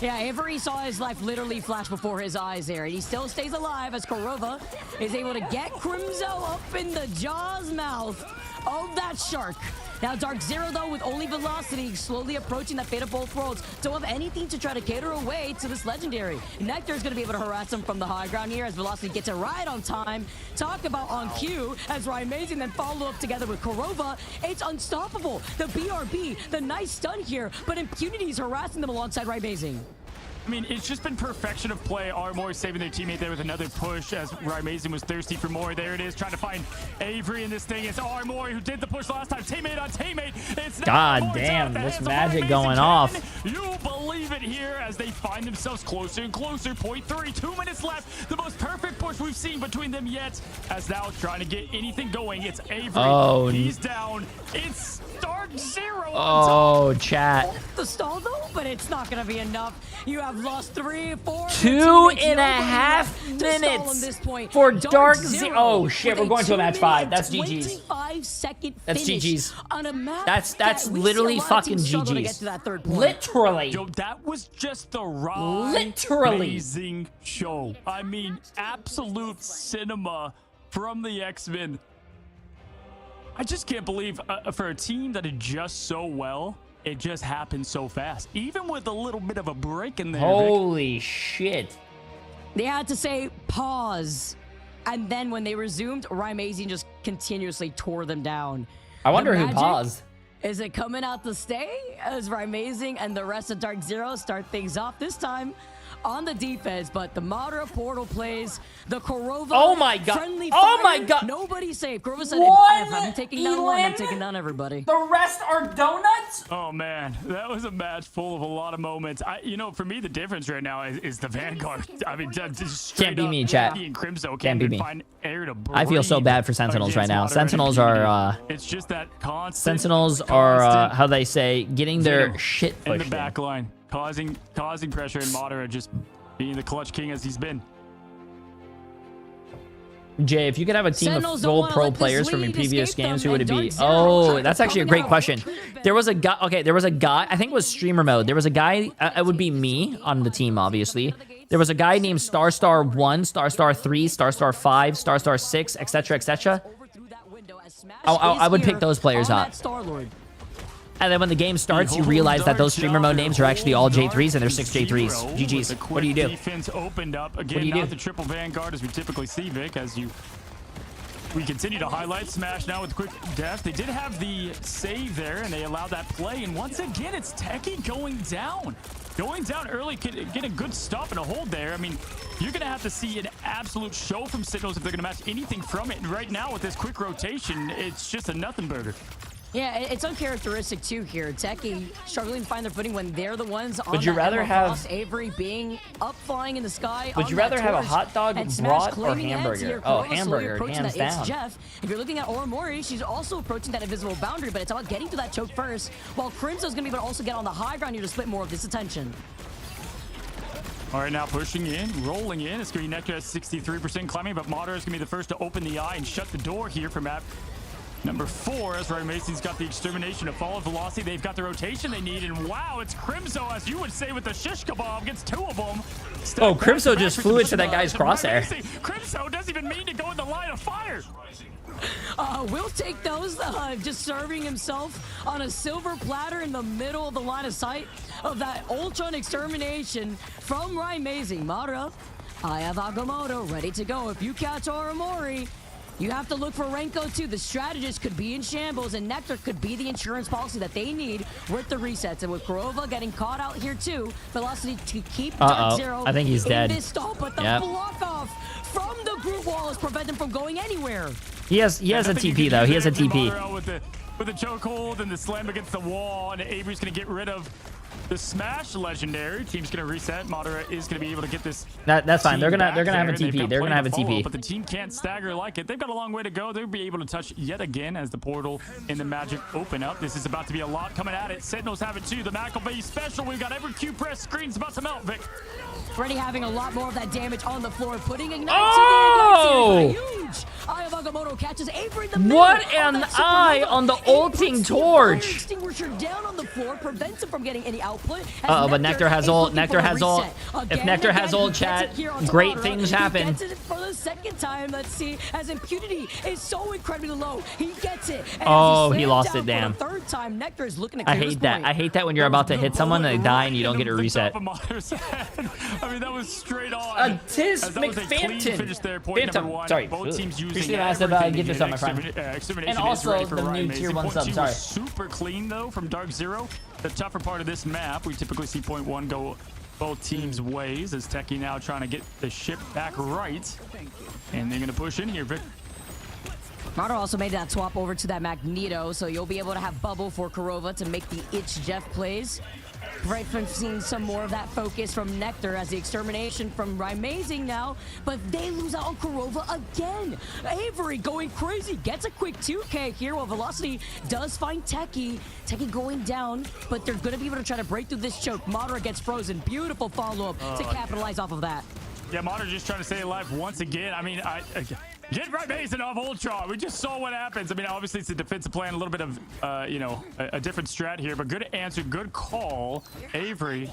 Yeah, Avery saw his life literally flash before his eyes there, and he still stays alive as Korova is able to get Crimzo up in the jaw's mouth of that shark. Now, Dark Zero, though, with only velocity, slowly approaching that fate of both worlds. Don't have anything to try to cater away to this legendary. Nectar is going to be able to harass him from the high ground here as velocity gets it right on time. Talk about on cue as Amazing then follow up together with Korova. It's unstoppable. The BRB, the nice stun here, but Impunity is harassing them alongside Amazing. I mean, it's just been perfection of play. Armor saving their teammate there with another push as Amazing was thirsty for more. There it is, trying to find Avery in this thing. It's Armor who did the push last time. Teammate on teammate. It's God damn, this magic going off. You believe it here as they find themselves closer and closer. 0.3, 2 minutes left. The most perfect push we've seen between them yet. As now trying to get anything going. It's Avery. Oh, he's down. It's Dark Zero. Oh, chat. The stall though, but it's not going to be enough. You have lost 3, 4, 2.5 minutes for Dark Zero. Oh shit, we're going to a match 5. That's GG's. That's GG's. That's literally fucking GG's. Literally. Yo, that was just the amazing show. I mean, absolute cinema from the X-Men. I just can't believe for a team that did just so well, it just happened so fast. Even with a little bit of a break in there. Holy shit. They had to say pause. And then when they resumed, Amazing just continuously tore them down. I wonder who paused. Is it coming out to stay as Amazing and the rest of Dark Zero start things off this time on the defense? But the Madara portal plays, the Korova. Oh my god. Friendly oh fire, my god. Nobody safe. Korova said, if I'm taking down one, I'm taking down everybody. The rest are donuts? Oh man, that was a match full of a lot of moments. You know, for me, the difference right now is the Vanguard. I mean, just can't be me, chat. Crimzo Can't be me. Find air to I feel so bad for Sentinels right now. Sentinels are it's just that constant. Sentinels are how they say, getting their shit pushed in the back line, causing pressure, and Madara just being the clutch king as he's been. Jay, if you could have a team of full pro players from your previous games, who would it be? Oh, that's actually a great question. There was a guy, I think it was streamer mode. There was a guy, it would be me on the team, obviously. There was a guy named Starstar 1, Starstar 3, Starstar 5, Starstar 6, etc., etc. I would pick those players up. And then when the game starts, you realize that those streamer mode names are actually all J3s, and they're 6 J3s. GG's. What do you do? Defense opened up again. What do you do? Not the triple Vanguard as we typically see, Vic. We continue to highlight Smash now with quick death. They did have the save there, and they allowed that play. And once again, it's Techie going down. Going down early, get a good stop and a hold there. I mean, you're going to have to see an absolute show from Signals if they're going to match anything from it. And right now, with this quick rotation, it's just a nothing burger. Yeah, it's uncharacteristic too here. Techie struggling to find their footing when they're the ones on Would you rather have Avery being up flying in the sky? Would you rather have a hot dog, brat, or hamburger? Oh, hamburger, hands down. Jeff. If you're looking at Oromori, she's also approaching that invisible boundary, but it's about getting to that choke first, while Crimso's gonna be able to also get on the high ground here to split more of this attention. All right, now pushing in, rolling in. It's going to be Nectar at 63% climbing, but Madara is going to be the first to open the eye and shut the door here for map number 4, as Mason's got the extermination of follow velocity. They've got the rotation they need, and wow, it's Crimzo, as you would say, with the shish kebab, gets 2 of them. Oh, Crimzo just flew into that guy's crosshair. Crimzo doesn't even mean to go in the line of fire. We'll take those, just serving himself on a silver platter in the middle of the line of sight of that Ultron extermination from Amazing. Madara, I have Agamotto ready to go. If you catch Oromori, you have to look for Renko too. The strategist could be in shambles, and Nectar could be the insurance policy that they need with the resets. And with Korova getting caught out here too, velocity to keep Dark Zero I think he's dead. in this stall, but the block off from the group wall is preventing him from going anywhere. He has a TP though. He has a TP. With the chokehold and the slam against the wall, and Avery's gonna get rid of the Smash legendary. Team's gonna reset. Madara is gonna be able to get this. That's fine. They're gonna have a They've TP. got They're gonna have a plenty of follow-up, TP. But the team can't stagger like it. They've got a long way to go. They'll be able to touch yet again as the portal and the magic open up. This is about to be a lot coming at it. Sentinels have it too. The Mac will be special. We've got every Q press. Screen's about to melt, Vic. Already having a lot more of that damage on the floor, putting Ignite Oh! to the Ignite series. Huge! Eye of Agamotto catches Avery in the middle. What an eye on the ulting torch! Extinguisher down on the floor prevents him from getting any output. But Nectar has ult. Nectar has ult. If Nectar has ult, chat, great things happen. He gets it for the second time. Let's see, as Impunity is so incredibly low, he gets it. And Oh, he lost it. Damn. For the third time, Nectar is looking to I clear hate this that. point. I hate that when you're about to hit someone and they die and you don't get a reset. I mean, that was straight on. Tis As that was a clean finish there, point number one. Sorry. Both teams using Appreciate it, massive, everything get to this on my friend. extermination And is also ready for the Ryan new Mason. tier 1 Point sub, two sorry. was super clean though from Dark Zero. The tougher part of this map, we typically see point 1 go both teams' ways as Techie now trying to get the ship back right. And they're going to push in here, Vic. Mardo also made that swap over to that Magneto, so you'll be able to have Bubble for Kurova to make the Itch Jeff plays. Right from seeing some more of that focus from Nectar as the extermination from Amazing now, but they lose out on Kurova again. Avery going crazy, gets a quick 2K here while Velocity does find Techie. Techie going down, but they're going to be able to try to break through this choke. Madara gets frozen. Beautiful follow-up to capitalize off of that. Yeah, Madara just trying to stay alive once again. I mean, get right Mason off Ultron. We just saw what happens. I mean, obviously it's a defensive plan, a little bit of, a different strat here, but good answer, good call. Avery,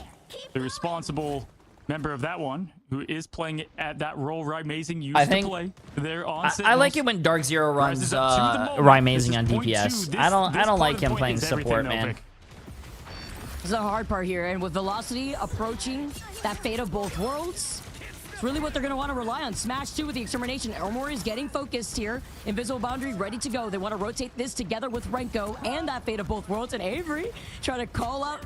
the responsible member of that one, who is playing at that role Amazing used to play there on I like it when Dark Zero runs Amazing on DPS. I don't like him playing support, man. This is the hard part here, and with Velocity approaching that fate of both worlds, it's really what they're going to want to rely on. Smash 2 with the extermination. Armory is getting focused here. Invisible Boundary ready to go. They want to rotate this together with Renko and that fate of both worlds. And Avery trying to call out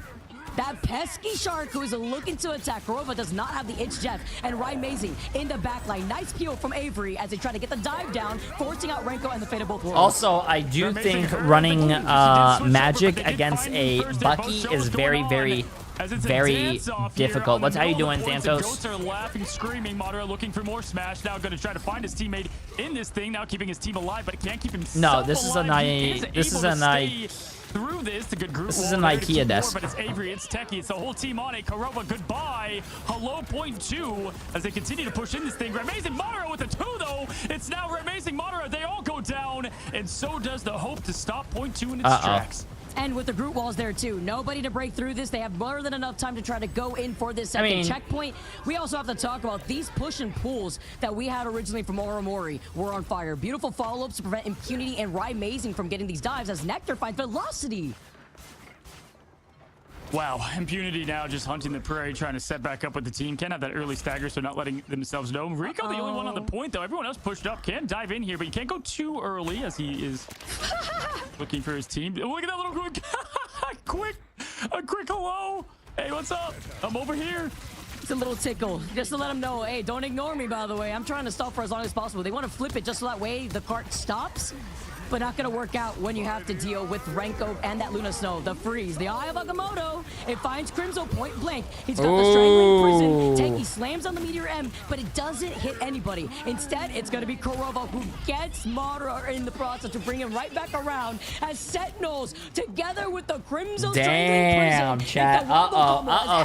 that pesky shark who is looking to attack. Kurova does not have the Itch Jeff. And Amazing in the backline. Nice peel from Avery as they try to get the dive down, forcing out Renko and the fate of both worlds. Also, I do think running Magic against a Bucky is very, very difficult. What's how you doing, Santos? Ghosts are laughing, screaming. Madara looking for more Smash. Now going to try to find his teammate in this thing. Now keeping his team alive, but it can't keep him. No, this is a through this, the good group. This is an IKEA desk. But it's Avery, it's Techie, it's the whole team on it. Kurova, goodbye. Hello, point 2 as they continue to push in this thing. Amazing Madara with the 2 though. It's now Amazing Madara. They all go down, and so does the hope to stop point 2 in its tracks. And with the group walls there too, nobody to break through this. They have more than enough time to try to go in for this second checkpoint. We also have to talk about these push and pulls that we had originally from Oromori were on fire. Beautiful follow-ups to prevent Impunity and Amazing from getting these dives as Nectar finds Velocity. Wow, Impunity now just hunting the prey, trying to set back up with the team. Can't have that early stagger, so not letting themselves know. Rico, the only one on the point, though. Everyone else pushed up. Can dive in here, but you can't go too early as he is looking for his team. Look at that little quick hello. Hey, what's up? I'm over here. It's a little tickle, just to let them know, hey, don't ignore me, by the way. I'm trying to stop for as long as possible. They want to flip it just so that way the cart stops. But not going to work out when you have to deal with Renko and that Luna Snow. The freeze, the Eye of Agamotto. It finds Crimzo point blank. He's got the strangling prison. Techie slams on the Meteor M, but it doesn't hit anybody. Instead, it's going to be Kurova who gets Madara in the process to bring him right back around as Sentinels together with the Crimzo Damn, chat.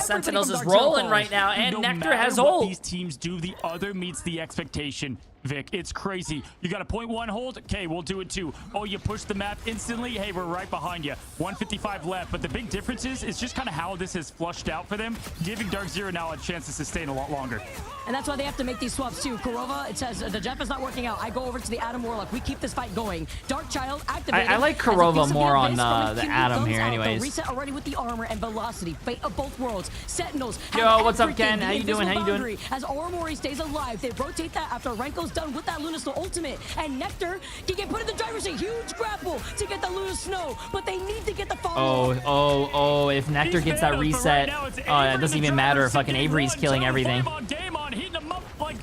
Sentinels is rolling right now, and Nectar has ult. These teams do, the other meets the expectation. Vic, it's crazy. You got a 0.1 hold? Okay, we'll do it too. Oh, you push the map instantly? Hey, we're right behind you. 155 left, but the big difference is it's just kind of how this has flushed out for them, giving Dark Zero now a chance to sustain a lot longer. And that's why they have to make these swaps too. Kurova, it says the Jeff is not working out. I go over to the Adam Warlock. We keep this fight going. Dark Child activated. I like Kurova more on the Adam here anyways. The reset already with the armor and velocity. Fate of both worlds. Sentinels. Yo, what's up, Ken? How you doing? How you doing? As Oromori stays alive, they rotate that after Renko's done with that Luna Snow ultimate. And Nectar can get put in the driver's seat. Huge grapple to get the Luna Snow. But they need to get the follow. Oh, if Nectar gets that reset, it doesn't even matter if fucking Avery's killing everything. Game on, heating them up like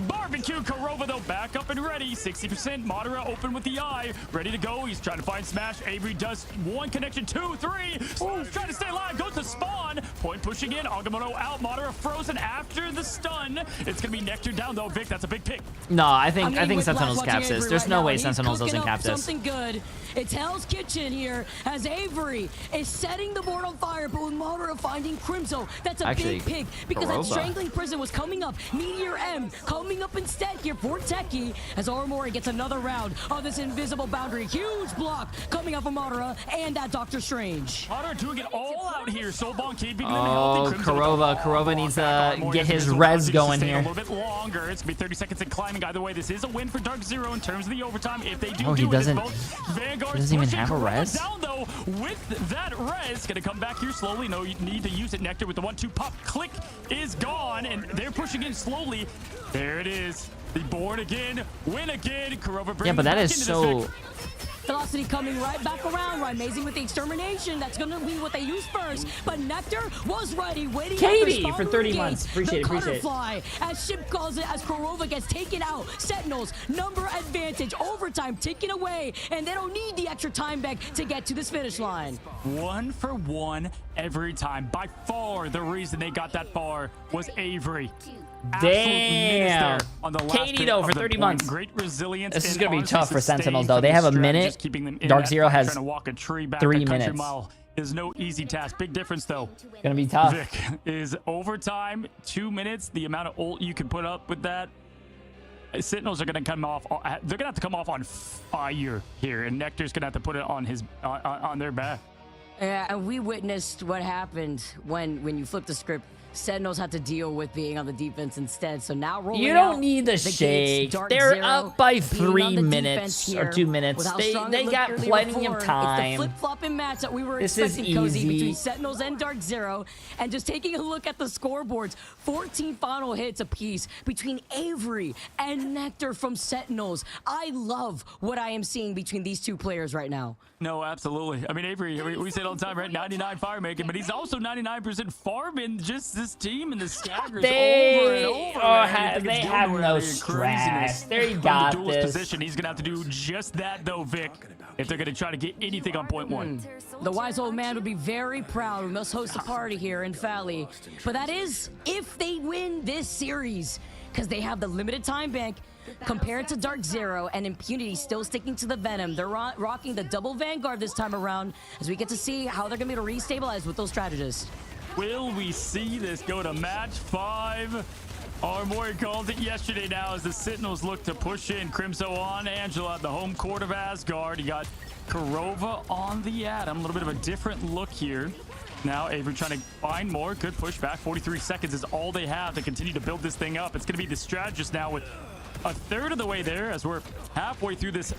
barbecue. DQ. Kurova, though, back up and ready. 60%. Madara open with the eye. Ready to go. He's trying to find Smash. Avery does one connection, 2, 3. Oh, he's trying to stay alive. Goes to spawn. Point pushing in. Agamotto out. Madara frozen after the stun. It's going to be Nectar down, though. Vic, that's a big pick. No, I think Sentinels caps this. There's no way Sentinels doesn't cap this. Something good. It's Hell's Kitchen here as Avery is setting the board on fire, but with Madara finding Crimzo, that's a big pick because that Strangling Prison was coming up. Meteor M coming up instead here for Techie as Armori gets another round of this invisible boundary. Huge block coming up from Madara and that Doctor Strange. Madara doing it all out here. Sobon keeping them healthy. Kurova needs to get his res going here. A little bit longer. It's gonna be 30 seconds in climbing. Either way, this is a win for Dark Zero in terms of the overtime. If they do, he doesn't even have a res. Down though with that res, gonna come back here slowly. No, you need to use it. Nectar with the 1-2 pop. Click is gone, and they're pushing in slowly. There it is. The born again, win again. Kurova brings but that is so. Velocity coming right back around. Amazing with the extermination. That's going to be what they use first. But Nectar was ready, waiting Katie for 30 months. Appreciate it. As Ship calls it, as Kurova gets taken out. Sentinels, number advantage, overtime taken away, and they don't need the extra time back to get to this finish line. 1 for 1 every time. By far, the reason they got that far was Avery. Damn. Katie though for 30 months. Great resilience. This is gonna be tough for Sentinels though. They have a minute. Dark Zero has 3 minutes. Is no easy task. Big difference though. Gonna be tough. Vic is overtime 2 minutes. The amount of ult you can put up with that. Sentinels are gonna come off. They're gonna have to come off on fire here, and Nectar's gonna have to put it on his on their back. Yeah, and we witnessed what happened when you flip the script. Sentinels had to deal with being on the defense instead. So now rolling You don't need the shake. They're up by 3 minutes or 2 minutes. They got plenty of time. It's the flip-flopping match that we were expecting, Cozy, between Sentinels and Dark Zero. And just taking a look at the scoreboards, 14 final hits apiece between Avery and Nectar from Sentinels. I love what I am seeing between these two players right now. No, absolutely. I mean, Avery, we say it all the time, right? 99 fire making, but he's also 99% farming just this team and the staggers over and over. They have no stress. They got the duelist this. Position. He's going to have to do just that, though, Vic, if they're going to try to get anything on point 1. The wise old man would be very proud. We must host a party here in Valley. But that is if they win this series, because they have the limited time bank. Compared to Dark Zero and Impunity still sticking to the Venom, they're rocking the double Vanguard this time around as we get to see how they're going to be able to restabilize with those strategists. Will we see this go to match 5? Armori called it yesterday now as the Sentinels look to push in. Crimzo on Angela at the home court of Asgard. You got Kurova on the Atom. A little bit of a different look here. Now Avery trying to find more. Good pushback. 43 seconds is all they have to continue to build this thing up. It's going to be the strategist now with a third of the way there as we're halfway through this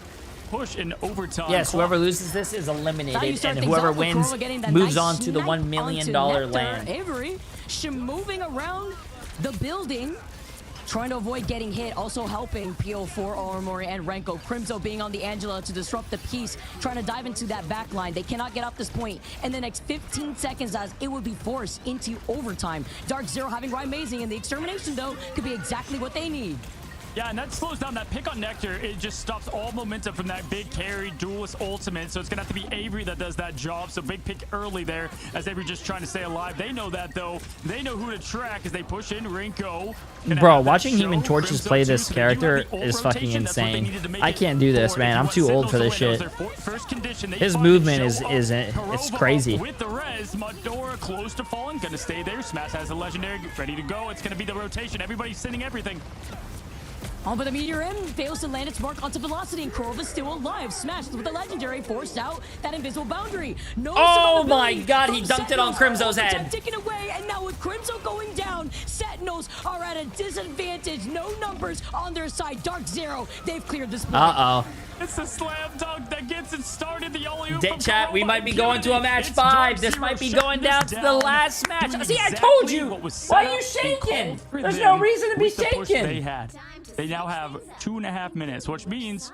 push in overtime. Yes, whoever loses this is eliminated, and whoever wins moves on to the $1 million land. Avery moving around the building, trying to avoid getting hit, also helping PO4, Armori, and Renko. Crimzo being on the Angela to disrupt the piece, trying to dive into that back line. They cannot get up this point in the next 15 seconds as it would be forced into overtime. Dark Zero having Amazing, and the extermination, though, could be exactly what they need. Yeah, and that slows down that pick on Nectar. It just stops all momentum from that big carry duelist ultimate. So it's going to have to be Avery that does that job. So big pick early there as Avery just trying to stay alive. They know that, though. They know who to track as they push in Rinko. Bro, watching Human Torches play this character is fucking insane. I can't do this, man. I'm too old for this shit. His movement is it's crazy. With the res, Madora close to falling. Going to stay there. Smash has the legendary ready to go. It's going to be the rotation. Everybody's sending everything. Oh, but the Meteor M fails to land its mark onto Velocity, and Kurova still alive. Smashed with the legendary, forced out that invisible boundary. No oh my god, he dunked it on Crimzo's head. Taken away, and now with Crimzo going down, Sentinels are at a disadvantage. No numbers on their side. Dark Zero, they've cleared this point. Uh-oh. It's the slam dunk that gets it started. The only chat, we might be going to a match 5. This might be going down to the last match. See, I told you. Why are you shaking? There's no reason to be shaking. They now have 2.5 minutes, which means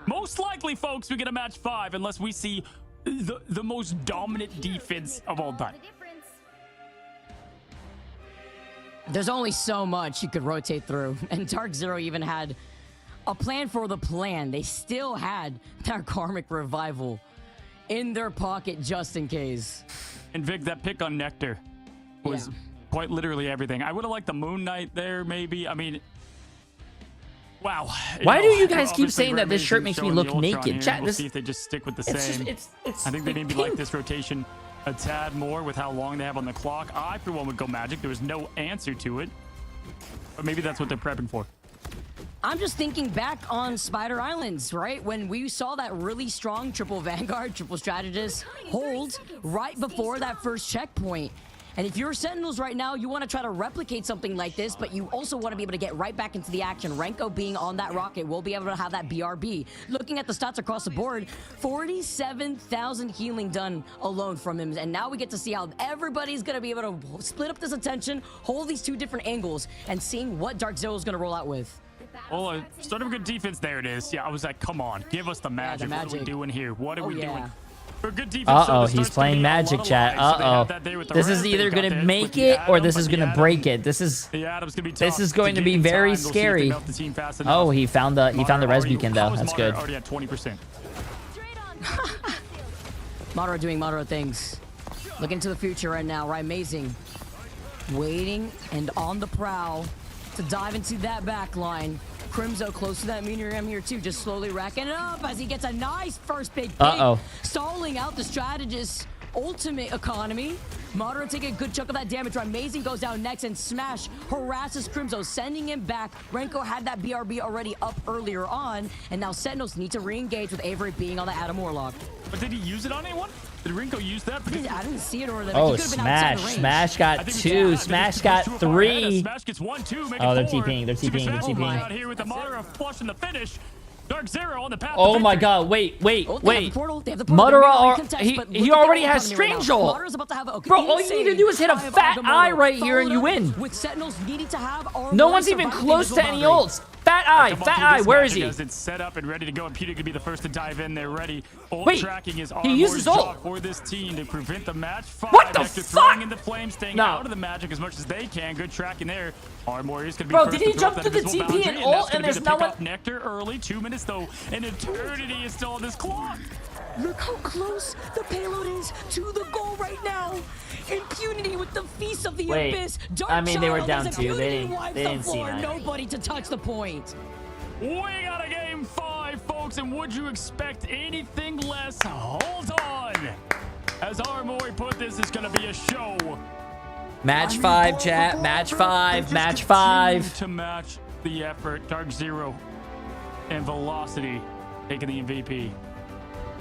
most likely, folks, we get a match 5 unless we see the most dominant defense of all time. There's only so much you could rotate through, and Dark Zero even had a plan for the plan. They still had their Karmic Revival in their pocket just in case. And Vic, that pick on Nectar was quite literally everything. I would have liked the Moon Knight there, maybe. I mean, wow. Why do you guys keep saying that this shirt makes me look naked? Chat, we'll see if they just stick with the same. I think they maybe like this rotation a tad more with how long they have on the clock. I, for one, would go Magic. There was no answer to it. But maybe that's what they're prepping for. I'm just thinking back on Spider Islands, right? When we saw that really strong triple Vanguard, triple Strategist hold right before that first checkpoint. And if you're Sentinels right now, you want to try to replicate something like this, but you also want to be able to get right back into the action. Renko being on that rocket will be able to have that BRB. Looking at the stats across the board, 47,000 healing done alone from him. And now we get to see how everybody's going to be able to split up this attention, hold these two different angles, and seeing what Dark Zero is going to roll out with. Oh, start of a good defense. There it is. Yeah, I was like, come on, give us the magic. What are we doing here? What are we doing? For good defense, he's playing Magic, chat. This is either going to make it or this is going to break it. This is going to be very scary. Oh, he found the res beacon though. That's good. Already at 20%. Madara doing Madara things. Looking to the future right now, right? Amazing. Waiting and on the prowl to dive into that back line. Crimzo close to that meteor M here too, just slowly racking it up as he gets a nice first big pick. Stalling out the strategist's ultimate economy. Madara taking a good chunk of that damage. Amazing goes down next and Smash harasses Crimzo, sending him back. Renko had that BRB already up earlier on, and now Sentinels need to re-engage with Avery being on the Adam Warlock. But did he use it on anyone? Did Renko use that? I didn't see it or that. Oh, Smash. Smash got 2. Smash got 3. Smash gets 1, 2. Oh, they're TPing. They're TPing. They're TPing. Out here with the Madara flush in the finish. Dark Zero on the path. Oh my God! Wait! Madara, he already has Strange Ult. Bro, all you need to do is hit a fat eye right here and you win. With Sentinels needing to have no one's even close to any ults. Fat eye, where is he? It's set up and ready to go, and Peter could be the first to dive in there. Ready. Ult tracking is he uses ult for this team to prevent the match. What the fuck? Throwing in the flames, staying out of the magic as much as they can. Good tracking there. Armor is gonna be. Bro, did he jump to the TP and ult? And there's no one. Nectar early. 2 minutes though. An eternity is still on this clock. Look how close the payload is to the goal right now. Impunity with the Feast of the Abyss. I mean, they were down 2. They didn't see that. Nobody to touch the point. We got a game 5, folks, and would you expect anything less? Hold on. As Armory put this, it's going to be a show. Match 5, chat. Match 5. Match 5. To match the effort, Dark Zero and Velocity taking the MVP.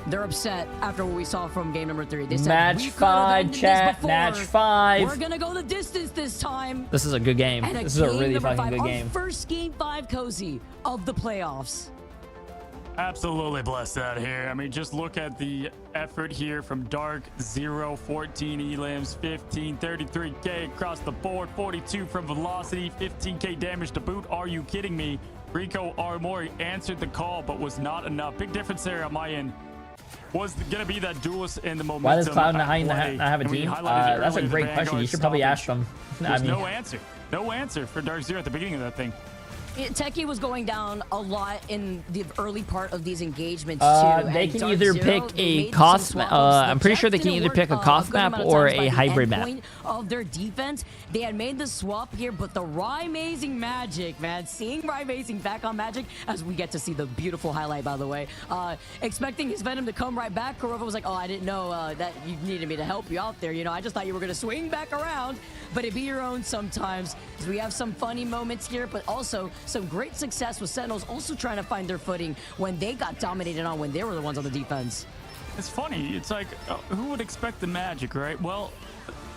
They're upset after what we saw from game number 3. They said, match 5, chat. Match 5. We're gonna go the distance this time. This is a good game. This is a really fucking good game. First game 5 cozy of the playoffs. Absolutely blessed out here. I mean, just look at the effort here from Dark Zero. 14 elims, 15, 33k across the board, 42 from Velocity, 15k damage to boot. Are you kidding me? Rico Armori answered the call, but was not enough. Big difference there on my end. Was going to be that duelist in the momentum. Why does Cloud not have a team? That's a great question. You should probably ask them. There's no answer. No answer for Dark Zero at the beginning of that thing. Techie was going down a lot in the early part of these engagements too. They can either pick a cost map. I'm pretty sure they can either pick a cost map or a hybrid map. Of their defense, they had made the swap here, but the Rymazing Magic, man, seeing Rymazing back on Magic as we get to see the beautiful highlight, by the way. Expecting his Venom to come right back, Kurova was like, "Oh, I didn't know that you needed me to help you out there. You know, I just thought you were gonna swing back around, but it be your own sometimes." As we have some funny moments here, but also some great success with Sentinels also trying to find their footing when they got dominated on when they were the ones on the defense. It's funny. It's like, who would expect the Magic, right? Well,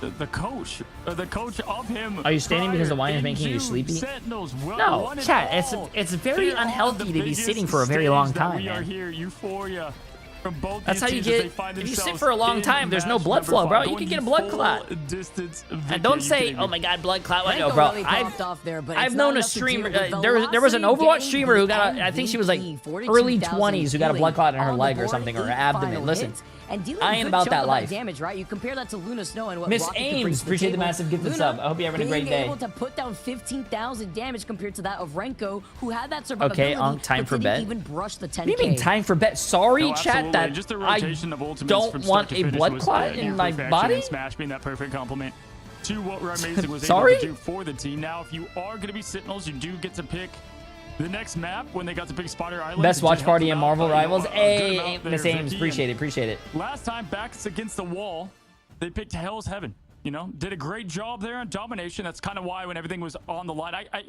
the coach of him. Are you standing because the wine is making you sleepy? Sentinels, no, chat. It's very unhealthy to be sitting for a very long time. We are here, Euphoria. From both that's how you get. If you sit for a long time, there's no blood flow, bro. You can get a blood clot. And don't say, "Oh my God, blood clot." No, bro. I've known a streamer. There was an Overwatch streamer who got. I think she was like early 20s who got a blood clot in her leg or something or her abdomen. Listen, and dealing I a ain't good about chunk that of life. damage, right? You compare that to Luna Snow and what Miss Rocket could bring Ames, to the appreciate the table. massive gifted Luna sub. I hope you're having a great being day. able to put down 15,000 damage compared to that of Renko, who had that survivability, Okay, time but for didn't bet. even brush the 10K. What do you mean time for bet? Sorry, No, chat, absolutely. that Just the I rotation of ultimates don't from want start to a finish blood was, clot in my perfection, body. and Smash being that perfect complement to what Amazing was able Sorry? to do for the team. Now, if you are going to be Sentinels, you do get to pick the next map when they got to pick Spider Island. Best It did watch help party them in out, Marvel but, you know, Rivals. a good Hey, amount there, Miss Ames, Vicky, appreciate it, and appreciate it. Last time, backs against the wall, they picked Hell's Heaven. You know, did a great job there on domination. That's kind of why when everything was on the line, I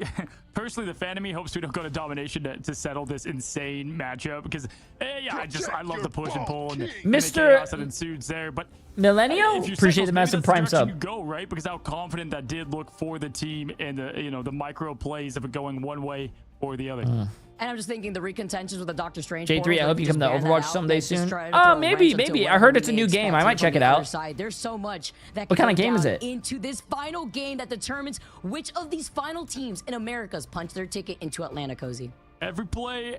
personally, the fan of me hopes we don't go to domination to settle this insane matchup because, yeah, I love the push and pull and the chaos that ensues there. But Millennial, if you're appreciate Sentinels, the maybe massive that's the prime direction sub. you go, right? Because how confident that did look for the team and the the micro plays of it going one way or the other. And I'm just thinking the recontentions with the Doctor Strange. J3, I hope you come to Overwatch someday soon. Oh, Oh, maybe. I heard it's a new game. I might check it out. There's so much that What can kind of go game is down it? into this final game that determines which of these final teams in America's punch their ticket into Atlanta, Cozy. Every play,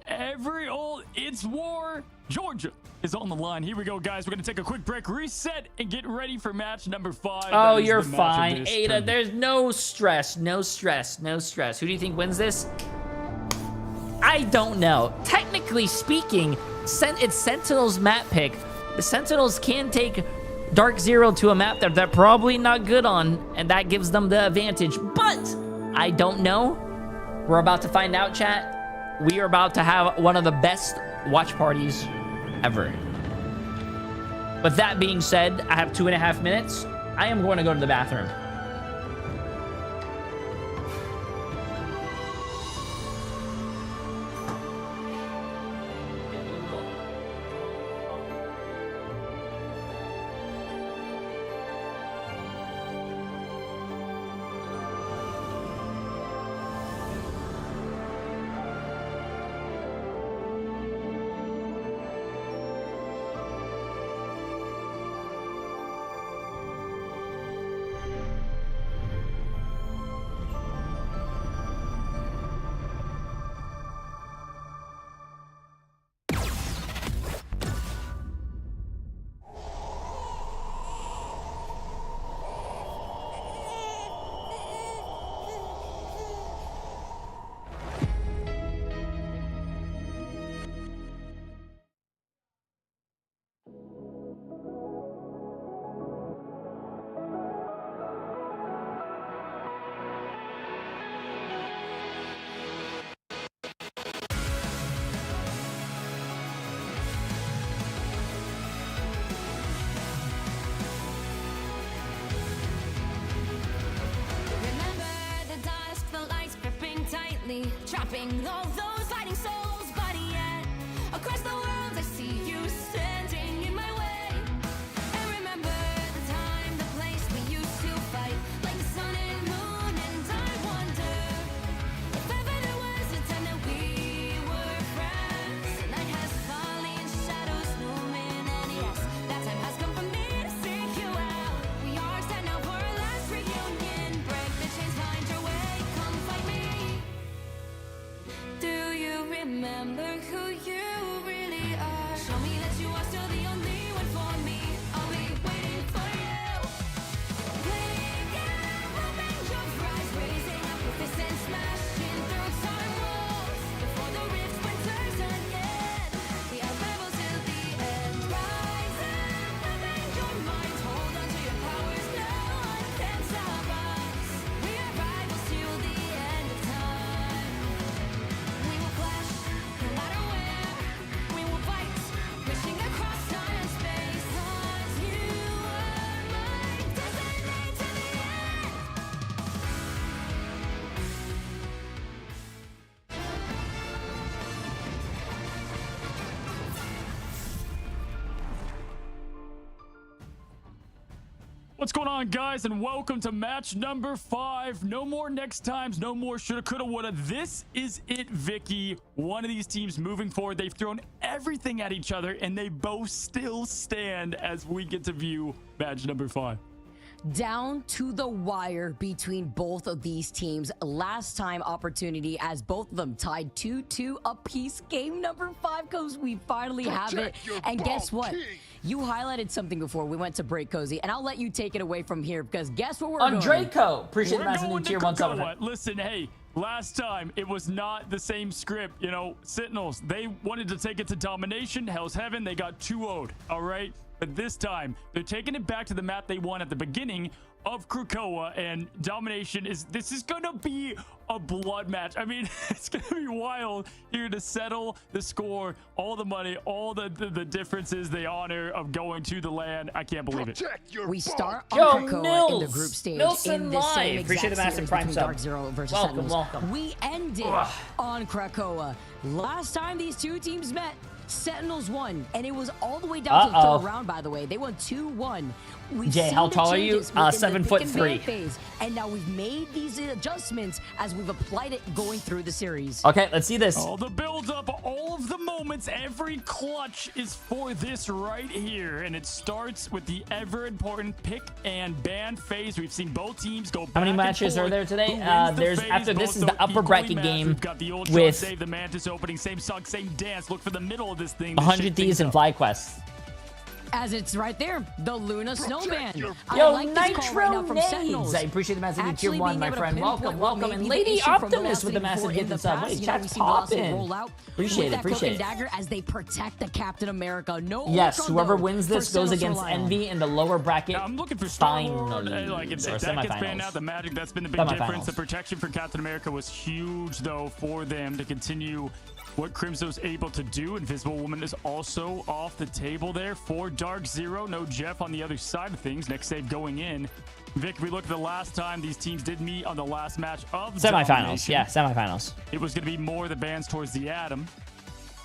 it's war. Georgia is on the line. Here we go, guys. We're going to take a quick break, reset, and get ready for match number 5. Oh, That is you're the match of fine. this Ada, tournament. there's no stress. No stress. No stress. Who do you think wins this? I don't know. Technically speaking, it's Sentinel's map pick. The Sentinels can take Dark Zero to a map that they're probably not good on, and that gives them the advantage. But I don't know. We're about to find out, chat. We are about to have one of the best watch parties ever. With that being said, I have 2.5 minutes. I am going to go to the bathroom. Trapping all those fighting souls, but yet across the world I see you standing in my way. And remember the time, the place we used to fight, like the sun and moon. And I wonder if ever there was a time that we were friends. The night has fallen, shadows looming, and yes, that time has come for me to seek you out. We are set now for our last reunion. Break the chains, find your way, come find me. Do you remember who you really are? Show me that you are still the only one for me. I'll be waiting for you. Playing and open your eyes, raising up your fists and smashing through time walls. Before the rift splinters again, we are rebels till the end. Rise and open your minds, hold on to your powers. No one can stop us. We are rivals till the end of time. We will clash, no matter where. We will fight, reaching across time and space. 'Cause you are my destiny to the end. What's going on, guys, and welcome to match number 5. No more next times, no more shoulda, coulda, woulda. This is it, Vicky. One of these teams moving forward. They've thrown everything at each other, and they both still stand as we get to view match number 5. down to the wire between both of these teams. Last time opportunity as both of them tied 2-2 apiece. Game number 5 goes. We finally have it. And guess what? You highlighted something before we went to break, Cozy, and I'll let you take it away from here because guess where we're going? Draco. Appreciate the massive new to tier 1 sub. Listen, hey, last time it was not the same script. You know, Sentinels, they wanted to take it to domination. Hell's Heaven, they got 2-0'd. All right. But this time, they're taking it back to the map they won at the beginning of Krakoa, and domination this is gonna be a blood match. I mean, it's gonna be wild here to settle the score, all the money, all the differences, the honor of going to the land. I can't believe it. We start on Krakoa in the group stage. Nilson in the same live. Appreciate the massive prime sub. Dark Zero versus Welcome, Sentinels. welcome. We ended on Krakoa. Last time these two teams met, Sentinels won, and it was all the way down to the third round, by the way. They won 2-1. Jay, how tall are you? 7'3". And now we've made these adjustments as we've applied it going through the series. Okay, let's see this. All the build-up, all of the moments, every clutch is for this right here. And it starts with the ever-important pick and ban phase. We've seen both teams go back. How many matches are there today? There's after this is the upper bracket game We've got the old with Save the Mantis opening, same song, same dance. Look for the middle of this thing. 100 Thieves and FlyQuest. As it's right there, the Luna Snowman. Yo, like Nitro Nades. I appreciate the massive tier 1, my friend. Welcome, welcome. And Lady Optimist with the massive gift and sub. Hey, chat's popping. Appreciate it, appreciate it. Dagger as they protect the Captain America. No. Yes, whoever wins this goes against Envy in the lower bracket. I'm looking for finals like if that gets banned out, the Magic, that's been the big difference. The protection for Captain America was huge, though, for them to continue what Crimso's able to do. Invisible Woman is also off the table there for Dark Zero. No Jeff on the other side of things. Next save going in. Vic, we looked at the last time these teams did meet on the last match of semifinals. Domination. Yeah, semifinals. It was going to be more the bans towards the Atom.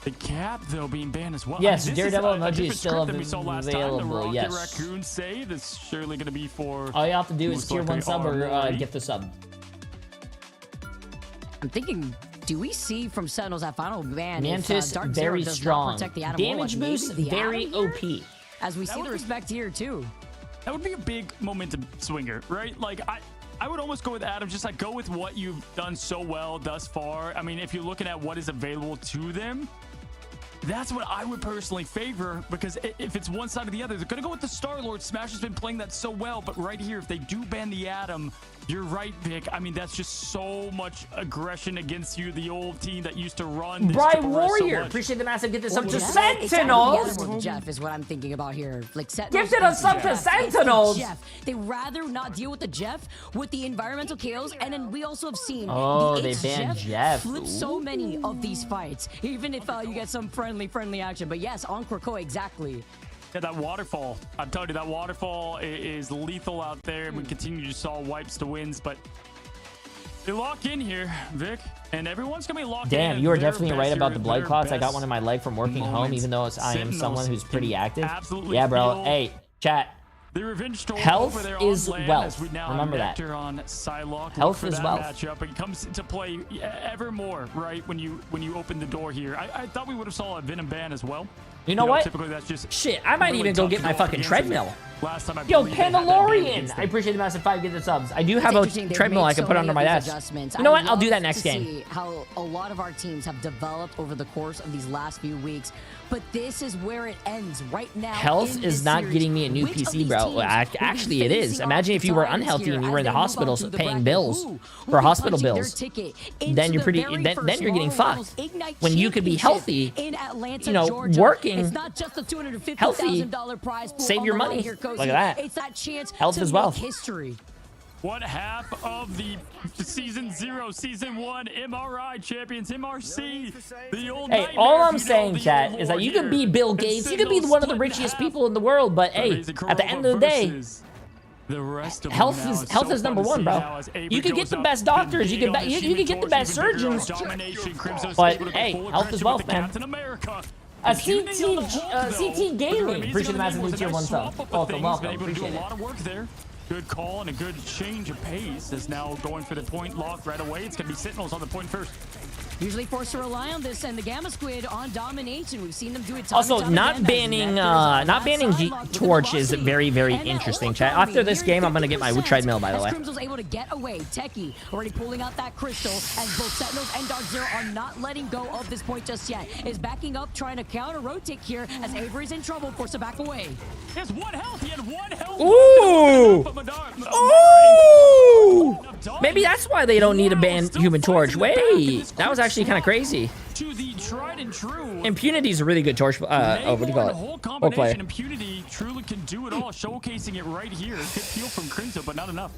The Cap, though, being banned as well. Yes, I mean, Daredevil emoji is still available. Yes. Raccoon say this is surely going to be for. All you have to do is tier 1 sub or gift a sub. I'm thinking, do we see from Sentinels that final ban? Mantis Dark very Zero strong. The Atom Damage boost very OP. As we see the respect here too. That would be a big momentum swinger, right? Like I would almost go with Adam, just like go with what you've done so well thus far. I mean, if you're looking at what is available to them, that's what I would personally favor, because if it's one side or the other, they're going to go with the Star-Lord. Smash has been playing that so well, but right here, if they do ban the Atom, you're right, Vic. I mean, that's just so much aggression against you, the old team that used to run this. Bry Warrior, appreciate the massive gift sub to Sentinels. Jeff is what I'm thinking about here. Like gifted a sub to Sentinels. Jeff, they rather not deal with the Jeff with the environmental chaos, and then we also have seen they banned Jeff. Flip so many of these fights, even if you get some friendly action. But yes, on Krakoa, exactly. Yeah, that waterfall. I'm telling you, that waterfall is lethal out there. We continue to saw wipes to wins, but they lock in here, Vic, and everyone's gonna be locked in. Damn, you are definitely right about the blood clots. I got one in my leg from working home, even though I am someone who's pretty active. Yeah, bro. Hey, chat. The revenge story health over there is on land, wealth. As we now Remember have that. on Psylocke. Health is wealth. Matchup. It comes into play ever more, right? When you open the door here, I thought we would have saw a Venom ban as well. You know what? Typically that's just shit. I might even go get my fucking treadmill. Last time Yo, Candalorian! I appreciate the massive 5 gifted subs. I do have a treadmill I can put under my desk. You know what? I'll do that next game. See how a lot of our teams have developed over the course of these last few weeks, but this is where it ends right now. Health is not getting me a new PC, bro. Actually, it is. Imagine if you were unhealthy and you were in the hospital paying bills for hospital bills. Then you're then you're getting fucked. When you could be healthy, you know, working healthy, save your money. Look at that. It's that chance health to as well. History. One half of the season 0, season 1 MRI champions, MRC. The old hey, all I'm saying, chat, is that you can be Bill Gates, you can be one of the richest people in the world, but hey, at the end of the day, health is number 1, bro. You can get the best doctors, you can get the best surgeons, but hey, health is wealth, man. CT Gaming, appreciate the massive tier 1 sub. Welcome, appreciate it. Good call and a good change of pace is now going for the point lock right away. It's going to be Sentinels on the point first. usually forced to rely on this, and the Gamma Squid on domination. We've seen them do it time Also, and time not again. banning Torch is very, very interesting, chat. After this game, I'm gonna get my treadmill, by the way. Crimso's able to get away. Techie already pulling out that crystal, as both Sentinels and Dark Zero are not letting go of this point just yet. Is backing up, trying to counter rotate here, as Avery's in trouble, forced to back away. He has 1 health. He had 1 health. Ooh! Ooh! Maybe that's why they don't need to ban Human Torch. Wait, that was actually kind of crazy. To the tried and true. Impunity is a really good Torch. Oh, what do you call it? Whole Role player. combination. Impunity truly can do it all, showcasing it right here. Good peel from Crimson, but not enough.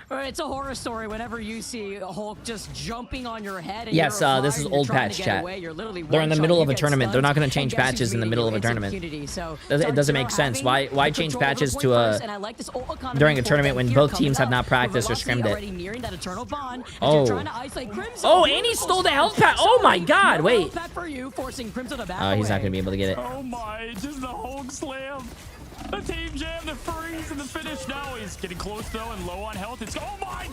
It's a horror story whenever you see a Hulk just jumping on your head. And Yes, this is old patch, chat. They're in the middle of a tournament. They're not going to change patches in the middle of a tournament. It doesn't make sense. Why change patches to during a tournament when both teams have not practiced or scrimmed it? Oh. Oh, and he stole the health pack. Oh my God! Wait. Oh, he's not going to be able to get it. Oh my! Just the Hulk slam. The team jam, the freeze, and the finish. Now he's getting close though and low on health. It's oh my!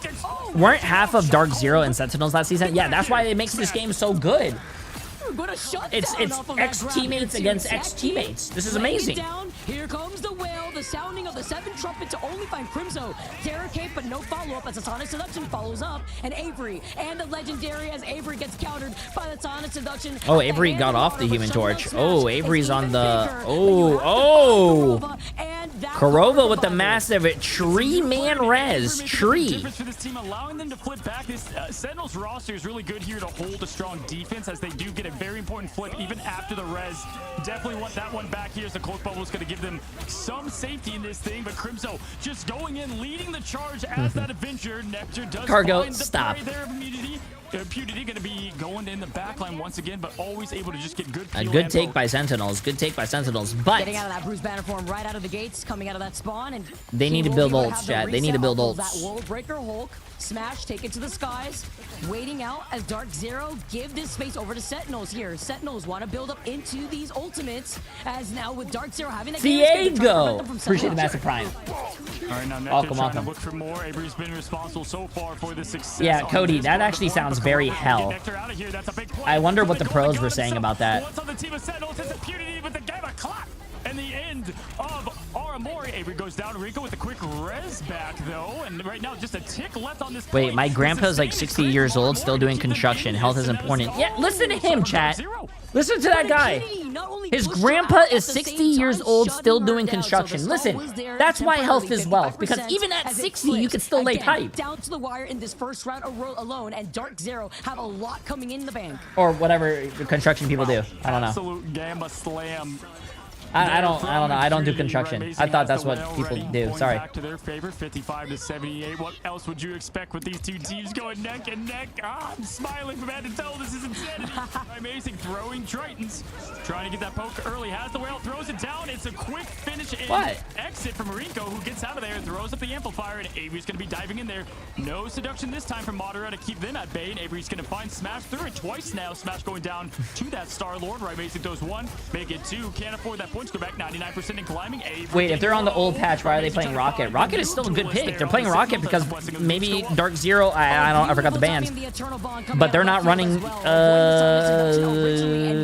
Weren't half of Dark Zero and Sentinels last season? Yeah, that's why it makes this game so good. It's ex teammates against ex teammates. This is amazing. Here comes the whale, the sounding of the 7 trumpet to only find Crimso. Terror Cape, but no follow-up as the Sonic Seduction follows up. And Avery, and the legendary as Avery gets countered by the Sonic Seduction. Oh, Avery got off the Human Torch. Oh, Avery's on the... Oh. Kurova with the massive tree-man res. Tree. For this team, allowing them to flip back. This Sentinels roster is really good here to hold a strong defense as they do get a very important flip even after the res. Definitely want that one back here as the cloak bubble is going to give them some safety in this thing, but Crimso just going in, leading the charge as that Avenger. Nectar does Cargo, find the stop. there of immunity. Impunity going to be going in the backline once again, but always able to just get good A good take by Sentinels. Good take by Sentinels, but getting out of that Bruce Banner form right out of the gates, coming out of that spawn, and they need to build ults, chat. They need to build ults. That World Breaker Hulk smash, take it to the skies, waiting out as Dark Zero give this space over to Sentinels here. Sentinels want to build up into these ultimates, as now with Dark Zero having the Diego, appreciate the massive prime. All right, now Welcome, trying to welcome. look for more. Avery's been responsible so far for the success. Yeah, Cody, that actually sounds very hell. I wonder what the pros were saying about that. What's on the team of Sentinels is Impunity with the Gamma clap. And the end of Aramori. Avery goes down. Rico with a quick res back, though. And right now, just a tick left on this Wait, my grandpa's like 60 years old, still doing construction. Health is important. Yeah, listen to him, chat. Listen to that guy. His grandpa is 60 years old, still doing construction. Listen, that's why health is wealth, because even at 60, you can still lay pipe. Down to the wire in this first round alone, and Dark Zero have a lot coming in the bank. Or whatever the construction people do. I don't know. Absolute Gamma slam. I don't know. I don't do construction. I thought that's what people do. Sorry. Back to their favor, 55-78. What else would you expect with these two teams going neck and neck? Ah, I'm smiling from head to toe. This is insanity. Amazing throwing Tritons. Trying to get that poke early. Has the whale, throws it down. It's a quick finish and exit from Rico, who gets out of there and throws up the amplifier. And Avery's going to be diving in there. No seduction this time from Madara to keep them at bay. And Avery's going to find Smash through it twice now. Smash going down to that Star-Lord. Right, Mason throws 1. Make it 2. Can't afford that point. Go back 99% in climbing. Wait, if they're on the old patch, why are they playing Rocket? Rocket is still a good pick. They're playing Rocket because maybe Dark Zero, I forgot the band, but they're not running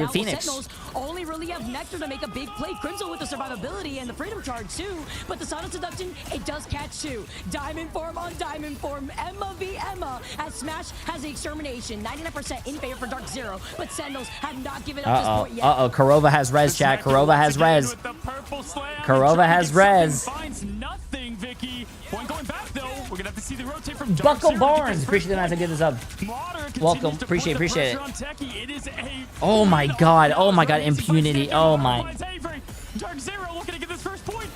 Phoenix. Only really have Nectar to make a big play. Crimson with the survivability and the freedom charge too, but the Sonic Seduction, it does catch too. Diamond form on diamond form, Emma v Emma, as Smash has the extermination, 99% in favor for Dark Zero, but Sentinels have not given up this point yet. Kurova has res, chat. Kurova has res. Kurova has res. Finds nothing, Vicky. One going back though. We're gonna have to see the rotate from Buckle Barnes. Appreciate the nice to give this up. Welcome. Appreciate it. Oh my god. Oh my god. Impunity. Oh my. Dark Zero looking to get this first point.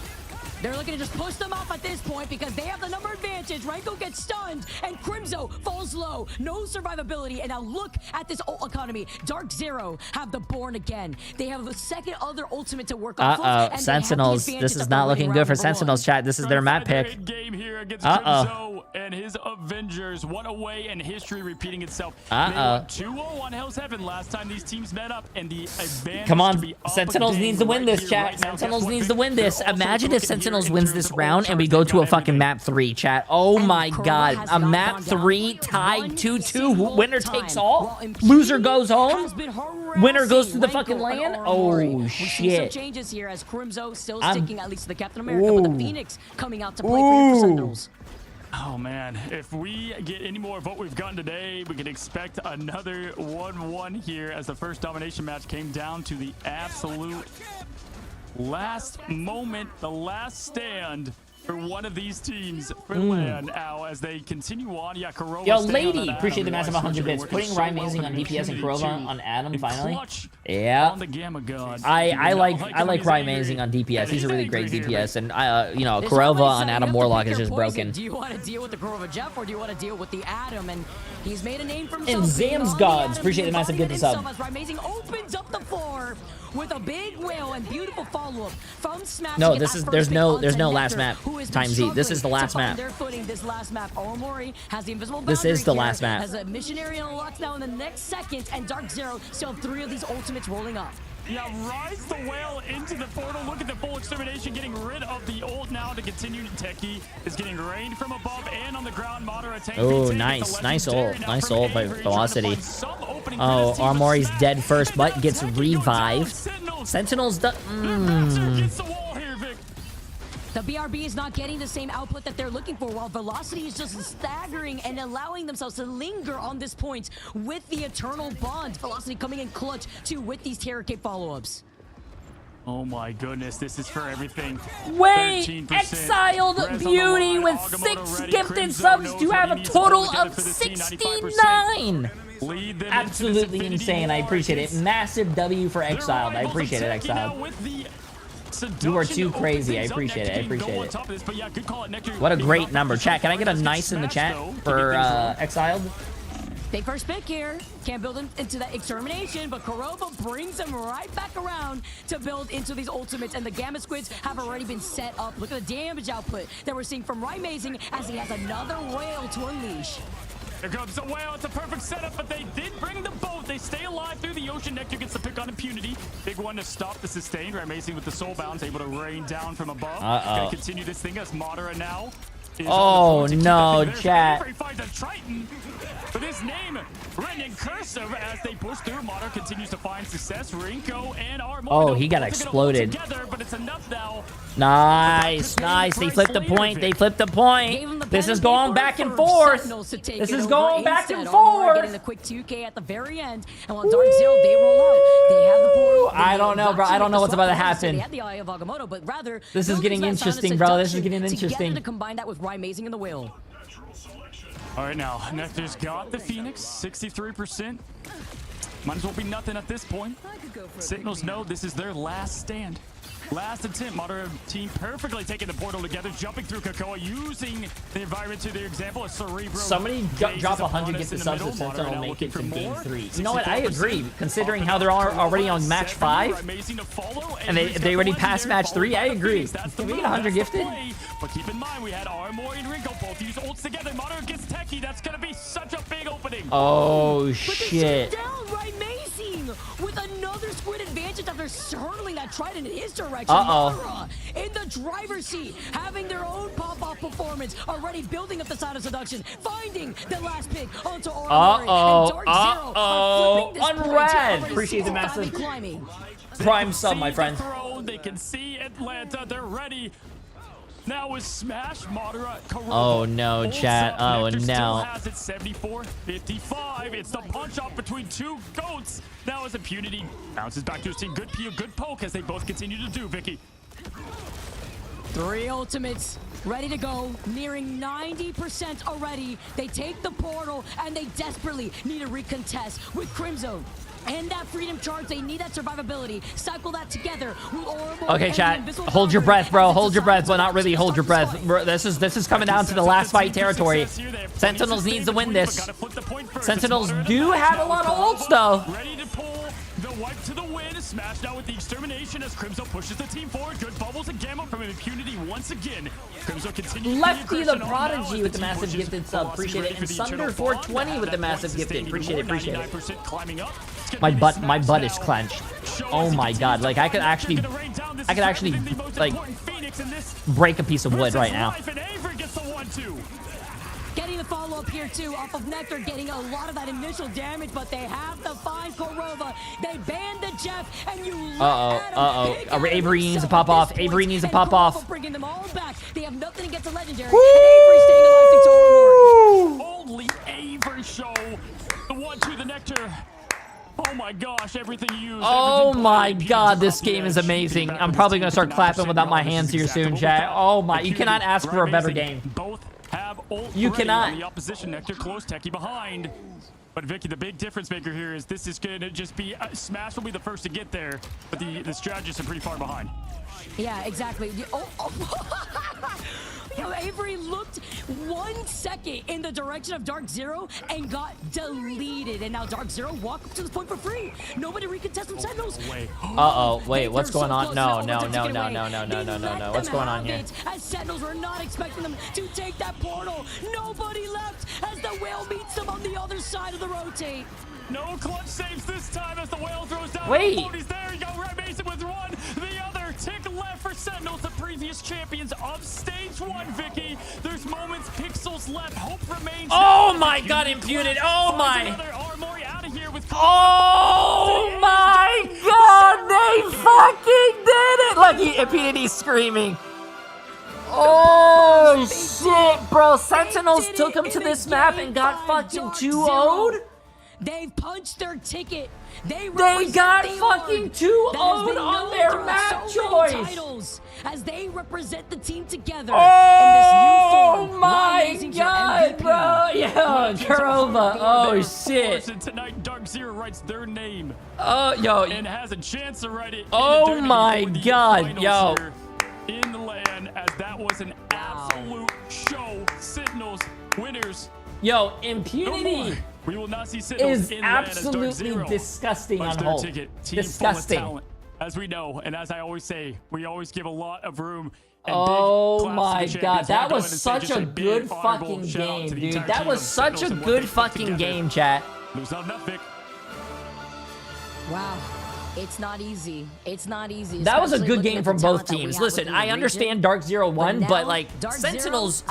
They're looking to just push them off at this point because they have the number advantage. Ranko gets stunned, and Crimso falls low. No survivability, and now look at this ult economy. Dark Zero have the Born again. They have a second other ultimate to work off of. Sentinels. This is not looking good for Sentinels, chat. This is their map pick. And his Avengers, one away, and history repeating itself. 2-0 on Hell's Heaven last time these teams met up, and the advantage. Come on, Sentinels needs to win this, chat. Sentinels needs to win this. Imagine if Sentinels Sentinels wins this round and we go to a fucking map 3, chat. Oh my god. A map 3 tied 2-2. Winner takes all. Loser goes home. Winner goes to the fucking land. Oh shit. Some changes here as Crimzo still sticking at least to the Captain America, but the Phoenix coming out to play for Sentinels. Oh man, if we get any more of what we've gotten today, we can expect another 1-1 here as the first domination match came down to the absolute last moment, the last stand for one of these teams for LAN now as they continue on. Yeah, Kurova. Yo, Lady, appreciate the massive 100 bits. Putting Ryan Amazing on DPS and Kurova on Adam finally. Yeah. I like Ryan Amazing on DPS. He's a really great DPS, and you know, Kurova on Adam Warlock is just broken. Do you want to deal with the Kurova Jeff or do you want to deal with the Adam? And he's made a name for himself. And Zam's Gods, appreciate the massive gift sub. Ryan Amazing opens up the floor with a big whale and beautiful follow-up from Smash. No, this is there's no last map times Z. This is the last map. This last map. Oromori has the invisible boundary. This is the last map. Has a missionary unlocked now in the next second, and Dark Zero still have 3 of these ultimates rolling up. Yeah, rides the whale into the portal. Look at the full extermination, getting rid of the ult now to continue. Techie is getting rained from above and on the ground. Madara tank. Oh, nice ult by Velocity. Oh, Armori's dead first, but gets revived. Sentinels. The BRB is not getting the same output that they're looking for, while Velocity is just staggering and allowing themselves to linger on this point with the Eternal Bond. Velocity coming in clutch, too, with these Terror Cape follow-ups. Oh my goodness, this is for everything. Wait, Exiled Beauty with 6 gifted subs to have a total of 69. Absolutely insane. I appreciate it. Massive W for Exiled. I appreciate it, Exiled. You are too crazy. I appreciate it. I appreciate it. What a great number. Chat, can I get a nice in the chat for Exiled? Big first pick here. Can't build him into that extermination, but Kurova brings him right back around to build into these ultimates, and the Gamma Squids have already been set up. Look at the damage output that we're seeing from Ryan Amazing as he has another whale to unleash. Here comes the whale. It's a perfect setup, but they did bring the boat. They stay alive through the ocean. Nectar gets the pick on Impunity. Big one to stop the sustain. Amazing with the soul bounce, able to rain down from above. Gonna continue this thing as Madara now. Oh no, chat. With his name written in cursive as they push through. Madara continues to find success. Rinko and Armor. Oh, he got exploded. Together, but it's enough now. Nice. They flipped the point. This is going back and forth. This is going back and forth. Getting the quick 2K at the very end. And while Dark Zero, they roll out. They have the portal. I don't know, bro. I don't know what's about to happen. They had the Eye of Agamotto, but rather this is getting interesting, bro. This is getting interesting. Together to combine that with Ryan Amazing in the whale. All right, now Nectar's got the Phoenix, 63%. Might as well be nothing at this point. Sentinels know this is their last stand. Last attempt. Madara team perfectly taking the portal together, jumping through Kakoa, using the environment to their example. A Cerebro. Somebody drop 100 gifted subs to Sentinel make it to game 3. You know what? I agree. Considering how they're already on match 5, and they already passed match 3, I agree. Can we get 100 gifted? But keep in mind, we had Armor and Rinko both use ults together. Madara gets Techie. That's gonna be such a big opening. Oh shit! Down Ryan Amazing with another squid advantage after hurling that trident in his direction. Uh-oh. In the driver's seat, having their own pop-off performance, already building up the side of seduction, finding the last pick onto Oromori. Unrad. Appreciate the massive prime sub, my friend. They can see Atlanta. They're ready. Now with Smash, Madara, Kurova. Oh no, chat. Oh Nectar no. Still has it 74-55. It's the punch off between two goats. Now as Impunity bounces back to his team. Good peel, good poke as they both continue to do, Vicky. 3 ultimates ready to go, nearing 90% already. They take the portal and they desperately need a recontest with Crimzo. And that freedom charge, they need that survivability. Cycle that together with Oromori. Okay, chat. Hold your breath, bro. Hold your breath, but not really hold your breath. Bro, this is coming down to the last fight territory. Sentinels needs to win this. Sentinels do have a lot of ults, though. Ready to pull the wipe to the win. Smash now with the extermination as Crimzo pushes the team forward. Good bubbles and Gamma from Impunity once again. Crimzo continues. Lefty the Prodigy with the massive gifted sub. Appreciate it. And Sunder 420 with the massive gifted. Appreciate it. Appreciate it. Climbing up. My butt is clenched. Oh my god. Like I could actually like break a piece of wood right now. And Avery gets the 1-2. Getting the follow-up here, too, off of Nectar, getting a lot of that initial damage, but they have to find Korova. They banned the Jeff, and you Avery needs to pop off. Avery needs to pop off. Bringing them all back. They have nothing against the Legendary, and Avery staying alive victorious. Only Avery show. The 1-2, the Nectar. Oh my gosh, everything you use. Oh my god, this game is amazing. I'm probably going to start clapping without my hands here soon, chat. Oh my, you cannot ask for a better game. You cannot. The opposition Nectar close, Techie behind. But Vicky, the big difference maker here is this is going to just be Smash will be the first to get there, but the strategists are pretty far behind. Yeah, exactly. Avery looked 1 second in the direction of Dark Zero and got deleted. And now Dark Zero walked up to this point for free. Nobody recontest from Sentinels. Wait, what's going on? No. What's going on here? As Sentinels were not expecting them to take that portal. Nobody left as the whale meets them on the other side of the rotate. No clutch saves this time as the whale throws down. Wait. He's there. You go right Mason with one. The other tick left for Sentinels, the previous champions of stage 1, Vicky. There's moments, pixels left. Hope remains. Oh my god, imputed. Oh my. Oh my god, they fucking did it. Look, Impunity screaming. Oh shit, bro. Sentinels took him to this map and got fucking 2-0'd. They've punched their ticket. They got fucking 2-0'd on their map choice. As they represent the team together. Oh my god, bro. Yeah, Korova. Oh shit. Tonight, Dark Zero writes their name. And has a chance to write it. Oh my god, yo. In the land, as that was an absolute show. Sentinels winners. Yo, Impunity we will not see Sentinels is absolutely disgusting on hold. Disgusting. As we know, and as I always say, we always give a lot of room. Oh my god, that was such a good fucking game, dude. That was such a good fucking game, chat. Lose not enough, Vic. Wow. It's not easy. It's not easy. That was a good game from both teams. Listen, I understand Dark Zero won, but like Sentinels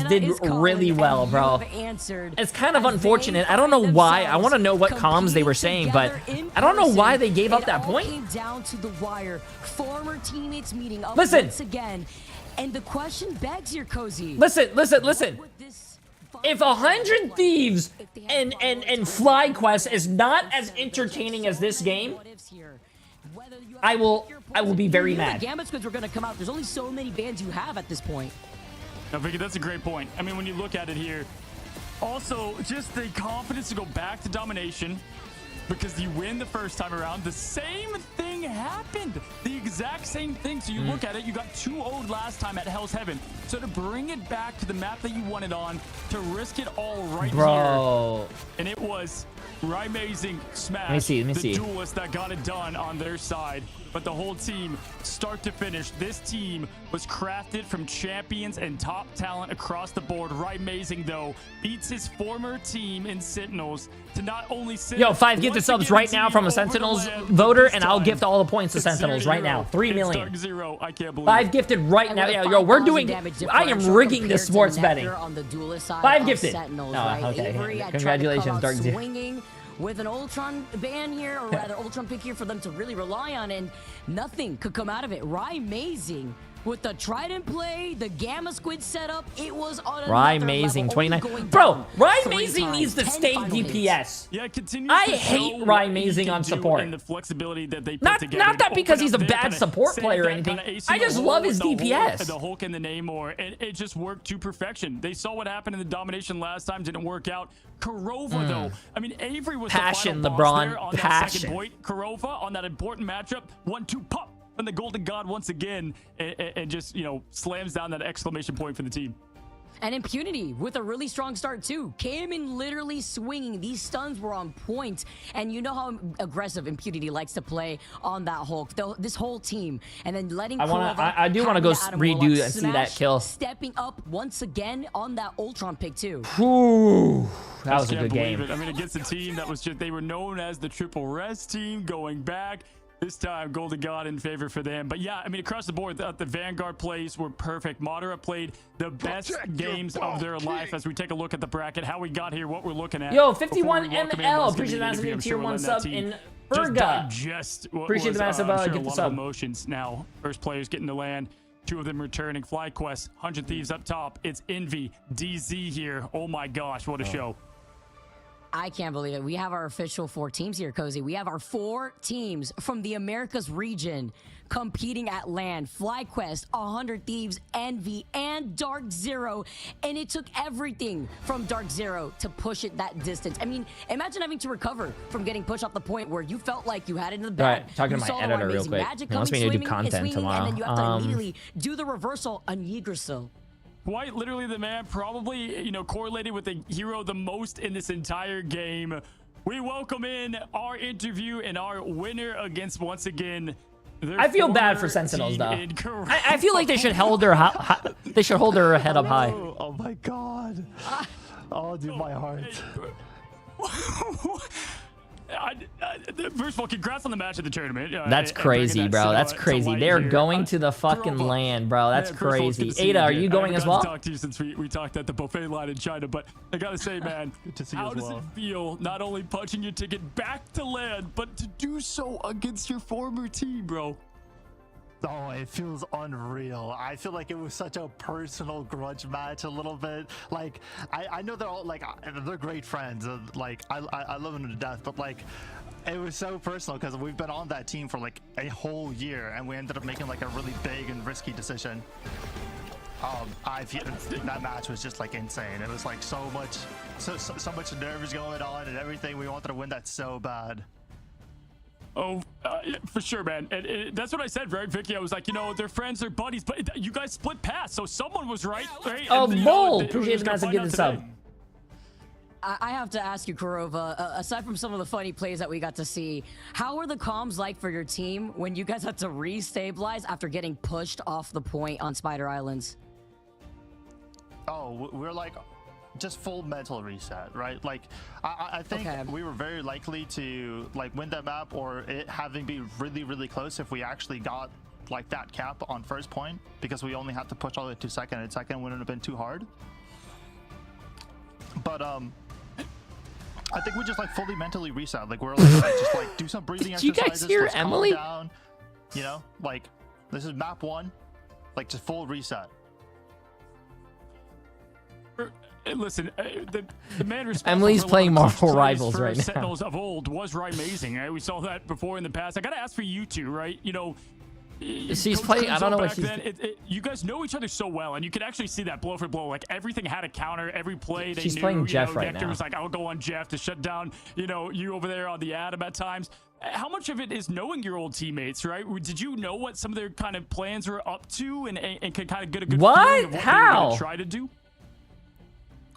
did really well, bro. It's kind of unfortunate. I don't know why. I want to know what comms they were saying, but I don't know why they gave up that point. Down to the wire. Former teammates meeting up listen. Once again. And the question begs here, Cozy. Listen. If 100 Thieves and FlyQuest is not as entertaining as this game, I will be very mad. The Gambit Squids were going to come out. There's only so many bans you have at this point. Now, Vicky, that's a great point. I mean, when you look at it here, also just the confidence to go back to domination because you win the first time around. The same thing happened. The exact same thing. So you look at it, you got 2-0'd last time at Hell's Heaven. So to bring it back to the map that you wanted on, to risk it all right here. And it was amazing Smash. Let me see. The duelists that got it done on their side. But the whole team, start to finish, this team was crafted from champions and top talent across the board. Amazing, though, beats his former team in Sentinels to not only sit. Yo, 5 gifted subs right now from a Sentinels voter, and I'll gift all the points to Sentinels right now. 3 million. Dark Zero, I can't believe 5 gifted right now. Yo, we're doing. I am rigging this sports betting. 5 gifted. Okay. Congratulations, Dark Zero. With an Ultron ban here, or rather Ultron pick here for them to really rely on, and nothing could come out of it. Amazing. With the Trident play, the Gamma Squid setup, it was on another amazing, level. 29. Bro, amazing needs to stay DPS. Yeah, I hate amazing on support. And the flexibility that they put not together. that because he's a bad support player or anything. I just love his DPS. The Hulk and the Namor, and it just worked to perfection. They saw what happened in the domination last time, didn't work out. Korova, though, I mean, Avery was passion, the final boss LeBron, there on that second point. Korova on that important matchup, 1-2 pop. And the Golden God once again and just, you know, slams down that exclamation point for the team. And Impunity with a really strong start too. Came in literally swinging. These stuns were on point. And you know how aggressive Impunity likes to play on that Hulk. This whole team. And then letting I do want to go redo and see that kill. Stepping up once again on that Ultron pick too. Whew. That was a good game. I mean, against a team that was just, they were known as the Triple Rest team going back. This time, Golden God in favor for them. But yeah, I mean, across the board, the Vanguard plays were perfect. Madara played the best games of their life as we take a look at the bracket, how we got here, what we're looking at. Yo, 51 ML. Appreciate the massive tier 1 sub in Berga. Appreciate the massive get the sub. Emotions now. First players getting to land. 2 of them returning. FlyQuest, 100 Thieves up top. It's Envy, DZ here. Oh my gosh, what a show. I can't believe it. We have our official 4 teams here, Cozy. We have our 4 teams from the Americas region competing at LAN. FlyQuest, 100 Thieves, Envy, and Dark Zero. And it took everything from Dark Zero to push it that distance. I mean, imagine having to recover from getting pushed off the point where you felt like you had it in the bag. Right, talking to my editor real quick. He wants me to do content tomorrow. And then you have to immediately do the reversal on Yggdrasil. Quite literally the man probably, you know, correlated with the hero the most in this entire game. We welcome in our interview and our winner against, once again, I feel bad for Sentinels though. I feel like they should hold their they should hold their head up high. Oh my god. Oh, dude, my heart. First of all, congrats on the match at the tournament. That's crazy, bro. That's crazy. They're going to the fucking land, bro. That's crazy. Ada, are you going as well? Talked to you since we talked at the buffet line in China, but I gotta say, man, good to see you how as does well. it feel not only punching your ticket back to land, but to do so against your former team, bro? Oh, it feels unreal. I feel like it was such a personal grudge match a little bit. Like, I know they're all, like, they're great friends. Like, I love them to death, but, like, it was so personal because we've been on that team for, like, a whole year, and we ended up making, like, a really big and risky decision. That match was just, like, insane. It was, like, so much nerves going on and everything. We wanted to win that so bad. Oh, for sure, man. And that's what I said, right, Vicky? I was like, you know, they're friends, they're buddies, but you guys split paths, so someone was right, right? Oh, bold! Appreciate the massive give this up. I have to ask you, Kurova, aside from some of the funny plays that we got to see, how were the comms like for your team when you guys had to re-stabilize after getting pushed off the point on Spider Islands? Oh, we're like... just full mental reset, right? Like, I think we were very likely to like win that map or it having been really, really close if we actually got like that cap on first point, because we only had to push all the way to second, and second wouldn't have been too hard. But I think we just like fully mentally reset. Like we're like just like do some breathing exercises. Did you guys hear Emily? Down, you know, like this is map 1, like just full reset. Listen, the man responsible Emily's playing Marvel Rivals right now. Sentinels of old was amazing. Right? We saw that before in the past. I gotta ask for you two, right? You know, she's playing. I don't know what she's. You guys know each other so well, and you can actually see that blow for blow. Like everything had a counter. Every play they she's knew. Playing Jeff right Nectar now. was like, "I'll go on Jeff to shut down." You know, you over there on the Adam at times. How much of it is knowing your old teammates, right? Did you know what some of their kind of plans were up to, and could kind of get a good feeling of what they were gonna try to do?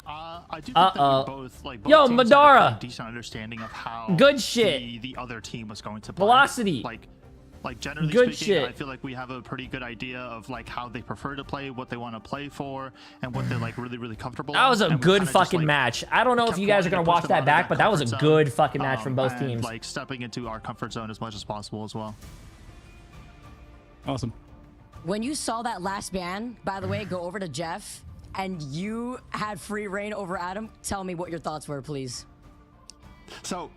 I do think that we both, like, yo, Madara, had a decent understanding of how good shit the other team was going to play. Velocity, like generally good speaking, shit. I feel like we have a pretty good idea of like how they prefer to play, what they want to play for, and what they're like really comfortable. That was a good fucking just, match. I don't know if you guys are gonna watch that back, but that was a good fucking match from both teams. Like stepping into our comfort zone as much as possible as well. Awesome. When you saw that last ban, by the way, go over to Jeff, and you had free reign over Adam, tell me what your thoughts were, please. So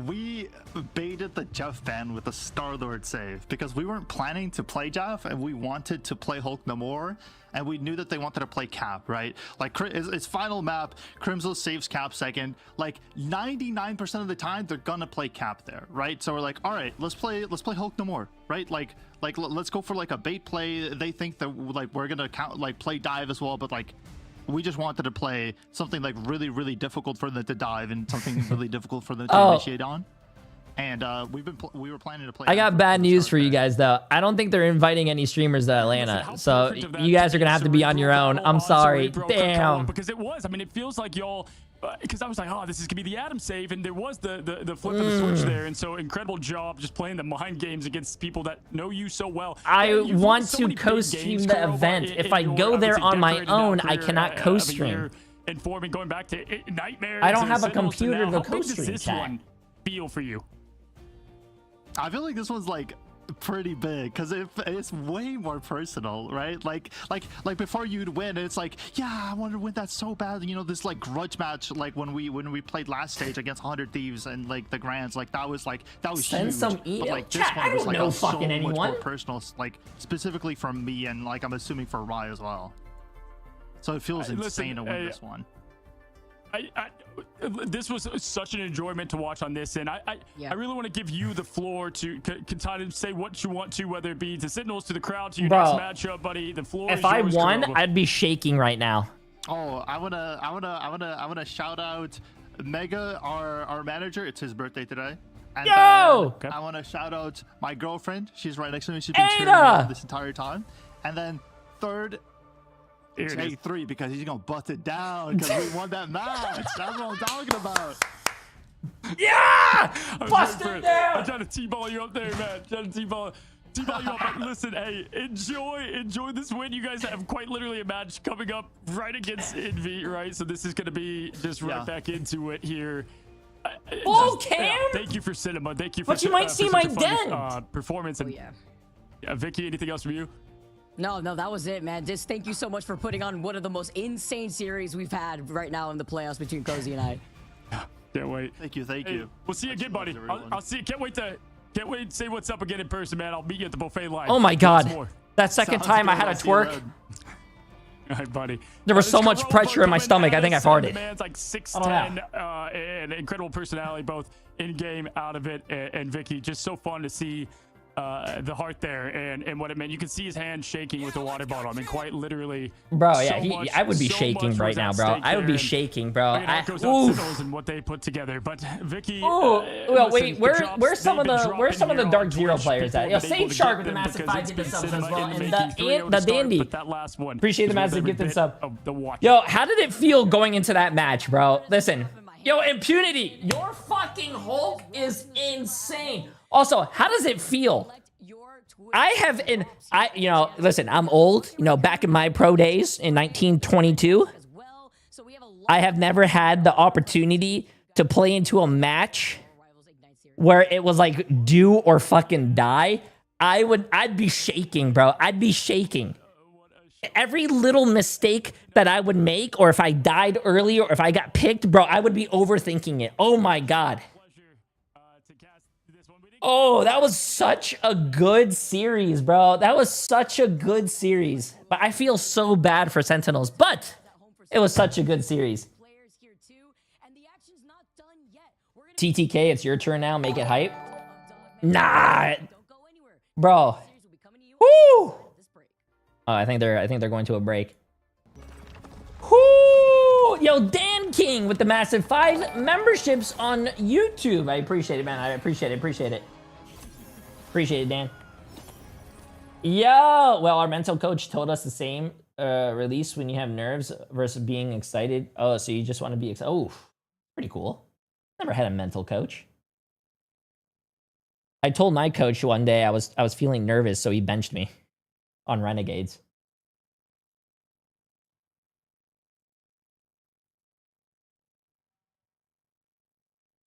we baited the Jeff ban with the Star-Lord save because we weren't planning to play Jeff and we wanted to play Hulk no more, and we knew that they wanted to play Cap, right? Like it's final map, Crimson saves Cap second. Like 99% of the time they're gonna play Cap there, right? So we're like, all right, let's play Hulk no more, right? Like let's go for like a bait play. They think that like we're gonna play dive as well, but like we just wanted to play something like really difficult for them to dive and something really difficult for them to initiate on. And we were planning to play. I got bad news for you guys though. I don't think they're inviting any streamers to Atlanta, so you guys are gonna have to be on your own. I'm sorry. Damn. Because it was. I mean, it feels like y'all. Because I was like, oh, this is gonna be the Adam save, and there was the flip of the switch there, and so incredible job just playing the mind games against people that know you so well. I want to co-stream the event. If I go there on my own, I cannot co-stream. Informing, going back to Nightmares. I don't have a computer to co-stream. This one feel for you? I feel like this one's like pretty big because it's way more personal, right? Like before you'd win, it's like, yeah, I want to win that so bad. You know, this like grudge match, like when we played last stage against 100 Thieves and like the Grands, like that was Send huge. some But email. like this Chat, one I was don't like know so fucking much anyone. more personal, like specifically from me and like I'm assuming for Rai as well. So it feels insane to win this one. This was such an enjoyment to watch on this, and I really want to give you the floor to kind of say what you want to, whether it be to Sentinels, to the crowd, to your next matchup, buddy. The floor is If I yours, won, Kurova. I'd be shaking right now. Oh, I wanna shout out Mega, our manager. It's his birthday today. And Yo! I wanna shout out my girlfriend. She's right next to me. She's been cheering me Ada! on this entire time. And then third, Jay3, because he's gonna bust it down because we won that match. That's what I'm talking about. Yeah! Bust it down! I'm trying to T-ball you up there, man. Trying to T-ball you up. But listen, hey, enjoy this win. You guys have quite literally a match coming up right against Envy, right? So this is gonna be just right back into it here. Cam? Thank you for cinema. Thank you for. But you might see for my such a fun, dent. Performance. And, Vicky, anything else from you? No, that was it, man. Just thank you so much for putting on one of the most insane series we've had right now in the playoffs between Cozy and I. Can't wait. Thank you. We'll see you again, buddy. I'll see you. Can't wait to say what's up again in person, man. I'll meet you at the buffet line. Oh my God. More. That second time I had a twerk. All right, buddy. There was so much pressure in my stomach. I think I farted. The man's like 6'10", and incredible personality, both in game, out of it. And Vicky, just so fun to see the heart there and what it meant. You can see his hand shaking with the water bottle. I mean, quite literally. Bro, yeah, I would be shaking right now, bro. I would be shaking, bro. And what they put together, but Vicky. Well, wait, where's some of the Dark Zero players at? Yo, Sage Shark with the massive 5 gifted subs as well, and the Dandy. Appreciate the massive gifted sub. Yo, how did it feel going into that match, bro? Listen, yo, Impunity, your fucking Hulk is insane. Also, how does it feel? Listen, I'm old. You know, back in my pro days in 1922, I have never had the opportunity to play into a match where it was like do or fucking die. I'd be shaking, bro. I'd be shaking. Every little mistake that I would make, or if I died early, or if I got picked, bro, I would be overthinking it. Oh my God. Oh, that was such a good series, bro. That was such a good series. But I feel so bad for Sentinels, but it was such a good series. TTK, it's your turn now. Make it hype. Nah. Bro. Woo! Oh, I think they're going to a break. Whoo! Yo, Dan King with the massive 5 memberships on YouTube. I appreciate it, man. I appreciate it. Appreciate it, Dan. Yo! Well, our mental coach told us the same. Release when you have nerves versus being excited. Oh, so you just want to be excited. Oh, pretty cool. Never had a mental coach. I told my coach one day I was feeling nervous, so he benched me on Renegades.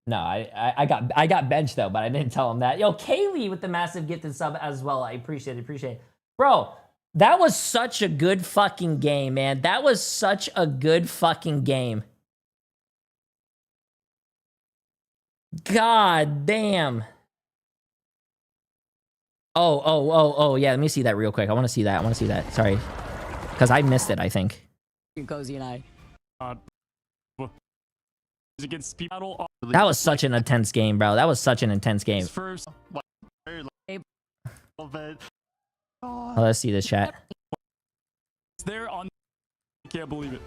No, I got benched though, but I didn't tell him that. Yo, Kaylee with the massive gifted sub as well. I appreciate it. Bro, that was such a good fucking game, man. That was such a good fucking game. God damn. Oh, yeah, let me see that real quick. I want to see that. Sorry. Because I missed it, I think. Cozy and I. That was such an intense game, bro. That was such an intense game. Oh, let's see this chat. Can't believe it.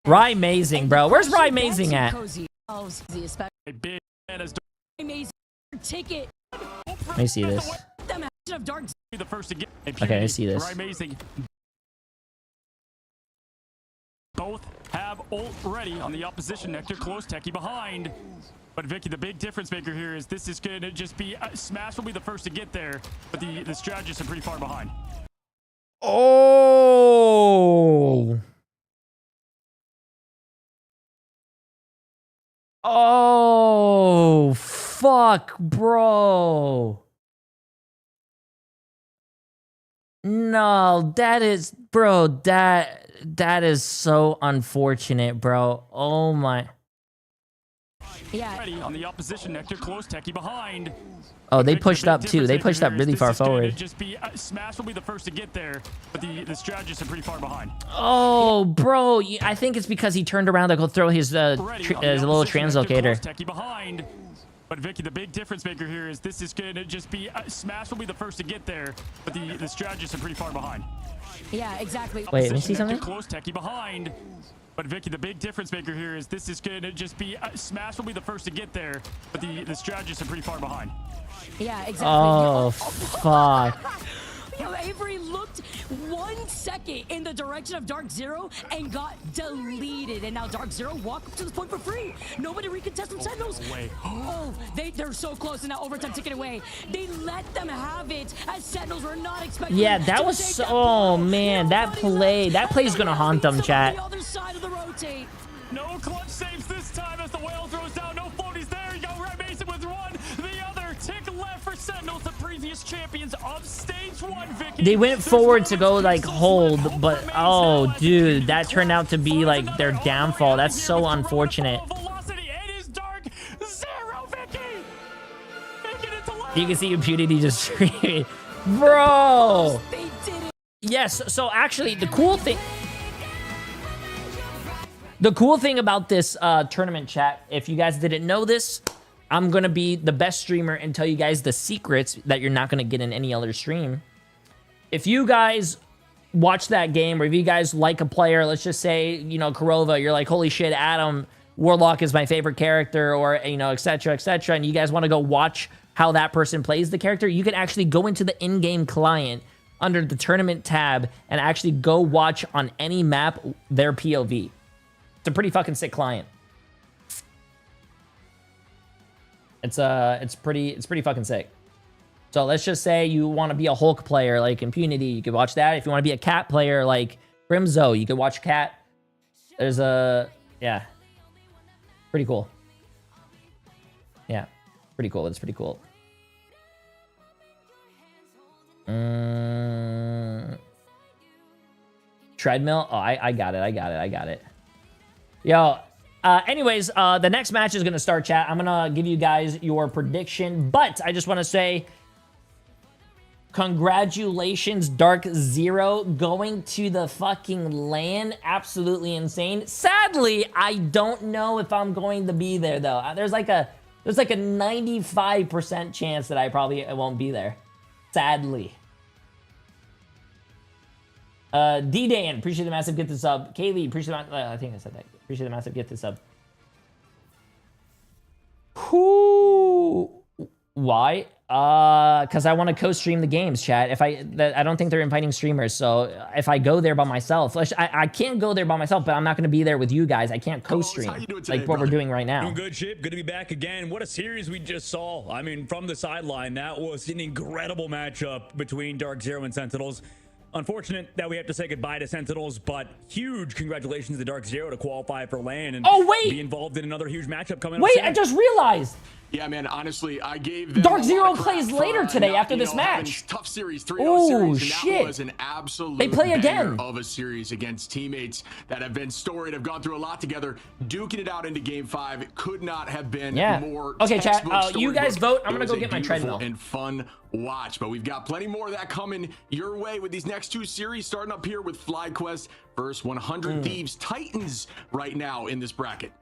Rai Amazing, bro. Where's Rai Amazing at? Ticket. Let me see this. Okay, I see this. Both have ult ready on the opposition nectar. Close techie behind. But Vicky, the big difference maker here is this is going to just be Smash will be the first to get there, but the strategists are pretty far behind. Oh. Oh. fuck, bro. No, that is, bro, that is so unfortunate, bro. Oh my. Yeah. Ready on the opposition nectar, close techie behind. Oh, they pushed up too. They pushed up really far forward. Just be Smash will be the first to get there, but the strategists are pretty far behind. Oh, bro, I think it's because he turned around to go throw his little translocator. Techie behind. But Vicky, the big difference maker here is this is going to just be Smash will be the first to get there, but the strategists are pretty far behind. Yeah, exactly. Wait, let me see something. Close techie behind. But Vicky, the big difference maker here is this is going to just be Smash will be the first to get there, but the strategists are pretty far behind. Yeah, exactly. Oh, fuck. Yo, Avery looked 1 second in the direction of Dark Zero and got deleted. And now Dark Zero walked up to this point for free. Nobody recontested Sentinels. Oh, they're so close in that overtime ticket away. They let them have it as Sentinels were not expecting. Yeah, that was so, oh man, that play's gonna haunt them, chat. The other side of the rotate. No clutch saves this time as the whale throws down. No floaties there. You go Red Mason with one. The other tick left for Sentinels, the previous champions of stage 1, Vicky. They went forward to go like hold, but oh dude, that turned out to be like their downfall. That's so unfortunate. You can see Impunity just screaming, bro. Yes, so actually the cool thing about this tournament, chat, if you guys didn't know this, I'm gonna be the best streamer and tell you guys the secrets that you're not gonna get in any other stream. If you guys watch that game, or if you guys like a player, let's just say, you know, Kurova, you're like, holy shit, Adam Warlock is my favorite character, or, you know, etc., and you guys want to go watch how that person plays the character, you can actually go into the in-game client under the tournament tab and actually go watch on any map their POV. It's a pretty fucking sick client. It's pretty fucking sick. So let's just say you want to be a Hulk player like Impunity, you could watch that. If you want to be a Cat player like Grimzo, you could watch Cat. There's a, yeah, pretty cool. Yeah, pretty cool. It's pretty cool. Treadmill. Oh, I got it. Yo. Anyways, the next match is gonna start, chat. I'm gonna give you guys your prediction, but I just want to say, congratulations, Dark Zero, going to the fucking LAN. Absolutely insane. Sadly, I don't know if I'm going to be there though. There's like a 95% chance that I probably won't be there. Sadly. D-Dan, appreciate the massive gift to sub. Kaylee, appreciate the, I think I said that. Appreciate the massive gift to sub. Who? Why? Because I want to co-stream the games, chat. I don't think they're inviting streamers, so if I go there by myself, I can't go there by myself, but I'm not going to be there with you guys. I can't co-stream like what we're doing right now. Doing good, Chip. Good to be back again. What a series we just saw. I mean, from the sideline, that was an incredible matchup between Dark Zero and Sentinels. Unfortunate that we have to say goodbye to Sentinels, but huge congratulations to Dark Zero to qualify for LAN and be involved in another huge matchup coming up. Wait, I just realized. Yeah, man, honestly, I gave them Dark Zero plays later today after this match. Tough series, 3-0 oh, series, and shit. that was an absolute they play again of a series against teammates that have been storied, have gone through a lot together, duking it out into Game 5. It could not have been more. Okay, chat. You guys vote. I'm gonna go get my treadmill. And fun watch, but we've got plenty more of that coming your way with these next two series, starting up here with FlyQuest versus 100 Thieves Titans right now in this bracket.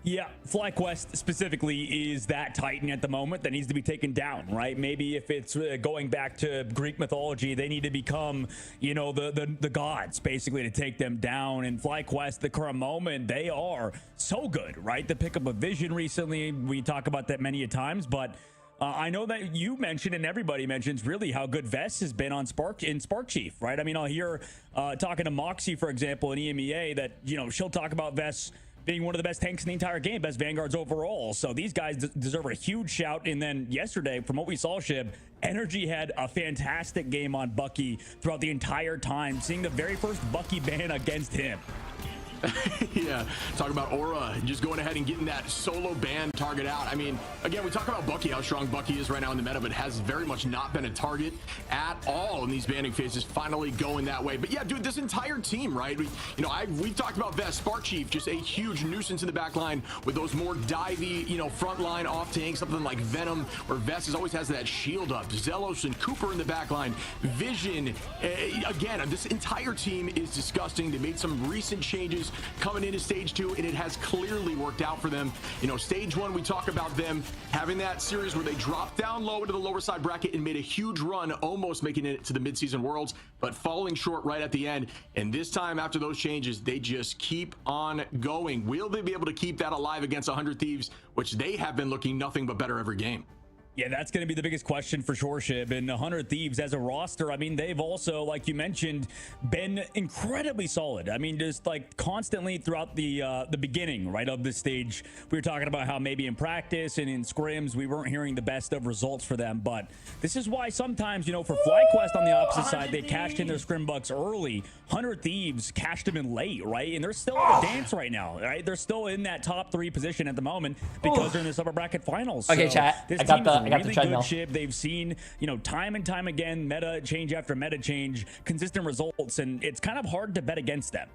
Yeah, FlyQuest specifically is that Titan at the moment that needs to be taken down, right? Maybe if it's going back to Greek mythology, they need to become, you know, the gods, basically, to take them down. And FlyQuest, the current moment, they are so good, right? The pick up of Vision recently, we talk about that many a times, but I know that you mentioned and everybody mentions really how good Vess has been on Spark Chief, right? I mean, I'll hear talking to Moxie, for example, in EMEA that, you know, she'll talk about Vess being one of the best tanks in the entire game, best Vanguards overall. So these guys deserve a huge shout. And then yesterday, from what we saw, Shib, Energy had a fantastic game on Bucky throughout the entire time, seeing the very first Bucky ban against him. Yeah, talk about Aura just going ahead and getting that solo ban target out. I mean, again, we talk about Bucky, how strong Bucky is right now in the meta, but has very much not been a target at all in these banning phases, finally going that way. But yeah, dude, this entire team, right? We've talked about Vest, Spark Chief, just a huge nuisance in the back line with those more divey, front line off tank, something like Venom, where Vest always has that shield up. Zelos and Cooper in the back line. Vision, again, this entire team is disgusting. They made some recent changes coming into stage 2, and it has clearly worked out for them. Stage 1, we talk about them having that series where they dropped down low into the lower side bracket and made a huge run, almost making it to the mid-season worlds, but falling short right at the end. And this time, after those changes, they just keep on going. Will they be able to keep that alive against 100 Thieves, which they have been looking nothing but better every game? Yeah, that's going to be the biggest question for sure, Shib. And 100 Thieves as a roster, I mean, they've also, like you mentioned, been incredibly solid. I mean, just like constantly throughout the beginning, right, of this stage, we were talking about how maybe in practice and in scrims, we weren't hearing the best of results for them. But this is why sometimes, for FlyQuest on the opposite side, they cashed in their scrim bucks early. 100 Thieves cashed them in late, right? And they're still in the dance right now, right? They're still in that top 3 position at the moment because they're in this upper bracket finals. Okay, so chat. This I got the really treadmill. good ship. They've seen, time and time again, meta change after meta change, consistent results, and it's kind of hard to bet against them.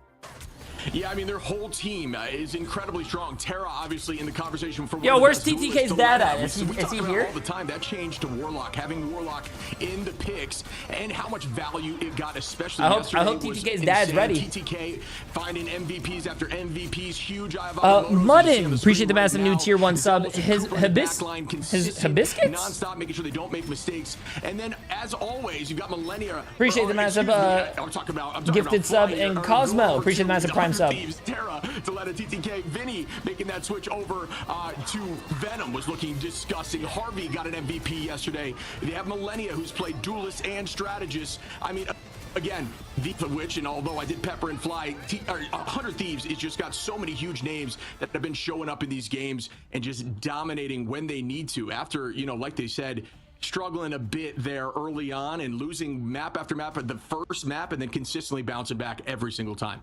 Yeah, I mean, their whole team is incredibly strong. Terra, obviously, in the conversation for... Yo, where's TTK's dad at? Is he here? All the time, that changed to Warlock, having Warlock in the picks, and how much value it got, especially yesterday. I hope TTK's dad's ready. TTK finding MVPs after MVPs, huge Mudden, appreciate the massive new tier 1 sub. His hibiscus? Non-stop, making sure they don't make mistakes. And then, as always, you've got Millennia. Appreciate the massive I'm talking gifted sub and Cosmo. Appreciate the massive prime sub. Terra to let a TTK. Vinny making that switch over to Venom was looking disgusting. Harvey got an MVP yesterday. They have Millennia, who's played duelist and strategist. I mean, again, the Witch, and although I did Pepper and Fly, 100 Thieves, it's just got so many huge names that have been showing up in these games and just dominating when they need to. After, like they said, struggling a bit there early on and losing map after map at the first map and then consistently bouncing back every single time.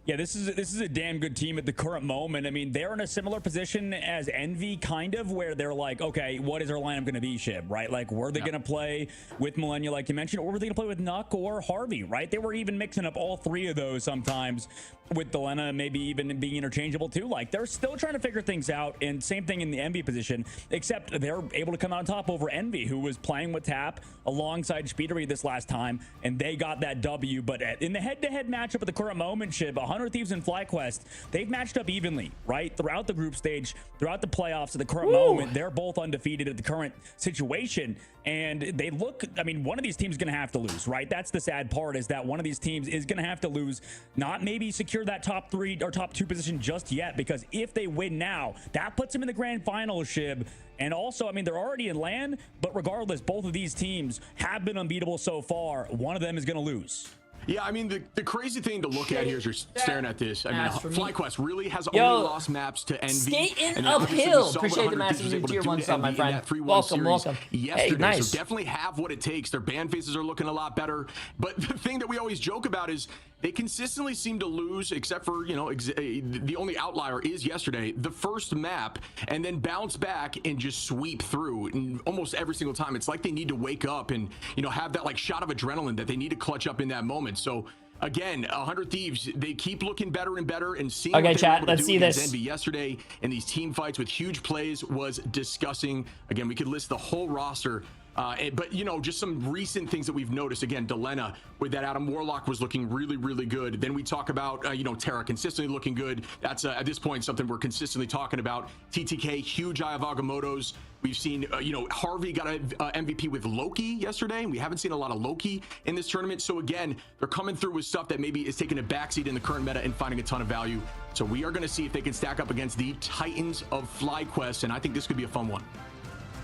Yeah, this is a damn good team at the current moment. I mean, they're in a similar position as Envy, kind of, where they're like, okay, what is our lineup going to be, Shib, right? Like, were they going to play with Millennia, like you mentioned, or were they going to play with Nuck or Harvey, right? They were even mixing up all 3 of those sometimes with Delena, maybe even being interchangeable too. Like, they're still trying to figure things out, and same thing in the Envy position, except they're able to come out on top over Envy, who was playing with Tap alongside Speedery this last time, and they got that W. But in the head-to-head matchup at the current moment, Shib, 100 Thieves and FlyQuest, they've matched up evenly, right? Throughout the group stage, throughout the playoffs at the current moment, they're both undefeated at the current situation. And they look, I mean, one of these teams is going to have to lose, right? That's the sad part, is that one of these teams is going to have to lose, not maybe secure that top 3 or top 2 position just yet, because if they win now, that puts them in the grand final, Shib. And also, I mean, they're already in LAN, but regardless, both of these teams have been unbeatable so far. One of them is going to lose. Yeah, I mean, the crazy thing to look at here is you're staring at this. I mean, FlyQuest really has only lost maps to Envy. Skating uphill. Appreciate the massive new tier 1 sub, my friend. Welcome. Yesterday, hey, nice. So definitely have what it takes. Their ban faces are looking a lot better. But the thing that we always joke about is they consistently seem to lose, except for, the only outlier is yesterday, the first map, and then bounce back and just sweep through. And almost every single time, it's like they need to wake up and, have that like shot of adrenaline that they need to clutch up in that moment. So again, 100 Thieves, they keep looking better and better, and seeing okay, chat, let's see this. Envy yesterday in these team fights with huge plays was disgusting. Again, we could list the whole roster. But, just some recent things that we've noticed. Again, Delena with that Adam Warlock was looking really, really good. Then we talk about, Terra consistently looking good. That's, at this point, something we're consistently talking about. TTK, huge Eye of Agamotto's. We've seen, Harvey got an MVP with Loki yesterday. We haven't seen a lot of Loki in this tournament. So, again, they're coming through with stuff that maybe is taking a backseat in the current meta and finding a ton of value. So we are going to see if they can stack up against the Titans of FlyQuest, and I think this could be a fun one.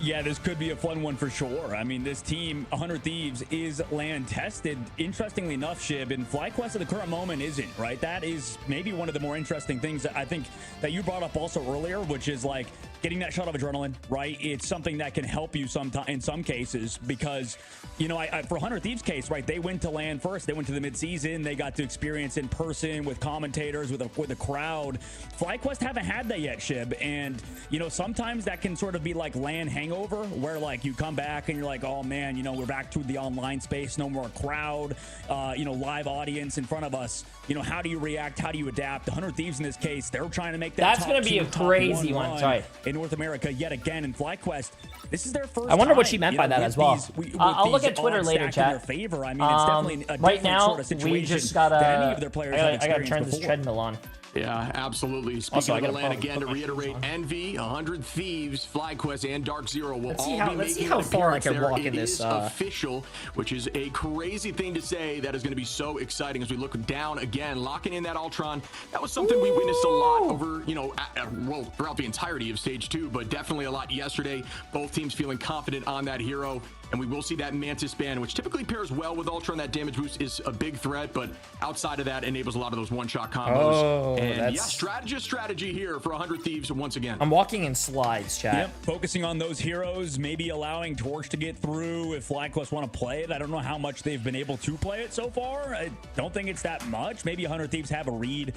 Yeah, this could be a fun one for sure. I mean, this team, 100 Thieves, is LAN tested. Interestingly enough, Shib, and FlyQuest at the current moment isn't, right? That is maybe one of the more interesting things that I think that you brought up also earlier, which is like, getting that shot of adrenaline, right? It's something that can help you in some cases because, you know, for 100 Thieves case, right, they went to LAN first. They went to the midseason. They got to experience in person with commentators, with a crowd. FlyQuest haven't had that yet, Shib. And, you know, sometimes that can sort of be like LAN hangover, where like you come back and you're like, oh man, you know, we're back to the online space, no more crowd, you know, live audience in front of us. You know, how do you react? How do you adapt? The 100 Thieves in this case, they're trying to make that. That's going to be a crazy one. Sorry. In North America yet again in FlyQuest. This is their first. I wonder time, what she meant by that as well. I'll look at Twitter later, chat. Favor. I mean, it's definitely a right now, sort of situation we just got any of their players I got to turn this treadmill on. Yeah, absolutely. Speaking of the LAN again, to reiterate, Envy, 100 Thieves, FlyQuest, and Dark Zero will all be making an appearance there. It is official, which is a crazy thing to say. That is going to be so exciting as we look down again, locking in that Ultron. That was something we witnessed a lot over, you know, well, throughout the entirety of Stage 2, but definitely a lot yesterday. Both teams feeling confident on that hero. And we will see that Mantis ban, which typically pairs well with Ultron. That damage boost is a big threat, but outside of that, enables a lot of those one-shot combos. Oh, and yeah, strategy here for 100 Thieves once again. I'm walking in slides, chat. Yep, focusing on those heroes, maybe allowing Torch to get through if FlyQuest want to play it. I don't know how much they've been able to play it so far. I don't think it's that much. Maybe 100 Thieves have a read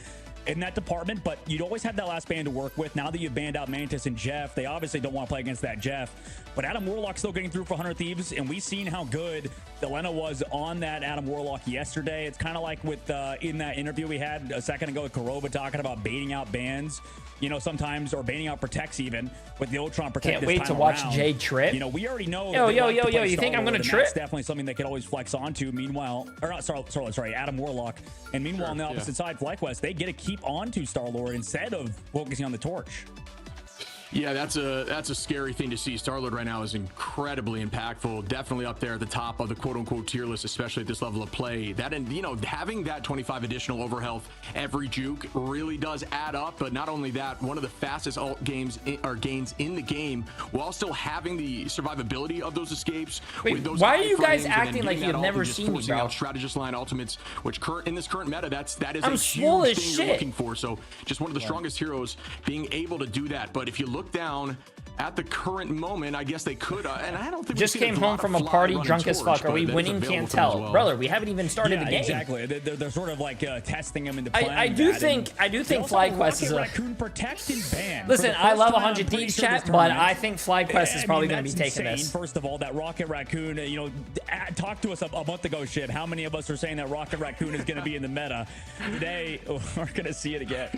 in that department, but you'd always have that last ban to work with. Now that you've banned out Mantis and Jeff, they obviously don't want to play against that Jeff. But Adam Warlock's still getting through for 100 Thieves, and we've seen how good Delena was on that Adam Warlock yesterday. It's kind of like with in that interview we had a second ago with Korova talking about baiting out bans, you know, sometimes, or baiting out protects even with the Ultron Protect. Can't wait to watch Jay trip. You know, we already know. Yo, you think I'm gonna trip? That's definitely something they could always flex onto. Meanwhile, or not, sorry, Adam Warlock. And meanwhile, on the opposite side, FlyQuest, they get to keep onto Star-Lord instead of focusing on the Torch. Yeah, that's a scary thing to see. Star-Lord right now is incredibly impactful. Definitely up there at the top of the quote-unquote tier list, especially at this level of play. That, and you know, having that 25 additional overhealth every juke really does add up. But not only that, one of the fastest ult gains in the game, while still having the survivability of those escapes. Wait, with those why are you guys frames, acting like you've never seen me, bro? Strategist line ultimates, which in this current meta, that is I'm a swole huge as thing shit. you're looking for. So just one of the strongest heroes being able to do that. But if you look down at the current moment, I guess they could, and I don't think just came home from a party drunk as fuck. Are we winning? Can't tell, brother. We haven't even started the game. Exactly. They're sort of like testing him into. I do think FlyQuest is a Raccoon protect and ban. Listen, I love 100 Thieves chat, but I think FlyQuest is probably going to be taking this. First of all, that Rocket Raccoon, you know, talk to us a month ago, Shib. How many of us are saying that Rocket Raccoon is going to be in the meta? Today, we're going to see it again.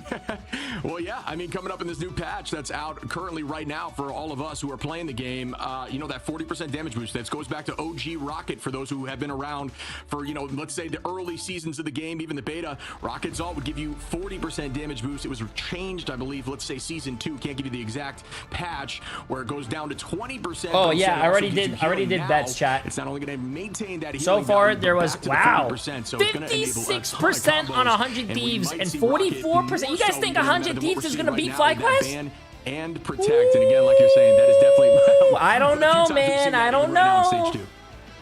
Well, yeah. I mean, coming up in this new patch that's out currently right now for all of us who are playing the game, you know, that 40% damage boost, that goes back to OG Rocket for those who have been around for, you know, let's say the early seasons of the game, even the beta. Rocket's all would give you 40% damage boost. It was changed, I believe, let's say season 2, can't give you the exact patch, where it goes down to 20%. Oh yeah, I already did bets, chat. It's not only going to maintain that so far there was 56% 56% on 100 Thieves and 44%. You guys think 100 Thieves is going to beat FlyQuest? And protect, and again, like you're saying, that is definitely I don't know, man. I don't know.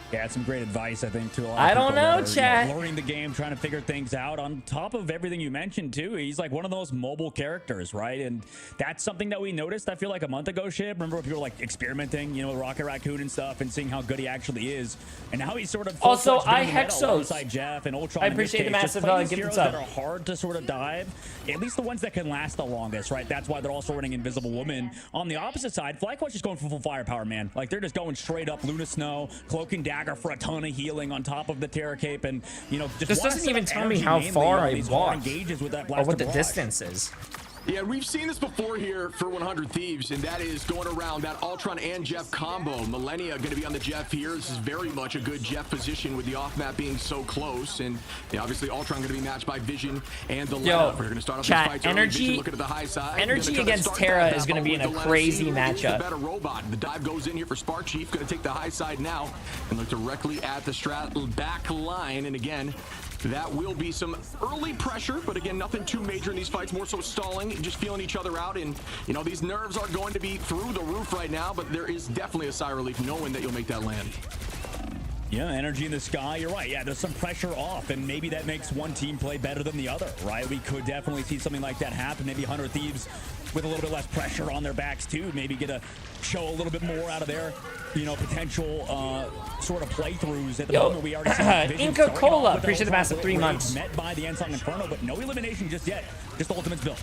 Yeah, that's some great advice, I think, to a lot of I don't people know, that are, chat. you know, learning the game, trying to figure things out. On top of everything you mentioned, too, he's like one of those mobile characters, right? And that's something that we noticed, I feel like, a month ago, Shib. Remember when people were, like, experimenting, you know, with Rocket Raccoon and stuff and seeing how good he actually is. And now he's sort of... Also, I Hexos. Jeff and Ultron. I appreciate the massive gifted sub. That are hard to sort of dive, at least the ones that can last the longest, right? That's why they're also running Invisible Woman. On the opposite side, FlyQuest is going for full firepower, man. Like, they're just going straight up Luna Snow, Cloak and Dagger for a ton of healing on top of the Terra Cape, and you know, just this doesn't even tell me how far I walk or what the distance is. Yeah, we've seen this before here for 100 Thieves, and that is going around that Ultron and Jeff combo. Millennia going to be on the Jeff here. This is very much a good Jeff position with the off-map being so close, and yeah, obviously Ultron going to be matched by Vision and the lineup. We're going to start off chat, this fight energy, looking at the high side. Energy against Terra is going to be in a crazy matchup. Better robot. The dive goes in here for Spark Chief, going to take the high side now and look directly at the strat back line, and again, that will be some early pressure, but again, nothing too major in these fights, more so stalling, just feeling each other out. And, you know, these nerves are going to be through the roof right now, but there is definitely a sigh of relief knowing that you'll make that land. Yeah, energy in the sky. You're right. Yeah, there's some pressure off, and maybe that makes one team play better than the other, right? We could definitely see something like that happen. Maybe 100 Thieves with a little bit less pressure on their backs too. Maybe get a show a little bit more out of their, you know, potential sort of playthroughs. At the moment, we already see Inca Cola. Appreciate the massive 3 months. Met by the Ensong Inferno, but no elimination just yet. Just Ultimate's built.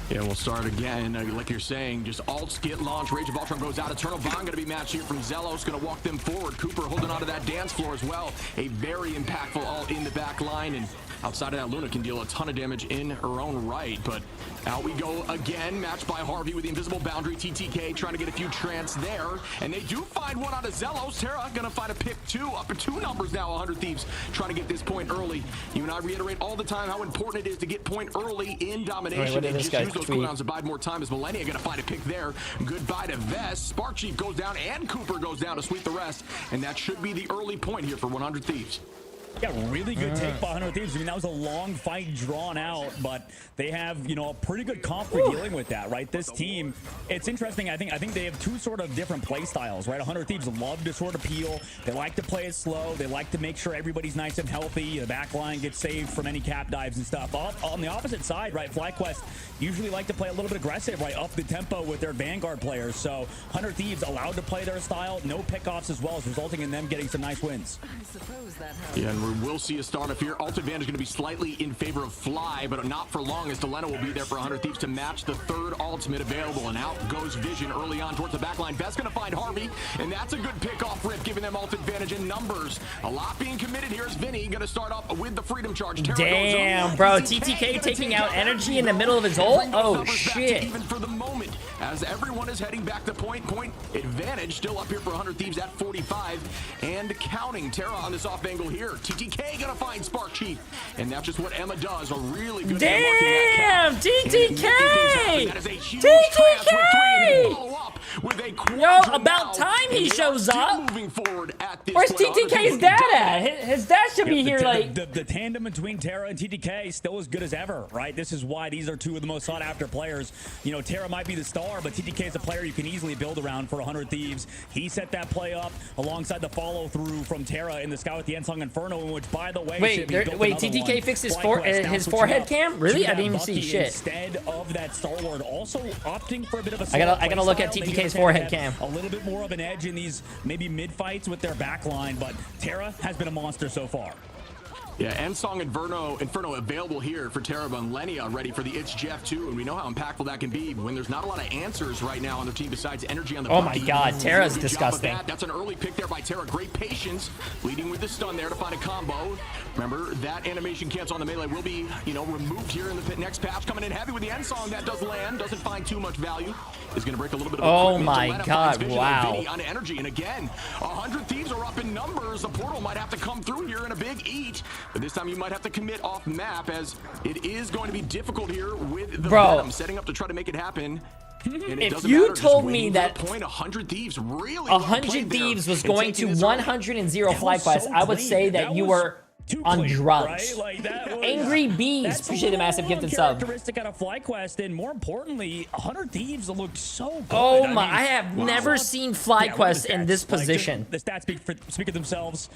Yeah, we'll start again. Like you're saying, just ults get launched. Rage of Ultron goes out. Eternal Bond going to be matched here from Zelos. Going to walk them forward. Cooper holding onto that dance floor as well. A very impactful ult in the back line. And outside of that, Luna can deal a ton of damage in her own right. But out we go again. Matched by Harvey with the invisible boundary. TTK trying to get a few trants there. And they do find one out of Zelos. Terra going to find a pick 2. Up to 2 numbers now. 100 Thieves trying to get this point early. You and I reiterate all the time how important it is to get point early in domination. What did this guy those cooldowns to bide more time as Millennia gonna find a pick there. Goodbye to Vest. Spark Chief goes down and Cooper goes down to sweep the rest. And that should be the early point here for 100 Thieves. Yeah, really good take by 100 Thieves. I mean, that was a long fight drawn out, but they have, you know, a pretty good comp for dealing with that, right? This team, it's interesting. I think they have 2 sort of different play styles, right? 100 Thieves love to sort of peel. They like to play it slow. They like to make sure everybody's nice and healthy. The back line gets saved from any cap dives and stuff. On the opposite side, right, FlyQuest usually like to play a little bit aggressive, right, up the tempo with their Vanguard players. So 100 Thieves allowed to play their style, no pickoffs as well, as resulting in them getting some nice wins. I suppose that helps. Yeah, and we will see a startup here. Ult advantage going to be slightly in favor of Fly, but not for long, as Delena will be there for 100 Thieves to match the 3rd ultimate available. And out goes Vision early on towards the back line. Vest going to find Harvey, and that's a good pickoff rip, giving them ult advantage in numbers. A lot being committed here is Vinny going to start up with the Freedom Charge. Damn, bro. TTK taking out energy in the middle of his ult? Oh, shit. Even for the moment, as everyone is heading back to point advantage, still up here for 100 Thieves at 45 and counting. Terra on this off angle here. TTK gonna find Spark Chief, and that's just what Emma does. A really good damn TTK. That is a huge TTK. With a yo, about time he shows up. Moving forward at this Where's point, TTK's dad at? His dad should be here. Like the tandem between Terra and TTK is still as good as ever, right? This is why these are 2 of the most sought after players. You know, Terra might be the star, but TTK is a player you can easily build around for 100 Thieves. He set that play up alongside the follow through from Terra in the sky with the Ensong Inferno, in which, by the way, wait, TTK fixed his forehead cam? Really? I didn't even see shit. Instead of that Star-Lord, also opting for a bit of a I gotta look at TTK's forehead cam. A little bit more of an edge in these maybe mid fights with their backline, but Terra has been a monster so far. Yeah, Ensong Inferno available here for Terra, and Lenia ready for the It's Jeff too, and we know how impactful that can be when there's not a lot of answers right now on their team besides energy on the oh my god, Terra's disgusting. That's an early pick there by Terra. Great patience, leading with the stun there to find a combo. Remember, that animation cancel on the melee will be, you know, removed here in the next patch. Coming in heavy with the Ensong, that does land, doesn't find too much value. Is going to break a little bit of oh my god, wow. On energy, and again, 100 Thieves are up in numbers. The portal might have to come through here in a big eat. But this time you might have to commit off map, as it is going to be difficult here with the Venom setting up to try to make it happen. If you told me that 100 Thieves really 100 Thieves was going to 100 and 0 FlyQuest, I would say that you were on drugs. Right? Like Angry Bees, appreciate the massive gifted sub. Characteristic out of FlyQuest, and more importantly, 100 Thieves look so good. Oh my, I have never seen FlyQuest in this position. The stats speak for themselves.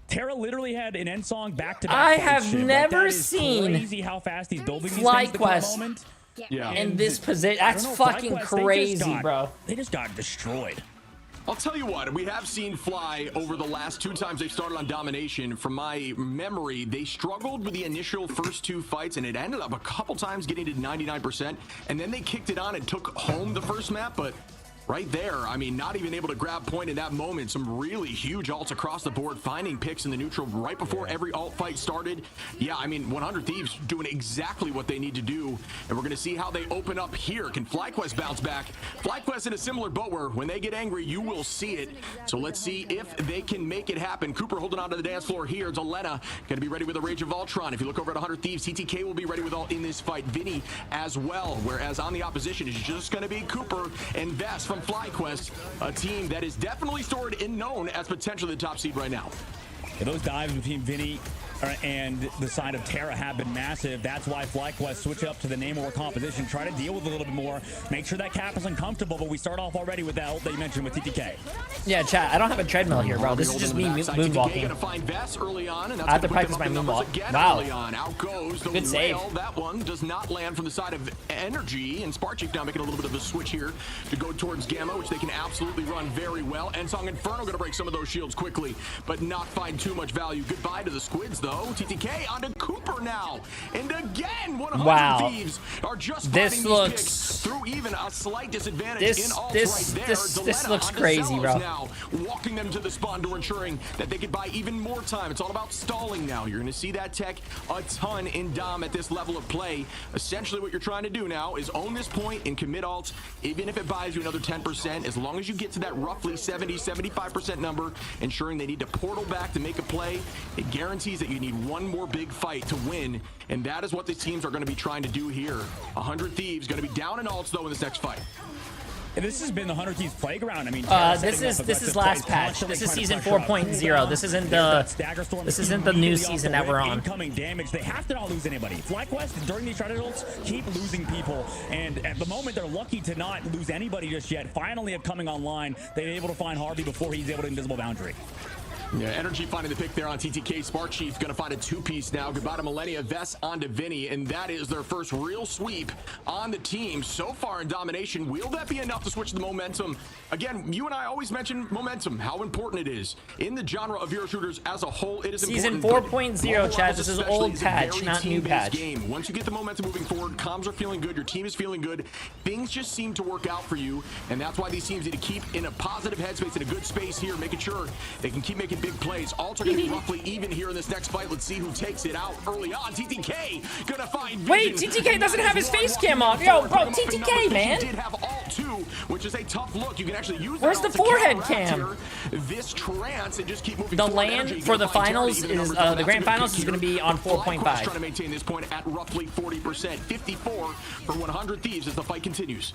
Terra literally had an Ensong back-to-back. I have never seen crazy how fast he's building FlyQuest in this position. That's fucking crazy, bro. They just got destroyed. I'll tell you what, we have seen Fly over the last 2 times they've started on domination. From my memory, they struggled with the initial first 2 fights, and it ended up a couple times getting to 99%, and then they kicked it on and took home the first map, but right there, I mean, not even able to grab point in that moment. Some really huge ults across the board, finding picks in the neutral right before every ult fight started. Yeah, I mean, 100 Thieves doing exactly what they need to do, and we're going to see how they open up here. Can FlyQuest bounce back? FlyQuest in a similar boat where when they get angry, you will see it. So let's see if they can make it happen. Cooper holding on to the dance floor here. Delena going to be ready with a Rage of Ultron. If you look over at 100 Thieves, TTK will be ready with ult in this fight. Vinny as well, whereas on the opposition is just going to be Cooper and Vest from FlyQuest, a team that is definitely stored and known as potentially the top seed right now. Yeah, those dives between Vinny and the side of Terra have been massive. That's why FlyQuest switch up to the name war composition, try to deal with a little bit more, make sure that cap is uncomfortable, but we start off already with that ult that you mentioned with TTK. Yeah, chat, I don't have a treadmill here, bro. This is just me moonwalking. I have to practice my moonwalk. Wow. Good save. That one does not land from the side of Energy, and Sparchief now making a little bit of a switch here to go towards Gamma, which they can absolutely run very well. And Song Inferno going to break some of those shields quickly, but not find too much value. Goodbye to the Squids, though. TTK onto Cooper now, and again, 100 Thieves are just this looks picks through even a slight disadvantage in all this looks crazy, bro. Now walking them to the spawn door, ensuring that they could buy even more time. It's all about stalling now. You're going to see that tech a ton in Dom at this level of play. Essentially, what you're trying to do now is own this point and commit alt, even if it buys you another 10%. As long as you get to that roughly 70-75% number, ensuring they need to portal back to make a play, it guarantees that you need one more big fight to win, and that is what the teams are going to be trying to do here. 100 Thieves going to be down in alts though in this next fight. And this has been the 100 Thieves playground. I mean, this is last patch. This is season 4.0. This isn't the new season that we're on. Incoming damage. They have to not lose anybody. FlyQuest during these strategy ults keep losing people, and at the moment they're lucky to not lose anybody just yet. Finally, of coming online, they're able to find Harvey before he's able to invisible boundary. Yeah, Energy finding the pick there on TTK. Sparchief going to find a two-piece now. Goodbye to Millennia, Vess onto Vinny, and that is their first real sweep on the team so far in domination. Will that be enough to switch the momentum? Again, you and I always mention momentum, how important it is. In the genre of Euro shooters as a whole, it is Season important. Season 4.0, Chad. This is old patch, not new patch. Game. Once you get the momentum moving forward, comms are feeling good, your team is feeling good, things just seem to work out for you, and that's why these teams need to keep in a positive headspace, in a good space here, making sure they can keep making big plays. Alts are going to be roughly even here in this next fight. Let's see who takes it out early on. TTK going to find Vision. Wait, TTK doesn't have his face cam on. Yo, bro, TTK, man. Did have alt too, which is a tough look. You can actually use Where's the forehead cam? This trance and just keep moving. The land for the finals is the grand finals is going to be on 4.5. Trying to maintain this point at roughly 40%. 54 for 100 Thieves as the fight continues.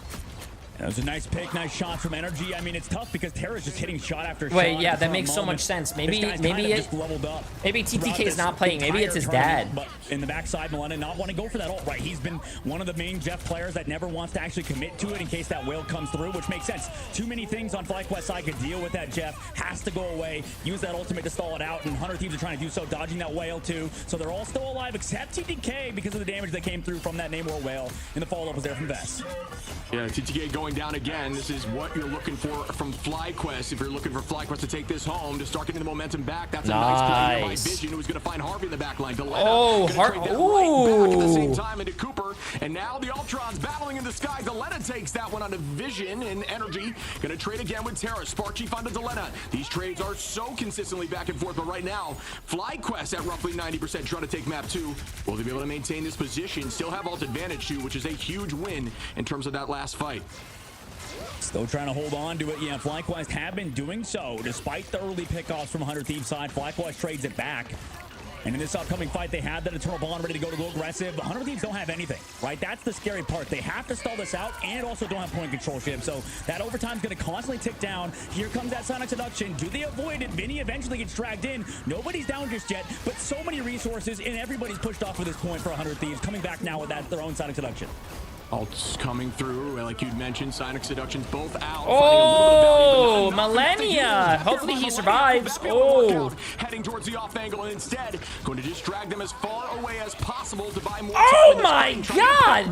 That was a nice pick, nice shot from Energy. I mean, it's tough because Terra's just hitting shot after shot. Wait, yeah, that makes so much sense. Maybe TTK is not playing. Maybe it's his dad. But in the backside, Millennia not want to go for that ult, right? He's been one of the main Jeff players that never wants to actually commit to it in case that whale comes through, which makes sense. Too many things on FlyQuest side could deal with that. Jeff has to go away, use that ultimate to stall it out, and 100 Thieves are trying to do so, dodging that whale too. So they're all still alive except TTK because of the damage that came through from that Namor whale, and the follow-up was there from Vess. Yeah, TTK going down again. This is what you're looking for from FlyQuest. If you're looking for FlyQuest to take this home, to start getting the momentum back, that's a nice play here by Vision, who's going to find Harvey in the back line. Oh, Harvey! Right back at the same time into Cooper, and now the Ultrons battling in the sky. Delena takes that one onto Vision, and Energy going to trade again with Terra. Sparchief onto Delena. These trades are so consistently back and forth, but right now, FlyQuest at roughly 90% trying to take map 2. Will they be able to maintain this position? Still have ult advantage too, which is a huge win in terms of that last fight. Still trying to hold on to it. Yeah, FlyQuest have been doing so. Despite the early pickoffs from 100 Thieves side, FlyQuest trades it back. And in this upcoming fight, they have that Eternal Bond ready to go aggressive. 100 Thieves don't have anything, right? That's the scary part. They have to stall this out and also don't have point control ship. So that overtime is going to constantly tick down. Here comes that Sonic Seduction. Do they avoid it? Vinny eventually gets dragged in. Nobody's down just yet, but so many resources, and everybody's pushed off at this point for 100 Thieves. Coming back now with their own Sonic Seduction. Ults coming through, like you'd mentioned, Sonic Seductions both out. Oh, Millennia! Hopefully he survives. Oh, heading towards the off angle, and instead going to just drag them as far away as possible to buy more. Oh my God!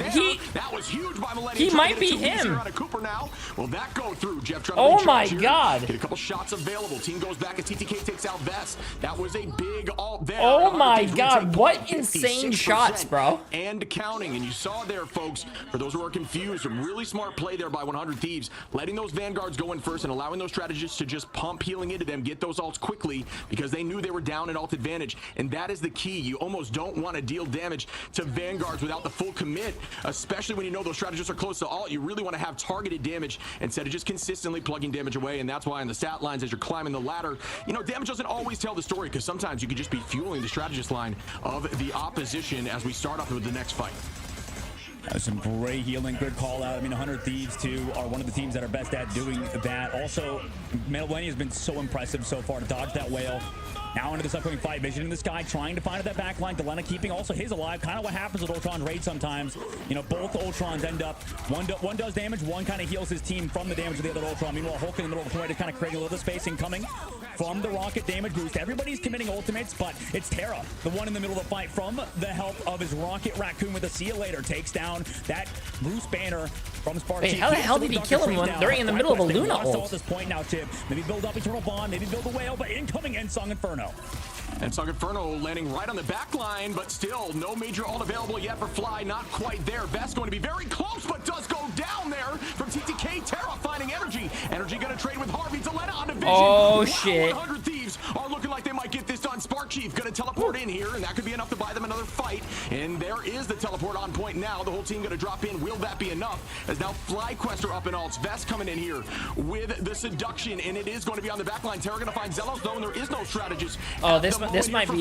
That was huge by Millennia. He might be him. Cooper now. Will that go through? Jeff. Oh my God! Get a couple shots available. Team goes back as TTK takes out Vess. That was a big ult there. Oh my God! What insane shots, bro! And counting, and you saw there, folks. For those who are confused, a really smart play there by 100 Thieves, letting those Vanguards go in first and allowing those strategists to just pump healing into them, get those ults quickly because they knew they were down in ult advantage. And that is the key. You almost don't want to deal damage to Vanguards without the full commit, especially when you know those strategists are close to ult. You really want to have targeted damage instead of just consistently plugging damage away. And that's why in the stat lines, as you're climbing the ladder, you know, damage doesn't always tell the story because sometimes you could just be fueling the strategist line of the opposition as we start off with the next fight. Some great healing, good call out. I mean, 100 Thieves, too, are one of the teams that are best at doing that. Also, Melania has been so impressive so far to dodge that whale. Now into this upcoming fight, Vision in the sky, trying to find that back line. Delena keeping also his alive. Kind of what happens with Ultron raid sometimes. You know, both Ultrons end up, one does damage, one kind of heals his team from the damage of the other Ultron. Meanwhile, Hulk in the middle of the point is kind of creating a little spacing coming from the rocket damage boost. Everybody's committing ultimates, but it's Terra, the one in the middle of the fight, from the help of his rocket raccoon with a see you later, takes down that Bruce Banner from Spark. Wait, how the hell did he kill him when they're in the middle of a Luna ult? At this point now, Chip. Maybe build up Eternal Bond, maybe build a whale, but incoming Ensong Inferno. And Song Inferno landing right on the back line, but still no major ult available yet for Fly. Not quite there. Best going to be very close, but does go down there from TTK. Terra finding energy. Energy going to trade with Harvey. Delena on Division. Oh, shit. 100 Thieves are looking like they might get this done. Spark Chief going to teleport in here, and that could be enough to buy them another fight. And there is the teleport on point now. The whole team going to drop in. Will that be enough? As now FlyQuest are up in ults. Vest coming in here with the seduction, and it is going to be on the back line. Terra going to find Zelos, though, and there is no strategist. Oh, this might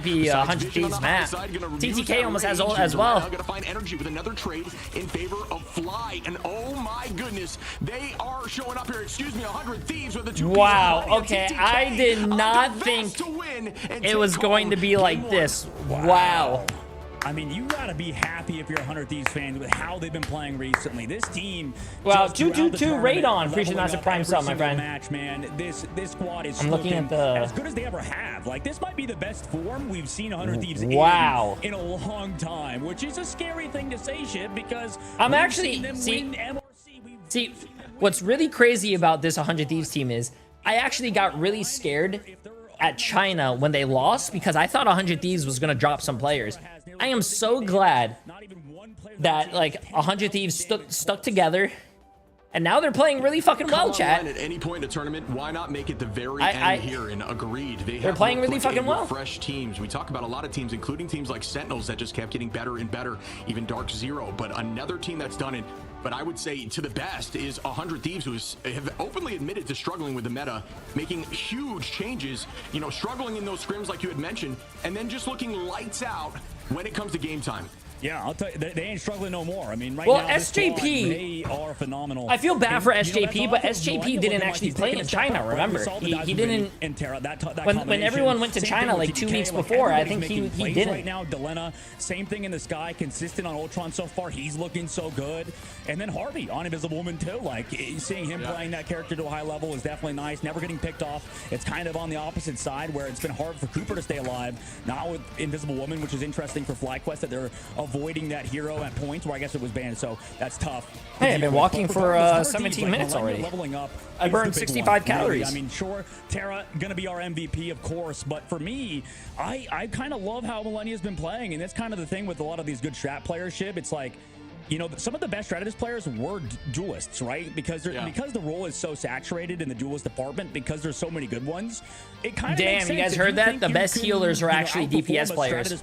be 100 Thieves map. TTK almost has ult as well. Gonna find energy with another trade in favor of Fly, and oh my goodness, they are showing up here. Excuse me, 100 Thieves with the two. Wow. Okay, I did not think it was going to be like this. Wow. I mean, you gotta be happy if you're a 100 Thieves fan with how they've been playing recently. This team. Well, 222 raid on. Appreciate that's a prime sub, my friend. Match, man. This squad is looking at the as good as they ever have. Like, this might be the best form we've seen 100 Thieves in a long time, which is a scary thing to say, shit, because I'm actually see what's really crazy about this 100 Thieves team is I actually got really scared at China when they lost because I thought 100 Thieves was gonna drop some players. I am so glad that like 100 Thieves stuck together, and now they're playing really fucking well, chat. At any point in the tournament, why not make it the very end here? And agreed, they're playing really fucking well. Fresh teams. We talk about a lot of teams, including teams like Sentinels that just kept getting better and better. Even Dark Zero, but another team that's done it. But I would say to the best is 100 Thieves, who have openly admitted to struggling with the meta, making huge changes, you know, struggling in those scrims like you had mentioned, and then just looking lights out when it comes to game time. Yeah, I'll tell you, they ain't struggling no more. I mean, right well, now, SJP, they are phenomenal. I feel bad for SJP, but SJP didn't actually play in China, remember? He didn't. When everyone went to China like 2 weeks before, I think he didn't. Right now, Delena, same thing in the sky, consistent on Ultron so far. He's looking so good. And then Harvey on Invisible Woman, too. Like, seeing him playing that character to a high level is definitely nice. Never getting picked off. It's kind of on the opposite side where it's been hard for Cooper to stay alive. Not with Invisible Woman, which is interesting for FlyQuest that they're avoiding that hero at points where I guess it was banned, so that's tough. Hey, I've been walking for 17 minutes already. Leveling up, I burned 65 calories. I mean, sure, Terra gonna be our MVP, of course, but for me, I kind of love how Millennia's been playing, and that's kind of the thing with a lot of these good strat playership. It's like, you know, some of the best strategist players were duelists, right? Because the role is so saturated in the duelist department, because there's so many good ones. It kind of damn, you guys heard that? The best healers are actually DPS players.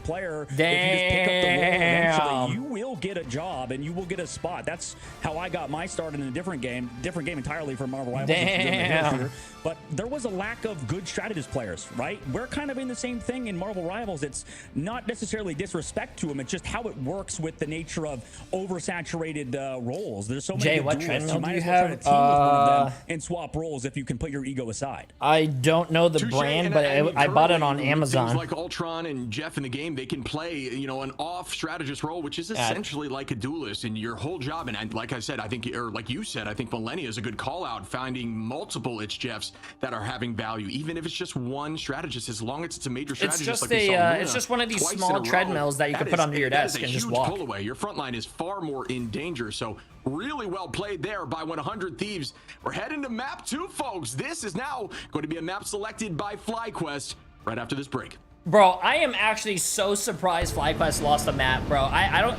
Damn, you will get a job and you will get a spot. That's how I got my start in a different game entirely from Marvel Rivals. Damn. But there was a lack of good strategist players, right? We're kind of in the same thing in Marvel Rivals. It's not necessarily disrespect to them. It's just how it works with the nature of oversaturated roles. There's so many. Jay, what trend do you have? And swap roles if you can put your ego aside. I don't know the brand, but I bought it on Amazon. Things like Ultron and Jeff in the game, they can play, you know, an off strategist role, which is essentially like a duelist, and your whole job. And like I said, I think, or like you said, I think Millennia is a good call out, finding multiple It's Jeffs that are having value, even if it's just one strategist, as long as it's a major strategist. It's just it's just one of these small treadmills that you can put under your desk and just walk. Pull away. Your front line is far more in danger. So really well played there by 100 Thieves. We're heading to map 2, folks. This is now going to be a map selected by FlyQuest right after this break. Bro, I am actually so surprised FlyQuest lost the map, bro. I'm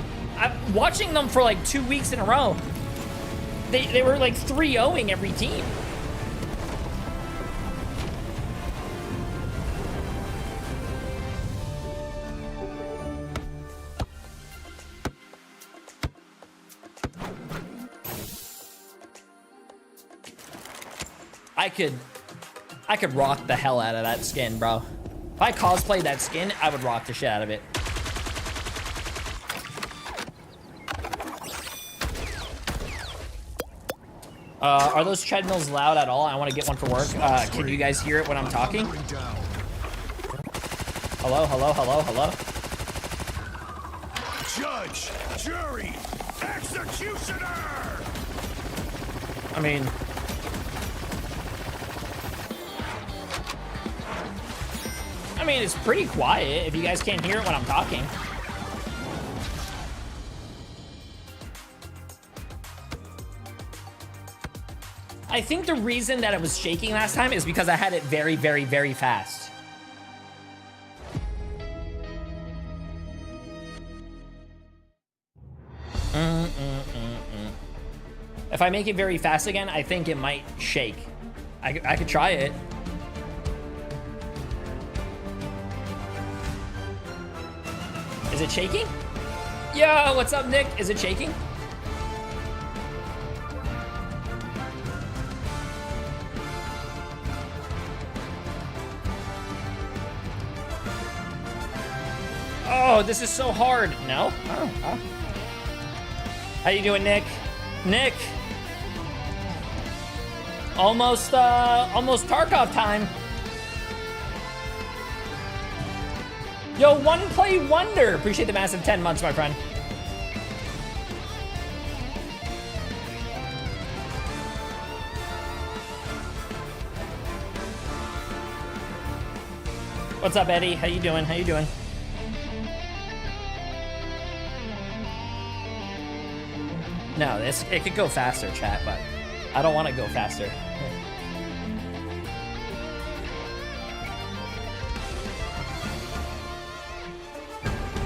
watching them for like 2 weeks in a row. They were like 3-0ing every team. I could rock the hell out of that skin, bro. If I cosplayed that skin, I would rock the shit out of it. Are those treadmills loud at all? I want to get one for work. Can you guys hear it when I'm talking? Hello, hello, hello, hello. Judge, jury, executioner. I mean, it's pretty quiet if you guys can't hear it when I'm talking. I think the reason that it was shaking last time is because I had it very, very, very fast. If I make it very fast again, I think it might shake. I could try it. Is it shaking? Yo, what's up, Nick? Is it shaking? Oh, this is so hard. No? Oh. How you doing, Nick? Nick. Almost Tarkov time. Yo, One Play Wonder. Appreciate the massive 10 months, my friend. What's up, Eddie? How you doing? How you doing? No, it could go faster, chat, but I don't want to go faster.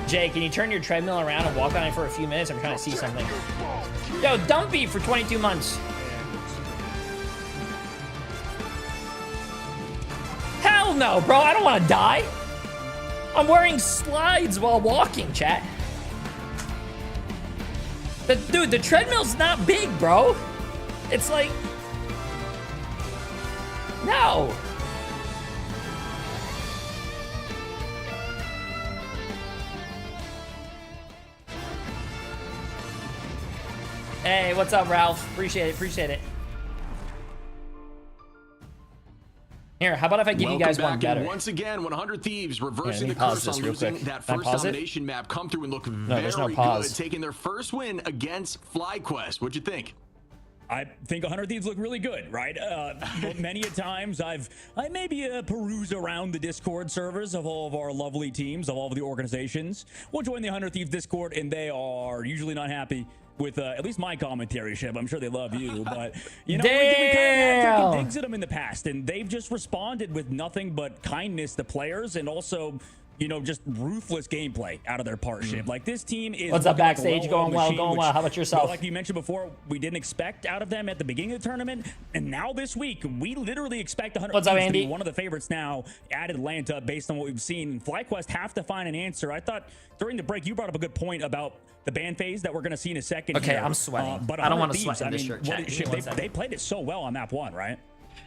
Jay, can you turn your treadmill around and walk on it for a few minutes? I'm trying to see something. Yo, Dumpy for 22 months. Hell no, bro. I don't want to die. I'm wearing slides while walking, chat. Dude, the treadmill's not big, bro. It's like... No. Hey, what's up, Ralph? Appreciate it, appreciate it. Here, how about if I give you guys one better? Once again, 100 Thieves reversing the curse on losing that first domination map. Come through and look very good, taking their first win against FlyQuest. What'd you think? I think 100 Thieves look really good, right? Many a times I maybe peruse around the Discord servers of all of our lovely teams, of all of the organizations. We'll join the 100 Thieves Discord, and they are usually not happy with at least my commentary, Shib. I'm sure they love you, but you know, we kind of taken digs at them in the past, and they've just responded with nothing but kindness to players, and also, you know, just ruthless gameplay out of their partnership. Like, this team is... What's up, backstage? Going well, going well. How about yourself? Like you mentioned before, we didn't expect out of them at the beginning of the tournament, and now this week, we literally expect 100 What's up, Andy? to be one of the favorites now at Atlanta based on what we've seen. FlyQuest have to find an answer. I thought during the break, you brought up a good point about the ban phase that we're going to see in a second. Okay, here. I'm sweating. But I don't want to Thieves, sweat in this shirt, chat. They played it so well on map 1, right?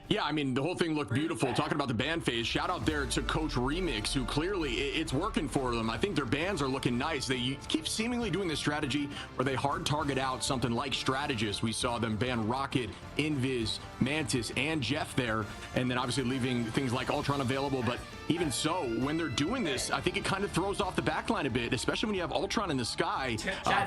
Yeah, I mean, the whole thing looked beautiful. Talking about the ban phase, shout out there to Coach Remix, who clearly it's working for them. I think their bans are looking nice. They keep seemingly doing this strategy where they hard target out something like Strategist. We saw them ban Rocket, Invis, Mantis, and Jeff there, and then obviously leaving things like Ultron available. But even so, when they're doing this, I think it kind of throws off the backline a bit, especially when you have Ultron in the sky,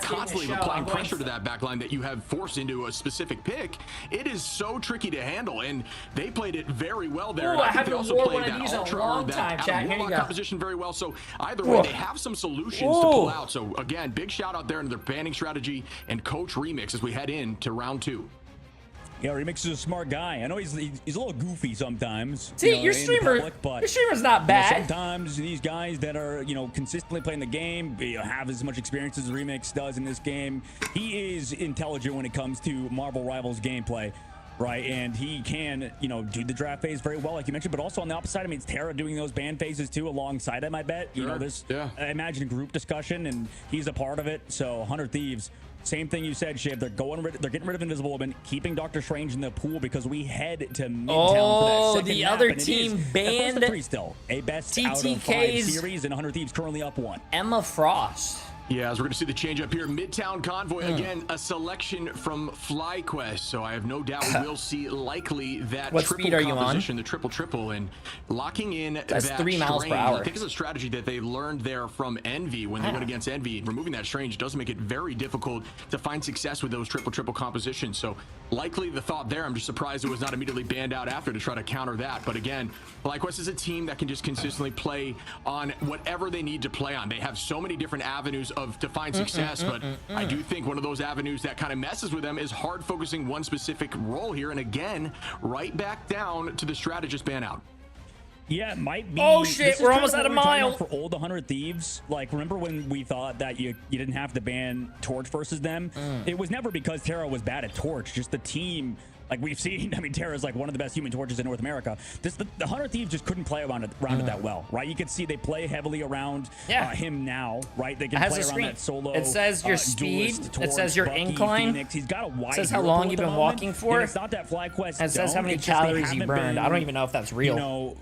constantly applying pressure to that backline that you have forced into a specific pick. It is so tricky to handle, and they played it very well there. Ooh, I haven't worn one of these in a long time, chat. Here you go. Composition very well. So either way, they have some solutions to pull out. So again, big shout out there into their banning strategy and Coach Remix as we head into round 2. Yeah, Remix is a smart guy. I know he's a little goofy sometimes. See, your streamer's not bad. You know, sometimes these guys that are, you know, consistently playing the game, you know, have as much experience as Remix does in this game. He is intelligent when it comes to Marvel Rivals gameplay, right? And he can, you know, do the draft phase very well, like you mentioned. But also on the opposite side, I mean, it's Terra doing those ban phases too alongside him, I bet. You know, there's, I imagine, group discussion, and he's a part of it. So 100 Thieves. Same thing you said, Shiv. They're getting rid of Invisible Woman, keeping Doctor Strange in the pool because we head to Midtown for that second the map, other and team banned still a best out of 5 series, and 100 Thieves currently up 1. Emma Frost. Yeah, as we're going to see the change up here. Midtown Convoy, again, a selection from FlyQuest. So I have no doubt we will see likely that What triple speed are you composition, the triple, and locking in That's that 3 miles per strange. hour. I think it's a strategy that they learned there from Envy when they went against Envy. Removing that strange does make it very difficult to find success with those triple compositions. So likely the thought there, I'm just surprised it was not immediately banned out after to try to counter that. But again, FlyQuest is a team that can just consistently play on whatever they need to play on. They have so many different avenues to find success, but I do think one of those avenues that kind of messes with them is hard focusing one specific role here. And again, right back down to the strategist ban out. Yeah, it might be. Oh shit, we're almost at a mile. For old 100 Thieves, like remember when we thought that you didn't have to ban Torch versus them? It was never because Terra was bad at Torch, just the team. Like we've seen, I mean, Terra's like one of the best human torches in North America. The 100 Thieves just couldn't play around it that well, right? You can see they play heavily around him now, right? They can play around that solo. It says your speed. Torch, it says your Bucky, incline. Phoenix. He's got a wide. It says how long you've been walking for. And it's not that FlyQuest. It says how many calories you burned. I don't even know if that's real. You know,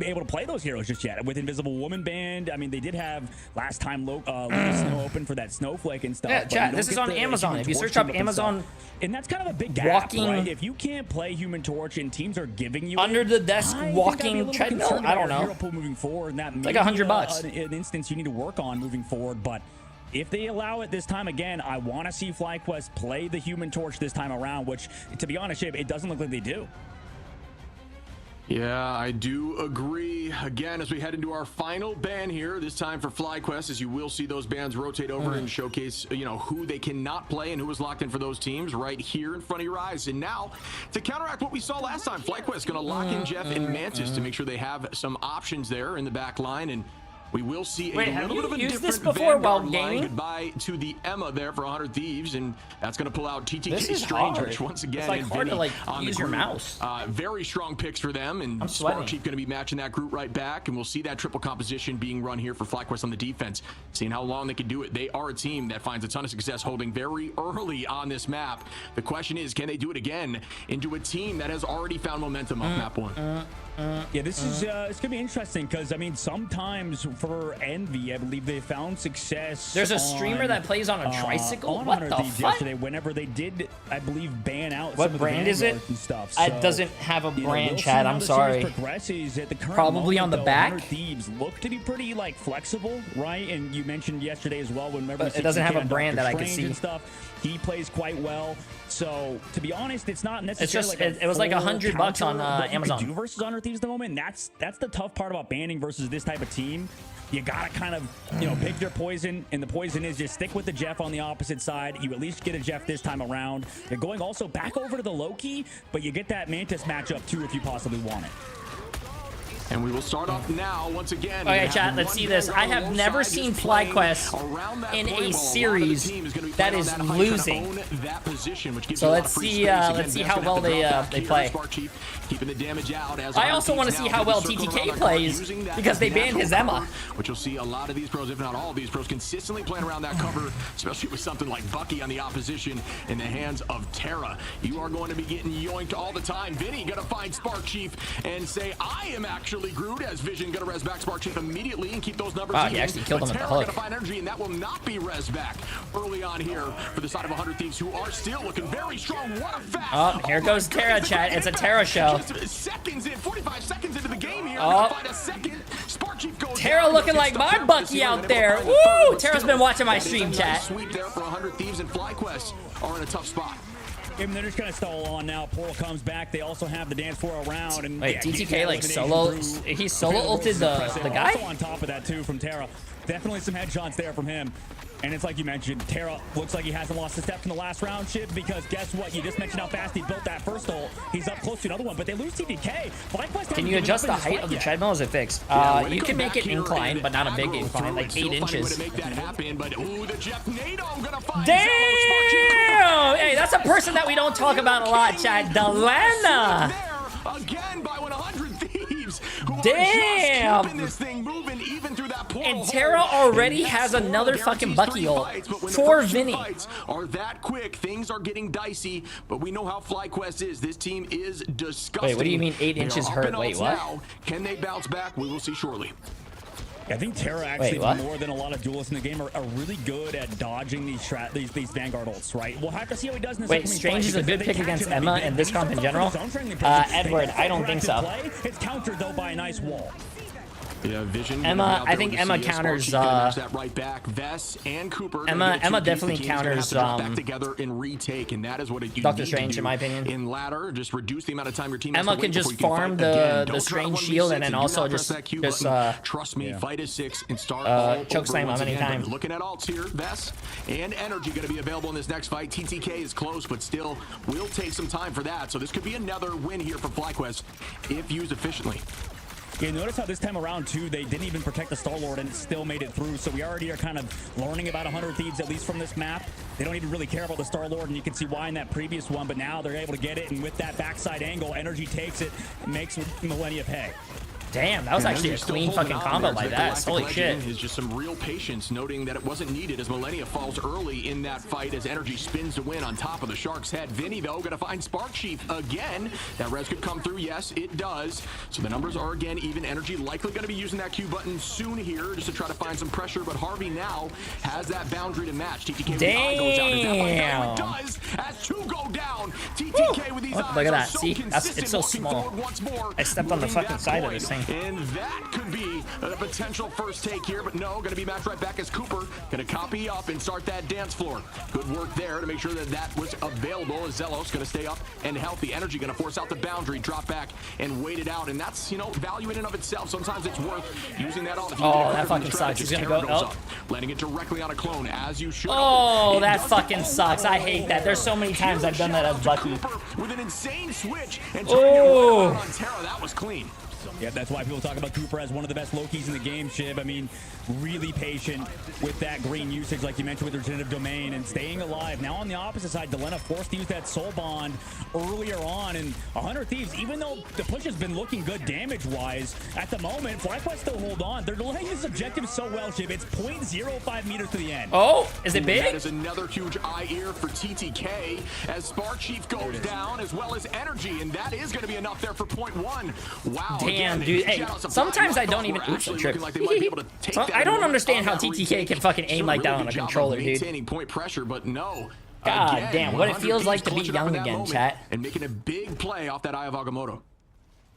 able to play those heroes just yet with Invisible Woman banned. I mean, they did have last time Snow open for that Snowflake and stuff. Yeah, chat. This is on Amazon. If you search up Amazon, and that's kind of a big gap, right? If you can't play Human Torch and teams are giving you under the desk walking treadmill, I don't know. Hero pool moving forward, and that it's like $100. An instance you need to work on moving forward, but if they allow it this time again, I want to see FlyQuest play the Human Torch this time around, which, to be honest, it doesn't look like they do. Yeah, I do agree. Again, as we head into our final ban here, this time for FlyQuest, as you will see those bans rotate over and showcase, you know, who they cannot play and who is locked in for those teams right here in front of your eyes. And now, to counteract what we saw last time, FlyQuest going to lock in Jeff and Mantis to make sure they have some options there in the back line. And we will see a little bit of a different Vanguard line. Goodbye to the Emma there for 100 Thieves, and that's going to pull out TTK Strange, which once again, it's like hard to like use your mouse. Very strong picks for them, and Spark Chief going to be matching that group right back, and we'll see that triple composition being run here for FlyQuest on the defense, seeing how long they can do it. They are a team that finds a ton of success holding very early on this map. The question is, can they do it again into a team that has already found momentum off map 1? Yeah, this is it's gonna be interesting because I mean sometimes for Envy, I believe they found success. There's a streamer that plays on a tricycle. What the fuck? Yesterday, whenever they did, I believe, ban out. What some brand of the is it? And stuff. It doesn't have a brand, Chad. I'm sorry. Probably on the back. 100 Thieves look to be pretty like flexible, right? And you mentioned yesterday as well. Whenever it doesn't have a brand that I can see. And stuff, he plays quite well. So to be honest, it's not necessarily. It's just it was like $100 on Amazon. Do versus 100 Thieves at the moment. And that's the tough part about banning versus this type of team. You gotta kind of, you know, pick your poison, and the poison is just stick with the Jeff on the opposite side. You at least get a Jeff this time around. You're going also back over to the Loki, but you get that Mantis matchup too if you possibly want it. And we will start off now once again. Okay, chat, let's see this. I have never seen FlyQuest in a series that is losing. So let's see how well they play. Keeping the damage out as I also want to see how well TTK plays because they banned his Emma. Which you'll see a lot of these pros, if not all of these pros, consistently playing around that cover, especially with something like Bucky on the opposition in the hands of Terra. You are going to be getting yoinked all the time. Vinny gonna find Spark Chief and say, I am actually Groot, as Vision gonna res back Spark Chief immediately and keep those numbers even. He actually killed him with the hook. Gonna find energy, and that will not be res back early on here for the side of 100 Thieves, who are still looking very strong. What a fast! Oh, here goes Terra, chat. It's a Terra show. Seconds in, 45 seconds into the game here. Find a second. Spark Chief goes Terra looking like my Bucky out there. Woo! Terra's been watching my stream, chat. Sweep there for 100 Thieves, and FlyQuest are in a tough spot. And they're just gonna stall on now. Portal comes back. They also have the dance floor around. And wait, TTK like solo? He solo ulted the guy. Also on top of that too from Terra. Definitely some headshots there from him. And it's like you mentioned, Terra looks like he hasn't lost a step from the last round, Chip, because guess what? You just mentioned how fast he built that first ult. He's up close to another one, but they lose TTK. Can you adjust the height of the treadmill? Is it fixed? You can make it inclined, but not a big incline, like 8 inches. Damn! Hey, that's a person that we don't talk about a lot, Chad. Delana! Again by 100 Thieves. Damn! This thing moving even through that portal. And Terra already has another fucking Bucky ult for Vinny. Are that quick? Things are getting dicey, but we know how FlyQuest is. This team is disgusting. Wait, what do you mean 8 inches hurt? Wait, what? Now. Can they bounce back? We will see shortly. I think Terra actually, more than a lot of duelists in the game, are really good at dodging these Vanguard ults, right? We'll have to see how he does in this. Wait, Strange is a good pick against Emma in this comp in general? Edward, I don't think so. It's countered though by a nice wall. Yeah, Vision. Emma, I think Emma counters. Right back. Vess and Cooper. Emma definitely counters. Back together and retake, and that is what you Dr. need Strange, to do in my opinion. In ladder, just reduce the amount of time your team. Emma can just farm the Strange shield and then also just trust me, fight is 6 and start choke slam him anytime. Looking at ults here, Vess and Energy going to be available in this next fight. TTK is close, but still will take some time for that. So this could be another win here for FlyQuest if used efficiently. Yeah, notice how this time around, too, they didn't even protect the Star-Lord and it still made it through. So we already are kind of learning about 100 Thieves, at least from this map. They don't even really care about the Star-Lord, and you can see why in that previous one. But now they're able to get it, and with that backside angle, Energy takes it and makes Millennia pay. Damn, that was actually a clean fucking combo by that. Holy shit. Is just some real patience, noting that it wasn't needed as Millennia falls early in that fight as Energy spins to win on top of the Shark's head. Vinny, though, going to find Spark Chief again. That res could come through. Yes, it does. So the numbers are again even. Energy likely going to be using that Q button soon here just to try to find some pressure. But Harvey now has that boundary to match. TTK goes out. It does as 2 go down. TTK with these eyes. Look at that. See, it's so small. I stepped on the fucking side of this thing. And that could be a potential first take here, but no, going to be matched right back as Cooper going to copy up and start that dance floor. Good work there to make sure that that was available as Zelos going to stay up and healthy. Energy going to force out the boundary, drop back and wait it out, and that's, you know, value in and of itself. Sometimes it's worth using that all. Oh, that fucking sucks. He's going to go up. Landing it directly on a clone as you should. Oh, that fucking sucks. I hate that. There's so many times I've done that as Bucky. With an insane switch and turning it around on Terra, that was clean. Yeah, that's why people talk about Cooper as one of the best Lokis in the game, Shib. I mean, really patient with that green usage, like you mentioned with Regenerative Domain, and staying alive. Now on the opposite side, Delena forced to use that Soul Bond earlier on, and 100 Thieves, even though the push has been looking good damage-wise, at the moment, FlyQuest still hold on. They're delaying this objective so well, Shib. It's 0.05 meters to the end. Oh, is it big? That is another huge eye ear for TTK as Spark Chief goes down, as well as Energy, and that is going to be enough there for 0.1. Wow. Damn, dude. Hey, sometimes I don't even. Oops, I tripped. I don't understand how TTK can fucking aim like that on a controller, dude. Maintaining point pressure, but no. God damn, what it feels like to be young again, chat. And making a big play off that Eye of Agamotto.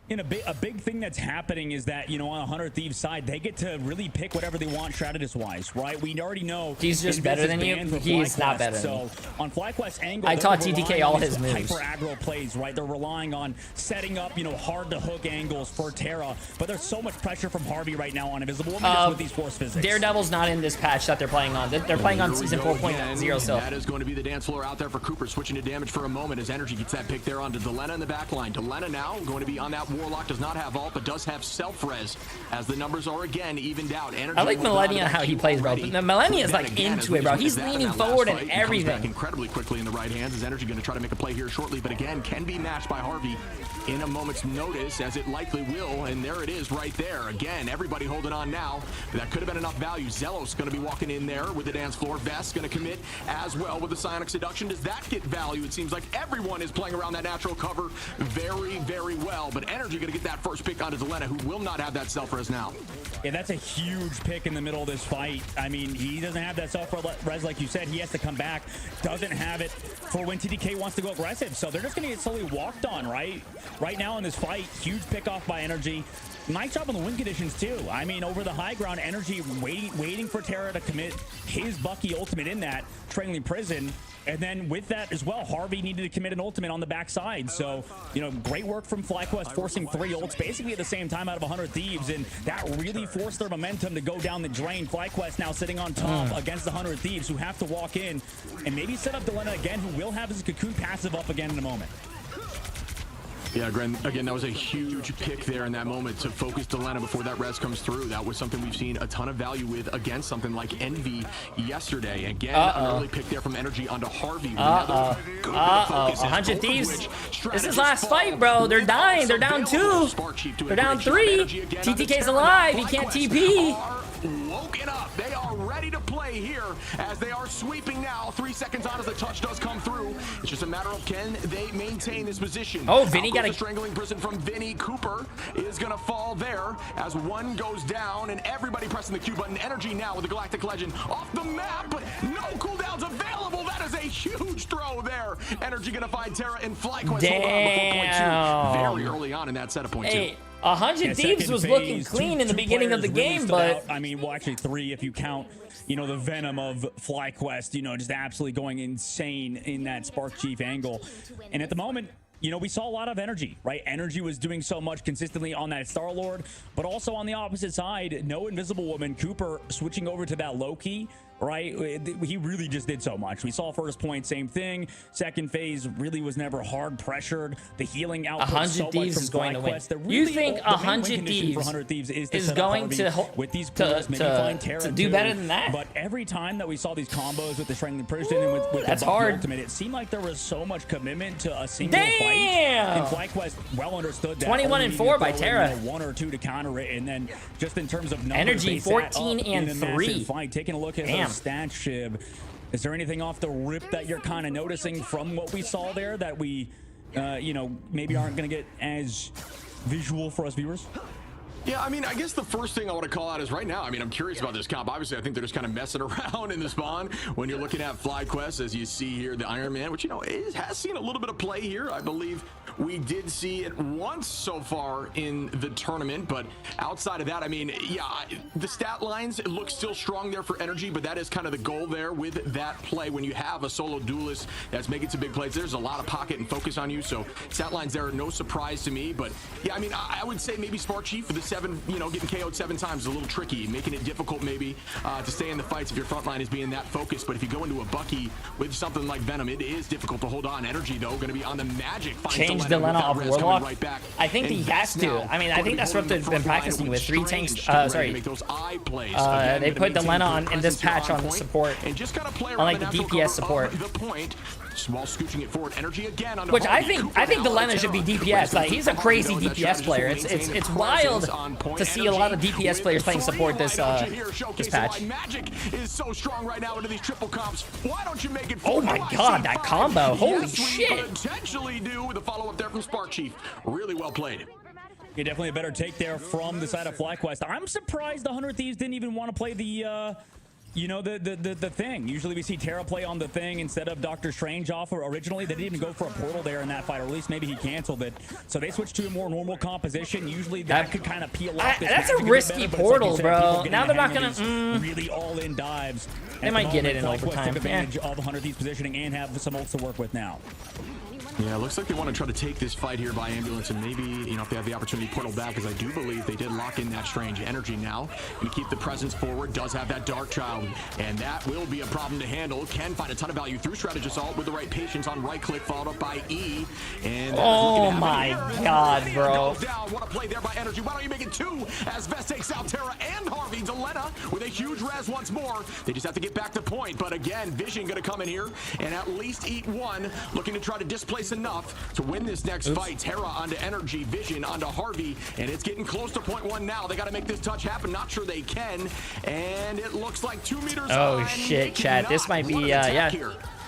And a big thing that's happening is that, you know, on 100 Thieves side, they get to really pick whatever they want strategist-wise, right? We already know he's just better than you. He's not better than you. So on FlyQuest angle, I taught TTK all his moves. Hyper aggro plays, right? They're relying on setting up, you know, hard to hook angles for Terra, but there's so much pressure from Harvey right now on Invisible Woman with these force physics. Daredevil's not in this patch that they're playing on. They're playing on season 4.0 still. That is going to be the dance floor out there for Cooper, switching to damage for a moment as Energy gets that pick there onto Delena in the back line. Delena now going to be on that Warlock, does not have but does have self-res as the numbers are again evened out. Energy I like Millennia how he plays, bro. The Millennia is like into it, bro. He's leaning forward and everything. Incredibly quickly in the right hands. Is Energy going to try to make a play here shortly, but again can be matched by Harvey in a moment's notice, as it likely will. And there it is right there. Again, everybody holding on now. That could have been enough value. Zelos going to be walking in there with the dance floor. Vest going to commit as well with the Psionic Seduction. Does that get value? It seems like everyone is playing around that natural cover very, very well. But Energy going to get that first pick onto Delena, who will not have that self-res now. Yeah, that's a huge pick in the middle of this fight. I mean, he doesn't have that self-res like you said. He has to come back. Doesn't have it for when TTK wants to go aggressive. So they're just going to get slowly walked on, right? Right now in this fight, huge pick off by Energy. Nice job on the win conditions too. I mean, over the high ground, Energy waiting for Terra to commit his Bucky ultimate in that trailing prison. And then with that as well, Harvey needed to commit an ultimate on the backside. So, you know, great work from FlyQuest, forcing 3 ults basically at the same time out of 100 Thieves. And that really forced their momentum to go down the drain. FlyQuest now sitting on top against the 100 Thieves, who have to walk in and maybe set up Delena again, who will have his Cocoon passive up again in a moment. Yeah, again, that was a huge pick there in that moment to focus Delena before that res comes through. That was something we've seen a ton of value with against something like Envy yesterday. Again, an early pick there from Energy onto Harvey. 100 Thieves. This is last fight, bro. They're dying. They're down 2. They're down 3. TTK's alive. He can't TP. woken up. They are ready to play here as they are sweeping now. 3 seconds on as the touch does come through. It's just a matter of can they maintain this position. Oh, Vinny got a strangling prison from Vinny. Cooper is going to fall there as one goes down and everybody pressing the Q button. Energy now with the Galactic Legend off the map, but no cooldowns available. That is a huge throw there. Energy going to find Terra and FlyQuest. Damn. Very early on in that set of point Hey, two. 100 Thieves was looking clean in the beginning of the game, but I mean, well, actually 3 if you count, you know, the venom of FlyQuest, you know, just absolutely going insane in that Spark Chief angle. And at the moment, you know, we saw a lot of energy, right? Energy was doing so much consistently on that Star-Lord, but also on the opposite side, no Invisible Woman, Cooper switching over to that Loki, right? He really just did so much. We saw first point, same thing. Second phase really was never hard pressured. The healing output 100 so Thieves much is from going to win. FlyQuest. You think 100 Thieves is going to with these pools, maybe find Terra to do too. better than that? But every time that we saw these combos with the Strangling Prison and with that's the Bucky hard. Ultimate, it seemed like there was so much commitment to a single Damn! fight. And FlyQuest well understood that. 21 and 4 by Terra. 1 or 2 to counter it, and then just in terms of numbers, Energy, they sat 14 up and in a 3. massive fight. Taking a look at Damn. those stats, Shib. Is there anything off the rip that you're kind of noticing from what we saw there that we, you know, maybe aren't going to get as visual for us viewers? Yeah, I mean, I guess the first thing I want to call out is right now, I mean, I'm curious about this comp. Obviously, I think they're just kind of messing around in the spawn when you're looking at FlyQuest, as you see here, the Iron Man, which, you know, has seen a little bit of play here. I believe we did see it once so far in the tournament, but outside of that, I mean, yeah, the stat lines look still strong there for Energy, but that is kind of the goal there with that play. When you have a solo duelist that's making some big plays, there's a lot of pocket and focus on you, so stat lines there are no surprise to me. But yeah, I mean, I would say maybe Spark Chief for the 7, you know, getting KO'd 7 times is a little tricky, making it difficult maybe to stay in the fights if your front line is being that focused. But if you go into a Bucky with something like Venom, it is difficult to hold on. Energy, though, going to be on the Magic. Change Delena off Warlock. I think he has to. I mean, I think that's what they've been practicing with 3 tanks. Sorry. They put Delena on in this patch on support. On like the DPS support. While scooching it forward, Energy again on which I think Delena should be DPS. Like, he's a crazy DPS player. It's wild to see a lot of DPS players playing support this patch. Magic is so strong right now into these triple comps. Why don't you make it? Oh my god, that combo! Holy shit! Potentially do with a follow up there from Spark Chief. Really well played. Yeah, definitely a better take there from the side of FlyQuest. I'm surprised the 100 Thieves didn't even want to play the you know, the thing. Usually we see Terra play on the thing instead of Doctor Strange off originally. They didn't even go for a portal there in that fight, or at least maybe he canceled it. So they switched to a more normal composition. Usually that could kind of peel off this. That's a risky portal, bro. Now they're not gonna really all-in dives. They might get it in overtime. Took advantage of 100 Thieves positioning and have some ults to work with now. Yeah, it looks like they want to try to take this fight here by ambulance, and maybe, you know, if they have the opportunity to portal back, because I do believe they did lock in that Strange Energy now. And keep the presence forward, does have that Dark Child, and that will be a problem to handle. Can find a ton of value through Strategy Assault with the right patience on right click, followed up by E. And oh my god, bro. What a play there by Energy. Why don't you make it 2 as Vest takes out Terra and Harvey. Delena with a huge res once more. They just have to get back to point, but again, Vision going to come in here and at least eat 1, looking to try to displace enough to win this next fight. Terra onto Energy, Vision onto Harvey, and it's getting close to point 1 now. They got to make this touch happen. Not sure they can, and it looks like 2 meters. Oh shit, chat. This might be yeah.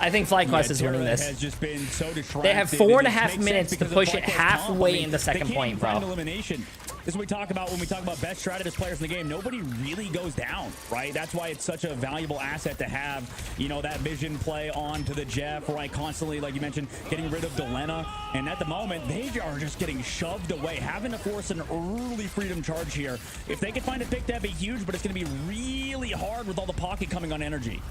I think FlyQuest is winning this. Has just been so they have 4.5 minutes to push it halfway in the second point, bro. Elimination. This is what we talk about when we talk about best strategist players in the game. Nobody really goes down, right? That's why it's such a valuable asset to have, you know, that Vision play on to the Jeff, right? Constantly, like you mentioned, getting rid of Delena. And at the moment, they are just getting shoved away, having to force an early freedom charge here. If they could find a pick, that'd be huge, but it's going to be really hard with all the pocket coming on Energy.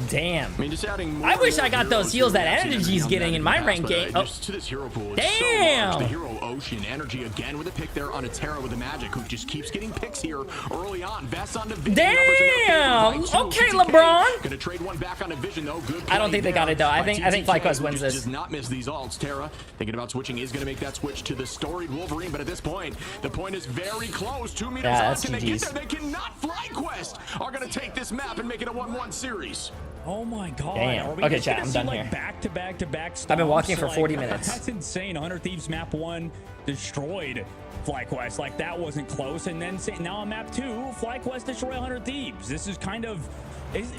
Damn. I mean, just adding more. I wish I got those heals that Energy's getting in my rank game. Oh. To this hero pool, damn. So the hero Ocean Energy again with a pick there on a Terra with the Magic, who just keeps getting picks here early on. Vest on the Vision. Damn. Okay, LeBron. Gonna trade 1 back on the Vision though. Good. I don't think they got it though. I think FlyQuest wins this. Does not miss these ults. Terra thinking about switching is gonna make that switch to the storied Wolverine, but at this point, the point is very close. 2 meters on. Can they get there? They cannot. FlyQuest are gonna take this map and make it a 1-1 series. Oh my god. Damn. Okay, chat, I'm done here. Back to back to back. I've been walking for 40 minutes. That's insane. 100 Thieves map 1. destroyed FlyQuest. Like, that wasn't close. And then now on map 2, FlyQuest destroy 100 Thieves. This is kind of...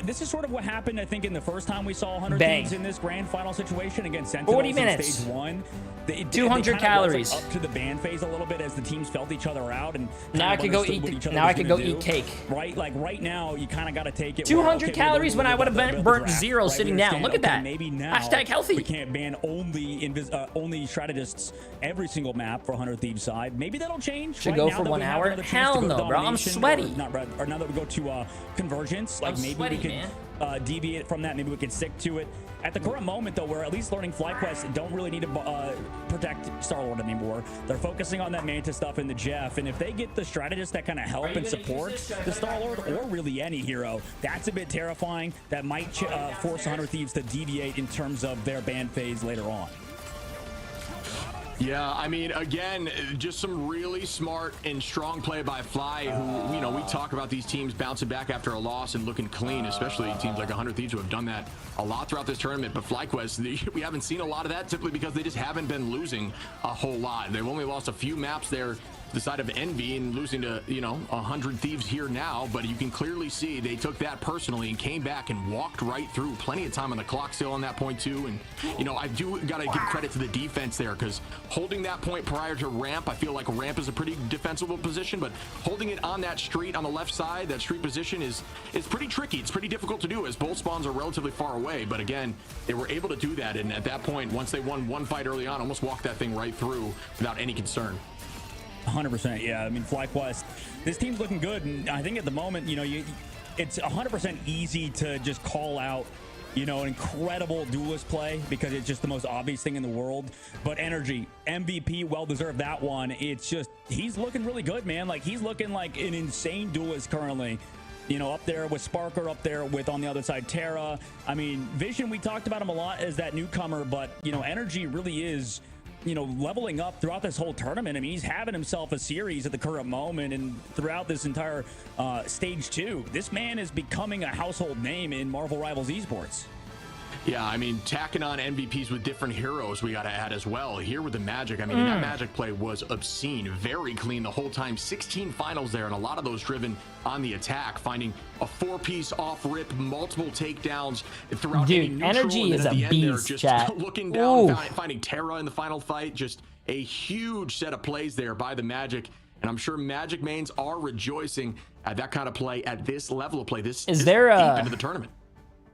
This is sort of what happened, I think, in the first time we saw 100 Thieves in this grand final situation against Sentinels 40 minutes. in stage 1. 200 calories. Up to the ban phase a little bit as the teams felt each other out, and now I could go eat. Now I could go eat cake. Right, like right now, you kind of got to take it. 200 calories when I would have burnt zero sitting down. Look at that. Maybe now hashtag healthy. We can't ban only strategists every single map for 100 Thieves side. Maybe that'll change. Should go for 1 hour. Hell no, bro. I'm sweaty. Or now that we go to convergence, like maybe we can deviate from that. Maybe we can stick to it. At the current moment, though, we're at least learning FlyQuest don't really need to protect Star-Lord anymore. They're focusing on that Manta stuff in the Jeff, and if they get the strategist that kind of help and support the Star-Lord, or really any hero, that's a bit terrifying. That might force 100 Thieves to deviate in terms of their ban phase later on. Yeah, I mean, again, just some really smart and strong play by Fly, who, you know, we talk about these teams bouncing back after a loss and looking clean, especially teams like 100 Thieves who have done that a lot throughout this tournament. But FlyQuest, we haven't seen a lot of that simply because they just haven't been losing a whole lot. They've only lost a few maps there the side of Envy and losing to, you know, 100 Thieves here now, but you can clearly see they took that personally and came back and walked right through. Plenty of time on the clock still on that point too, and you know, I do gotta give credit to the defense there, because holding that point prior to ramp, I feel like ramp is a pretty defensible position, but holding it on that street on the left side, that street position is pretty tricky. It's pretty difficult to do as both spawns are relatively far away, but again, they were able to do that, and at that point, once they won one fight early on, almost walked that thing right through without any concern. 100%, yeah. I mean, FlyQuest, this team's looking good, and I think at the moment, you know, it's 100% easy to just call out, you know, an incredible duelist play because it's just the most obvious thing in the world. But Energy, MVP, well-deserved that one. It's just, he's looking really good, man. Like, he's looking like an insane duelist currently. You know, up there with Sparker, up there with, on the other side, Terra. I mean, Vision, we talked about him a lot as that newcomer, but, you know, Energy really is, you know, leveling up throughout this whole tournament. I mean, he's having himself a series at the current moment and throughout this entire stage 2. This man is becoming a household name in Marvel Rivals esports. Yeah, I mean, tacking on MVPs with different heroes we got to add as well. Here with the Magic, I mean, that Magic play was obscene, very clean the whole time. 16 finals there, and a lot of those driven on the attack, finding a 4-piece off-rip, multiple takedowns throughout. Dude, Energy is a beast, just chat. Looking down, finding Terra in the final fight. Just a huge set of plays there by the Magic. And I'm sure Magic mains are rejoicing at that kind of play, at this level of play. This is deep into the tournament.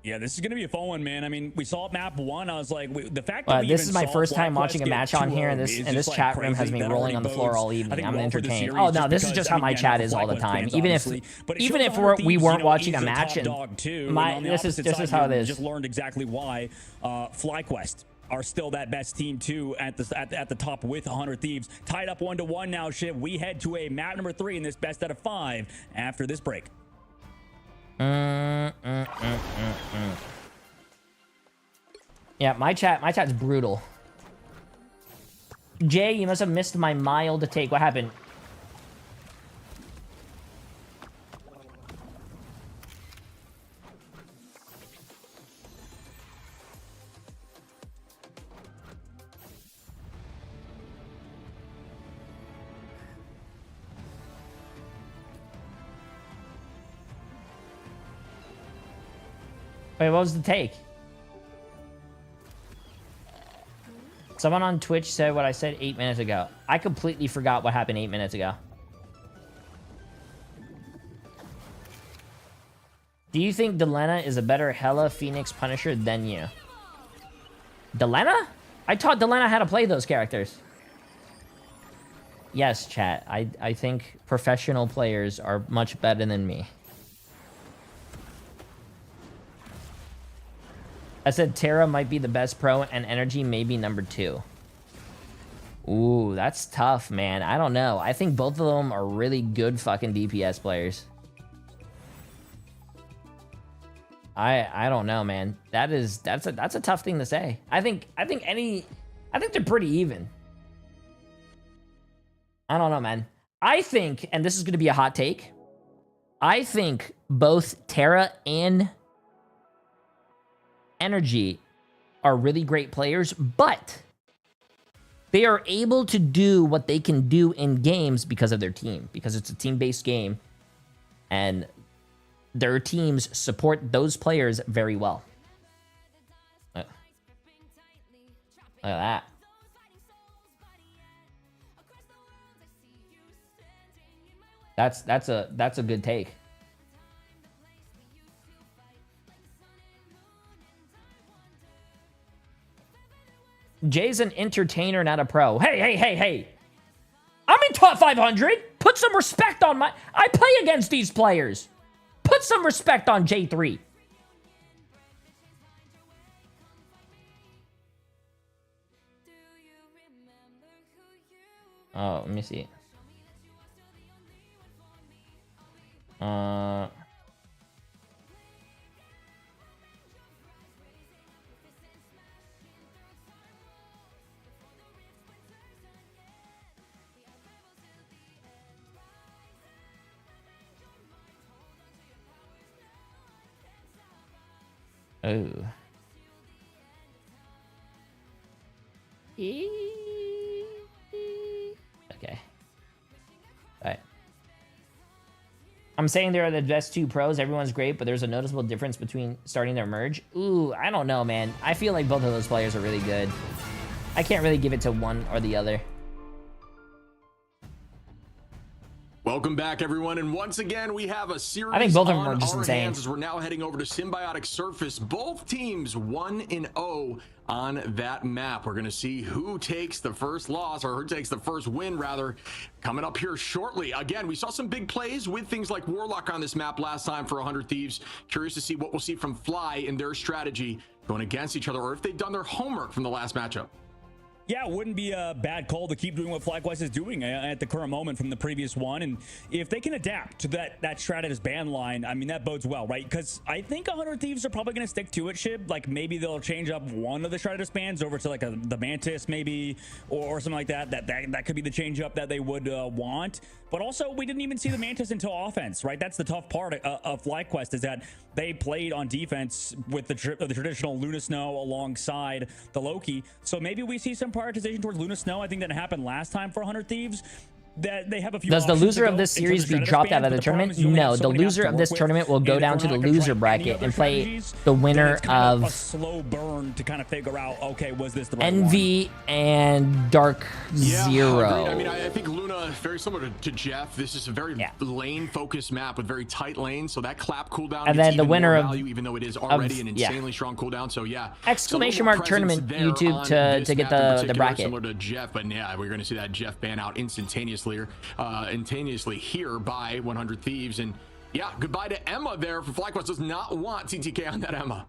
Yeah, this is going to be a fun one, man. I mean, we saw map 1. I was like, the fact that this is my first time watching a match on here, and this chat room has been rolling on the floor all evening. I'm entertained. Oh no, this is just how my chat is all the time. Even if we weren't watching a match, and this is how it is. Just learned exactly why FlyQuest are still that best team too at the top with 100 Thieves. Tied up 1-1 now, Shiv. We head to a map number 3 in this best out of 5 after this break. Yeah, my chat's brutal. Jay, you must have missed my mild take. What happened? Wait, what was the take? Someone on Twitch said what I said 8 minutes ago. I completely forgot what happened 8 minutes ago. Do you think Delena is a better Hela, Phoenix, Punisher than you? Delena? I taught Delena how to play those characters. Yes, chat. I think professional players are much better than me. I said Terra might be the best pro and Energy maybe number 2. Ooh, that's tough, man. I don't know. I think both of them are really good fucking DPS players. I don't know, man. That's a tough thing to say. I think they're pretty even. I don't know, man. I think, and this is going to be a hot take, I think both Terra and Energy are really great players, but They are able to do what they can do in games because of their team, because it's a team-based game, and their teams support those players very well. Look at that. That's a good take. Jay's an entertainer, not a pro. Hey. I'm in top 500. Put some respect on my... I play against these players. Put some respect on J3. Oh, let me see. Oh. Okay. Alright. I'm saying they're the best two pros. Everyone's great, but there's a noticeable difference between starting their merge. Ooh, I don't know, man. I feel like both of those players are really good. I can't really give it to one or the other. Welcome back, everyone, and once again we have a series. I think both of them are just insane. As we're now heading over to Symbiotic Surface. Both teams 1-0 on that map. We're going to see who takes the first loss, or who takes the first win, rather, coming up here shortly. Again, we saw some big plays with things like Warlock on this map last time for 100 Thieves. Curious to see what we'll see from Fly in their strategy going against each other, or if they've done their homework from the last matchup. Yeah, it wouldn't be a bad call to keep doing what FlyQuest is doing at the current moment from the previous one. And if they can adapt to that Stratus ban line, I mean, that bodes well, right? Because I think 100 Thieves are probably going to stick to it, Shib. Like, maybe they'll change up one of the Stratus bans over to, like, the Mantis, maybe, or something like that. That could be the change up that they would want. But also, we didn't even see the Mantis until offense, right? That's the tough part of FlyQuest, is that they played on defense with the traditional Luna Snow alongside the Loki. So maybe we see some prioritization towards Luna Snow. I think that happened last time for 100 Thieves. That they have a few. Does the loser of this series be dropped out of the tournament? No, the loser of this tournament will go down to the loser bracket and play the winner of a slow burn to kind of figure out, okay, was this the right Envy and Dark Zero. Agreed. I mean, I think Luna, very similar to Jeff. This is a very lane-focused map with very tight lanes, so that clap cooldown. And then the winner of value, even though it is already an insanely strong cooldown. So yeah, exclamation mark tournament YouTube to get the bracket. Similar to Jeff, but yeah, we're going to see that Jeff ban out instantaneously here by 100 Thieves. And yeah, goodbye to Emma there. For FlyQuest does not want TTK on that Emma.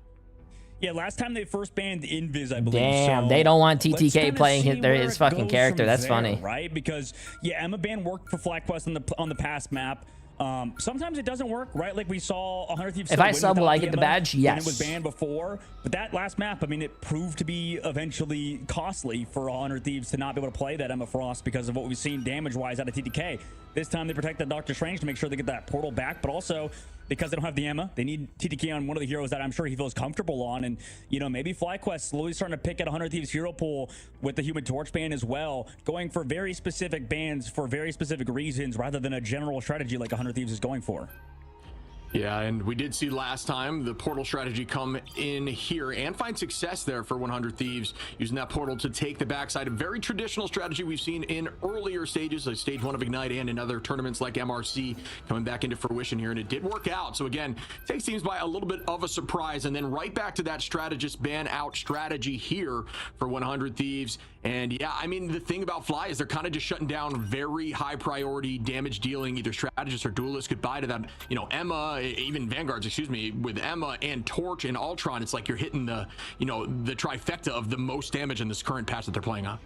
Yeah, last time they first banned Invis, I believe. Damn, so they don't want TTK playing his fucking character. That's funny, right? Because yeah, Emma ban worked for FlyQuest on the past map. Sometimes it doesn't work, right? Like we saw 100 Thieves. If I sub, will I get the badge? Yes. And it was banned before, but that last map, I mean, it proved to be eventually costly for 100 Thieves to not be able to play that Emma Frost because of what we've seen damage-wise out of TTK. This time they protected Doctor Strange to make sure they get that portal back, but also because they don't have the Emma, they need TTK on one of the heroes that I'm sure he feels comfortable on. And, you know, maybe FlyQuest slowly starting to pick at 100 Thieves hero pool with the Human Torch ban as well, going for very specific bans for very specific reasons rather than a general strategy like 100 Thieves is going for. Yeah, and we did see last time the portal strategy come in here and find success there for 100 Thieves, using that portal to take the backside. A very traditional strategy we've seen in earlier stages, like stage 1 of Ignite and in other tournaments like MRC, coming back into fruition here, and it did work out. So again, takes teams by a little bit of a surprise, and then right back to that strategist ban out strategy here for 100 Thieves. And yeah, I mean, the thing about Fly is they're kind of just shutting down very high priority damage dealing either strategists or duelists. Goodbye to that, you know, Emma, even Vanguards, excuse me, with Emma and Torch and Ultron. It's like you're hitting the, you know, the trifecta of the most damage in this current patch that they're playing on.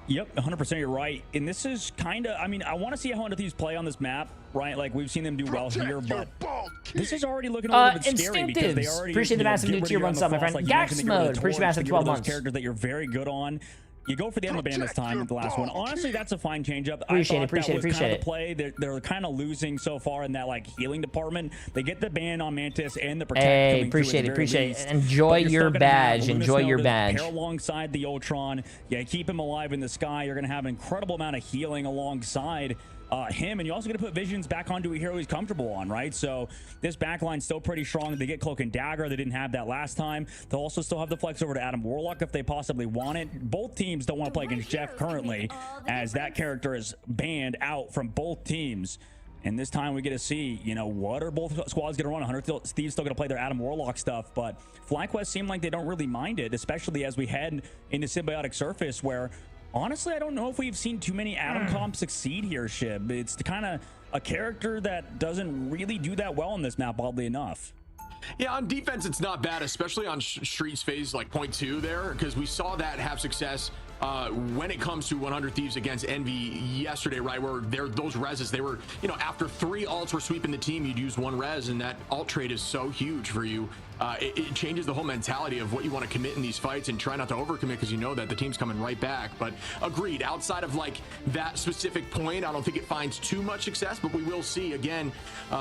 Yep, 100% you're right. And this is kind of, I mean, I want to see how 100 Thieves play on this map, right? Like, we've seen them do well here, but this is already looking a little bit scary because they already appreciate the massive new tier 1 sub, my friend. Gax mode, appreciate massive 12 months. Characters that you're very good on. You go for the Emma Band this time in the last one. Honestly, that's a fine changeup. Appreciate it. Kind of the play. They're kind of losing so far in that like healing department. They get the ban on Mantis and the protect. Hey, appreciate it. Enjoy your badge. Enjoy your badge. Pair alongside the Ultron. Yeah, keep him alive in the sky. You're gonna have an incredible amount of healing alongside him, and you're also going to put Visions back onto a hero he's comfortable on, right? So this backline's still pretty strong. They get Cloak and Dagger. They didn't have that last time. They'll also still have the flex over to Adam Warlock if they possibly want it. Both teams don't want to play against Jeff currently, as that character is banned out from both teams. And this time we get to see, you know, what are both squads going to run? 100 Thieves still going to play their Adam Warlock stuff, but FlyQuest seem like they don't really mind it, especially as we head into Symbiotic Surface, where honestly, I don't know if we've seen too many Adam comps succeed here, Shib. It's kind of a character that doesn't really do that well on this map, oddly enough. Yeah, on defense, it's not bad, especially on Streets phase like point 2 there, because we saw that have success when it comes to 100 Thieves against Envy yesterday, right? Where those reses, they were, you know, after 3 ults were sweeping the team, you'd use 1 res, and that ult trade is so huge for you. It changes the whole mentality of what you want to commit in these fights and try not to overcommit because you know that the team's coming right back. But agreed, outside of like that specific point, I don't think it finds too much success, but we will see again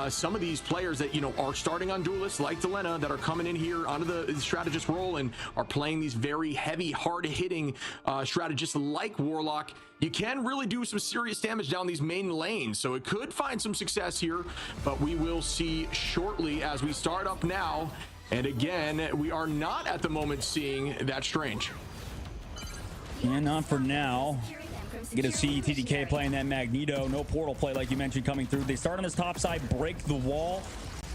some of these players that, you know, are starting on duelists like Delena that are coming in here onto the strategist role and are playing these very heavy, hard-hitting strategists like Warlock. You can really do some serious damage down these main lanes, so it could find some success here, but we will see shortly as we start up now. And again, we are not at the moment seeing that Strange. Yeah, not for now. Get to see TDK playing that Magneto. No portal play like you mentioned coming through. They start on this top side, break the wall.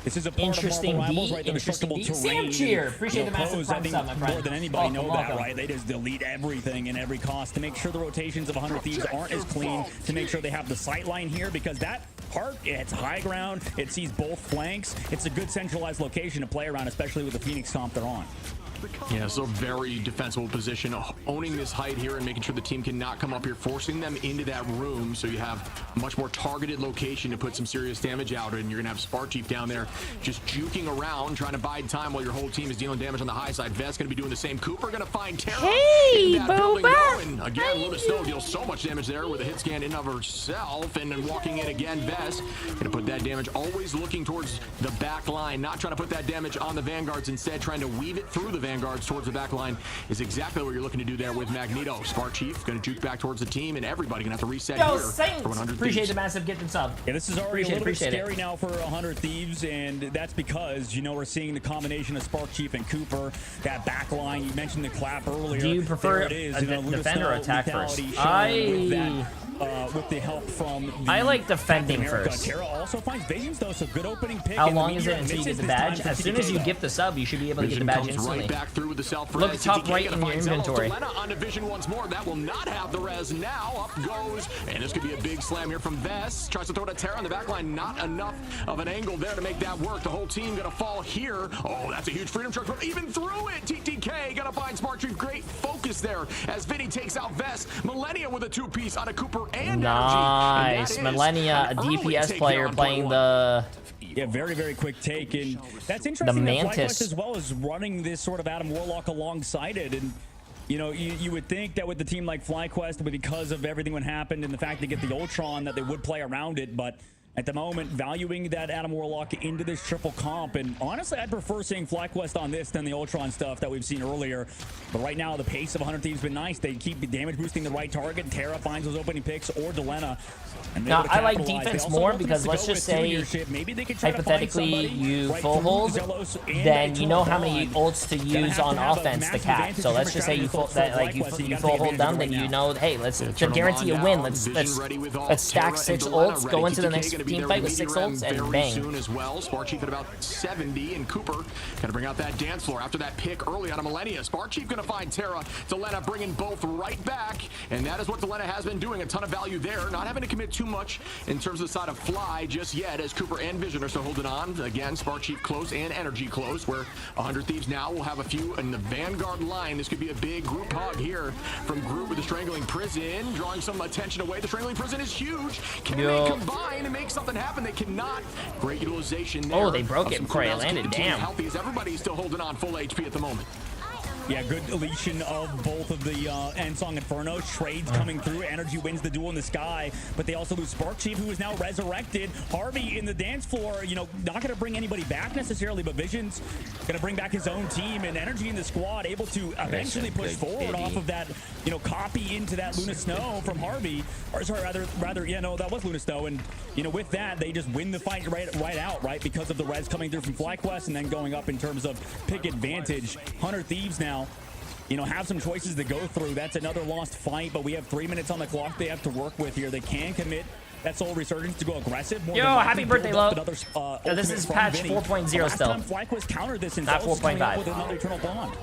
This is a part of Marvel Rivals, right? The destructible terrain. Sam Cheer, appreciate the massive I think sub, my friend. more than anybody know that, right? They just delete everything in every cost to make sure the rotations of 100 Thieves aren't as clean, to make sure they have the sight line here, because that part, it's high ground, it sees both flanks. It's a good centralized location to play around, especially with the Phoenix comp they're on. Yeah, so very defensible position, owning this height here and making sure the team cannot come up here, forcing them into that room, so you have a much more targeted location to put some serious damage out, and you're gonna have Spark Chief down there just juking around, trying to bide time while your whole team is dealing damage on the high side. Vest gonna be doing the same. Cooper gonna find Terra in that building going. Again, Luna Snow deals so much damage there with a hit scan in of herself, and then walking in again, Vest gonna put that damage, always looking towards the back line, not trying to put that damage on the Vanguards, instead trying to weave it through the Vanguards towards the back line is exactly what you're looking to do there with Magneto. Spark Chief going to juke back towards the team, and everybody going to have to reset here for 100 Appreciate Thieves. the massive gift and sub. Yeah, this is already a little bit scary now for 100 Thieves, and that's because, you know, we're seeing the combination of Spark Chief and Cooper, that back line. You mentioned the clap earlier. Do you prefer a defend or attack first? With the help from the I like defending first. Terra also finds Visions, though, so good opening pick. How long is it until you get the badge? As soon as you gift the sub, you should be able to get the badge instantly. Right back through with the self Look top right in your inventory. Delena on Division once more. That will not have the res now. Up goes, and this could be a big slam here from Vest. Tries to throw it at Terra on the back line. Not enough of an angle there to make that work. The whole team gonna fall here. Oh, that's a huge freedom truck, but even through it, TTK gonna find Spark Chief. Great focus there as Vinny takes out Vest. Millennia with a 2-piece on a Cooper and Nice. Millennia, a DPS player playing the... Yeah, very, very quick take. And that's interesting. The that Mantis. FlyQuest as well as running this sort of Adam Warlock alongside it. And, you know, you would think that with a team like FlyQuest, but because of everything that happened and the fact they get the Ultron, that they would play around it. But at the moment, valuing that Adam Warlock into this triple comp. And honestly, I'd prefer seeing FlyQuest on this than the Ultron stuff that we've seen earlier. But right now, the pace of 100 Thieves has been nice. They keep damage boosting the right target. Terra finds those opening picks, or Delena. Now, I like defense more because let's just say, hypothetically, you full hold, then you know how many ults to use on offense to cap. So let's just say you full hold them, then you know, hey, to guarantee a win, let's stack 6 ults, go into the next team fight with 6 ults, and bang. Soon as well. Spark Chief at about 70, and Cooper gonna bring out that dance floor after that pick early out of Millennia. Spark Chief gonna find Terra. Delena bringing both right back, and that is what Delena has been doing. A ton of value there, not having to commit too much in terms of the side of Fly just yet, as Cooper and Vision are still holding on. Again, Spark Chief close and Energy close, where 100 Thieves now will have a few in the Vanguard line. This could be a big group hug here from Groot with the Strangling Prison, drawing some attention away. The Strangling Prison is huge. Can they combine and make something happen? They cannot. Great utilization there. Oh, they broke it before I landed. Damn. Damn. Healthy as everybody's still holding on full HP at the moment. Yeah, good deletion of both of the Ensong Inferno. Trades coming through. Energy wins the duel in the sky, but they also lose Spark Chief, who is now resurrected. Harvey in the dance floor, you know, not going to bring anybody back necessarily, but Vision's going to bring back his own team, and Energy in the squad able to eventually push forward off of that, you know, copy into that Luna Snow from Harvey. Or sorry, rather, yeah, no, that was Luna Snow, and you know, with that, they just win the fight right out, right, because of the res coming through from FlyQuest, and then going up in terms of pick advantage. 100 Thieves now, you know, have some choices to go through. That's another lost fight, but we have 3 minutes on the clock they have to work with here. They can commit that Soul Resurgence to go aggressive. Yo, happy birthday, Lo. This is patch 4.0 still. Last time FlyQuest countered this in not 4.5. with another Eternal Bond.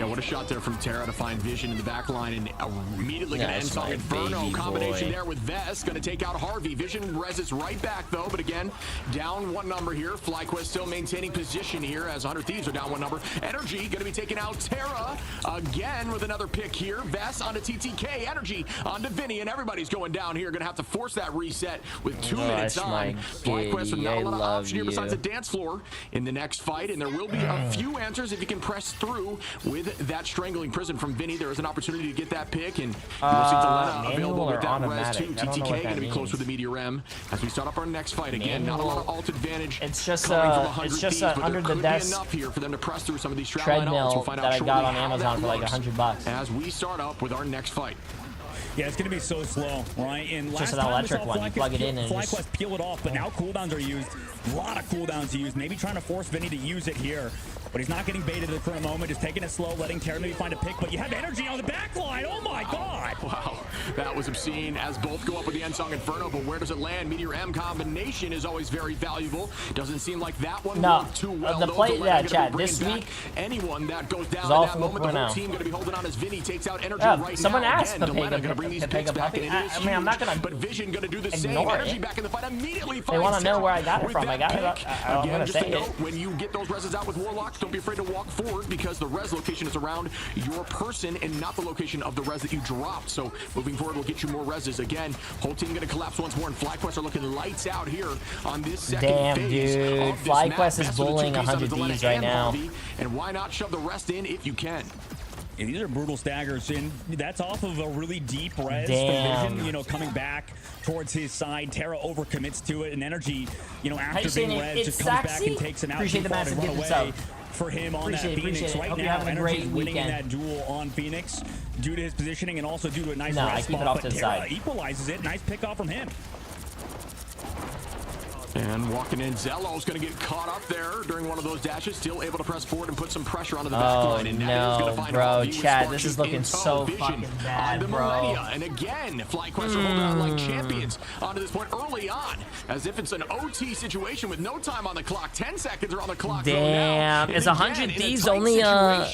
Yeah, what a shot there from Terra to find Vision in the back line, and immediately going to end some Inferno combination there with Vest. Going to take out Harvey. Vision reses right back, though, but again, down 1 number here. FlyQuest still maintaining position here as 100 Thieves are down 1 number. Energy going to be taking out Terra again with another pick here. Vest onto TTK. Energy onto Vinny, and everybody's going down here. Going to have to force that reset with 2 minutes on. FlyQuest with not a lot of option here besides the dance floor in the next fight, and there will be a few answers if you can press through with that strangling prison from Vinny. There is an opportunity to get that pick, and we'll see Delena available with that res too. TTK going to be close with the Meteor M as we start up our next fight again. Not a lot of alt advantage. It's just under the desk enough here for them to press through some of these treadmill that I got on Amazon for like $100 as we start up with our next fight. Yeah, it's going to be so slow, right? And it's just an electric one. You plug it in and FlyQuest peel it off, but now cooldowns are used. A lot of cooldowns used. Maybe trying to force Vinny to use it here, but he's not getting baited at the current moment. Just taking it slow, letting Terra maybe find a pick, but you have Energy on the back line. Oh my God! Wow, that was obscene as both go up with the Ensong Inferno, but where does it land? Meteor M combination is always very valuable. Doesn't seem like that one worked too well. The play, yeah, Chad, this week, anyone that goes down in that moment, the whole team going to be holding on as Vinny takes out Energy right now. Someone asked to bring these picks back. I mean, I'm not gonna but Vision gonna do the same. Energy back in the fight immediately. They want to know where I got it from. I got it. I'm gonna say it. When you get those reses out with Warlocks, don't be afraid to walk forward because the res location is around your person and not the location of the res that you dropped. So moving forward will get you more reses. Again, whole team gonna collapse once more, and FlyQuest are looking lights out here on this second phase. Damn, dude. FlyQuest is bullying 100 Thieves right now. And why not shove the rest in if you can? Yeah, these are brutal staggers, and that's off of a really deep res from Vision, you know, coming back towards his side. Terra overcommits to it, and Energy, you know, after being res, just comes back and takes an out Appreciate the massive gift itself. For him on that Phoenix right now. Energy's winning in that duel on Phoenix due to his positioning and also due to a nice res spot, but Terra equalizes it. Nice pick off from him. And walking in, Zello's going to get caught up there during one of those dashes, still able to press forward and put some pressure onto the back line. And now he's going to find bro, Chad, this is looking so fucking bad, bro. Millennia. And again, FlyQuest are holding on like champions onto this point early on, as if it's an OT situation with no time on the clock. 10 seconds are on the clock. Damn, is 100 Thieves only a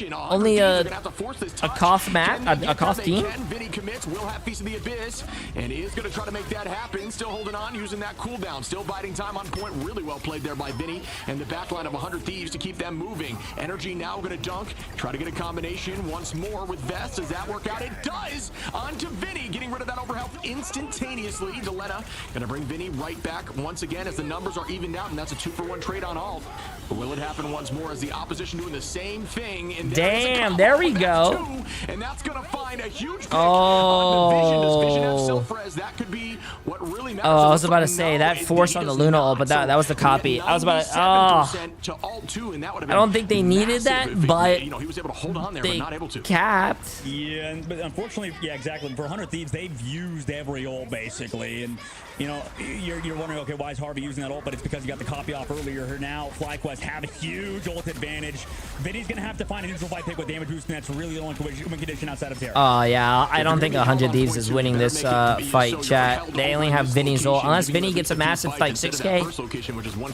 cost map, a cost team? Vinny commits, will have Feast of the Abyss, and is going to try to make that happen. Still holding on, using that cooldown, still biding time on point. Really well played there by Vinny and the backline of 100 Thieves to keep them moving. Energy now going to dunk, try to get a combination once more with Vest. Does that work out? It does! Onto Vinny, getting rid of that overhealth instantaneously. Delena going to bring Vinny right back once again as the numbers are evened out, and that's a 2-for-1 trade on alt. But will it happen once more as the opposition doing the same thing? And damn, there we go. And that's going to find a huge pick on the Vision. Does Vision have self-res? That could be what really matters. I was about to say that force on the Luna ult, but that was the copy. I was about to, I don't think they needed that, but he was able to hold on there, but not able to. Capped. Yeah, but unfortunately, yeah, exactly. For 100 Thieves, they've used every ult basically, and you know, you're wondering, okay, why is Harvey using that ult? But it's because he got the copy off earlier. Here now, FlyQuest have a huge ult advantage. Vinny's gonna have to find a neutral fight pick with damage boost, and that's really the only win condition outside of Terra. Oh yeah, I don't think 100 Thieves is winning this fight, chat. They only have Vinny's ult, unless Vinny gets a massive like 6K.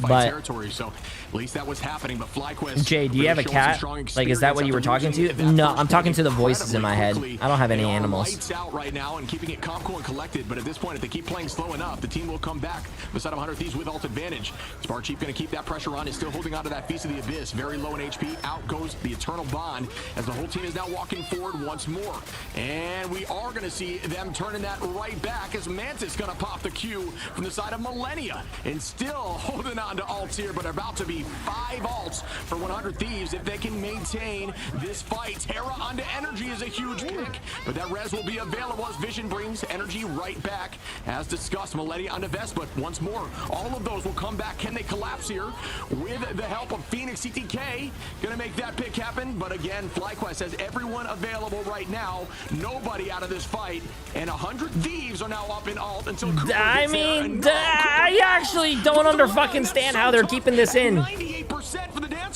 But territory, so at least that was happening. But FlyQuest, Jay, do you have a cat? Like, is that what you were talking to? No, I'm talking to the voices in my head. I don't have any animals. Lights out right now and keeping it calm, cool, and collected. But at this point, if they keep playing slow enough, the team will come back beside 100 Thieves with ult advantage. Spark Chief going to keep that pressure on. Is still holding on to that Feast of the Abyss. Very low in HP. Out goes the Eternal Bond as the whole team is now walking forward once more. And we are going to see them turning that right back as Mantis going to pop the Q from the side of Millennia. And still holding on to ults here, but about to be 5 ults for 100 Thieves if they can maintain this fight. Terra onto Energy is a huge pick, but that res will be available as Vision brings Energy right back. As discussed, Millennia onto Vest, but once more, all of those will come back. Can they collapse here? With the help of Phoenix, CTK gonna make that pick happen, but again, FlyQuest has everyone available right now. Nobody out of this fight, and 100 Thieves are now up in alt until Cooper I mean, I actually don't understand how they're keeping this in.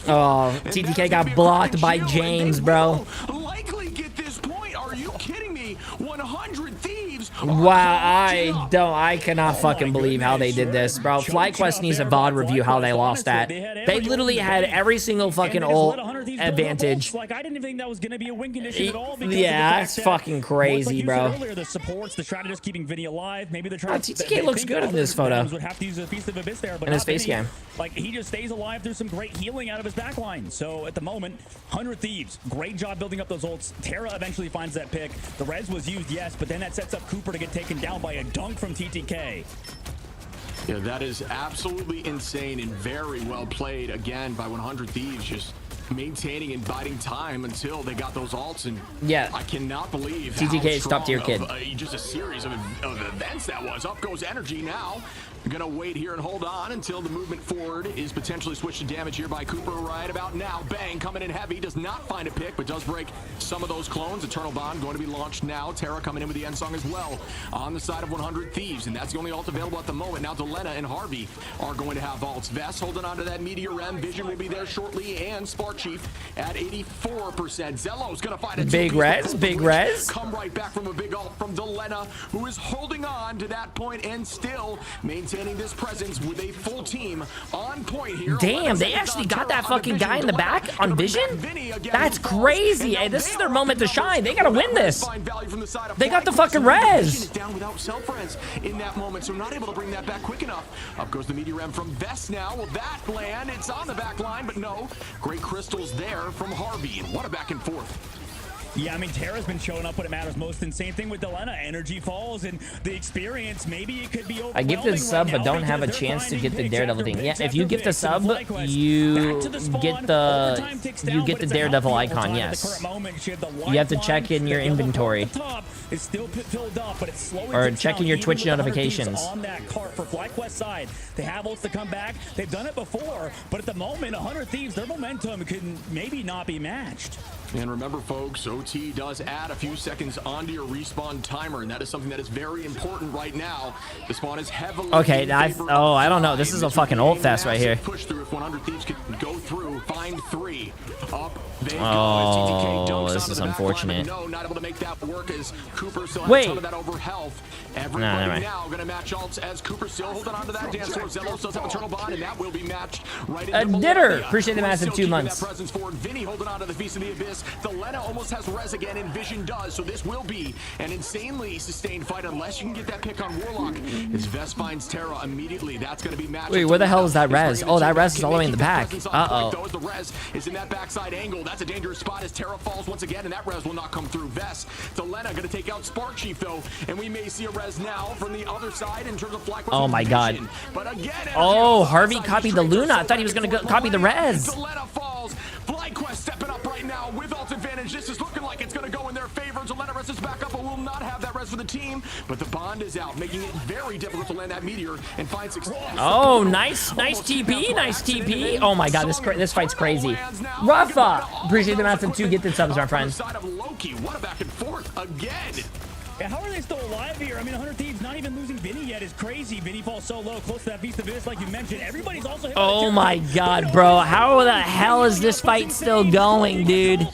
Oh, TTK got blocked by James, bro. Likely get this point. Are you kidding me? 100 Thieves. Wow, I cannot fucking believe how they did this, bro. FlyQuest needs a VOD review how they lost that. They literally had every single fucking ult advantage. Like, I didn't think that was going to be a win condition at all. Yeah, that's fucking crazy, bro. Earlier, the supports, the strategist keeping Vinny alive. Maybe they're trying to... TTK looks good in this photo. Would have to use a Feast of Abyss there, but in his face cam. Like, he just stays alive through some great healing out of his backline. So, at the moment, 100 Thieves. Great job building up those ults. Terra eventually finds that pick. The res was used, yes, but then that sets up Cooper to get taken down by a dunk from TTK. Yeah, that is absolutely insane and very well played again by 100 Thieves, just maintaining and biding time until they got those ults. And yeah, I cannot believe TTK is top tier kid. Just a series of events that was. Up goes Energy now. Gonna wait here and hold on until the movement forward is potentially switched to damage here by Cooper right about now. Bang, coming in heavy, does not find a pick, but does break some of those clones. Eternal Bond going to be launched now. Terra coming in with the end song as well on the side of 100 Thieves, and that's the only ult available at the moment. Now Delena and Harvey are going to have ults. Vest holding on to that Meteor M. Vision will be there shortly, and Spark Chief at 84%. Zello's gonna find a big res. Come right back from a big ult from Delena, who is holding on to that point and still maintaining this presence with a full team on point here. Damn, they actually got that fucking guy in the back on Vision? That's crazy. Hey, this is their moment to shine. They gotta win this. They got the fucking res. Down without self-res in that moment, so not able to bring that back quick enough. Up goes the Meteor M from Vest now. Will that land? It's on the back line, but no. Great crystals there from Harvey, and what a back and forth. Yeah, I mean, Terra's been showing up when it matters most. And same thing with Delena. Energy falls, and the experience, maybe it could be overwhelming. I gifted a sub, but don't have a chance to get the Daredevil thing. Yeah, if you gift a sub, you get the Daredevil icon, yes. You have to check in your inventory. It's still filled up, but it's slowing or check in your Twitch notifications. On that cart for FlyQuest side, they have ults to come back. They've done it before, but at the moment, 100 Thieves, their momentum can maybe not be matched. And remember, folks, OT does add a few seconds onto your respawn timer, and that is something that is very important right now. The spawn is heavily okay. I don't know. This is a fucking ult fest right here. Push through if 100 Thieves can go through, find 3 up. Oh, this is unfortunate. No, not able to make that work as Cooper still has some of that over health. Everybody now gonna match ults as Cooper still holding on to that dance floor. Zellos does have Eternal Bond, and that will be matched right into Ditter. Appreciate the massive 2 months. That presence forward. Vinny holding on to the Feast of the Abyss. Delena almost has res again, and Vision does. So this will be an insanely sustained fight unless you can get that pick on Warlock. As Vest finds Terra immediately, that's gonna be matched. Wait, where the hell is that res? Oh, that res is all the way in the back. The res is in that backside angle. That's a dangerous spot as Terra falls once again, and that res will not come through. Vest, Delena gonna take out Spark Chief though, and we may see a res now from the other side in terms of FlyQuest. Oh my god. But again, oh, Harvey copied the Luna. I thought he was gonna copy the res. Delena falls. FlyQuest stepping up right now with ult advantage. This is looking like it's gonna go in their favor. Delena res is back up, but will not have that res for the team. But the bond is out, making it very difficult to land that meteor and find success. Oh, nice TP, nice TP. Oh my god, this fight's crazy. Rafa, appreciate the massive 2 gifted subs, my friend. Side of Loki, what a back and forth again. Yeah, how are they still alive here? I mean, 100 Thieves not even losing Vinny yet is crazy. Vinny falls so low, close to that Feast of Abyss, like you mentioned. Everybody's also hit. Oh my god, bro. How the hell is this fight still going, dude?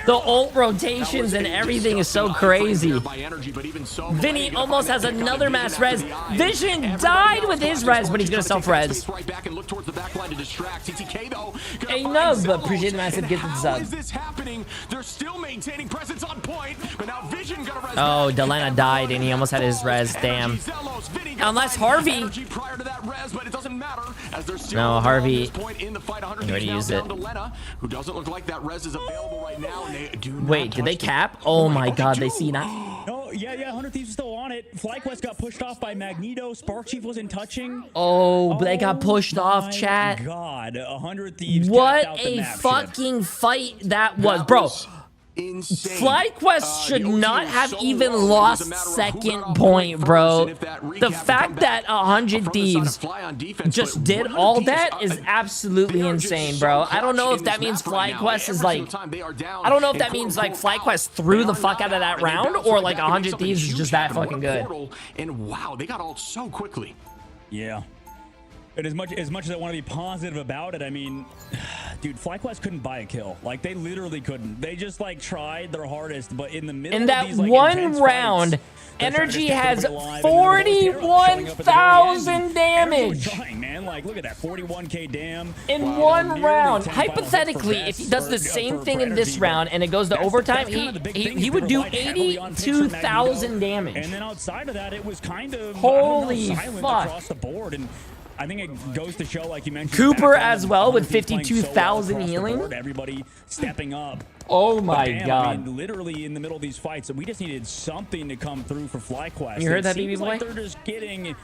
The ult rotations and everything is so crazy. Vinny almost has another mass res. Vision died with his res, but he's gonna self-res. Hey, no, but appreciate the massive gift of sub. They're still maintaining presence on point, but now Vision gonna res. Oh, Delena died and he almost had his res. Damn. Unless Harvey. No, Harvey. He already used it. Who doesn't look like that res is available right now, and they do. Wait, did they cap? Oh my god, they see that. No, Yeah, 100 Thieves is still on it. FlyQuest got pushed off by Magneto. Spark Chief wasn't touching. Oh, they got pushed off, chat. God, 100 Thieves. What out the a map, fucking fight that was, bro. FlyQuest should not have even lost second point, bro. The fact that 100 Thieves just did all that is absolutely insane, bro. I don't know if that means FlyQuest is like, I don't know if that means like FlyQuest threw the fuck out of that round, or like 100 Thieves is just that fucking good. And wow, they got ult so quickly. Yeah. And as much as I want to be positive about it, I mean, dude, FlyQuest couldn't buy a kill. Like, they literally couldn't. They just like tried their hardest, but in the middle in that of these, like, one round, Energy has 41,000 damage. Trying, man. Like, look at that, 41k damn. In one round, hypothetically, if he does the same thing in this round and it goes to overtime, he would do 82,000 damage. And then outside of that, it was kind of holy silent fuck across the board. And I think it goes to show, like you mentioned, Cooper as well with 52,000 healing. Everybody stepping up. Oh my damn, god! I mean, literally in the middle of these fights, we just needed something to come through for FlyQuest. You heard that, BB boy? boy? They're just getting, you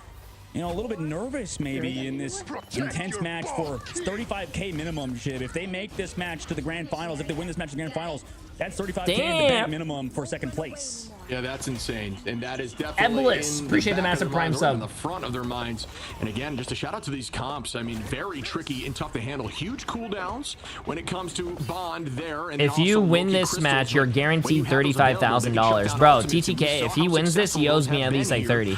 know, a little bit nervous maybe in this intense match for 35k minimum. Shit, if they make this match to the grand finals, if they win this match to the grand finals, that's 35k in the bank minimum for second place. Yeah, that's insane, and that is definitely Eblis, appreciate the massive prime sub in the front of their minds. And again, just a shout out to these comps. I mean, very tricky and tough to handle. Huge cooldowns when it comes to Bond there. And if you win this match, you're guaranteed $35,000, bro. TTK, if he wins this, he owes me at least like 30.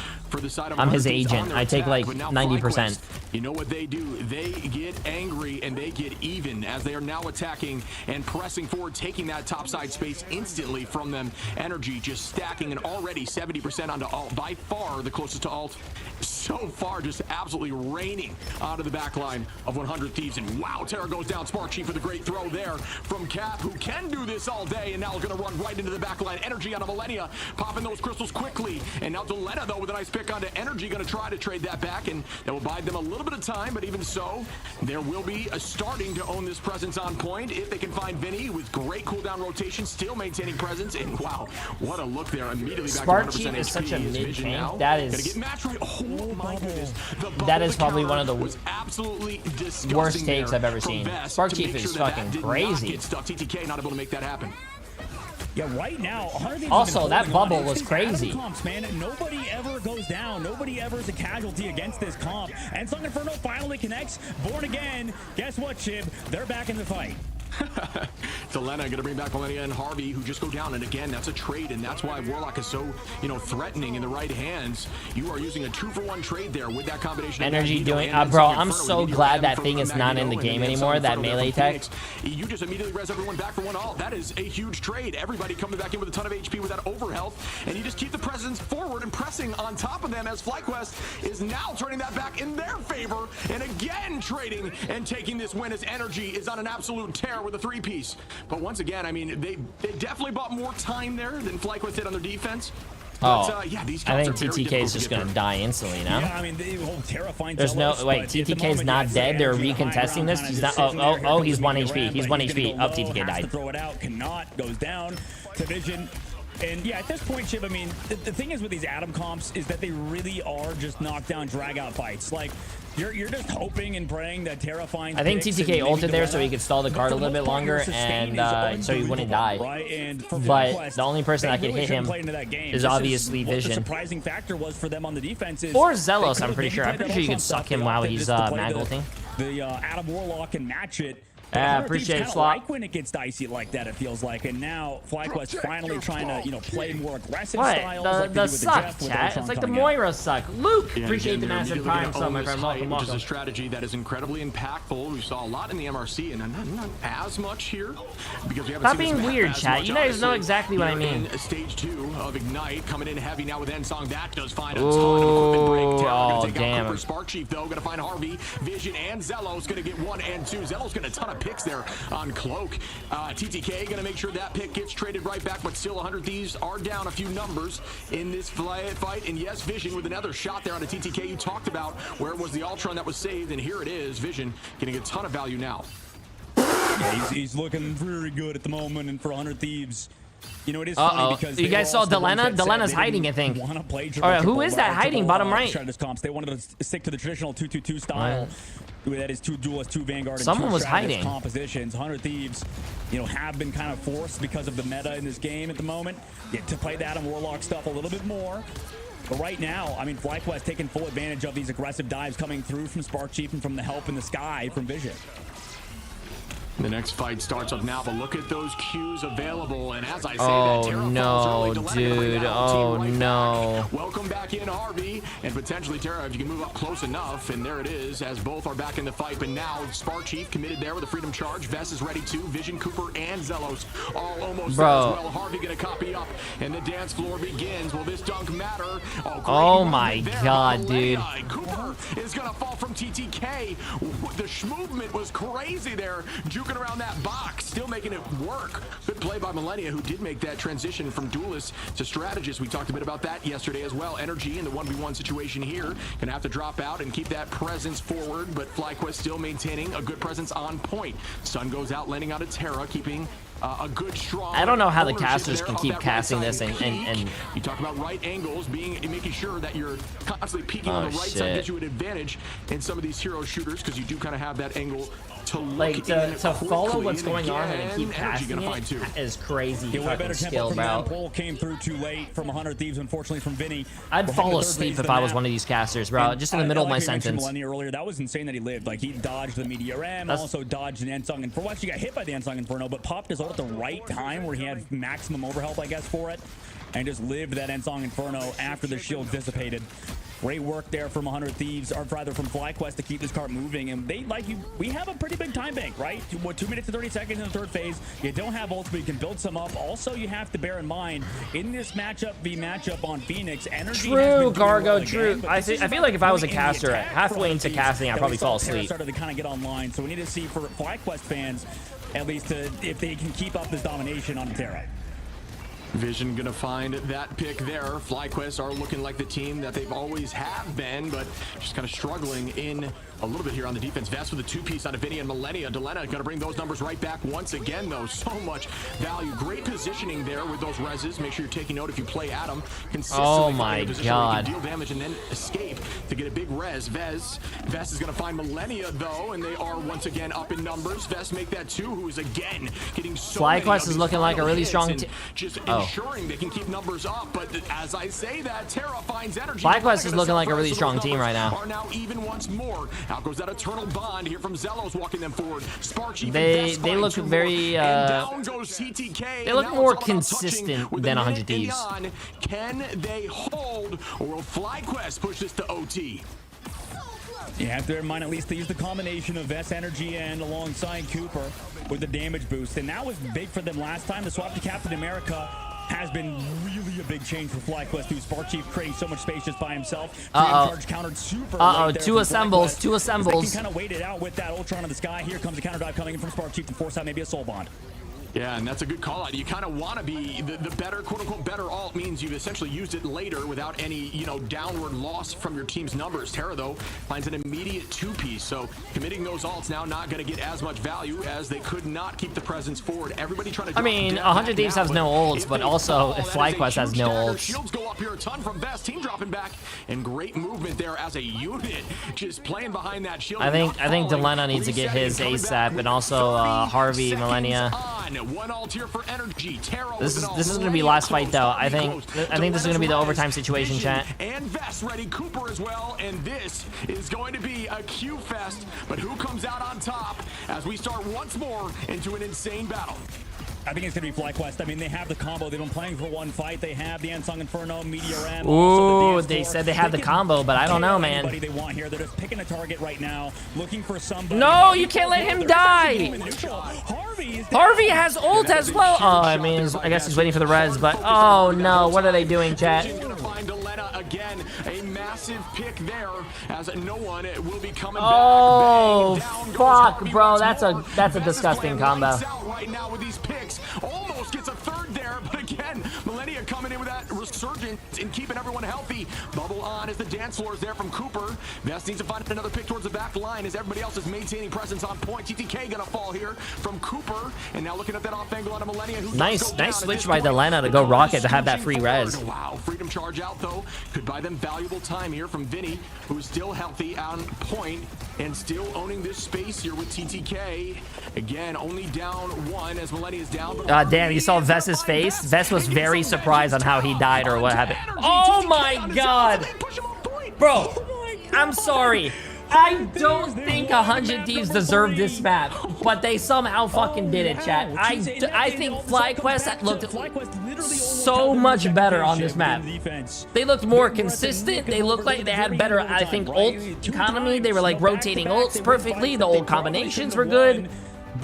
I'm his agent. I take like 90%. You know what they do? They get angry and they get even as they are now attacking and pressing forward, taking that topside space instantly from them. Energy just stacking and already 70% onto ult, by far the closest to ult. So far, just absolutely raining onto the back line of 100 Thieves. And wow, Terra goes down. Spark Chief with a great throw there from Cap, who can do this all day, and now going to run right into the back line. Energy on a Millennia, popping those crystals quickly. And now Delena, though, with a nice pick onto Energy, going to try to trade that back, and that will buy them a little bit of time, but even so, there will be a starting to own this presence on point if they can find Vinny with great cooldown rotation, still maintaining presence. And wow, what a look there. Immediately back Spark to 100% Chief is HP. such a His mid vision tank. now. That is. Gotta get match right. Oh my goodness. That is probably one of the absolutely disgusting worst takes I've ever from seen. Vest Spark to Chief make is sure that fucking did crazy. Not get stuck. TTK not able to make that happen. Yeah, right now, also, that bubble was crazy. Comps, man. Nobody ever goes down. Nobody ever is a casualty against this comp. And Song Inferno finally connects. Born again. Guess what, Chib? They're back in the fight. Delena gonna bring back Millennia and Harvey, who just go down, and again, that's a trade, and that's why Warlock is so, you know, threatening in the right hands. You are using a 2-for-1 trade there with that combination. Energy doing, bro, I'm so glad that thing is not in the game anymore, that melee tech. You just immediately res everyone back for one ult. That is a huge trade. Everybody coming back in with a ton of HP with that overhealth, and you just keep the presence forward and pressing on top of them as FlyQuest is now turning that back in their favor, and again trading and taking this win as Energy is on an absolute tear with a 3-piece. But once again, I mean, they definitely bought more time there than FlyQuest did on their defense. But, yeah, these I think TTK is just gonna die instantly now. Yeah, I mean, the whole terrifying. There's no wait. TTK's not dead. They're recontesting this. He's not. Oh, he's 1 HP. He's 1 HP. Oh, TTK died. Throw it out. Cannot. Goes down to Vision. And yeah, at this point, Chip, I mean, the thing is with these Atom comps is that they really are just knockdown, drag out fights. Like, you're just hoping and praying that Terra finds. I think TTK ulted there so he could stall the card a little bit longer and so he wouldn't die. Right? And but the only person that could hit him is obviously Vision. The surprising factor was for them on the defense is or Zelos. I'm pretty sure you could suck him while he's mag ulting. The Atom Warlock can match it. Appreciate it, Slot. Like when it gets dicey like that, it feels like. And now FlyQuest finally trying to, you know, play more aggressive styles. What? The suck, chat. It's like the Moira suck. Luke, appreciate the massive prime sub, my friend. Welcome, which is a strategy that is incredibly impactful. We saw a lot in the MRC, and not as much here because we haven't Stop seen being weird, chat. You guys know exactly what I mean. Stage 2 of Ignite coming in heavy now with Ensong. That does find a ton of equipment break. Oh, damn. Cooper, Spark Chief though gonna find Harvey, Vision, and Zelos gonna get 1 and 2. Zelos gonna a ton of picks there on Cloak. TTK gonna make sure that pick gets traded right back, but still 100 Thieves are down a few numbers in this fight. And yes, Vision with another shot there on a TTK you talked about, where it was the Ultron that was saved, and here it is. Vision getting a ton of value now. Yeah, he's looking very good at the moment, and for 100 Thieves, You know, it is funny because you guys saw Delena? Delena's hiding, I think. All right, who is that hiding? Bottom right. They wanted to stick to the traditional 2-2-2 style. That is 2 duelists, 2 Vanguard, and Someone 2 was strategist hiding. compositions. 100 Thieves, you know, have been kind of forced because of the meta in this game at the moment to play the Adam Warlock stuff a little bit more. But right now, I mean, FlyQuest taking full advantage of these aggressive dives coming through from Spark Chief and from the help in the sky from Vision. The next fight starts up now, but look at those cues available. And as I say, Oh, that Terra no, falls early. dude. Oh, no. Welcome back in, Harvey. And potentially, Terra, if you can move up close enough. And there it is, as both are back in the fight. But now, Spark Chief committed there with a Freedom Charge. Vess is ready too. Vision, Cooper, and Zelos all almost there as well. Harvey going to copy up, and the dance floor begins. Will this dunk matter? Oh my God, dude. Cooper is going to fall from TTK. The movement was crazy there. Juking around that box, still making it work. Good play by Millennia, who did make that transition from duelist to strategist. We talked a bit about that yesterday as well. Energy in the 1v1 situation here. Gonna have to drop out and keep that presence forward, but FlyQuest still maintaining a good presence on point. Sun goes out, landing on a Terra, keeping a good strong. I don't know how the casters can keep casting this and you talk about right angles, making sure that you're constantly peeking on the right side gives you an advantage in some of these hero shooters, because you do kind of have that angle to look to follow what's going on and keep casting it is crazy. Fucking skill, bro. Pole came through too late from 100 Thieves, unfortunately, from Vinny. I'd fall asleep if I was one of these casters, bro. Just in the middle of my sentence. Earlier, that was insane that he lived. Like, he dodged the Meteor M, also dodged an Ensong Inferno. Well, actually got hit by the Ensong Inferno, but popped his ult at the right time where he had maximum overhealth, I guess, for it, and just lived that Ensong Inferno after the shield dissipated. Great work there from 100 Thieves, or rather from FlyQuest, to keep this cart moving. And they, like you, we have a pretty big time bank, right? 2 minutes and 30 seconds in the third phase. You don't have ults, but you can build some up. Also, you have to bear in mind, in this matchup on Phoenix, energy. True, Gargo, true. I feel like if I was a caster, halfway into casting, I'd probably fall asleep. Started to kind of get online, so we need to see for FlyQuest fans, at least, if they can keep up this domination on Terra. Vision gonna find that pick there. FlyQuest are looking like the team that they've always have been, but just kind of struggling in a little bit here on the defense. Vess with a 2-piece on Vinny and Millennia. Delena gonna bring those numbers right back once again, though. So much value. Great positioning there with those reses. Make sure you're taking note if you play Adam. Oh my God. Deal damage and then escape to get a big res. Vess is gonna find Millennia, though, and they are once again up in numbers. Vess make that 2, who is again getting so FlyQuest is looking like a really strong just ensuring they can keep numbers up, but as I say that, Terra finds energy. FlyQuest is looking like a really strong team right now. Are now even once more. Out goes that eternal bond here from Zelos, walking them forward. They look very down goes CTK. They look more consistent than 100 Thieves. Can they hold, or will FlyQuest push this to OT? You have to remind at least they use the combination of Vess Energy and alongside Cooper with the damage boost, and that was big for them last time. The swap to Captain America has been really a big change for FlyQuest, who Spark Chief creating so much space just by himself. Charge countered super. Two assembles. They can kind of wait it out with that Ultron in the sky. Here comes a counter dive coming in from Spark Chief to force out maybe a soul bond. Yeah, and that's a good call out. You kind of want to be the better, quote-unquote, better alt means you've essentially used it later without any, downward loss from your team's numbers. Terra, though, finds an immediate 2-piece, so committing those alts now not going to get as much value as they could not keep the presence forward. Everybody trying to... I mean, 100 Thieves has no ults, but also FlyQuest has no ults. Shields go up here a ton from Vess. Team dropping back, and great movement there as a unit, just playing behind that shield. I think Delena needs to get his ASAP, and also Harvey, Millennia. One ult here for energy. This is gonna be last fight though. I think this is gonna be the overtime situation, chat. And Vess ready, Cooper as well, and this is going to be a Q fest. But who comes out on top as we start once more into an insane battle? I think it's going to be FlyQuest. I mean, they have the combo. They've been playing for one fight. They have the Ensong Inferno, Meteor M. Ooh, they said they have the combo, but I don't know, man. They want here. They're just picking a target right now, looking for somebody. No, you can't let him die. Harvey has ult as well. Oh, I mean, I guess he's waiting for the res, but oh no, what are they doing, chat? Again, a massive pick there, as no one will be coming back. Oh, fuck, bro, that's a disgusting combo. Right now with these picks, almost gets a third there, but again, Millennia coming in with that resurgence in keeping everyone healthy. Bubble on as the dance floor is there from Cooper. Vest needs to find another pick towards the back line as everybody else is maintaining presence on point. TTK gonna fall here from Cooper. And now looking at that off angle on a Millennia. Who nice switch by Delena to go Rocket to have that free res. Wow, freedom charge out though. Could buy them valuable time here from Vinny, who's still healthy on point and still owning this space here with TTK. Again, only down one as Millennia is down. Damn, you saw Vess's face? Vess was very surprised on how he died or what happened. Oh my god! Bro, I'm sorry. I don't think 100 Thieves deserved this map, but they somehow fucking did it, chat. I think FlyQuest looked so much better on this map. They looked more consistent. They looked like they had better, I think, ult economy. They were like rotating ults perfectly. The ult combinations were good.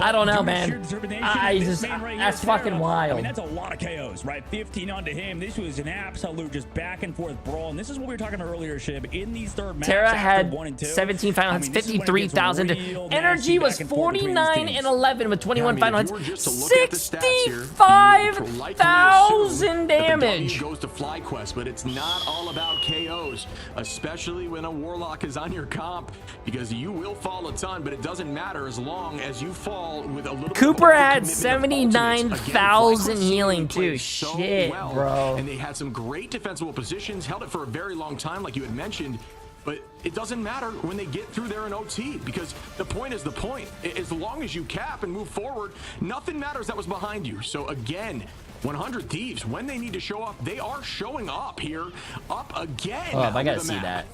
I don't know, man. That's fucking wild. I mean, that's a lot of KOs, right? 15 onto him. This was an absolute just back and forth brawl. And this is what we were talking about earlier, Shib. In these third maps, Terra had 1 and 2, 17 final hits, 53,000. Energy was 49 and 11 with 21 final hits. 65,000 damage. Goes to FlyQuest, but it's not all about KOs, especially when a Warlock is on your comp, because you will fall a ton, but it doesn't matter as long as you fall with a little. Cooper had 79,000 healing too. Shit, bro. And they had some great defensible positions, held it for a very long time, like you had mentioned. But it doesn't matter when they get through there in OT, because the point is the point. As long as you cap and move forward, nothing matters that was behind you. So again, 100 Thieves, when they need to show up, they are showing up here, up again. Oh, I gotta see that.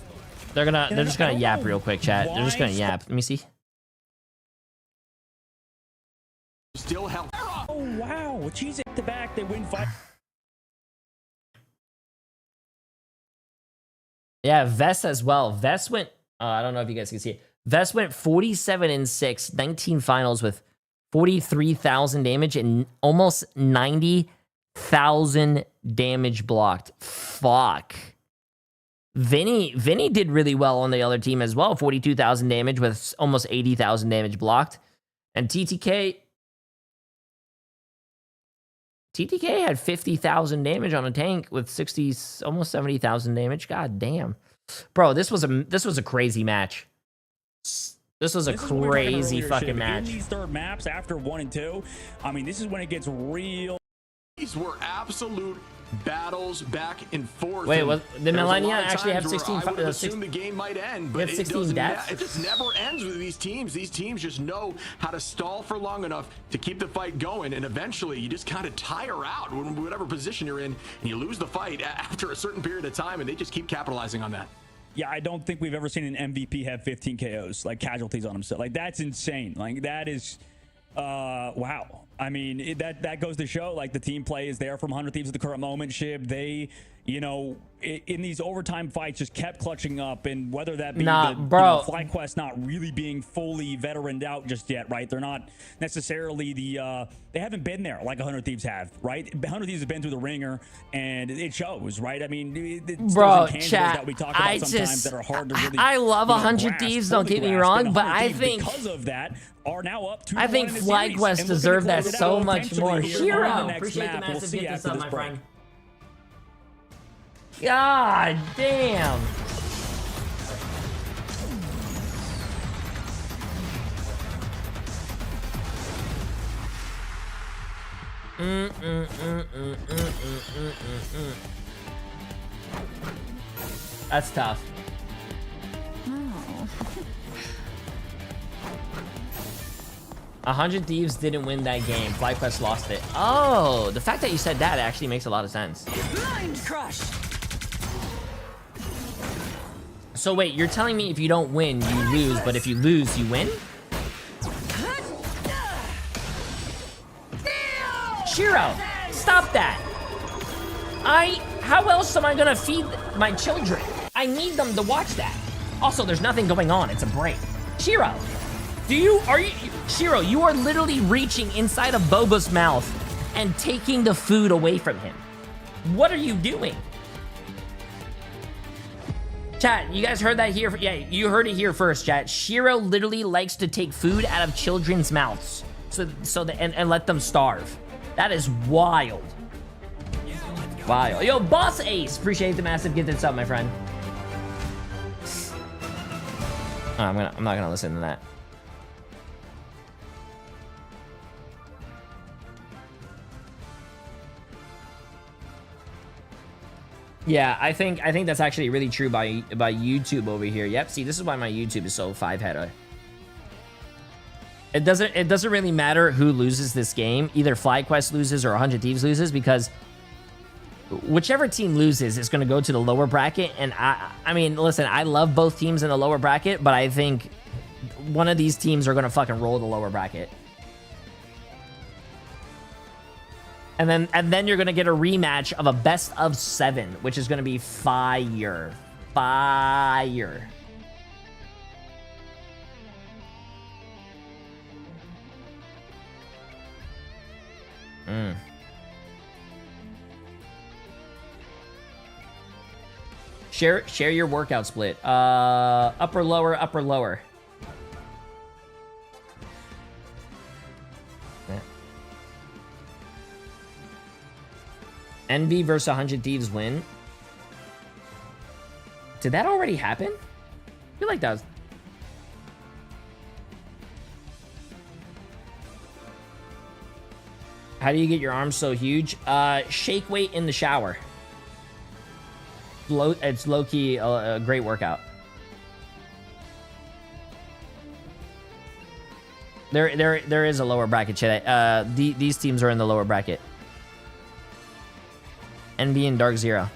They're just gonna yap real quick, chat. They're just gonna yap. Let me see. Still held. Oh wow! She's at the back. They win 5. Yeah, Vest as well. Vest went. I don't know if you guys can see it. Vest went 47 and 6, 19 finals with 43,000 damage and almost 90,000 damage blocked. Fuck. Vinny did really well on the other team as well. 42,000 damage with almost 80,000 damage blocked. And TTK had 50,000 damage on a tank with almost 70,000 damage. God damn. Bro, this was a crazy match. This was a crazy fucking match. In these third maps after 1 and 2, I mean, this is when it gets real. These were absolute battles back and forth. Wait, the Millennia actually have 16? I would assume the game might end, but it 16 deaths? It just never ends with these teams. These teams just know how to stall for long enough to keep the fight going, and eventually you just kind of tire out whatever position you're in, and you lose the fight after a certain period of time, and they just keep capitalizing on that. Yeah, I don't think we've ever seen an MVP have 15 KOs, like casualties on himself. Like, that's insane. Like, that is, wow. I mean, that goes to show, like, the team play is there from 100 Thieves at the current moment. Shib, they, you know, in these overtime fights just kept clutching up, and whether that be FlyQuest not really being fully veteraned out just yet, right? They're not necessarily they haven't been there like 100 Thieves have, right? 100 Thieves have been through the ringer, and it shows, right? I mean, bro, chat, that we talk about sometimes that are hard to really, I love 100 Thieves, don't get me wrong, but I think because of that are now up to I think FlyQuest deserve that so much more. Hero, appreciate the massive gift this up, my friend. God damn. That's tough. Oh. 100 Thieves didn't win that game. FlyQuest lost it. Oh, the fact that you said that actually makes a lot of sense. Blind crush. So wait, you're telling me if you don't win, you lose, but if you lose, you win? Shiro, stop that. How else am I gonna feed my children? I need them to watch that. Also, there's nothing going on, it's a break. Shiro, Shiro, you are literally reaching inside of Boba's mouth and taking the food away from him. What are you doing? Chat, you guys heard that here? Yeah, you heard it here first, chat. Shiro literally likes to take food out of children's mouths and let them starve. That is wild. Wow. Yo, Boss Ace. Appreciate the massive gifted sub, my friend. Oh, I'm not gonna listen to that. Yeah, I think that's actually really true by YouTube over here. Yep. See, this is why my YouTube is so 5-header. It doesn't really matter who loses this game. Either FlyQuest loses or 100 Thieves loses, because whichever team loses is going to go to the lower bracket. And I mean, listen, I love both teams in the lower bracket, but I think one of these teams are going to fucking roll the lower bracket. And then you're going to get a rematch of a best of 7, which is going to be fire. Fire. Share your workout split. Upper, lower, upper, lower. Yeah. Envy versus 100 Thieves win. Did that already happen? I feel like that was... How do you get your arms so huge? Shake weight in the shower. It's low-key a great workout. There is a lower bracket, chat. These teams are in the lower bracket. Envy and Dark Zero.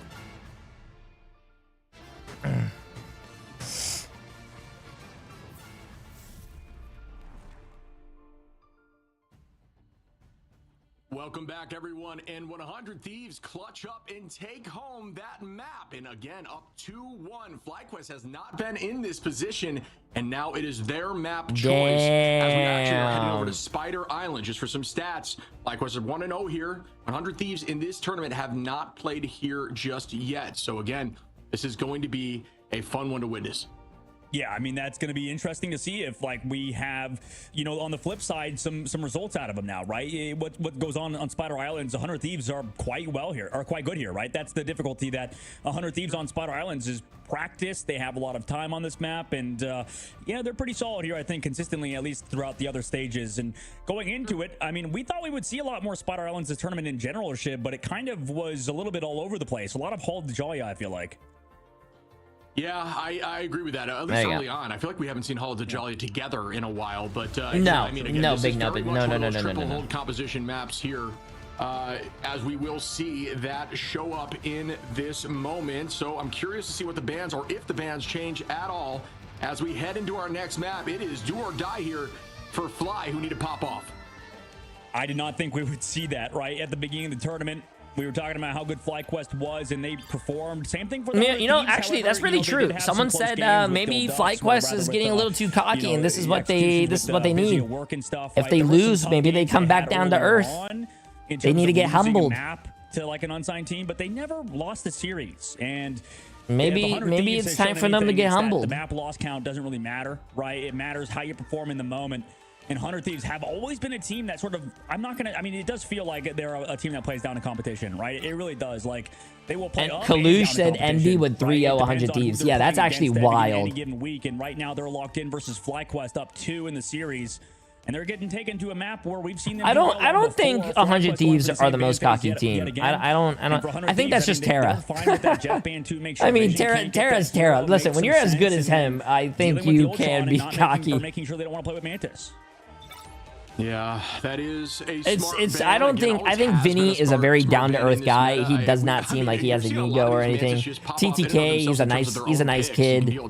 Welcome back, everyone, and 100 Thieves clutch up and take home that map. And again, up 2-1. FlyQuest has not been in this position, and now it is their map choice. As we actually are heading over to Spider Island. Just for some stats, FlyQuest are 1-0 here. 100 Thieves in this tournament have not played here just yet. So again, this is going to be a fun one to witness. Yeah, I mean, that's going to be interesting to see if, like, we have, you know, on the flip side, some results out of them now, right? What goes on Spider Islands, 100 Thieves are quite good here, right? That's the difficulty, that 100 Thieves on Spider Islands is practice. They have a lot of time on this map, and yeah, they're pretty solid here, I think, consistently, at least throughout the other stages. And going into it, I mean, we thought we would see a lot more Spider Islands this tournament in general, but it kind of was a little bit all over the place. A lot of Hall Dajalia, I feel like. Yeah, I agree with that. At least early on, I feel like we haven't seen Hall of Dajalia together in a while. But no, yeah, I mean, again, no, this big is no, very big much no, one no, of those no, no, triple no, no. hold composition maps here, as we will see that show up in this moment. So I'm curious to see what the bans, or if the bans change at all, as we head into our next map. It is do or die here for Fly, who need to pop off. I did not think we would see that right at the beginning of the tournament. We were talking about how good FlyQuest was, and they performed. Same thing for the you know, actually, that's really true. Someone said maybe FlyQuest is getting a little too cocky, and this is what they need. If they lose, maybe they come back down to earth. They need to get humbled. To like an unsigned team, but they never lost the series, and maybe it's time for them to get humbled. The map loss count doesn't really matter, right? It matters how you perform in the moment. And 100 Thieves have always been a team that sort of, I mean, it does feel like they're a team that plays down in competition, right? It really does. Like, they will play up Kalush said Envy with 3-0 100 Thieves. Yeah, that's actually wild. Any given week, and right now they're locked in versus FlyQuest, up 2 in the series. And they're getting taken to a map where we've seen them. I don't think 100 Thieves are the most cocky team. I think that's just Terra. I mean, Terra's Terra. Listen, when you're as good as him, I think you can be cocky. Making sure they don't want to play with Mantis. Yeah, that is a it's I think Vinny is a very down-to-earth guy. He does not seem like he has an ego or anything. TTK, he's a nice kid. You know,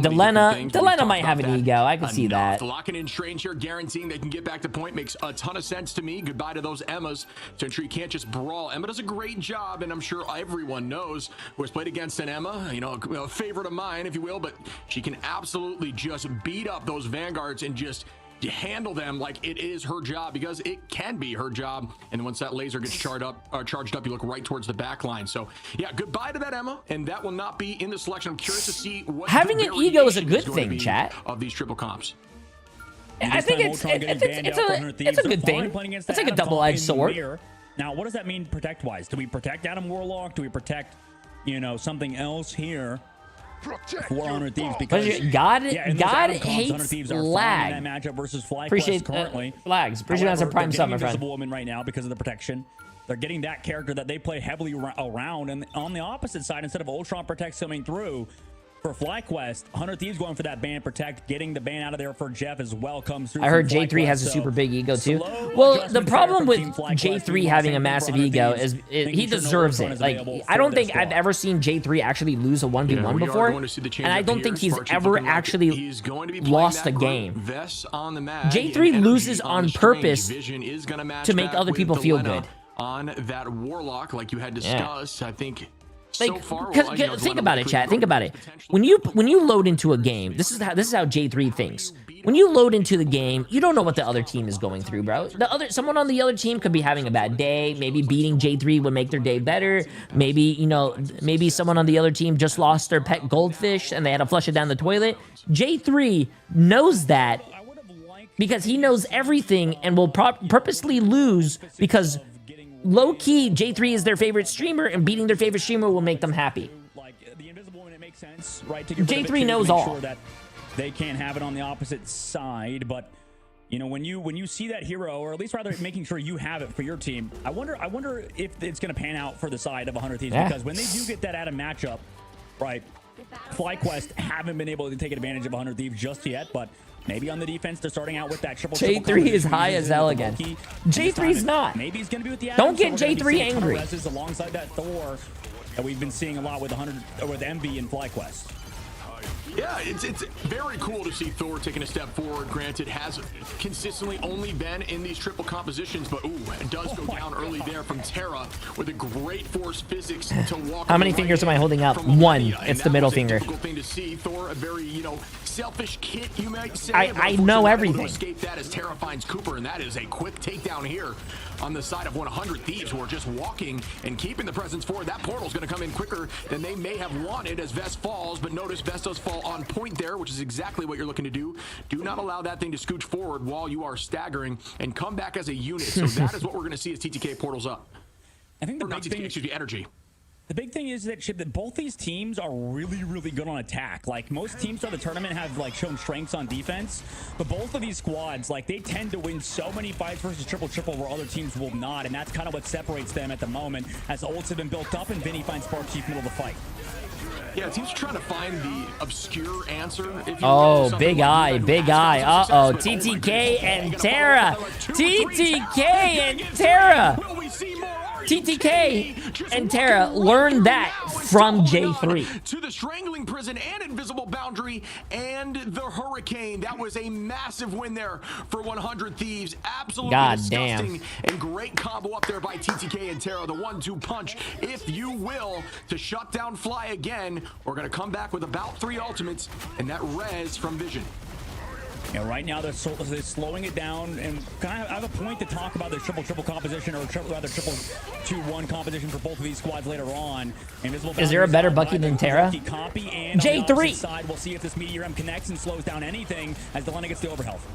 Delena might have an ego. I can see that. The locking in strange here, guaranteeing they can get back to point, makes a ton of sense to me. Goodbye to those Emmas to ensure you can't just brawl. Emma does a great job, and I'm sure everyone knows who has played against an Emma, you know, a favorite of mine, if you will, but she can absolutely just beat up those Vanguards and just handle them like it is her job, because it can be her job. And once that laser gets charged up, you look right towards the back line. So yeah, goodbye to that Emma, and that will not be in the selection. I'm curious to see what having an ego is a good thing, chat. Of these triple comps. I think it's a good thing. It's like a double-edged sword. Now, what does that mean protect-wise? Do we protect Adam Warlock? Do we protect, you know, something else here? 400 Thieves, because God Adam hates 100 Thieves are lag. fine in that matchup versus FlyQuest Appreciate currently. flags. Appreciate that's a prime sub, my friend. Woman right now because of the protection. They're getting that character that they play heavily around, and on the opposite side, instead of Ultron Protect coming through for FlyQuest, 100 Thieves going for that ban Protect, getting the ban out of there for Jeff as well comes through. I heard J3 has a super big ego too. Well, the problem with J3 having a massive ego is he deserves it. Like, I don't think I've ever seen J3 actually lose a 1v1 before, and I don't think he's ever actually lost a game. J3 loses on purpose to make other people feel good. On that Warlock, like you had discussed, I think. Like, think about it, chat. Think about it. When you load into a game, this is how J3 thinks. When you load into the game, you don't know what the other team is going through, bro. Someone on the other team could be having a bad day. Maybe beating J3 would make their day better. Maybe, you know, maybe someone on the other team just lost their pet goldfish and they had to flush it down the toilet. J3 knows that because he knows everything and will purposely lose because low-key, J3 is their favorite streamer, and beating their favorite streamer will make them happy. The Invisible Woman, it makes sense, right? J3 knows all. Sure that they can't have it on the opposite side, but you know, when you see that hero, or at least rather making sure you have it for your team, I wonder if it's going to pan out for the side of 100 Thieves, because when they do get that Adam matchup, right? FlyQuest haven't been able to take advantage of 100 Thieves just yet, but maybe on the defense, they're starting out with that triple. J3 is high as hell again. J3's not. Maybe he's going to be with the Don't get J3 angry. Alongside that Thor that we've been seeing a lot with 100 or with MV and FlyQuest. Yeah, it's very cool to see Thor taking a step forward. Granted, has consistently only been in these triple compositions, but it does go down early there from Terra with a great force physics to walk. How many fingers am I holding up? One. It's the middle finger. Difficult thing to see. Thor, a very, selfish kid, you might say. I know everything. Escape that as Terra finds Cooper, and that is a quick takedown here on the side of 100 Thieves, who are just walking and keeping the presence forward. That portal's going to come in quicker than they may have wanted as Vest falls, but notice Vest does fall on point there, which is exactly what you're looking to do. Do not allow that thing to scooch forward while you are staggering and come back as a unit. So that is what we're going to see as TTK portals up. I think the big thing, excuse me, energy. The big thing is that both these teams are really, really good on attack. Like, most teams throughout the tournament have, like, shown strengths on defense, but both of these squads, like, they tend to win so many fights versus triple where other teams will not, and that's kind of what separates them at the moment, as ults have been built up and Vinny finds Spark Chief middle of the fight. Yeah, teams trying to find the obscure answer. If you oh, big eye, big eye. Uh-oh, TTK and Terra. TTK and Terra. TTK and Terra learned that from J3. To the strangling prison and invisible boundary and the hurricane. That was a massive win there for 100 Thieves. Absolutely disgusting and great combo up there by TTK and Terra. The 1-2 punch, if you will, to shut down Fly again. We're going to come back with about 3 ultimates and that res from Vision. Yeah, right now they're slowing it down, and kind of have a point to talk about the triple composition, or rather triple 2-1 composition for both of these squads later on. Is there a better Bucky than Terra? J3. Side, we'll see if this Meteor M connects and slows down anything as Delena gets the overhealth.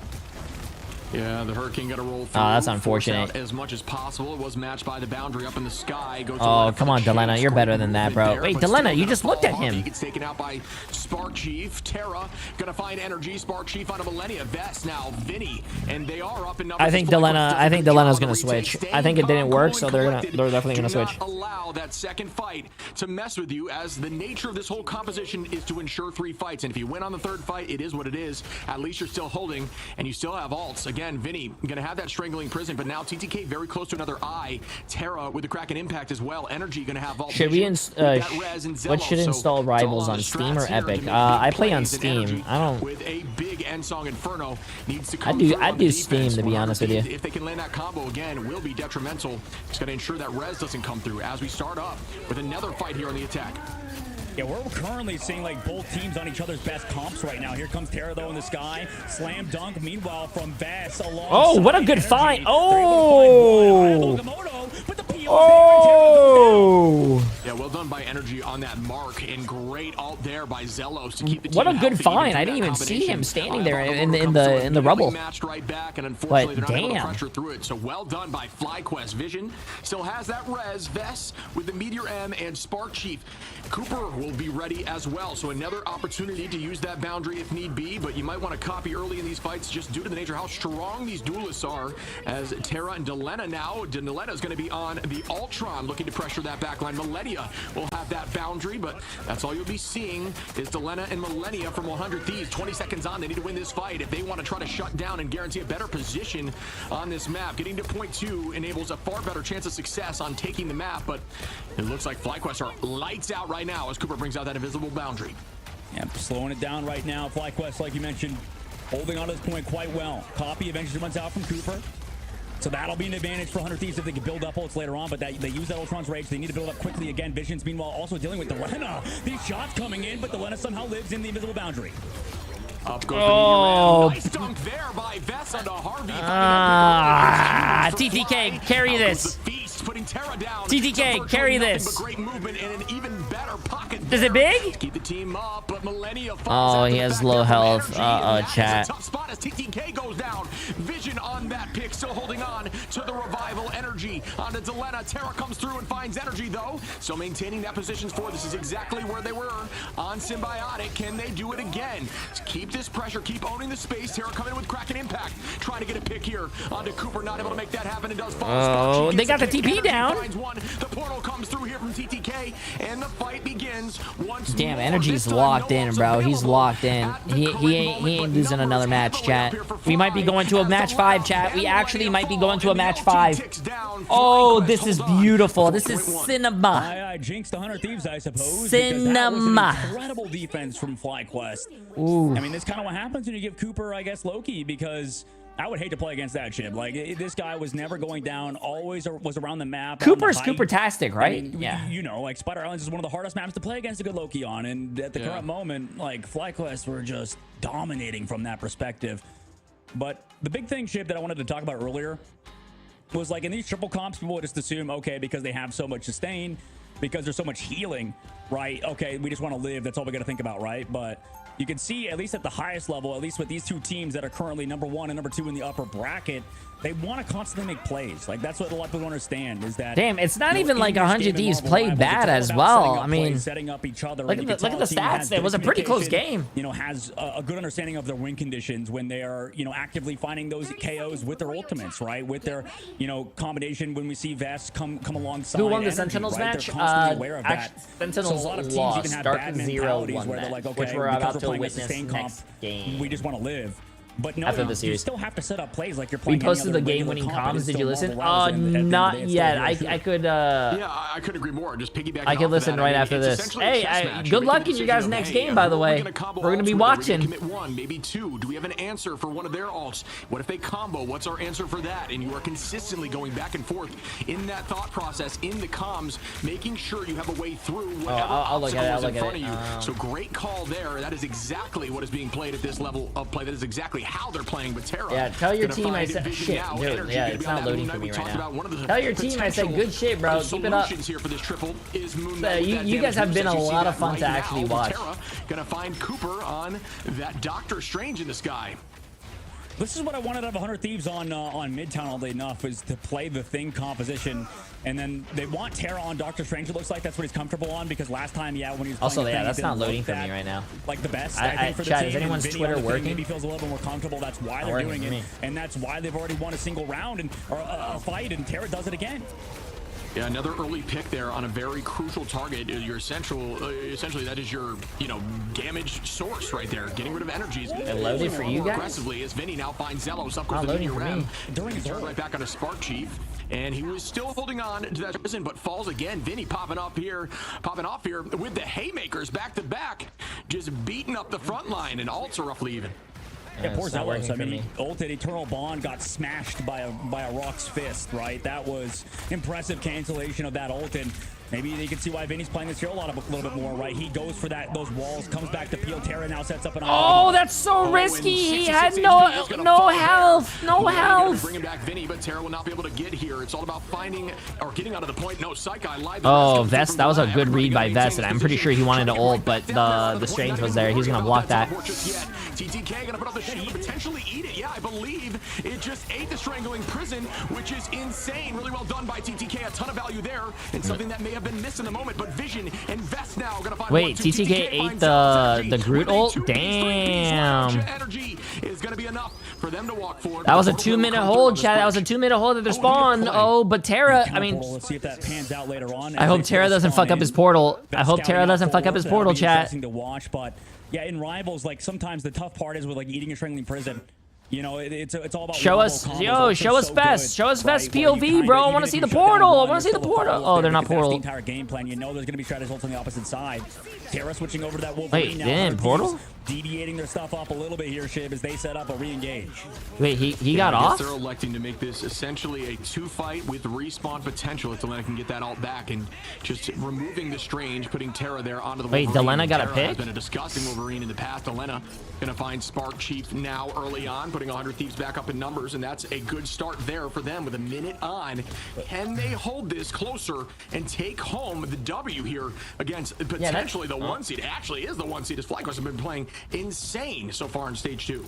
Yeah, the Hurricane got to roll through. Oh, that's unfortunate. As much as possible. It was matched by the boundary up in the sky. Oh, come on, Delena. You're better than that, bro. Wait, Delena, you just looked at him. He gets taken out by Spark Chief. Terra gonna find energy. Spark Chief on a Millennia Vest now. Vinny, and they are up in numbers. I think Delena's gonna switch. I think it didn't work, so they're definitely gonna switch. Do not allow that second fight to mess with you, as the nature of this whole composition is to ensure 3 fights. And if you win on the 3rd fight, it is what it is. At least you're still holding, and you still have ults. Again, Vinny gonna have that strangling prison, but now TTK very close to another eye. Terra with the Kraken impact as well. Energy gonna have ult. Should we what should install Rivals on Steam or Epic? I play on Steam. I don't. With a big end song Inferno needs to come. I do Steam, to be honest with you. If they can land that combo again, will be detrimental. It's gonna ensure that res doesn't come through as we start up with another fight here on the attack. Yeah, we're currently seeing like both teams on each other's best comps right now. Here comes Terra though in the sky. Slam dunk, meanwhile, from Vass along. Oh, what a good find. Oh! Oh! Yeah, Yeah, well done by Energy on that mark, and great ult there by Zelos to keep the team What a good healthy find. into I didn't that even see him combination. standing there in Comes the rubble. matched right back, and unfortunately But they're not able to damn. pressure through it. So well done by FlyQuest. Vision still has that res. Vest with the Meteor M and Spark Chief. Cooper will be ready as well. So another opportunity to use that boundary if need be, but you might want to copy early in these fights just due to the nature of how strong these duelists are, as Terra and Delena now. Delena is going to be on the Ultron looking to pressure that backline. Millennia will have that boundary, but that's all you'll be seeing is Delena and Millennia from 100 Thieves. 20 seconds on, they need to win this fight if they want to try to shut down and guarantee a better position on this map. Getting to point 2 enables a far better chance of success on taking the map, but it looks like FlyQuest are lights out right now as Cooper brings out that invisible boundary. Yeah, slowing it down right now. FlyQuest, like you mentioned, holding on to this point quite well. Copy eventually runs out from Cooper. So that'll be an advantage for 100 Thieves if they can build up ults later on, but they use that Ultron's Rage. They need to build up quickly again. Visions, meanwhile, also dealing with Delena. These shots coming in, but Delena somehow lives in the invisible boundary. Up goes Oh. the nice dunk there by Vess onto Harvey. TTK, carry this. Putting Terra down. TTK, carry this. Great movement and an even better pocket. Is it big? Keep the team up, but Millennia Oh, he has low health. Chat. tough spot as TTK goes down. Vision on that pick, still holding on to the revival. Energy onto Delena. Terra comes through and finds Energy though. So maintaining that position for this is exactly where they were on Symbiotic. Can they do it again? Keep this pressure, keep owning the space. Terra coming in with Kraken Impact, trying to get a pick here onto Cooper. Not able to make that happen. It does fall. Oh, they got the TP down. The portal comes through here from TTK, and the fight begins once Damn, more. Energy's locked in, bro. He's locked in. He ain't losing another match, chat. We might be going to a match 5, chat. We actually might be going to a match 5. Oh, this is beautiful. This is cinema. I jinxed the 100 Thieves, I suppose. Cinema. Incredible defense from FlyQuest. Ooh. I mean, this kind of what happens when you give Cooper, I guess, Loki, because I would hate to play against that chip. Like, this guy was never going down, always was around the map. Cooper's Cooper-tastic, right? I mean, yeah. You know, like, Spider Islands is one of the hardest maps to play against a good Loki on, and at the current moment, like, FlyQuest were just dominating from that perspective. But the big thing, Chip, that I wanted to talk about earlier was, like, in these triple comps, people would just assume, okay, because they have so much sustain, because there's so much healing, right? Okay, we just want to live. That's all we got to think about, right? But you can see, at least at the highest level, at least with these two teams that are currently number 1 and number 2 in the upper bracket, they want to constantly make plays. Like, that's what a lot of people don't understand is that. Damn, it's not even like 100 Thieves played bad as well. I mean, setting up each other. Look at the stats. It was a pretty close game. You know, has a good understanding of their win conditions when they are, you know, actively finding those KOs with their ultimates, right? With their, you know, combination when we see Vest come alongside. Who won the Energy, Sentinels right? match? They're constantly aware of that. Sentinels so a lot of teams lost. even have Dark bad Zero mentalities won where they're that, like, okay, which we're about to playing witness sustained next comp, game. we just want to live. But no, After the you series. still have to set up plays like you're We playing. posted the game-winning comms. Did you listen? Not yet. I could. Yeah, I could agree more. Just piggybacking. I could listen right after this. Hey, good luck in your guys' next game, by the way. We're gonna be watching. Commit 1, maybe 2. Do we have an answer for one of their ults? What if they combo? What's our answer for that? And you are consistently going back and forth in that thought process, in the comms, making sure you have a way through whatever obstacle is in front of you. So great call there. That is exactly what is being played at this level of play. That is exactly how they're playing with Terra. Yeah, tell your team I said shit, dude. Yeah, it's not loading for me right now. Tell your team I said good shit, bro. Keep it up. Here for this triple is You guys have been a lot of fun to actually watch. Gonna find Cooper on that Doctor Strange in the sky. This is what I wanted out of 100 Thieves on Midtown all day enough, is to play the Thing composition. And then they want Terra on Doctor Strange. It looks like that's what he's comfortable on, because last time, when he was playing also, the yeah, Thing, that's not loading for me right now. Like the best, I think, for the chat, team. is anyone's Vinny Twitter on the Thing working? maybe feels a little bit more comfortable. That's why they're doing it, and that's why they've already won a single round and or a fight, and Terra does it again. Yeah, another early pick there on a very crucial target. Your essentially that is your, damage source right there. Getting rid of energies. It loaded for you guys? Aggressively as Vinny now finds Zelos up goes the Vinny Ram. During his turn right back on a Spark Chief. And he was still holding on to that prison, but falls again. Vinny popping off here with the haymakers back to back. Just beating up the front line, and ults are roughly even. Yeah, poor Zelos. I mean, he ulted Eternal Bond, got smashed by a Rock's fist, right? That was impressive cancellation of that ult. And Maybe they can see why Vinny's playing this hero a little bit more, right? He goes for those walls, comes back to peel. Terra now sets up an Oh, that's so risky. He had no health. No health. Bring him back, Vinny, but Terra will not be able to get here. It's all about finding or getting out of the point. No, Saikai live. Oh, Vest, that was a good read by Vest, and I'm pretty sure he wanted to ult, but the Strange was there. He's gonna block that. TTK gonna put up the shield, potentially eat it. Yeah, I believe it just ate the Strangling Prison, which is insane. Really well done by TTK. A ton of value there, and something that may have been missed in the moment. But Vision and Vest now gonna find. Wait, TTK ate the Groot ult? Damn. Energy is gonna be enough for them to walk forward. That was a 2-minute hold, Chad. That was a 2-minute hold at their spawn. Oh, but Terra, I mean, let's see if that pans out later on. I hope Terra doesn't fuck up his portal. I hope Terra doesn't fuck up his portal, chat. To watch, but yeah, in Rivals, like sometimes the tough part is with like eating a Strangling Prison. You know, it's all about show us Vest. Show us Vest POV, bro. I want to see the portal. I want to see the portal. Oh, they're not portal. The entire game plan, you know, there's gonna be strategies on the opposite side. Terra switching over to that Wolverine. Wait, damn, portal? Deviating their stuff up a little bit here, Shib, as they set up a re-engage. Wait, he got off? They're electing to make this essentially a 2-fight with respawn potential if Delena can get that ult back, and just removing the Strange, putting Terra there onto the Wait, Wolverine. Delena got a Terra pick? has been a disgusting Wolverine in the past. Delena gonna find Spark Chief now early on, putting 100 Thieves back up in numbers, and that's a good start there for them with a minute on. Can they hold this closer and take home the W here against potentially the 1 seed? Actually is the 1 seed, as FlyQuest have been playing insane so far in stage 2.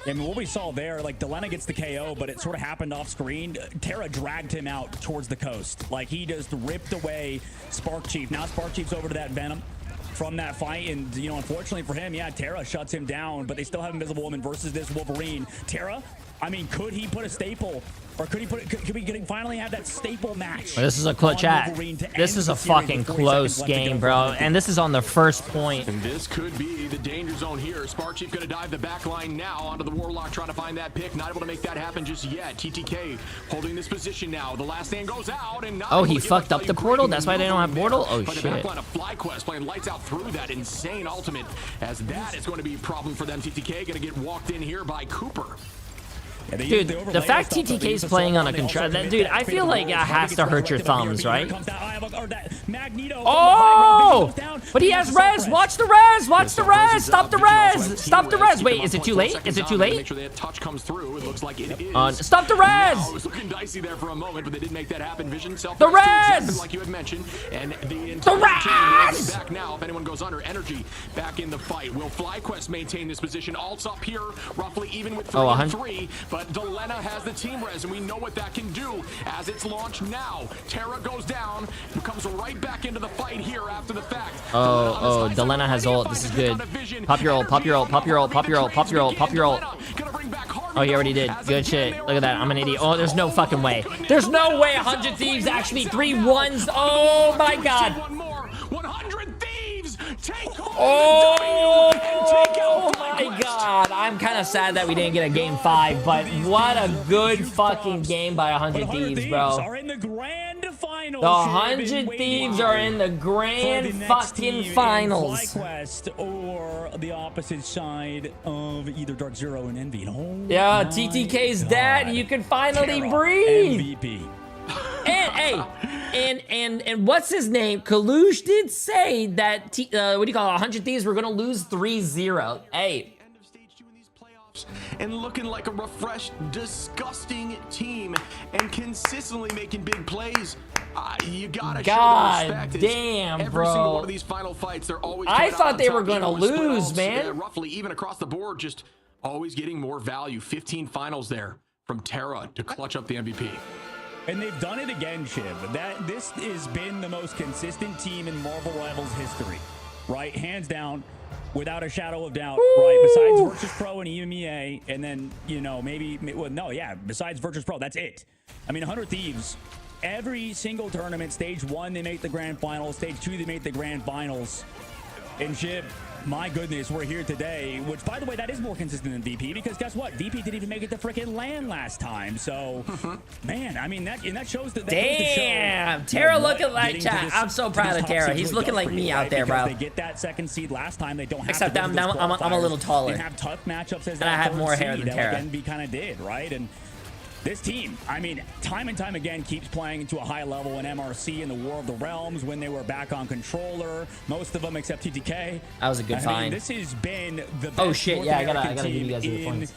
I mean, what we saw there, like Delena gets the KO, but it sort of happened off screen. Terra dragged him out towards the coast. Like he just ripped away Spark Chief. Now Spark Chief's over to that Venom from that fight, and you know, unfortunately for him, yeah, Terra shuts him down, but they still have Invisible Woman versus this Wolverine. Terra, I mean, could he put a staple, or could we finally have that staple match? This is a close chat. This is a fucking close game, bro, and this is on the first point. And this could be the danger zone here. Spark Chief gonna dive the back line now onto the Warlock, trying to find that pick. Not able to make that happen just yet. TTK holding this position now. The last stand goes out, and oh, he fucked up the portal. That's why they don't have portal. Oh shit. The backline of FlyQuest playing lights out through that insane ultimate, as that is going to be a problem for them. TTK gonna get walked in here by Cooper. Dude, the fact TTK's playing on a control, dude, I feel like it has to hurt your thumbs, right? Oh! But he has res! Watch the res! Watch the res! Stop the res! Stop the res! Wait, is it too late? Is it too late? Make sure that touch comes through. It looks like it is. Stop the res! It was looking dicey there for a moment, but they did make that happen. Vision self the res! like you had mentioned, and the entire team is back now. If anyone goes under, Energy back in the fight. Will FlyQuest maintain this position? Ults up here, roughly even with 3 and 3, but Delena has the team res, and we know what that can do as it's launched now. Terra goes down, comes right back into the fight here after the fact. Oh, Delena has ult. This is good. Pop your ult, pop your ult, pop your ult, pop your ult, pop your ult, pop your ult. Oh, he already did. Good shit. Look at that. I'm an idiot. Oh, there's no fucking way. There's no way 100 Thieves actually 3 1s. Oh my god. 100 Thieves take oh my god. I'm kind of sad that we didn't get a game 5, but what a good fucking game by 100 Thieves, bro. Are in the grand finals. The 100 Thieves are in the grand fucking finals. FlyQuest or the opposite side of either Dark Zero and Envy. Oh, yeah, TTK's dad. You can finally breathe. MVP. And hey, and what's his name? Kalush did say that what do you call it? 100 Thieves were gonna lose 3-0. Hey. And looking like a refreshed, disgusting team, and consistently making big plays. You gotta show them respect. Damn, every bro. single one of these final fights, they're always. I thought they were gonna lose, man. Roughly even across the board, just always getting more value. 15 finals there from Terra to clutch up the MVP. And they've done it again, Shiv. This has been the most consistent team in Marvel Rivals history, right? Hands down, without a shadow of doubt, right? Besides Virtus Pro and EMEA, and then, you know, besides Virtus Pro, that's it. I mean, 100 Thieves, every single tournament, stage 1, they make the grand finals. Stage 2, they make the grand finals. And Shiv, my goodness, we're here today, which, by the way, that is more consistent than VP, because guess what? VP didn't even make it to freaking LAN last time. So, man, I mean, that shows that. Damn, Terra looking like chat. I'm so proud of Terra. He's looking like me out there, bro. They get that second seed last time. They don't have. Except I'm a little taller. They have tough matchups as and I have more hair than Terra. Like Envy kind of did, right? And This team, I mean, time and time again, keeps playing to a high level in MRC in the War of the Realms when they were back on controller. Most of them except TTK. That was a good find. This has been the best Oh shit! North Yeah, I American gotta give team you guys the in points.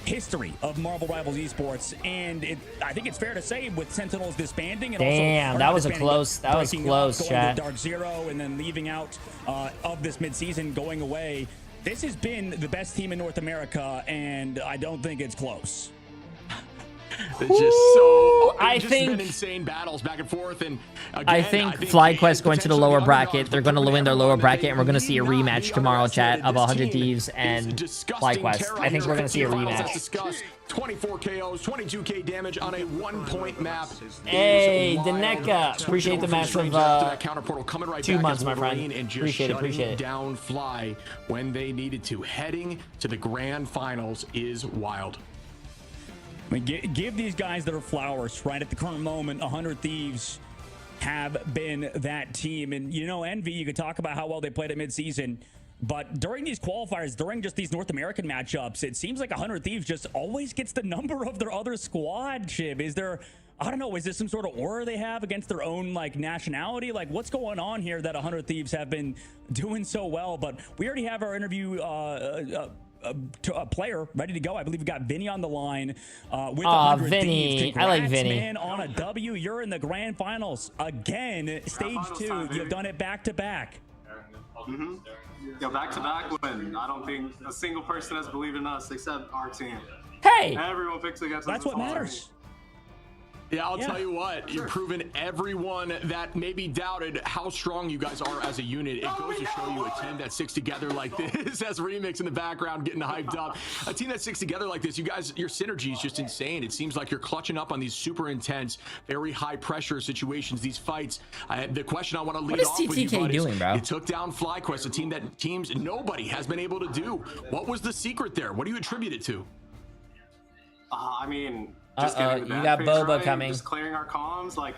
history of Marvel Rivals Esports, and I think it's fair to say with Sentinels disbanding and Damn, also that was a disbanding, close. That was breaking close, up, going chat. to Dark Zero, and then leaving out of this midseason, going away. This has been the best team in North America, and I don't think it's close. It's just so. I just think been insane battles back and forth, and again, I think FlyQuest going to the lower bracket. They're going to win their lower bracket, and we're going to see a rematch tomorrow, chat, of 100 Thieves and FlyQuest. I think we're going to see a rematch. 24 KOs, 22k damage on a 1-point map. Hey, Daneka, appreciate the match of counter portal coming right 2 back months, as my friend. Wolverine and just Appreciate it. Down Fly when they needed to. Heading to the grand finals is wild. I mean, give these guys their flowers right at the current moment. 100 Thieves have been that team. And, you know, Envy, you could talk about how well they played at midseason. But during these qualifiers, during just these North American matchups, it seems like 100 Thieves just always gets the number of their other squad, Chib. Is there, I don't know, is this some sort of aura they have against their own, like, nationality? Like, what's going on here that 100 Thieves have been doing so well? But we already have our interview a player ready to go. I believe we got Vinny on the line with 100 Vinny. Thieves. I like Congrats, Vinny. man, on a W. You're in the grand finals again. Stage 2. You've done it back to back. Yo, back to back win. I don't think a single person has believed in us except our team. Hey! Everyone picks against us. That's what matters. Yeah, I'll tell you what, you've proven everyone that maybe doubted how strong you guys are as a unit. It goes to show you a team that sticks together like this, has Remix in the background getting hyped up. A team that sticks together like this, you guys, your synergy is just insane. It seems like you're clutching up on these super intense, very high pressure situations, these fights. The question I want to lead off with you, bud, doing, bro? You took down FlyQuest, a team that teams nobody has been able to do. What was the secret there? What do you attribute it to? I mean, just getting the you got phase Boba right, coming. Just clearing our comms. Like,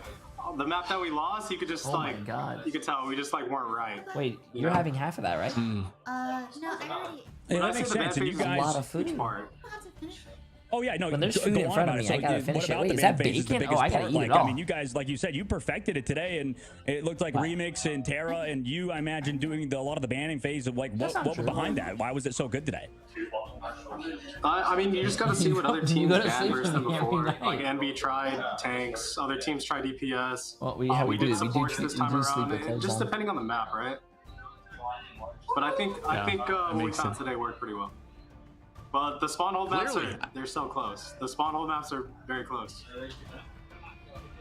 the map that we lost, you could just, Oh my God. you could tell we just, like, weren't right. Wait, you're having half of that, right? Hmm. No, I already. Yeah, that makes sense. And you guys, a lot of food. oh yeah, no. When there's go food in on front of about me, it. I gotta So, finish what it. about Wait, the is that man phase the bacon? biggest Oh, I gotta part? eat it Like, all. I mean, you guys, like you said, you perfected it today, and it looked like Remix and Terra and you, I imagine, doing a lot of the banning phase of like what was behind that? Why was it so good today? I mean, you just got to see what other teams go to banned sleep versus them every before. night. Like, NB tried tanks, other teams tried DPS. Well, we do did supports this time we do sleep around. with clothes Just on. depending on the map, right? But I think what we found today worked pretty well. But the spawn hold maps they're so close. The spawn hold maps are very close.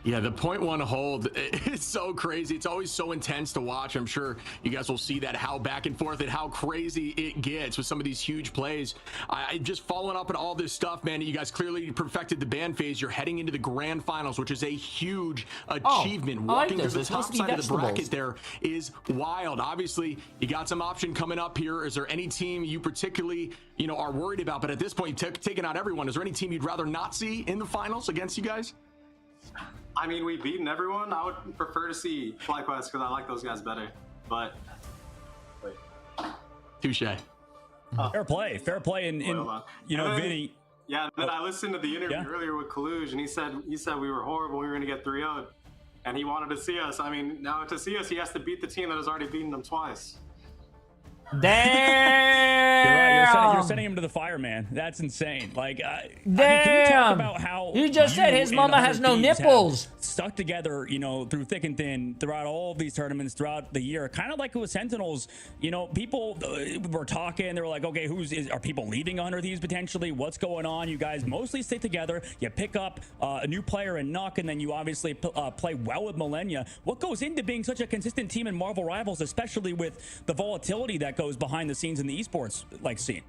Yeah, the 0.1 hold, it's so crazy. It's always so intense to watch. I'm sure you guys will see that, how back and forth and how crazy it gets with some of these huge plays. I just following up on all this stuff, man. You guys clearly perfected the ban phase. You're heading into the grand finals, which is a huge achievement. Walking through the top side of the bracket there is wild. Obviously, you got some option coming up here. Is there any team you particularly, are worried about? But at this point, you've taken out everyone. Is there any team you'd rather not see in the finals against you guys? I mean, we've beaten everyone. I would prefer to see FlyQuest because I like those guys better. But touche. Fair play, and Vinny. Yeah, and then I listened to the interview earlier with Kaluj, and he said we were horrible. We were going to get 3-0'd, and he wanted to see us. I mean, now to see us, he has to beat the team that has already beaten them twice. Damn! You're sending him to the fire, man. That's insane. Like, damn! I mean, can you talk about how you just said his mama has no nipples. Stuck together, through thick and thin, throughout all of these tournaments, throughout the year. Kind of like with Sentinels. People were talking. They were like, okay, are people leaving 100 Thieves potentially? What's going on? You guys mostly stick together. You pick up a new player in Nuck, and then you obviously play well with Millennia. What goes into being such a consistent team in Marvel Rivals, especially with the volatility that goes behind the scenes in the esports scene?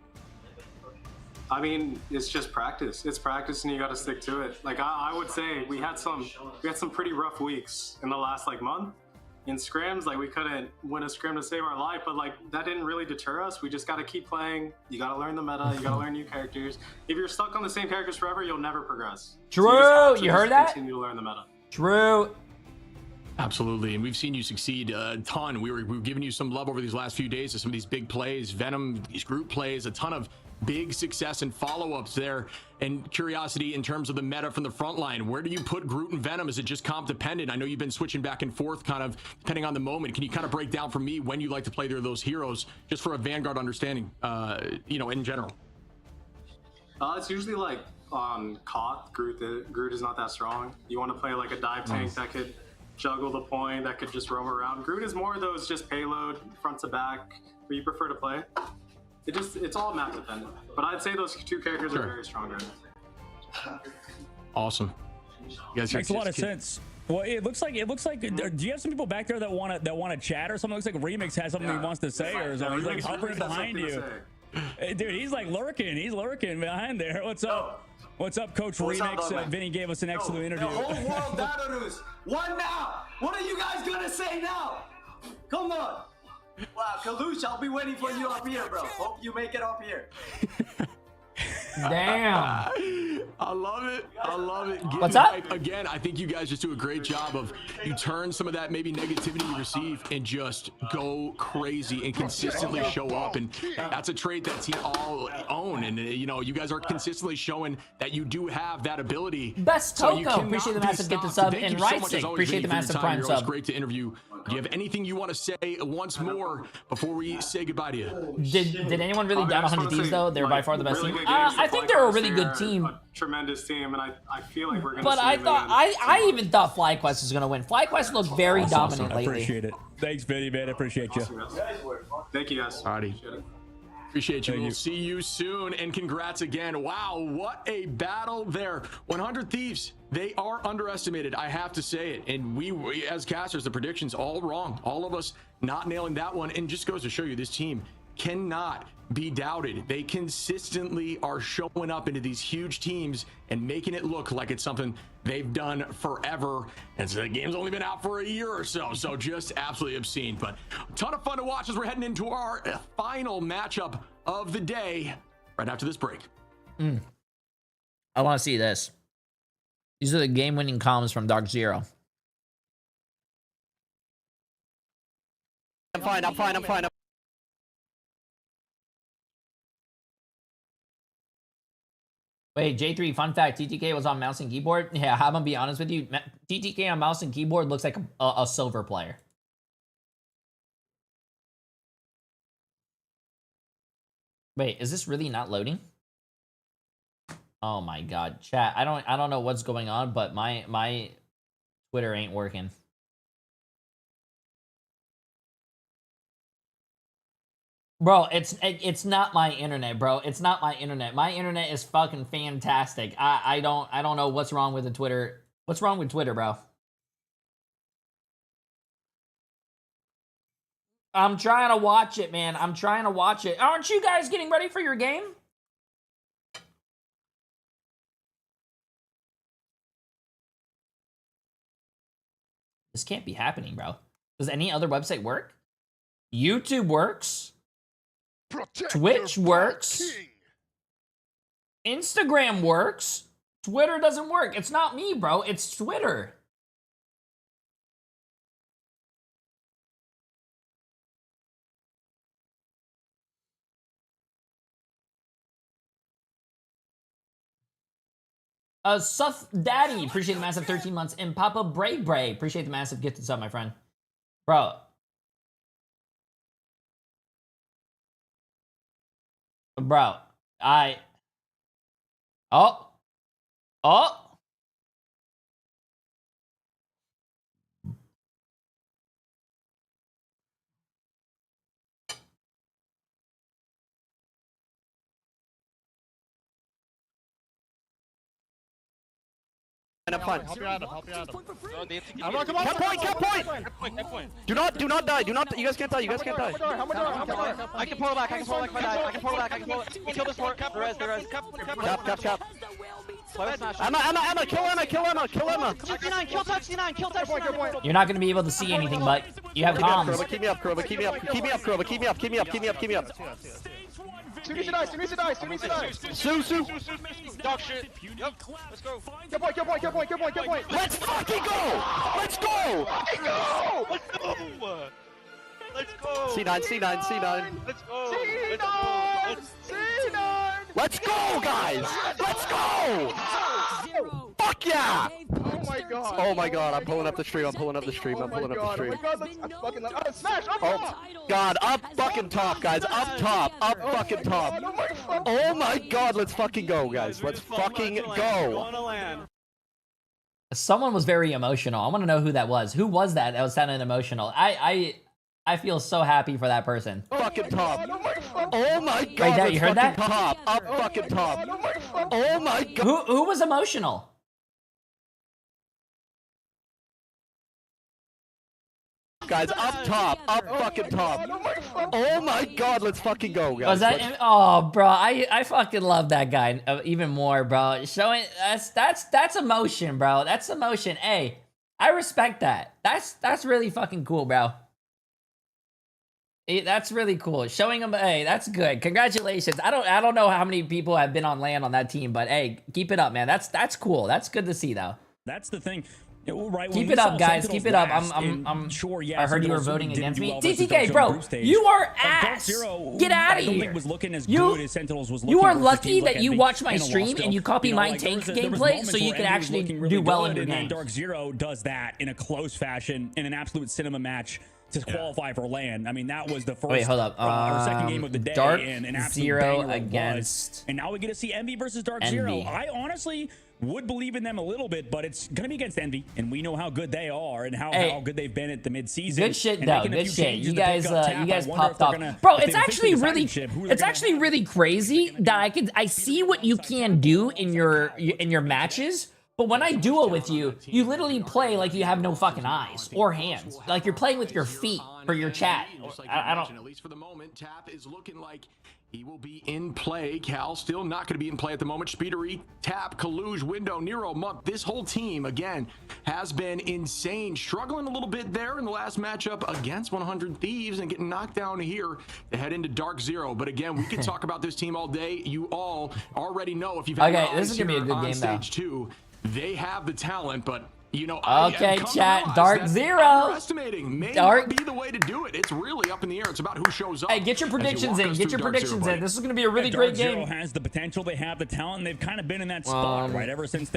I mean, it's just practice. It's practice, and you got to stick to it. Like I would say, we had some pretty rough weeks in the last month in scrims. Like, we couldn't win a scrim to save our life, but that didn't really deter us. We just got to keep playing. You got to learn the meta. You got to learn new characters. If you're stuck on the same characters forever, you'll never progress. True. You heard that? Continue to learn the meta. True. Absolutely, and we've seen you succeed a ton. We've given you some love over these last few days to some of these big plays, Venom, these group plays, a ton of big success and follow-ups there and curiosity in terms of the meta from the front line. Where do you put Groot and Venom? Is it just comp dependent? I know you've been switching back and forth kind of depending on the moment. Can you kind of break down for me when you like to play those heroes just for a Vanguard understanding, in general? It's usually like on Caught. Groot is not that strong. You want to play like a dive tank that could juggle the point, that could just roam around. Groot is more of those just payload, front to back, where you prefer to play. It's all map dependent. But I'd say those two characters are very strong right now. Awesome. You guys makes a lot of sense. Well, it looks like. Do you have some people back there that want to chat or something? It looks like Remix has something he wants to say, or something. He's like hovering behind you. Dude, he's like lurking. He's lurking behind there. What's up? What's up, Coach Remix? Vinny gave us an excellent interview. The whole world Belarus. What now? What are you guys gonna say now? Come on. Wow, Kalush, I'll be waiting for you up here, bro. Hope you make it up here. Damn. I love it. I love it. What's up? Again, I think you guys just do a great job of you turn some of that maybe negativity you receive and just go crazy and consistently show up. And that's a trait that team all own. And, you guys are consistently showing that you do have that ability. Best Coco. Appreciate the massive get the sub. And Rising. Appreciate the massive prime sub. Great to interview. Do you have anything you want to say once more before we say goodbye to you? Did anyone really down 100 Thieves though? They're by far the best team. I think they're a really good team. A tremendous team, and I feel like we're gonna. But I even thought FlyQuest was gonna win. FlyQuest looked very dominant lately. I appreciate it. Thanks, Vinny, man. I appreciate you. Thank you guys. Alrighty. Appreciate you. We'll see you soon, and congrats again. Wow, what a battle there. 100 Thieves. They are underestimated. I have to say it. And we as casters, the predictions all wrong. All of us not nailing that one. And just goes to show you, this team cannot be doubted. They consistently are showing up into these huge teams and making it look like it's something they've done forever. And so the game's only been out for a year or so. So just absolutely obscene, but a ton of fun to watch as we're heading into our final matchup of the day right after this break. I want to see this. These are the game-winning comms from Dark Zero. I'm fine. Wait, J3, fun fact, TTK was on mouse and keyboard. Yeah, I'm gonna be honest with you. TTK on mouse and keyboard looks like a silver player. Wait, is this really not loading? Oh my god, chat. I don't know what's going on, but my Twitter ain't working. Bro, it's not my internet, bro. It's not my internet. My internet is fucking fantastic. I don't know what's wrong with the Twitter. What's wrong with Twitter, bro? I'm trying to watch it, man. I'm trying to watch it. Aren't you guys getting ready for your game? This can't be happening, bro. Does any other website work? YouTube works. Twitch works. Instagram works. Twitter doesn't work. It's not me, bro. It's Twitter. Suff Daddy, appreciate the massive 13 months. And Papa Bray Bray, appreciate the massive gifted sub, my friend. Bro. Bro, Oh. I'm fine. Help you out. Come on. Point. Do not die. You guys can't die. I can pull back. I can pull back. Kill this part. The res. Cap. Emma, kill Emma. 69, kill touch 69. You're not gonna be able to see anything, but you have comms. Keep me up, Kurova. Keep me up. Sumi should die. Sue. Dog shit. Yep. Let's go. Good point. Let's fucking go. Let's go. Let's go. C9. Let's go. C9. Let's go, guys! Let's go! Fuck yeah! Oh my god! Oh my god, I'm pulling up the stream, I'm pulling up the stream, I'm pulling up the stream. Oh my god, let's fucking smash! Up Oh god, up fucking top, guys, up top, up fucking top. Oh my god, let's fucking go, guys. Let's fucking go. Someone was very emotional. I want to know who that was. Who was that was sounding emotional? I feel so happy for that person. Fucking top. Oh my god. Right there, you heard that? Top. Up fucking top. Oh my god. Who was emotional? Guys, up top. Up fucking top. Oh my god, let's fucking go, guys. Was that? Oh, bro, I fucking love that guy even more, bro. Showing that's emotion, bro. That's emotion. Hey, I respect that. That's really fucking cool, bro. That's really cool. Showing him, hey, that's good. Congratulations. I don't know how many people have been on land on that team, but hey, keep it up, man. That's cool. That's good to see, though. That's the thing. Right, keep it up, guys. Keep it up. I'm sure. Yeah, I heard you were voting against me. Well TTK, bro, you are ass. Get out of here. Was looking as good as Sentinels was looking you are lucky that you watch my stream and you copy my tank gameplay, so you can actually do well in your game. Dark Zero does that in a close fashion in an absolute cinema match to qualify for LAN. I mean, that was the first. Wait, hold up. Or second game of the day. Dark and an absolute Zero banger against. And now we get to see Envy versus Dark Zero. I honestly would believe in them a little bit, but it's gonna be against Envy, and we know how good they are and how good they've been at the midseason. Good shit, though. Good shit. You guys popped off, bro. It's actually really crazy that I see what you can do in your matches. But when I duo with you, you literally play like you have no fucking eyes or hands. Like you're playing with your feet for your chat. I don't. At least for the moment, Tap is looking like he will be in play. Cal still not going to be in play at the moment. Speedery, Tap, Kaluge, Window, Nero, Monk. This whole team, again, has been insane. Struggling a little bit there in the last matchup against 100 Thieves and getting knocked down here to head into Dark Zero. But again, we could talk about this team all day. You all already know if you've had this is going to be a good game, though. Stage 2, they have the talent, but you know, okay, chat. Dark Zero. Underestimating may not be the way to do it. It's really up in the air. It's about who shows up. Hey, get your predictions in. Get your predictions in. This is going to be a really great game. Dark Zero has the potential. They have the talent. And they've kind of been in that spot, right? Ever since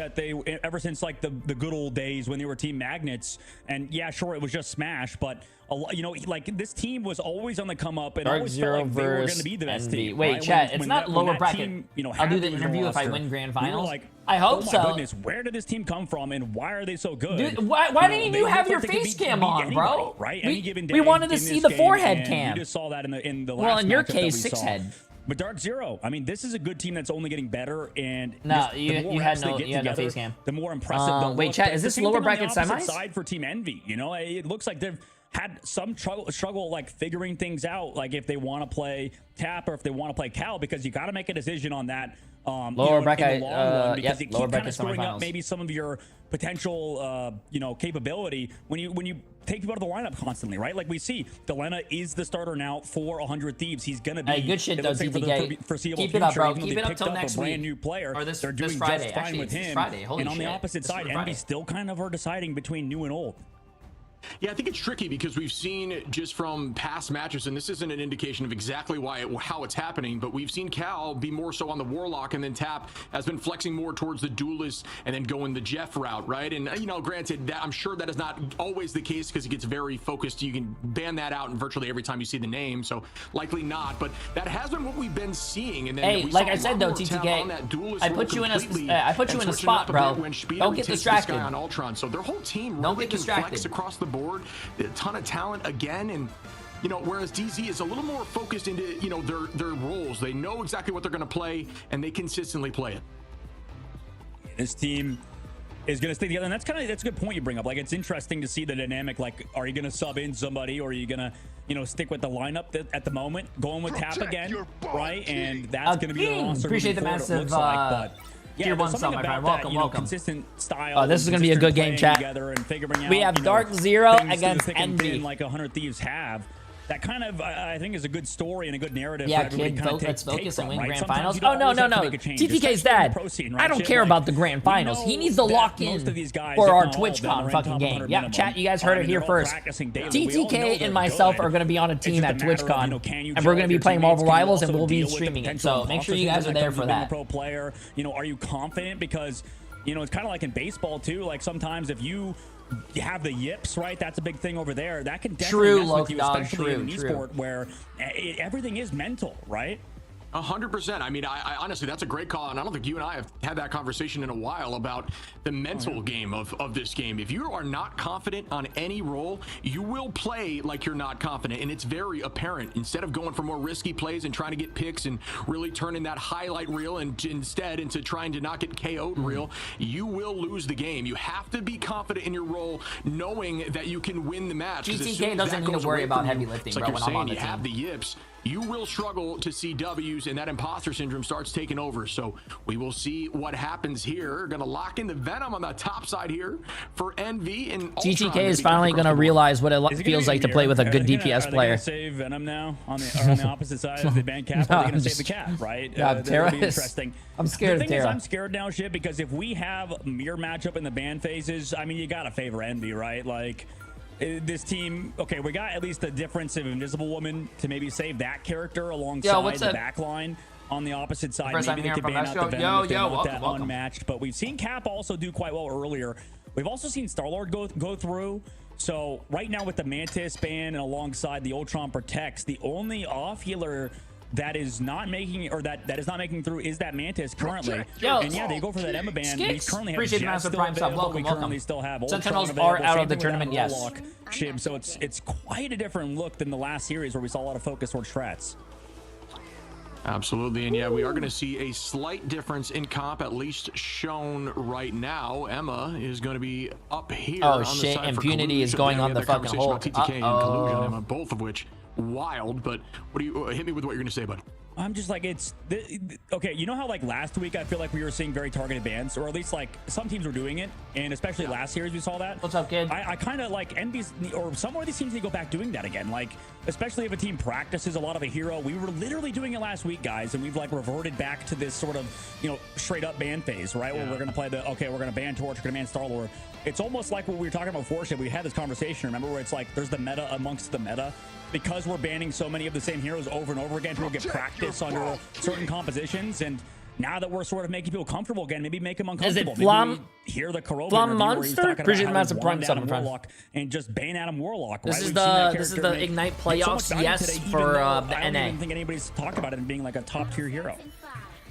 like the good old days when they were Team Magnets. And yeah, sure, it was just Smash, but you know, like this team was always on the come up and always felt like they were going to be the best team. Wait, right? chat. It's not lower bracket. I'll do the interview if I win grand finals. I hope so. Oh my goodness, where did this team come from and why are they so good? Dude, why didn't you have your face cam on, bro? Right? Any given day. We wanted to see the forehead cam. You just saw that in the last. Well, in your case, 6 head. But Dark Zero, I mean, this is a good team that's only getting better. And no, you had no face cam. The more impressive. Wait, chat. Is this lower bracket semis? Side for Team Envy, you know, it looks like they've had some struggle like figuring things out, like if they want to play Tap or if they want to play Cal, because you got to make a decision on that. Lower bracket, in the long run, because yep, it lower keep bracket kind of screwing up semifinals. maybe some of your potential, capability when you take people out of the lineup constantly, right? Like we see, Delena is the starter now for 100 Thieves. He's gonna be good shit, though, TTK. Foreseeable Keep it up, bro. future, Keep it up till next week. Brand new player. Or this, they're doing Friday. just fine Actually, with him. Friday. Holy and on shit. the opposite side, Envy still kind of are deciding between new and old. Yeah, I think it's tricky because we've seen just from past matches, and this isn't an indication of exactly how it's happening, but we've seen Cal be more so on the Warlock, and then Tap has been flexing more towards the Duelist and then going the Jeff route, right? And, you know, granted, that I'm sure that is not always the case because he gets very focused. You can ban that out virtually every time you see the name, so likely not, but that has been what we've been seeing. And then hey, like I said, though, TTK, I put you in a spot, bro. Don't get distracted. On Ultron, so their whole team really can flex across the board. A ton of talent again, and you know, whereas DZ is a little more focused into, you know, their roles. They know exactly what they're going to play, and they consistently play it. This team is going to stay together, and that's a good point you bring up. Like, it's interesting to see the dynamic. Like, are you going to sub in somebody, or are you going to, you know, stick with the lineup at the moment, going with Tap again, right? And that's going to be the roster. Appreciate the massive. Yeah, Tier 1 sub, my friend. Welcome, welcome. Consistent style. Oh, this is going to be a good game, chat. And figuring out, we have Dark Zero against Envy. Like 100 Thieves have. that kind of I think is a good story and a good narrative. Yeah, for kid, kind of let's focus and win right? grand Sometimes finals. you don't Oh, no, always no, have to no. make a change, TTK's especially in dad. the pro scene, I right? don't Shit, care like, about the grand finals. He needs to that lock most in of these guys, for if our not all of them, TwitchCon are in fucking top game. 100 Yeah, minimum. chat, you guys heard it here They're all first. practicing daily. We all know TTK they're and myself good. are going to be on a It's team just at a matter of, TwitchCon, can you and we're gel going to be with your playing teammates? Marvel Can you Rivals, and also we'll be deal with the streaming it. potential So make sure you guys imposter are there syndrome for that comes with being a that. pro player. You know, are you confident? Because, you know, it's kind of like in baseball too. Like sometimes if you have the yips, right? That's a big thing over there. That can definitely mess with you, especially in an esport where everything is mental, right? 100%. I mean, I honestly, that's a great call, and I don't think you and I have had that conversation in a while about the mental game of this game. If you are not confident on any role, you will play like you're not confident, and it's very apparent. Instead of going for more risky plays and trying to get picks and really turning that highlight reel and instead into trying to not get KO'd reel, you will lose the game. You have to be confident in your role, knowing that you can win the match. GTK doesn't need to worry about heavy lifting, bro, when I'm on the team. You have the yips. You will struggle to see W's, and that imposter syndrome starts taking over. So we will see what happens here. Going to lock in the Venom on the top side here for Envy. And GTK is finally going to realize what it feels like to play with a good DPS player. Are they going to save Venom now on the opposite side of the ban cap? Or are they going to save the cap, right? Terra be interesting. I'm scared the of thing is, Terra. I'm scared now, shit, because if we have mirror matchup in the ban phases, I mean, you got to favor Envy, right? Like, this team, okay, we got at least the difference of Invisible Woman to maybe save that character alongside the back line on the opposite side. Maybe they could ban out the Venom if they want that unmatched. But we've seen Cap also do quite well earlier. We've also seen Star-Lord go through. So right now with the Mantis ban and alongside the Ultron Protects, the only off healer that is not making, or that is not making through, is that Mantis currently. And yeah, they go for that Emma ban. We currently have Jet still available. We currently still have Sentinels Ultron are available. out of the Same thing with tournament, that yes. Warlock ship. So it's quite a different look than the last series where we saw a lot of focus towards strats. Absolutely, and yeah, we are going to see a slight difference in comp, at least shown right now. Emma is going to be up here. Oh on shit! the side Impunity is going on the fucking hole. TTK and Collusion on Emma, both of which wild. But what do you hit me with what you're going to say, bud? I'm just like, it's okay. You know how like last week I feel like we were seeing very targeted bans, or at least like some teams were doing it, and especially last series we saw that. What's up, kid? I kind of like NB's, or some of these teams need to go back doing that again. Like especially if a team practices a lot of a hero. We were literally doing it last week, guys, and we've like reverted back to this sort of, you know, straight up ban phase, right? Where we're gonna play the we're gonna ban Torch, we're gonna ban Star-Lord. It's almost like what we were talking about before. We had this conversation, remember, where it's like there's the meta amongst the meta. Because we're banning so many of the same heroes over and over again, people get practice under certain compositions, and now that we're sort of making people comfortable again, maybe make them uncomfortable. Is it Flom? Maybe we hear the Corova Flom Monster? Appreciate the massive prime sub, Warlock and just ban Adam Warlock. This Right? is the Ignite playoffs, so yes, today, for the the I don't NA. even think anybody's talked about it being like a top tier hero.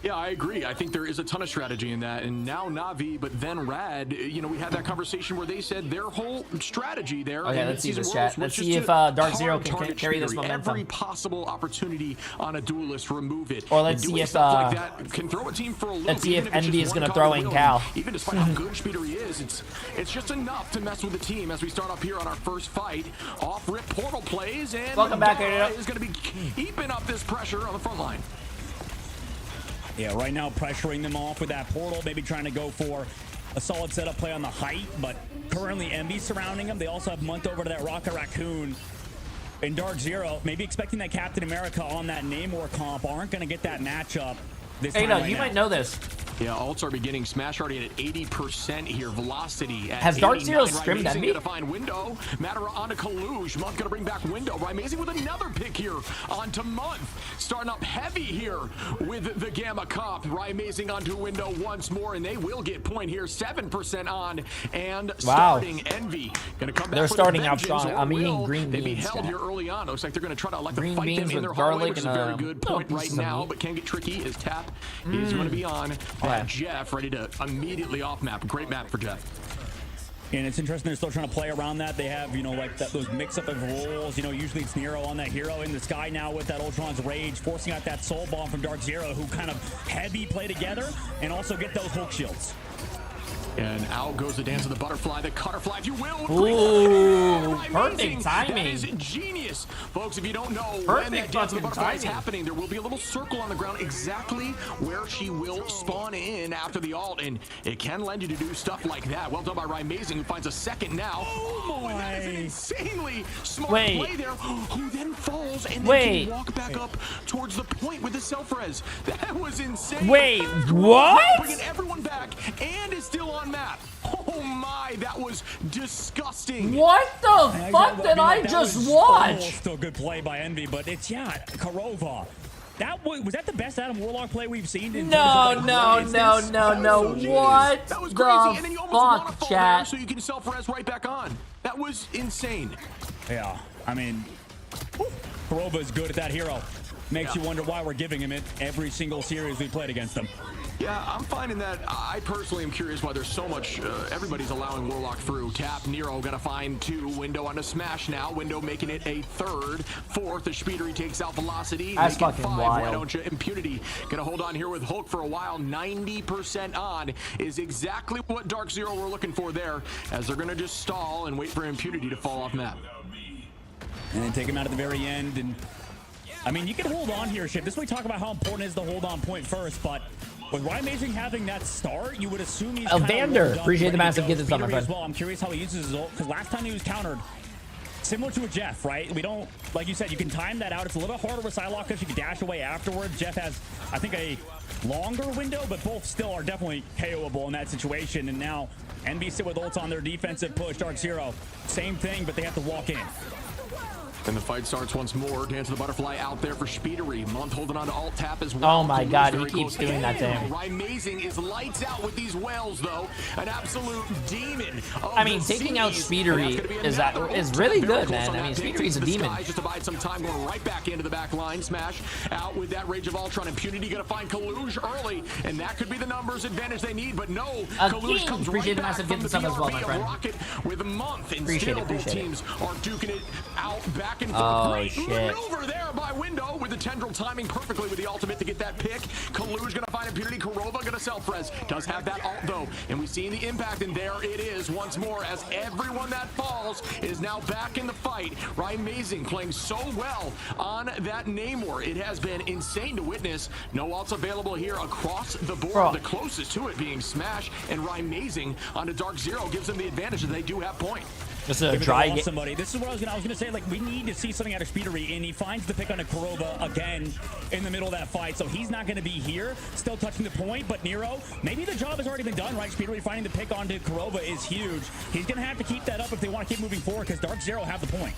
Yeah, I agree. I think there is a ton of strategy in that. And now Na'Vi, but then Rad, you know, we had that conversation where they said their whole strategy there. Okay, let's see this chat. Let's see if Dark Zero can carry this momentum. Every possible opportunity on a duelist, remove it. Or let's see if like that can throw a team for a little. Let's see if Envy is going to throw in Cal. Even despite how good Speeder he is, it's just enough to mess with the team as we start up here on our first fight. Off-rip portal plays, and welcome back, is going to be keeping up this pressure on the front line. Yeah, right now pressuring them off with that portal, maybe trying to go for a solid setup play on the height, but currently Envy surrounding them. They also have Munt over to that Rocket Raccoon. And Dark Zero, maybe expecting that Captain America on that Namor comp, aren't going to get that matchup this time. Hey, no, you might know this. Yeah, ults are beginning. Smash already at 80% here. Velocity at Has Dark Zero 89. scrimmed Amazing Envy? to find Window. Matter onto Kalush. Month gonna bring back Window. Right, Amazing with another pick here onto Month. Starting up heavy here with the Gamma comp. Right, Amazing onto Window once more, and they will get point here. 7% on and starting Envy. Gonna come back. They're with starting a out vengeance, strong. or I'm eating will green they be beans. held here early on. Looks like they're gonna try to like Green fight beans them in with their hallway, garlic which is and a very good point right now, but can get tricky as Tap is going to be on. Jeff ready to immediately off map. Great map for Jeff. And it's interesting they're still trying to play around that. They have, you know, like those mix-up of roles. You know, usually it's Nero on that hero in the sky now with that Ultron's Rage, forcing out that Soul Bomb from Dark Zero, who kind of heavy play together and also get those Hulk shields. And out goes the dance of the butterfly, the cutterfly, if you will. Ooh, perfect That timing. is genius. Folks, if you don't know when Perfect that dance of the fucking butterfly is timing. happening, there will be a little circle on the ground exactly where she will spawn in after the ult, and it can lend you to do stuff like that. Well done by Amazing, who finds a second now. Oh, and that is an insanely smart play there. Who then falls and then can walk back up towards the point with the self-res. That was insane. Wait, what? Bringing everyone back and is still on map. Oh my, that was disgusting. What the fuck did I just watch? Still good play by Envy, but it's, Karova. That was that the best Adam Warlock play we've seen? In No. That was What crazy. And then you the almost want to fuck, fall chat? there so you can self-res right back on. That was insane. Yeah, I mean, Karova is good at that hero. Makes you wonder why we're giving him it every single series we played against him. Yeah, I'm finding that I personally am curious why there's so much. Everybody's allowing Warlock through. Tap, Nero gonna find 2. Window on a smash now. Window making it a 3rd. 4th, the Speedery takes out Velocity. That's Make it fucking 5. wild. Why don't you? Impunity gonna hold on here with Hulk for a while. 90% on is exactly what Dark Zero were looking for there, as they're gonna just stall and wait for Impunity to fall off map. And then take him out at the very end. And I mean, you can hold on here, Ship. This way, talk about how important it is to hold on point first, but with Amazing having that start, you would assume he's Elvander, appreciate the massive gift this on my friend. as well. I'm curious how he uses his ult, because last time he was countered, similar to a Jeff, right? We don't, like you said, you can time that out. It's a little harder with Psylocke because you can dash away afterwards. Jeff has, I think, a longer window, but both still are definitely KOable in that situation. And now NB sit with ults on their defensive push. Dark Zero, same thing, but they have to walk in. And the fight starts once more. Dance of the Butterfly out there for Speedery. Month holding on to alt tap as well. Oh my god, he keeps doing that to him. Amazing is lights out with these whales, though. An absolute demon. I mean, taking out Speedery is really good, man. I mean, Speedery's a demon. Just to buy some time, going right back into the back line. Smash out with that Rage of Ultron. Impunity going to find Kaluge early, and that could be the numbers advantage they need. But no, Kaluge comes appreciate the right massive back gift from this the up as well, my BRB friend. of Rocket with a month, and Appreciate still it, both appreciate it. teams are duking it out back and forth. Oh, Great shit. maneuver there by Window with the tendril timing perfectly with the ultimate to get that pick. Kaluge gonna find Impunity. Karova gonna self-res. Does have that ult though, and we see the impact, and there it is once more as everyone that falls is now back in the fight. Amazing playing so well on that Namor. It has been insane to witness. No ults available here across the board. Bro. The closest to it being Smash, and Amazing onto Dark Zero gives them the advantage that they do have point. Just a If dry it lost game. somebody. This is what I was gonna say. Like, we need to see something out of Speedery, and he finds the pick on a Karova again in the middle of that fight. So he's not gonna be here, still touching the point. But Nero, maybe the job has already been done, right? Speedery finding the pick onto Karova is huge. He's gonna have to keep that up if they want to keep moving forward, because Dark Zero have the point.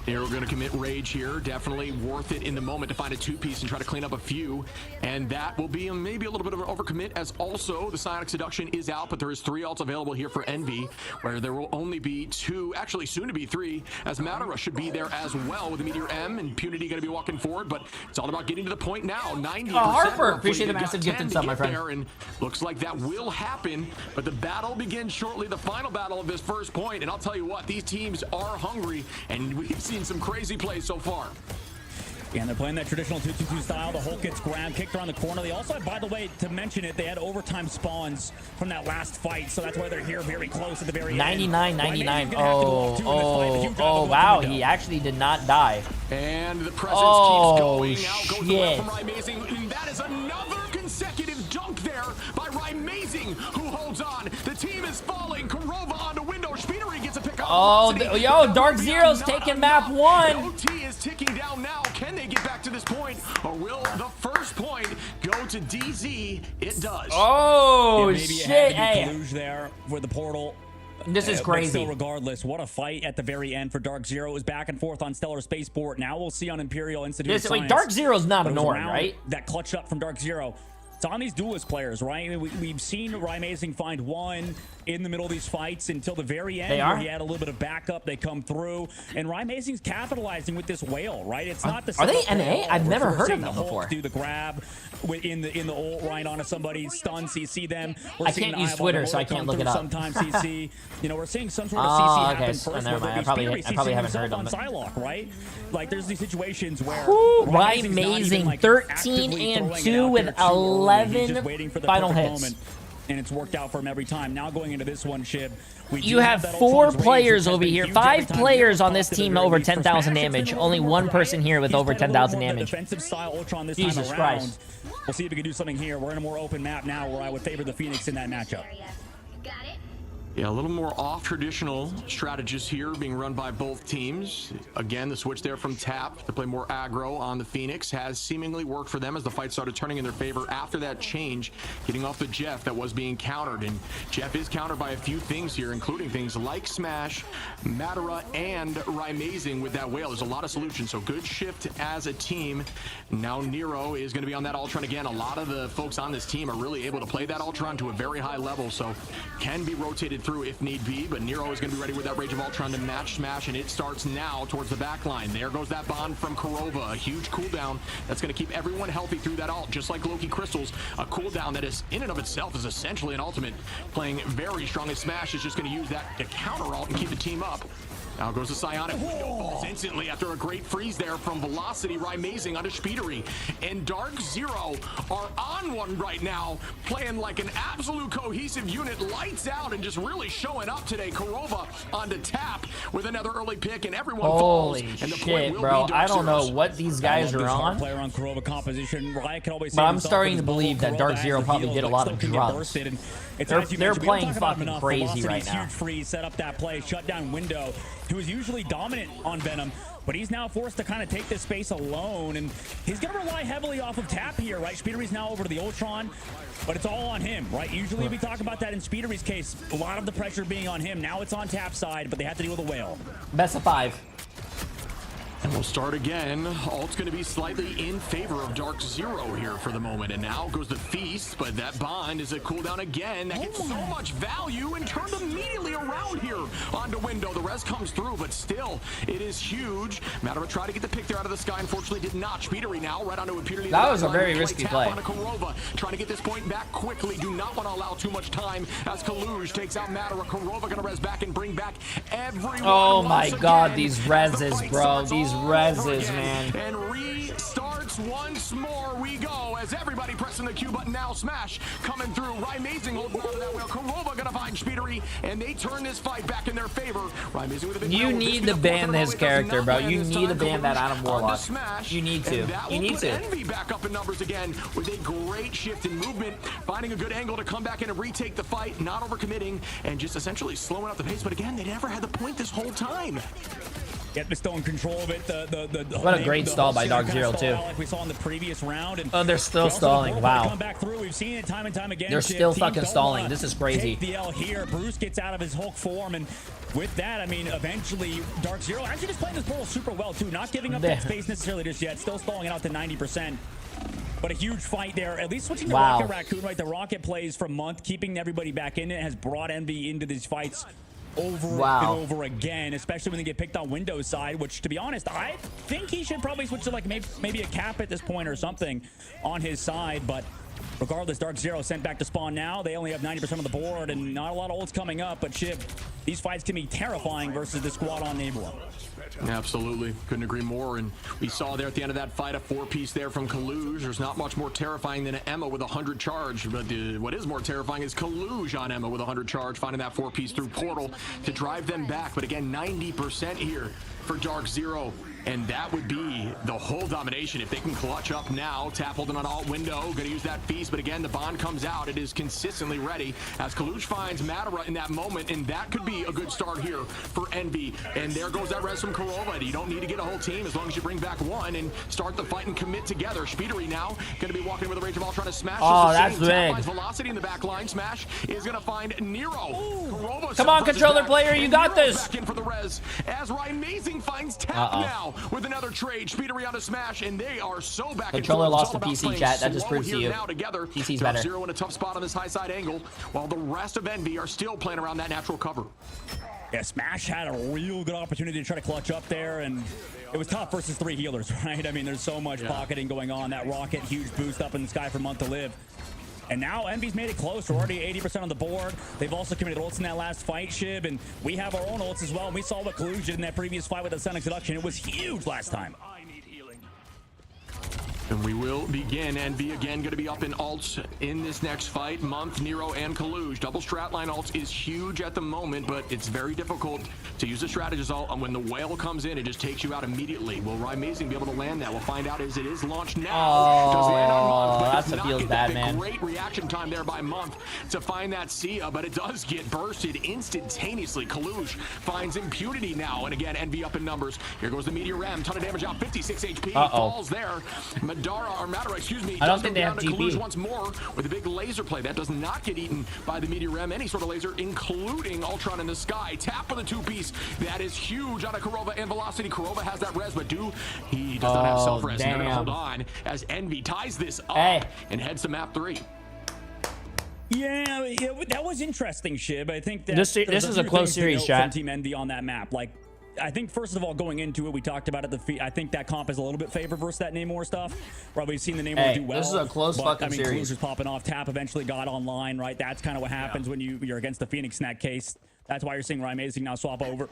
Nero going to commit Rage here. Definitely worth it in the moment to find a 2-piece and try to clean up a few. And that will be maybe a little bit of an overcommit, as also the Psionic Seduction is out, but there is 3 ults available here for Envy, where there will only be 2, actually soon to be 3, as Madara should be there as well with the Meteor M, and Impunity going to be walking forward, but it's all about getting to the point now. 90%. Harper, roughly. appreciate the They've massive got gift 10 and to sub, my get friend. there, and looks like that will happen, but the battle begins shortly, the final battle of this first point, and I'll tell you what, these teams are hungry, and we've seen some crazy plays so far. Yeah, and they're playing that traditional 2-2-2 style. The Hulk gets grabbed, kicked around the corner. They also, by the way, to mention it, they had overtime spawns from that last fight, so that's why they're here very close at the very end. 99. Oh, wow. He actually did not die. And the presence Oh, keeps going. Out goes the shit. from Amazing. And that is another consecutive dunk there by Amazing, who holds on. The team is falling. Karova onto Window. Speedery gets a pick up. Oh, yo, Dark Zero's taking map 1. OT is ticking down now. Can they get back to this point, or will the first point go to DZ? It does. Oh, maybe shit. It had to Hey. be Kaluge there for the portal. This is But crazy. still, regardless, what a fight at the very end for Dark Zero. It was back and forth on Stellar Spaceport. Now we'll see on Imperial Institute of Wait, Science. Dark Zero's not But a it was Norn, around right? That clutch up from Dark Zero. It's on these duelist players, right? We've seen Amazing find one in the middle of these fights until the very end, They are? where he had a little bit of backup. They come through, and Amazing's capitalizing with this whale, right? It's not the Are they setup NA? at all. I've never We're heard seeing of them the Hulk before. do the grab in the ult right onto somebody, stun CC them. We're I seeing can't the use eyeball Twitter, motor so I come can't look through it up. Sometimes CC, we're seeing some sort of Oh, CC okay, happen so first. never whether mind. it be I probably Speedery haven't CCing heard them. himself on Psylocke, right? Like, there's these situations where Amazing not even, like, 13 actively and throwing it 2 out with there too early. He's 11 just waiting for the final perfect hits. moment. and it's worked out for him every time. Now going into this one, Shib, you have 4 players over here, 5 players on this team over 10,000 damage. Only 1 person here with over 10,000 damage. Defensive style Ultron this Jesus time around. Christ. We'll see if we can do something here. We're in a more open map now where I would favor the Phoenix in that matchup. Yeah, a little more off-traditional strategies here being run by both teams. Again, the switch there from Tap to play more aggro on the Phoenix has seemingly worked for them as the fight started turning in their favor after that change, getting off the Jeff that was being countered. And Jeff is countered by a few things here, including things like Smash, Madara, and Rymazing with that whale. There's a lot of solutions, so good shift as a team. Now Nero is going to be on that Ultron again. A lot of the folks on this team are really able to play that Ultron to a very high level, so can be rotated through if need be, but Nero is going to be ready with that Rage of Ultron to match Smash, and it starts now towards the back line. There goes that bond from Kurova, a huge cooldown that's going to keep everyone healthy through that ult, just like Loki Crystals, a cooldown that is in and of itself is essentially an ultimate, playing very strong, as Smash is just going to use that to counter ult and keep the team up. Now goes the Psionic window, falls instantly after a great freeze there from Velocity, Rymazing onto Speedery. And Dark Zero are on one right now, playing like an absolute cohesive unit, lights out, and just really showing up today. Kurova onto Tap with another early pick, and everyone falls. Holy And the shit, bro. I don't know what these guys are on. Player on Kurova composition. Riot can always but I'm starting to believe that Dark Zero probably did a lot of drugs. They're playing fucking crazy right now. Huge freeze, set up that play, shut down Window, who is usually dominant on Venom, but he's now forced to kind of take this space alone, and he's going to rely heavily off of Tap here, right? Speedery's now over to the Ultron, but it's all on him, right? Usually we talk about that in Speedery's case, a lot of the pressure being on him. Now it's on Tap's side, but they have to deal with a whale. Best of 5. And we'll start again. Ult's going to be slightly in favor of Dark Zero here for the moment. And now goes the Feast, but that bond is a cooldown again. That gets so much value and turned immediately around here onto Window. The rest comes through, but still, it is huge. Madara tried to get the pick there out of the sky. Unfortunately, did not. Speedery now right onto Repeatedly. That was a very risky play. Kurova, trying to get this point back quickly. Do not want to allow too much time as Kaluj takes out Madara. Kurova going to res back and bring back everyone. Oh my god, these reses, bro. These reses, man. And restarts once more we go as everybody pressing the Q button now. Smash coming through. Rymazing holding on to that wheel. Kurova gonna find Speedery, and they turn this fight back in their favor. Rymazing with a big you need to ban this character, bro. You need to ban that Adam Warlock. You need to. You need to. Envy back up in numbers again with a great shift in movement, finding a good angle to come back in and retake the fight, not overcommitting, and just essentially slowing up the pace. But again, they never had the point this whole time. Yet they're still in control of it. What a great stall by Dark Zero too. Like we saw in the previous round. And oh, they're still stalling. Wow. Come back through. We've seen it time and time again. They're still fucking stalling. This is crazy. Take the L here. Bruce gets out of his Hulk form, and with that, I mean, eventually Dark Zero actually just playing this portal super well too. Not giving up that space necessarily just yet. Still stalling it out to 90%. But a huge fight there. At least switching to Rocket Raccoon, right? The Rocket plays for month, keeping everybody back in it, has brought Envy into these fights over and over again, especially when they get picked on Windows side, which, to be honest, I think he should probably switch to like maybe a cap at this point or something on his side. But regardless, Dark Zero sent back to spawn now. They only have 90% of the board and not a lot of ults coming up, but Shib, these fights can be terrifying versus the squad on Nabor. Absolutely. Couldn't agree more. And we saw there at the end of that fight a 4-piece there from Kaluj. There's not much more terrifying than an Emma with 100 charge. But what is more terrifying is Kaluj on Emma with 100 charge, finding that 4-piece through Portal to drive them back. But again, 90% here for Dark Zero. And that would be the whole domination if they can clutch up now. Tap holding on alt Window, going to use that Feast, but again, the bond comes out. It is consistently ready as Kaluj finds Madara in that moment, and that could be a good start here for Envy. And there goes that res from Kurova. You don't need to get a whole team as long as you bring back one and start the fight and commit together. Speedery now going to be walking with a Rage of Ultron to Smash. Oh, that's big. Velocity in the back line. Smash is going to find Nero. Come on, controller player, you got this. Back in for the res as Rymazing finds Tap now with another trade. Speedery on a Smash, and they are so back. Controller lost the PC chat. That just proves to you. PC's better. Zero in a tough spot on this high side angle, while the rest of Envy are still playing around that natural cover. Yeah, Smash had a real good opportunity to try to clutch up there, and it was tough versus 3 healers, right? I mean, there's so much pocketing going on. That Rocket, huge boost up in the sky for Month to Live. And now Envy's made it close. We're already 80% on the board. They've also committed ults in that last fight, Shib, and we have our own ults as well. And we saw what Kaluj did in that previous fight with the Sonic Seduction. It was huge last time. And we will begin. Envy again going to be up in ults in this next fight. Month, Nero, and Kaluj. Double strat line ults is huge at the moment, but it's very difficult to use the strategist ult. And when the whale comes in, it just takes you out immediately. Will Amazing be able to land that? We'll find out as it is launched now. Does land on Month, but that's what feels bad, man. Great reaction time there by Month to find that Sia, but it does get bursted instantaneously. Kaluj finds impunity now, and again, Envy up in numbers. Here goes the Meteor Ram. Ton of damage out, 56 HP. Falls there. Madara, excuse me. I don't think they have TP. Once more with a big laser play. That does not get eaten by the Meteor Ram. Any sort of laser, including Ultron in the sky. Tap for the two-piece. That is huge out of Kurova and Velocity. Kurova has that res, but he does not have self-res. They're going to hold on as Envy ties this up and heads to map 3. Yeah, that was interesting, Shib. I think that this is a close series, chat. From Team Envy on that map. Like, I think first of all, going into it, we talked about it. I think that comp is a little bit favored versus that Namor stuff. Probably seen the Namor do well. This is a close fucking series. Kaluj was popping off. Tap eventually got online, right? That's kind of what happens when you're against the Phoenix in that case. That's why you're seeing Amazing now swap over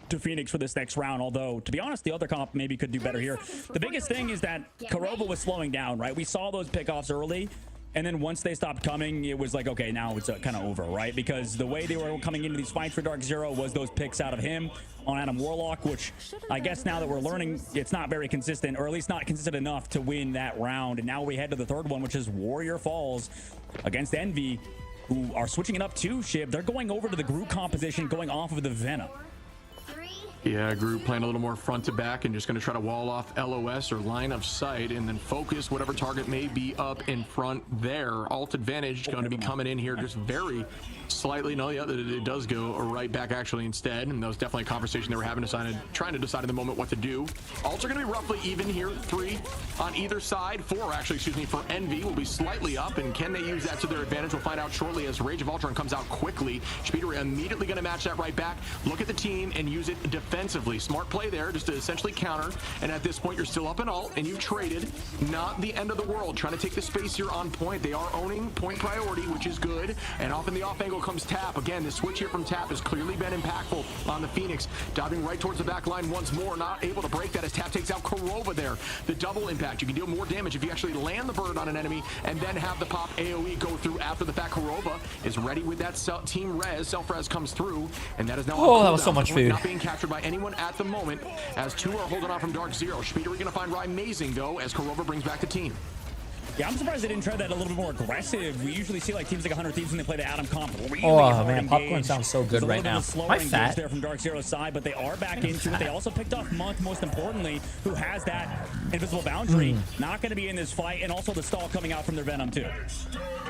to Phoenix for this next round. Although, to be honest, the other comp maybe could do better here. The biggest thing is that Kurova was slowing down, right? We saw those pickoffs early. And then once they stopped coming, it was like, okay, now it's kind of over, right? Because the way they were coming into these fights for Dark Zero was those picks out of him on Adam Warlock, which I guess now that we're learning, it's not very consistent, or at least not consistent enough to win that round. And now we head to the third one, which is Warrior Falls against Envy, who are switching it up too, Shib. They're going over to the group composition, going off of the Venom. Yeah, group playing a little more front to back and just going to try to wall off LOS or line of sight and then focus whatever target may be up in front there. Alt advantage going to be coming in here just very slightly. No, yeah, it does go right back actually instead. And that was definitely a conversation they were having, trying to decide in the moment what to do. Alts are going to be roughly even here. 3 on either side. 4 actually, excuse me, for Envy will be slightly up. And can they use that to their advantage? We'll find out shortly as Rage of Ultron comes out quickly. Speeder immediately going to match that right back. Look at the team and use it defensively. Smart play there just to essentially counter. And at this point, you're still up in alt and you've traded. Not the end of the world. Trying to take the space here on point. They are owning point priority, which is good. And off in the off angle comes Tap. Again, the switch here from Tap has clearly been impactful on the Phoenix. Diving right towards the back line once more. Not able to break that as Tap takes out Kurova there. The double impact. You can deal more damage if you actually land the bird on an enemy and then have the pop AoE go through after the fact. Kurova is ready with that team res. Self-res comes through. And that is now that was so much food. Not being captured by anyone at the moment as 2 are holding on from Dark Zero. Speeder going to find Amazing though as Kurova brings back the team. Yeah, I'm surprised they didn't try that a little bit more aggressive. We usually see like teams like 100 Thieves when they play the Adam comp. Really man, popcorn sounds so good right now. My fat there from Dark Zero's side, but they are back into it. They also picked off Month, most importantly, who has that invisible boundary. Not going to be in this fight, and also the stall coming out from their Venom too.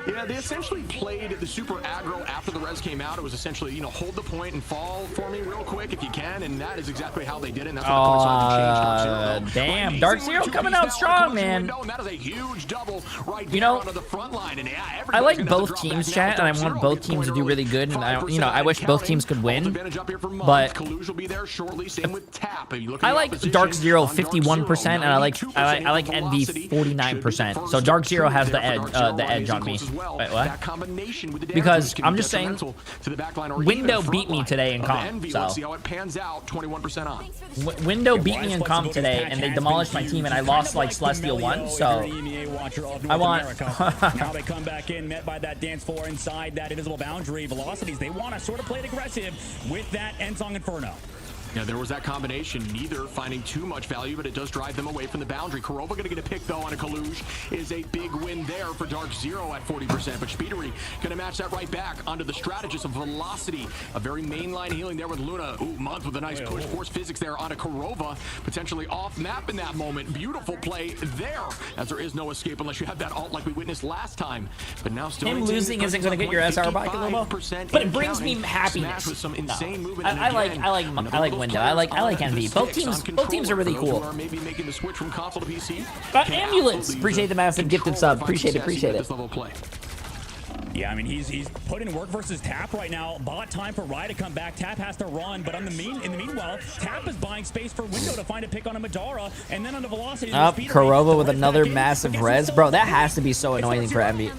Yeah, they essentially played the super aggro after the res came out. It was essentially, hold the point and fall for me real quick if you can, and that is exactly how they did it. And that's what the points changed. Damn, Dark Zero coming out strong, man. And that is a huge double right onto the front line. And I like both teams, chat, and I want both teams to do really good. And I wish both teams could win. But I like Dark Zero 51%, and I like Envy 49%. So Dark Zero has the edge on me. Wait, what? Because I'm just saying, Window beat me today in comp. So Window beat me in comp today, and they demolished my team, and I lost like Celestial 1. So I want. Now they come back in, met by that dance floor inside that invisible boundary. Velocities, they want to sort of play it aggressive with that Endsong Inferno. Yeah, there was that combination, neither finding too much value, but it does drive them away from the boundary. Kurova going to get a pick, though, on a Kaluj. Is a big win there for Dark Zero at 40%, but Speedery going to match that right back onto the strategist of Velocity. A very mainline healing there with Luna. Ooh, Month with a nice push. Force physics there onto Kurova, potentially off map in that moment. Beautiful play there, as there is no escape unless you have that ult like we witnessed last time. But now still him losing isn't going to get your SR back a little bit, but it brings me happiness. With some insane movement. I like Window. I like Envy. Both teams are really cool. Maybe making the switch from console to PC. Ambulance. Appreciate the massive gifted sub. Appreciate it. Yeah, I mean he's put in work versus Tap right now. Bought time for Rye to come back. Tap has to run, but in the meanwhile, Tap is buying space for Window to find a pick on a Madara, and then on the Velocity. Kurova with another massive res, bro. That has to be so annoying for Envy.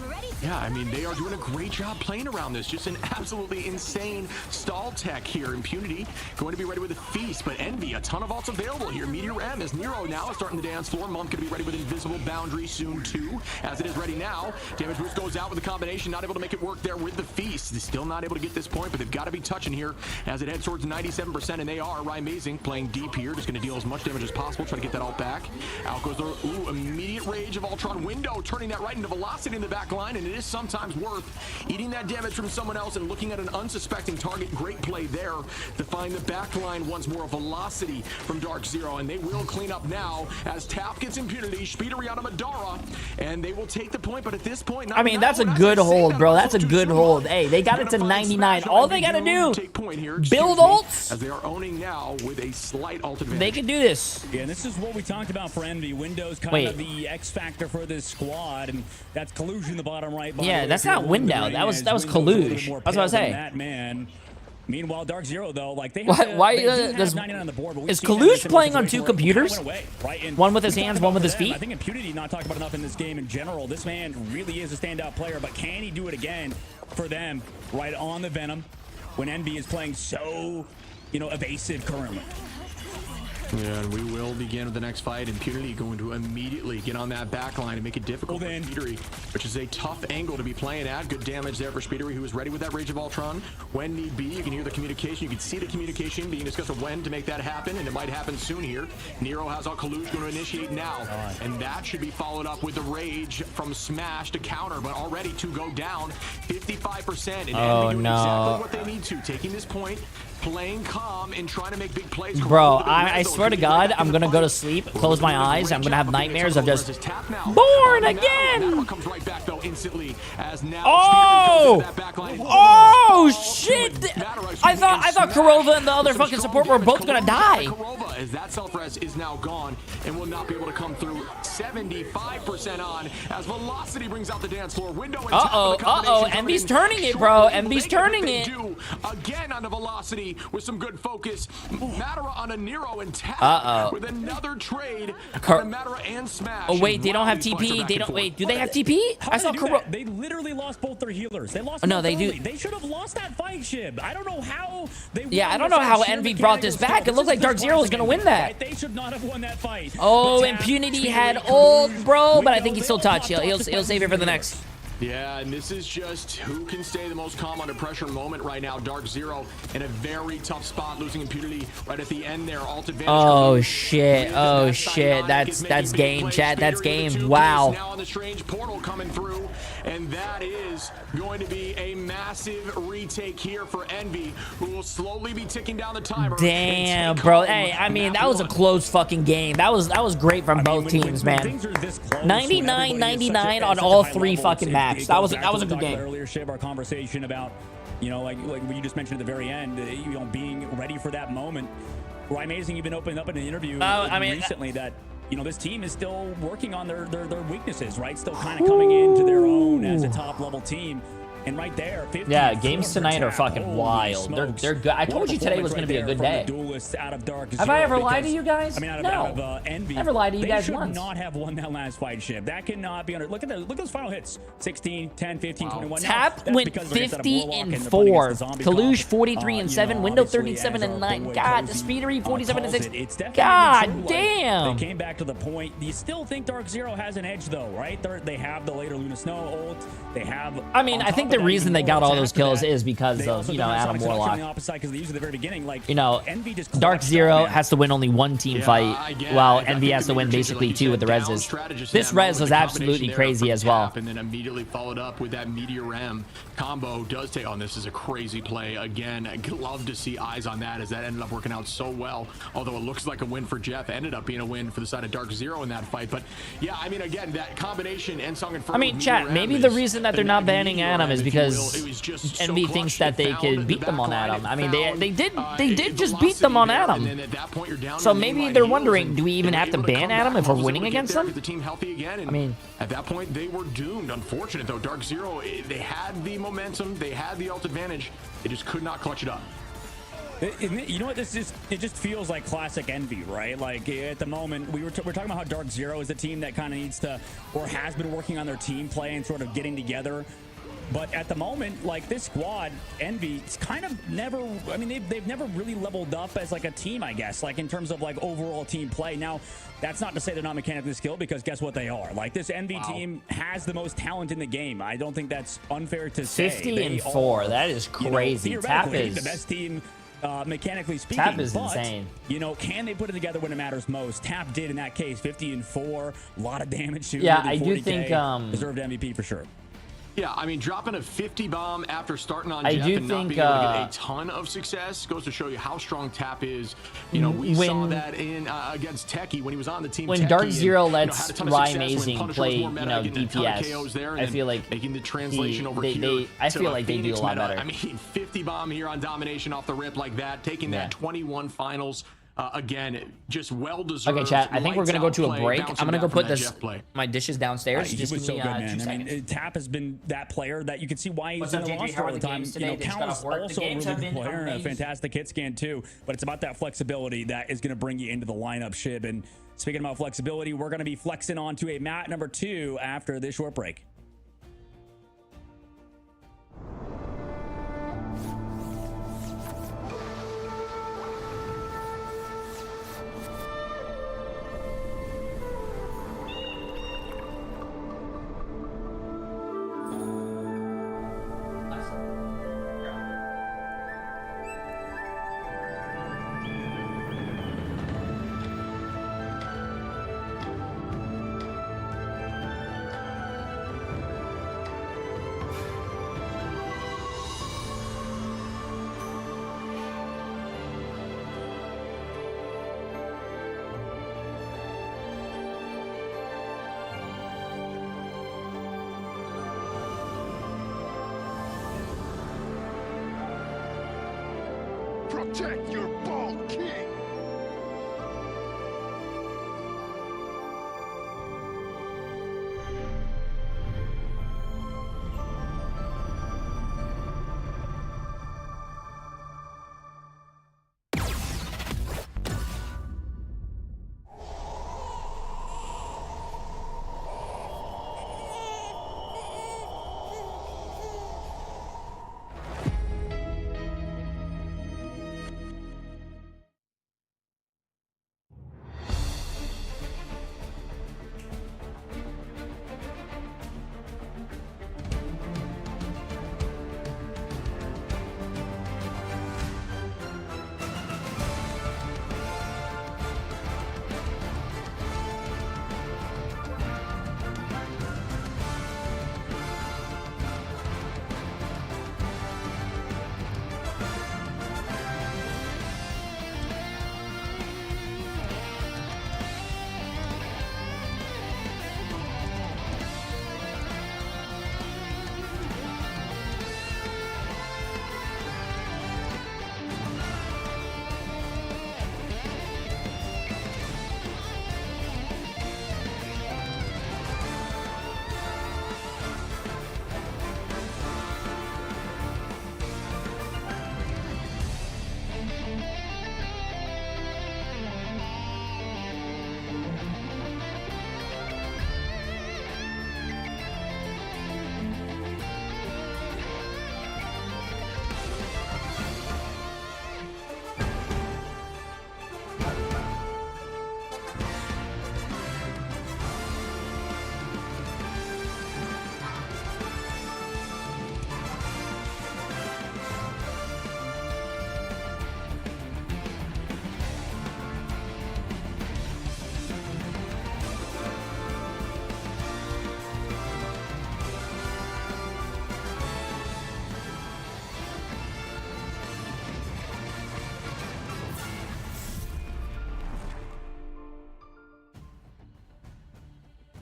Yeah, I mean, they are doing a great job playing around this. Just an absolutely insane stall tech here. Impunity going to be ready with a feast, but Envy, a ton of ults available here. Meteor M as Nero now is starting the dance floor. Monk going to be ready with Invisible Boundary soon too, as it is ready now. Damage boost goes out with the combination, not able to make it work there with the feast. They're still not able to get this point, but they've got to be touching here as it heads towards 97%, and they are. Amazing playing deep here, just going to deal as much damage as possible, try to get that ult back. Out goes the immediate rage of Ultron Window, turning that right into velocity in the back line, and it is sometimes worth eating that damage from someone else and looking at an unsuspecting target. Great play there to find the back line once more. Velocity from Dark Zero, and they will clean up now as Tap gets Impunity, Speedery on Madara, and they will take the point, but at this point, I mean, that's a good hold, bro. That's a good hold. Hey, they got it to 99. All they got to do, build ults. As they are owning now with a slight ult advantage. They can do this. Yeah, and this is what we talked about for Envy. Windows kind of the X factor for this squad, and that's Collusion in the bottom right. Yeah, that's not Window. That was Colluge. That's what I was saying. That man. Meanwhile, Dark Zero though, like they why does 99 on the board, but is Colluge playing on two computers? One with his hands, one with his feet. I think Impunity not talked about enough in this game in general. This man really is a standout player, but can he do it again for them right on the Venom when Envy is playing so, evasive currently? Yeah, and we will begin with the next fight. Impunity going to immediately get on that back line and make it difficult for Speedery, which is a tough angle to be playing at. Good damage there for Speedery, who is ready with that Rage of Ultron. When need be, you can hear the communication. You can see the communication being discussed of when to make that happen, and it might happen soon here. Nero has all Colluge going to initiate now, and that should be followed up with the Rage from Smash to counter, but already to go down 55%. And Envy doing exactly what they need to, taking this point, playing calm and trying to make big plays. Bro, I swear to God, I'm gonna go to sleep, close my eyes, I'm gonna have nightmares of just born again. Oh shit! I thought Kurova and the other fucking support were both gonna die. As that self-res is now gone and will not be able to come through. 75% on as Velocity brings out the dance floor. Window and Envy's turning it, bro. Envy's turning it. Again on the Velocity with some good focus. Madara on a Nero and Tap with another trade on Madara and Smash. Oh wait, they don't have TP. They don't. Wait, do they have TP? I saw Kurova. They literally lost both their healers. They lost. No, they do. They should have lost that fight, Shib. I don't know how they. Yeah, I don't know how Envy brought this back. It looked like Dark Zero was gonna win that. They should not have won that fight. Oh, Impunity had ult, bro, but I think he still touched. He'll save it for the next. Yeah, and this is just who can stay the most calm under pressure moment right now. Dark Zero in a very tough spot, losing Impunity right at the end there. Ult advantage. Oh shit! Oh shit! That's game, chat. That's game. Wow. Now on the strange portal coming through, and that is going to be a massive retake here for Envy, who will slowly be ticking down the timer. Damn, bro. Hey, I mean, that was a close fucking game. That was great from both teams, man. 99-99 on all three fucking maps. That was a good game. Earlier, Shib, our conversation about, like what you just mentioned at the very end, being ready for that moment. Right, Amazing even opened up in an interview recently that this team is still working on their weaknesses, right? Still kind of coming into their own as a top level team. And right there, yeah, games tonight are fucking wild. They're good. I told you today was going to be a good day. Have I ever lied to you guys? I mean, no. Envy, never lied to you guys once. once. They should not have won that last fight, Shib. That cannot be under. Look at those final hits. 16, 10, 15, 21. Tap went 50-4. Colluge 43-7. Window 37-9. God, the Speedery 47-6. God damn. They came back to the point. Do you still think Dark Zero has an edge though, right? They have the later Luna Snow ult. They have. I mean, I think the reason they got all those kills is because of, Adam Warlock. Dark Zero has to win only one team fight, while Envy has to win basically two with the reses. This res was absolutely crazy as well. And then immediately followed up with that Meteor M combo does take on. This is a crazy play again. I'd love to see eyes on that, as that ended up working out so well. Although it looks like a win for Jeff, ended up being a win for the side of Dark Zero in that fight. But yeah, I mean, again, that combination and Song and I mean, chat, maybe the reason that they're not banning Adam is because Envy thinks that they could beat them on Adam. I mean, they did just beat them on Adam. So maybe they're wondering, do we even have to ban Adam if we're winning against them? I mean, at that point they were doomed. Unfortunate though. Dark Zero, they had the momentum, they had the ult advantage, they just could not clutch it up. You know what? It just feels like classic Envy, right? Like at the moment, we're talking about how Dark Zero is a team that kind of needs to, or has been working on their team play and sort of getting together. But at the moment, like this squad, Envy, it's kind of never, I mean, they've never really leveled up as like a team, I guess, like in terms of like overall team play. Now, that's not to say they're not mechanically skilled, because guess what they are? Like this Envy team has the most talent in the game. I don't think that's unfair to say. 50-4, that is crazy. You know, Tap is the best team. Mechanically speaking, Tap is insane. You know, can they put it together when it matters most? Tap did in that case. 50-4, a lot of damage to. Yeah, I do think deserved MVP for sure. Yeah, I mean, dropping a 50 bomb after starting on I Jeff do and not think, being able to get a ton of success goes to show you how strong Tap is. You know, we saw that in against Techie when he was on the team. When Techie Dark and, Zero you know, lets had a ton of Rye success when Amazing Punisher was play, more meta, getting a ton of KOs there, and I then feel like making the translation over I here. feel like they do a lot better. I mean, 50 bomb here on domination off the rip like that, taking that 21 finals. Again, just well deserved. Okay, chat. I think we're gonna go to a break. I'm gonna go put my dishes downstairs. He was so good, man. I mean, Tap has been that player that you can see why he's in the roster all the time. You know, Count is also a really good player and a fantastic hit scan too. But it's about that flexibility that is gonna bring you into the lineup, Shib. And speaking about flexibility, we're gonna be flexing on to a map number 2 after this short break. Protect your bald king!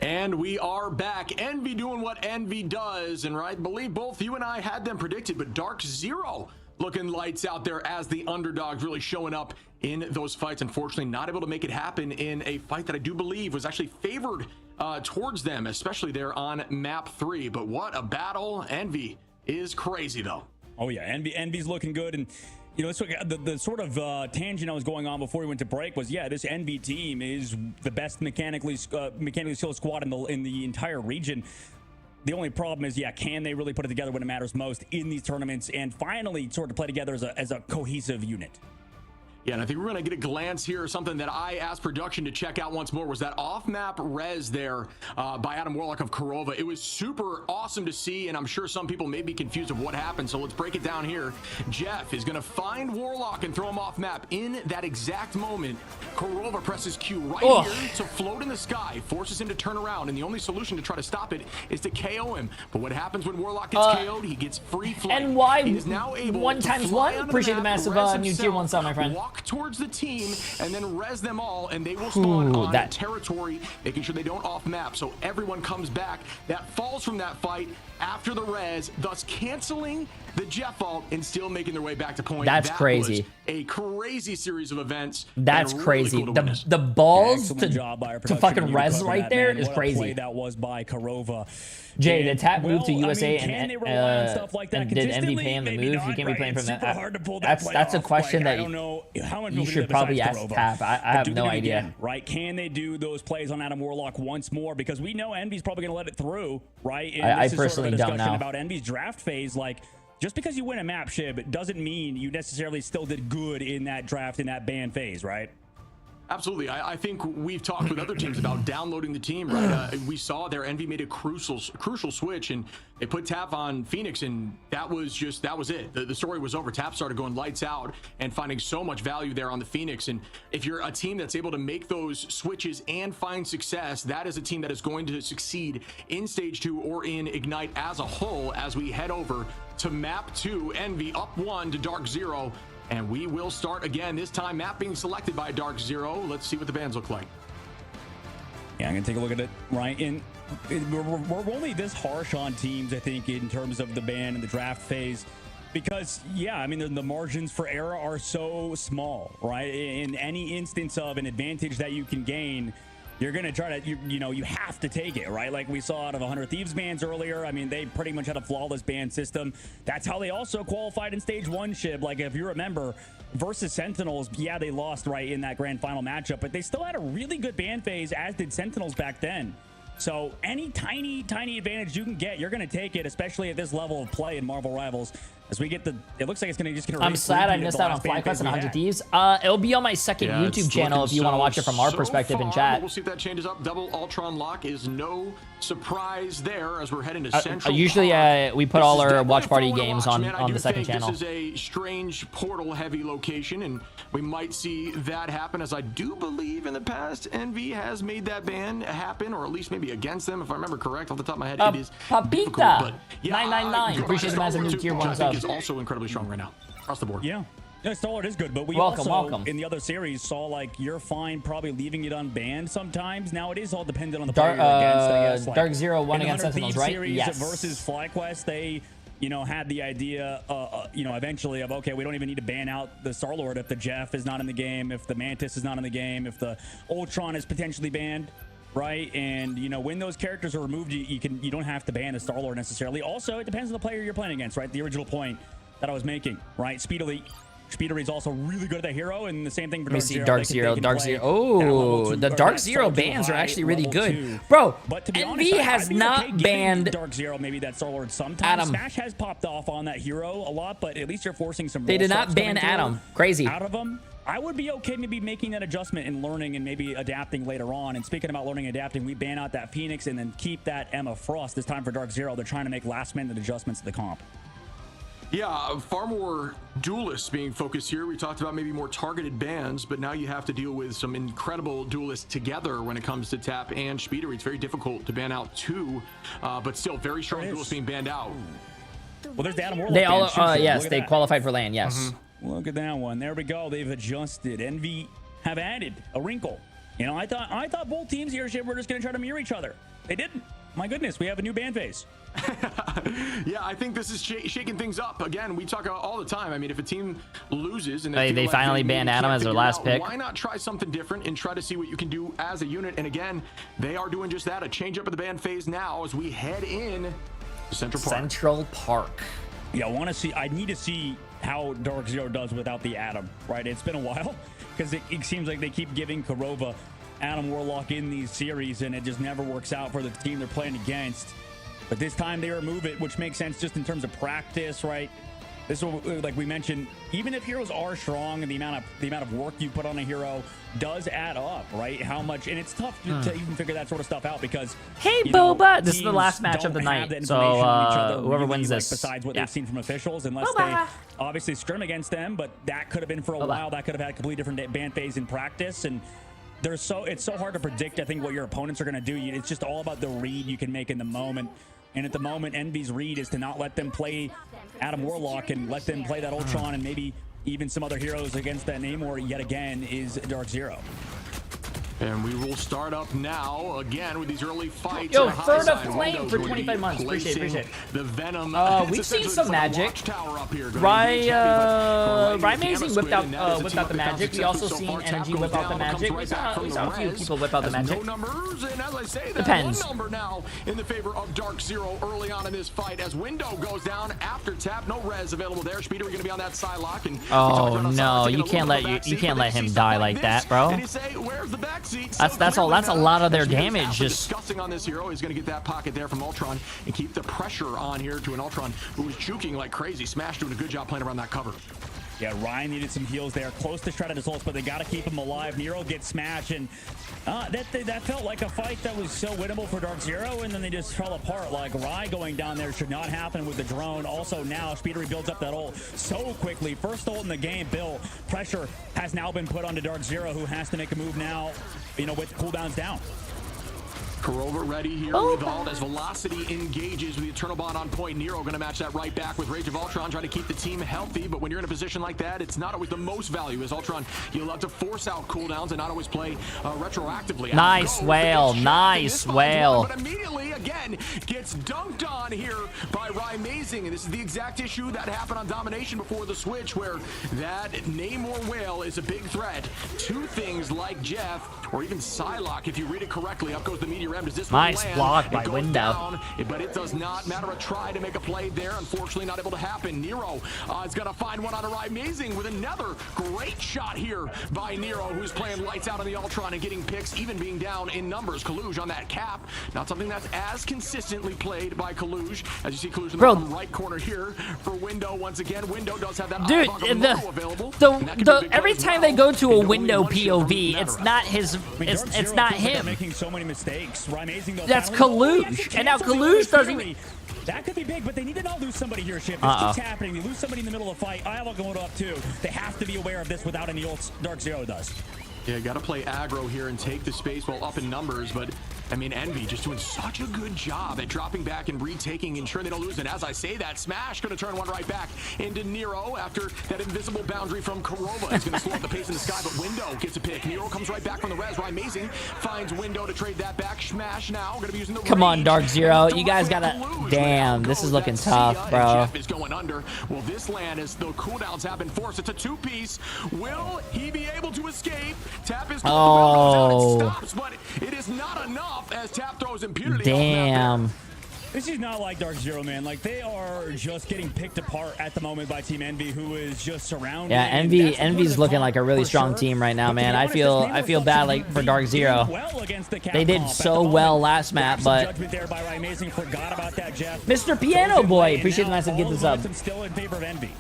And we are back. Envy doing what Envy does. And I believe both you and I had them predicted, but Dark Zero looking lights out there as the underdogs, really showing up in those fights. Unfortunately, not able to make it happen in a fight that I do believe was actually favored towards them, especially there on map 3. But what a battle. Envy is crazy, though. Oh, yeah. Envy's looking good. And You know, so the sort of tangent I was going on before we went to break was, yeah, this NV team is the best mechanically skilled squad in the entire region. The only problem is, yeah, can they really put it together when it matters most in these tournaments and finally sort of play together as a cohesive unit? Yeah, and I think we're going to get a glance here. Something that I asked production to check out once more was that off-map res there by Adam Warlock of Korova. It was super awesome to see, and I'm sure some people may be confused of what happened, so let's break it down here. Jeff is going to find Warlock and throw him off-map. In that exact moment, Korova presses Q right here to float in the sky, forces him to turn around, and the only solution to try to stop it is to KO him. But what happens when Warlock gets KO'd? He gets free flight. And why he is now able 1x1? Appreciate the massive new tier 1 sub, my friend. Walk towards the team and then res them all, and they will spawn on that territory, making sure they don't off map. So everyone comes back that falls from that fight after the res, thus canceling the Jeff ult and still making their way back to point. That's crazy. A crazy series of events. That's crazy. Cool the balls to fucking res right there is crazy. That was by Korova. Jay, did Tap move to USA and like did Envy pay him the move? You can't be playing from that. That's a question that you should probably ask Tap. I have no idea. Again, right? Can they do those plays on Adam Warlock once more? Because we know Envy's probably going to let it through, right? And I personally don't know about Envy's draft phase. Like, just because you win a map, Shib, doesn't mean you necessarily still did good in that draft, in that ban phase, right? Absolutely. I think we've talked with other teams about downloading the team, right? We saw their Envy made a crucial switch, and they put Tap on Phoenix, and that was it. The story was over. Tap started going lights out and finding so much value there on the Phoenix. And if you're a team that's able to make those switches and find success, that is a team that is going to succeed in Stage 2 or in Ignite as a whole as we head over to Map 2. Envy up 1 to Dark Zero. And we will start again, this time map being selected by Dark Zero. Let's see what the bands look like. Yeah, I'm going to take a look at it, right? And we're only this harsh on teams, I think, in terms of the ban and the draft phase. Because, yeah, I mean, the margins for error are so small, right? In any instance of an advantage that you can gain, you're going to try to, you have to take it, right? Like we saw out of 100 Thieves bans earlier. I mean, they pretty much had a flawless ban system. That's how they also qualified in Stage 1, Shib. Like, if you remember, versus Sentinels, yeah, they lost, right, in that grand final matchup, but they still had a really good ban phase, as did Sentinels back then. So any tiny advantage you can get, you're going to take it, especially at this level of play in Marvel Rivals. As we get it looks like it's going to I'm sad I missed out on FlyQuest and 100 Thieves. It'll be on my second YouTube channel if you want to watch it from our perspective in chat. We'll see if that changes up. Double Ultron lock is no surprise there as we're heading to Central. Usually we put all our watch party games on the second channel. This is a strange portal heavy location, and we might see that happen, as I do believe in the past Envy has made that ban happen, or at least maybe against them, if I remember correct off the top of my head. It is difficult, but yeah, 999. Appreciate the massive new tier 1 sub. Is also incredibly strong right now across the board. Yeah, Starlord is good, but we welcome in the other series saw like you're fine probably leaving it unbanned sometimes. Now it is all dependent on the player against, I guess. Like, Dark Zero won against Sentinels, right? Series yes. Versus FlyQuest, they had the idea, eventually of, okay, we don't even need to ban out the Starlord if the Jeff is not in the game, if the Mantis is not in the game, if the Ultron is potentially banned. Right, and when those characters are removed, you don't have to ban the Starlord necessarily. Also, it depends on the player you're playing against, right? The original point that I was making, right? Speedily is also really good at the hero, and the same thing for Dark Zero. Dark Zero. Oh, the Dark Zero bans are actually really good, bro. But to be honest, has not banned Dark Zero. Maybe that Starlord sometimes. Smash has popped off on that hero a lot, but at least you're forcing some. They did not ban Adam. Crazy. Out of them. I would be okay maybe making that adjustment and learning and maybe adapting later on. And speaking about learning and adapting, we ban out that Phoenix and then keep that Emma Frost this time for Dark Zero. They're trying to make last-minute adjustments to the comp. Yeah, far more duelists being focused here. We talked about maybe more targeted bans, but now you have to deal with some incredible duelists together when it comes to Tap and Speedery. It's very difficult to ban out two, but still very strong duelists being banned out. Well, there's the Adam Warlock. They all, yes, they qualified for LAN, yes. Look at that one. There we go. They've adjusted. Envy have added a wrinkle. I thought both teams here were just going to try to mirror each other. They didn't. My goodness, we have a new ban phase. Yeah, I think this is shaking things up. Again, we talk all the time. I mean, if a team loses and they finally banned Adam as their last pick, why not try something different and try to see what you can do as a unit? And again, they are doing just that. A change up of the ban phase now as we head in to Central Park. Yeah, I need to see how Dark Zero does without the Atom, right? It's been a while because it seems like they keep giving Kurova Adam Warlock in these series, and it just never works out for the team they're playing against. But this time they remove it, which makes sense just in terms of practice, right? This will, like we mentioned, even if heroes are strong and the amount of work you put on a hero does add up, right? How much, and it's tough to even figure that sort of stuff out because hey, Boba, this is the last match of the night, so whoever wins this, besides what they've seen from officials, unless they obviously scrim against them, but that could have been for a while. That could have had a completely different ban phase in practice, and it's so hard to predict. I think what your opponents are going to do. It's just all about the read you can make in the moment. And at the moment, Envy's read is to not let them play Adam Warlock and let them play that Ultron and maybe even some other heroes against that Namor yet again is Dark Zero. And we will start up now again with these early fights. Yo, Third of Flame for 25 months. Appreciate it. The Venom. We've seen some magic. Amazing whipped out the magic. We also seen Energy whip out the magic. We saw a few people whip out the magic. Depends. Number now in the favor of Dark Zero early on in this fight as Window goes down after tap. No res available there. Speeder going to be on that Psylocke. And oh no, you can't let him die like that, bro. Where's the back? That's a lot of their damage. Just discussing on this hero. He's going to get that pocket there from Ultron and keep the pressure on here to an Ultron who was juking like crazy. Smash doing a good job playing around that cover. Yeah, Ryan needed some heals there, close to Shredded Assaults, but they got to keep him alive. Nero gets smashed, and that felt like a fight that was so winnable for Dark Zero, and then they just fell apart. Like, Rye going down there should not happen with the drone. Also, now, Speeder rebuilds up that ult so quickly. First ult in the game, Bill. Pressure has now been put onto Dark Zero, who has to make a move now, with cooldowns down. Kurova ready here with ult as Velocity engages with the Eternal Bond on point. Nero going to match that right back with Rage of Ultron, trying to keep the team healthy. But when you're in a position like that, it's not always the most value. As Ultron, you'll have to force out cooldowns and not always play retroactively. Nice whale, nice whale. But immediately, again, gets dunked on here by Amazing. And this is the exact issue that happened on Domination before the switch, where that Namor whale is a big threat to things like Jeff or even Psylocke. If you read it correctly, up goes the Meteor M. Does this nice block by Window. Down, but it does not matter. A try to make a play there. Unfortunately, not able to happen. Nero is going to find one on Amazing with another great shot here by Nero, who's playing lights out on the Ultron and getting picks, even being down in numbers. Kaluj on that cap. Not something that's as consistently played by Kaluj. As you see, Kaluj in the right corner here for Window once again. Window does have that every time they go to a Window POV, it's not his. It's not him. Making so many mistakes. Amazing, though, that's Kaluj, and now Kaluj doesn't. That could be big, but they need to not lose somebody here, Ship. This keeps happening. They lose somebody in the middle of the fight. I have going up too. They have to be aware of this without any ults. Dark Zero does. Yeah, got to play aggro here and take the space while up in numbers, but I mean, Envy just doing such a good job at dropping back and retaking, ensuring they don't lose. And as I say that, Smash going to turn one right back into Nero after that invisible boundary from Kurova is going to slow up the pace in the sky, but Window gets a pick. Nero comes right back from the res. Amazing finds Window to trade that back. Smash now going to be using the Come on, Dark Zero. You guys got to... Damn, this is looking tough, bro. Jeff is going under. Well, this land, as the cooldowns have been forced, it's a two-piece. Will he be able to escape? Tap is going it stops, but it is not enough as Tap throws impunity. Damn. This is not like Dark Zero, man. Like, they are just getting picked apart at the moment by Team Envy, who is just surrounded. Yeah, Envy's looking like a really strong team right now, man. I feel bad for Dark Zero. They did so well last map, but Mr. Piano Boy, appreciate the nice to get this up. Still in favor of Envy.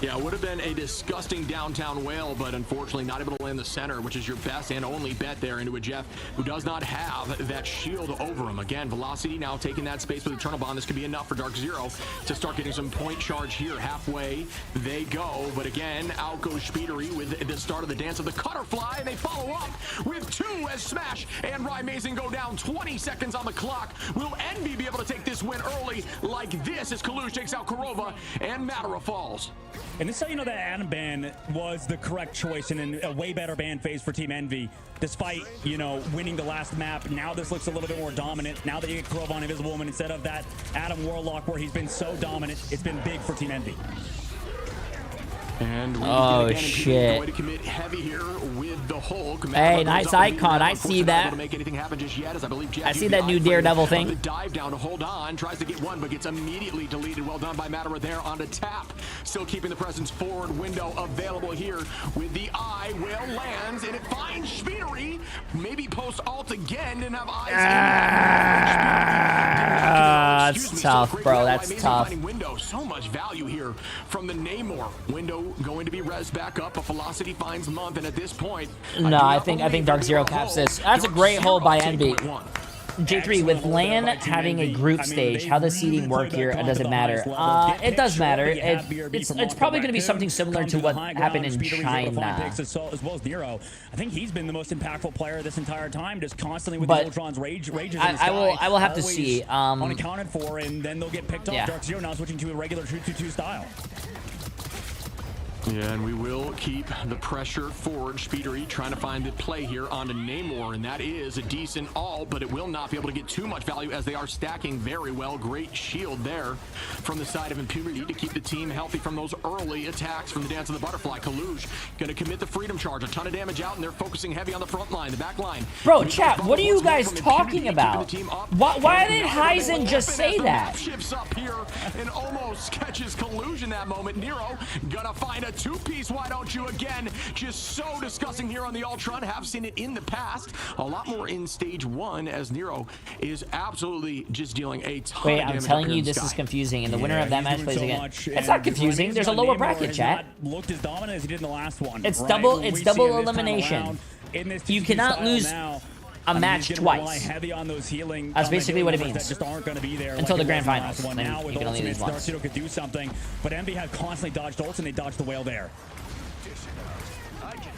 Yeah, it would have been a disgusting downtown whale, but unfortunately not able to land the center, which is your best and only bet there into a Jeff who does not have that shield over him. Again, Velocity now taking that space with Eternal Bond. This could be enough for Dark Zero to start getting some point charge here. Halfway they go, but again, out goes Speedery with the start of the dance of the Cutterfly, and they follow up with two as Smash and Amazing go down. 20 seconds on the clock. Will Envy be able to take this win early like this as Kalush takes out Kurova and Matara falls? And this is how you know that Adam ban was the correct choice and a way better ban phase for Team Envy, despite, winning the last map. Now this looks a little bit more dominant. Now that you get Kurova on Invisible Woman instead of that Adam Warlock where he's been so dominant, it's been big for Team Envy. And oh shit! Way to commit heavy here with the Hulk. Hey, nice icon. I see that. I see that new Daredevil thing. The dive down to hold on, tries to get one, but gets immediately deleted. Well done by Matara there on the tap. Still keeping the presence forward window available here with the eye. Whale lands and it finds Speedery. Maybe post alt again and have eyes. That's tough, bro. That's tough. Window. So much value here from the Namor. Window going to be res back up, but Velocity finds Month, and at this point, no, I think Dark Zero caps this. That's a great hold by Envy. J3, with LAN having a group stage, how does seeding work here? It doesn't matter. It does matter. It's probably going to be something similar to what happened in China. As well as Nero. I think he's been the most impactful player this entire time, just constantly with the Ultron's rages in the sky. I will have to see. Unaccounted for, and then they'll get picked up. Dark Zero now switching to a regular 2-2-2 style. Yeah, and we will keep the pressure forward. Speedery trying to find the play here onto Namor, and that is a decent ult, but it will not be able to get too much value as they are stacking very well. Great shield there from the side of Impunity to keep the team healthy from those early attacks from the Dance of the Butterfly. Kaluj going to commit the Freedom Charge. A ton of damage out, and they're focusing heavy on the front line, the back line. Bro, chat, what are you guys talking about? Why did Heisen just say that? Shifts up here and almost catches Kaluj in that moment. Nero gonna find a two-piece, why don't you again? Just so disgusting here on the Ultron. Have seen it in the past. A lot more in stage 1 as Nero is absolutely just dealing a ton of damage. Wait, I'm telling you, this is confusing, and the winner of that match plays again. It's not confusing. There's a lower bracket, chat. Looked as dominant as he did in the last one. It's double elimination. You cannot lose a match twice. That's basically what it means. Until the grand finals. Then you can only lose once. Dark Zero could do something, but Envy had constantly dodged ults, and they dodged the whale there.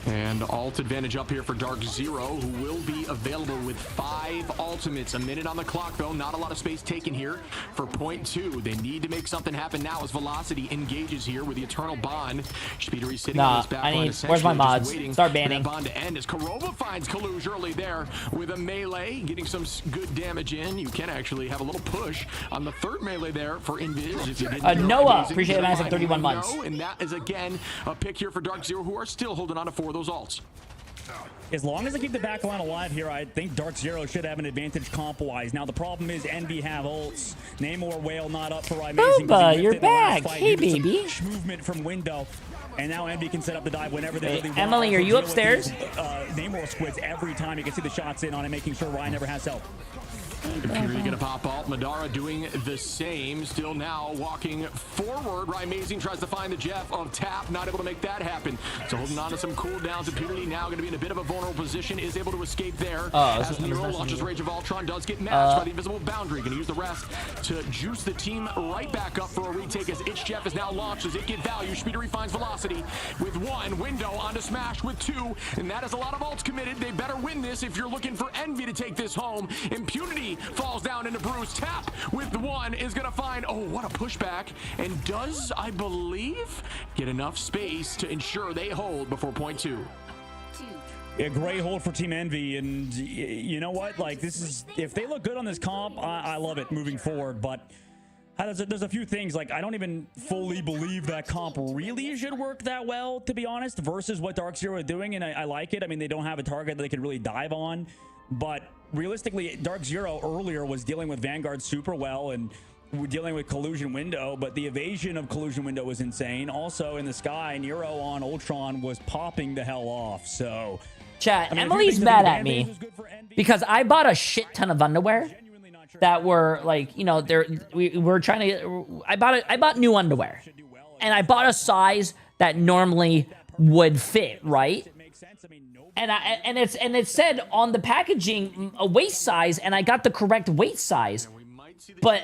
And ult advantage up here for Dark Zero, who will be available with 5 ultimates. A minute on the clock, though. Not a lot of space taken here for point 2. They need to make something happen now as Velocity engages here with the Eternal Bond. Speedery sitting on his back line. Where's my mods? Start banning. Bond to end as Karova finds Kaluj early there with a melee, getting some good damage in. You can actually have a little push on the third melee there for Invis. If you didn't Noah, appreciate it, man. It's like 31 months. And that is, again, a pick here for Dark Zero, who are still holding on to 4 of those ults. As long as they keep the back line alive here, I think Dark Zero should have an advantage comp-wise. Now, the problem is Envy have ults. Namor Whale not up for amazing. Booba, you're back. Hey, baby. Movement from window. And now Envy can set up the dive whenever they really want. Emily, are you upstairs? Namor squids every time. You can see the shots in on it, making sure Ryan never has help. Impurity gonna pop alt. Madara doing the same. Still now walking forward. Amazing tries to find the Jeff of Tap. Not able to make that happen. So holding on to some cooldowns. Impurity now going to be in a bit of a vulnerable position. Is able to escape there. As Nero launches Rage of Ultron. Does get matched by the invisible boundary. Going to use the rest to juice the team right back up for a retake as Itch Jeff is now launched. Does it get value? Speedery finds Velocity with 1. Window onto Smash with 2. And that is a lot of ults committed. They better win this if you're looking for Envy to take this home. Impunity falls down into Bruce. Tap with the 1 is gonna find, oh, what a pushback, and does, I believe, get enough space to ensure they hold before point 2. A great hold for Team Envy, and you know what, like, this is, if they look good on this comp, I love it moving forward, but there's a few things, like, I don't even fully believe that comp really should work that well, to be honest, versus what Dark Zero are doing, and I like it. I mean, they don't have a target that they can really dive on, but realistically, Dark Zero earlier was dealing with Vanguard super well, and we're dealing with Collusion Window, but the evasion of Collusion Window was insane. Also in the sky, Nero on Ultron was popping the hell off. So, chat, I mean, Emily's mad at me because I bought a shit ton of underwear that were like, you know, we're trying to get, I bought new underwear, and I bought a size that normally would fit, right? And it said on the packaging a waist size, and I got the correct waist size, but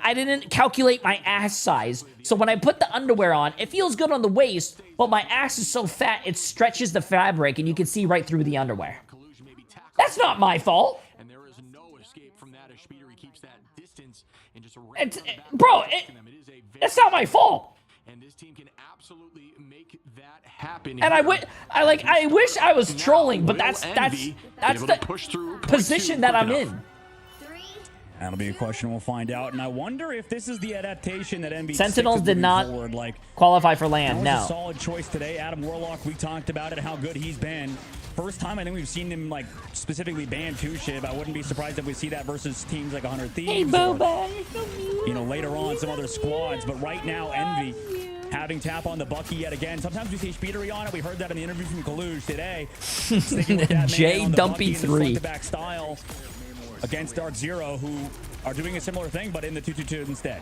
I didn't calculate my ass size. So when I put the underwear on, it feels good on the waist, but my ass is so fat it stretches the fabric, and you can see right through the underwear. That's not my fault. And there is no escape from that as Speedery keeps that distance and just it's not my fault. And this team can absolutely make that happen. And I wish I was trolling, but that's the position that I'm in. That'll be a question we'll find out. And I wonder if this is the adaptation that NB Sentinels did not qualify for LAN. That was No. a solid choice today. Adam Warlock, we talked about it, how good he's been. First time I think we've seen him like specifically ban 2-Shiv. I wouldn't be surprised if we see that versus teams like 100 Thieves. Hey, Boba, you're so you know, later on some other squads. But right now, Envy having tap on the Bucky yet again. Sometimes we see Speedery on it. We heard that in the interview from Kaluj today. J Dumpy 3 back style against Dark Zero, who are doing a similar thing, but in the 2-2-2 instead.